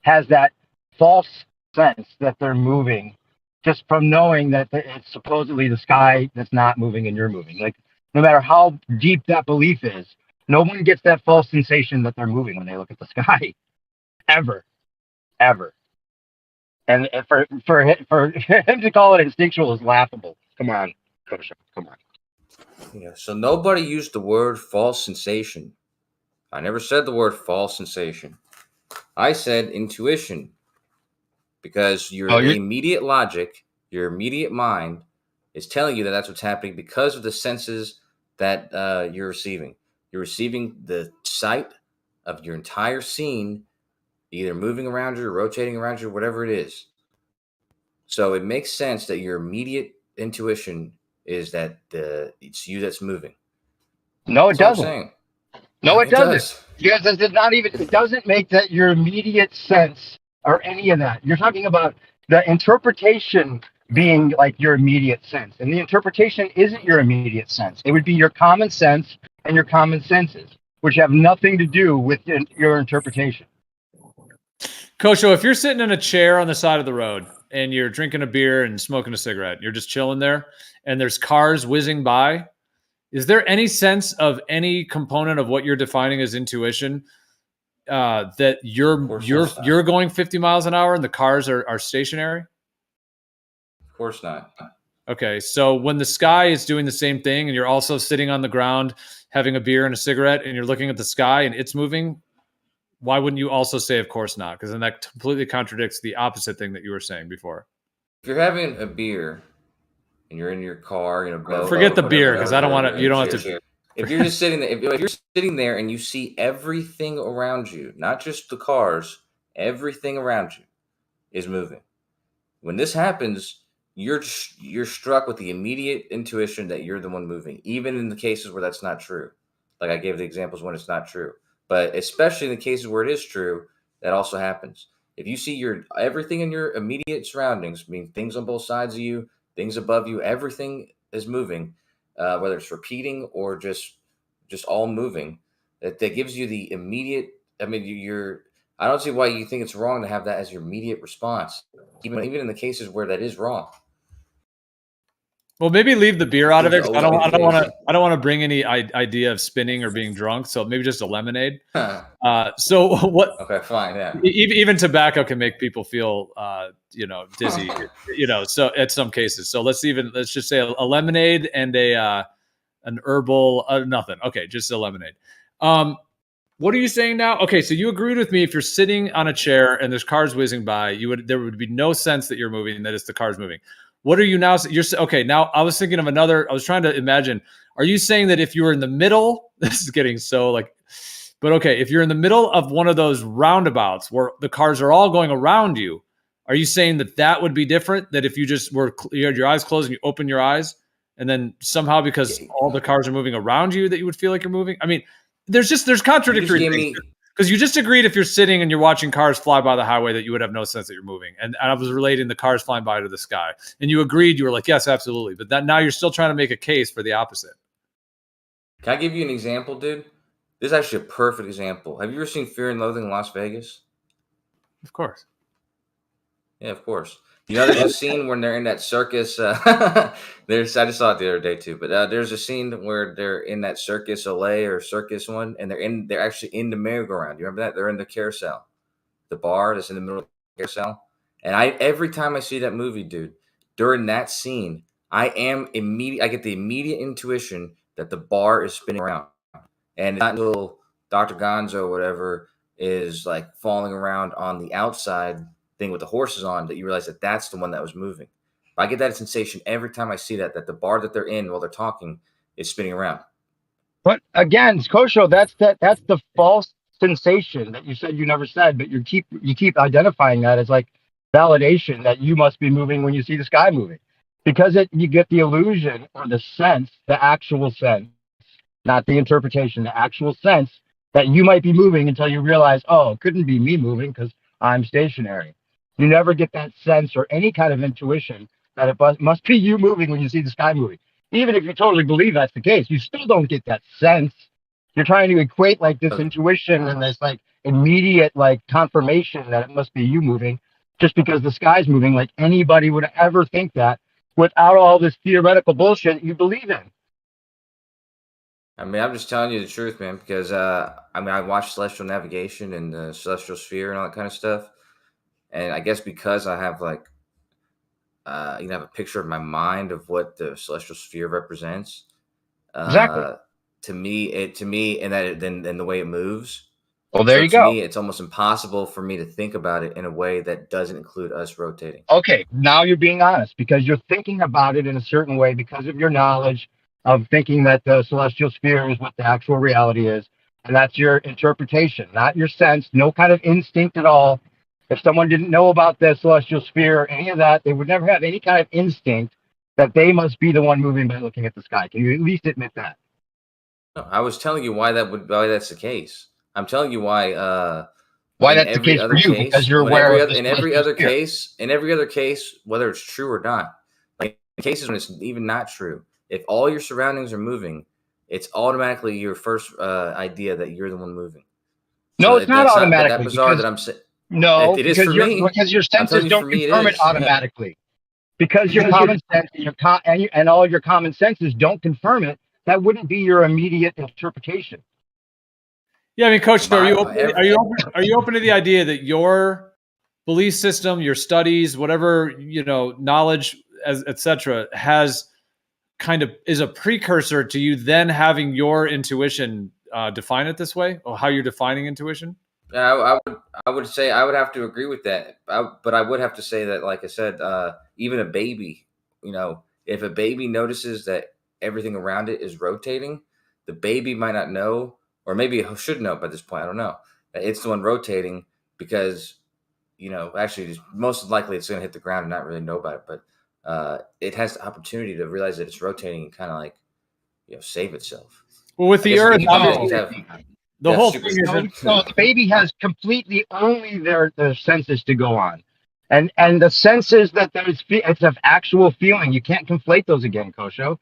has that false sense that they're moving just from knowing that it's supposedly the sky that's not moving and you're moving. Like, no matter how deep that belief is, no one gets that false sensation that they're moving when they look at the sky. Ever. Ever. And for him to call it instinctual is laughable. Come on, Coach. Come on.
Yeah. So nobody used the word false sensation. I never said the word false sensation. I said intuition, because your immediate logic, your immediate mind is telling you that that's what's happening because of the senses that you're receiving. You're receiving the sight of your entire scene, either moving around you or rotating around you, whatever it is. So it makes sense that your immediate intuition is that it's you that's moving.
No, it
That's what
doesn't.
I'm saying.
No, it doesn't.
does.
Because it's not even. It doesn't make that your immediate sense or any of that. You're talking about the interpretation being like your immediate sense, and the interpretation isn't your immediate sense. It would be your common sense and your common senses, which have nothing to do with your interpretation.
Kosho, if you're sitting in a chair on the side of the road and you're drinking a beer and smoking a cigarette, you're just chilling there, and there's cars whizzing by, is there any sense of any component of what you're defining as intuition that you're going 50 miles an hour and the cars are stationary?
Of course not.
Okay, so when the sky is doing the same thing and you're also sitting on the ground having a beer and a cigarette and you're looking at the sky and it's moving, why wouldn't you also say, of course not? Because then that completely contradicts the opposite thing that you were saying before.
If you're having a beer and you're in your car, in a boat,
forget the beer, because I don't want to. You don't have to.
If you're just sitting there, if you're sitting there and you see everything around you, not just the cars, everything around you is moving. When this happens, you're struck with the immediate intuition that you're the one moving, even in the cases where that's not true. Like I gave the examples when it's not true. But especially in the cases where it is true, that also happens. If you see everything in your immediate surroundings, I mean things on both sides of you, things above you, everything is moving, whether it's repeating or just all moving, that gives you the immediate. I mean, I don't see why you think it's wrong to have that as your immediate response, even in the cases where that is wrong.
Well, maybe leave the beer out of it. I don't want to bring any idea of spinning or being drunk. So maybe just a lemonade. So what?
Okay, fine. Yeah.
Even tobacco can make people feel, dizzy. So at some cases. So let's just say a lemonade and an herbal nothing. Okay, just a lemonade. What are you saying now? Okay, so you agreed with me. If you're sitting on a chair and there's cars whizzing by, there would be no sense that you're moving and that it's the cars moving. What are you now? Okay. Now I was thinking of another. I was trying to imagine. Are you saying that if you were in the middle, this is getting so but okay, if you're in the middle of one of those roundabouts where the cars are all going around you, are you saying that would be different? That if you just you had your eyes closed and you open your eyes, and then somehow because all the cars are moving around you, that you would feel like you're moving? I mean, there's contradictory things. Because you just agreed if you're sitting and you're watching cars fly by the highway that you would have no sense that you're moving. And I was relating the cars flying by to the sky. And you agreed, you were like, yes, absolutely. But now you're still trying to make a case for the opposite.
Can I give you an example, dude? This is actually a perfect example. Have you ever seen Fear and Loathing in Las Vegas?
Of course.
Yeah, of course. There's a scene when they're in that circus. I just saw it the other day too. But there's a scene where they're in that Circus Olay or Circus one, and they're actually in the merry-go-round. You remember that? They're in the carousel, the bar that's in the middle of the carousel. And every time I see that movie, dude, during that scene, I get the immediate intuition that the bar is spinning around, and not until Dr. Gonzo or whatever is like falling around on the outside thing with the horses on that you realize that that's the one that was moving. I get that sensation every time I see that the bar that they're in while they're talking is spinning around.
But again, Kosho, that's the false sensation that you said you never said, but you keep identifying that as like validation that you must be moving when you see the sky moving, because you get the illusion or the sense, the actual sense, not the interpretation, the actual sense that you might be moving until you realize, oh, it couldn't be me moving because I'm stationary. You never get that sense or any kind of intuition that it must be you moving when you see the sky moving. Even if you totally believe that's the case, you still don't get that sense. You're trying to equate like this intuition and this like immediate like confirmation that it must be you moving just because the sky's moving. Like anybody would ever think that without all this theoretical bullshit you believe in.
I mean, I'm just telling you the truth, man, because I mean, I watched Celestial Navigation and the Celestial Sphere and all that kind of stuff. And I guess because I have like have a picture of my mind of what the Celestial Sphere represents.
Exactly.
To me, and that then the way it moves.
Well, there you
to
go.
me, it's almost impossible for me to think about it in a way that doesn't include us rotating.
Okay, now you're being honest because you're thinking about it in a certain way because of your knowledge of thinking that the celestial sphere is what the actual reality is. And that's your interpretation, not your sense, no kind of instinct at all. If someone didn't know about the celestial sphere or any of that, they would never have any kind of instinct that they must be the one moving by looking at the sky. Can you at least admit that?
No, I was telling you why that's the case. I'm telling you why
that's the case for you, because you're aware of
in every other case, whether it's true or not, like in cases when it's even not true, if all your surroundings are moving, it's automatically your first idea that you're the one moving.
No, it's not automatically.
That bizarre that I'm saying.
No,
it is for me.
Because your senses don't confirm it automatically. Because your common sense and all your common senses don't confirm it, that wouldn't be your immediate interpretation.
Yeah, I mean, Coach, are you open to the idea that your belief system, your studies, whatever knowledge, etc., is a precursor to you then having your intuition define it this way, or how you're defining intuition?
Yeah, I would say I would have to agree with that, but I would have to say that, like I said, even a baby, if a baby notices that everything around it is rotating, the baby might not know, or maybe it should know by this point. I don't know. It's the one rotating because, actually, most likely it's going to hit the ground and not really know about it. But it has the opportunity to realize that it's rotating and kind of like, save itself.
Well, with the Earth,
the whole thing is so the baby has completely only their senses to go on, and the senses that it's an actual feeling. You can't conflate those again, Kosho.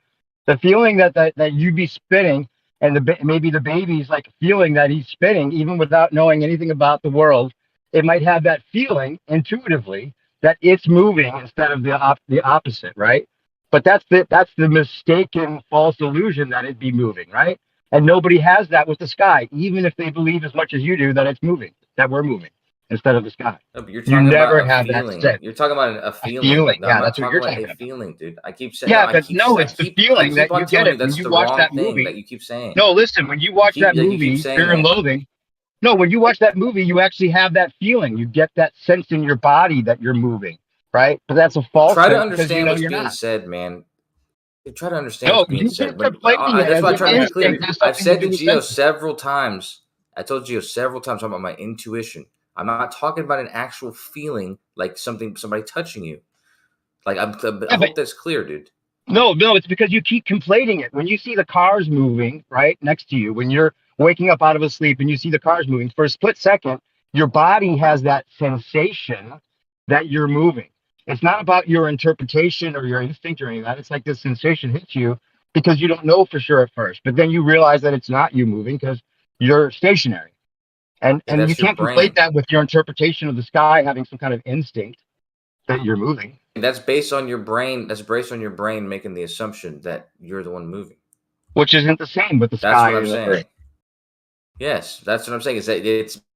The feeling that you be spinning, and maybe the baby's like feeling that he's spinning even without knowing anything about the world. It might have that feeling intuitively that it's moving instead of the opposite, right? But that's the mistaken false illusion that it'd be moving, right? And nobody has that with the sky, even if they believe as much as you do that it's moving, that we're moving instead of the sky.
No, but you're talking
never
about
have
feeling.
that sense.
You're talking about a feeling.
No,
I'm
that's
not
what you're
talking
talking
about a feeling, dude. I keep saying.
Yeah, it's the feeling that you get it when you watch that movie.
That you keep saying.
No, listen, when you watch that movie, Fear and Loathing. No, when you watch that movie, you actually have that feeling. You get that sense in your body that you're moving, right? But that's a false.
Try to understand what's being said, man. Try to understand what's being said. That's why I'm trying to be clear. I've said to Gio several times. I told Gio several times about my intuition. I'm not talking about an actual feeling like somebody touching you. Like I hope that's clear, dude.
No, it's because you keep conflating it. When you see the cars moving right next to you, when you're waking up out of a sleep and you see the cars moving, for a split second, your body has that sensation that you're moving. It's not about your interpretation or your instinct or any of that. It's like this sensation hits you because you don't know for sure at first, but then you realize that it's not you moving because you're stationary. And you can't conflate that with your interpretation of the sky having some kind of instinct that you're moving.
That's based on your brain. That's based on your brain making the assumption that you're the one moving,
which isn't the same with the sky.
That's what I'm saying. Yes, that's what I'm saying. Is that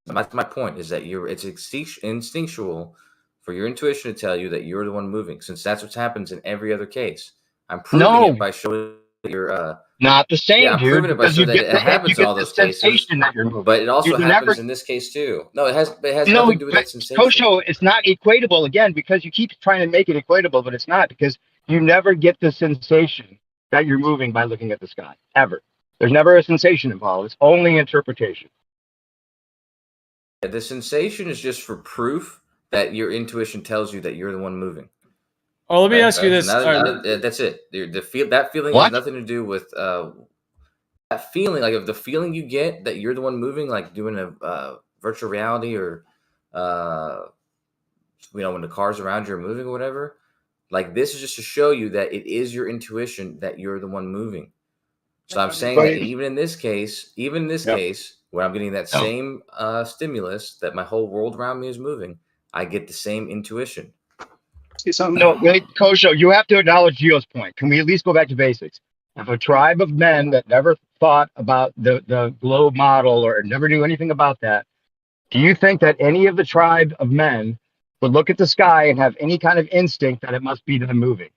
that's my point? Is that it's instinctual for your intuition to tell you that you're the one moving, since that's what happens in every other case. I'm proving it by showing that you're
not the same.
Yeah, I'm proving it by showing that it happens in all those cases.
That you're moving.
But it also happens in this case too. No, it has nothing to do with that sensation.
Kosho, it's not equatable again because you keep trying to make it equatable, but it's not, because you never get the sensation that you're moving by looking at the sky ever. There's never a sensation involved. It's only interpretation.
The sensation is just for proof that your intuition tells you that you're the one moving.
Oh, let me ask you this.
That's it. That feeling has nothing to do with that feeling. Like if the feeling you get that you're the one moving, like doing a virtual reality or when the cars around you are moving or whatever. Like this is just to show you that it is your intuition that you're the one moving. So I'm saying that even in this case, when I'm getting that same stimulus that my whole world around me is moving, I get the same intuition.
No, wait, Kosho, you have to acknowledge Gio's point. Can we at least go back to basics? If a tribe of men that never thought about the globe model or never knew anything about that, do you think that any of the tribe of men would look at the sky and have any kind of instinct that it must be them moving?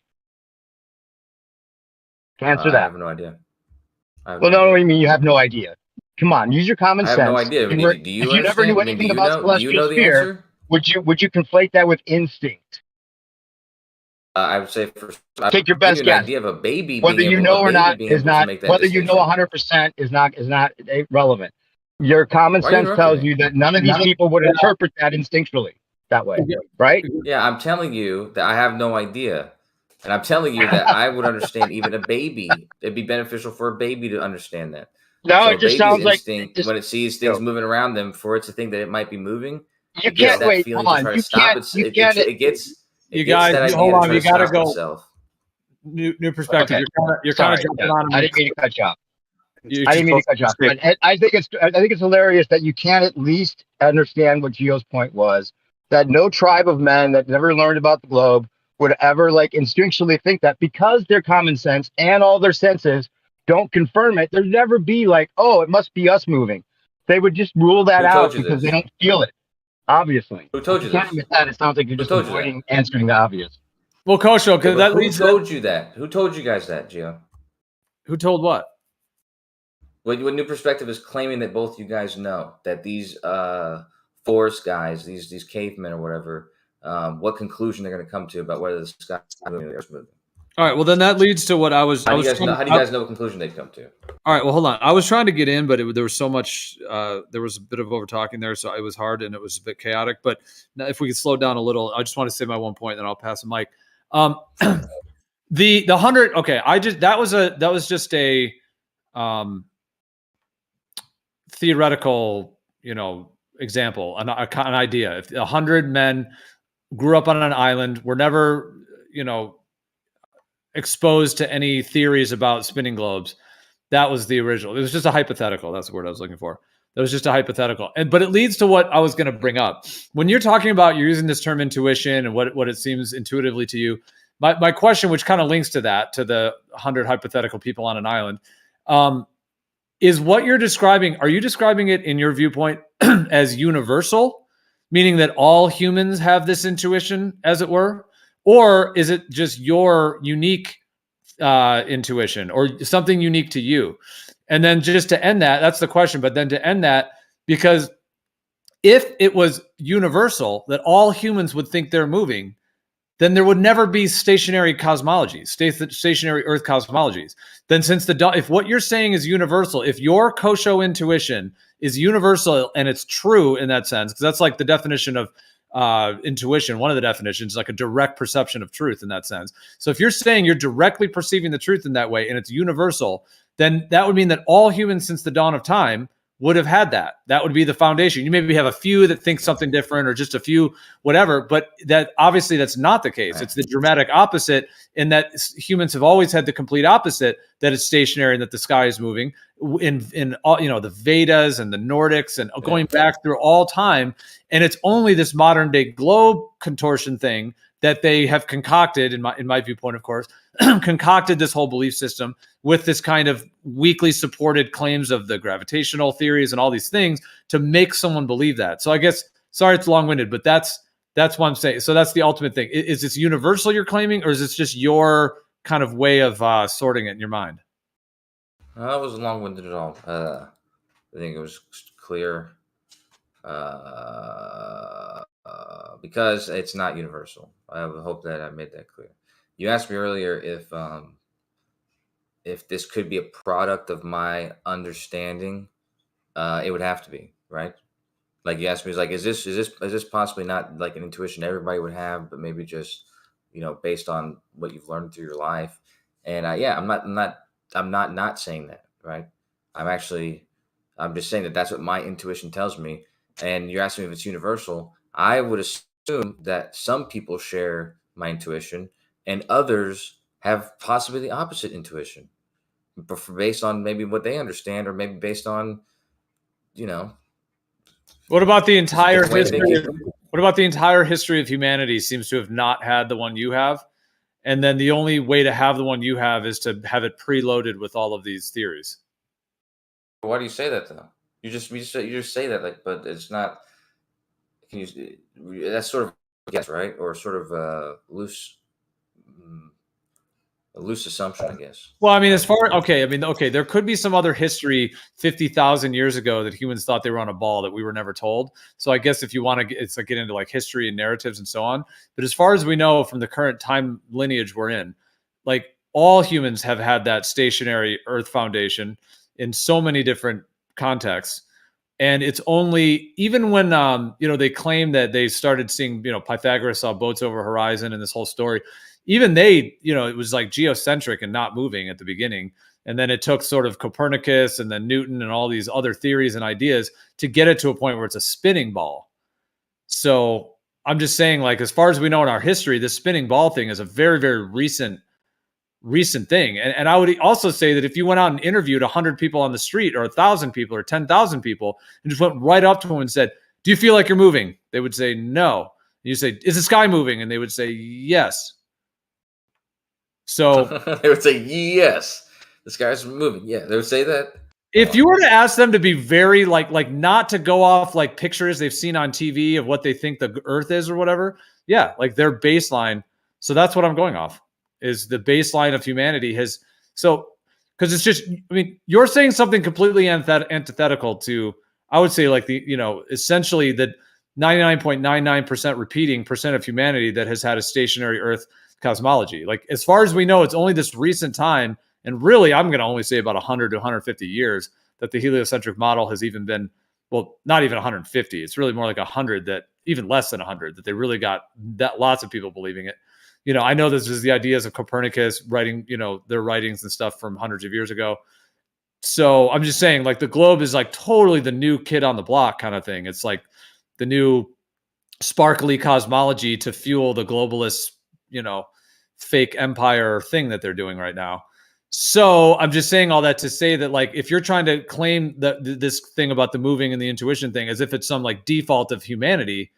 Answer
I
that.
have no idea.
Well, no, I mean you have no idea. Come on, use your common
I have
sense.
no idea.
You were,
Do you
if you never knew
understand? I mean,
anything about
do you
celestial
know the
sphere,
answer?
would you conflate that with instinct?
I would say for
Take your
I'll give
best
you an
guess.
idea of a baby
Whether
being
you
able,
know or not
being
is
able to
not.
make that
Whether you know
distinction.
100% is not relevant. Your common
Why are you
sense
interrupting
tells
me?
you that none of these people would interpret that instinctually that way, right?
Yeah, I'm telling you that I have no idea. And I'm telling you that I would understand even a baby. It'd be beneficial for a baby to understand that.
No,
So
it
a
just
baby's
sounds like
instinct when it sees things moving around them, for it to think that it might be moving,
you
it gets
can't
that
wait.
feeling
Hold
to
on,
try to
you
stop
can't.
it.
You
It
can't.
gets
You
gets
guys,
that idea
hold
to
on.
try
You
to
got to
stop
go.
itself.
New perspective.
Okay.
You're kind of
Sorry,
jumping on.
I didn't mean to cut you off.
You
I didn't mean to cut you off. But I think it's hilarious that you can't at least understand what Gio's point was, that no tribe of men that never learned about the globe would ever like instinctually think that, because their common sense and all their senses don't confirm it. There'd never be like, oh, it must be us moving. They would just rule that
Who told
out
you
because they
this?
don't feel it. Obviously,
Who told
if
you
you can't
this?
admit that, it sounds like you're
Who
just
told you that?
avoiding answering the obvious.
Well, Kosho,
Yeah,
because
but
that
who
leads.
told you that? Who told you guys that, Gio?
Who told what?
What New Perspective is claiming that both you guys know that these forest guys, these cavemen or whatever, what conclusion they're going to come to about whether the sky is moving or the earth's moving.
All right. Well, then that leads to what I was.
How do you guys know? How do you guys know what conclusion they've come to?
All right. Well, hold on. I was trying to get in, but there was so much. There was a bit of over talking there, so it was hard and it was a bit chaotic. But now if we could slow down a little, I just want to say my one point, then I'll pass the mic. The 100. Okay, that was just a theoretical, example, an idea. If 100 men grew up on an island, were never, exposed to any theories about spinning globes, that was the original. It was just a hypothetical. That's the word I was looking for. That was just a hypothetical. But it leads to what I was going to bring up. When you're talking about, you're using this term intuition and what it seems intuitively to you, my question, which kind of links to that, to the 100 hypothetical people on an island, is what you're describing, are you describing it in your viewpoint as universal, meaning that all humans have this intuition, as it were? Or is it just your unique intuition or something unique to you? And then just to end that, that's the question. But then to end that, because if it was universal that all humans would think they're moving, then there would never be stationary cosmologies, stationary Earth cosmologies. Then if what you're saying is universal, if your Kosho intuition is universal and it's true in that sense, because that's like the definition of intuition, one of the definitions, like a direct perception of truth in that sense. So if you're saying you're directly perceiving the truth in that way and it's universal, then that would mean that all humans since the dawn of time would have had that. That would be the foundation. You maybe have a few that think something different or just a few whatever, but that obviously that's not the case. It's the dramatic opposite in that humans have always had the complete opposite, that it's stationary and that the sky is moving in all, the Vedas and the Nordics and going back through all time. And it's only this modern day globe contortion thing that they have concocted, in my viewpoint, of course, concocted this whole belief system with this kind of weakly supported claims of the gravitational theories and all these things to make someone believe that. So I guess, sorry, it's long-winded, but that's what I'm saying. So that's the ultimate thing. Is this universal you're claiming, or is this just your kind of way of sorting it in your mind?
It wasn't long-winded at all. I think it was clear because it's not universal. I hope that I made that clear. You asked me earlier if this could be a product of my understanding. It would have to be, right? Like you asked me, is this possibly not like an intuition everybody would have, but maybe just based on what you've learned through your life. And I'm not saying that, right? I'm just saying that that's what my intuition tells me. And you're asking me if it's universal. I would assume that some people share my intuition and others have possibly the opposite intuition, but based on maybe what they understand, or maybe based on you know,
What about the entire
different way of
history?
thinking.
What about the entire history of humanity seems to have not had the one you have, and then the only way to have the one you have is to have it preloaded with all of these theories.
Why do you say that though? You just say that, like, but it's not. Can you? That's sort of a guess, right? Or sort of a loose assumption, I guess.
Well, I mean, there could be some other history 50,000 years ago that humans thought they were on a ball that we were never told. So I guess if you want to, it's like get into like history and narratives and so on. But as far as we know from the current time lineage we're in, like all humans have had that stationary Earth foundation in so many different contexts. And it's only even when they claim that they started seeing, Pythagoras saw boats over horizon and this whole story. Even they, it was like geocentric and not moving at the beginning. And then it took sort of Copernicus and then Newton and all these other theories and ideas to get it to a point where it's a spinning ball. So I'm just saying, like, as far as we know in our history, this spinning ball thing is a very, very recent thing. And I would also say that if you went out and interviewed 100 people on the street or 1,000 people or 10,000 people and just went right up to them and said, do you feel like you're moving? They would say, no. And you say, is the sky moving? And they would say, yes. So
they would say, yes, the sky's moving. Yeah, they would say that.
If you were to ask them to be very like not to go off like pictures they've seen on TV of what they think the Earth is or whatever, yeah, like their baseline. So that's what I'm going off, is the baseline of humanity has. So because it's just, I mean, you're saying something completely antithetical to, I would say, like essentially the 99.99% repeating percent of humanity that has had a stationary Earth cosmology. Like, as far as we know, it's only this recent time, and really I'm going to only say about 100 to 150 years that the heliocentric model has even been, well, not even 150. It's really more like 100, that even less than 100, that they really got that lots of people believing it. I know this is the ideas of Copernicus writing, their writings and stuff from hundreds of years ago. So I'm just saying, like, the globe is like totally the new kid on the block kind of thing. It's like the new sparkly cosmology to fuel the globalist, fake empire thing that they're doing right now. So I'm just saying all that to say that, like, if you're trying to claim that this thing about the moving and the intuition thing as if it's some like default of humanity,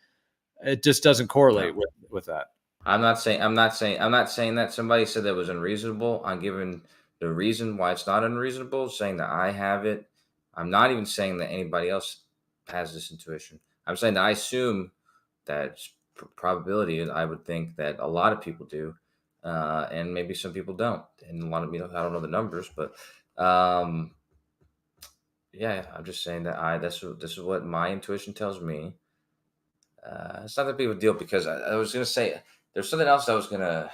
it just doesn't correlate with that.
I'm not saying that somebody said that was unreasonable. I'm giving the reason why it's not unreasonable, saying that I have it. I'm not even saying that anybody else has this intuition. I'm saying that I assume that probability, and I would think that a lot of people do, and maybe some people don't. And a lot of, I don't know the numbers, but yeah, I'm just saying that this is what my intuition tells me. It's not that big of a deal, because I was going to say, there's something else I was going to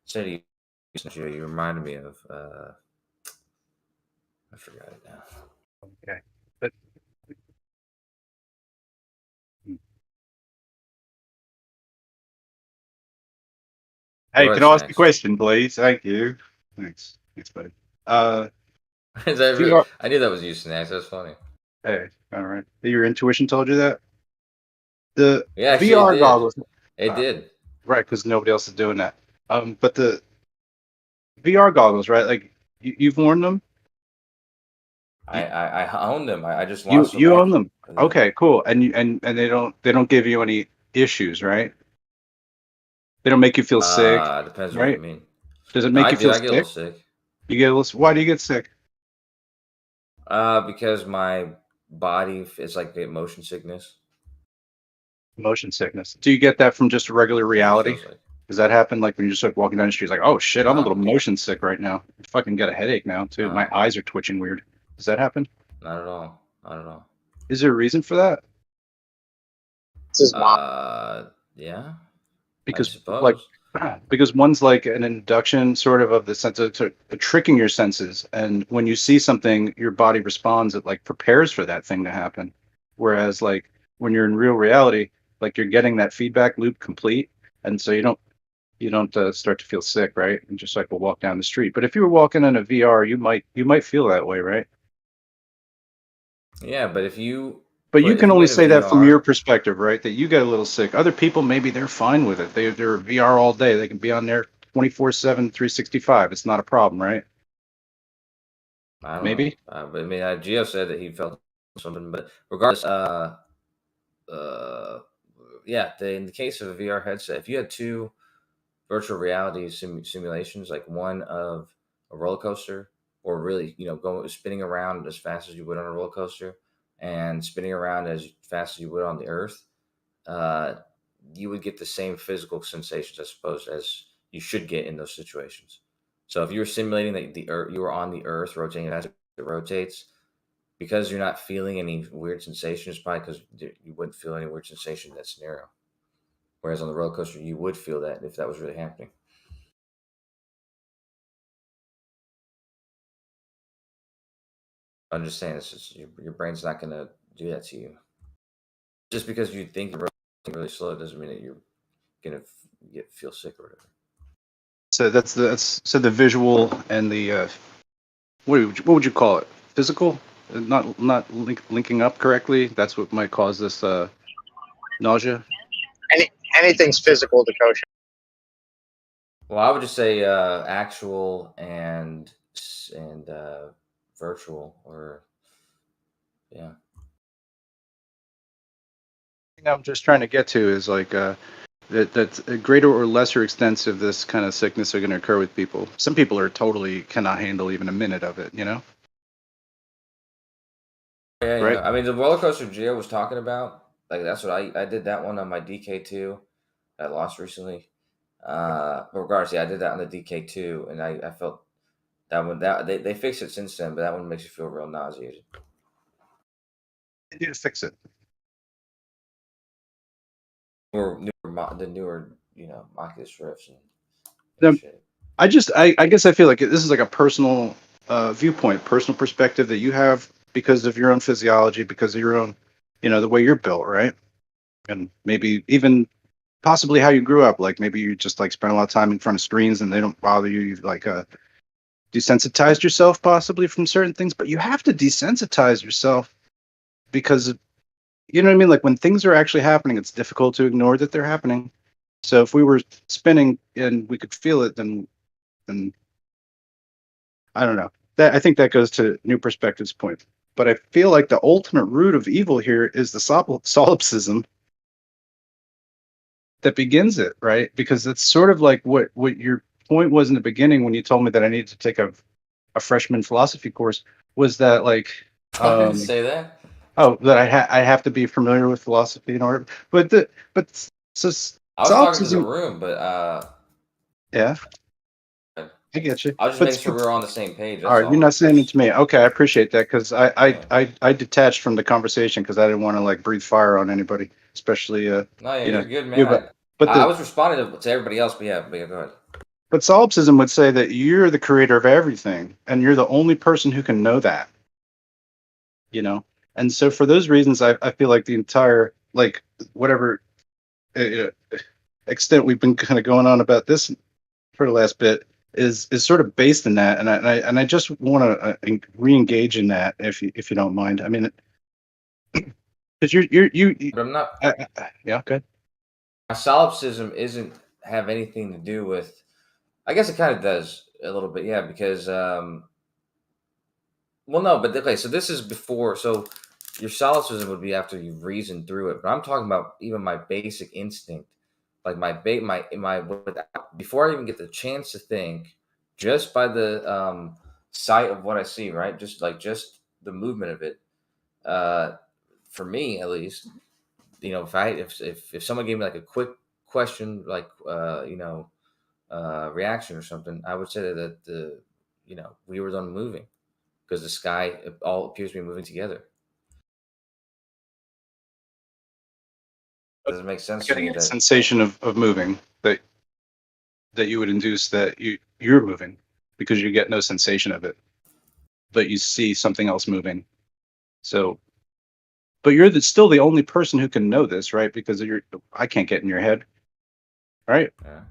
say to you. You reminded me of, I forgot it now.
Okay. But hey, can I ask a question, please? Thank you. Thanks, buddy.
I knew that was you, Snacks. That's funny.
Hey, all right. Your intuition told you that? The
VR
goggles.
It did.
Right, because nobody else is doing that. But the VR goggles, right? Like, you've worn them?
I own them. I just lost
you own them. Okay, cool. And they don't give you any issues, right? They don't make you feel sick.
Depends
right?
on what you mean.
Does it make you feel
I
sick?
get a little sick.
You get a little. Why do you get sick?
Because my body is like the motion sickness.
Motion sickness. Do you get that from just regular reality? Does that happen like when you're just like walking down the street, like, oh shit, I'm a little motion sick right now. I fucking get a headache now too. My eyes are twitching weird. Does that happen?
Not at all. Not at all.
Is there a reason for that?
Yeah.
Because because one's like an induction sort of the sense of tricking your senses, and when you see something, your body responds. It like prepares for that thing to happen. Whereas like when you're in real reality, like you're getting that feedback loop complete, and so you don't start to feel sick, right? And just like we'll walk down the street. But if you were walking in a VR, you might feel that way, right?
Yeah, but you
can only say that from your perspective, right? That you get a little sick. Other people, maybe they're fine with it. They're VR all day. They can be on there 24/7, 365. It's not a problem, right?
I don't
maybe.
know. But I mean, Gio said that he felt something. But regardless, yeah, in the case of a VR headset, if you had two virtual reality simulations, like one of a roller coaster, or really, spinning around as fast as you would on a roller coaster, and spinning around as fast as you would on the Earth, you would get the same physical sensations, I suppose, as you should get in those situations. So if you were simulating that the Earth, you were on the Earth rotating as it rotates, because you're not feeling any weird sensations, probably because you wouldn't feel any weird sensation in that scenario. Whereas on the roller coaster, you would feel that if that was really happening. I'm just saying, it's just, your brain's not going to do that to you. Just because you think you're really slow doesn't mean that you're going to feel sick or whatever.
So that's the visual and the what would you call it? Physical? Not linking up correctly. That's what might cause this nausea.
Anything's physical to Kosha.
Well, I would just say actual and virtual, or yeah.
I'm just trying to get to is like that a greater or lesser extents of this kind of sickness are going to occur with people. Some people are totally cannot handle even a minute of it,
Yeah,
right?
I mean, the roller coaster Gio was talking about, like, that's what I did that one on my DK2 I lost recently. But regardless, yeah, I did that on the DK2, and I felt that one, they fixed it since then, but that one makes you feel real nauseated.
They need to fix it.
The newer, Oculus Rifts
Now,
shit.
I guess I feel like this is like a personal viewpoint, personal perspective that you have because of your own physiology, because of your own, the way you're built, right? And maybe even possibly how you grew up. Like maybe you just like spend a lot of time in front of screens and they don't bother you. You've like desensitized yourself possibly from certain things, but you have to desensitize yourself because you know what I mean? Like when things are actually happening, it's difficult to ignore that they're happening. So if we were spinning and we could feel it, then I don't know. I think that goes to New Perspective's point. But I feel like the ultimate root of evil here is the solipsism that begins it, right? Because it's sort of like what your point was in the beginning when you told me that I needed to take a freshman philosophy course, was that like
I didn't say that.
Oh, that I have to be familiar with philosophy in order. But so
I was talking to the room, but
yeah, I get you.
I was just making sure we were on the same page.
All right, you're not saying it to me. Okay, I appreciate that because I detached from the conversation because I didn't want to like breathe fire on anybody, especially
No, yeah,
you know,
you're good, man.
you, but
I was responding to everybody else, but yeah, go ahead.
But solipsism would say that you're the creator of everything, and you're the only person who can know that. And so for those reasons, I feel like the entire like whatever extent we've been kind of going on about this for the last bit is sort of based in that, and I just want to re-engage in that if you don't mind. I mean, because you
but I'm not.
Yeah, good.
My solipsism isn't have anything to do with. I guess it kind of does a little bit, yeah, because well, no, but okay, so this is before. So your solipsism would be after you've reasoned through it, but I'm talking about even my basic instinct, like my before I even get the chance to think, just by the sight of what I see, right? Just the movement of it. For me, at least, if someone gave me like a quick question, like reaction or something, I would say that we were done moving. Because the sky all appears to be moving together. Does it make sense to me?
Getting a sensation of moving that you would induce that you're moving because you get no sensation of it, but you see something else moving. So, but you're still the only person who can know this, right? Because I can't get in your head, right?
Yeah.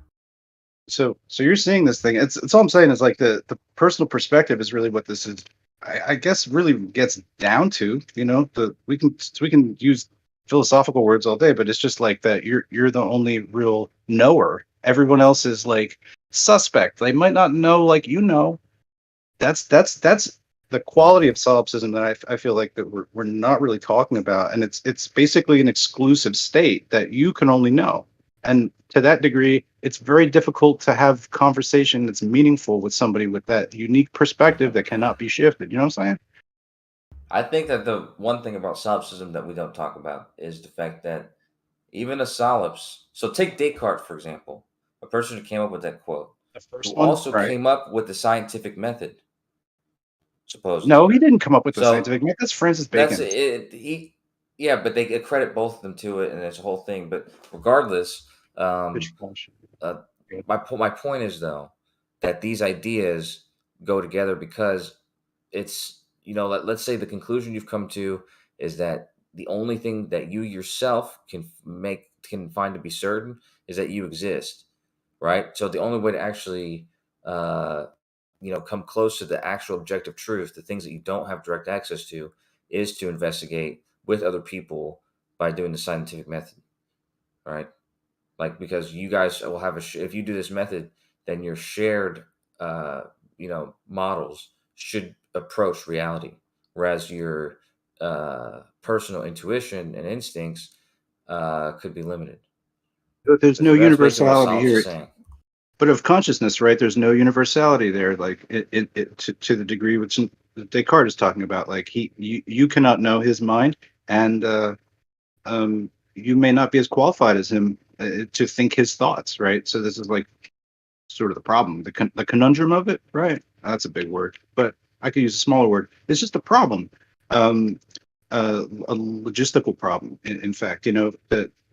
So you're seeing this thing. It's all I'm saying is like the personal perspective is really what this is. I guess really gets down to, we can use philosophical words all day, but it's just like that you're the only real knower. Everyone else is like suspect. They might not know like that's the quality of solipsism that I feel like that we're not really talking about, and it's basically an exclusive state that you can only know, and to that degree, it's very difficult to have conversation that's meaningful with somebody with that unique perspective that cannot be shifted. You know what I'm saying?
I think that the one thing about solipsism that we don't talk about is the fact that even a solipse. So take Descartes for example, a person who came up with that quote,
The first
who
one,
also
right?
came up with the scientific method. Supposedly.
No, he didn't come up with the
So
scientific method. That's Francis
that's
Bacon.
it. Yeah, but they credit both of them to it, and it's a whole thing. But regardless, my point is though that these ideas go together because it's let's say the conclusion you've come to is that the only thing that you yourself can find to be certain is that you exist, right? So the only way to actually come close to the actual objective truth, the things that you don't have direct access to, is to investigate with other people by doing the scientific method, right? Like, because you guys will have if you do this method, then your shared models should approach reality, whereas your personal intuition and instincts could be limited.
But there's no
That's basically what
universality
Solip's
here.
is saying.
But of consciousness, right? There's no universality there, like to the degree which Descartes is talking about. Like you cannot know his mind, and you may not be as qualified as him to think his thoughts, right? So this is like sort of the problem, the conundrum of it, right? That's a big word, but I could use a smaller word. It's just a problem, a logistical problem. In fact,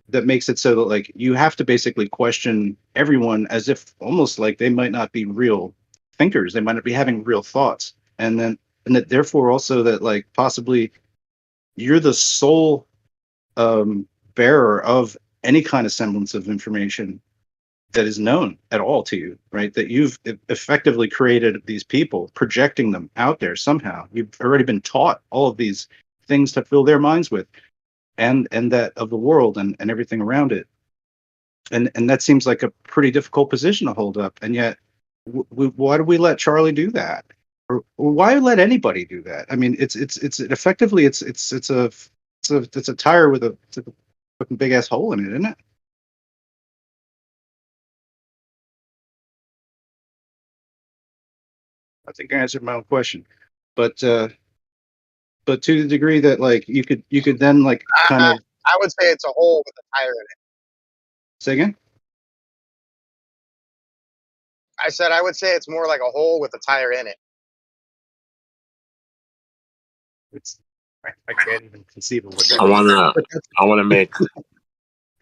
that makes it so that like you have to basically question everyone as if almost like they might not be real thinkers, they might not be having real thoughts, and that therefore also that like possibly you're the sole bearer of any kind of semblance of information that is known at all to you, right? That you've effectively created these people, projecting them out there somehow. You've already been taught all of these things to fill their minds with, and that of the world and everything around it. And that seems like a pretty difficult position to hold up. And yet, why do we let Charlie do that? Or why let anybody do that? I mean, it's effectively it's a tire with a fucking big ass hole in it, isn't it? I think I answered my own question, but to the degree that like you could then like kind of
I would say it's a hole with a tire in it.
say again.
I said I would say it's more like a hole with a tire in it.
I can't even conceive of what that
I wanna make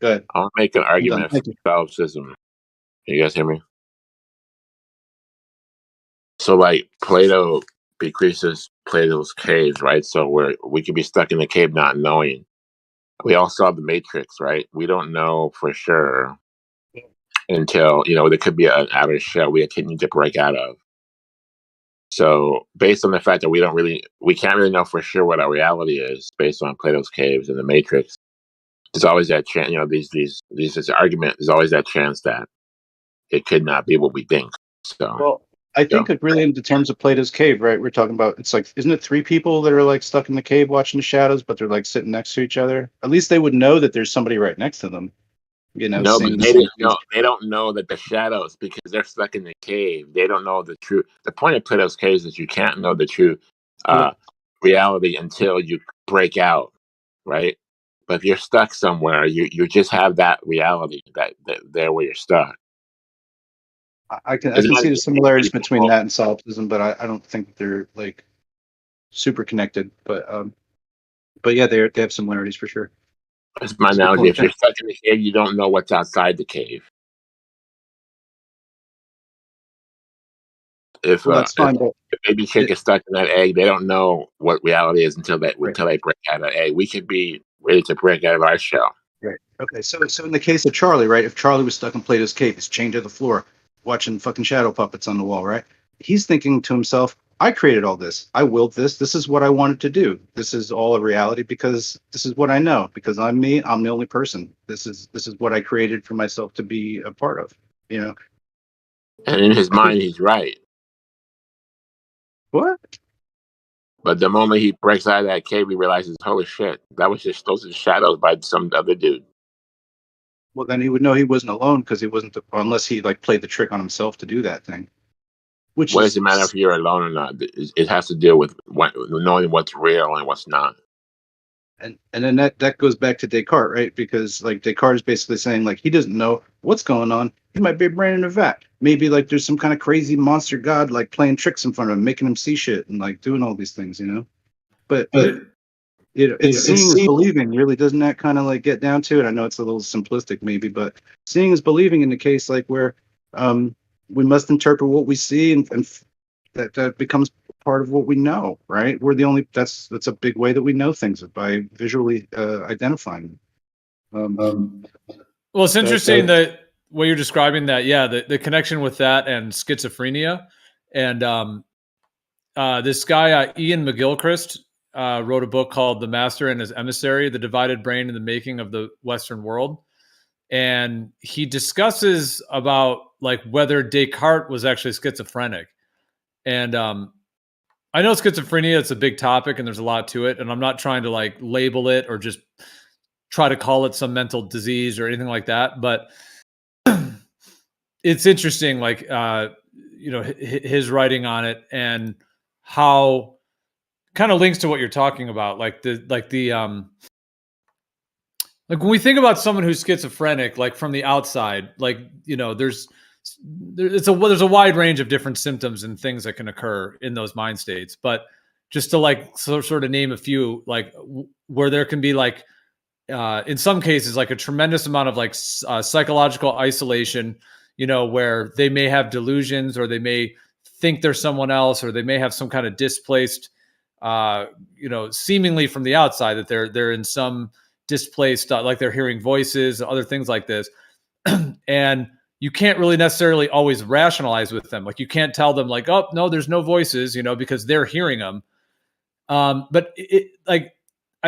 Good.
I want to make an argument for
Thank you.
solipsism. Can you guys hear me? So like Plato decreases Plato's caves, right? So we could be stuck in the cave not knowing. We all saw the Matrix, right? We don't know for sure until there could be an outer shell we continue to break out of. So based on the fact that we can't really know for sure what our reality is based on Plato's caves and the Matrix, there's always that chance. This argument. There's always that chance that it could not be what we think. So
Well, I think like really in the terms of Plato's cave, right? We're talking about it's like, isn't it three people that are like stuck in the cave watching the shadows, but they're like sitting next to each other? At least they would know that there's somebody right next to them.
No,
seeing
but
the same things.
they don't know that the shadows, because they're stuck in the cave. They don't know the truth. The point of Plato's caves is you can't know the true reality until you break out, right? But if you're stuck somewhere, you just have that reality that there where you're stuck.
I can see the similarities between that and solipsism, but I don't think they're like super connected. But yeah, they have similarities for sure.
That's my analogy. If you're stuck in the cave, you don't know what's outside the cave. If
that's fine, but
if baby chick is stuck in that egg, they don't know what reality is until they break out of the egg. We could be ready to break out of our shell.
Right. Okay. So in the case of Charlie, right? If Charlie was stuck in Plato's cave, he's chained to the floor, watching fucking shadow puppets on the wall, right? He's thinking to himself, I created all this. I willed this. This is what I wanted to do. This is all a reality because this is what I know. Because I'm me. I'm the only person. This is what I created for myself to be a part of.
And in his mind, he's right.
What?
But the moment he breaks out of that cave, he realizes, holy shit, that was just those are shadows by some other dude.
Well, then he would know he wasn't alone because he wasn't, unless he like played the trick on himself to do that thing. Which
What
is,
does it matter if you're alone or not? It has to deal with knowing what's real and what's not.
and then that goes back to Descartes, right? Because like Descartes is basically saying like he doesn't know what's going on. He might be a brain in a vat. Maybe like there's some kind of crazy monster god like playing tricks in front of him, making him see shit and like doing all these things, you know. But it's seeing is believing. Really, doesn't that kind of like get down to it? I know it's a little simplistic maybe, but seeing is believing in the case like where we must interpret what we see and that becomes part of what we know, right? We're the only that's a big way that we know things by visually identifying them.
Well, it's interesting that what you're describing that, yeah, the connection with that and schizophrenia. And this guy, Ian McGilchrist, wrote a book called The Master and His Emissary, The Divided Brain and the Making of the Western World. And he discusses about like whether Descartes was actually schizophrenic. And I know schizophrenia, it's a big topic and there's a lot to it. And I'm not trying to like label it or just try to call it some mental disease or anything like that. But it's interesting, like, his writing on it and how kind of links to what you're talking about. Like like when we think about someone who's schizophrenic, like from the outside, like, there's a wide range of different symptoms and things that can occur in those mind states. But just to like sort of name a few, like where there can be like, in some cases, like a tremendous amount of like psychological isolation, where they may have delusions or they may think they're someone else, or they may have some kind of displaced, seemingly from the outside that they're in some displaced, like they're hearing voices, other things like this. And you can't really necessarily always rationalize with them. Like you can't tell them like, oh no, there's no voices, because they're hearing them. But I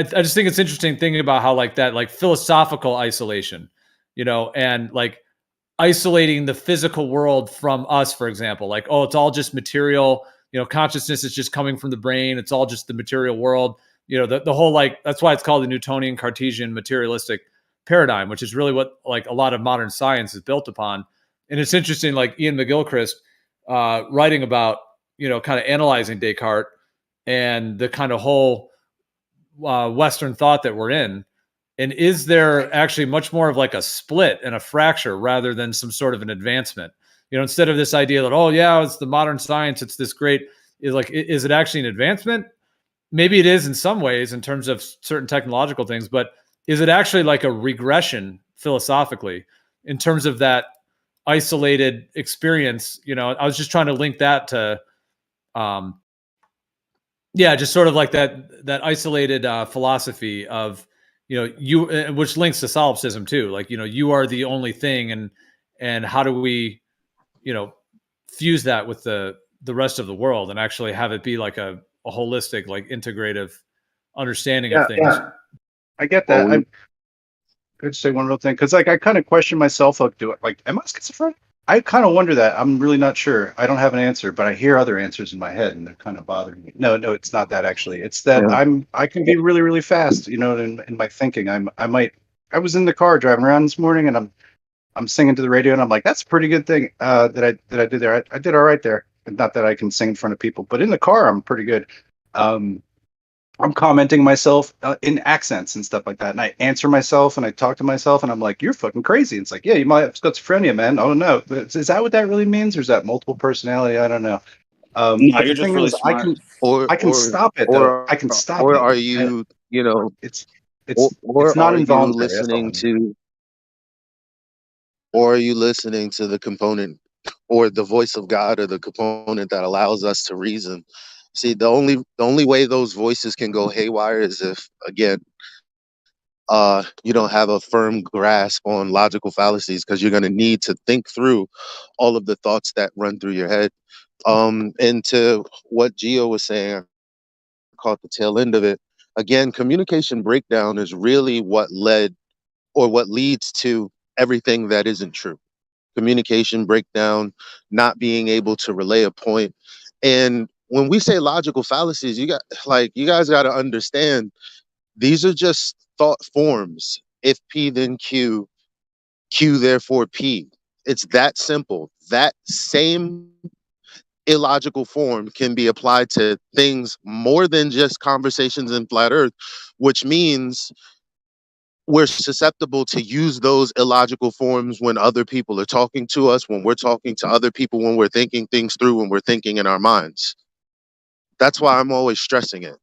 just think it's interesting thinking about how like that, like philosophical isolation, and like isolating the physical world from us, for example, like, oh, it's all just material, consciousness is just coming from the brain. It's all just the material world, the whole, like, that's why it's called the Newtonian Cartesian materialistic paradigm, which is really what like a lot of modern science is built upon. And it's interesting, like Ian McGilchrist writing about, kind of analyzing Descartes and the kind of whole Western thought that we're in. And is there actually much more of like a split and a fracture rather than some sort of an advancement? Instead of this idea that, oh yeah, it's the modern science, it's this great, is it actually an advancement? Maybe it is in some ways in terms of certain technological things, but is it actually like a regression philosophically in terms of that isolated experience? I was just trying to link that to, just sort of like that isolated philosophy of, you, which links to solipsism too. Like, you are the only thing, and how do we, fuse that with the rest of the world and actually have it be like a holistic, like integrative understanding of things.
Yeah, I get that. I could say one real thing because like I kind of question myself. Like, am I schizophrenic? I kind of wonder that. I'm really not sure. I don't have an answer, but I hear other answers in my head, and they're kind of bothering me. No, it's not that actually. It's that I can be really, really fast. In my thinking. I was in the car driving around this morning, and I'm singing to the radio, and I'm like, that's a pretty good thing that I did there. I did all right there. Not that I can sing in front of people, but in the car, I'm pretty good. I'm commenting myself in accents and stuff like that. And I answer myself and I talk to myself and I'm like, you're fucking crazy. And it's like, yeah, you might have schizophrenia, man. Oh no. But is that what that really means? Or is that multiple personality? I don't know.
No, you're just really smart.
I can stop it though. I can stop it.
Or are you,
it's
or
not
are you
involuntary.
listening to, or are you listening to the component or the voice of God or the component that allows us to reason? See, the only way those voices can go haywire is if, again, you don't have a firm grasp on logical fallacies, because you're going to need to think through all of the thoughts that run through your head. And to what Gio was saying, I caught the tail end of it. Again, communication breakdown is really what leads to everything that isn't true. Communication breakdown, not being able to relay a point. And when we say logical fallacies, you guys got to understand these are just thought forms. If P then Q, Q therefore P. It's that simple. That same illogical form can be applied to things more than just conversations in flat earth, which means we're susceptible to use those illogical forms when other people are talking to us, when we're talking to other people, when we're thinking things through, when we're thinking in our minds. That's why I'm always stressing it.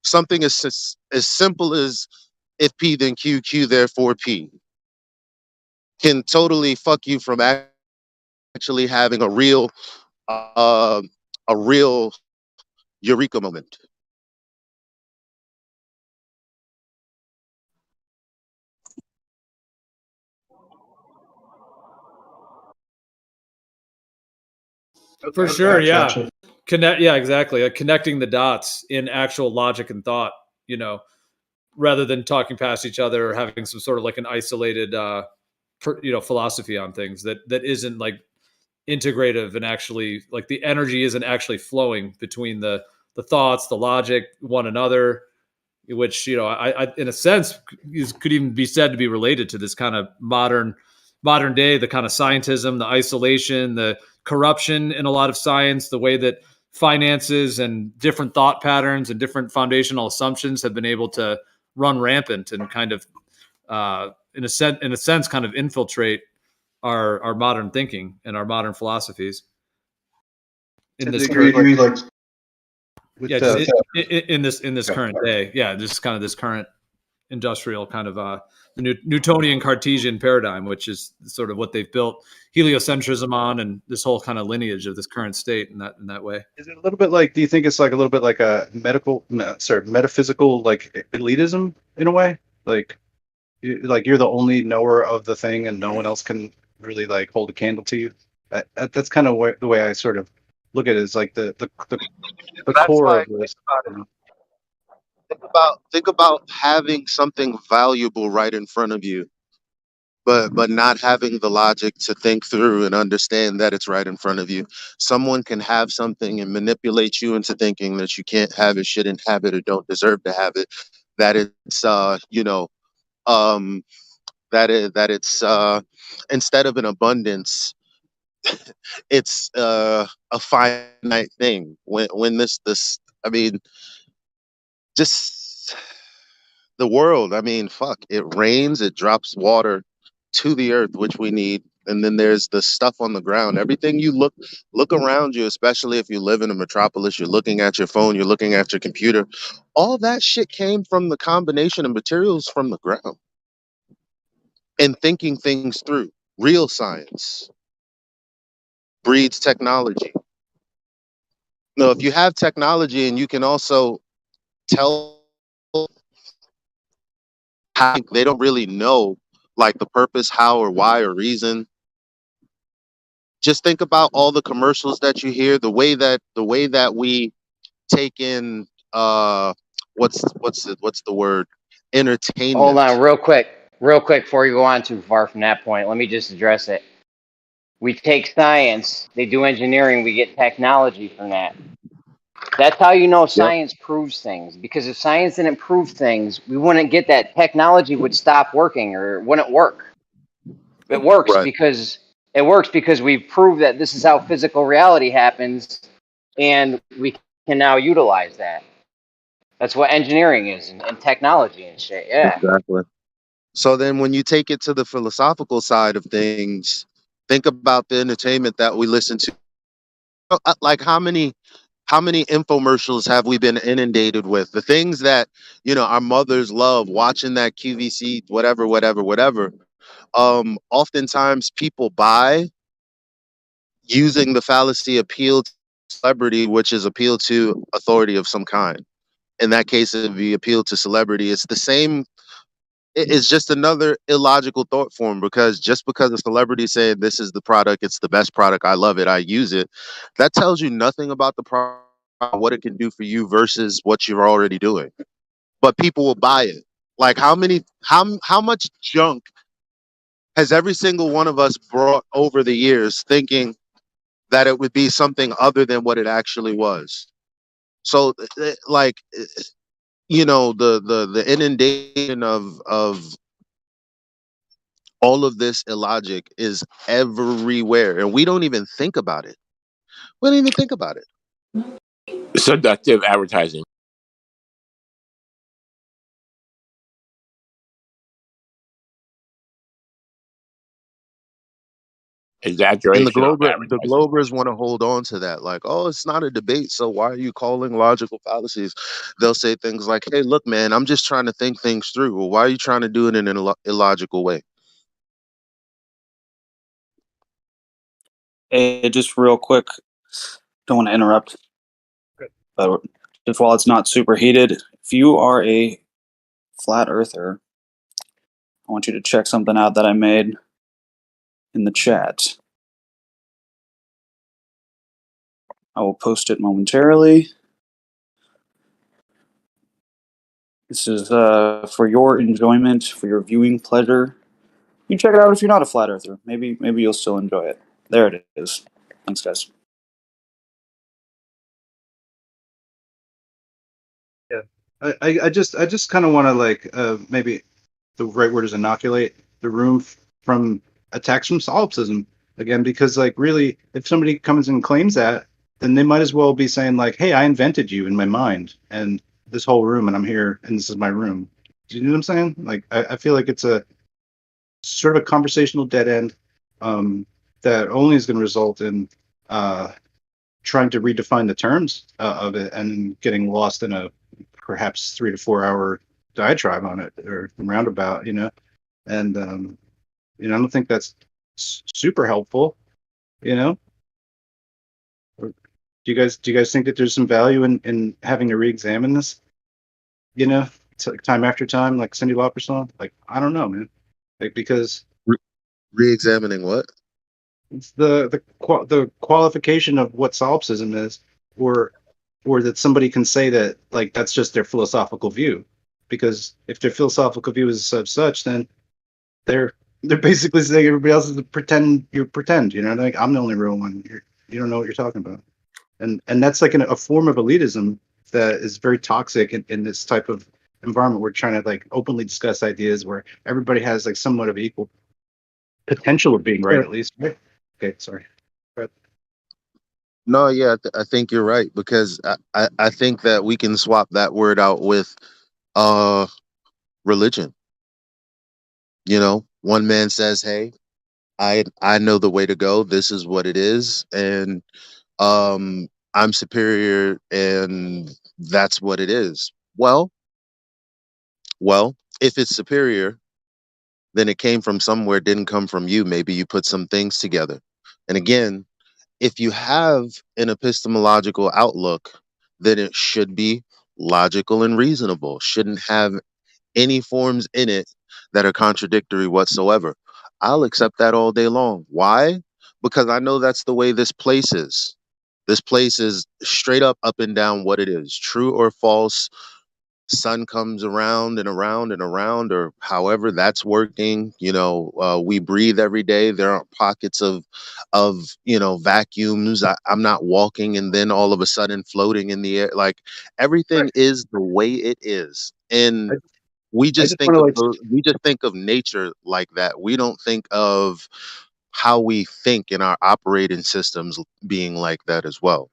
Something as simple as if P then Q, Q therefore P can totally fuck you from actually having a real eureka moment.
For sure, yeah. Yeah, exactly. Connecting the dots in actual logic and thought, rather than talking past each other or having some sort of like an isolated, philosophy on things that isn't like integrative and actually like the energy isn't actually flowing between the thoughts, the logic, one another, which I in a sense could even be said to be related to this kind of modern day, the kind of scientism, the isolation, the corruption in a lot of science, the way that finances and different thought patterns and different foundational assumptions have been able to run rampant and kind of in a sense kind of infiltrate our modern thinking and our modern philosophies in this current, in this current day. Yeah, just kind of this current industrial kind of Newtonian Cartesian paradigm, which is sort of what they've built heliocentrism on, and this whole kind of lineage of this current state in that way.
Is it a little bit like? Do you think it's like a little bit like a metaphysical like elitism in a way? Like you're the only knower of the thing, and no one else can really like hold a candle to you. That's kind of the way I sort of look at it. Is like the core of this.
Think about having something valuable right in front of you, but not having the logic to think through and understand that it's right in front of you. Someone can have something and manipulate you into thinking that you can't have it, shouldn't have it, or don't deserve to have it. That it's that it's instead of an abundance, it's a finite thing. When this I mean, just the world. I mean, fuck. It rains, it drops water to the earth, which we need, and then there's the stuff on the ground. Everything you look around you, especially if you live in a metropolis, you're looking at your phone, you're looking at your computer. All that shit came from the combination of materials from the ground and thinking things through. Real science breeds technology. No, if you have technology and you can also tell how they don't really know like the purpose, how or why or reason. Just think about all the commercials that you hear, the way that we take in what's the word? Entertainment.
Hold on, real quick before you go on too far from that point. Let me just address it. We take science, they do engineering, we get technology from that. That's how you know science proves things. Because if science didn't prove things, we wouldn't get that. Technology would stop working or it wouldn't work. It works because we prove that this is how physical reality happens, and we can now utilize that. That's what engineering is and technology and shit. Yeah.
Exactly. So then when you take it to the philosophical side of things, think about the entertainment that we listen to. Like how many infomercials have we been inundated with? The things that, our mothers love watching, that QVC, whatever. Oftentimes people buy using the fallacy appeal to celebrity, which is appeal to authority of some kind. In that case, it would be appeal to celebrity. It's the same. It's just another illogical thought form, because just because a celebrity said this is the product, it's the best product, I love it, I use it, that tells you nothing about the product, what it can do for you versus what you're already doing. But people will buy it. Like how much junk has every single one of us brought over the years thinking that it would be something other than what it actually was. So, like, the inundation of all of this illogic is everywhere, and we don't even think about it. We don't even think about it.
Seductive advertising.
And
Exaggeration of
the
advertising.
Globers want to hold on to that, like, oh, it's not a debate, so why are you calling logical fallacies? They'll say things like, hey, look, man, I'm just trying to think things through. Well, why are you trying to do it in an illogical way?
Hey, just real quick, don't want to interrupt, but just while it's not super heated, if you are a flat earther, I want you to check something out that I made in the chat. I will post it momentarily. This is for your enjoyment, for your viewing pleasure. You can check it out if you're not a flat earther. Maybe you'll still enjoy it. There it is. Thanks, guys.
Yeah, I just kind of want to like maybe the right word is inoculate the room from attacks from solipsism again, because like really, if somebody comes and claims that, then they might as well be saying like, hey, I invented you in my mind and this whole room, and I'm here, and this is my room. Do you know what I'm saying? Like, I feel like it's a sort of a conversational dead end that only is going to result in trying to redefine the terms of it and getting lost in a perhaps 3 to 4 hour diatribe on it or roundabout, and I don't think that's super helpful, you know. Or do you guys think that there's some value in having to re-examine this, time after time, like Cyndi Lauper song? Like, I don't know, man, like, because
Re-examining what?
it's the qualification of what solipsism is, or that somebody can say that like that's just their philosophical view, because if their philosophical view is such, then they're basically saying everybody else is a pretend. You pretend, like I'm the only real one. You don't know what you're talking about, and that's like a form of elitism that is very toxic in this type of environment. We're trying to like openly discuss ideas where everybody has like somewhat of equal potential of being right, at least. Right? Okay, sorry.
No, yeah, I think you're right, because I think that we can swap that word out with religion. One man says, hey, I know the way to go. This is what it is, and I'm superior, and that's what it is. Well, if it's superior, then it came from somewhere, it didn't come from you. Maybe you put some things together. And again, if you have an epistemological outlook, then it should be logical and reasonable. Shouldn't have any forms in it that are contradictory whatsoever. I'll accept that all day long. Why? Because I know that's the way this place is. This place is straight up and down what it is, true or false. Sun comes around and around and around, or however that's working. We breathe every day. There aren't pockets of vacuums. I'm not walking and then all of a sudden floating in the air. Like, everything is the way it is, and we
I
just
just want to like
we just think of nature like that. We don't think of how we think in our operating systems being like that as well.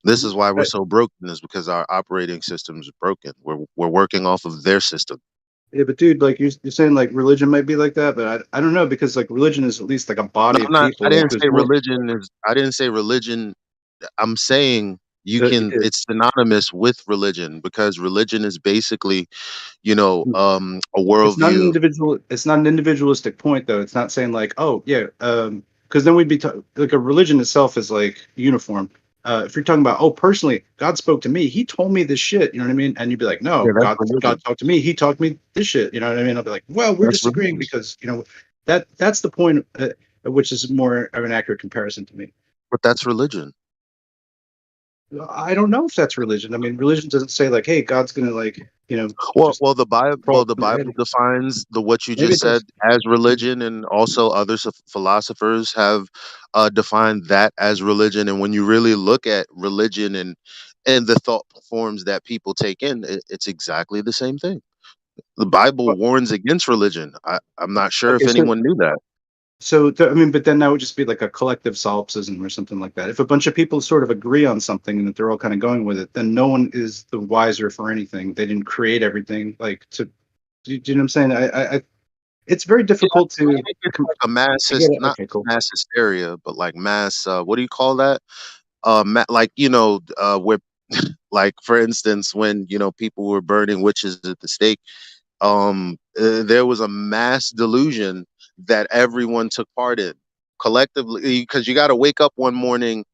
This is why we're so broken, is because our operating systems are broken. We're working off of their system.
yeah, but dude, like you're saying like religion might be like that, but I don't know, because like religion is at least like a
No,
body
I'm
of
not. I
people. Like
didn't
there's
say
more.
religion is. I didn't say religion. I'm saying you
You
can.
did.
It's synonymous with religion, because religion is basically, a
It's not an
worldview.
individual. It's not an individualistic point, though. It's not saying like, oh yeah, because then we'd be like a religion itself is like uniform. If you're talking about, oh, personally, God spoke to me. He told me this shit. You know what I mean? And you'd be like, no,
Yeah, that's
God
religion.
talked to me. He taught me this shit. You know what I mean? I'll be like, well, we're
That's
disagreeing
religion.
because that's the point, which is more of an accurate comparison to me.
But that's religion.
I don't know if that's religion. I mean, religion doesn't say like, "Hey, God's gonna like,
Well, the Bible defines what you
Maybe
just
it does.
said as religion, and also other philosophers have defined that as religion. And when you really look at religion and the thought forms that people take in, it's exactly the same thing. The Bible warns against religion. I'm not sure if
Okay,
anyone knew that.
I mean, but then that would just be like a collective solipsism or something like that. If a bunch of people sort of agree on something and that they're all kind of going with it, then no one is the wiser for anything. They didn't create everything. Like do you know what I'm saying? It's very difficult to.
Like a
I get it.
not
Okay, cool.
mass hysteria, but like mass. What do you call that? Like where, like for instance, when people were burning witches at the stake, there was a mass delusion that everyone took part in collectively, because you got to wake up one morning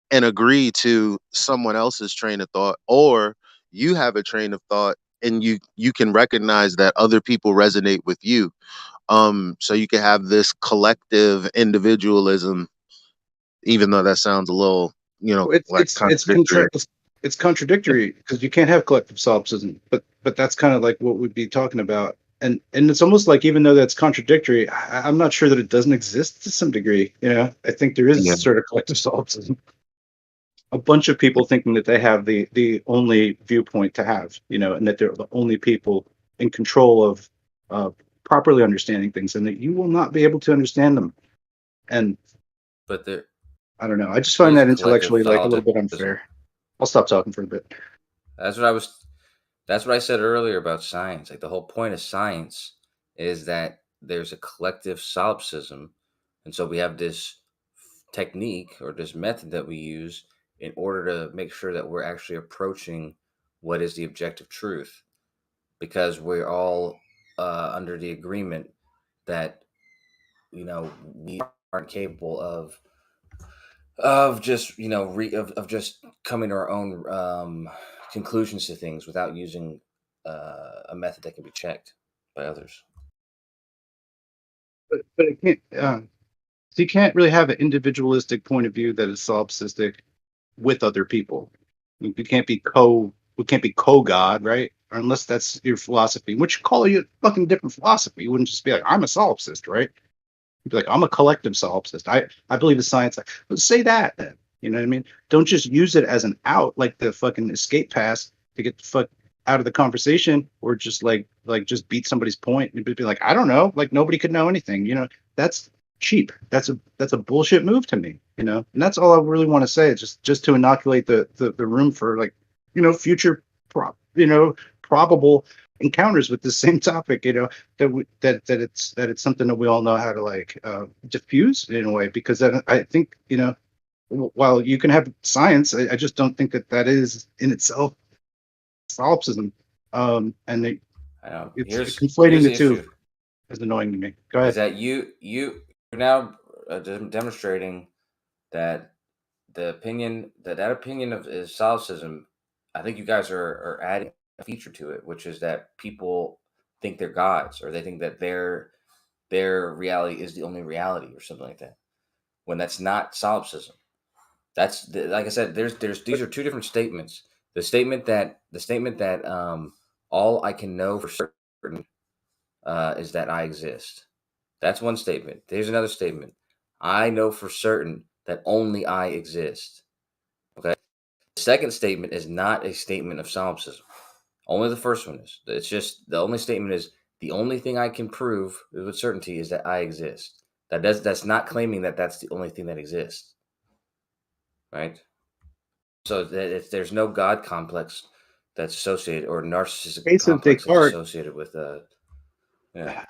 and agree to someone else's train of thought, or you have a train of thought and you can recognize that other people resonate with you, so you can have this collective individualism, even though that sounds a little like contradictory.
It's contradictory because you can't have collective solipsism, but that's kind of like what we'd be talking about, and it's almost like even though that's contradictory, I'm not sure that it doesn't exist to some degree. I think there is
Yeah.
sort of collective solipsism. A bunch of people thinking that they have the only viewpoint to have, and that they're the only people in control of properly understanding things, and that you will not be able to understand them. And
But there
I don't know. I just find
is
that
collective
intellectually like a little bit
solipsism.
unfair. I'll stop talking for a bit.
That's what I said earlier about science. Like the whole point of science is that there's a collective solipsism, and so we have this technique or this method that we use in order to make sure that we're actually approaching what is the objective truth, because we're all under the agreement that we aren't capable of just of just coming to our own conclusions to things without using a method that can be checked by others.
But it can't. So you can't really have an individualistic point of view that is solipsistic with other people. We can't be co-God, right? Or unless that's your philosophy, which call you a fucking different philosophy. You wouldn't just be like, I'm a solipsist, right? You'd be like, I'm a collective solipsist. I believe in science. But say that then. You know what I mean? Don't just use it as an out, like the fucking escape pass to get the fuck out of the conversation, or just like just beat somebody's point and be like, I don't know, like nobody could know anything. That's cheap. That's a bullshit move to me. And that's all I really want to say. It's just to inoculate the room for like, future probable encounters with the same topic. That it's something that we all know how to like diffuse in a way, because I think while you can have science, I just don't think that is in itself solipsism. And it's conflating the two
issue.
is annoying to me. Go ahead.
Is that you're now demonstrating that the opinion that opinion of is solipsism. I think you guys are adding a feature to it, which is that people think they're gods, or they think that their reality is the only reality, or something like that, when that's not solipsism. That's like I said. There's these are two different statements. The statement that all I can know for certain is that I exist. That's one statement. There's another statement. I know for certain that only I exist. Okay. The second statement is not a statement of solipsism. Only the first one is. It's just the only statement is the only thing I can prove with certainty is that I exist. That's not claiming that that's the only thing that exists. Right. So that there's no God complex that's associated, or narcissistic
Case of
complex that's
Descartes.
associated with yeah.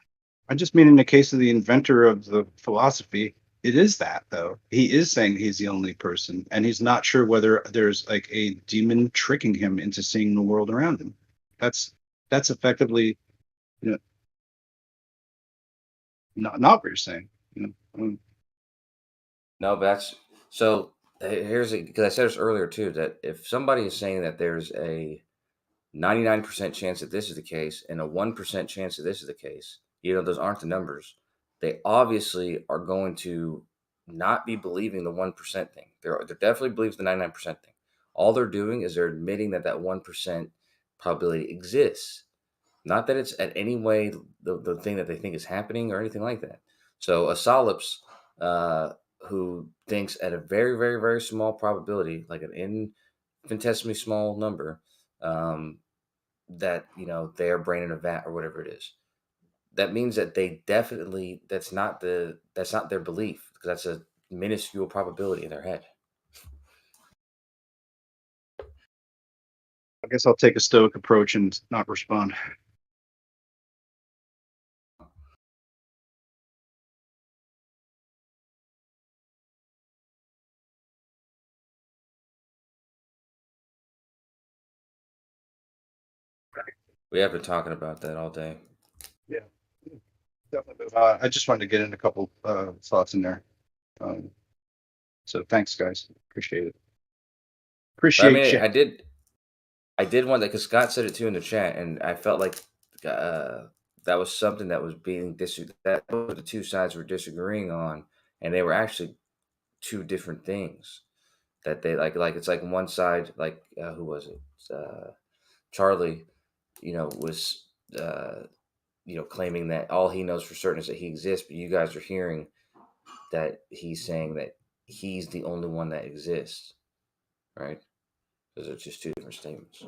I just mean in the case of the inventor of the philosophy, it is that though. He is saying he's the only person, and he's not sure whether there's like a demon tricking him into seeing the world around him. That's effectively, not what you're saying.
No, but that's so. Here's because I said this earlier too, that if somebody is saying that there's a 99% chance that this is the case and a 1% chance that this is the case, those aren't the numbers. They obviously are going to not be believing the 1% thing. They're definitely believes the 99% thing. All they're doing is they're admitting that that 1% probability exists. Not that it's at any way the thing that they think is happening or anything like that. So a Solips who thinks at a very, very, very small probability, like an infinitesimally small number, that they are brain in a vat or whatever it is. That means that they definitely that's not their belief, because that's a minuscule probability in their head.
I guess I'll take a stoic approach and not respond.
We have been talking about that all day.
Yeah, definitely. I just wanted to get in a couple thoughts in there. So thanks, guys. Appreciate it. Appreciate you.
I did want that, because Scott said it too in the chat, and I felt like that was something that was being that the two sides were disagreeing on, and they were actually two different things. That they like it's like one side, like who was it? Charlie, was claiming that all he knows for certain is that he exists, but you guys are hearing that he's saying that he's the only one that exists, right? Those are just two different statements.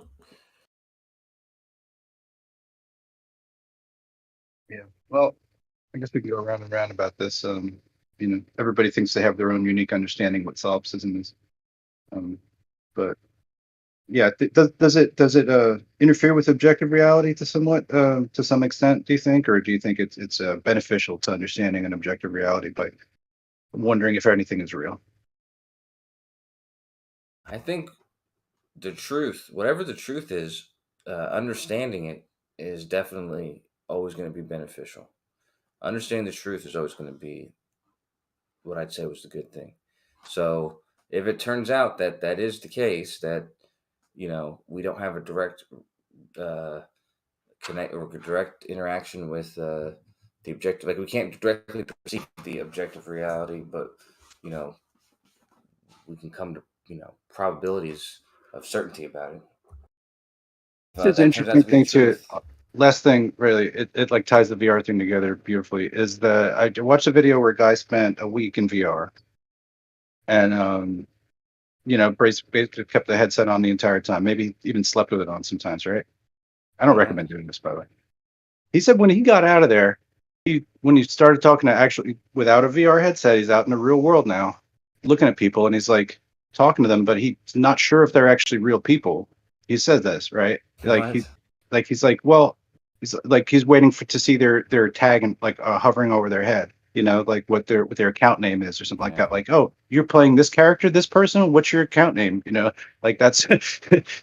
Yeah. Well, I guess we can go around and round about this. Everybody thinks they have their own unique understanding what solipsism is. But yeah, does it interfere with objective reality to some extent? Do you think, or do you think it's beneficial to understanding an objective reality by wondering if anything is real?
I think the truth, whatever the truth is, understanding it is definitely always going to be beneficial. Understanding the truth is always going to be what I'd say was the good thing. So if it turns out that that is the case, that we don't have a direct connect or direct interaction with the objective, like we can't directly perceive the objective reality, but we can come to probabilities of certainty about it.
It's an interesting thing too. Last thing, really, it like ties the VR thing together beautifully. Is I watched a video where a guy spent a week in VR, and basically kept the headset on the entire time. Maybe even slept with it on sometimes, right? I don't recommend doing this, by the way. He said when he got out of there, when he started talking to actually without a VR headset, he's out in the real world now, looking at people, and he's like talking to them, but he's not sure if they're actually real people. He said this, right? He's waiting to see their tag and hovering over their head, like what their account name is or something like that. Like, oh, you're playing this character, this person, what's your account name? That's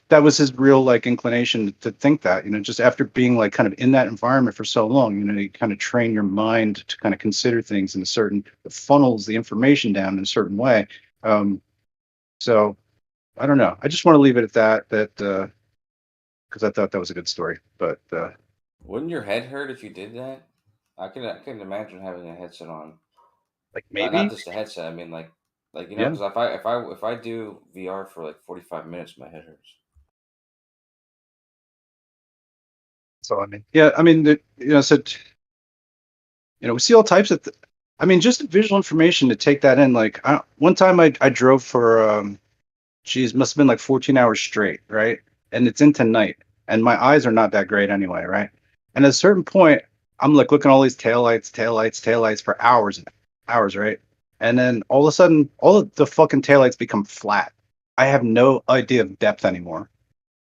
that was his real inclination to think that, just after being kind of in that environment for so long, you kind of train your mind to kind of consider things in a certain, it funnels the information down in a certain way. So I don't know. I just want to leave it at that because I thought that was a good story. But
wouldn't your head hurt if you did that? I can imagine having a headset on.
Like maybe
not just a headset. I mean, because if I do VR for 45 minutes, my head hurts.
So I mean, yeah, I mean, we see all types of. Just visual information to take that in. One time I drove for must have been 14 hours straight, right? And it's into night, and my eyes are not that great anyway, right? And at a certain point, I'm looking at all these taillights for hours and hours, right? And then all of a sudden, all of the fucking taillights become flat. I have no idea of depth anymore.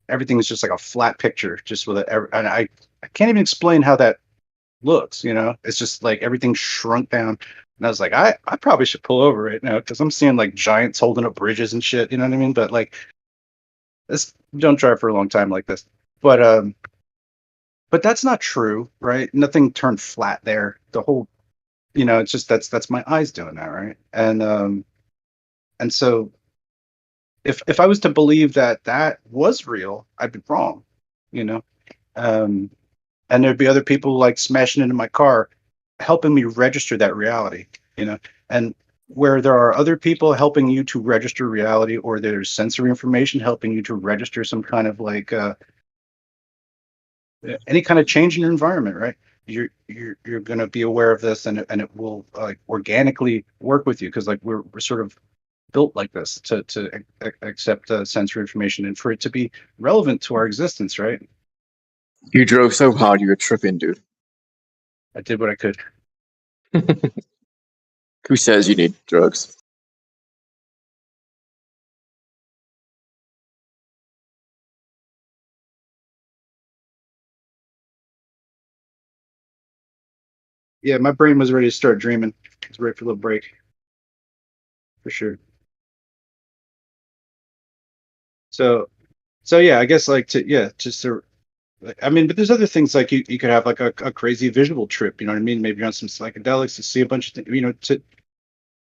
Everything is just like a flat picture, just with it. And I can't even explain how that looks. It's just like everything shrunk down. And I was like, I probably should pull over right now because I'm seeing giants holding up bridges and shit. You know what I mean? But don't drive for a long time like this. But that's not true, right? Nothing turned flat there. The whole, it's just that's my eyes doing that, right? And so if I was to believe that was real, I'd be wrong, and there'd be other people smashing into my car, helping me register that reality, and where there are other people helping you to register reality, or there's sensory information helping you to register some kind of like any kind of change in your environment, right? You're going to be aware of this, and it will like organically work with you, because like we're sort of built like this to accept sensory information and for it to be relevant to our existence, right?
You drove so hard, you were tripping, dude.
I did what I could.
Who says you need drugs?
Yeah, my brain was ready to start dreaming. It was ready for a little break, for sure. So yeah, I guess like just to, I mean, but there's other things like you could have like a crazy visual trip, you know what I mean? Maybe you're on some psychedelics to see a bunch of things, you know, to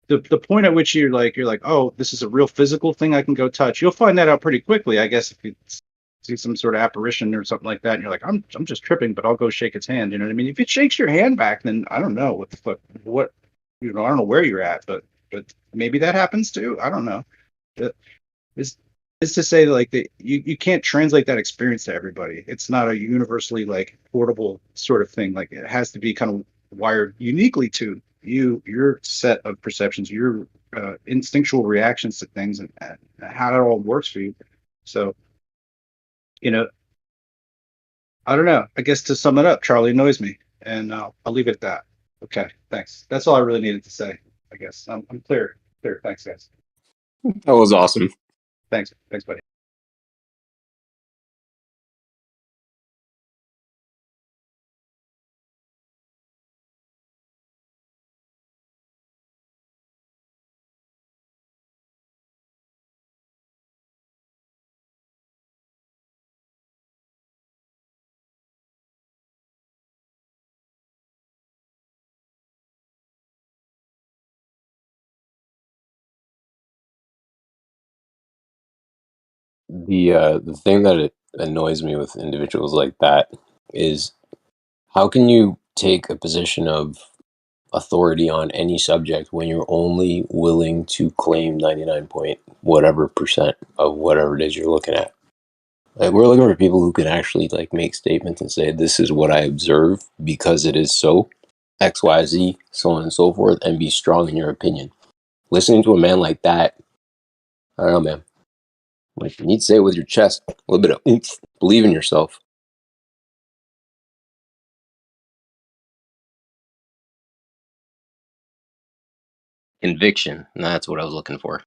the point at which you're like, oh, this is a real physical thing I can go touch. You'll find that out pretty quickly, I guess, if you see some sort of apparition or something like that, and you're like, I'm just tripping, but I'll go shake its hand. You know what I mean? If it shakes your hand back, then I don't know what the fuck, what, you know, I don't know where you're at, but maybe that happens too. I don't know. Is is to say like that you can't translate that experience to everybody. It's not a universally like portable sort of thing. Like it has to be kind of wired uniquely to you, your set of perceptions, your instinctual reactions to things, and how it all works for you. So, you know, I don't know. I guess to sum it up, Charlie annoys me, and I'll leave it at that. Okay, thanks. That's all I really needed to say. I guess I'm clear. Clear. Thanks, guys.
That was awesome.
Thanks, buddy.
The thing that it annoys me with individuals like that is how can you take a position of authority on any subject when you're only willing to claim 99 point whatever percent of whatever it is you're looking at. Like we're looking for people who can actually like make statements and say this is what I observe because it is so XYZ, so on and so forth, and be strong in your opinion. Listening to a man like that, I don't know, man. Like you need to say it with your chest, a little bit of oomph, believe in yourself. Conviction, that's what I was looking for.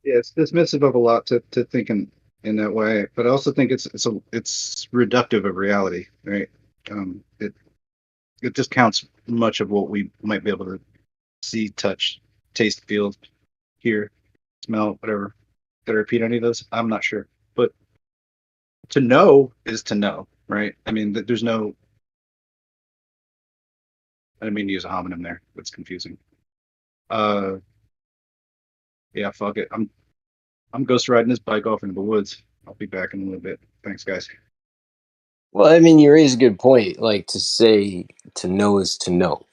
Yeah, it's dismissive of a lot to think in that way, but I also think it's reductive of reality, right? It discounts much of what we might be able to see, touch, taste, feel, hear, smell, whatever. Did I repeat any of those? I'm not sure, but to know is to know, right? I mean, there's no. I didn't mean to use a homonym there. That's confusing. Uh, yeah, fuck it. I'm ghost riding this bike off into the woods. I'll be back in a little bit. Thanks, guys.
Well, I mean, you raise a good point. Like to say to know is to know.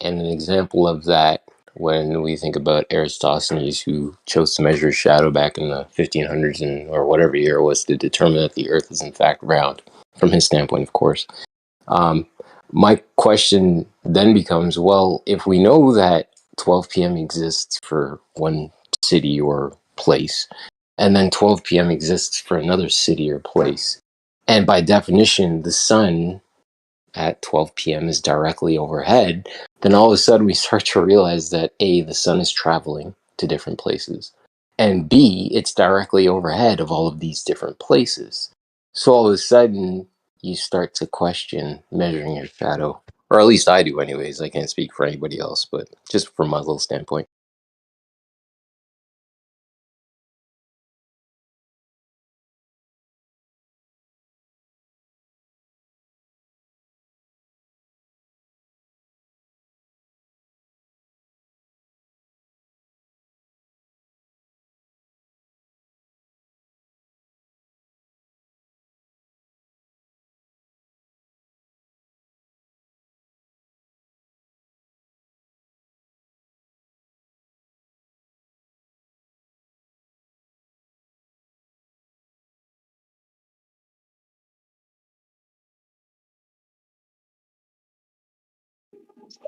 And an example of that, when we think about Eratosthenes, who chose to measure his shadow back in the 1500s or whatever year it was to determine that the Earth is in fact round, from his standpoint, of course. Um, my question then becomes, well, if we know that 12 p.m. exists for one city or place, and then 12 p.m. exists for another city or place, and by definition, the sun at 12 p.m. is directly overhead, then all of a sudden we start to realize that A, the sun is traveling to different places, and B, it's directly overhead of all of these different places. So all of a sudden, you start to question measuring your shadow. Or at least I do, anyways. I can't speak for anybody else, but just from my little standpoint.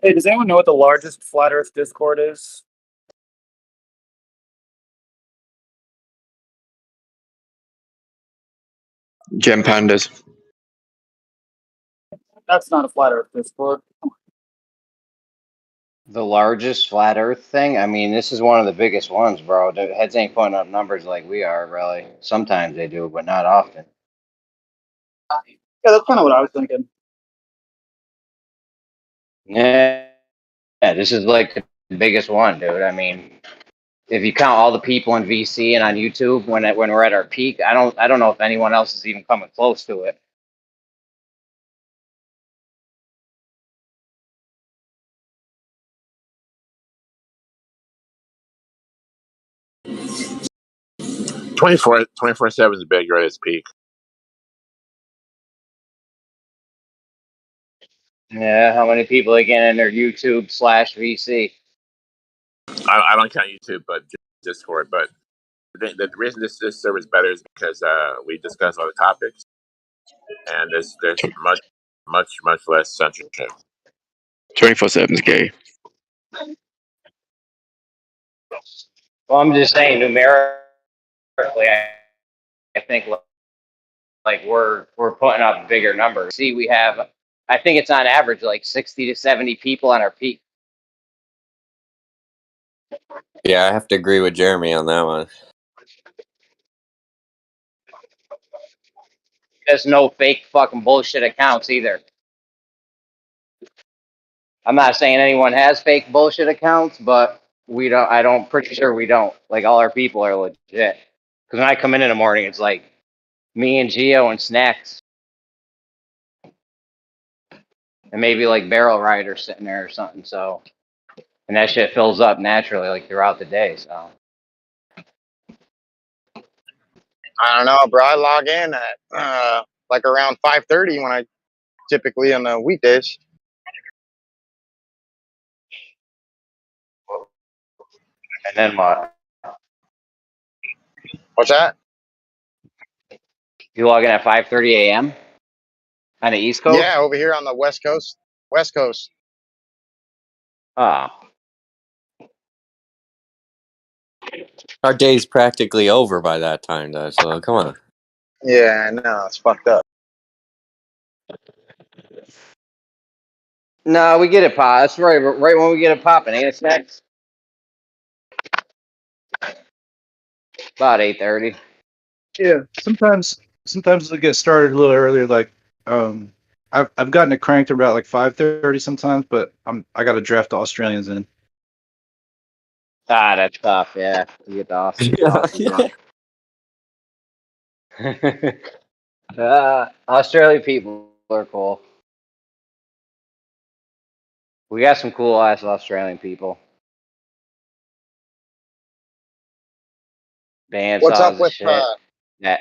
Hey, does anyone know what the largest flat Earth Discord is?
Gem pandas.
That's not a flat Earth Discord.
The largest flat Earth thing? I mean, this is one of the biggest ones, bro. The heads ain't putting up numbers like we are, really. Sometimes they do, but not often.
Yeah, that's kind of what I was thinking.
Yeah, this is like the biggest one, dude. I mean, if you count all the people in VC and on YouTube when we're at our peak, I don't know if anyone else is even coming close to it.
Twenty four 7 is big right at its peak.
Yeah, how many people again in their YouTube/VC?
I don't count YouTube, but Discord. But the reason this server is better is because we discuss all the topics, and there's much less censorship.
24/7 is gay.
Well, I'm just saying numerically, I think like we're putting up bigger numbers. See, we have, I think it's on average like 60 to 70 people on our peak.
Yeah, I have to agree with Jeremy on that one.
There's no fake fucking bullshit accounts either. I'm not saying anyone has fake bullshit accounts, but we don't. Pretty sure we don't. Like all our people are legit. Because when I come in the morning, it's like me and Geo and Snacks, and maybe like Barrel Rider sitting there or something. So, and that shit fills up naturally like throughout the day. So.
I don't know, bro. I log in at like around 5:30 when I typically on the weekdays.
And then what?
What's that?
You log in at 5:30 a.m. on the East Coast?
Yeah, over here on the West Coast. West Coast.
Ah.
Our day's practically over by that time, though. So come on.
Yeah, no, it's fucked up.
No, we get it pop. That's right when we get it popping, ain't it, Snacks? About 8:30.
Yeah, sometimes it'll get started a little earlier. Like, I've gotten it cranked about like 5:30 sometimes, but I got to draft the Australians in.
Ah, that's tough. Yeah, you get the Aussie. Australian people are cool. We got some cool ass Australian people. Bandsaws
What's up
and
with
shit. Yeah.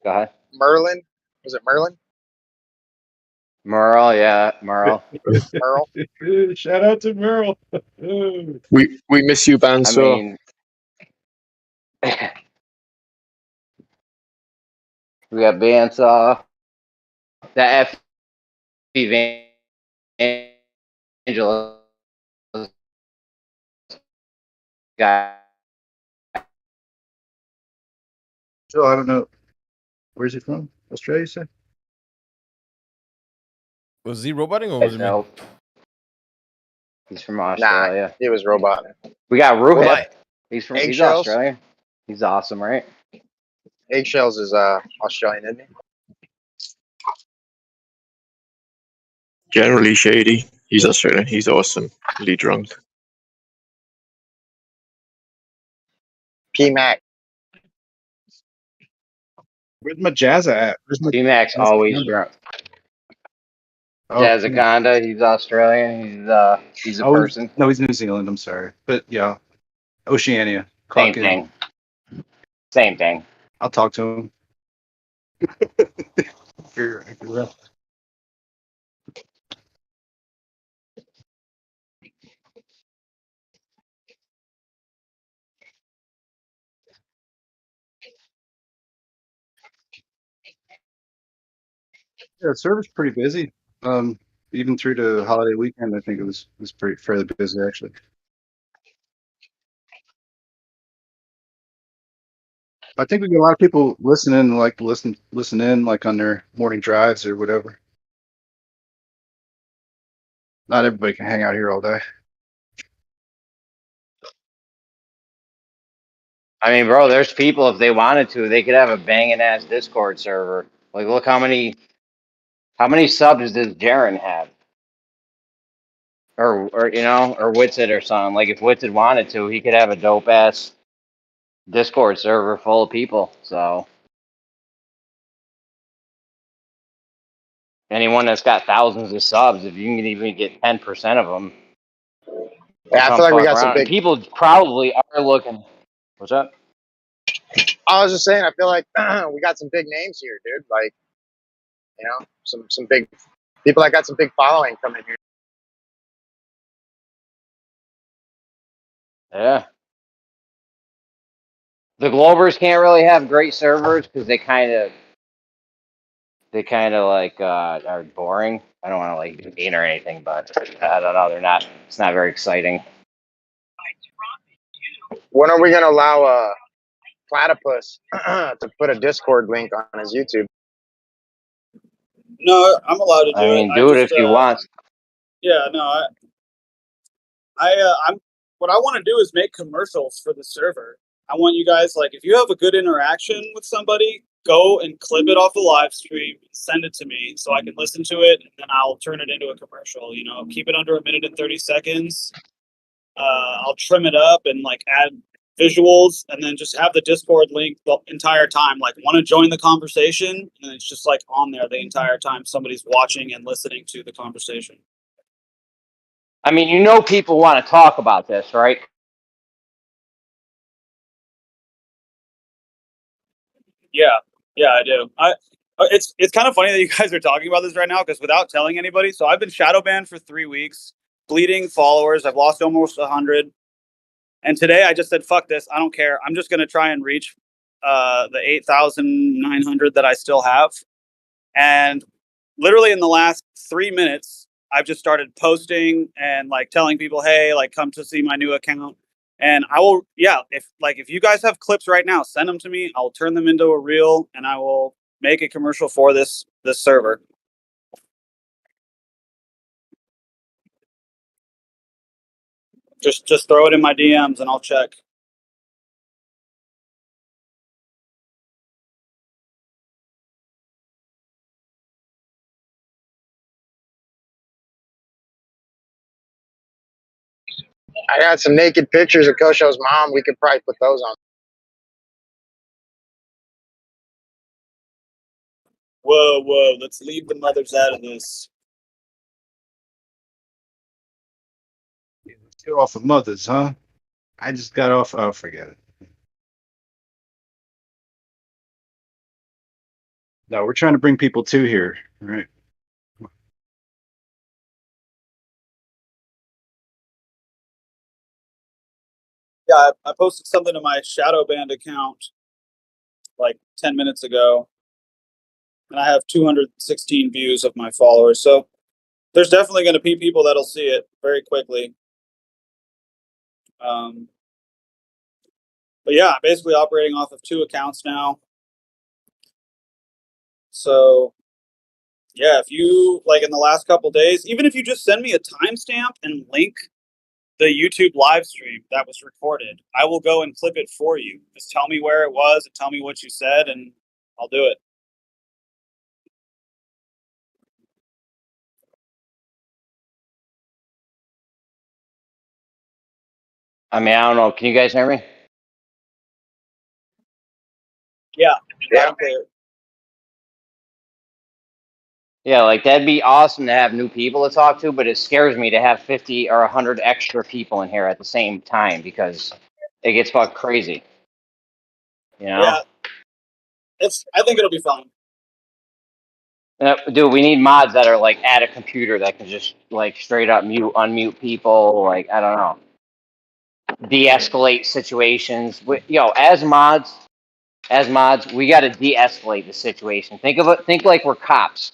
Go ahead.
Merlin? Was it Merlin?
Merle, yeah, Merle.
Merle.
Shout out to Merle.
We miss you, Banso.
I mean, we got Bandsaw. That F. Angela guy.
So I don't know. Where's he from? Australia, you say?
Was he roboting or was it me?
Nope. He's from Australia.
Nah, he was robot.
We got
What
Ruhip.
about
He's
Eggshells?
Australian. He's awesome, right?
Eggshells is Australian, isn't he?
Generally shady. He's Australian. He's awesome. Really drunk.
P-Mac.
Where's my Jazza at? Where's my
T-Mac's always drunk.
Oh,
Jazzaconda, he's Australian. He's a person.
No, he's New Zealand. I'm sorry, but yeah, Oceania.
Same
Clock in.
thing. Same thing.
I'll talk to him. You're right. Yeah, the server's pretty busy. even through the holiday weekend, I think it was pretty fairly busy actually. I think we get a lot of people listening, like listen in, like on their morning drives or whatever. Not everybody can hang out here all day.
I mean, bro, there's people, if they wanted to, they could have a banging ass Discord server. Like, look how many subs does Jaren have? Or Witsit or something. Like, if Witsit wanted to, he could have a dope ass Discord server full of people. So anyone that's got thousands of subs, if you can even get 10% of them,
Yeah, I feel like we got some big.
People probably are looking. What's up?
I was just saying, I feel like we got some big names here, dude. Like, some big people that got some big following coming here.
Yeah. The Globers can't really have great servers because they kind of like are boring. I don't want to like be mean or anything, but I don't know. They're not. It's not very exciting.
When are we gonna allow Platypus to put a Discord link on his YouTube?
No, I'm allowed to do
I mean,
it.
do it if you want.
Yeah, no, I'm. What I want to do is make commercials for the server. I want you guys, like, if you have a good interaction with somebody, go and clip it off the live stream, send it to me so I can listen to it, and then I'll turn it into a commercial. Keep it under 1:30 seconds. I'll trim it up and like add visuals, and then just have the Discord link the entire time. Like, want to join the conversation, and it's just like on there the entire time somebody's watching and listening to the conversation.
I mean, people want to talk about this, right?
Yeah, I do. It's kind of funny that you guys are talking about this right now, because without telling anybody, so I've been shadow banned for 3 weeks, bleeding followers. I've lost almost 100, and today I just said, "Fuck this! I don't care. I'm just gonna try and reach the 8,900 that I still have." And literally in the last 3 minutes, I've just started posting and like telling people, "Hey, like, come to see my new account." And I will, if you guys have clips right now, send them to me. I'll turn them into a reel, and I will make a commercial for this server. Just throw it in my DMs, and I'll check.
I got some naked pictures of Kosho's mom. We could probably put those on.
Whoa! Let's leave the mothers out of this.
Get off of mothers, huh? I just got off. Oh, forget it. No, we're trying to bring people to here, right?
Yeah, I posted something to my shadow banned account like 10 minutes ago, and I have 216 views of my followers. So there's definitely going to be people that'll see it very quickly. But yeah, I'm basically operating off of 2 accounts now. So yeah, if you, like, in the last couple days, even if you just send me a timestamp and link the YouTube live stream that was recorded, I will go and clip it for you. Just tell me where it was and tell me what you said, and I'll do it.
I mean, I don't know. Can you guys hear me?
Yeah.
Yeah, like, that'd be awesome to have new people to talk to, but it scares me to have 50 or 100 extra people in here at the same time, because it gets fucking crazy.
Yeah. I think it'll be fun.
Dude, we need mods that are like at a computer that can just like straight up unmute people. Like, I don't know, de-escalate situations. As mods, we got to de-escalate the situation. Think like we're cops.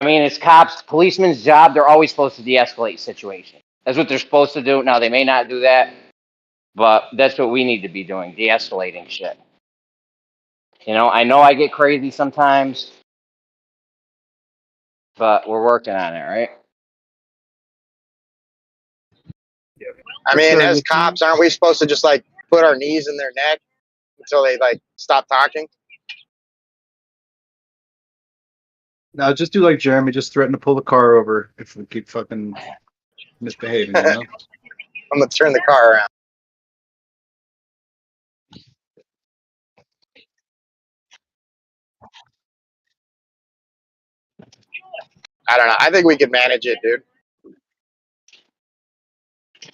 I mean, it's cops, policemen's job. They're always supposed to de-escalate situations. That's what they're supposed to do. Now, they may not do that, but that's what we need to be doing, de-escalating shit. You know I get crazy sometimes, but we're working on it, right?
I mean, as cops, aren't we supposed to just like put our knees in their neck until they like stop talking?
No, just do like Jeremy. Just threaten to pull the car over if we keep fucking misbehaving. You know.
I'm gonna turn the car around. I don't know. I think we could manage it, dude.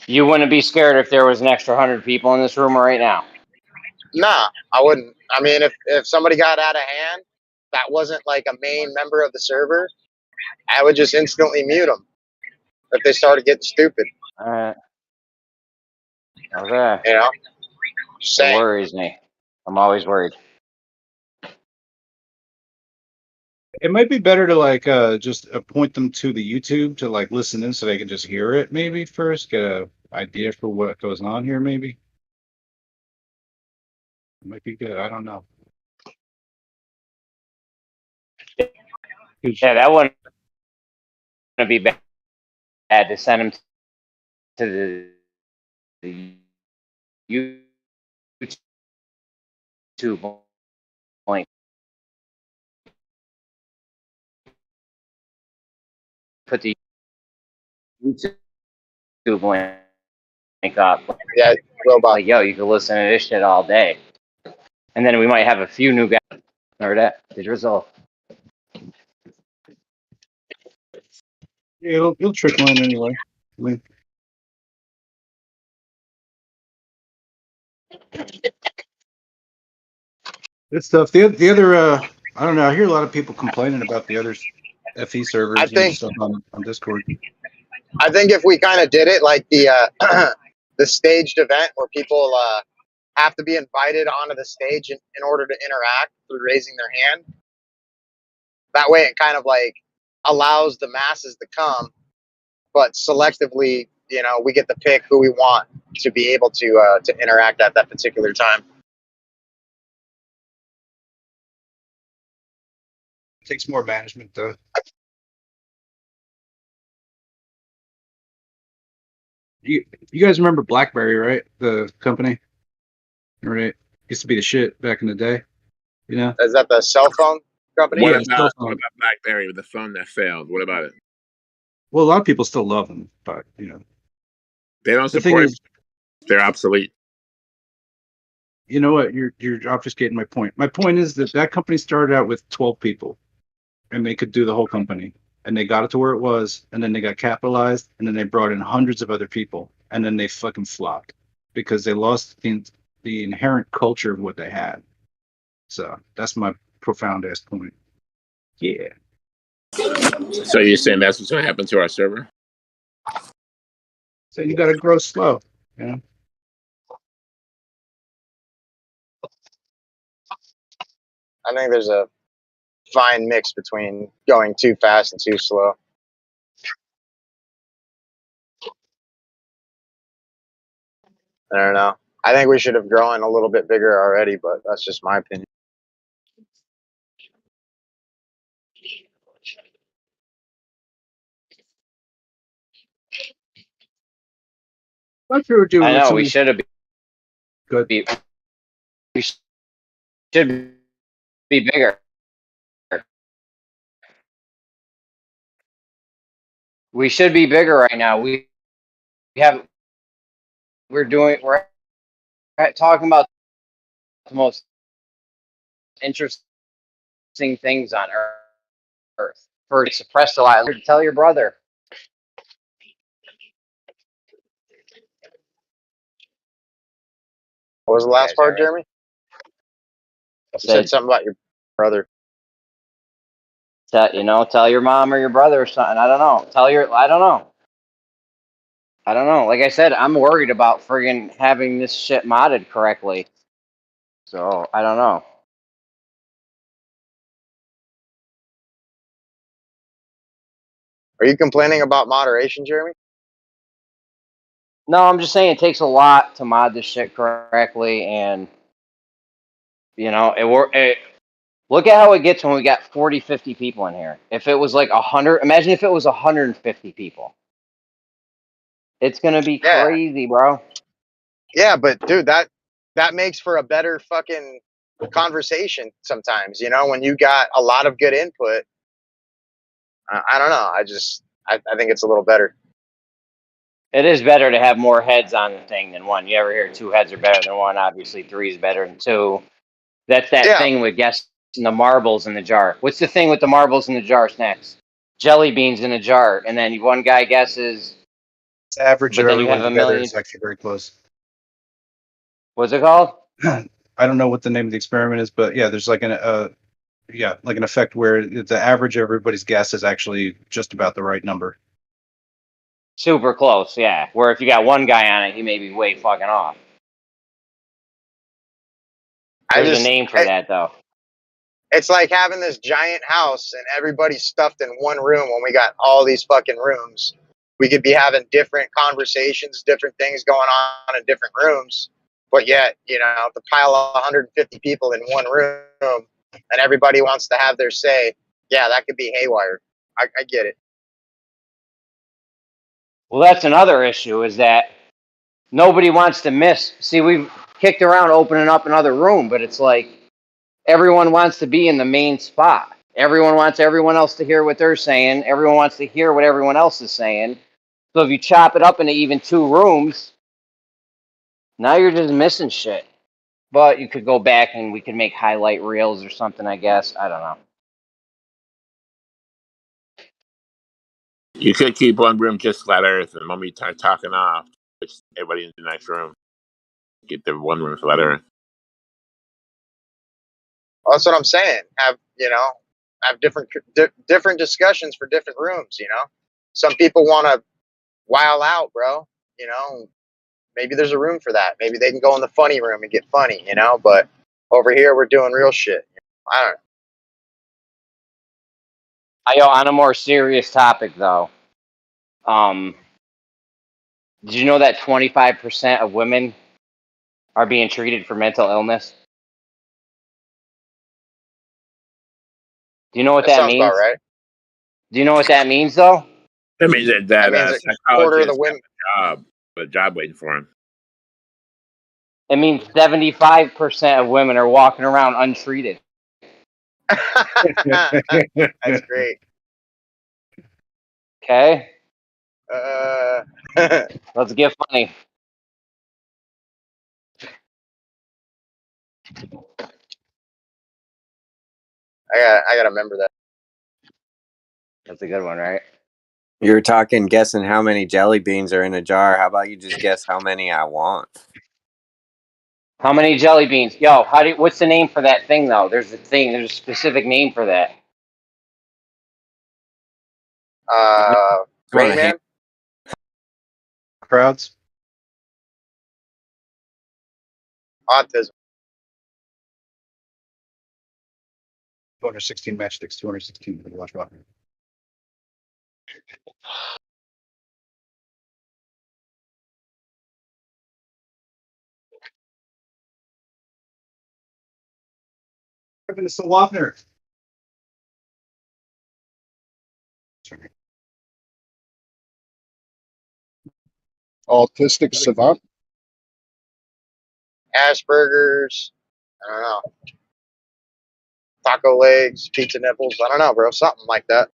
You wouldn't be scared if there was an extra 100 people in this room right now.
Nah, I wouldn't. I mean, if somebody got out of hand that wasn't like a main member of the server, I would just instantly mute them if they started getting stupid.
All right. Okay.
You know?
It worries me. I'm always worried.
It might be better to like just point them to the YouTube to like listen in so they can just hear it maybe first, get a idea for what goes on here maybe. It might be good. I don't know.
Yeah, that wouldn't be bad to send them to the YouTube link. Put the YouTube link up.
Yeah, robot.
Like, yo, you can listen to this shit all day. And then we might have a few new guys. Remember that? Did result.
Yeah, it'll trickle in anyway. I mean, good stuff. The other I don't know. I hear a lot of people complaining about the other FE servers and stuff on Discord.
I think if we kind of did it like the the staged event where people have to be invited onto the stage in order to interact through raising their hand, that way it kind of like allows the masses to come, but selectively, you know, we get to pick who we want to be able to interact at that particular time.
It takes more management though. You guys remember BlackBerry, right? The company, right? Used to be the shit back in the day. You know?
Is that the cell phone company?
What about BlackBerry with the phone that failed? What about it?
Well, a lot of people still love them, but you know,
They don't
the thing
support.
is,
They're obsolete.
you know what? You're obfuscating my point. My point is that company started out with 12 people, and they could do the whole company, and they got it to where it was, and then they got capitalized, and then they brought in hundreds of other people, and then they fucking flopped because they lost the inherent culture of what they had. So that's my profound ass point. Yeah.
So you're saying that's what's going to happen to our server?
So you got to grow slow, you know.
I think there's a fine mix between going too fast and too slow. I don't know. I think we should have grown a little bit bigger already, but that's just my opinion.
What you were doing?
I
with
know
some
we
of these-
should have
Good.
We should be bigger. We should be bigger right now. We're talking about the most interesting things on Earth. For suppress a lot. Tell your brother.
What was the last part, Jeremy? You said something about your brother.
Tell your mom or your brother or something. I don't know. I don't know. Like I said, I'm worried about friggin' having this shit modded correctly. So, I don't know.
Are you complaining about moderation, Jeremy?
No, I'm just saying it takes a lot to mod this shit correctly, and you know, look at how it gets when we got 40, 50 people in here. If it was like 100, imagine if it was 150 people. It's gonna be crazy, bro.
Yeah, but dude, that makes for a better fucking conversation sometimes. You know, when you got a lot of good input. I don't know. I think it's a little better.
It is better to have more heads on the thing than one. You ever hear 2 heads are better than 1? Obviously, 3 is better than 2. That's that thing with guessing the marbles in the jar. What's the thing with the marbles in the jar, Snacks? Jelly beans in a jar, and then one guy guesses.
It's average
but
of
then you
everyone
have a
together.
million.
It's actually very close.
What's it called?
I don't know what the name of the experiment is, but yeah, there's like an effect where the average of everybody's guess is actually just about the right number.
Super close, yeah. Where if you got one guy on it, he may be way fucking off. There's a name for that, though.
It's like having this giant house and everybody's stuffed in one room when we got all these fucking rooms. We could be having different conversations, different things going on in different rooms. But yet, you know, to pile 150 people in one room and everybody wants to have their say, yeah, that could be haywire. I get it.
Well, that's another issue, is that nobody wants to miss. See, we've kicked around opening up another room, but it's like everyone wants to be in the main spot. Everyone wants everyone else to hear what they're saying. Everyone wants to hear what everyone else is saying. So if you chop it up into even 2 rooms, now you're just missing shit. But you could go back and we could make highlight reels or something, I guess. I don't know.
You could keep one room just flat Earth, and when we start talking off, push everybody in the next room. Get the one room flat Earth.
That's what I'm saying. Have different discussions for different rooms. You know, some people want to wow out, bro. You know, maybe there's a room for that. Maybe they can go in the funny room and get funny. You know, but over here we're doing real shit. I don't know.
On a more serious topic, though, did you know that 25% of women are being treated for mental illness? Do you know what that
sounds
means?
about right.
Do you know what that means, though?
That means that
That means a quarter of the
psychologist
women.
have a job waiting for him.
It means 75% of women are walking around untreated.
That's great.
Okay?
Uh,
Let's get funny.
I gotta remember that.
That's a good one, right?
You're talking guessing how many jelly beans are in a jar. How about you just guess how many I want?
How many jelly beans? Yo, what's the name for that thing, though? There's a specific name for that.
Rain Man?
Crowds?
Autism.
216 matchsticks, 216. Watch out. Kevin is still Wapner.
Autistic savant.
Asperger's. I don't know. Taco legs, pizza nipples. I don't know, bro. Something like that.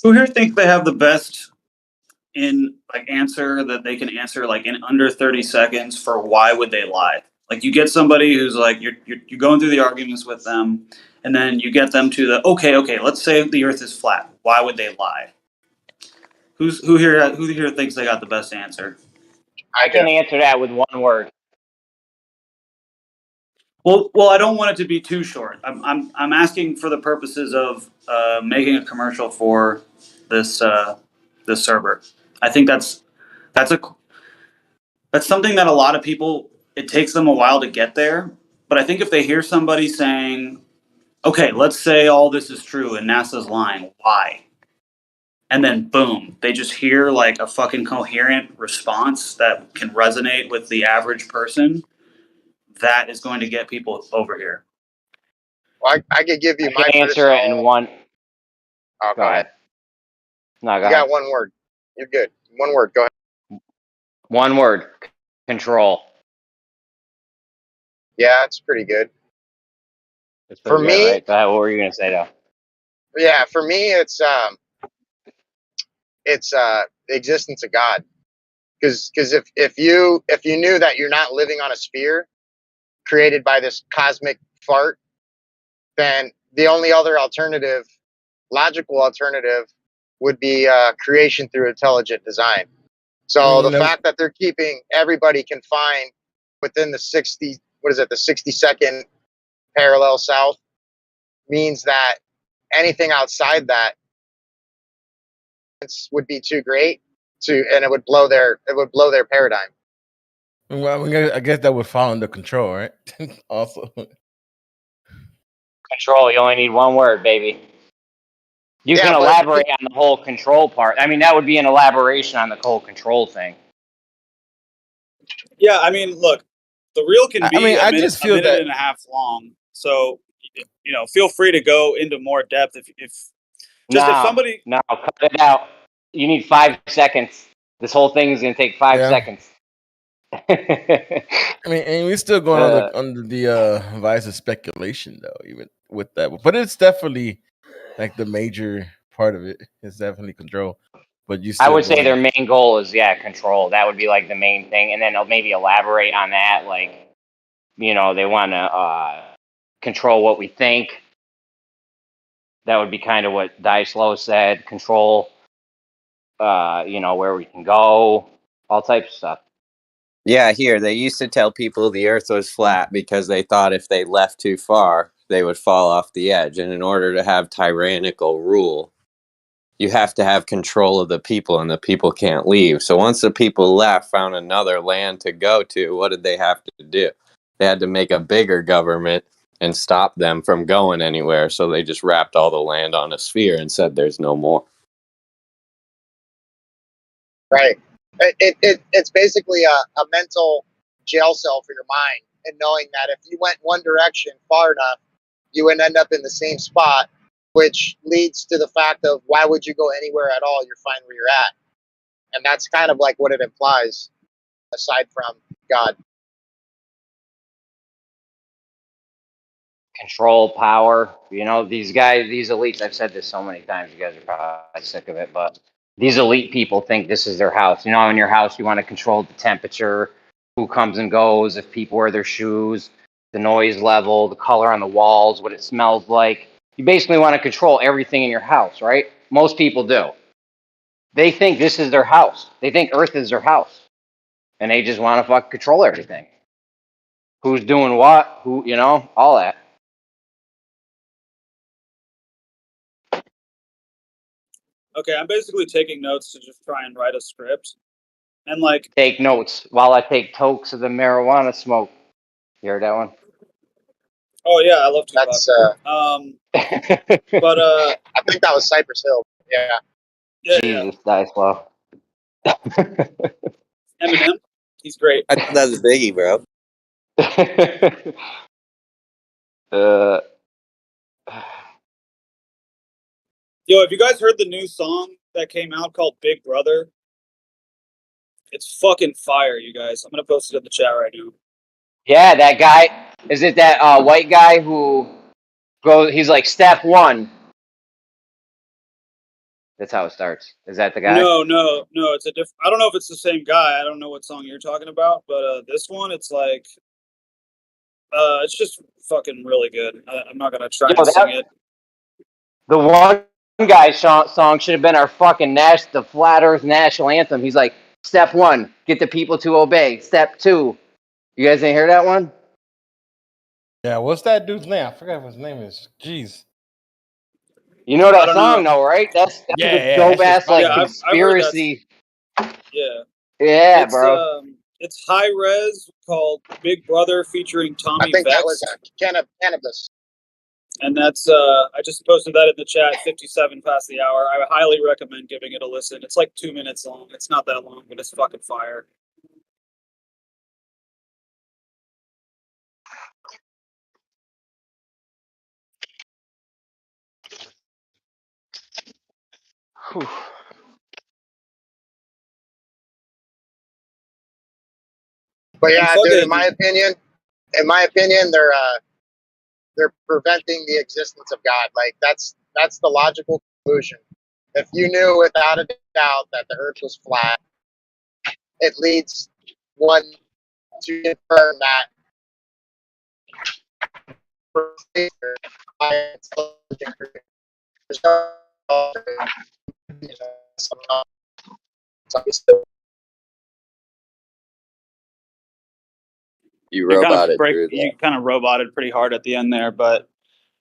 Who here thinks they have the best answer that they can answer in under 30 seconds for why would they lie? Like you get somebody who's like you're going through the arguments with them, and then you get them to the okay, let's say the Earth is flat. Why would they lie? Who here thinks they got the best answer?
I can answer that with one word.
Well, I don't want it to be too short. I'm asking for the purposes of making a commercial for this server. I think that's something that a lot of people, it takes them a while to get there. But I think if they hear somebody saying, okay, let's say all this is true and NASA's lying, why? And then boom, they just hear like a fucking coherent response that can resonate with the average person. That is going to get people over here.
Well, I could give you my
answer it in
personal.
one.
Oh, go ahead.
No, go
You
ahead.
got one word. You're good. One word. Go ahead.
One word. Control.
Yeah, it's pretty good.
It's
For
pretty good,
me,
right? Go ahead. What were you gonna say though?
yeah, for me, it's the existence of God. Because if you knew that you're not living on a sphere created by this cosmic fart, then the only other alternative, logical alternative, would be creation through intelligent design. So the fact that they're keeping everybody confined within the 60-second parallel south means that anything outside that would be too great and it would blow their paradigm.
Well, I guess that would fall under control, right? Also,
Control. You only need one word, baby. You can elaborate on the whole control part. I mean, that would be an elaboration on the whole control thing.
Yeah, I mean, look, the reel can be
I
a minute,
just feel
a minute
that-
and a half long. So, feel free to go into more depth if somebody.
No, cut it out. You need 5 seconds. This whole thing is gonna take 5 seconds.
I mean, and we're still going under the vice of speculation, though, even with that. But it's definitely like the major part of it is definitely control. But you,
I would say their main goal is control. That would be like the main thing, and then they'll maybe elaborate on that. Like, they want to control what we think. That would be kind of what Dice Low said. Control, where we can go, all types of stuff.
Yeah, here, they used to tell people the earth was flat because they thought if they left too far, they would fall off the edge. And in order to have tyrannical rule, you have to have control of the people, and the people can't leave. So once the people left, found another land to go to, what did they have to do? They had to make a bigger government and stop them from going anywhere. So they just wrapped all the land on a sphere and said there's no more.
Right. It's basically a mental jail cell for your mind, and knowing that if you went one direction far enough, you would end up in the same spot, which leads to the fact of why would you go anywhere at all? You're fine where you're at. And that's kind of like what it implies, aside from God.
Control, power. These guys, these elites, I've said this so many times, you guys are probably sick of it, but these elite people think this is their house. In your house, you want to control the temperature, who comes and goes, if people wear their shoes, the noise level, the color on the walls, what it smells like. You basically want to control everything in your house, right? Most people do. They think this is their house. They think Earth is their house. And they just want to control everything. Who's doing what, all that.
Okay, I'm basically taking notes to just try and write a script. And
take notes while I take tokes of the marijuana smoke. You heard that one?
Oh yeah, I love Tupac.
That's
but
I think that was Cypress Hill. Yeah.
Jesus, Dice Low.
Eminem, he's great.
I thought that was Biggie, bro.
Yo, have you guys heard the new song that came out called Big Brother? It's fucking fire, you guys. I'm gonna post it in the chat right now.
Yeah, that guy. Is it that white guy who goes? He's like step one. That's how it starts. Is that the guy?
No, it's a different. I don't know if it's the same guy. I don't know what song you're talking about, but this one, it's like, it's just fucking really good. I'm not gonna try and sing it.
The one guy's song should have been our fucking the Flat Earth national anthem. He's like, step one, get the people to obey. Step two, you guys didn't hear that one?
Yeah, what's that dude's name? I forgot what his name is. Jeez.
You know that song, though, right? That's a dope ass
Yeah,
conspiracy.
Yeah.
Yeah,
It's
bro.
it's high res called Big Brother featuring
I
Tommy
think that was
Vex.
cannabis.
And that's I just posted that in the chat. 57 past the hour. I highly recommend giving it a listen. It's like 2 minutes long. It's not that long, but it's fucking fire.
Whew. But yeah, dude, in my opinion, they're preventing the existence of God. Like that's the logical conclusion. If you knew without a doubt that the Earth was flat, it leads one to confirm that
You
You kind of
roboted through
you
that.
kind of roboted pretty hard at the end there, but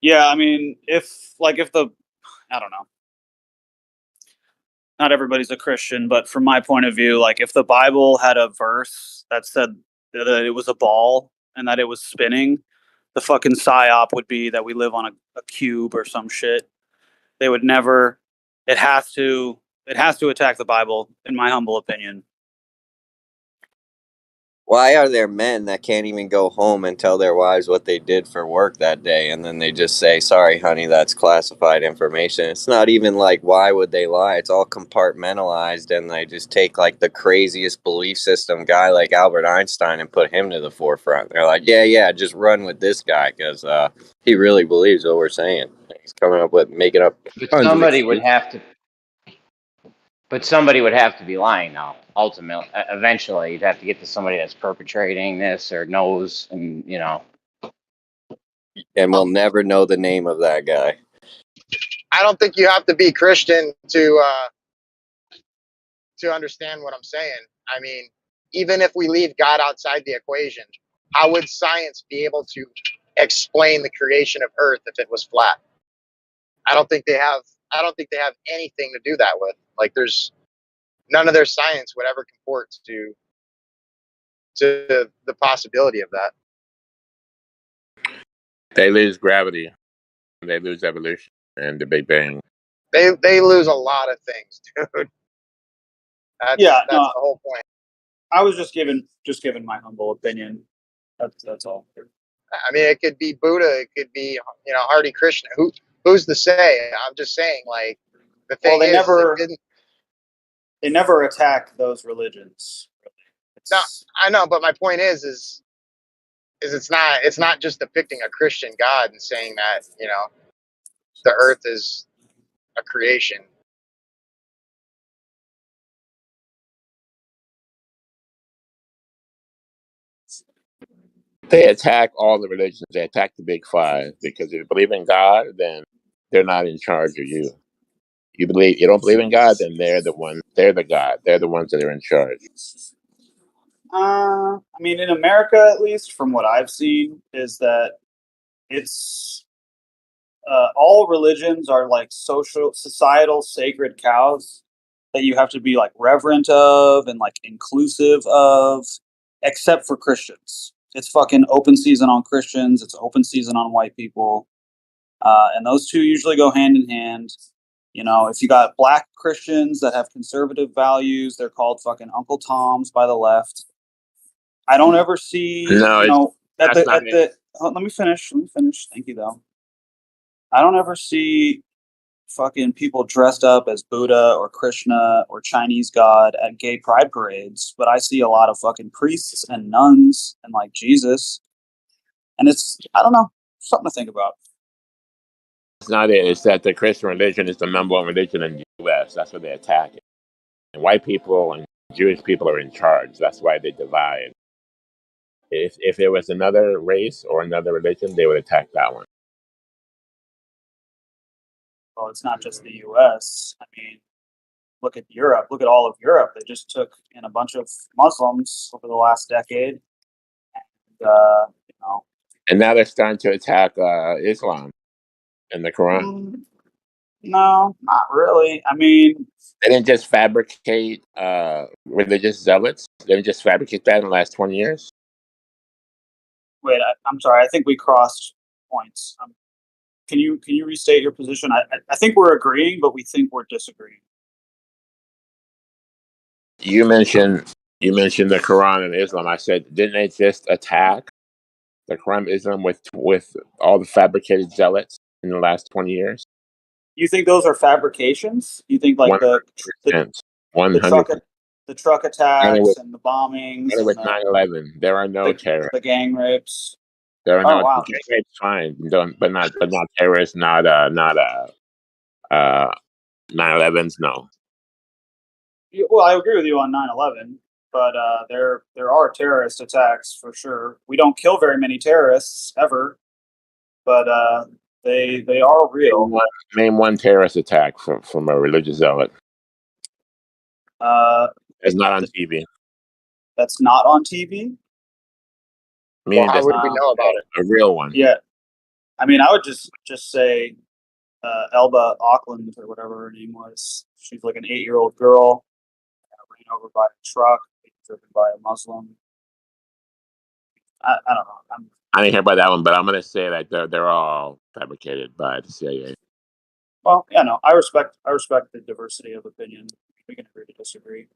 yeah, I mean, if the I don't know. Not everybody's a Christian, but from my point of view, like if the Bible had a verse that said that it was a ball and that it was spinning, the fucking psyop would be that we live on a cube or some shit. They would never. It has to attack the Bible, in my humble opinion.
Why are there men that can't even go home and tell their wives what they did for work that day, and then they just say, "Sorry, honey, that's classified information"? It's not even like, why would they lie? It's all compartmentalized, and they just take like the craziest belief system guy like Albert Einstein and put him to the forefront. They're like, yeah, just run with this guy because he really believes what we're saying. He's coming up with making up
But somebody would have to. But somebody would have to be lying now. Ultimately, eventually, you'd have to get to somebody that's perpetrating this or knows, and
and we'll never know the name of that guy.
I don't think you have to be Christian to understand what I'm saying. I mean, even if we leave God outside the equation, how would science be able to explain the creation of Earth if it was flat? I don't think they have anything to do that with. Like, there's none of their science would ever comport to the possibility of that.
They lose gravity, they lose evolution, and the Big Bang.
They lose a lot of things, dude. That's the whole point.
I was just giving my humble opinion. That's all.
I mean, it could be Buddha, it could be Hare Krishna. Who's to say? I'm just saying, like, the thing
they never attack those religions.
No, I know, but my point is it's not just depicting a Christian God and saying that the Earth is a creation.
They attack all the religions. They attack the Big Five because if you believe in God, then they're not in charge of you. You don't believe in God, then they're the ones. They're the God. They're the ones that are in charge.
I mean, in America, at least, from what I've seen, is that it's all religions are like societal sacred cows that you have to be like reverent of and like inclusive of, except for Christians. It's fucking open season on Christians. It's open season on white people, and those two usually go hand in hand. If you got black Christians that have conservative values, they're called fucking Uncle Toms by the left. I don't ever see,
No,
let me finish. Thank you, though. I don't ever see fucking people dressed up as Buddha or Krishna or Chinese God at gay pride parades, but I see a lot of fucking priests and nuns and like Jesus. And I don't know, something to think about.
It's not it. It's that the Christian religion is the number one religion in the U.S. That's what they attack it. And white people and Jewish people are in charge. That's why they divide. If there was another race or another religion, they would attack that one.
Well, it's not just the U.S. I mean, look at Europe. Look at all of Europe. They just took in a bunch of Muslims over the last decade. And,
And now they're starting to attack Islam and the Quran.
No, not really. I mean,
They didn't just fabricate religious zealots. They didn't just fabricate that in the last 20 years.
wait, I'm sorry. I think we crossed points. Can you restate your position? I think we're agreeing, but we think we're disagreeing.
You mentioned the Quran and Islam. I said, didn't they just attack the Quran and Islam with all the fabricated zealots in the last 20 years?
You think those are fabrications? You think like
100%.
the truck attacks and the bombings and
with 9/11, there are no terrorists.
the gang rapes?
There are
Oh,
no
wow.
gang rapes. Fine, but not terrorists. Not 9/11s. No.
Well, I agree with you on 9/11, but there are terrorist attacks for sure. We don't kill very many terrorists ever, but they are real.
Name one terrorist attack from a religious zealot. It's not on TV.
That's not on TV?
Meaning
how would we know about it?
A real one.
Yeah. I mean, I would just say Elba Auckland or whatever her name was. She's like an 8-year-old girl, ran over by a truck, driven by a Muslim. I don't know.
I didn't hear about that one, but I'm going to say that they're all fabricated by the CIA.
Well, yeah, no, I respect the diversity of opinion. We can agree to disagree.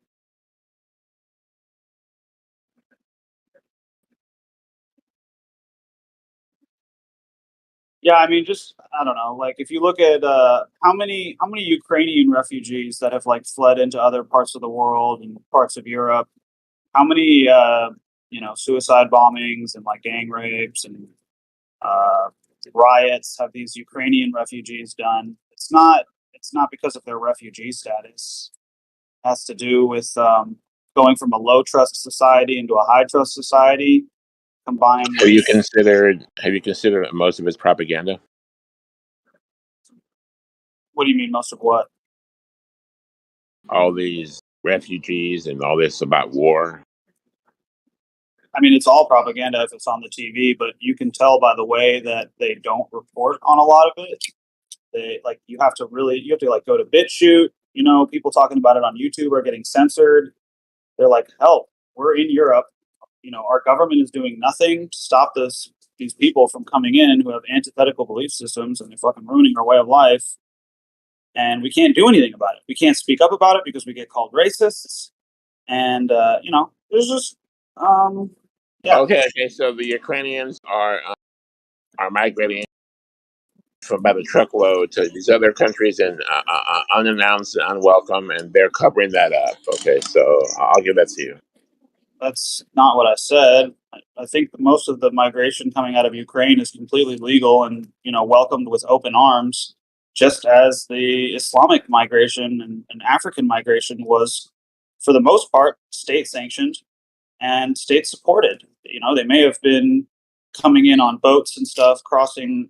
Yeah, I mean, just I don't know. Like, if you look at how many Ukrainian refugees that have like fled into other parts of the world and parts of Europe, how many suicide bombings and like gang rapes and riots have these Ukrainian refugees done? It's not because of their refugee status. It has to do with going from a low trust society into a high trust society. Combined.
Have you considered that most of it's propaganda?
What do you mean, most of what?
All these refugees and all this about war.
I mean, it's all propaganda if it's on the TV, but you can tell by the way that they don't report on a lot of it. You have to like go to BitChute. You know, people talking about it on YouTube are getting censored. They're like, help, we're in Europe. You know, our government is doing nothing to stop these people from coming in who have antithetical belief systems, and they're fucking ruining our way of life. And we can't do anything about it. We can't speak up about it because we get called racists. And there's just yeah.
Okay. So the Ukrainians are migrating from by the truckload to these other countries and unannounced and unwelcome, and they're covering that up. Okay, so I'll give that to you.
That's not what I said. I think most of the migration coming out of Ukraine is completely legal and, welcomed with open arms, just as the Islamic migration and African migration was, for the most part, state sanctioned and state supported. They may have been coming in on boats and stuff, crossing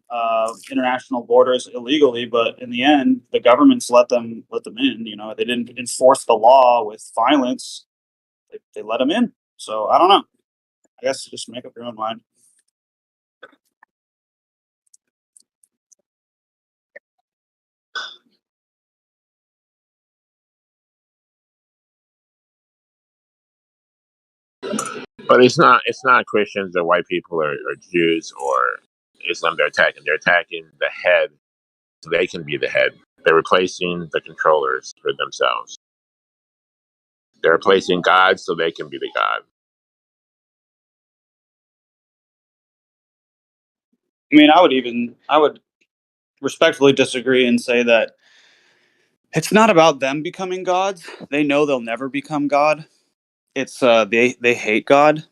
international borders illegally, but in the end, the governments let them in. They didn't enforce the law with violence. They let them in. So I don't know. I guess just make up your own mind.
But it's not Christians or white people or Jews or Islam they're attacking. They're attacking the head so they can be the head. They're replacing the controllers for themselves. They're replacing God so they can be the God.
I mean, I would respectfully disagree and say that it's not about them becoming gods. They know they'll never become God. It's they hate God,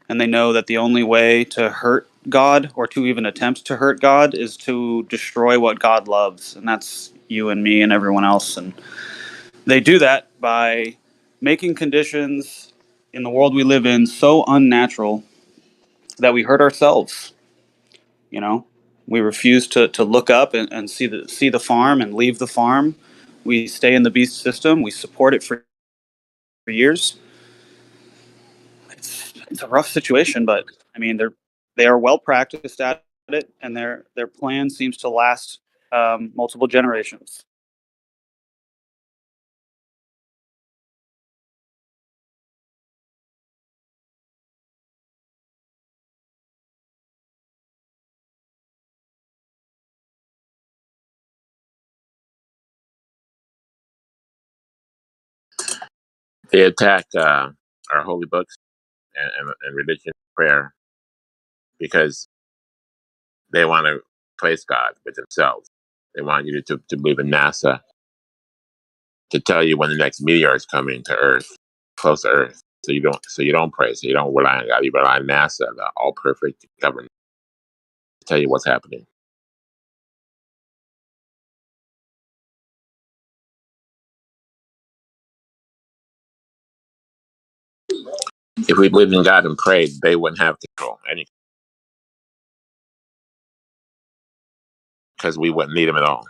and they know that the only way to hurt God or to even attempt to hurt God is to destroy what God loves, and that's you and me and everyone else. And they do that by making conditions in the world we live in so unnatural that we hurt ourselves. We refuse to look up and see the farm and leave the farm. We stay in the beast system. We support it for years. It's a rough situation, but I mean they are well practiced at it, and their plan seems to last multiple generations.
They attack our holy books and religion, prayer, because they want to place God with themselves. They want you to believe in NASA to tell you when the next meteor is coming to Earth, close to Earth. So you don't pray. So you don't rely on God. You rely on NASA, the all perfect government, to tell you what's happening. If we believed in God and prayed, they wouldn't have control, because we wouldn't need them at all.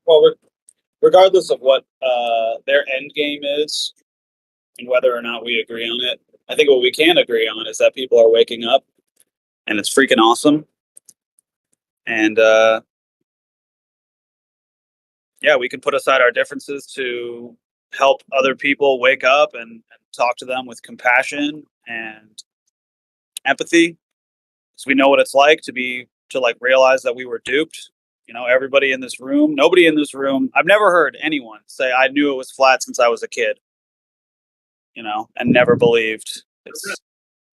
Well, regardless of what their end game is and whether or not we agree on it, I think what we can agree on is that people are waking up, and it's freaking awesome. And yeah, we can put aside our differences to help other people wake up and talk to them with compassion and empathy, because we know what it's like to like realize that we were duped. You know, everybody in this room, nobody in this room, I've never heard anyone say I knew it was flat since I was a kid, you know, and never believed.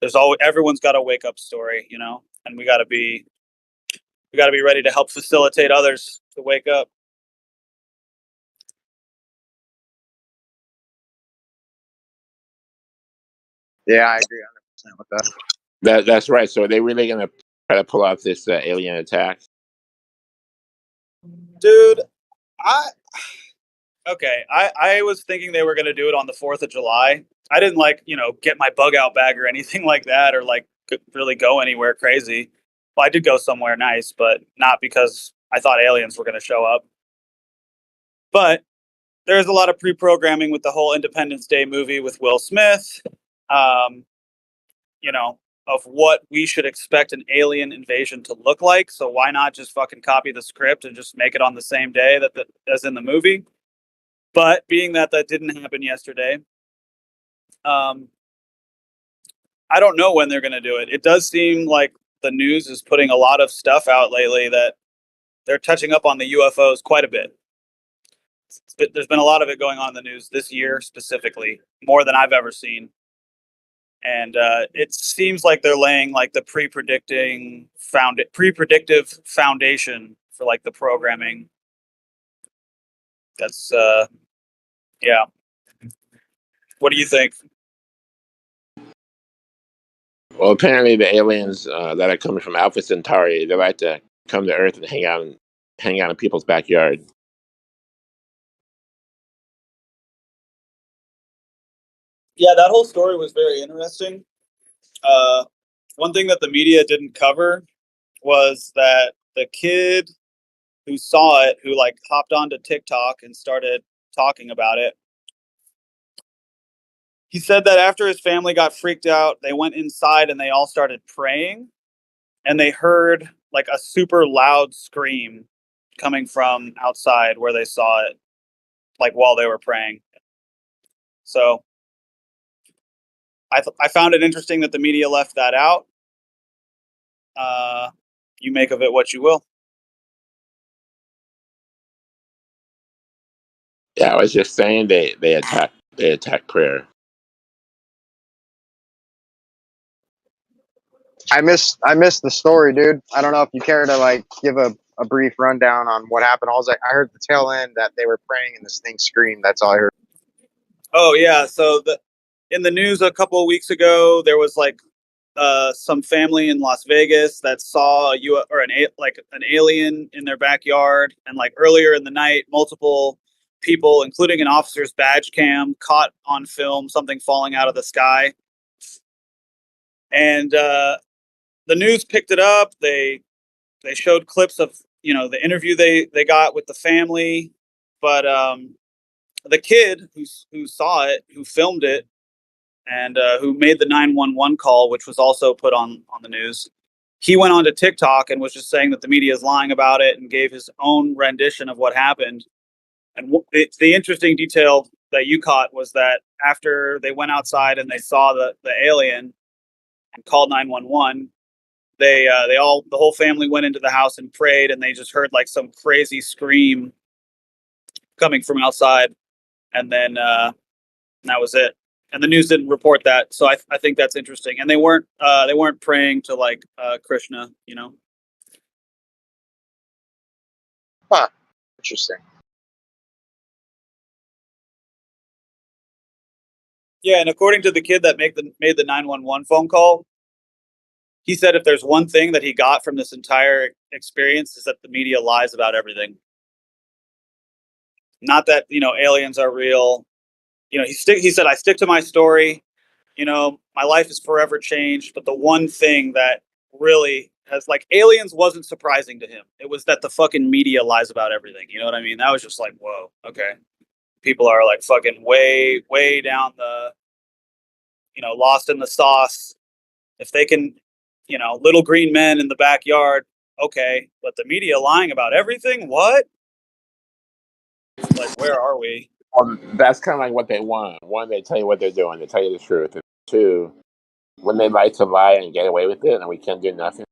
There's always, everyone's got a wake up story, you know, and we got to be ready to help facilitate others to wake up.
Yeah, I agree 100% with that.
That's right. So are they really going to try to pull off this alien attack?
Dude, I was thinking they were going to do it on the 4th of July. I didn't get my bug out bag or anything like that, or really go anywhere crazy. Well, I did go somewhere nice, but not because I thought aliens were going to show up. But there's a lot of pre-programming with the whole Independence Day movie with Will Smith, of what we should expect an alien invasion to look like. So why not just fucking copy the script and just make it on the same day as in the movie? But being that didn't happen yesterday, I don't know when they're going to do it. It does seem like the news is putting a lot of stuff out lately that they're touching up on the UFOs quite a bit. There's been a lot of it going on in the news this year specifically, more than I've ever seen. And it seems like they're laying like the pre-predictive foundation for like the programming. That's yeah. What do you think?
Well, apparently the aliens that are coming from Alpha Centauri, they like to come to Earth and hang out in people's backyard.
Yeah, that whole story was very interesting. One thing that the media didn't cover was that the kid who saw it, who like hopped onto TikTok and started talking about it, he said that after his family got freaked out, they went inside and they all started praying, and they heard like a super loud scream coming from outside where they saw it, like while they were praying. So I found it interesting that the media left that out. You make of it what you will.
Yeah, I was just saying they attack prayer.
I missed the story, dude. I don't know if you care to like give a brief rundown on what happened. I heard the tail end that they were praying and this thing screamed. That's all I heard.
Oh yeah, so in the news a couple of weeks ago, there was like some family in Las Vegas that saw an alien in their backyard, and like earlier in the night, multiple people, including an officer's badge cam, caught on film something falling out of the sky. And the news picked it up. They showed clips of the interview they got with the family, but the kid who saw it, who filmed it, and who made the 911 call, which was also put on the news. He went on to TikTok and was just saying that the media is lying about it, and gave his own rendition of what happened. And the interesting detail that you caught was that after they went outside and they saw the alien and called 911, the whole family went into the house and prayed, and they just heard like some crazy scream coming from outside, and then that was it. And the news didn't report that, so I think that's interesting. And they weren't praying to like Krishna,
Huh. Interesting.
Yeah, and according to the kid that made the 911 phone call, he said if there's one thing that he got from this entire experience is that the media lies about everything. Not that aliens are real. He said I stick to my story. My life is forever changed. But the one thing that really has, like, aliens wasn't surprising to him. It was that the fucking media lies about everything. You know what I mean? That was just like, whoa, okay. People are like fucking way, way down the, lost in the sauce. If they can, little green men in the backyard, okay. But the media lying about everything? What? Like, where are we?
Well, that's kind of like what they want. One, they tell you what they're doing. They tell you the truth. And two, when they like to lie and get away with it, and we can't do nothing.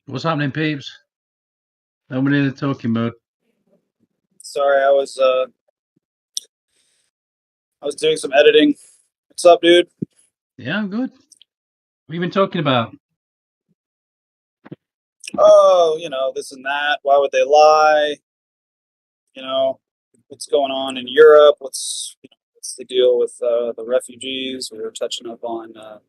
What's happening, peeps? Nobody in the talking mode.
Sorry, I was doing some editing. What's up, dude?
Yeah, I'm good. What have you been talking about?
Oh, this and that. Why would they lie? What's going on in Europe? What's the deal with the refugees? We were touching up on. I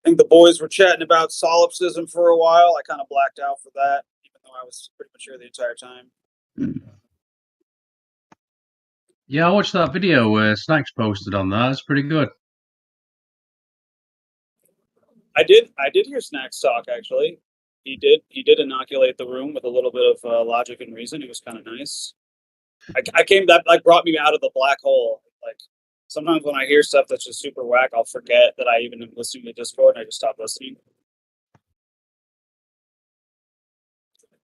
think the boys were chatting about solipsism for a while. I kind of blacked out for that, even though I was pretty mature the entire time.
Yeah, I watched that video where Snacks posted on that. It's pretty good.
I did hear Snacks talk, actually. He did inoculate the room with a little bit of logic and reason. It was kind of nice. That brought me out of the black hole. Like, sometimes when I hear stuff that's just super whack, I'll forget that I even am listening to Discord and I just stop listening.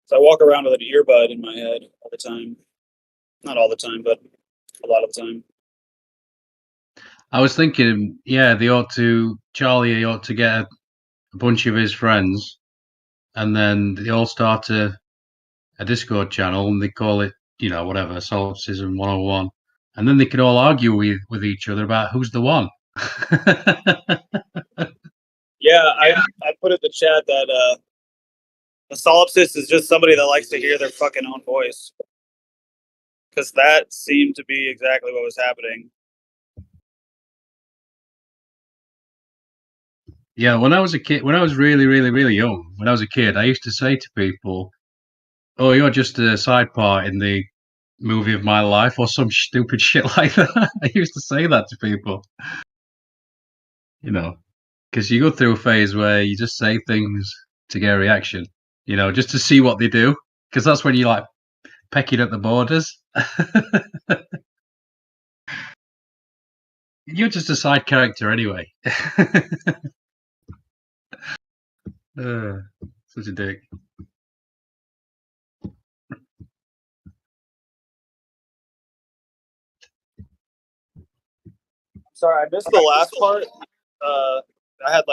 So I walk around with an earbud in my head all the time. Not all the time, but a lot of the time.
I was thinking, yeah, Charlie ought to get a bunch of his friends, and then they all start a Discord channel, and they call it, whatever, Solipsism 101. And then they can all argue with each other about who's the one.
Yeah, I put in the chat that a solipsist is just somebody that likes to hear their fucking own voice. Because that seemed to be exactly what was happening.
Yeah, when I was a kid, when I was really, really, really young, when I was a kid, I used to say to people, "Oh, you're just a side part in the movie of my life," or some stupid shit like that. I used to say that to people, because you go through a phase where you just say things to get a reaction, just to see what they do, because that's when you like pecking at the borders. You're just a side character anyway. Such a dick.
Sorry, I missed the last part. I had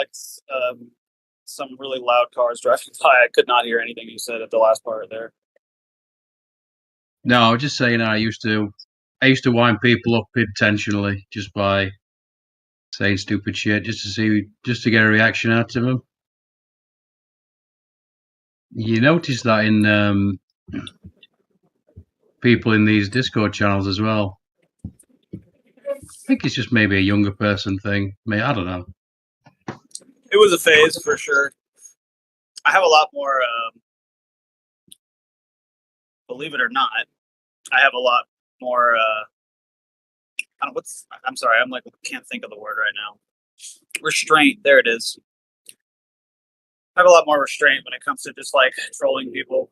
some really loud cars driving by. I could not hear anything you said at the last part there.
No, I was just saying I used to wind people up intentionally just by saying stupid shit just to get a reaction out of them. You notice that in people in these Discord channels as well. I think it's just maybe a younger person thing. I don't know.
It was a phase for sure. I have a lot more. Believe it or not, I have a lot more. I'm sorry. Can't think of the word right now. Restraint. There it is. I have a lot more restraint when it comes to just trolling people.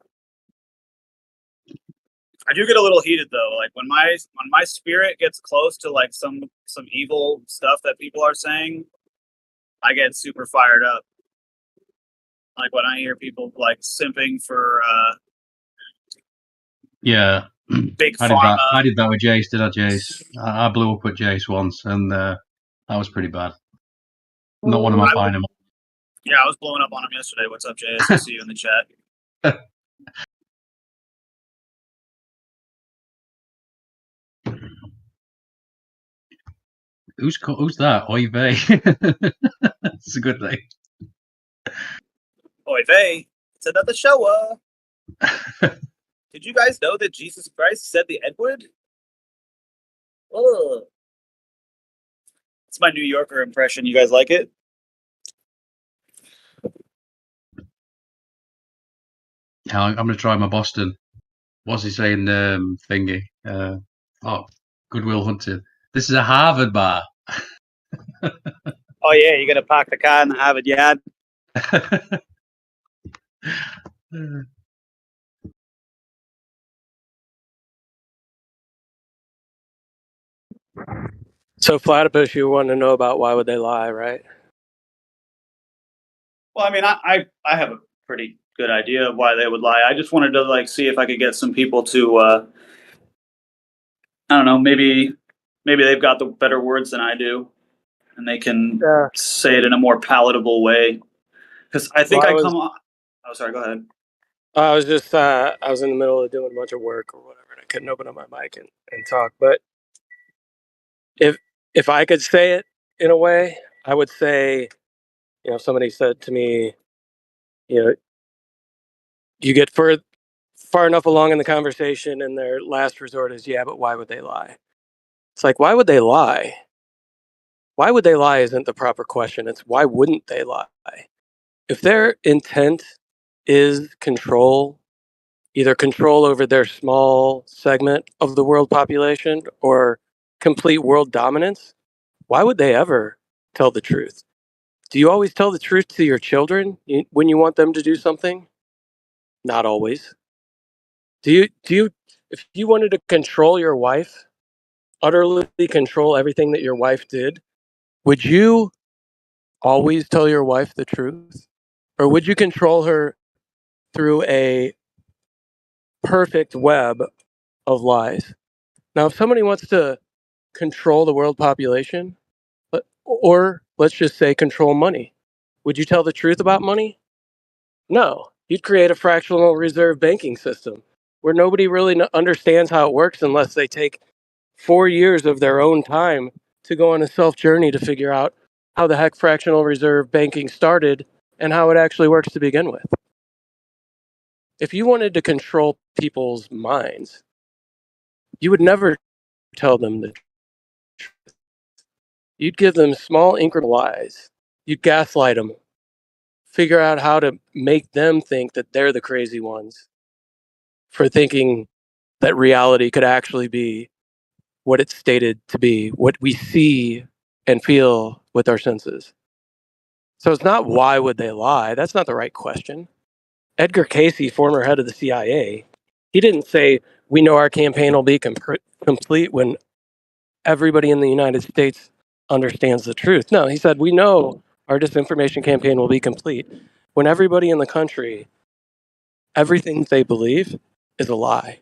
I do get a little heated though. Like when my spirit gets close to some evil stuff that people are saying, I get super fired up. Like when I hear people simping for
Yeah.
big pharma.
I did that with Jace, did I, Jace? I blew up at Jace once, and that was pretty bad. Not one of my finest.
Yeah, I was blowing up on him yesterday. What's up, Jace? I see you in the chat.
Who's that? Oy vey. It's a good name.
Oy vey. It's another show. Did you guys know that Jesus Christ said the N-word? Oh. It's my New Yorker impression. You guys like it?
I'm going to try my Boston. What's he saying? Thingy. Goodwill Hunting. This is a Harvard bar.
Oh yeah, you're gonna park the car in the Harvard yard.
So platypus, you want to know about why would they lie, right?
Well, I mean, I have a pretty good idea of why they would lie. I just wanted to see if I could get some people to I don't know, maybe they've got the better words than I do, and they can say it in a more palatable way. Because I think
Oh, sorry. Go ahead.
I was just I was in the middle of doing a bunch of work or whatever, and I couldn't open up my mic and talk. But if if I could say it in a way, I would say, if somebody said to me, you get far enough along in the conversation, and their last resort is, yeah, but why would they lie? It's like, why would they lie? Why would they lie isn't the proper question. It's why wouldn't they lie? If their intent is control, either control over their small segment of the world population or complete world dominance, why would they ever tell the truth? Do you always tell the truth to your children when you want them to do something? Not always. If you wanted to control your wife, utterly control everything that your wife did, would you always tell your wife the truth? Or would you control her through a perfect web of lies? Now, if somebody wants to control the world population, or let's just say control money, would you tell the truth about money? No. You'd create a fractional reserve banking system where nobody really understands how it works unless they take 4 years of their own time to go on a self journey to figure out how the heck fractional reserve banking started and how it actually works to begin with. If you wanted to control people's minds, you would never tell them the truth. You'd give them small incremental lies. You'd gaslight them, figure out how to make them think that they're the crazy ones for thinking that reality could actually be what it's stated to be, what we see and feel with our senses. So it's not why would they lie? That's not the right question. Edgar Casey, former head of the CIA, he didn't say, we know our campaign will be complete when everybody in the United States understands the truth. No, he said, we know our disinformation campaign will be complete when everybody in the country, everything they believe is a lie.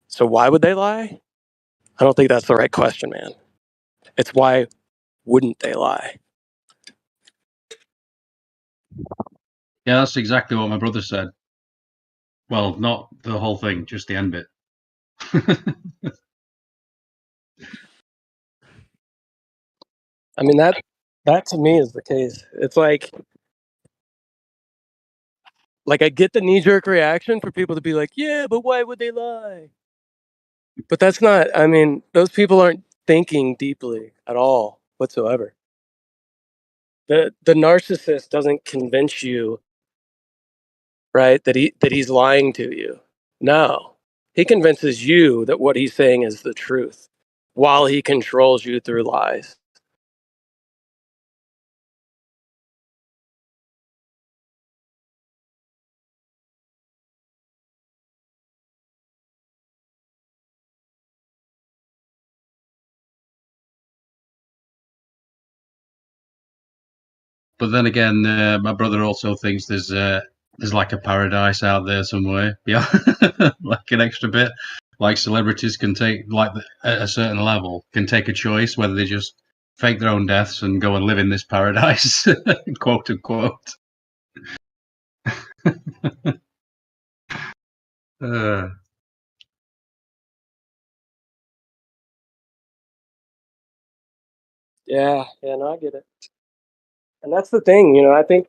So why would they lie? I don't think that's the right question, man. It's why wouldn't they lie?
Yeah, that's exactly what my brother said. Well, not the whole thing, just the end bit.
I mean, that to me is the case. It's like I get the knee-jerk reaction for people to be like, yeah, but why would they lie? But that's not, I mean, those people aren't thinking deeply at all whatsoever. The narcissist doesn't convince you, right, that he's lying to you. No. He convinces you that what he's saying is the truth while he controls you through lies.
But then again, my brother also thinks there's like a paradise out there somewhere. Yeah, like an extra bit. Like celebrities can take, like at a certain level, can take a choice whether they just fake their own deaths and go and live in this paradise, quote unquote.
Yeah, no, I get it. And that's the thing, I think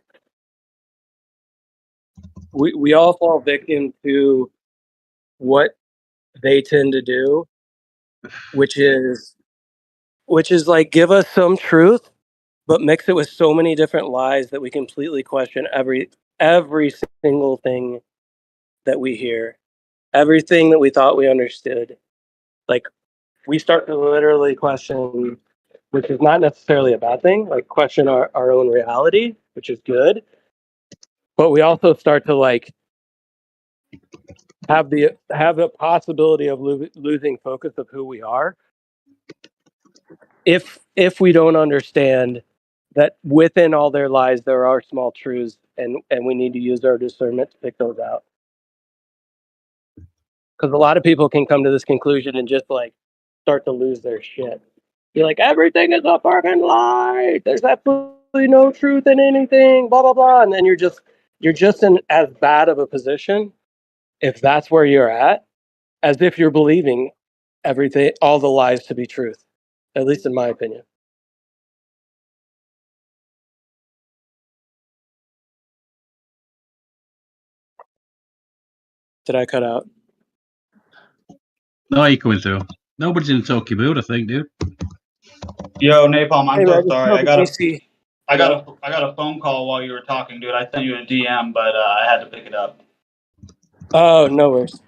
we all fall victim to what they tend to do, which is like give us some truth, but mix it with so many different lies that we completely question every single thing that we hear, everything that we thought we understood. Like we start to literally question, which is not necessarily a bad thing, like question our own reality, which is good. But we also start to like have the possibility of losing focus of who we are if we don't understand that within all their lies there are small truths, and we need to use our discernment to pick those out. Because a lot of people can come to this conclusion and just like start to lose their shit. You're like, everything is a fucking lie. There's absolutely no truth in anything, blah, blah, blah. And then you're just you're just in as bad of a position if that's where you're at, as if you're believing everything, all the lies to be truth, at least in my opinion. Did I cut out?
No, you're coming through. Nobody's in Tokyo mood, I think, dude.
Yo, Napalm, I'm
Hey,
so
man, just
sorry.
know the DC.
I got a phone call while you were talking, dude. I sent you a DM, but I had to pick it up.
Oh, no worries.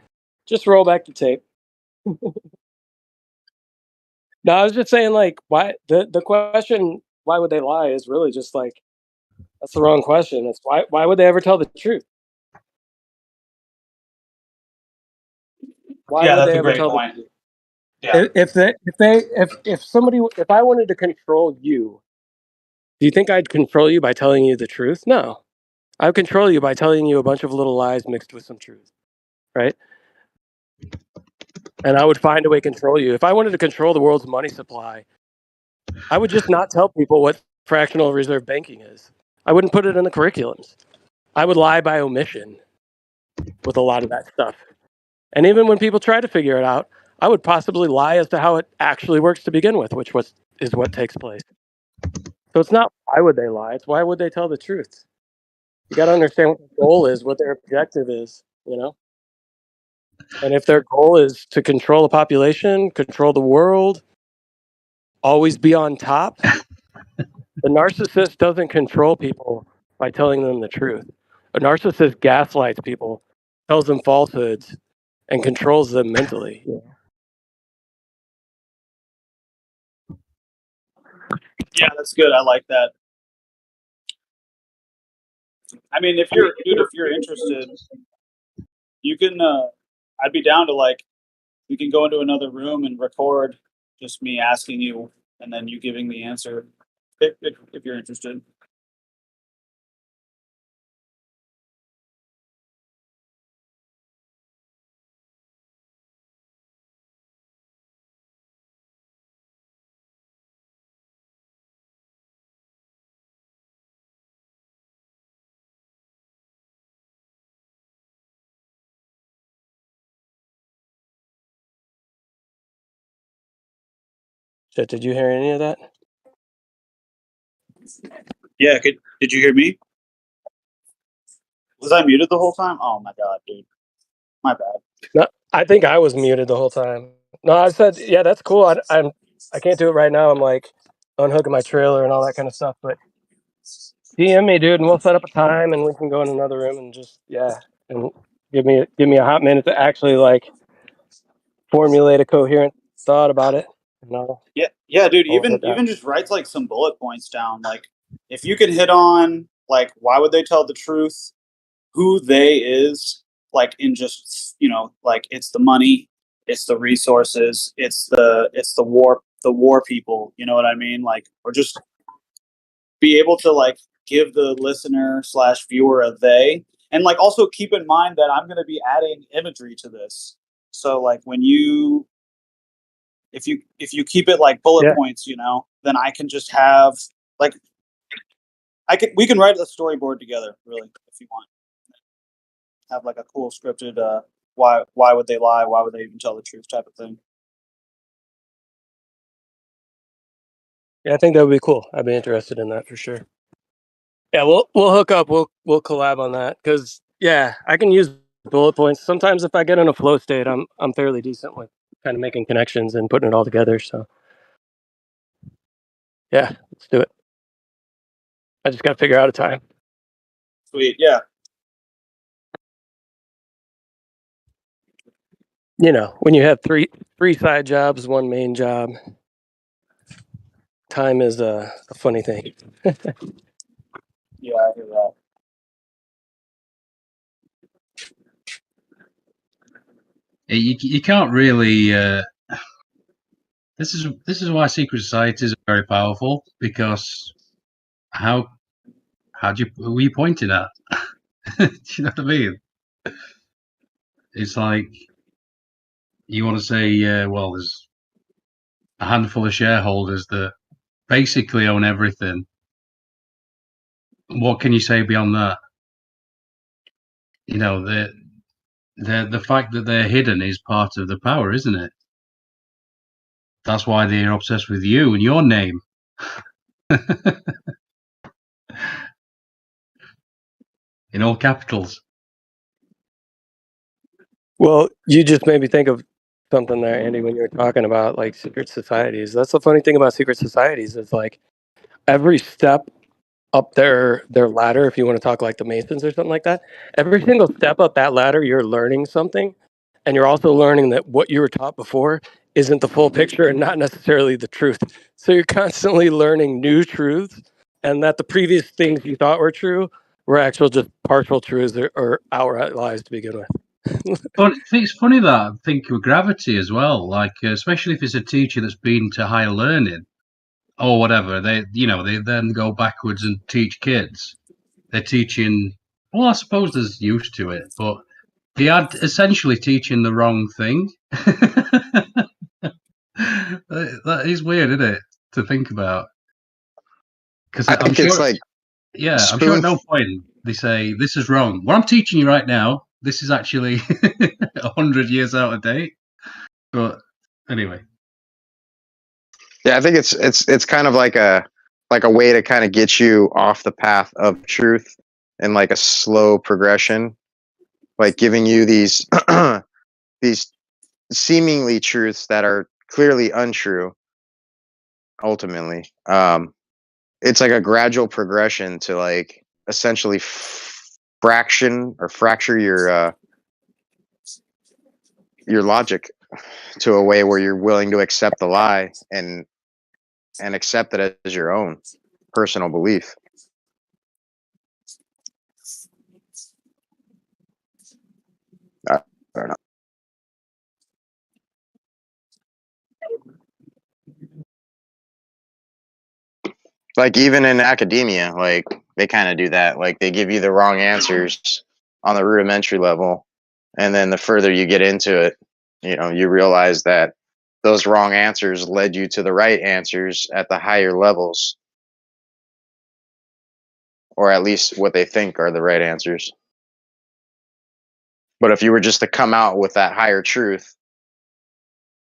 Just roll back the tape. No, I was just saying, like, why the question, why would they lie, is really just like, that's the wrong question. It's why would they ever tell the truth? Why
Yeah,
would
that's
they
a
ever
great
tell the
point.
truth?
Yeah.
If I wanted to control you, do you think I'd control you by telling you the truth? No. I would control you by telling you a bunch of little lies mixed with some truth, right? And I would find a way to control you. If I wanted to control the world's money supply, I would just not tell people what fractional reserve banking is. I wouldn't put it in the curriculums. I would lie by omission with a lot of that stuff. And even when people try to figure it out, I would possibly lie as to how it actually works to begin with, which is what takes place. So it's not why would they lie, it's why would they tell the truth? You got to understand what their goal is, what their objective is, you know? And if their goal is to control a population, control the world, always be on top, the narcissist doesn't control people by telling them the truth. A narcissist gaslights people, tells them falsehoods, and controls them mentally.
Yeah, that's good. I like that. I mean, if you're interested, you can. I'd be down to, like, we can go into another room and record just me asking you and then you giving the answer, if you're interested.
Shit, did you hear any of that?
Yeah, did you hear me? Was I muted the whole time? Oh my god, dude. My bad.
No, I think I was muted the whole time. No, I said, yeah, that's cool. I can't do it right now. I'm like unhooking my trailer and all that kind of stuff. But DM me, dude, and we'll set up a time and we can go in another room and just and give me a hot minute to actually like formulate a coherent thought about it.
Yeah, dude.
Hold it down.
Even just write like some bullet points down. Like, if you can hit on, like, why would they tell the truth? Who they is, like, in just, like, it's the money, it's the resources, it's the war people. You know what I mean? Like, or just be able to, like, give the listener / viewer a they, and, like, also keep in mind that I'm going to be adding imagery to this. So, like, when you if you keep it like bullet points, then I can just have, like, we can write a storyboard together, really, if you want. Have like a cool scripted why would they lie? Why would they even tell the truth type of thing.
Yeah, I think that would be cool. I'd be interested in that for sure. Yeah, we'll hook up. We'll collab on that because I can use bullet points. Sometimes if I get in a flow state, I'm fairly decent with kind of making connections and putting it all together. So yeah, let's do it. I just got to figure out a time.
Sweet, yeah.
When you have three side jobs, one main job, time is a funny thing.
Yeah, I hear that.
You can't really. This is why secret societies are very powerful, because who are you pointing at? Do you know what I mean? It's like you want to say, well, there's a handful of shareholders that basically own everything. What can you say beyond that? you know, the fact that they're hidden is part of the power, isn't it? That's why they're obsessed with you and your name. In all capitals.
Well, you just made me think of something there, Andy, when you were talking about like secret societies. That's the funny thing about secret societies is like every step up their ladder, if you want to talk like the Masons or something like that, every single step up that ladder, you're learning something. And you're also learning that what you were taught before isn't the full picture and not necessarily the truth. So you're constantly learning new truths, and that the previous things you thought were true were actual just partial truths or outright lies to begin with.
But it's funny that I think with gravity as well, like especially if it's a teacher that's been to higher learning or whatever, they then go backwards and teach kids. They're teaching. Well, I suppose there's used to it, but they are essentially teaching the wrong thing. That is weird, isn't it, to think about? Because
I think it's like
I'm sure at no point they say this is wrong. What I'm teaching you right now, this is actually 100 years out of date. But anyway,
yeah, I think it's kind of like a way to kind of get you off the path of truth in like a slow progression, like giving you these these seemingly truths that are clearly untrue. Ultimately, it's like a gradual progression to like essentially fracture your logic to a way where you're willing to accept the lie and accept it as your own personal belief. I don't know. Like even in academia, like they kind of do that. Like they give you the wrong answers on the rudimentary level, and then the further you get into it, you realize that those wrong answers led you to the right answers at the higher levels, or at least what they think are the right answers. But if you were just to come out with that higher truth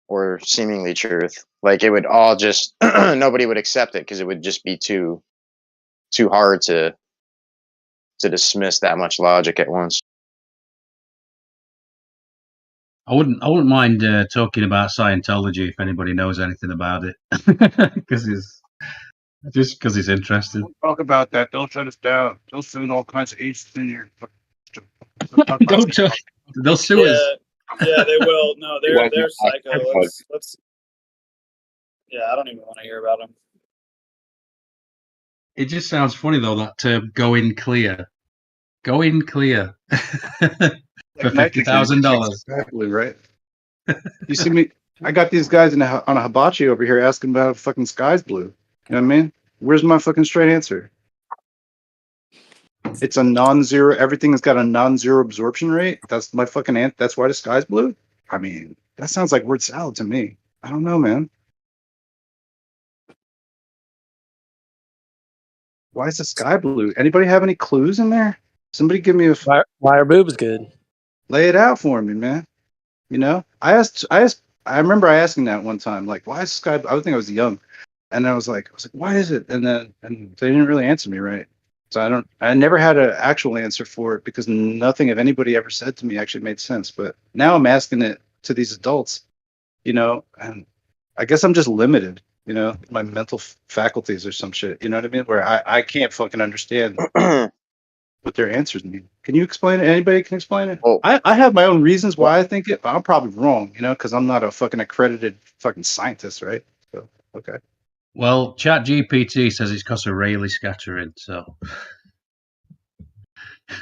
or seemingly truth, like it would all just nobody would accept it because it would just be too hard to dismiss that much logic at once.
I wouldn't mind talking about Scientology if anybody knows anything about it, because it's interesting.
Don't talk about that. Don't shut us down. They'll send all kinds of agents in here.
Don't talk. They'll sue us.
Yeah, they will. No, they're psycho. Let's. Yeah, I don't even want to hear about them.
It just sounds funny though, that term "go in clear." Go in clear for $50,000.
Exactly right. You see me? I got these guys on a hibachi over here asking about if fucking sky's blue. You know what I mean? Where's my fucking straight answer? It's a non-zero. Everything has got a non-zero absorption rate. That's my fucking answer. That's why the sky's blue. I mean, that sounds like word salad to me. I don't know, man. Why is the sky blue? Anybody have any clues in there? Somebody give me a.
Why are boobs good?
Lay it out for me, man. I remember asking that one time, like, why is the sky? I think I was young, and I was like, why is it? And they didn't really answer me right. So I never had an actual answer for it because nothing of anybody ever said to me actually made sense. But now I'm asking it to these adults, and I guess I'm just limited, my mental faculties or some shit. You know what I mean? Where I can't fucking understand what their answers mean. Can you explain it? Anybody can explain it?
Well,
I have my own reasons why I think it, but I'm probably wrong, because I'm not a fucking accredited fucking scientist, right? So, okay.
Well, ChatGPT says it's because of Rayleigh scattering, so.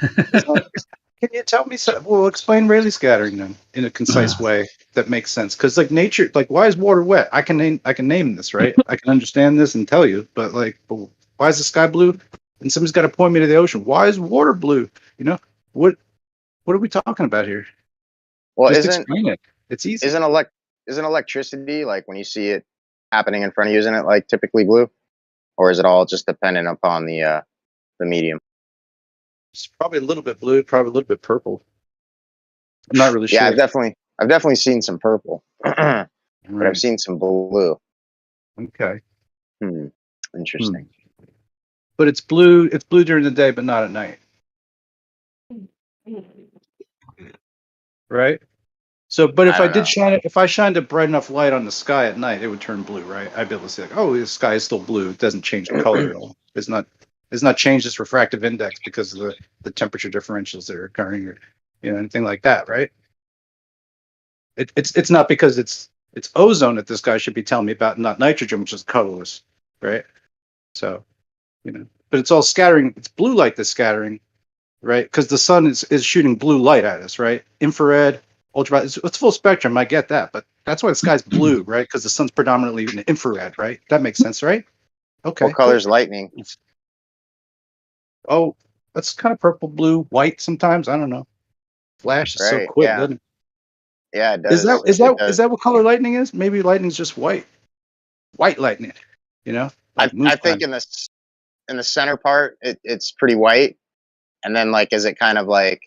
Can you tell me well, explain Rayleigh scattering then in a concise way that makes sense? Because like nature, like why is water wet? I can name this, right? I can understand this and tell you, but why is the sky blue? And somebody's got to point me to the ocean. Why is water blue? What are we talking about here?
Well,
Just explain it. It's easy.
Isn't electricity, like when you see it happening in front of you, isn't it like typically blue, or is it all just dependent upon the medium?
It's probably a little bit blue, probably a little bit purple. I'm not really
Yeah,
sure.
I've definitely seen some purple, but I've seen some blue.
Okay.
Interesting.
But it's blue. It's blue during the day, but not at night. Right. So, but if I did shine it, if I shined a bright enough light on the sky at night, it would turn blue, right? I'd be able to see like, oh, the sky is still blue. It doesn't change the color at all. It's not changed its refractive index because of the temperature differentials that are occurring, or anything like that, right? It's not because it's ozone that this guy should be telling me about, not nitrogen, which is colorless, right? So, but it's all scattering. It's blue light that's scattering, right? Because the sun is shooting blue light at us, right? Infrared, ultraviolet. It's full spectrum. I get that, but that's why the sky's blue, right? Because the sun's predominantly in the infrared, right? That makes sense, right? Okay.
What color is lightning?
Oh, that's kind of purple, blue, white sometimes. I don't know. Flash is so
Right,
quick,
yeah.
doesn't it?
Yeah, it
Is
does.
that what color lightning is? Maybe lightning's just white. White lightning, like
I think in the center part, it's pretty white, and then like as it kind of like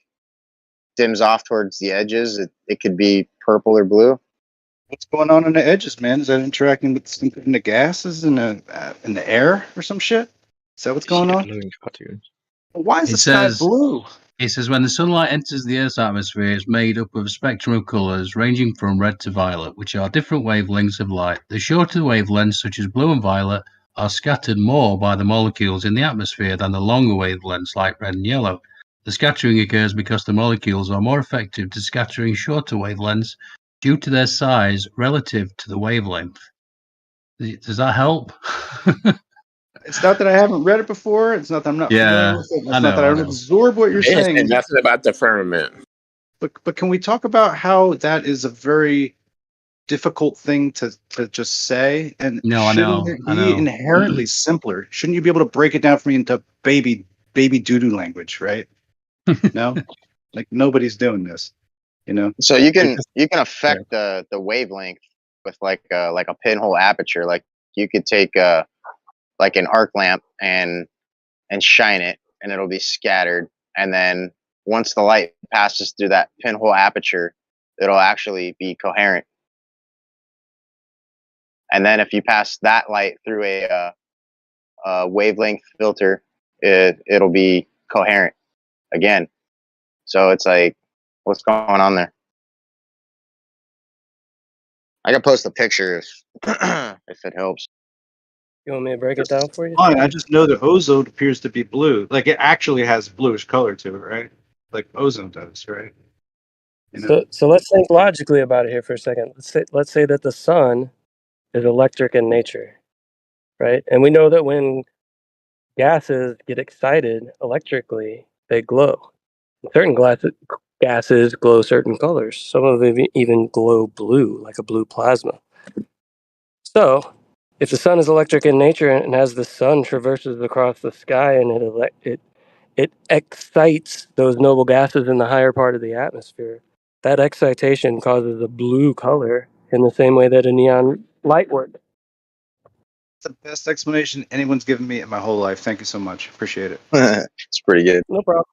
dims off towards the edges, it could be purple or blue.
What's going on the edges, man? Is that interacting with something in the gases in the air or some shit? Is that what's going on? Why is the sky blue?
It says when the sunlight enters the Earth's atmosphere, it's made up of a spectrum of colours ranging from red to violet, which are different wavelengths of light. The shorter wavelengths, such as blue and violet, are scattered more by the molecules in the atmosphere than the longer wavelengths like red and yellow. The scattering occurs because the molecules are more effective to scattering shorter wavelengths due to their size relative to the wavelength. Does that help?
It's not that I haven't read it before. It's not that I'm not familiar with it. It's not that I don't absorb what you're
They
saying.
said nothing about the firmament.
But can we talk about how that is a very difficult thing to just say? And shouldn't it be inherently simpler? Shouldn't you be able to break it down for me into baby doo-doo language, right? No? Like nobody's doing this,
So you can affect the wavelength with like a pinhole aperture. Like you could take like an arc lamp and shine it, and it'll be scattered. And then once the light passes through that pinhole aperture, it'll actually be coherent. And then if you pass that light through a wavelength filter, it'll be coherent again. So it's like, what's going on there? I can post a picture if it helps.
You want me to break it down for you?
Fine. I just know that ozone appears to be blue. Like it actually has bluish color to it, right? Like ozone does, right?
So let's think logically about it here for a second. Let's say that the sun is electric in nature, right? And we know that when gases get excited electrically, they glow. Certain gases glow certain colors. Some of them even glow blue, like a blue plasma. So, if the sun is electric in nature and as the sun traverses across the sky and it excites those noble gases in the higher part of the atmosphere, that excitation causes a blue color in the same way that a neon light would.
It's the best explanation anyone's given me in my whole life. Thank you so much. Appreciate it.
It's pretty good.
No problem.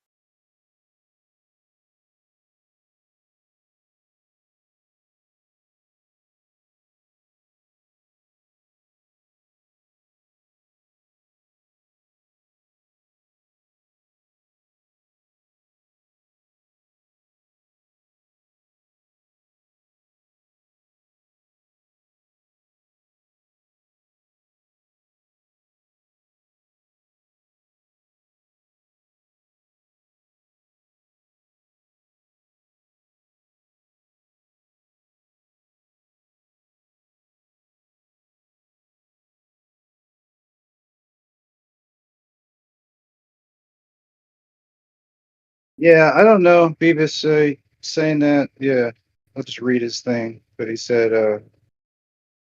Yeah, I don't know. Beavis saying that. Yeah, I'll just read his thing. But he said,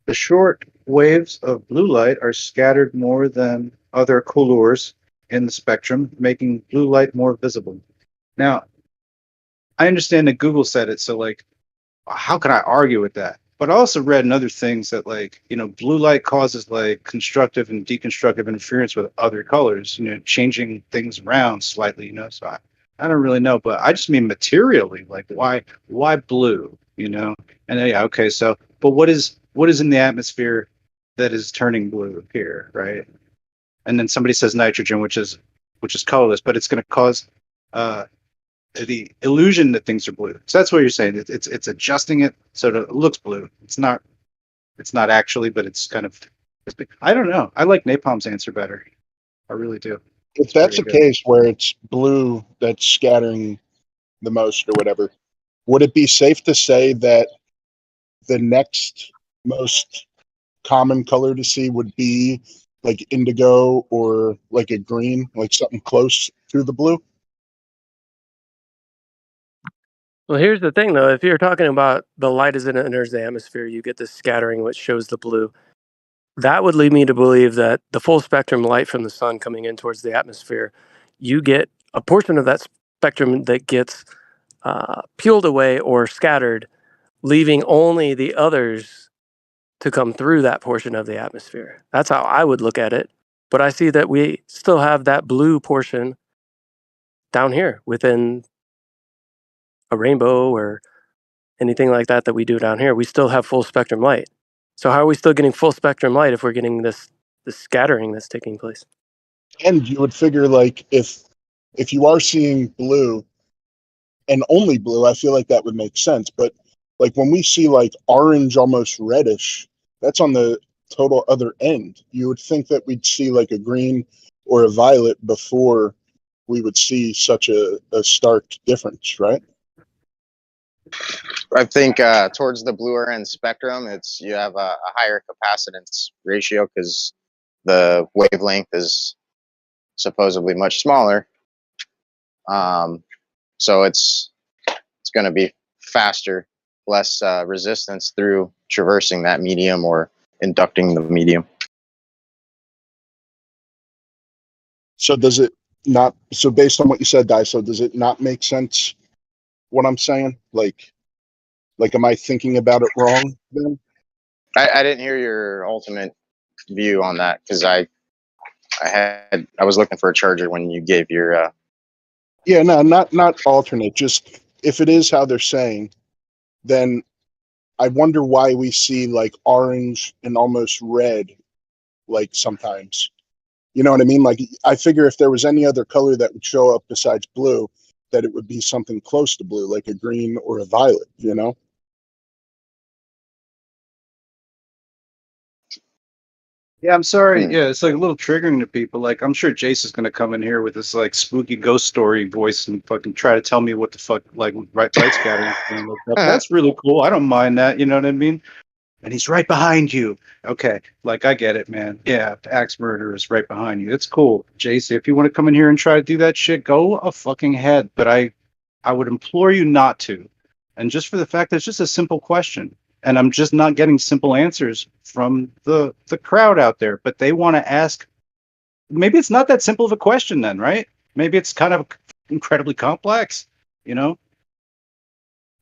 the short waves of blue light are scattered more than other colors in the spectrum, making blue light more visible. Now, I understand that Google said it, so like, how can I argue with that? But I also read in other things that, like, you know, blue light causes like constructive and deconstructive interference with other colors, you know, changing things around slightly, you know. So I don't really know, but I just mean materially, like why blue, you know? And then, yeah, okay, so but what is in the atmosphere that is turning blue here, right? And then somebody says nitrogen, which is colorless, but it's going to cause the illusion that things are blue. So that's what you're saying. It's adjusting it so that it looks blue. It's not actually, but it's kind of. I don't know. I like Napalm's answer better. I really do.
If that's the case where it's blue that's scattering the most or whatever, would it be safe to say that the next most common color to see would be like indigo or like a green, like something close to the blue?
Well, here's the thing, though. If you're talking about the light as it enters the atmosphere, you get this scattering, which shows the blue. That would lead me to believe that the full spectrum light from the sun coming in towards the atmosphere, you get a portion of that spectrum that gets peeled away or scattered, leaving only the others to come through that portion of the atmosphere. That's how I would look at it. But I see that we still have that blue portion down here within a rainbow or anything like that we do down here. We still have full spectrum light. So how are we still getting full spectrum light if we're getting this scattering that's taking place?
And you would figure, like, if you are seeing blue and only blue, I feel like that would make sense. But like when we see like orange, almost reddish, that's on the total other end. You would think that we'd see like a green or a violet before we would see such a stark difference, right?
I think towards the bluer end spectrum, you have a higher capacitance ratio because the wavelength is supposedly much smaller. So it's going to be faster, less resistance through traversing that medium or inducting the medium.
So does it not? So based on what you said, Daiso, does it not make sense? What I'm saying, like, am I thinking about it wrong then?
I didn't hear your ultimate view on that because I was looking for a charger when you gave your.
Yeah, no, not alternate. Just if it is how they're saying, then I wonder why we see like orange and almost red, like sometimes. You know what I mean? Like I figure if there was any other color that would show up besides blue, that it would be something close to blue, like a green or a violet. You know?
Yeah, I'm sorry. Yeah, it's like a little triggering to people. Like, I'm sure Jace is gonna come in here with this like spooky ghost story voice and fucking try to tell me what the fuck, like, right scattering. That's really cool. I don't mind that. You know what I mean? And he's right behind you. Okay, like I get it, man. Yeah, the axe murderer is right behind you. It's cool, Jace. If you want to come in here and try to do that shit, go a fucking head. But I would implore you not to. And just for the fact that it's just a simple question. And I'm just not getting simple answers from the crowd out there. But they want to ask. Maybe it's not that simple of a question then, right? Maybe it's kind of incredibly complex, you know?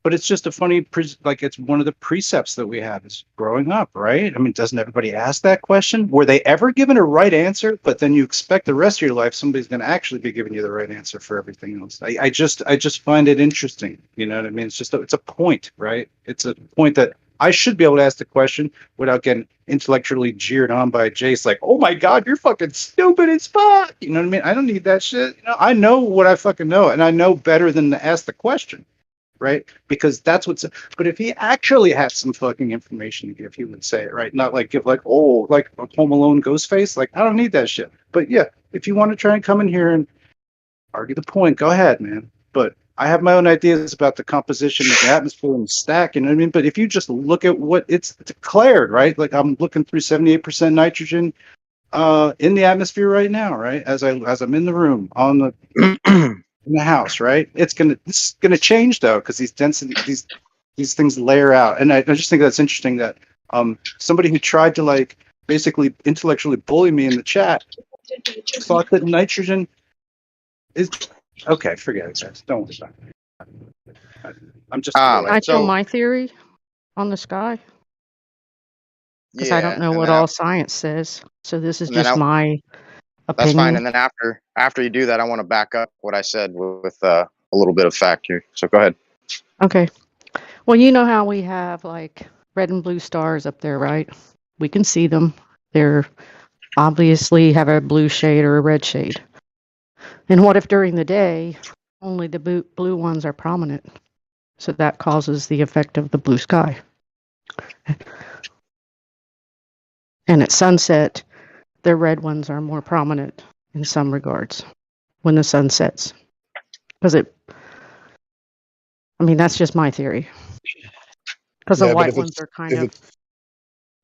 But it's just a funny, like it's one of the precepts that we have is growing up, right? I mean, doesn't everybody ask that question? Were they ever given a right answer? But then you expect the rest of your life somebody's going to actually be giving you the right answer for everything else. I just find it interesting. You know what I mean? It's just it's a point, right? It's a point that I should be able to ask the question without getting intellectually jeered on by Jace, like, "Oh my God, you're fucking stupid as fuck." You know what I mean? I don't need that shit. You know, I know what I fucking know, and I know better than to ask the question. Right? Because that's what's. But if he actually had some fucking information to give, he would say it, right? Not like give like, oh, like a Home Alone Ghostface. Like, I don't need that shit. But yeah, if you want to try and come in here and argue the point, go ahead, man. But I have my own ideas about the composition of the atmosphere and the stack. You know what I mean? But if you just look at what it's declared, right? Like I'm looking through 78% nitrogen in the atmosphere right now, right? As I'm in the room on the. In the house, right? This is gonna change though, because these things layer out, and I just think that's interesting that somebody who tried to like basically intellectually bully me in the chat thought that nitrogen is okay. Forget it, guys. Don't worry about it. I'm just.
I tell my theory on the sky.
because I don't know
and
what
then
all science says. So this is
and then
just my
that's fine.
opinion.
And then after you do that, I want to back up what I said with a little bit of fact here. So go ahead.
Okay. Well, you know how we have like red and blue stars up there, right? We can see them. They're obviously have a blue shade or a red shade. And what if during the day only the blue ones are prominent? So that causes the effect of the blue sky. And at sunset, the red ones are more prominent in some regards when the sun sets. Because that's just my theory. Because the
Yeah, but
white
if
ones
it's
are kind
if
of,
it's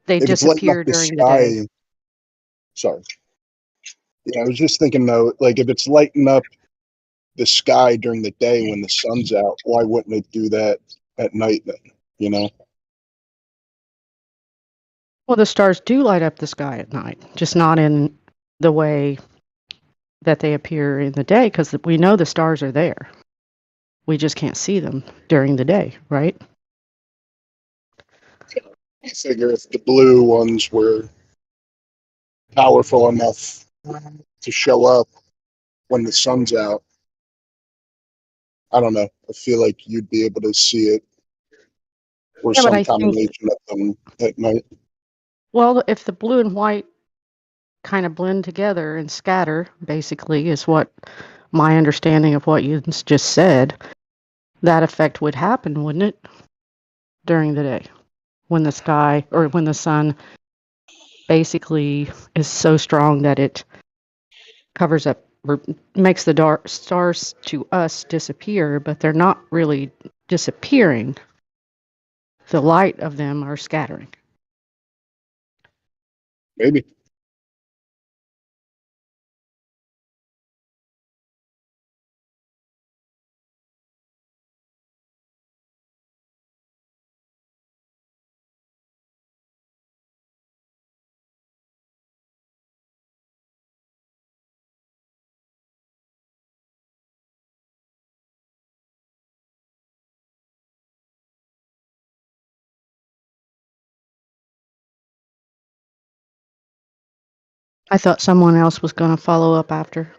they
if it's lighting up
disappear
the
during the day.
sky, sorry. Yeah, I was just thinking though, like if it's lighting up the sky during the day when the sun's out, why wouldn't it do that at night then? You know?
Well, the stars do light up the sky at night, just not in the way that they appear in the day, because we know the stars are there. We just can't see them during the day, right?
I figure if the blue ones were powerful enough to show up when the sun's out, I don't know. I feel like you'd be able to see it, or
Yeah, but
some
I think,
combination of them at night.
well, if the blue and white kind of blend together and scatter, basically, is what my understanding of what you just said, that effect would happen, wouldn't it? During the day, when the sky or when the sun basically is so strong that it covers up or makes the dark stars to us disappear, but they're not really disappearing. The light of them are scattering.
Maybe.
I thought someone else was going to follow up after.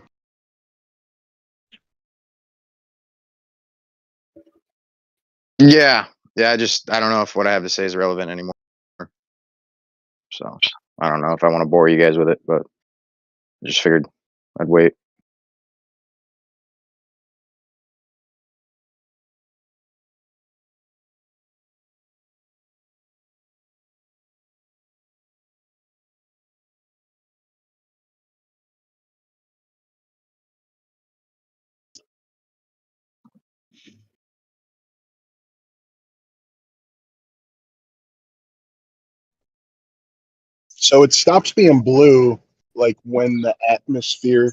Yeah, I don't know if what I have to say is relevant anymore. So I don't know if I want to bore you guys with it, but I just figured I'd wait.
So it stops being blue like when the atmosphere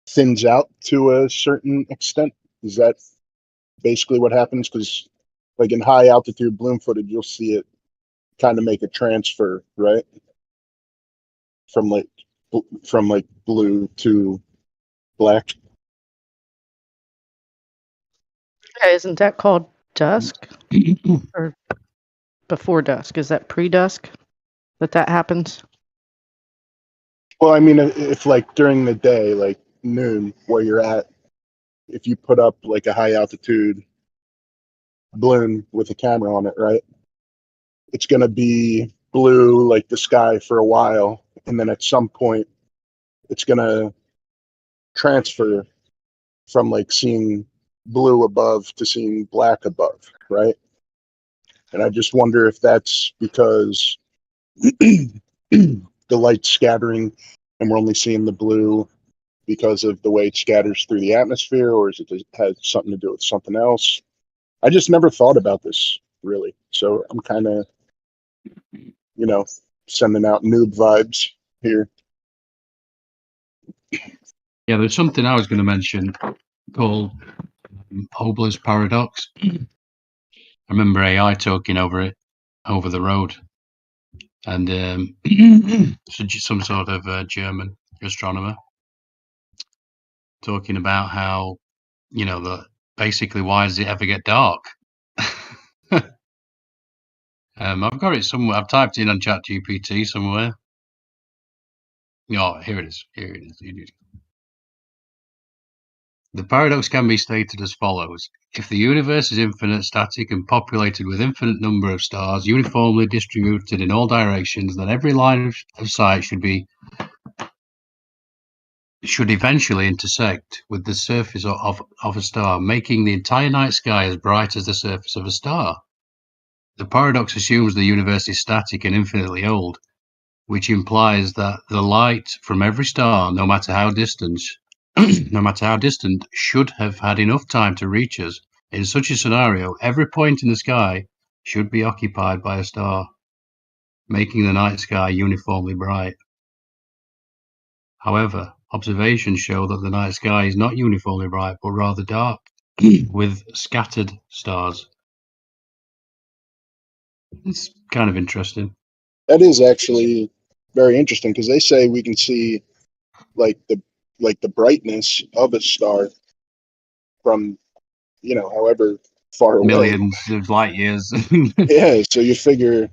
thins out to a certain extent. Is that basically what happens? Because like in high altitude bloom footage, you'll see it kind of make a transfer, right? From like blue to black.
Yeah, isn't that called dusk? Or before dusk? Is that pre-dusk that happens?
Well, I mean, if like during the day, like noon, where you're at, if you put up like a high altitude balloon with a camera on it, right? It's going to be blue like the sky for a while. And then at some point, it's going to transfer from like seeing blue above to seeing black above, right? And I just wonder if that's because the light's scattering and we're only seeing the blue because of the way it scatters through the atmosphere, or is it has something to do with something else? I just never thought about this really. So I'm kind of, sending out noob vibes here.
Yeah, there's something I was going to mention called Hobler's paradox. I remember AI talking over the road, and some sort of German astronomer talking about how basically why does it ever get dark? I've got it somewhere. I've typed in on ChatGPT somewhere. Oh, here it is. Here it is. The paradox can be stated as follows. If the universe is infinite, static, and populated with infinite number of stars uniformly distributed in all directions, then every line of sight should eventually intersect with the surface of a star, making the entire night sky as bright as the surface of a star. The paradox assumes the universe is static and infinitely old, which implies that the light from every star, no matter how distant, should have had enough time to reach us. In such a scenario, every point in the sky should be occupied by a star, making the night sky uniformly bright. However, observations show that the night sky is not uniformly bright, but rather dark, with scattered stars. It's kind of interesting.
That is actually very interesting because they say we can see like the brightness of a star from however far away.
Millions of light years.
Yeah, so you figure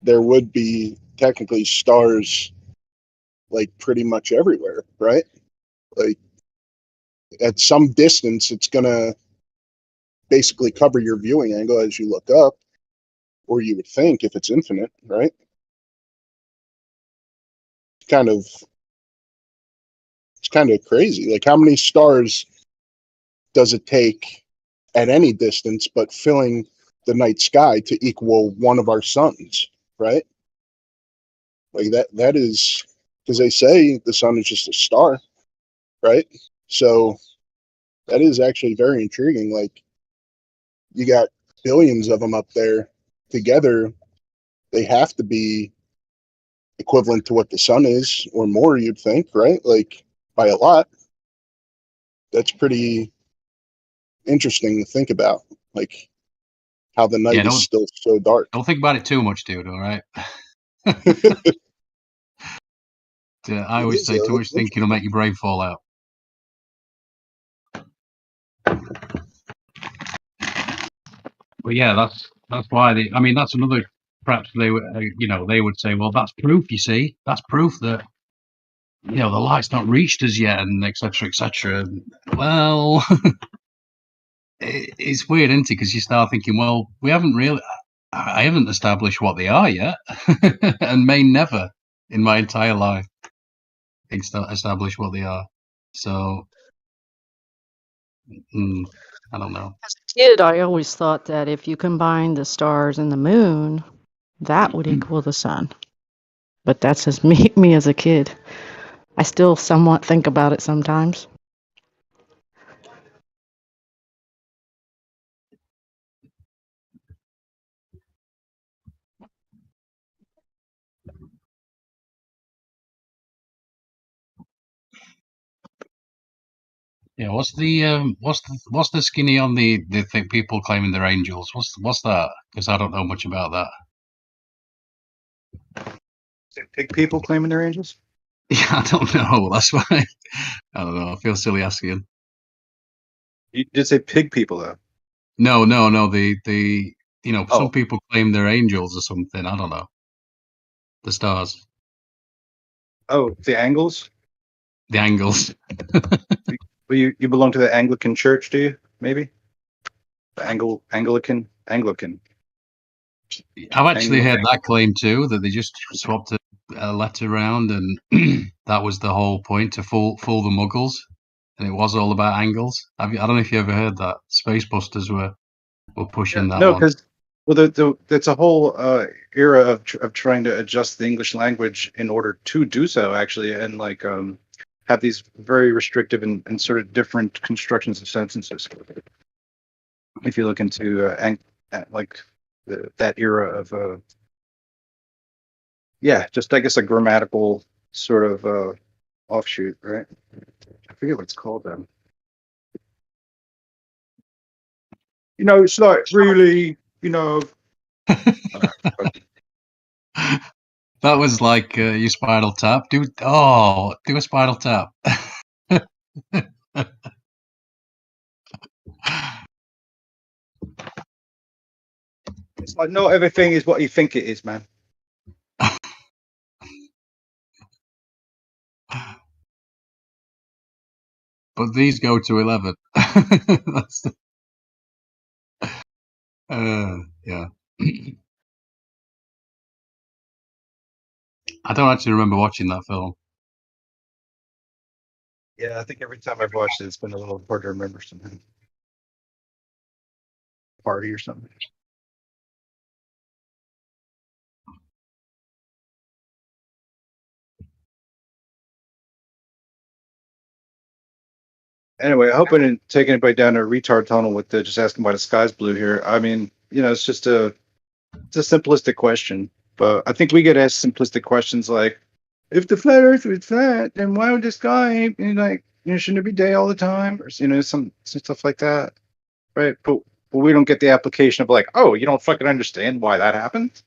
there would be technically stars like pretty much everywhere, right? Like at some distance, it's gonna basically cover your viewing angle as you look up, or you would think if it's infinite, right? It's kind of crazy. Like how many stars does it take at any distance but filling the night sky to equal one of our suns, right? Like that is because they say the sun is just a star, right? So that is actually very intriguing. Like you got billions of them up there together. They have to be equivalent to what the sun is or more, you'd think, right? Like by a lot. That's pretty interesting to think about. Like how the night is still so dark.
Don't think about it too much, dude, all right? I always say too much thinking will make your brain fall out. But yeah, that's why that's another. Perhaps they would, they would say, well, that's proof. You see, that's proof that the light's not reached us yet, and etc. etc. Well, it's weird, isn't it? Because you start thinking, well, we haven't really. I haven't established what they are yet, and may never in my entire life establish what they are. So, I don't know.
As a kid, I always thought that if you combine the stars and the moon, that would equal the sun. But that's just me as a kid. I still somewhat think about it sometimes.
Yeah, what's the skinny on the thing people claiming they're angels? What's that? Because I don't know much about that.
Pig people claiming they're angels?
Yeah, I don't know. That's why I don't know. I feel silly asking.
You did say pig people though.
No. The some people claim they're angels or something. I don't know. The stars.
Oh, the angles.
The angles.
Well, you belong to the Anglican Church, do you? Maybe. The Anglican.
I've actually heard that claim too, that they just swapped a letter around, and that was the whole point, to fool the Muggles, and it was all about angles. I don't know if you ever heard that. Spacebusters were pushing that.
No,
one.
because that's a whole era of trying to adjust the English language in order to do so, actually, and like have these very restrictive and sort of different constructions of sentences. If you look into that era of just I guess a grammatical sort of offshoot, right? I forget what it's called then. It's not really,
That was like your Spinal Tap. Do a Spinal Tap.
Like, not everything is what you think it is, man.
But these go to 11. That's the, yeah. I don't actually remember watching that film.
Yeah, I think every time I've watched it, it's been a little hard to remember something. Party or something. Anyway, I hope I didn't take anybody down a retard tunnel with just asking why the sky's blue here. I mean, it's just it's a simplistic question, but I think we get asked simplistic questions like, if the flat Earth was flat, then why would the sky, shouldn't it be day all the time, or some stuff like that, right? But we don't get the application of like, oh, you don't fucking understand why that happened,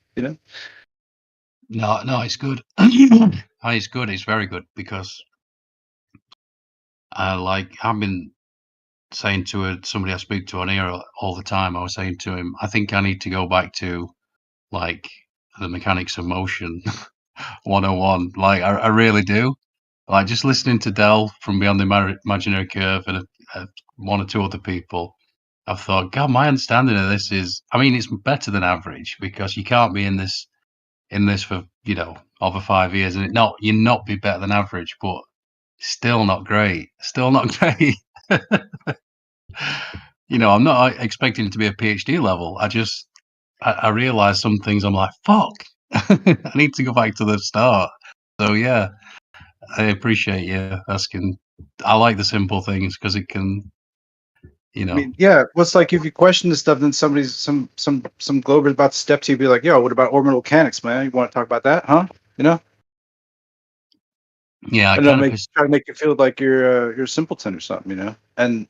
No, it's good. It's good. It's very good because I've been saying to somebody I speak to on here all the time. I was saying to him, I think I need to go back to like the mechanics of motion 101. Like I really do. Like just listening to Del from Beyond the Imaginary Curve and one or two other people, I've thought, God, my understanding of this is, I mean, it's better than average because you can't be in this for over 5 years and you not be better than average, but still not great. Still not great. I'm not expecting it to be a PhD level. I realize some things I'm like, fuck, I need to go back to the start. So yeah, I appreciate you asking. I like the simple things because it can,
I mean, yeah, well, it's like if you question this stuff, then somebody's some glober's about to step to you, be like, "Yo, what about orbital mechanics, man? You want to talk about that, huh?"
Yeah,
and try to make you feel like you're a simpleton or something, And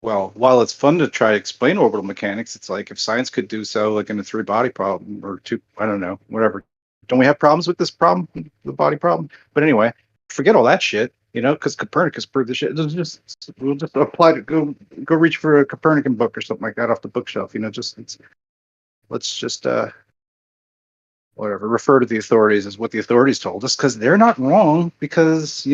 well, while it's fun to try to explain orbital mechanics, it's like if science could do so, like in a 3-body problem or 2, I don't know, whatever. Don't we have problems with this problem, the body problem? But anyway, forget all that shit, because Copernicus proved the shit. We'll just apply to go reach for a Copernican book or something like that off the bookshelf. Let's just whatever, refer to the authorities as what the authorities told us, because they're not wrong, because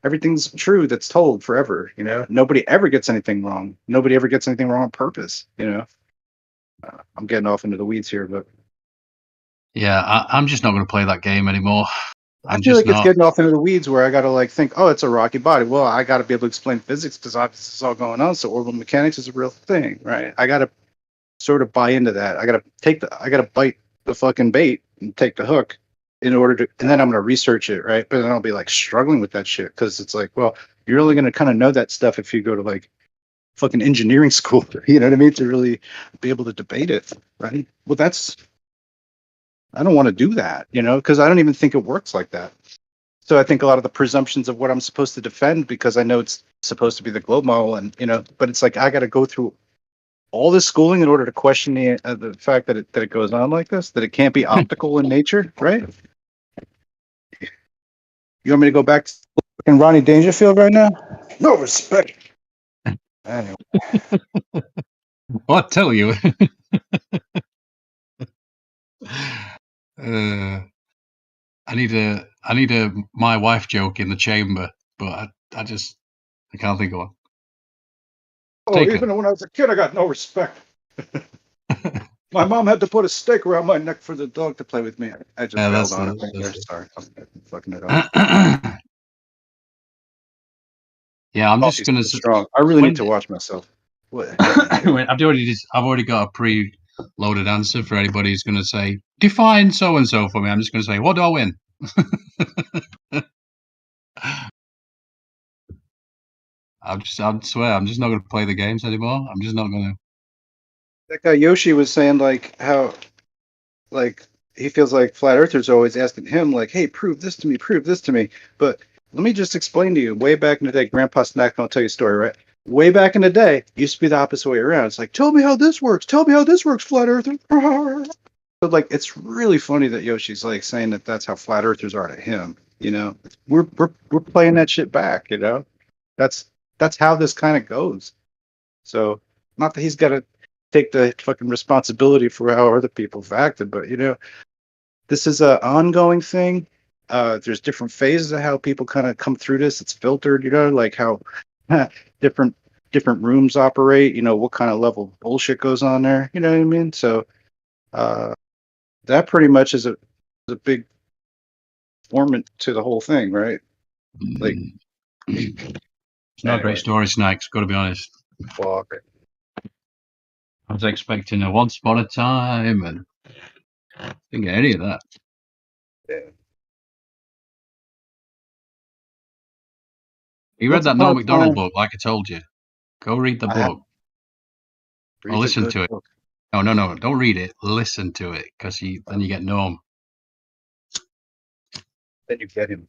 everything's true that's told forever. Nobody ever gets anything wrong. Nobody ever gets anything wrong on purpose. I'm getting off into the weeds here, but
yeah, I'm just not going to play that game anymore.
I feel like it's getting off into the weeds where I got to think, oh, it's a rocky body. Well, I got to be able to explain physics because obviously it's all going on. So orbital mechanics is a real thing, right? I got to sort of buy into that. I got to bite the fucking bait and take the hook in order to, and then I'm going to research it, right? But then I'll be struggling with that shit because it's like, well, you're only going to kind of know that stuff if you go to fucking engineering school, you know what I mean? To really be able to debate it, right? Well, I don't want to do that, because I don't even think it works like that. So I think a lot of the presumptions of what I'm supposed to defend, because I know it's supposed to be the globe model, and but it's like I got to go through all this schooling in order to question the fact that it goes on like this, that it can't be optical in nature, right? You want me to go back to fucking Ronnie Dangerfield right now? No respect. Anyway.
I'll tell you. I need a my wife joke in the chamber, but I can't think of one.
Oh, even when I was a kid, I got no respect. My mom had to put a stake around my neck for the dog to play with me. I just bailed on it. Right there. Sorry, I'm fucking it up.
Yeah, I'm just gonna.
Strong. I really need to watch myself.
I've already got a pre-loaded answer for anybody who's going to say define so and so for me. I'm just going to say, what do I win? I swear, I'm just not going to play the games anymore. I'm just not going to.
That guy Yoshi was saying how he feels like flat earthers are always asking him hey, prove this to me. But let me just explain to you, way back in the day, Grandpa Snack, I'll tell you a story, right? Way back in the day, it used to be the opposite way around. It's tell me how this works, flat earther. So it's really funny that Yoshi's saying that that's how flat earthers are to him. We're playing that shit back. That's how this kind of goes. So not that he's got to take the fucking responsibility for how other people have acted, but this is an ongoing thing. There's different phases of how people kind of come through this. It's filtered, like how different rooms operate. What kind of level of bullshit goes on there. You know what I mean? So that pretty much is a big formant to the whole thing, right? Like,
it's not a great story, Snacks. Got to be honest.
Fuck.
I was expecting a Once Upon a Time, and didn't get any of that.
Yeah.
You read that Norm Macdonald book, like I told you. Go read the book. Or listen to it.
Book.
No, don't read it. Listen to it, because then you get Norm.
Then you get him.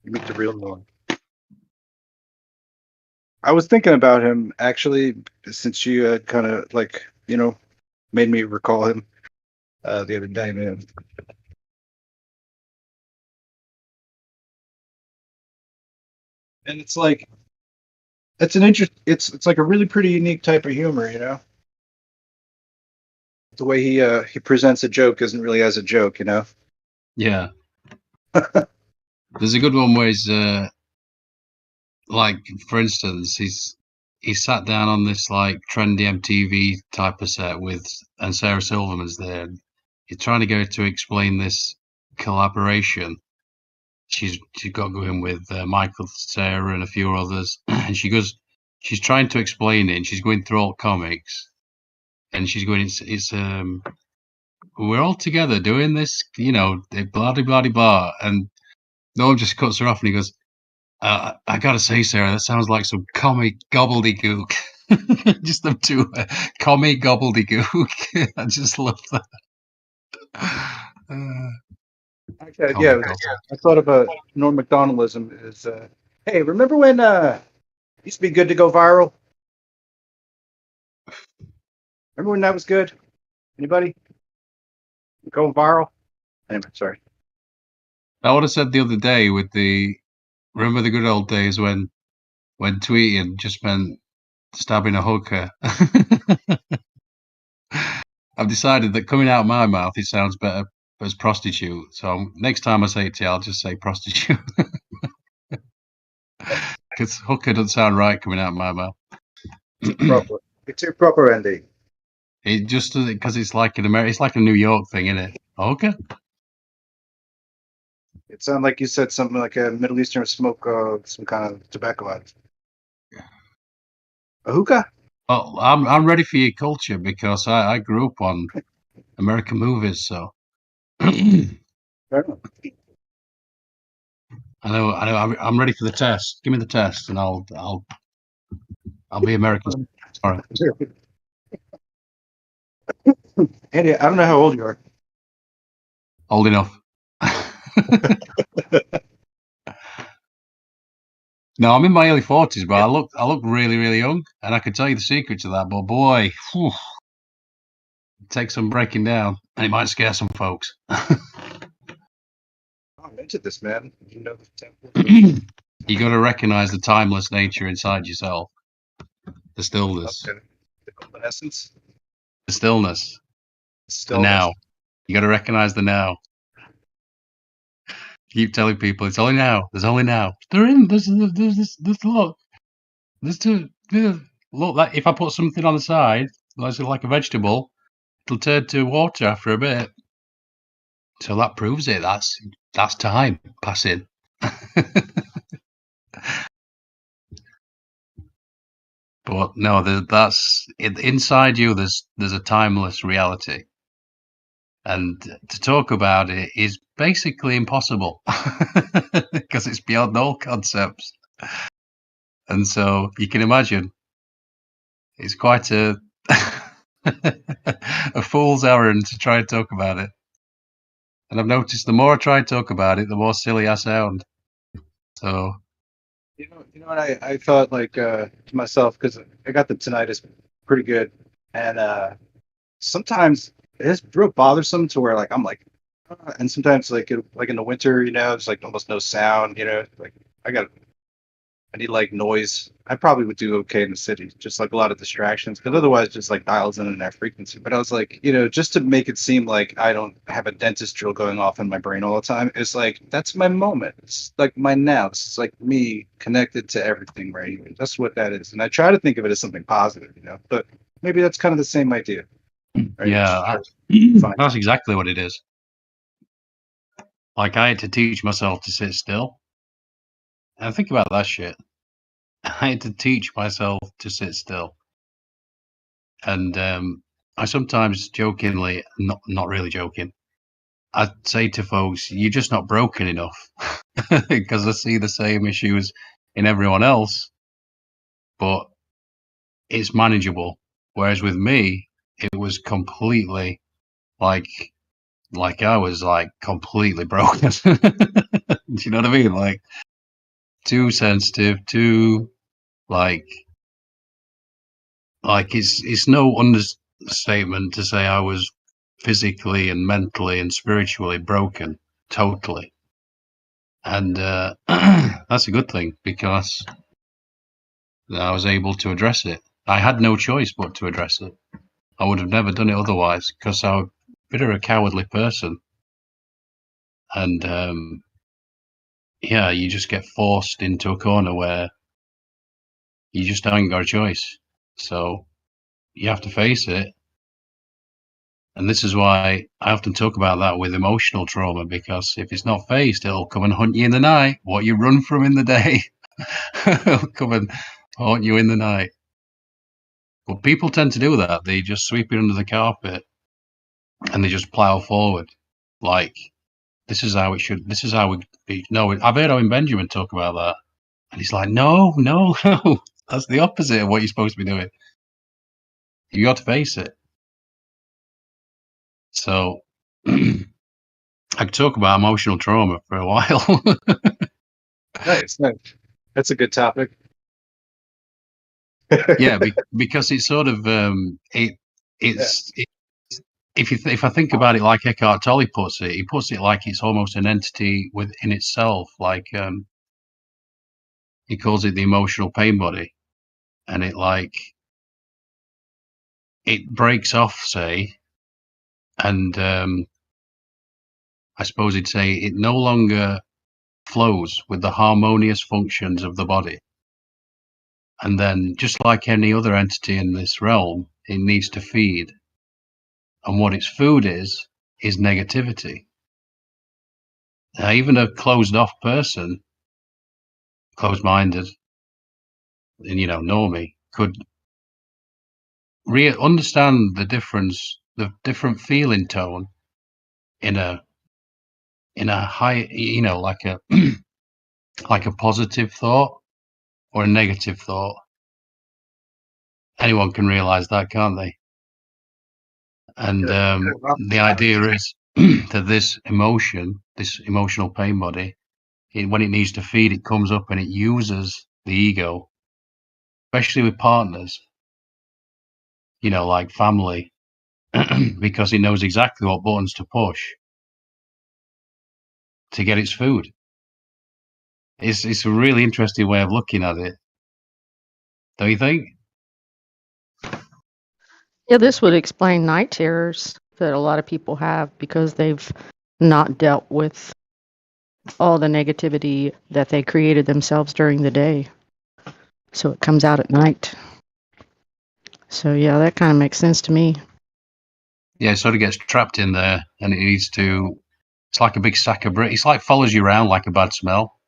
You meet the real Norm. I was thinking about him, actually, since you kind of, made me recall him the other day, man. And it's like, it's like a really pretty unique type of humor, The way he presents a joke isn't really as a joke,
Yeah. There's a good one where he's for instance, he sat down on this trendy MTV type of set and Sarah Silverman's there. He's trying to get her to explain this collaboration she's got going with Michael, Sarah, and a few others. And she's trying to explain it, and she's going through all comics, and she's going, it's we're all together doing this, blah blah blah blah, and Noam just cuts her off, and he goes, I gotta say, Sarah, that sounds like some comic gobbledygook. Just them two, comic gobbledygook. I just love that.
Okay, yeah, I thought about Norm Macdonaldism is, hey, remember when it used to be good to go viral? Remember when that was good? Anybody? Go viral? Anyway, sorry.
I would have said the other day remember the good old days when tweeting just meant stabbing a hooker. I've decided that coming out of my mouth, it sounds better as prostitute. So next time I say it to you, I'll just say prostitute. Because hooker doesn't sound right coming out of my mouth.
It's too proper, Andy.
It just because it's like it's like a New York thing, isn't it? Hooker.
It sounded like you said something like a Middle Eastern smoke, some kind of tobacco ad. A hookah?
Oh, I'm ready for your culture because I grew up on American movies, so. I know. I'm ready for the test. Give me the test, and I'll be American. Sorry.
Andy, I don't know how old you are.
Old enough. No, I'm in my early 40s, but I look really, really young, and I could tell you the secret to that. But boy, it takes some breaking down, and it might scare some folks.
I'm into this, man. You know the temple.
You got to recognize the timeless nature inside yourself, the stillness,
okay. The golden essence,
the stillness, the now. You got to recognize the now. Keep telling people it's only now. There's only now. There's look. There's two. Look, like if I put something on the side, like a vegetable, it'll turn to water after a bit. So that proves it. That's time passing. But no, that's inside you. There's a timeless reality, and to talk about it is basically impossible because it's beyond all concepts. And so you can imagine it's quite a a fool's errand to try and talk about it. And I've noticed the more I try and talk about it, the more silly I sound. So
you know what I thought to myself, because I got the tinnitus pretty good, and sometimes it's real bothersome to where I'm and sometimes in the winter, there's almost no sound, I I need like noise. I probably would do okay in the city, just like a lot of distractions, because otherwise just like dials in that frequency. But I was like, just to make it seem like I don't have a dentist drill going off in my brain all the time, it's like that's my moment. It's like my now. It's like me connected to everything right here. That's what that is. And I try to think of it as something positive, but maybe that's kind of the same idea. Right?
Yeah, that's exactly what it is. Like I had to teach myself to sit still. And think about that shit. I had to teach myself to sit still. And I sometimes jokingly, not really joking, I'd say to folks, you're just not broken enough. Because I see the same issues in everyone else, but it's manageable. Whereas with me, it was completely like I was like completely broken. Do you know what I mean? Like too sensitive, too like it's no understatement to say I was physically and mentally and spiritually broken totally. And that's a good thing because I was able to address it. I had no choice but to address it. I would have never done it otherwise because I'm a bit of a cowardly person. And yeah, you just get forced into a corner where you just haven't got a choice. So you have to face it. And this is why I often talk about that with emotional trauma, because if it's not faced, it'll come and hunt you in the night. What you run from in the day, it'll come and haunt you in the night. But people tend to do that. They just sweep it under the carpet and they just plow forward. Like, this is how it should, this is how we be. No, I've heard Owen Benjamin talk about that. And he's like, no. That's the opposite of what you're supposed to be doing. You got to face it. So I could talk about emotional trauma for a while.
Nice. That's a good topic.
Yeah, because it's sort of if I think about it like Eckhart Tolle puts it, he puts it like it's almost an entity within itself. Like he calls it the emotional pain body, and it breaks off, say, and I suppose he'd say it no longer flows with the harmonious functions of the body. And then, just like any other entity in this realm, it needs to feed. And what its food is negativity. Now, even a closed-off person, closed-minded, and normie, could understand the difference, the different feeling tone in a high, like a like a positive thought or a negative thought. Anyone can realize that, can't they? And the idea is that this emotional pain body, when it needs to feed, it comes up and it uses the ego, especially with partners, like family, because it knows exactly what buttons to push to get its food. It's a really interesting way of looking at it, don't you think?
Yeah, this would explain night terrors that a lot of people have because they've not dealt with all the negativity that they created themselves during the day. So it comes out at night. So yeah, that kind of makes sense to me.
Yeah, it sort of gets trapped in there and it needs to, it's like a big sack of bricks. It's like follows you around like a bad smell.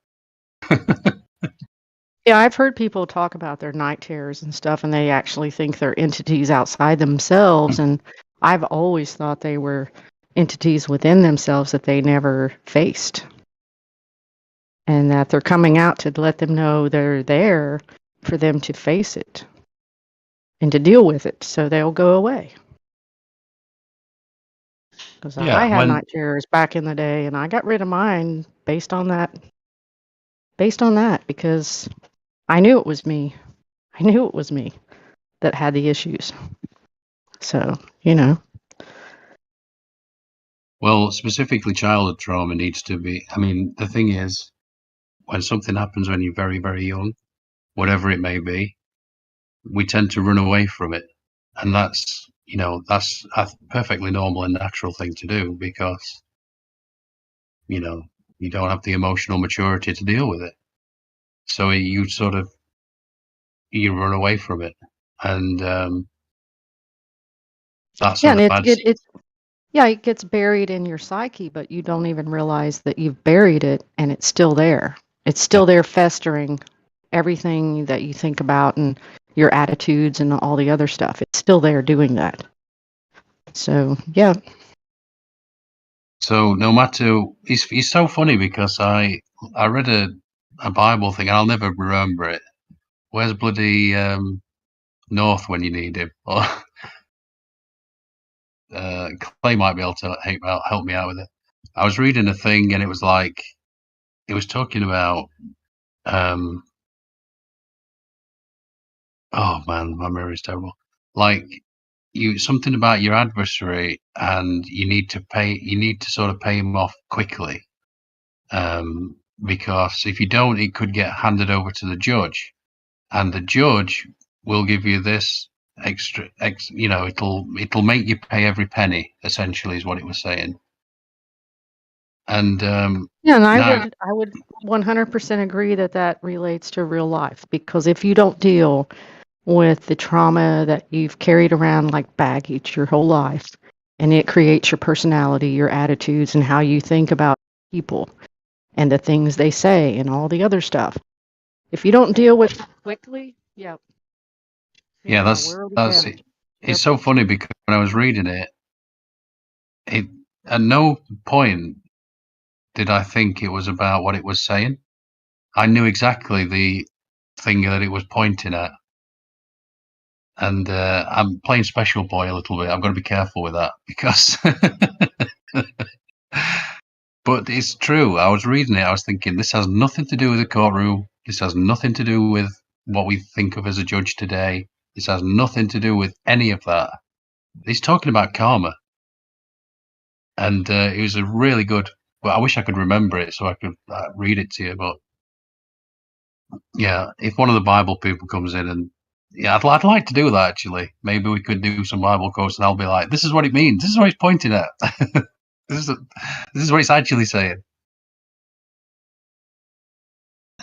Yeah, I've heard people talk about their night terrors and stuff, and they actually think they're entities outside themselves. And I've always thought they were entities within themselves that they never faced. And that they're coming out to let them know they're there for them to face it and to deal with it so they'll go away. Because I had night terrors back in the day, and I got rid of mine based on that because I knew it was me. I knew it was me that had the issues. So,
Well, specifically childhood trauma needs to be, I mean, the thing is, when something happens when you're very, very young, whatever it may be, we tend to run away from it. And that's, that's a perfectly normal and natural thing to do because, you don't have the emotional maturity to deal with it. So you run away from it. And that's
Yeah, and
bad.
it gets buried in your psyche, but you don't even realize that you've buried it and it's still there. It's still there festering everything that you think about and your attitudes and all the other stuff. It's still there doing that. So, yeah.
So no matter, he's so funny because I read a Bible thing and I'll never remember it. Where's bloody North when you need him? Or Clay might be able to help me out with it. I was reading a thing and it was like it was talking about oh man, my memory's terrible. Like something about your adversary and you need to sort of pay him off quickly. Because if you don't, it could get handed over to the judge, and the judge will give you this extra. It'll make you pay every penny. Essentially, is what it was saying. And
yeah, and I would 100% agree that relates to real life, because if you don't deal with the trauma that you've carried around like baggage your whole life, and it creates your personality, your attitudes, and how you think about people and the things they say and all the other stuff. If you don't deal with it quickly,
yeah, that's it. It's so funny because when I was reading it, at no point did I think it was about what it was saying. I knew exactly the thing that it was pointing at. And I'm playing Special Boy a little bit. I've got to be careful with that because but it's true. I was reading it. I was thinking, this has nothing to do with the courtroom. This has nothing to do with what we think of as a judge today. This has nothing to do with any of that. He's talking about karma. And it was a really good, well, I wish I could remember it so I could read it to you. But yeah, if one of the Bible people comes in and yeah, I'd like to do that actually. Maybe we could do some Bible quotes and I'll be like, this is what it means. This is what he's pointing at. This is what it's actually saying.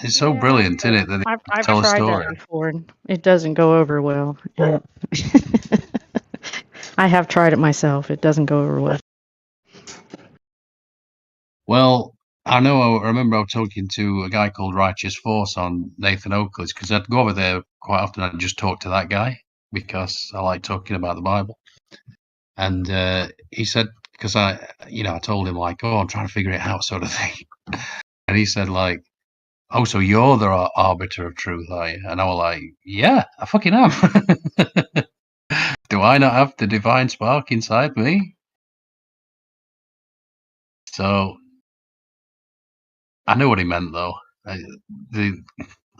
It's so brilliant, isn't it? That
I've
tell a
tried
story.
that before, and it doesn't go over well. I have tried it myself. It doesn't go over well.
Well, I remember I was talking to a guy called Righteous Force on Nathan Oakley's because I'd go over there quite often and just talk to that guy because I like talking about the Bible. And he said, because I told him like, oh, I'm trying to figure it out sort of thing. And he said like, oh, so you're the arbiter of truth, are you? And I was like, yeah, I fucking am. Do I not have the divine spark inside me? So I knew what he meant, though. I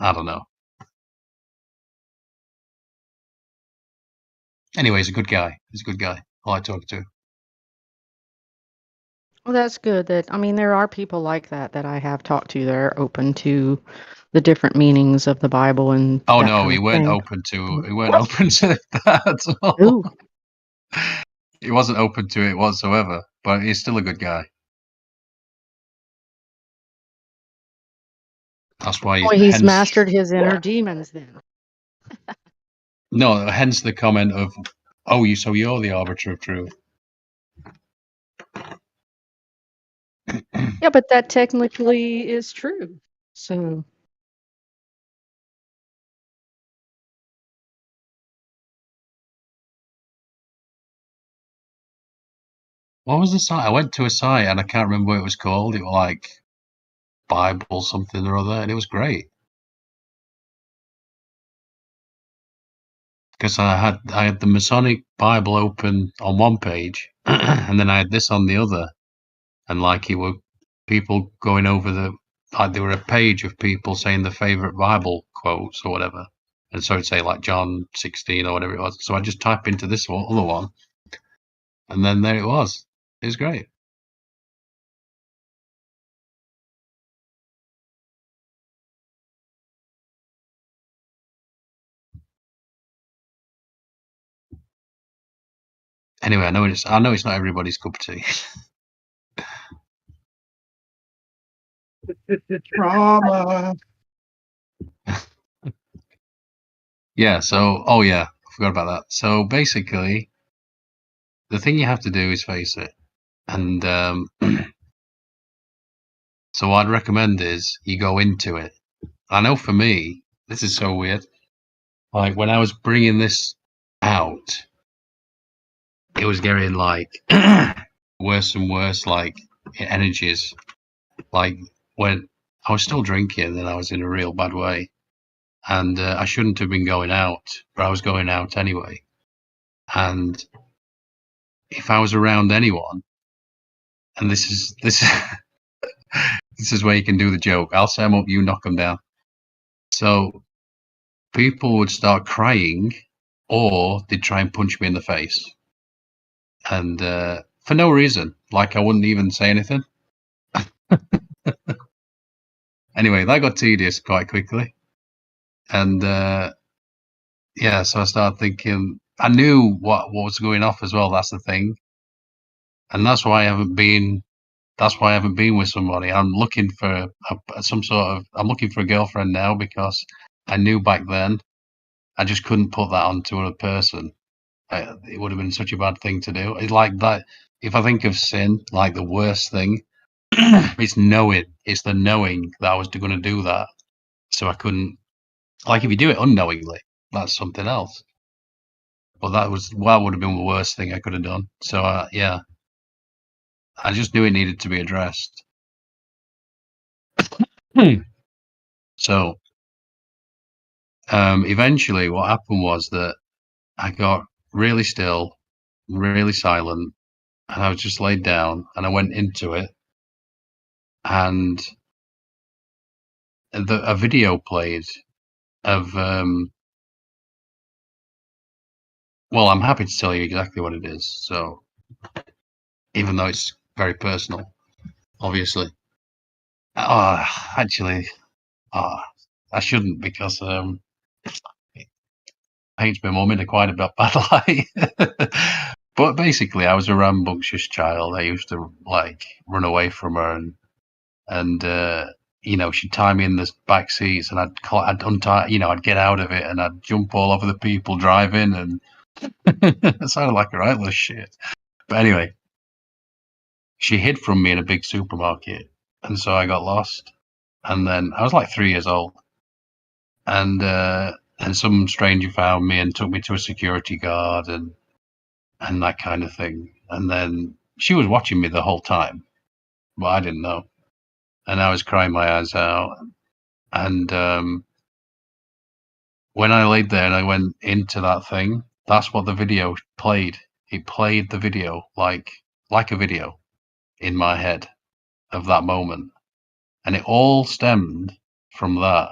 don't know. Anyway, he's a good guy. He's a good guy. I like talking to him.
Well, that's good. There are people like that I have talked to that are open to the different meanings of the Bible and
Oh
that
no,
kind
he
of
weren't
thing.
open to that at all.
Ooh.
He wasn't open to it whatsoever, but he's still a good guy. That's why
He's mastered his inner demons then.
No, hence the comment of, "Oh, so you're the arbiter of truth."
Yeah, but that technically is true. So
What was the site? I went to a site and I can't remember what it was called. It was like Bible something or other, and it was great because I had the Masonic Bible open on one page, and then I had this on the other, and like it were people going over there were a page of people saying their favorite Bible quotes or whatever, and so it'd say like John 16 or whatever it was. So I just type into this other one, and then there it was. It was great. Anyway, I know it's not everybody's cup of tea.
Trauma.
Yeah. So, oh yeah, I forgot about that. So basically, the thing you have to do is face it, and so what I'd recommend is you go into it. I know for me, this is so weird. Like when I was bringing this out, it was getting like worse and worse, like energies. Like when I was still drinking, and I was in a real bad way, and I shouldn't have been going out, but I was going out anyway. And if I was around anyone, and this is this is where you can do the joke. I'll set them up, you knock them down. So people would start crying, or they'd try and punch me in the face, and for no reason. Like I wouldn't even say anything. Anyway, that got tedious quite quickly, and yeah, so I started thinking. I knew what was going off as well. That's the thing, and that's why I haven't been. That's why I haven't been with somebody. I'm looking for I'm looking for a girlfriend now because I knew back then I just couldn't put that onto another person. It would have been such a bad thing to do. It's like that. If I think of sin, like the worst thing, it's knowing. It's the knowing that I was going to do that. So I couldn't. Like if you do it unknowingly, that's something else. But that would have been the worst thing I could have done. So yeah, I just knew it needed to be addressed. So eventually, what happened was that I got really still, really silent, and I was just laid down, and I went into it, and a video played of well, I'm happy to tell you exactly what it is. So even though it's very personal, obviously. Actually, I shouldn't because it paints my mum in quite a bad light. But basically, I was a rambunctious child. I used to like run away from her, and you know, she'd tie me in the back seats, and I'd untie, you know, I'd get out of it, and I'd jump all over the people driving, and it sounded like a right little shit. But anyway, she hid from me in a big supermarket, and so I got lost. And then I was like 3 years old, and some stranger found me and took me to a security guard and that kind of thing. And then she was watching me the whole time, but I didn't know. And I was crying my eyes out. And when I laid there and I went into that thing, that's what the video played. It played the video like a video in my head of that moment. And it all stemmed from that.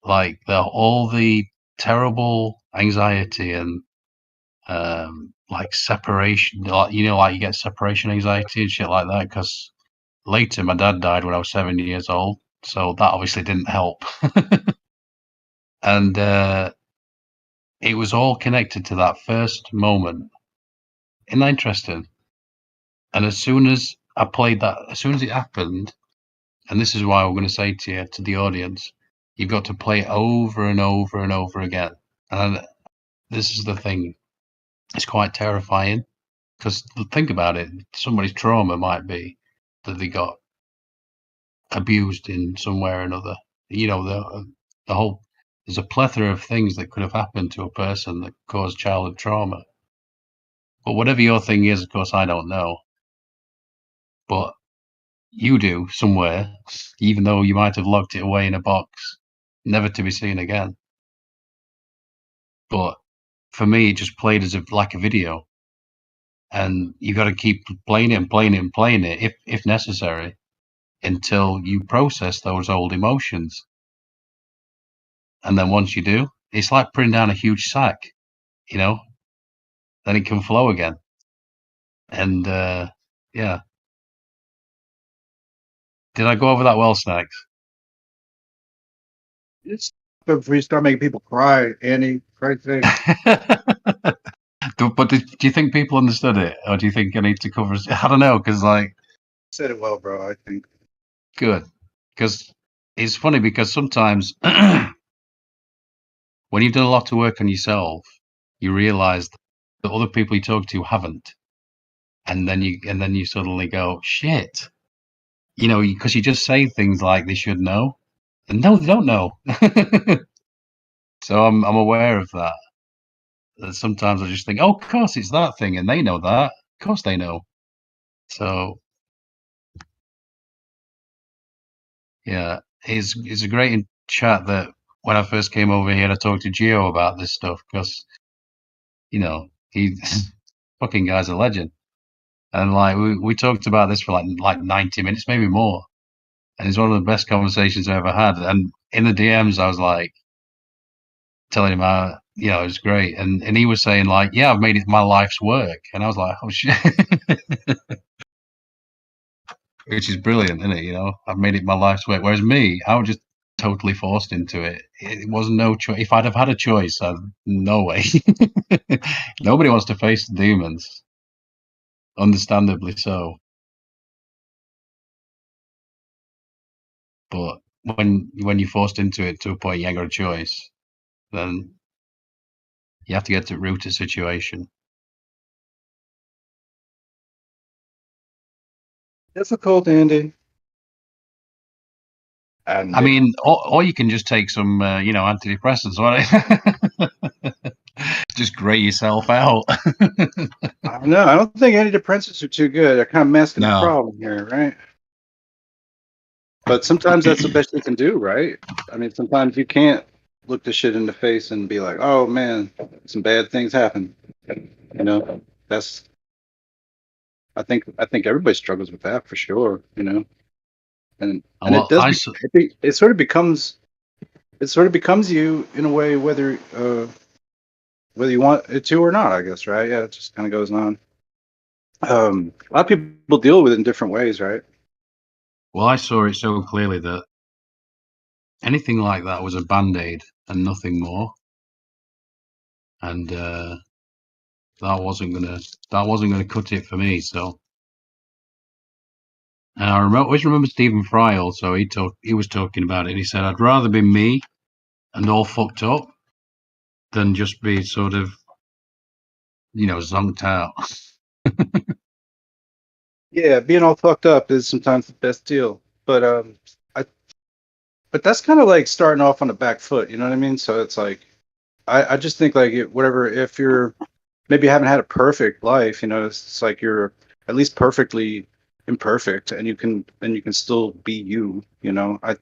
Like all the terrible anxiety and like separation, like, you know, like you get separation anxiety and shit like that. Because later my dad died when I was 7 years old, so that obviously didn't help. And it was all connected to that first moment. Isn't that interesting? And as soon as I played that, as soon as it happened, and this is why I'm going to say to you, to the audience, you've got to play it over and over and over again. And this is the thing. It's quite terrifying because think about it. Somebody's trauma might be that they got abused in some way or another. You know, the whole, there's a plethora of things that could have happened to a person that caused childhood trauma. But whatever your thing is, of course, I don't know. But you do somewhere, even though you might have locked it away in a box, never to be seen again. But for me, it just played as like a video. And you got to keep playing it and playing it and playing it, if necessary, until you process those old emotions. And then once you do, it's like putting down a huge sack, you know, then it can flow again. And yeah. Did I go over that well, Snacks?
It's before you start making people cry, Andy. Christ's sake.
But do you think people understood it, or do you think I need to cover? I don't know, because like
Said it well, bro. I think.
good, because it's funny because sometimes when you've done a lot of work on yourself, you realize that other people you talk to haven't, and then you suddenly go shit, because you just say things like they should know, and no, they don't know. So I'm aware of that. That sometimes I just think, oh, of course it's that thing, and they know that. Of course they know. So yeah, it's a great chat that when I first came over here, I talked to Gio about this stuff because he fucking guy's a legend, and like we talked about this for like 90 minutes, maybe more, and it's one of the best conversations I ever had. And in the DMs, I was like telling him how it was great, and he was saying like, yeah, I've made it my life's work, and I was like, oh shit. Which is brilliant, isn't it? I've made it my life's work. Whereas me, I was just totally forced into it. It was no choice. If I'd have had a choice, no way. Nobody wants to face the demons, understandably so. But when you're forced into it to a point you ain't got a choice, then you have to get to the root of the situation.
Difficult, Andy. And
I mean, or you can just take some, antidepressants, right? Just grey yourself out.
I don't know. I don't think antidepressants are too good. They're kind of masking the
No.
problem here, right? But sometimes that's the best you can do, right? I mean, sometimes you can't look the shit in the face and be like, "Oh man, some bad things happen." That's. I think everybody struggles with that for sure. And
Well,
it does. It sort of becomes you in a way, whether you want it to or not. I guess, right? Yeah, it just kind of goes on. A lot of people deal with it in different ways, right?
Well, I saw it so clearly that anything like that was a band-aid and nothing more. And that wasn't gonna cut it for me. So, and I always remember Stephen Fry. Also, he was talking about it. And he said, "I'd rather be me and all fucked up than just be sort of, zonked out."
Yeah, being all fucked up is sometimes the best deal. But but that's kind of like starting off on the back foot. You know what I mean? So it's like, I just think like whatever, if you're maybe you haven't had a perfect life, it's like you're at least perfectly imperfect, and you can still be you. I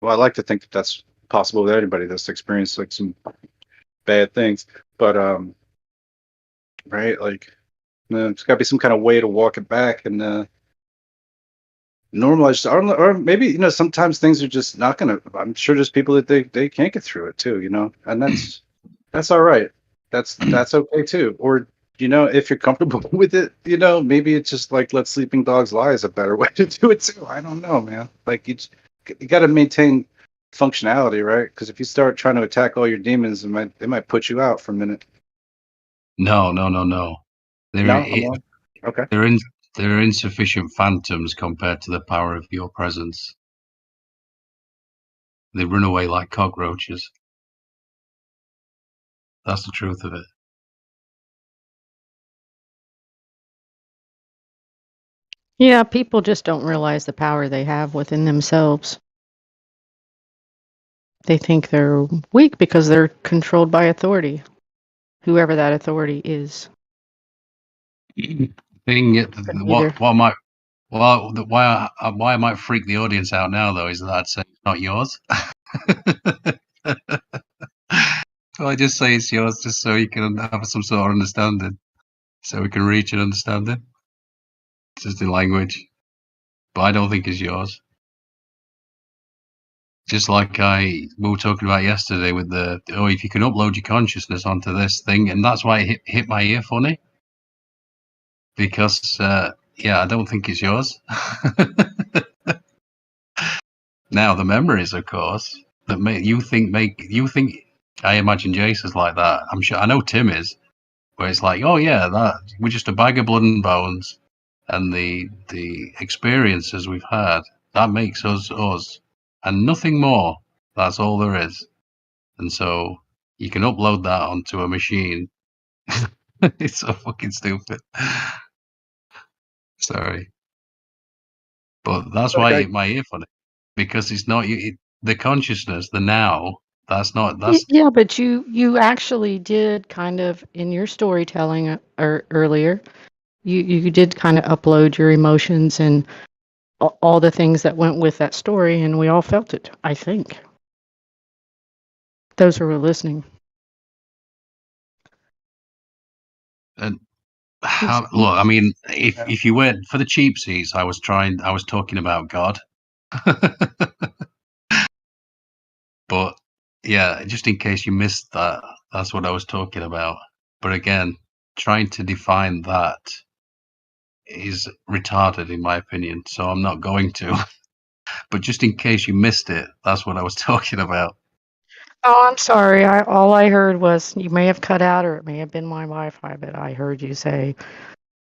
like to think that that's possible with anybody that's experienced like some bad things, but right, like there's got to be some kind of way to walk it back and normalize, or maybe sometimes things are just not gonna. I'm sure there's people that they can't get through it too, and that's all right. That's okay too. Or if you're comfortable with it, maybe it's just like let sleeping dogs lie is a better way to do it too. I don't know, man. Like you got to maintain functionality, right? Because if you start trying to attack all your demons, they might put you out for a minute.
No.
Okay.
They're insufficient phantoms compared to the power of your presence. They run away like cockroaches. That's the truth of it.
Yeah, people just don't realize the power they have within themselves. They think they're weak because they're controlled by authority, whoever that authority is.
Why I might freak the audience out now though is that I'd say it's not yours. So I just say it's yours just so you can have some sort of understanding, so we can reach an understanding. It's just the language, but I don't think it's yours. Just like we were talking about yesterday with if you can upload your consciousness onto this thing, and that's why it hit my ear funny. Because I don't think it's yours. Now the memories, of course, that you think. I imagine Jason's like that. I know Tim is. where it's like, oh yeah, that we're just a bag of blood and bones, and the experiences we've had, that makes us us, and nothing more. That's all there is. And so you can upload that onto a machine. It's so fucking stupid. Sorry, but that's why you my ear funny, because it's not the consciousness, the now. That's not that's
Yeah, but you actually did kind of in your storytelling earlier. You did kind of upload your emotions and all the things that went with that story, and we all felt it. I think those who were listening.
and look. I mean, if you went for the cheap seats, I was talking about God. But yeah, just in case you missed that, that's what I was talking about. But again, trying to define that is retarded in my opinion, so I'm not going to. But just in case you missed it, that's what I was talking about.
Oh, I'm sorry. All I heard was you may have cut out, or it may have been my Wi-Fi, but I heard you say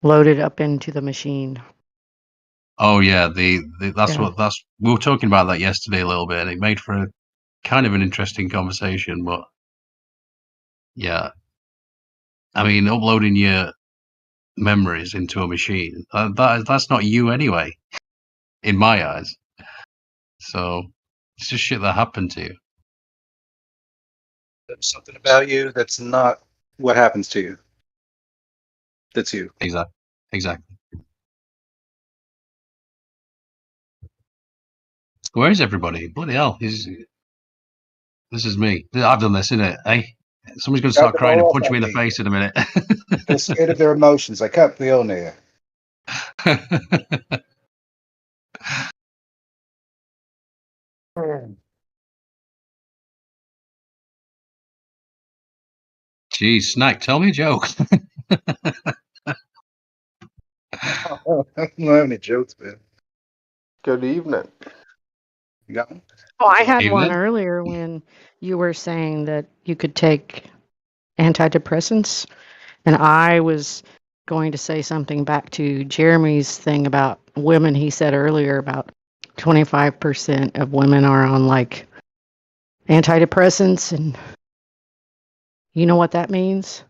load it up into the machine.
Oh yeah, that's we were talking about that yesterday a little bit, and it made for a kind of an interesting conversation. But yeah, I mean, uploading your memories into a machine, that's not you anyway, in my eyes. So it's just shit that happened to you.
There's something about you that's not what happens to you. That's you.
Exactly. Where is everybody? Bloody hell! This is me. I've done this, isn't it? Hey, somebody's going to start crying and punch me in the face in a minute.
They're scared of their emotions. I can't feel near.
Jeez, Snack, tell me a joke.
I don't have any jokes, man.
Good evening.
You got one?
Oh, I had one
Evening.
earlier when you were saying that you could take antidepressants, and I was going to say something back to Jeremy's thing about women. He said earlier about 25% of women are on like antidepressants, and you know what that means?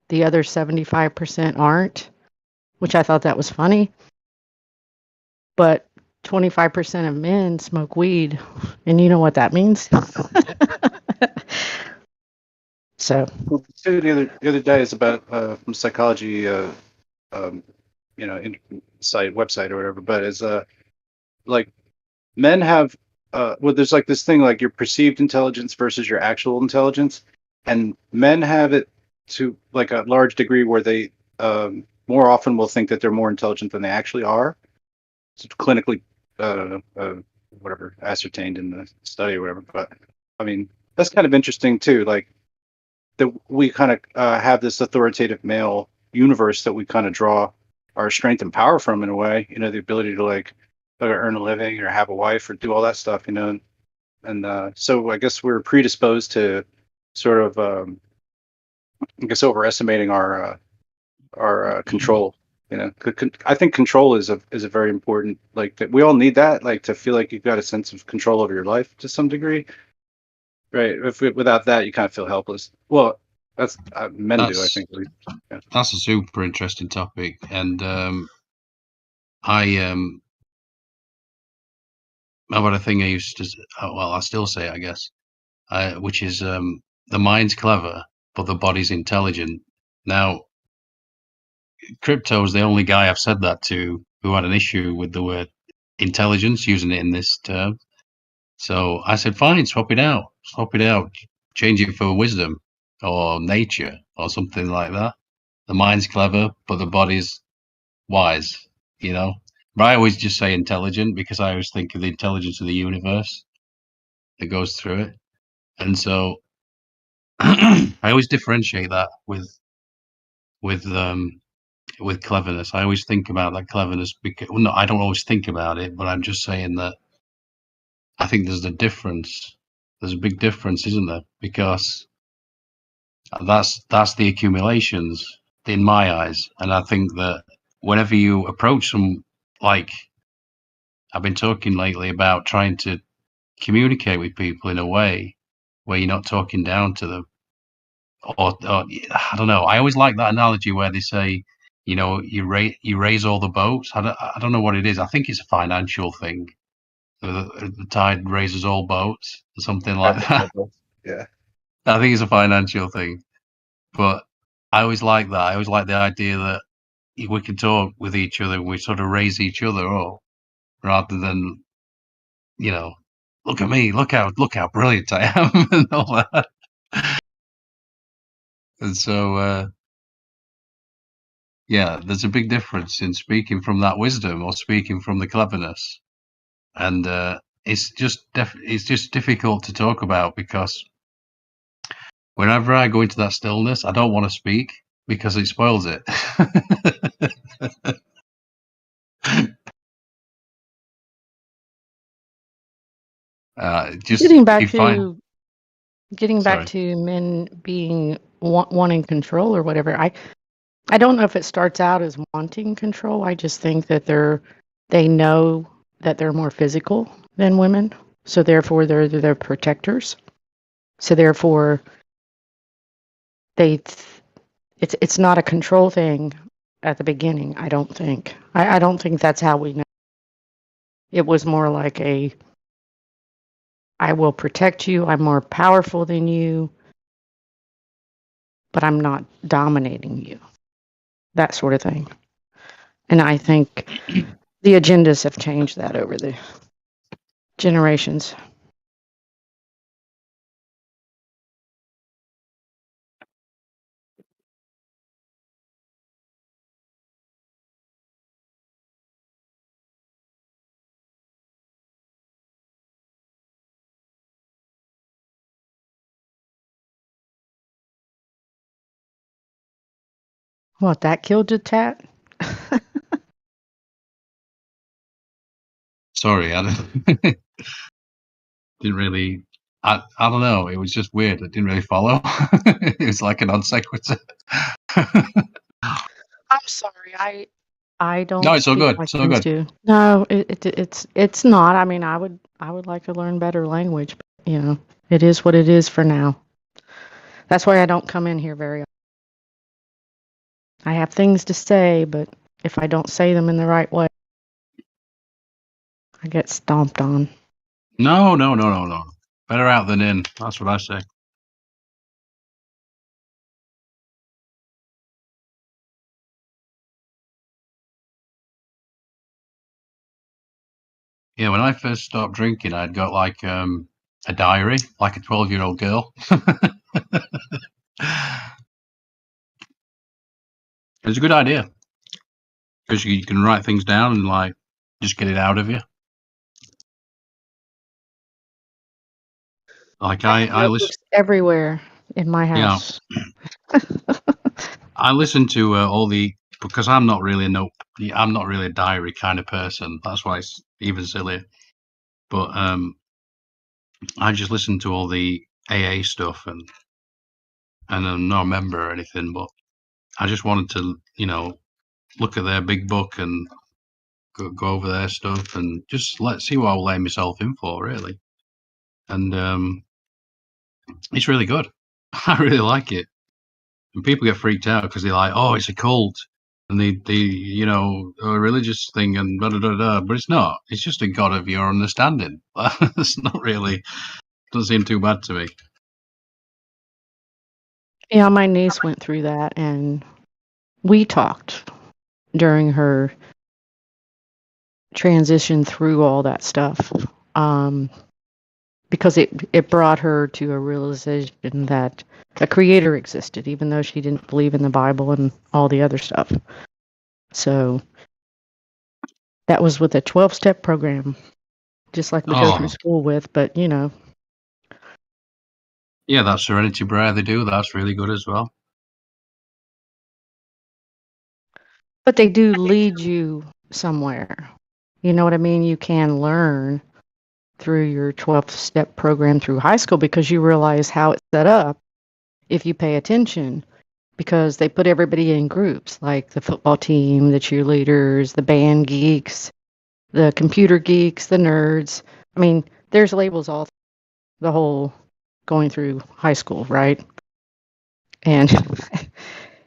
The other 75% aren't, which I thought that was funny. But 25% of men smoke weed, and you know what that means? So
The other day is about from psychology, website or whatever. But it's like men have well, there's like this thing like your perceived intelligence versus your actual intelligence, and men have it to like a large degree where they more often will think that they're more intelligent than they actually are. It's clinically whatever ascertained in the study or whatever. But I mean that's kind of interesting too. Like that we kind of have this authoritative male universe that we kind of draw our strength and power from in a way. You know, the ability to like earn a living or have a wife or do all that stuff. You know, and so I guess we're predisposed to sort of I guess overestimating our control. You know, I think control is a very important, like that we all need that, like to feel like you've got a sense of control over your life to some degree, right? Without that, you kind of feel helpless. Well, that's men do, I think. Yeah.
That's a super interesting topic, and I've got a thing I used to, well, I still say, I guess, which is the mind's clever, but the body's intelligent. Now, Crypto's the only guy I've said that to who had an issue with the word intelligence, using it in this term. So I said, fine, swap it out, change it for wisdom or nature or something like that. The mind's clever, but the body's wise, you know. But I always just say intelligent because I always think of the intelligence of the universe that goes through it. And so I always differentiate that with cleverness. I always think about that cleverness because, well, no, I don't always think about it, but I'm just saying that I think there's a difference. There's a big difference, isn't there? Because that's the accumulations in my eyes. And I think that whenever you approach some, like, I've been talking lately about trying to communicate with people in a way where you're not talking down to them. Or I don't know. I always like that analogy where they say, you know, you raise all the boats. I don't know what it is. I think it's a financial thing. The tide raises all boats, or something like that.
Yeah.
I think it's a financial thing. But I always like that. I always like the idea that we can talk with each other and we sort of raise each other up rather than, you know, look at me, look how brilliant I am and all that. And so, yeah, there's a big difference in speaking from that wisdom or speaking from the cleverness. And it's just difficult to talk about because whenever I go into that stillness, I don't want to speak because it spoils it. Just
Getting back
you find.
to getting back
Sorry.
to men being wanting control or whatever. I don't know if it starts out as wanting control. I just think that they know that they're more physical than women, so therefore they're protectors. So therefore it's not a control thing at the beginning. I don't think. I don't think that's how we know. It was more like I will protect you. I'm more powerful than you, but I'm not dominating you. That sort of thing. And I think the agendas have changed that over the generations. What, that killed your tat?
Sorry, I didn't really. I don't know. It was just weird. I didn't really follow. It was like an non sequitur.
I'm sorry. I don't
No, it's all
speak
good.
like
It's all
things
good.
do. No, it's not. I mean, I would like to learn better language, but you know, it is what it is for now. That's why I don't come in here very often. I have things to say, but if I don't say them in the right way, I get stomped on.
No. Better out than in. That's what I say. Yeah, when I first stopped drinking, I'd got like a diary, like a 12-year-old girl. It's a good idea because you can write things down and like just get it out of you. Like I listen.
Notebooks everywhere in my
Yeah,
house.
I listen to all the because I'm not really a diary kind of person. That's why it's even sillier. But I just listen to all the AA stuff and I'm not a member or anything. But I just wanted to, you know, look at their big book and go over their stuff and just see what I'll lay myself in for, really. And it's really good. I really like it. And people get freaked out because they're like, "Oh, it's a cult." And the you know, a religious thing and da da da da, but it's not. It's just a god of your understanding. It's not really. Doesn't seem too bad to me.
Yeah, my niece went through that, and we talked during her transition through all that stuff, because it brought her to a realization that a creator existed, even though she didn't believe in the Bible and all the other stuff. So that was with a 12-step program, just like we go through school with, but you know.
Yeah, that Serenity Prayer they do, that's really good as well.
But they do lead you somewhere. You know what I mean? You can learn through your 12-step program through high school because you realize how it's set up if you pay attention. because they put everybody in groups, like the football team, the cheerleaders, the band geeks, the computer geeks, the nerds. I mean, there's labels all the whole going through high school, right? And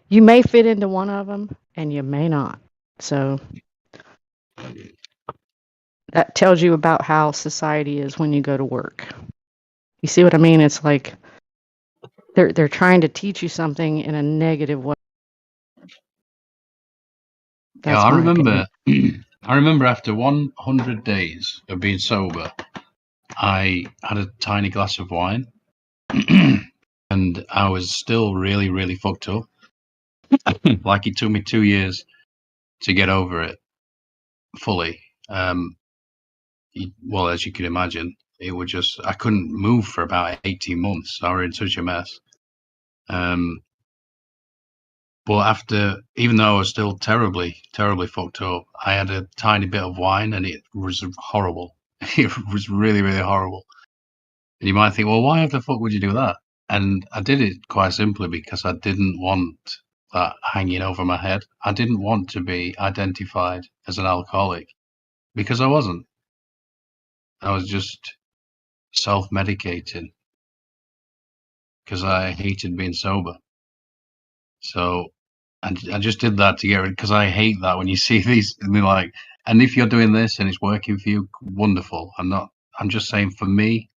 you may fit into one of them and you may not. So that tells you about how society is when you go to work. You see what I mean? It's like they're trying to teach you something in a negative way.
Yeah,
That's
I
my
remember.
opinion.
I remember after 100 days of being sober, I had a tiny glass of wine, and I was still really, really fucked up. Like it took me 2 years to get over it fully. Well, as you can imagine, it was just I couldn't move for about 18 months. I was in such a mess. But after, even though I was still terribly, terribly fucked up, I had a tiny bit of wine, and it was horrible. It was really, really horrible. And you might think, well, why the fuck would you do that? And I did it quite simply because I didn't want that hanging over my head. I didn't want to be identified as an alcoholic because I wasn't. I was just self-medicating because I hated being sober. So I just did that to get rid, because I hate that when you see these and they're like, and if you're doing this and it's working for you, wonderful. I'm just saying for me,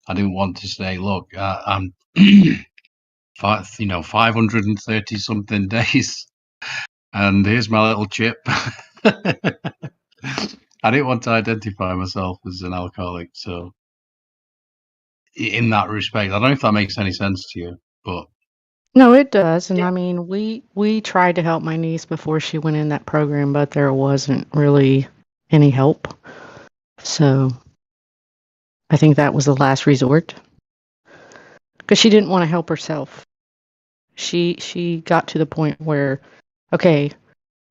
I didn't want to say, look, I'm 530 something days, and here's my little chip. I didn't want to identify myself as an alcoholic. So in that respect, I don't know if that makes any sense to you, but
No, it does. And I mean, we tried to help my niece before she went in that program, but there wasn't really any help. So I think that was the last resort because she didn't want to help herself. She got to the point where, okay,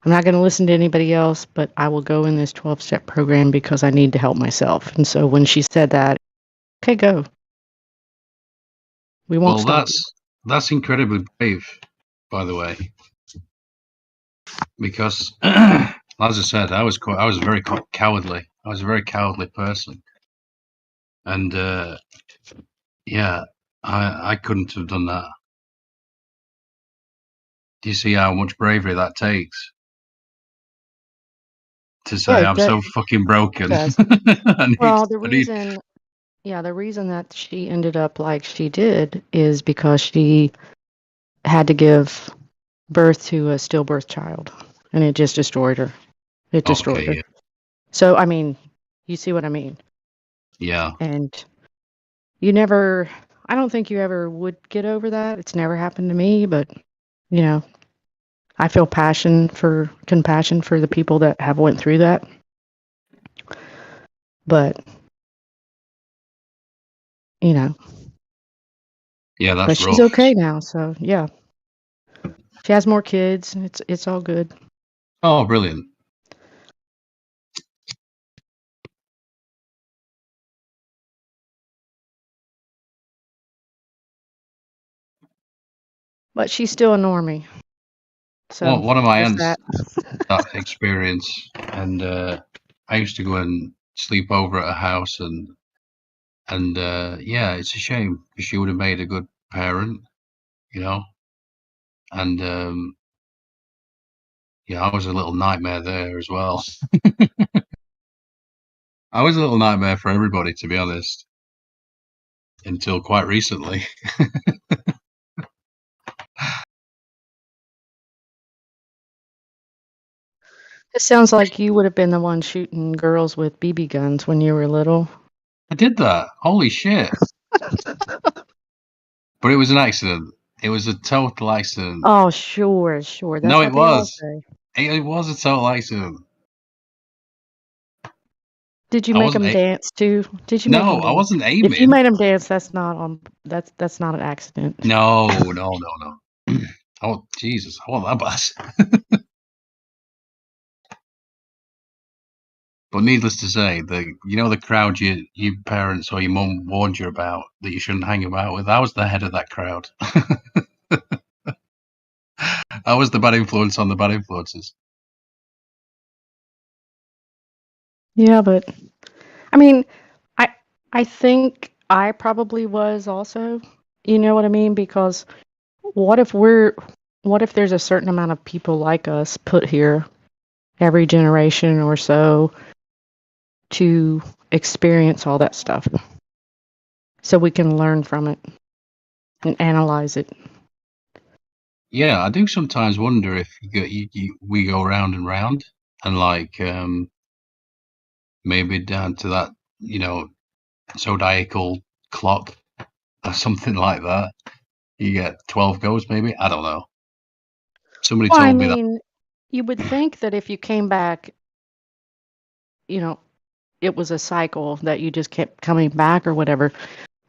I'm not going to listen to anybody else, but I will go in this 12-step program because I need to help myself. And so when she said that, okay, go. We won't stop you.
That's incredibly brave, by the way, because as I said, I was very cowardly. I was a very cowardly person, and yeah, I couldn't have done that. Do you see how much bravery that takes to say
Yeah,
I'm so fucking broken?
does. Well, the reason that she ended up like she did is because she had to give birth to a stillbirth child, and it just destroyed her. It destroyed her.
Yeah.
So, I mean, you see what I mean?
Yeah.
And I don't think you ever would get over that. It's never happened to me, but, I feel compassion for the people that have went through that. But,
Yeah, that's
but she's
rough.
okay now, so yeah. She has more kids, and it's all good.
Oh, brilliant.
But she's still a normie. So
Well, one of my
there's
aunts
that.
that experience, and I used to go and sleep over at her house, and yeah, it's a shame because she would have made a good parent, and yeah, I was a little nightmare there as well. I was a little nightmare for everybody, to be honest, until quite recently.
It sounds like you would have been the one shooting girls with BB guns when you were little.
I did that. Holy shit. But it was an accident. It was a total accident.
Oh, sure. That's
No,
what
it
they all
was.
say.
It was a total accident.
Did you
I
make
wasn't
them dance too? Did you make them
No,
dance?
I wasn't
If you
aiming.
made them dance, that's not an accident.
No. Oh, Jesus. I wasn't that bad. But needless to say, the crowd your parents or your mum warned you about that you shouldn't hang about with, I was the head of that crowd. I was the bad influence on the bad influences.
Yeah, but I mean, I think I probably was also. You know what I mean? Because what if there's a certain amount of people like us put here every generation or so to experience all that stuff, so we can learn from it and analyze it.
Yeah, I do sometimes wonder if we go round and round, and like maybe down to that, zodiacal clock or something like that. You get 12 goes, maybe. I don't know. Somebody
Well, I
told me that.
mean, you would think that if you came back, you know, it was a cycle that you just kept coming back or whatever.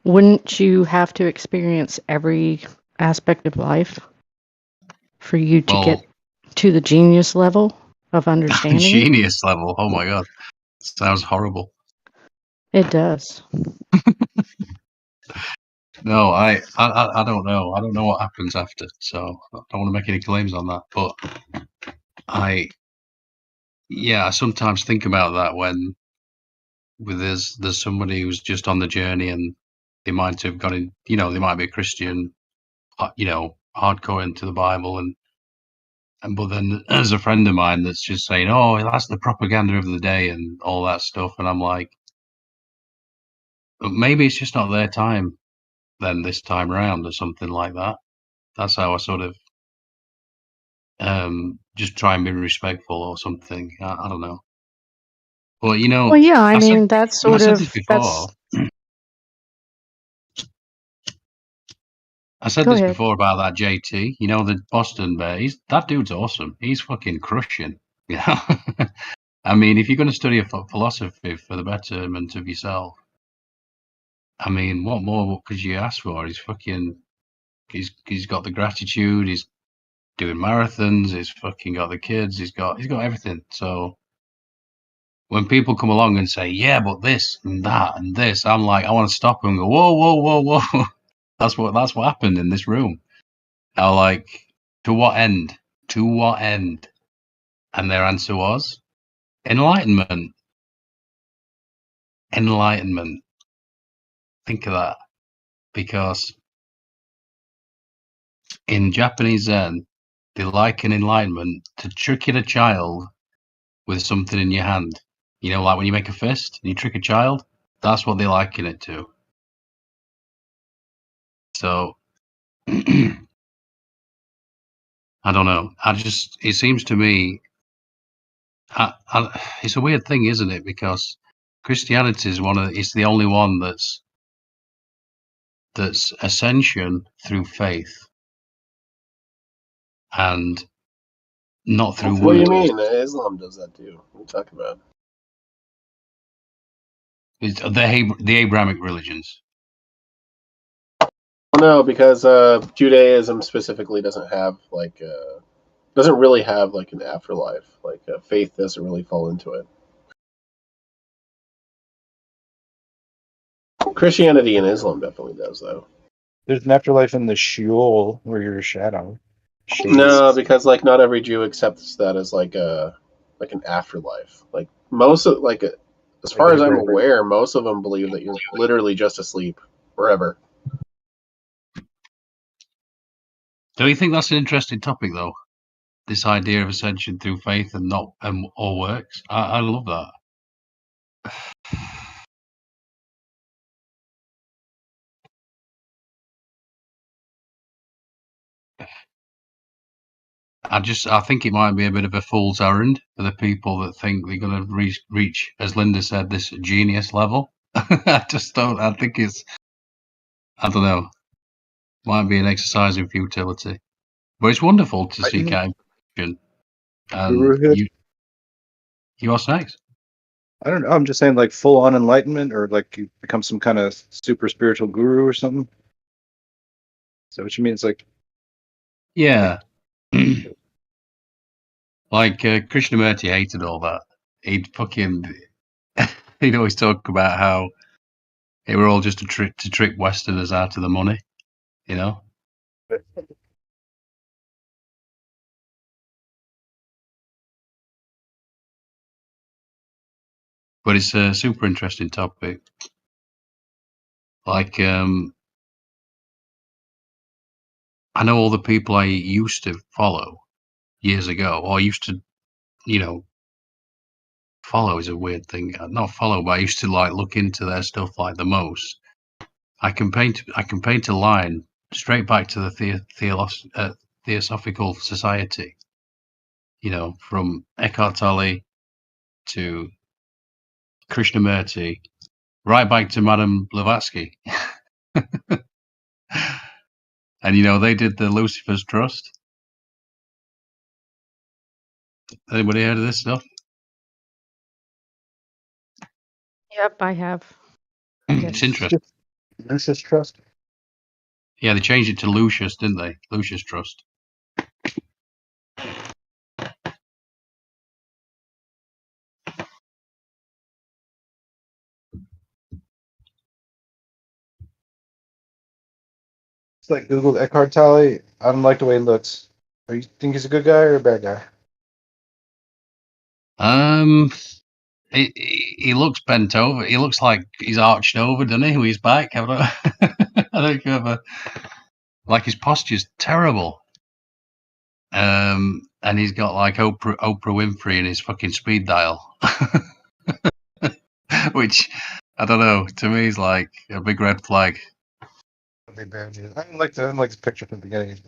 Wouldn't you have to experience every aspect of life for you to get
Well,
to the genius level of understanding it?
genius level. Oh my god, sounds horrible.
It does.
No, I don't know. I don't know what happens after, so I don't want to make any claims on that. But I sometimes think about that when there's somebody who's just on the journey and they might have got in, they might be a Christian, hardcore into the Bible, and but then there's a friend of mine that's just saying, "Oh, that's the propaganda of the day" and all that stuff, and I'm like, maybe it's just not their time then this time around or something like that. That's how I sort of just try and be respectful or something. I don't know. But
Well, yeah, I
I said
mean, that's
and I
sort
said this
of,
before. I said
go
this
ahead.
before about that JT. The Boston Bear. That dude's awesome. He's fucking crushing. I mean, if you're going to study a philosophy for the betterment of yourself, I mean, what more could you ask for? He's got the gratitude. He's doing marathons. He's fucking got the kids. He's got everything. So when people come along and say, "Yeah, but this and that and this," I'm like, I want to stop them and go, "Whoa, whoa, whoa, whoa!" That's what happened in this room. Now, like, to what end? To what end? And their answer was enlightenment. Enlightenment. Think of that, because in Japanese Zen, they liken enlightenment to tricking a child with something in your hand. Like when you make a fist and you trick a child, that's what they liken it to. So, I don't know. It seems to me, it's a weird thing, isn't it? Because Christianity is it's the only one that's ascension through faith and not through
What do you
words.
mean? Islam does that too. What are you talking about?
It's the Abrahamic religions.
No, because Judaism specifically doesn't really have like an afterlife. Like faith doesn't really fall into it. Christianity and Islam definitely does, though.
There's an afterlife in the Sheol where you're a shadow.
No, because like not every Jew accepts that as like an afterlife. Like most of as far as I'm aware, most of them believe that you're literally just asleep forever.
Do you think that's an interesting topic, though? This idea of ascension through faith and not or works. I love that. I think it might be a bit of a fool's errand for the people that think they're going to reach, as Linda said, this genius level. I just don't. I think I don't know. Might be an exercise in futility, but it's wonderful to seek out information. And you are next.
I don't know. I'm just saying, like full on enlightenment, or like you become some kind of super spiritual guru or something. Is that what you mean? It's like,
yeah. Like Krishnamurti hated all that. He'd always talk about how it were all just a trick to trick Westerners out of the money, But it's a super interesting topic. Like, I know all the people I used to follow years ago, or used to, follow is a weird thing. Not follow, but I used to like look into their stuff like the most. I can paint a line straight back to the Theosophical Society. From Eckhart Tolle to Krishnamurti, right back to Madame Blavatsky. And they did the Lucifer's Trust. Anybody heard of this stuff?
Yep, I have.
It's interesting.
Lucius Trust.
Yeah, they changed it to Lucius, didn't they? Lucius Trust.
It's like Google Eckhart Tolle. I don't like the way he looks. Do you think he's a good guy or a bad guy?
He looks bent over. He looks like he's arched over, doesn't he? With his back. I don't know if like his posture's terrible. And he's got like Oprah Winfrey in his fucking speed dial, which I don't know. To me, is like a big red flag.
I didn't like this picture from the beginning.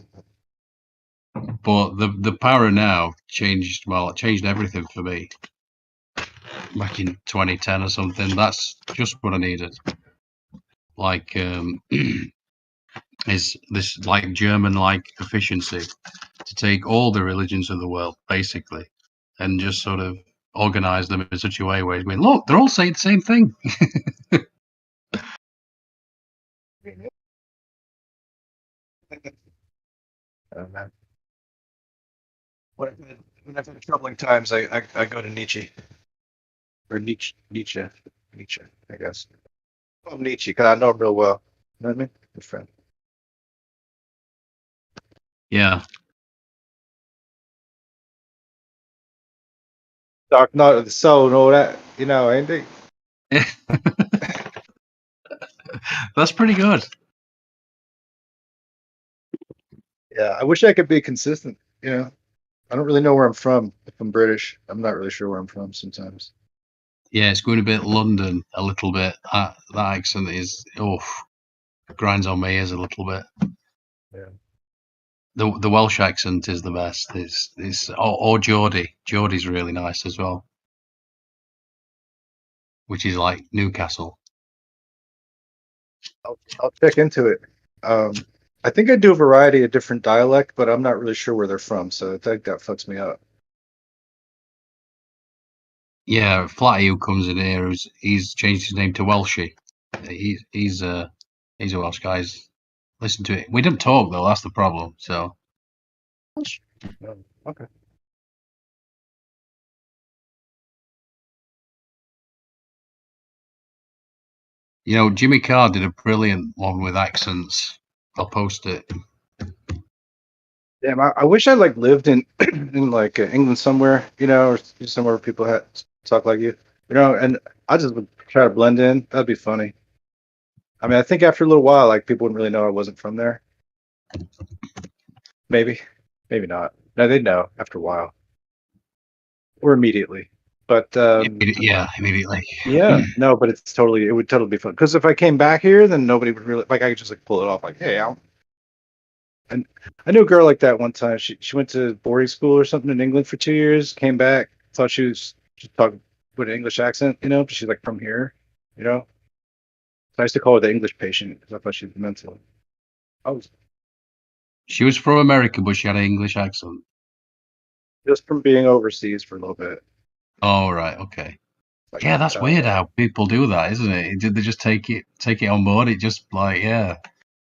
But the power now changed. Well, it changed everything for me. Back in 2010 or something. That's just what I needed. Like, is this like German like efficiency to take all the religions of the world basically, and just sort of organize them in such a way where it's going, look, they're all saying the same thing.
Oh, man. When I've had troubling times, I go to Nietzsche. Or Nietzsche, I guess. I call him Nietzsche because I know him real well. You know what I mean? Good friend.
Yeah.
Dark Night of the Soul and all that, ain't it?
That's pretty good.
Yeah, I wish I could be consistent. I don't really know where I'm from. If I'm British, I'm not really sure where I'm from sometimes.
Yeah, it's going a bit London a little bit. That accent is grinds on my ears a little bit.
Yeah.
The Welsh accent is the best. Or Geordie. Geordie's really nice as well. Which is like Newcastle.
I'll check into it. I think I do a variety of different dialect, but I'm not really sure where they're from, so I think that fucks me up.
Yeah, Flatty who comes in here, he's changed his name to Welshie. He's a Welsh guy. Listen to it. We don't talk though. That's the problem. So.
Okay.
Jimmy Carr did a brilliant one with accents. I'll post it.
Damn, I wish I lived in England somewhere, or somewhere where people had talk like you, and I just would try to blend in. That'd be funny. I mean, I think after a little while, people wouldn't really know I wasn't from there. Maybe not. No, they'd know after a while, or immediately. But
yeah, immediately.
Yeah, no, but it would totally be fun. Because if I came back here, then nobody would really I could just pull it off. Hey, and I knew a girl like that one time. She went to boarding school or something in England for 2 years. Came back, thought she talked with an English accent, but she's from here, So I used to call her the English patient because I thought she was mental.
She was from America, but she had an English accent.
Just from being overseas for a little bit.
Oh right, okay. Yeah, that's weird how people do that, isn't it? They just take it on board. It just yeah.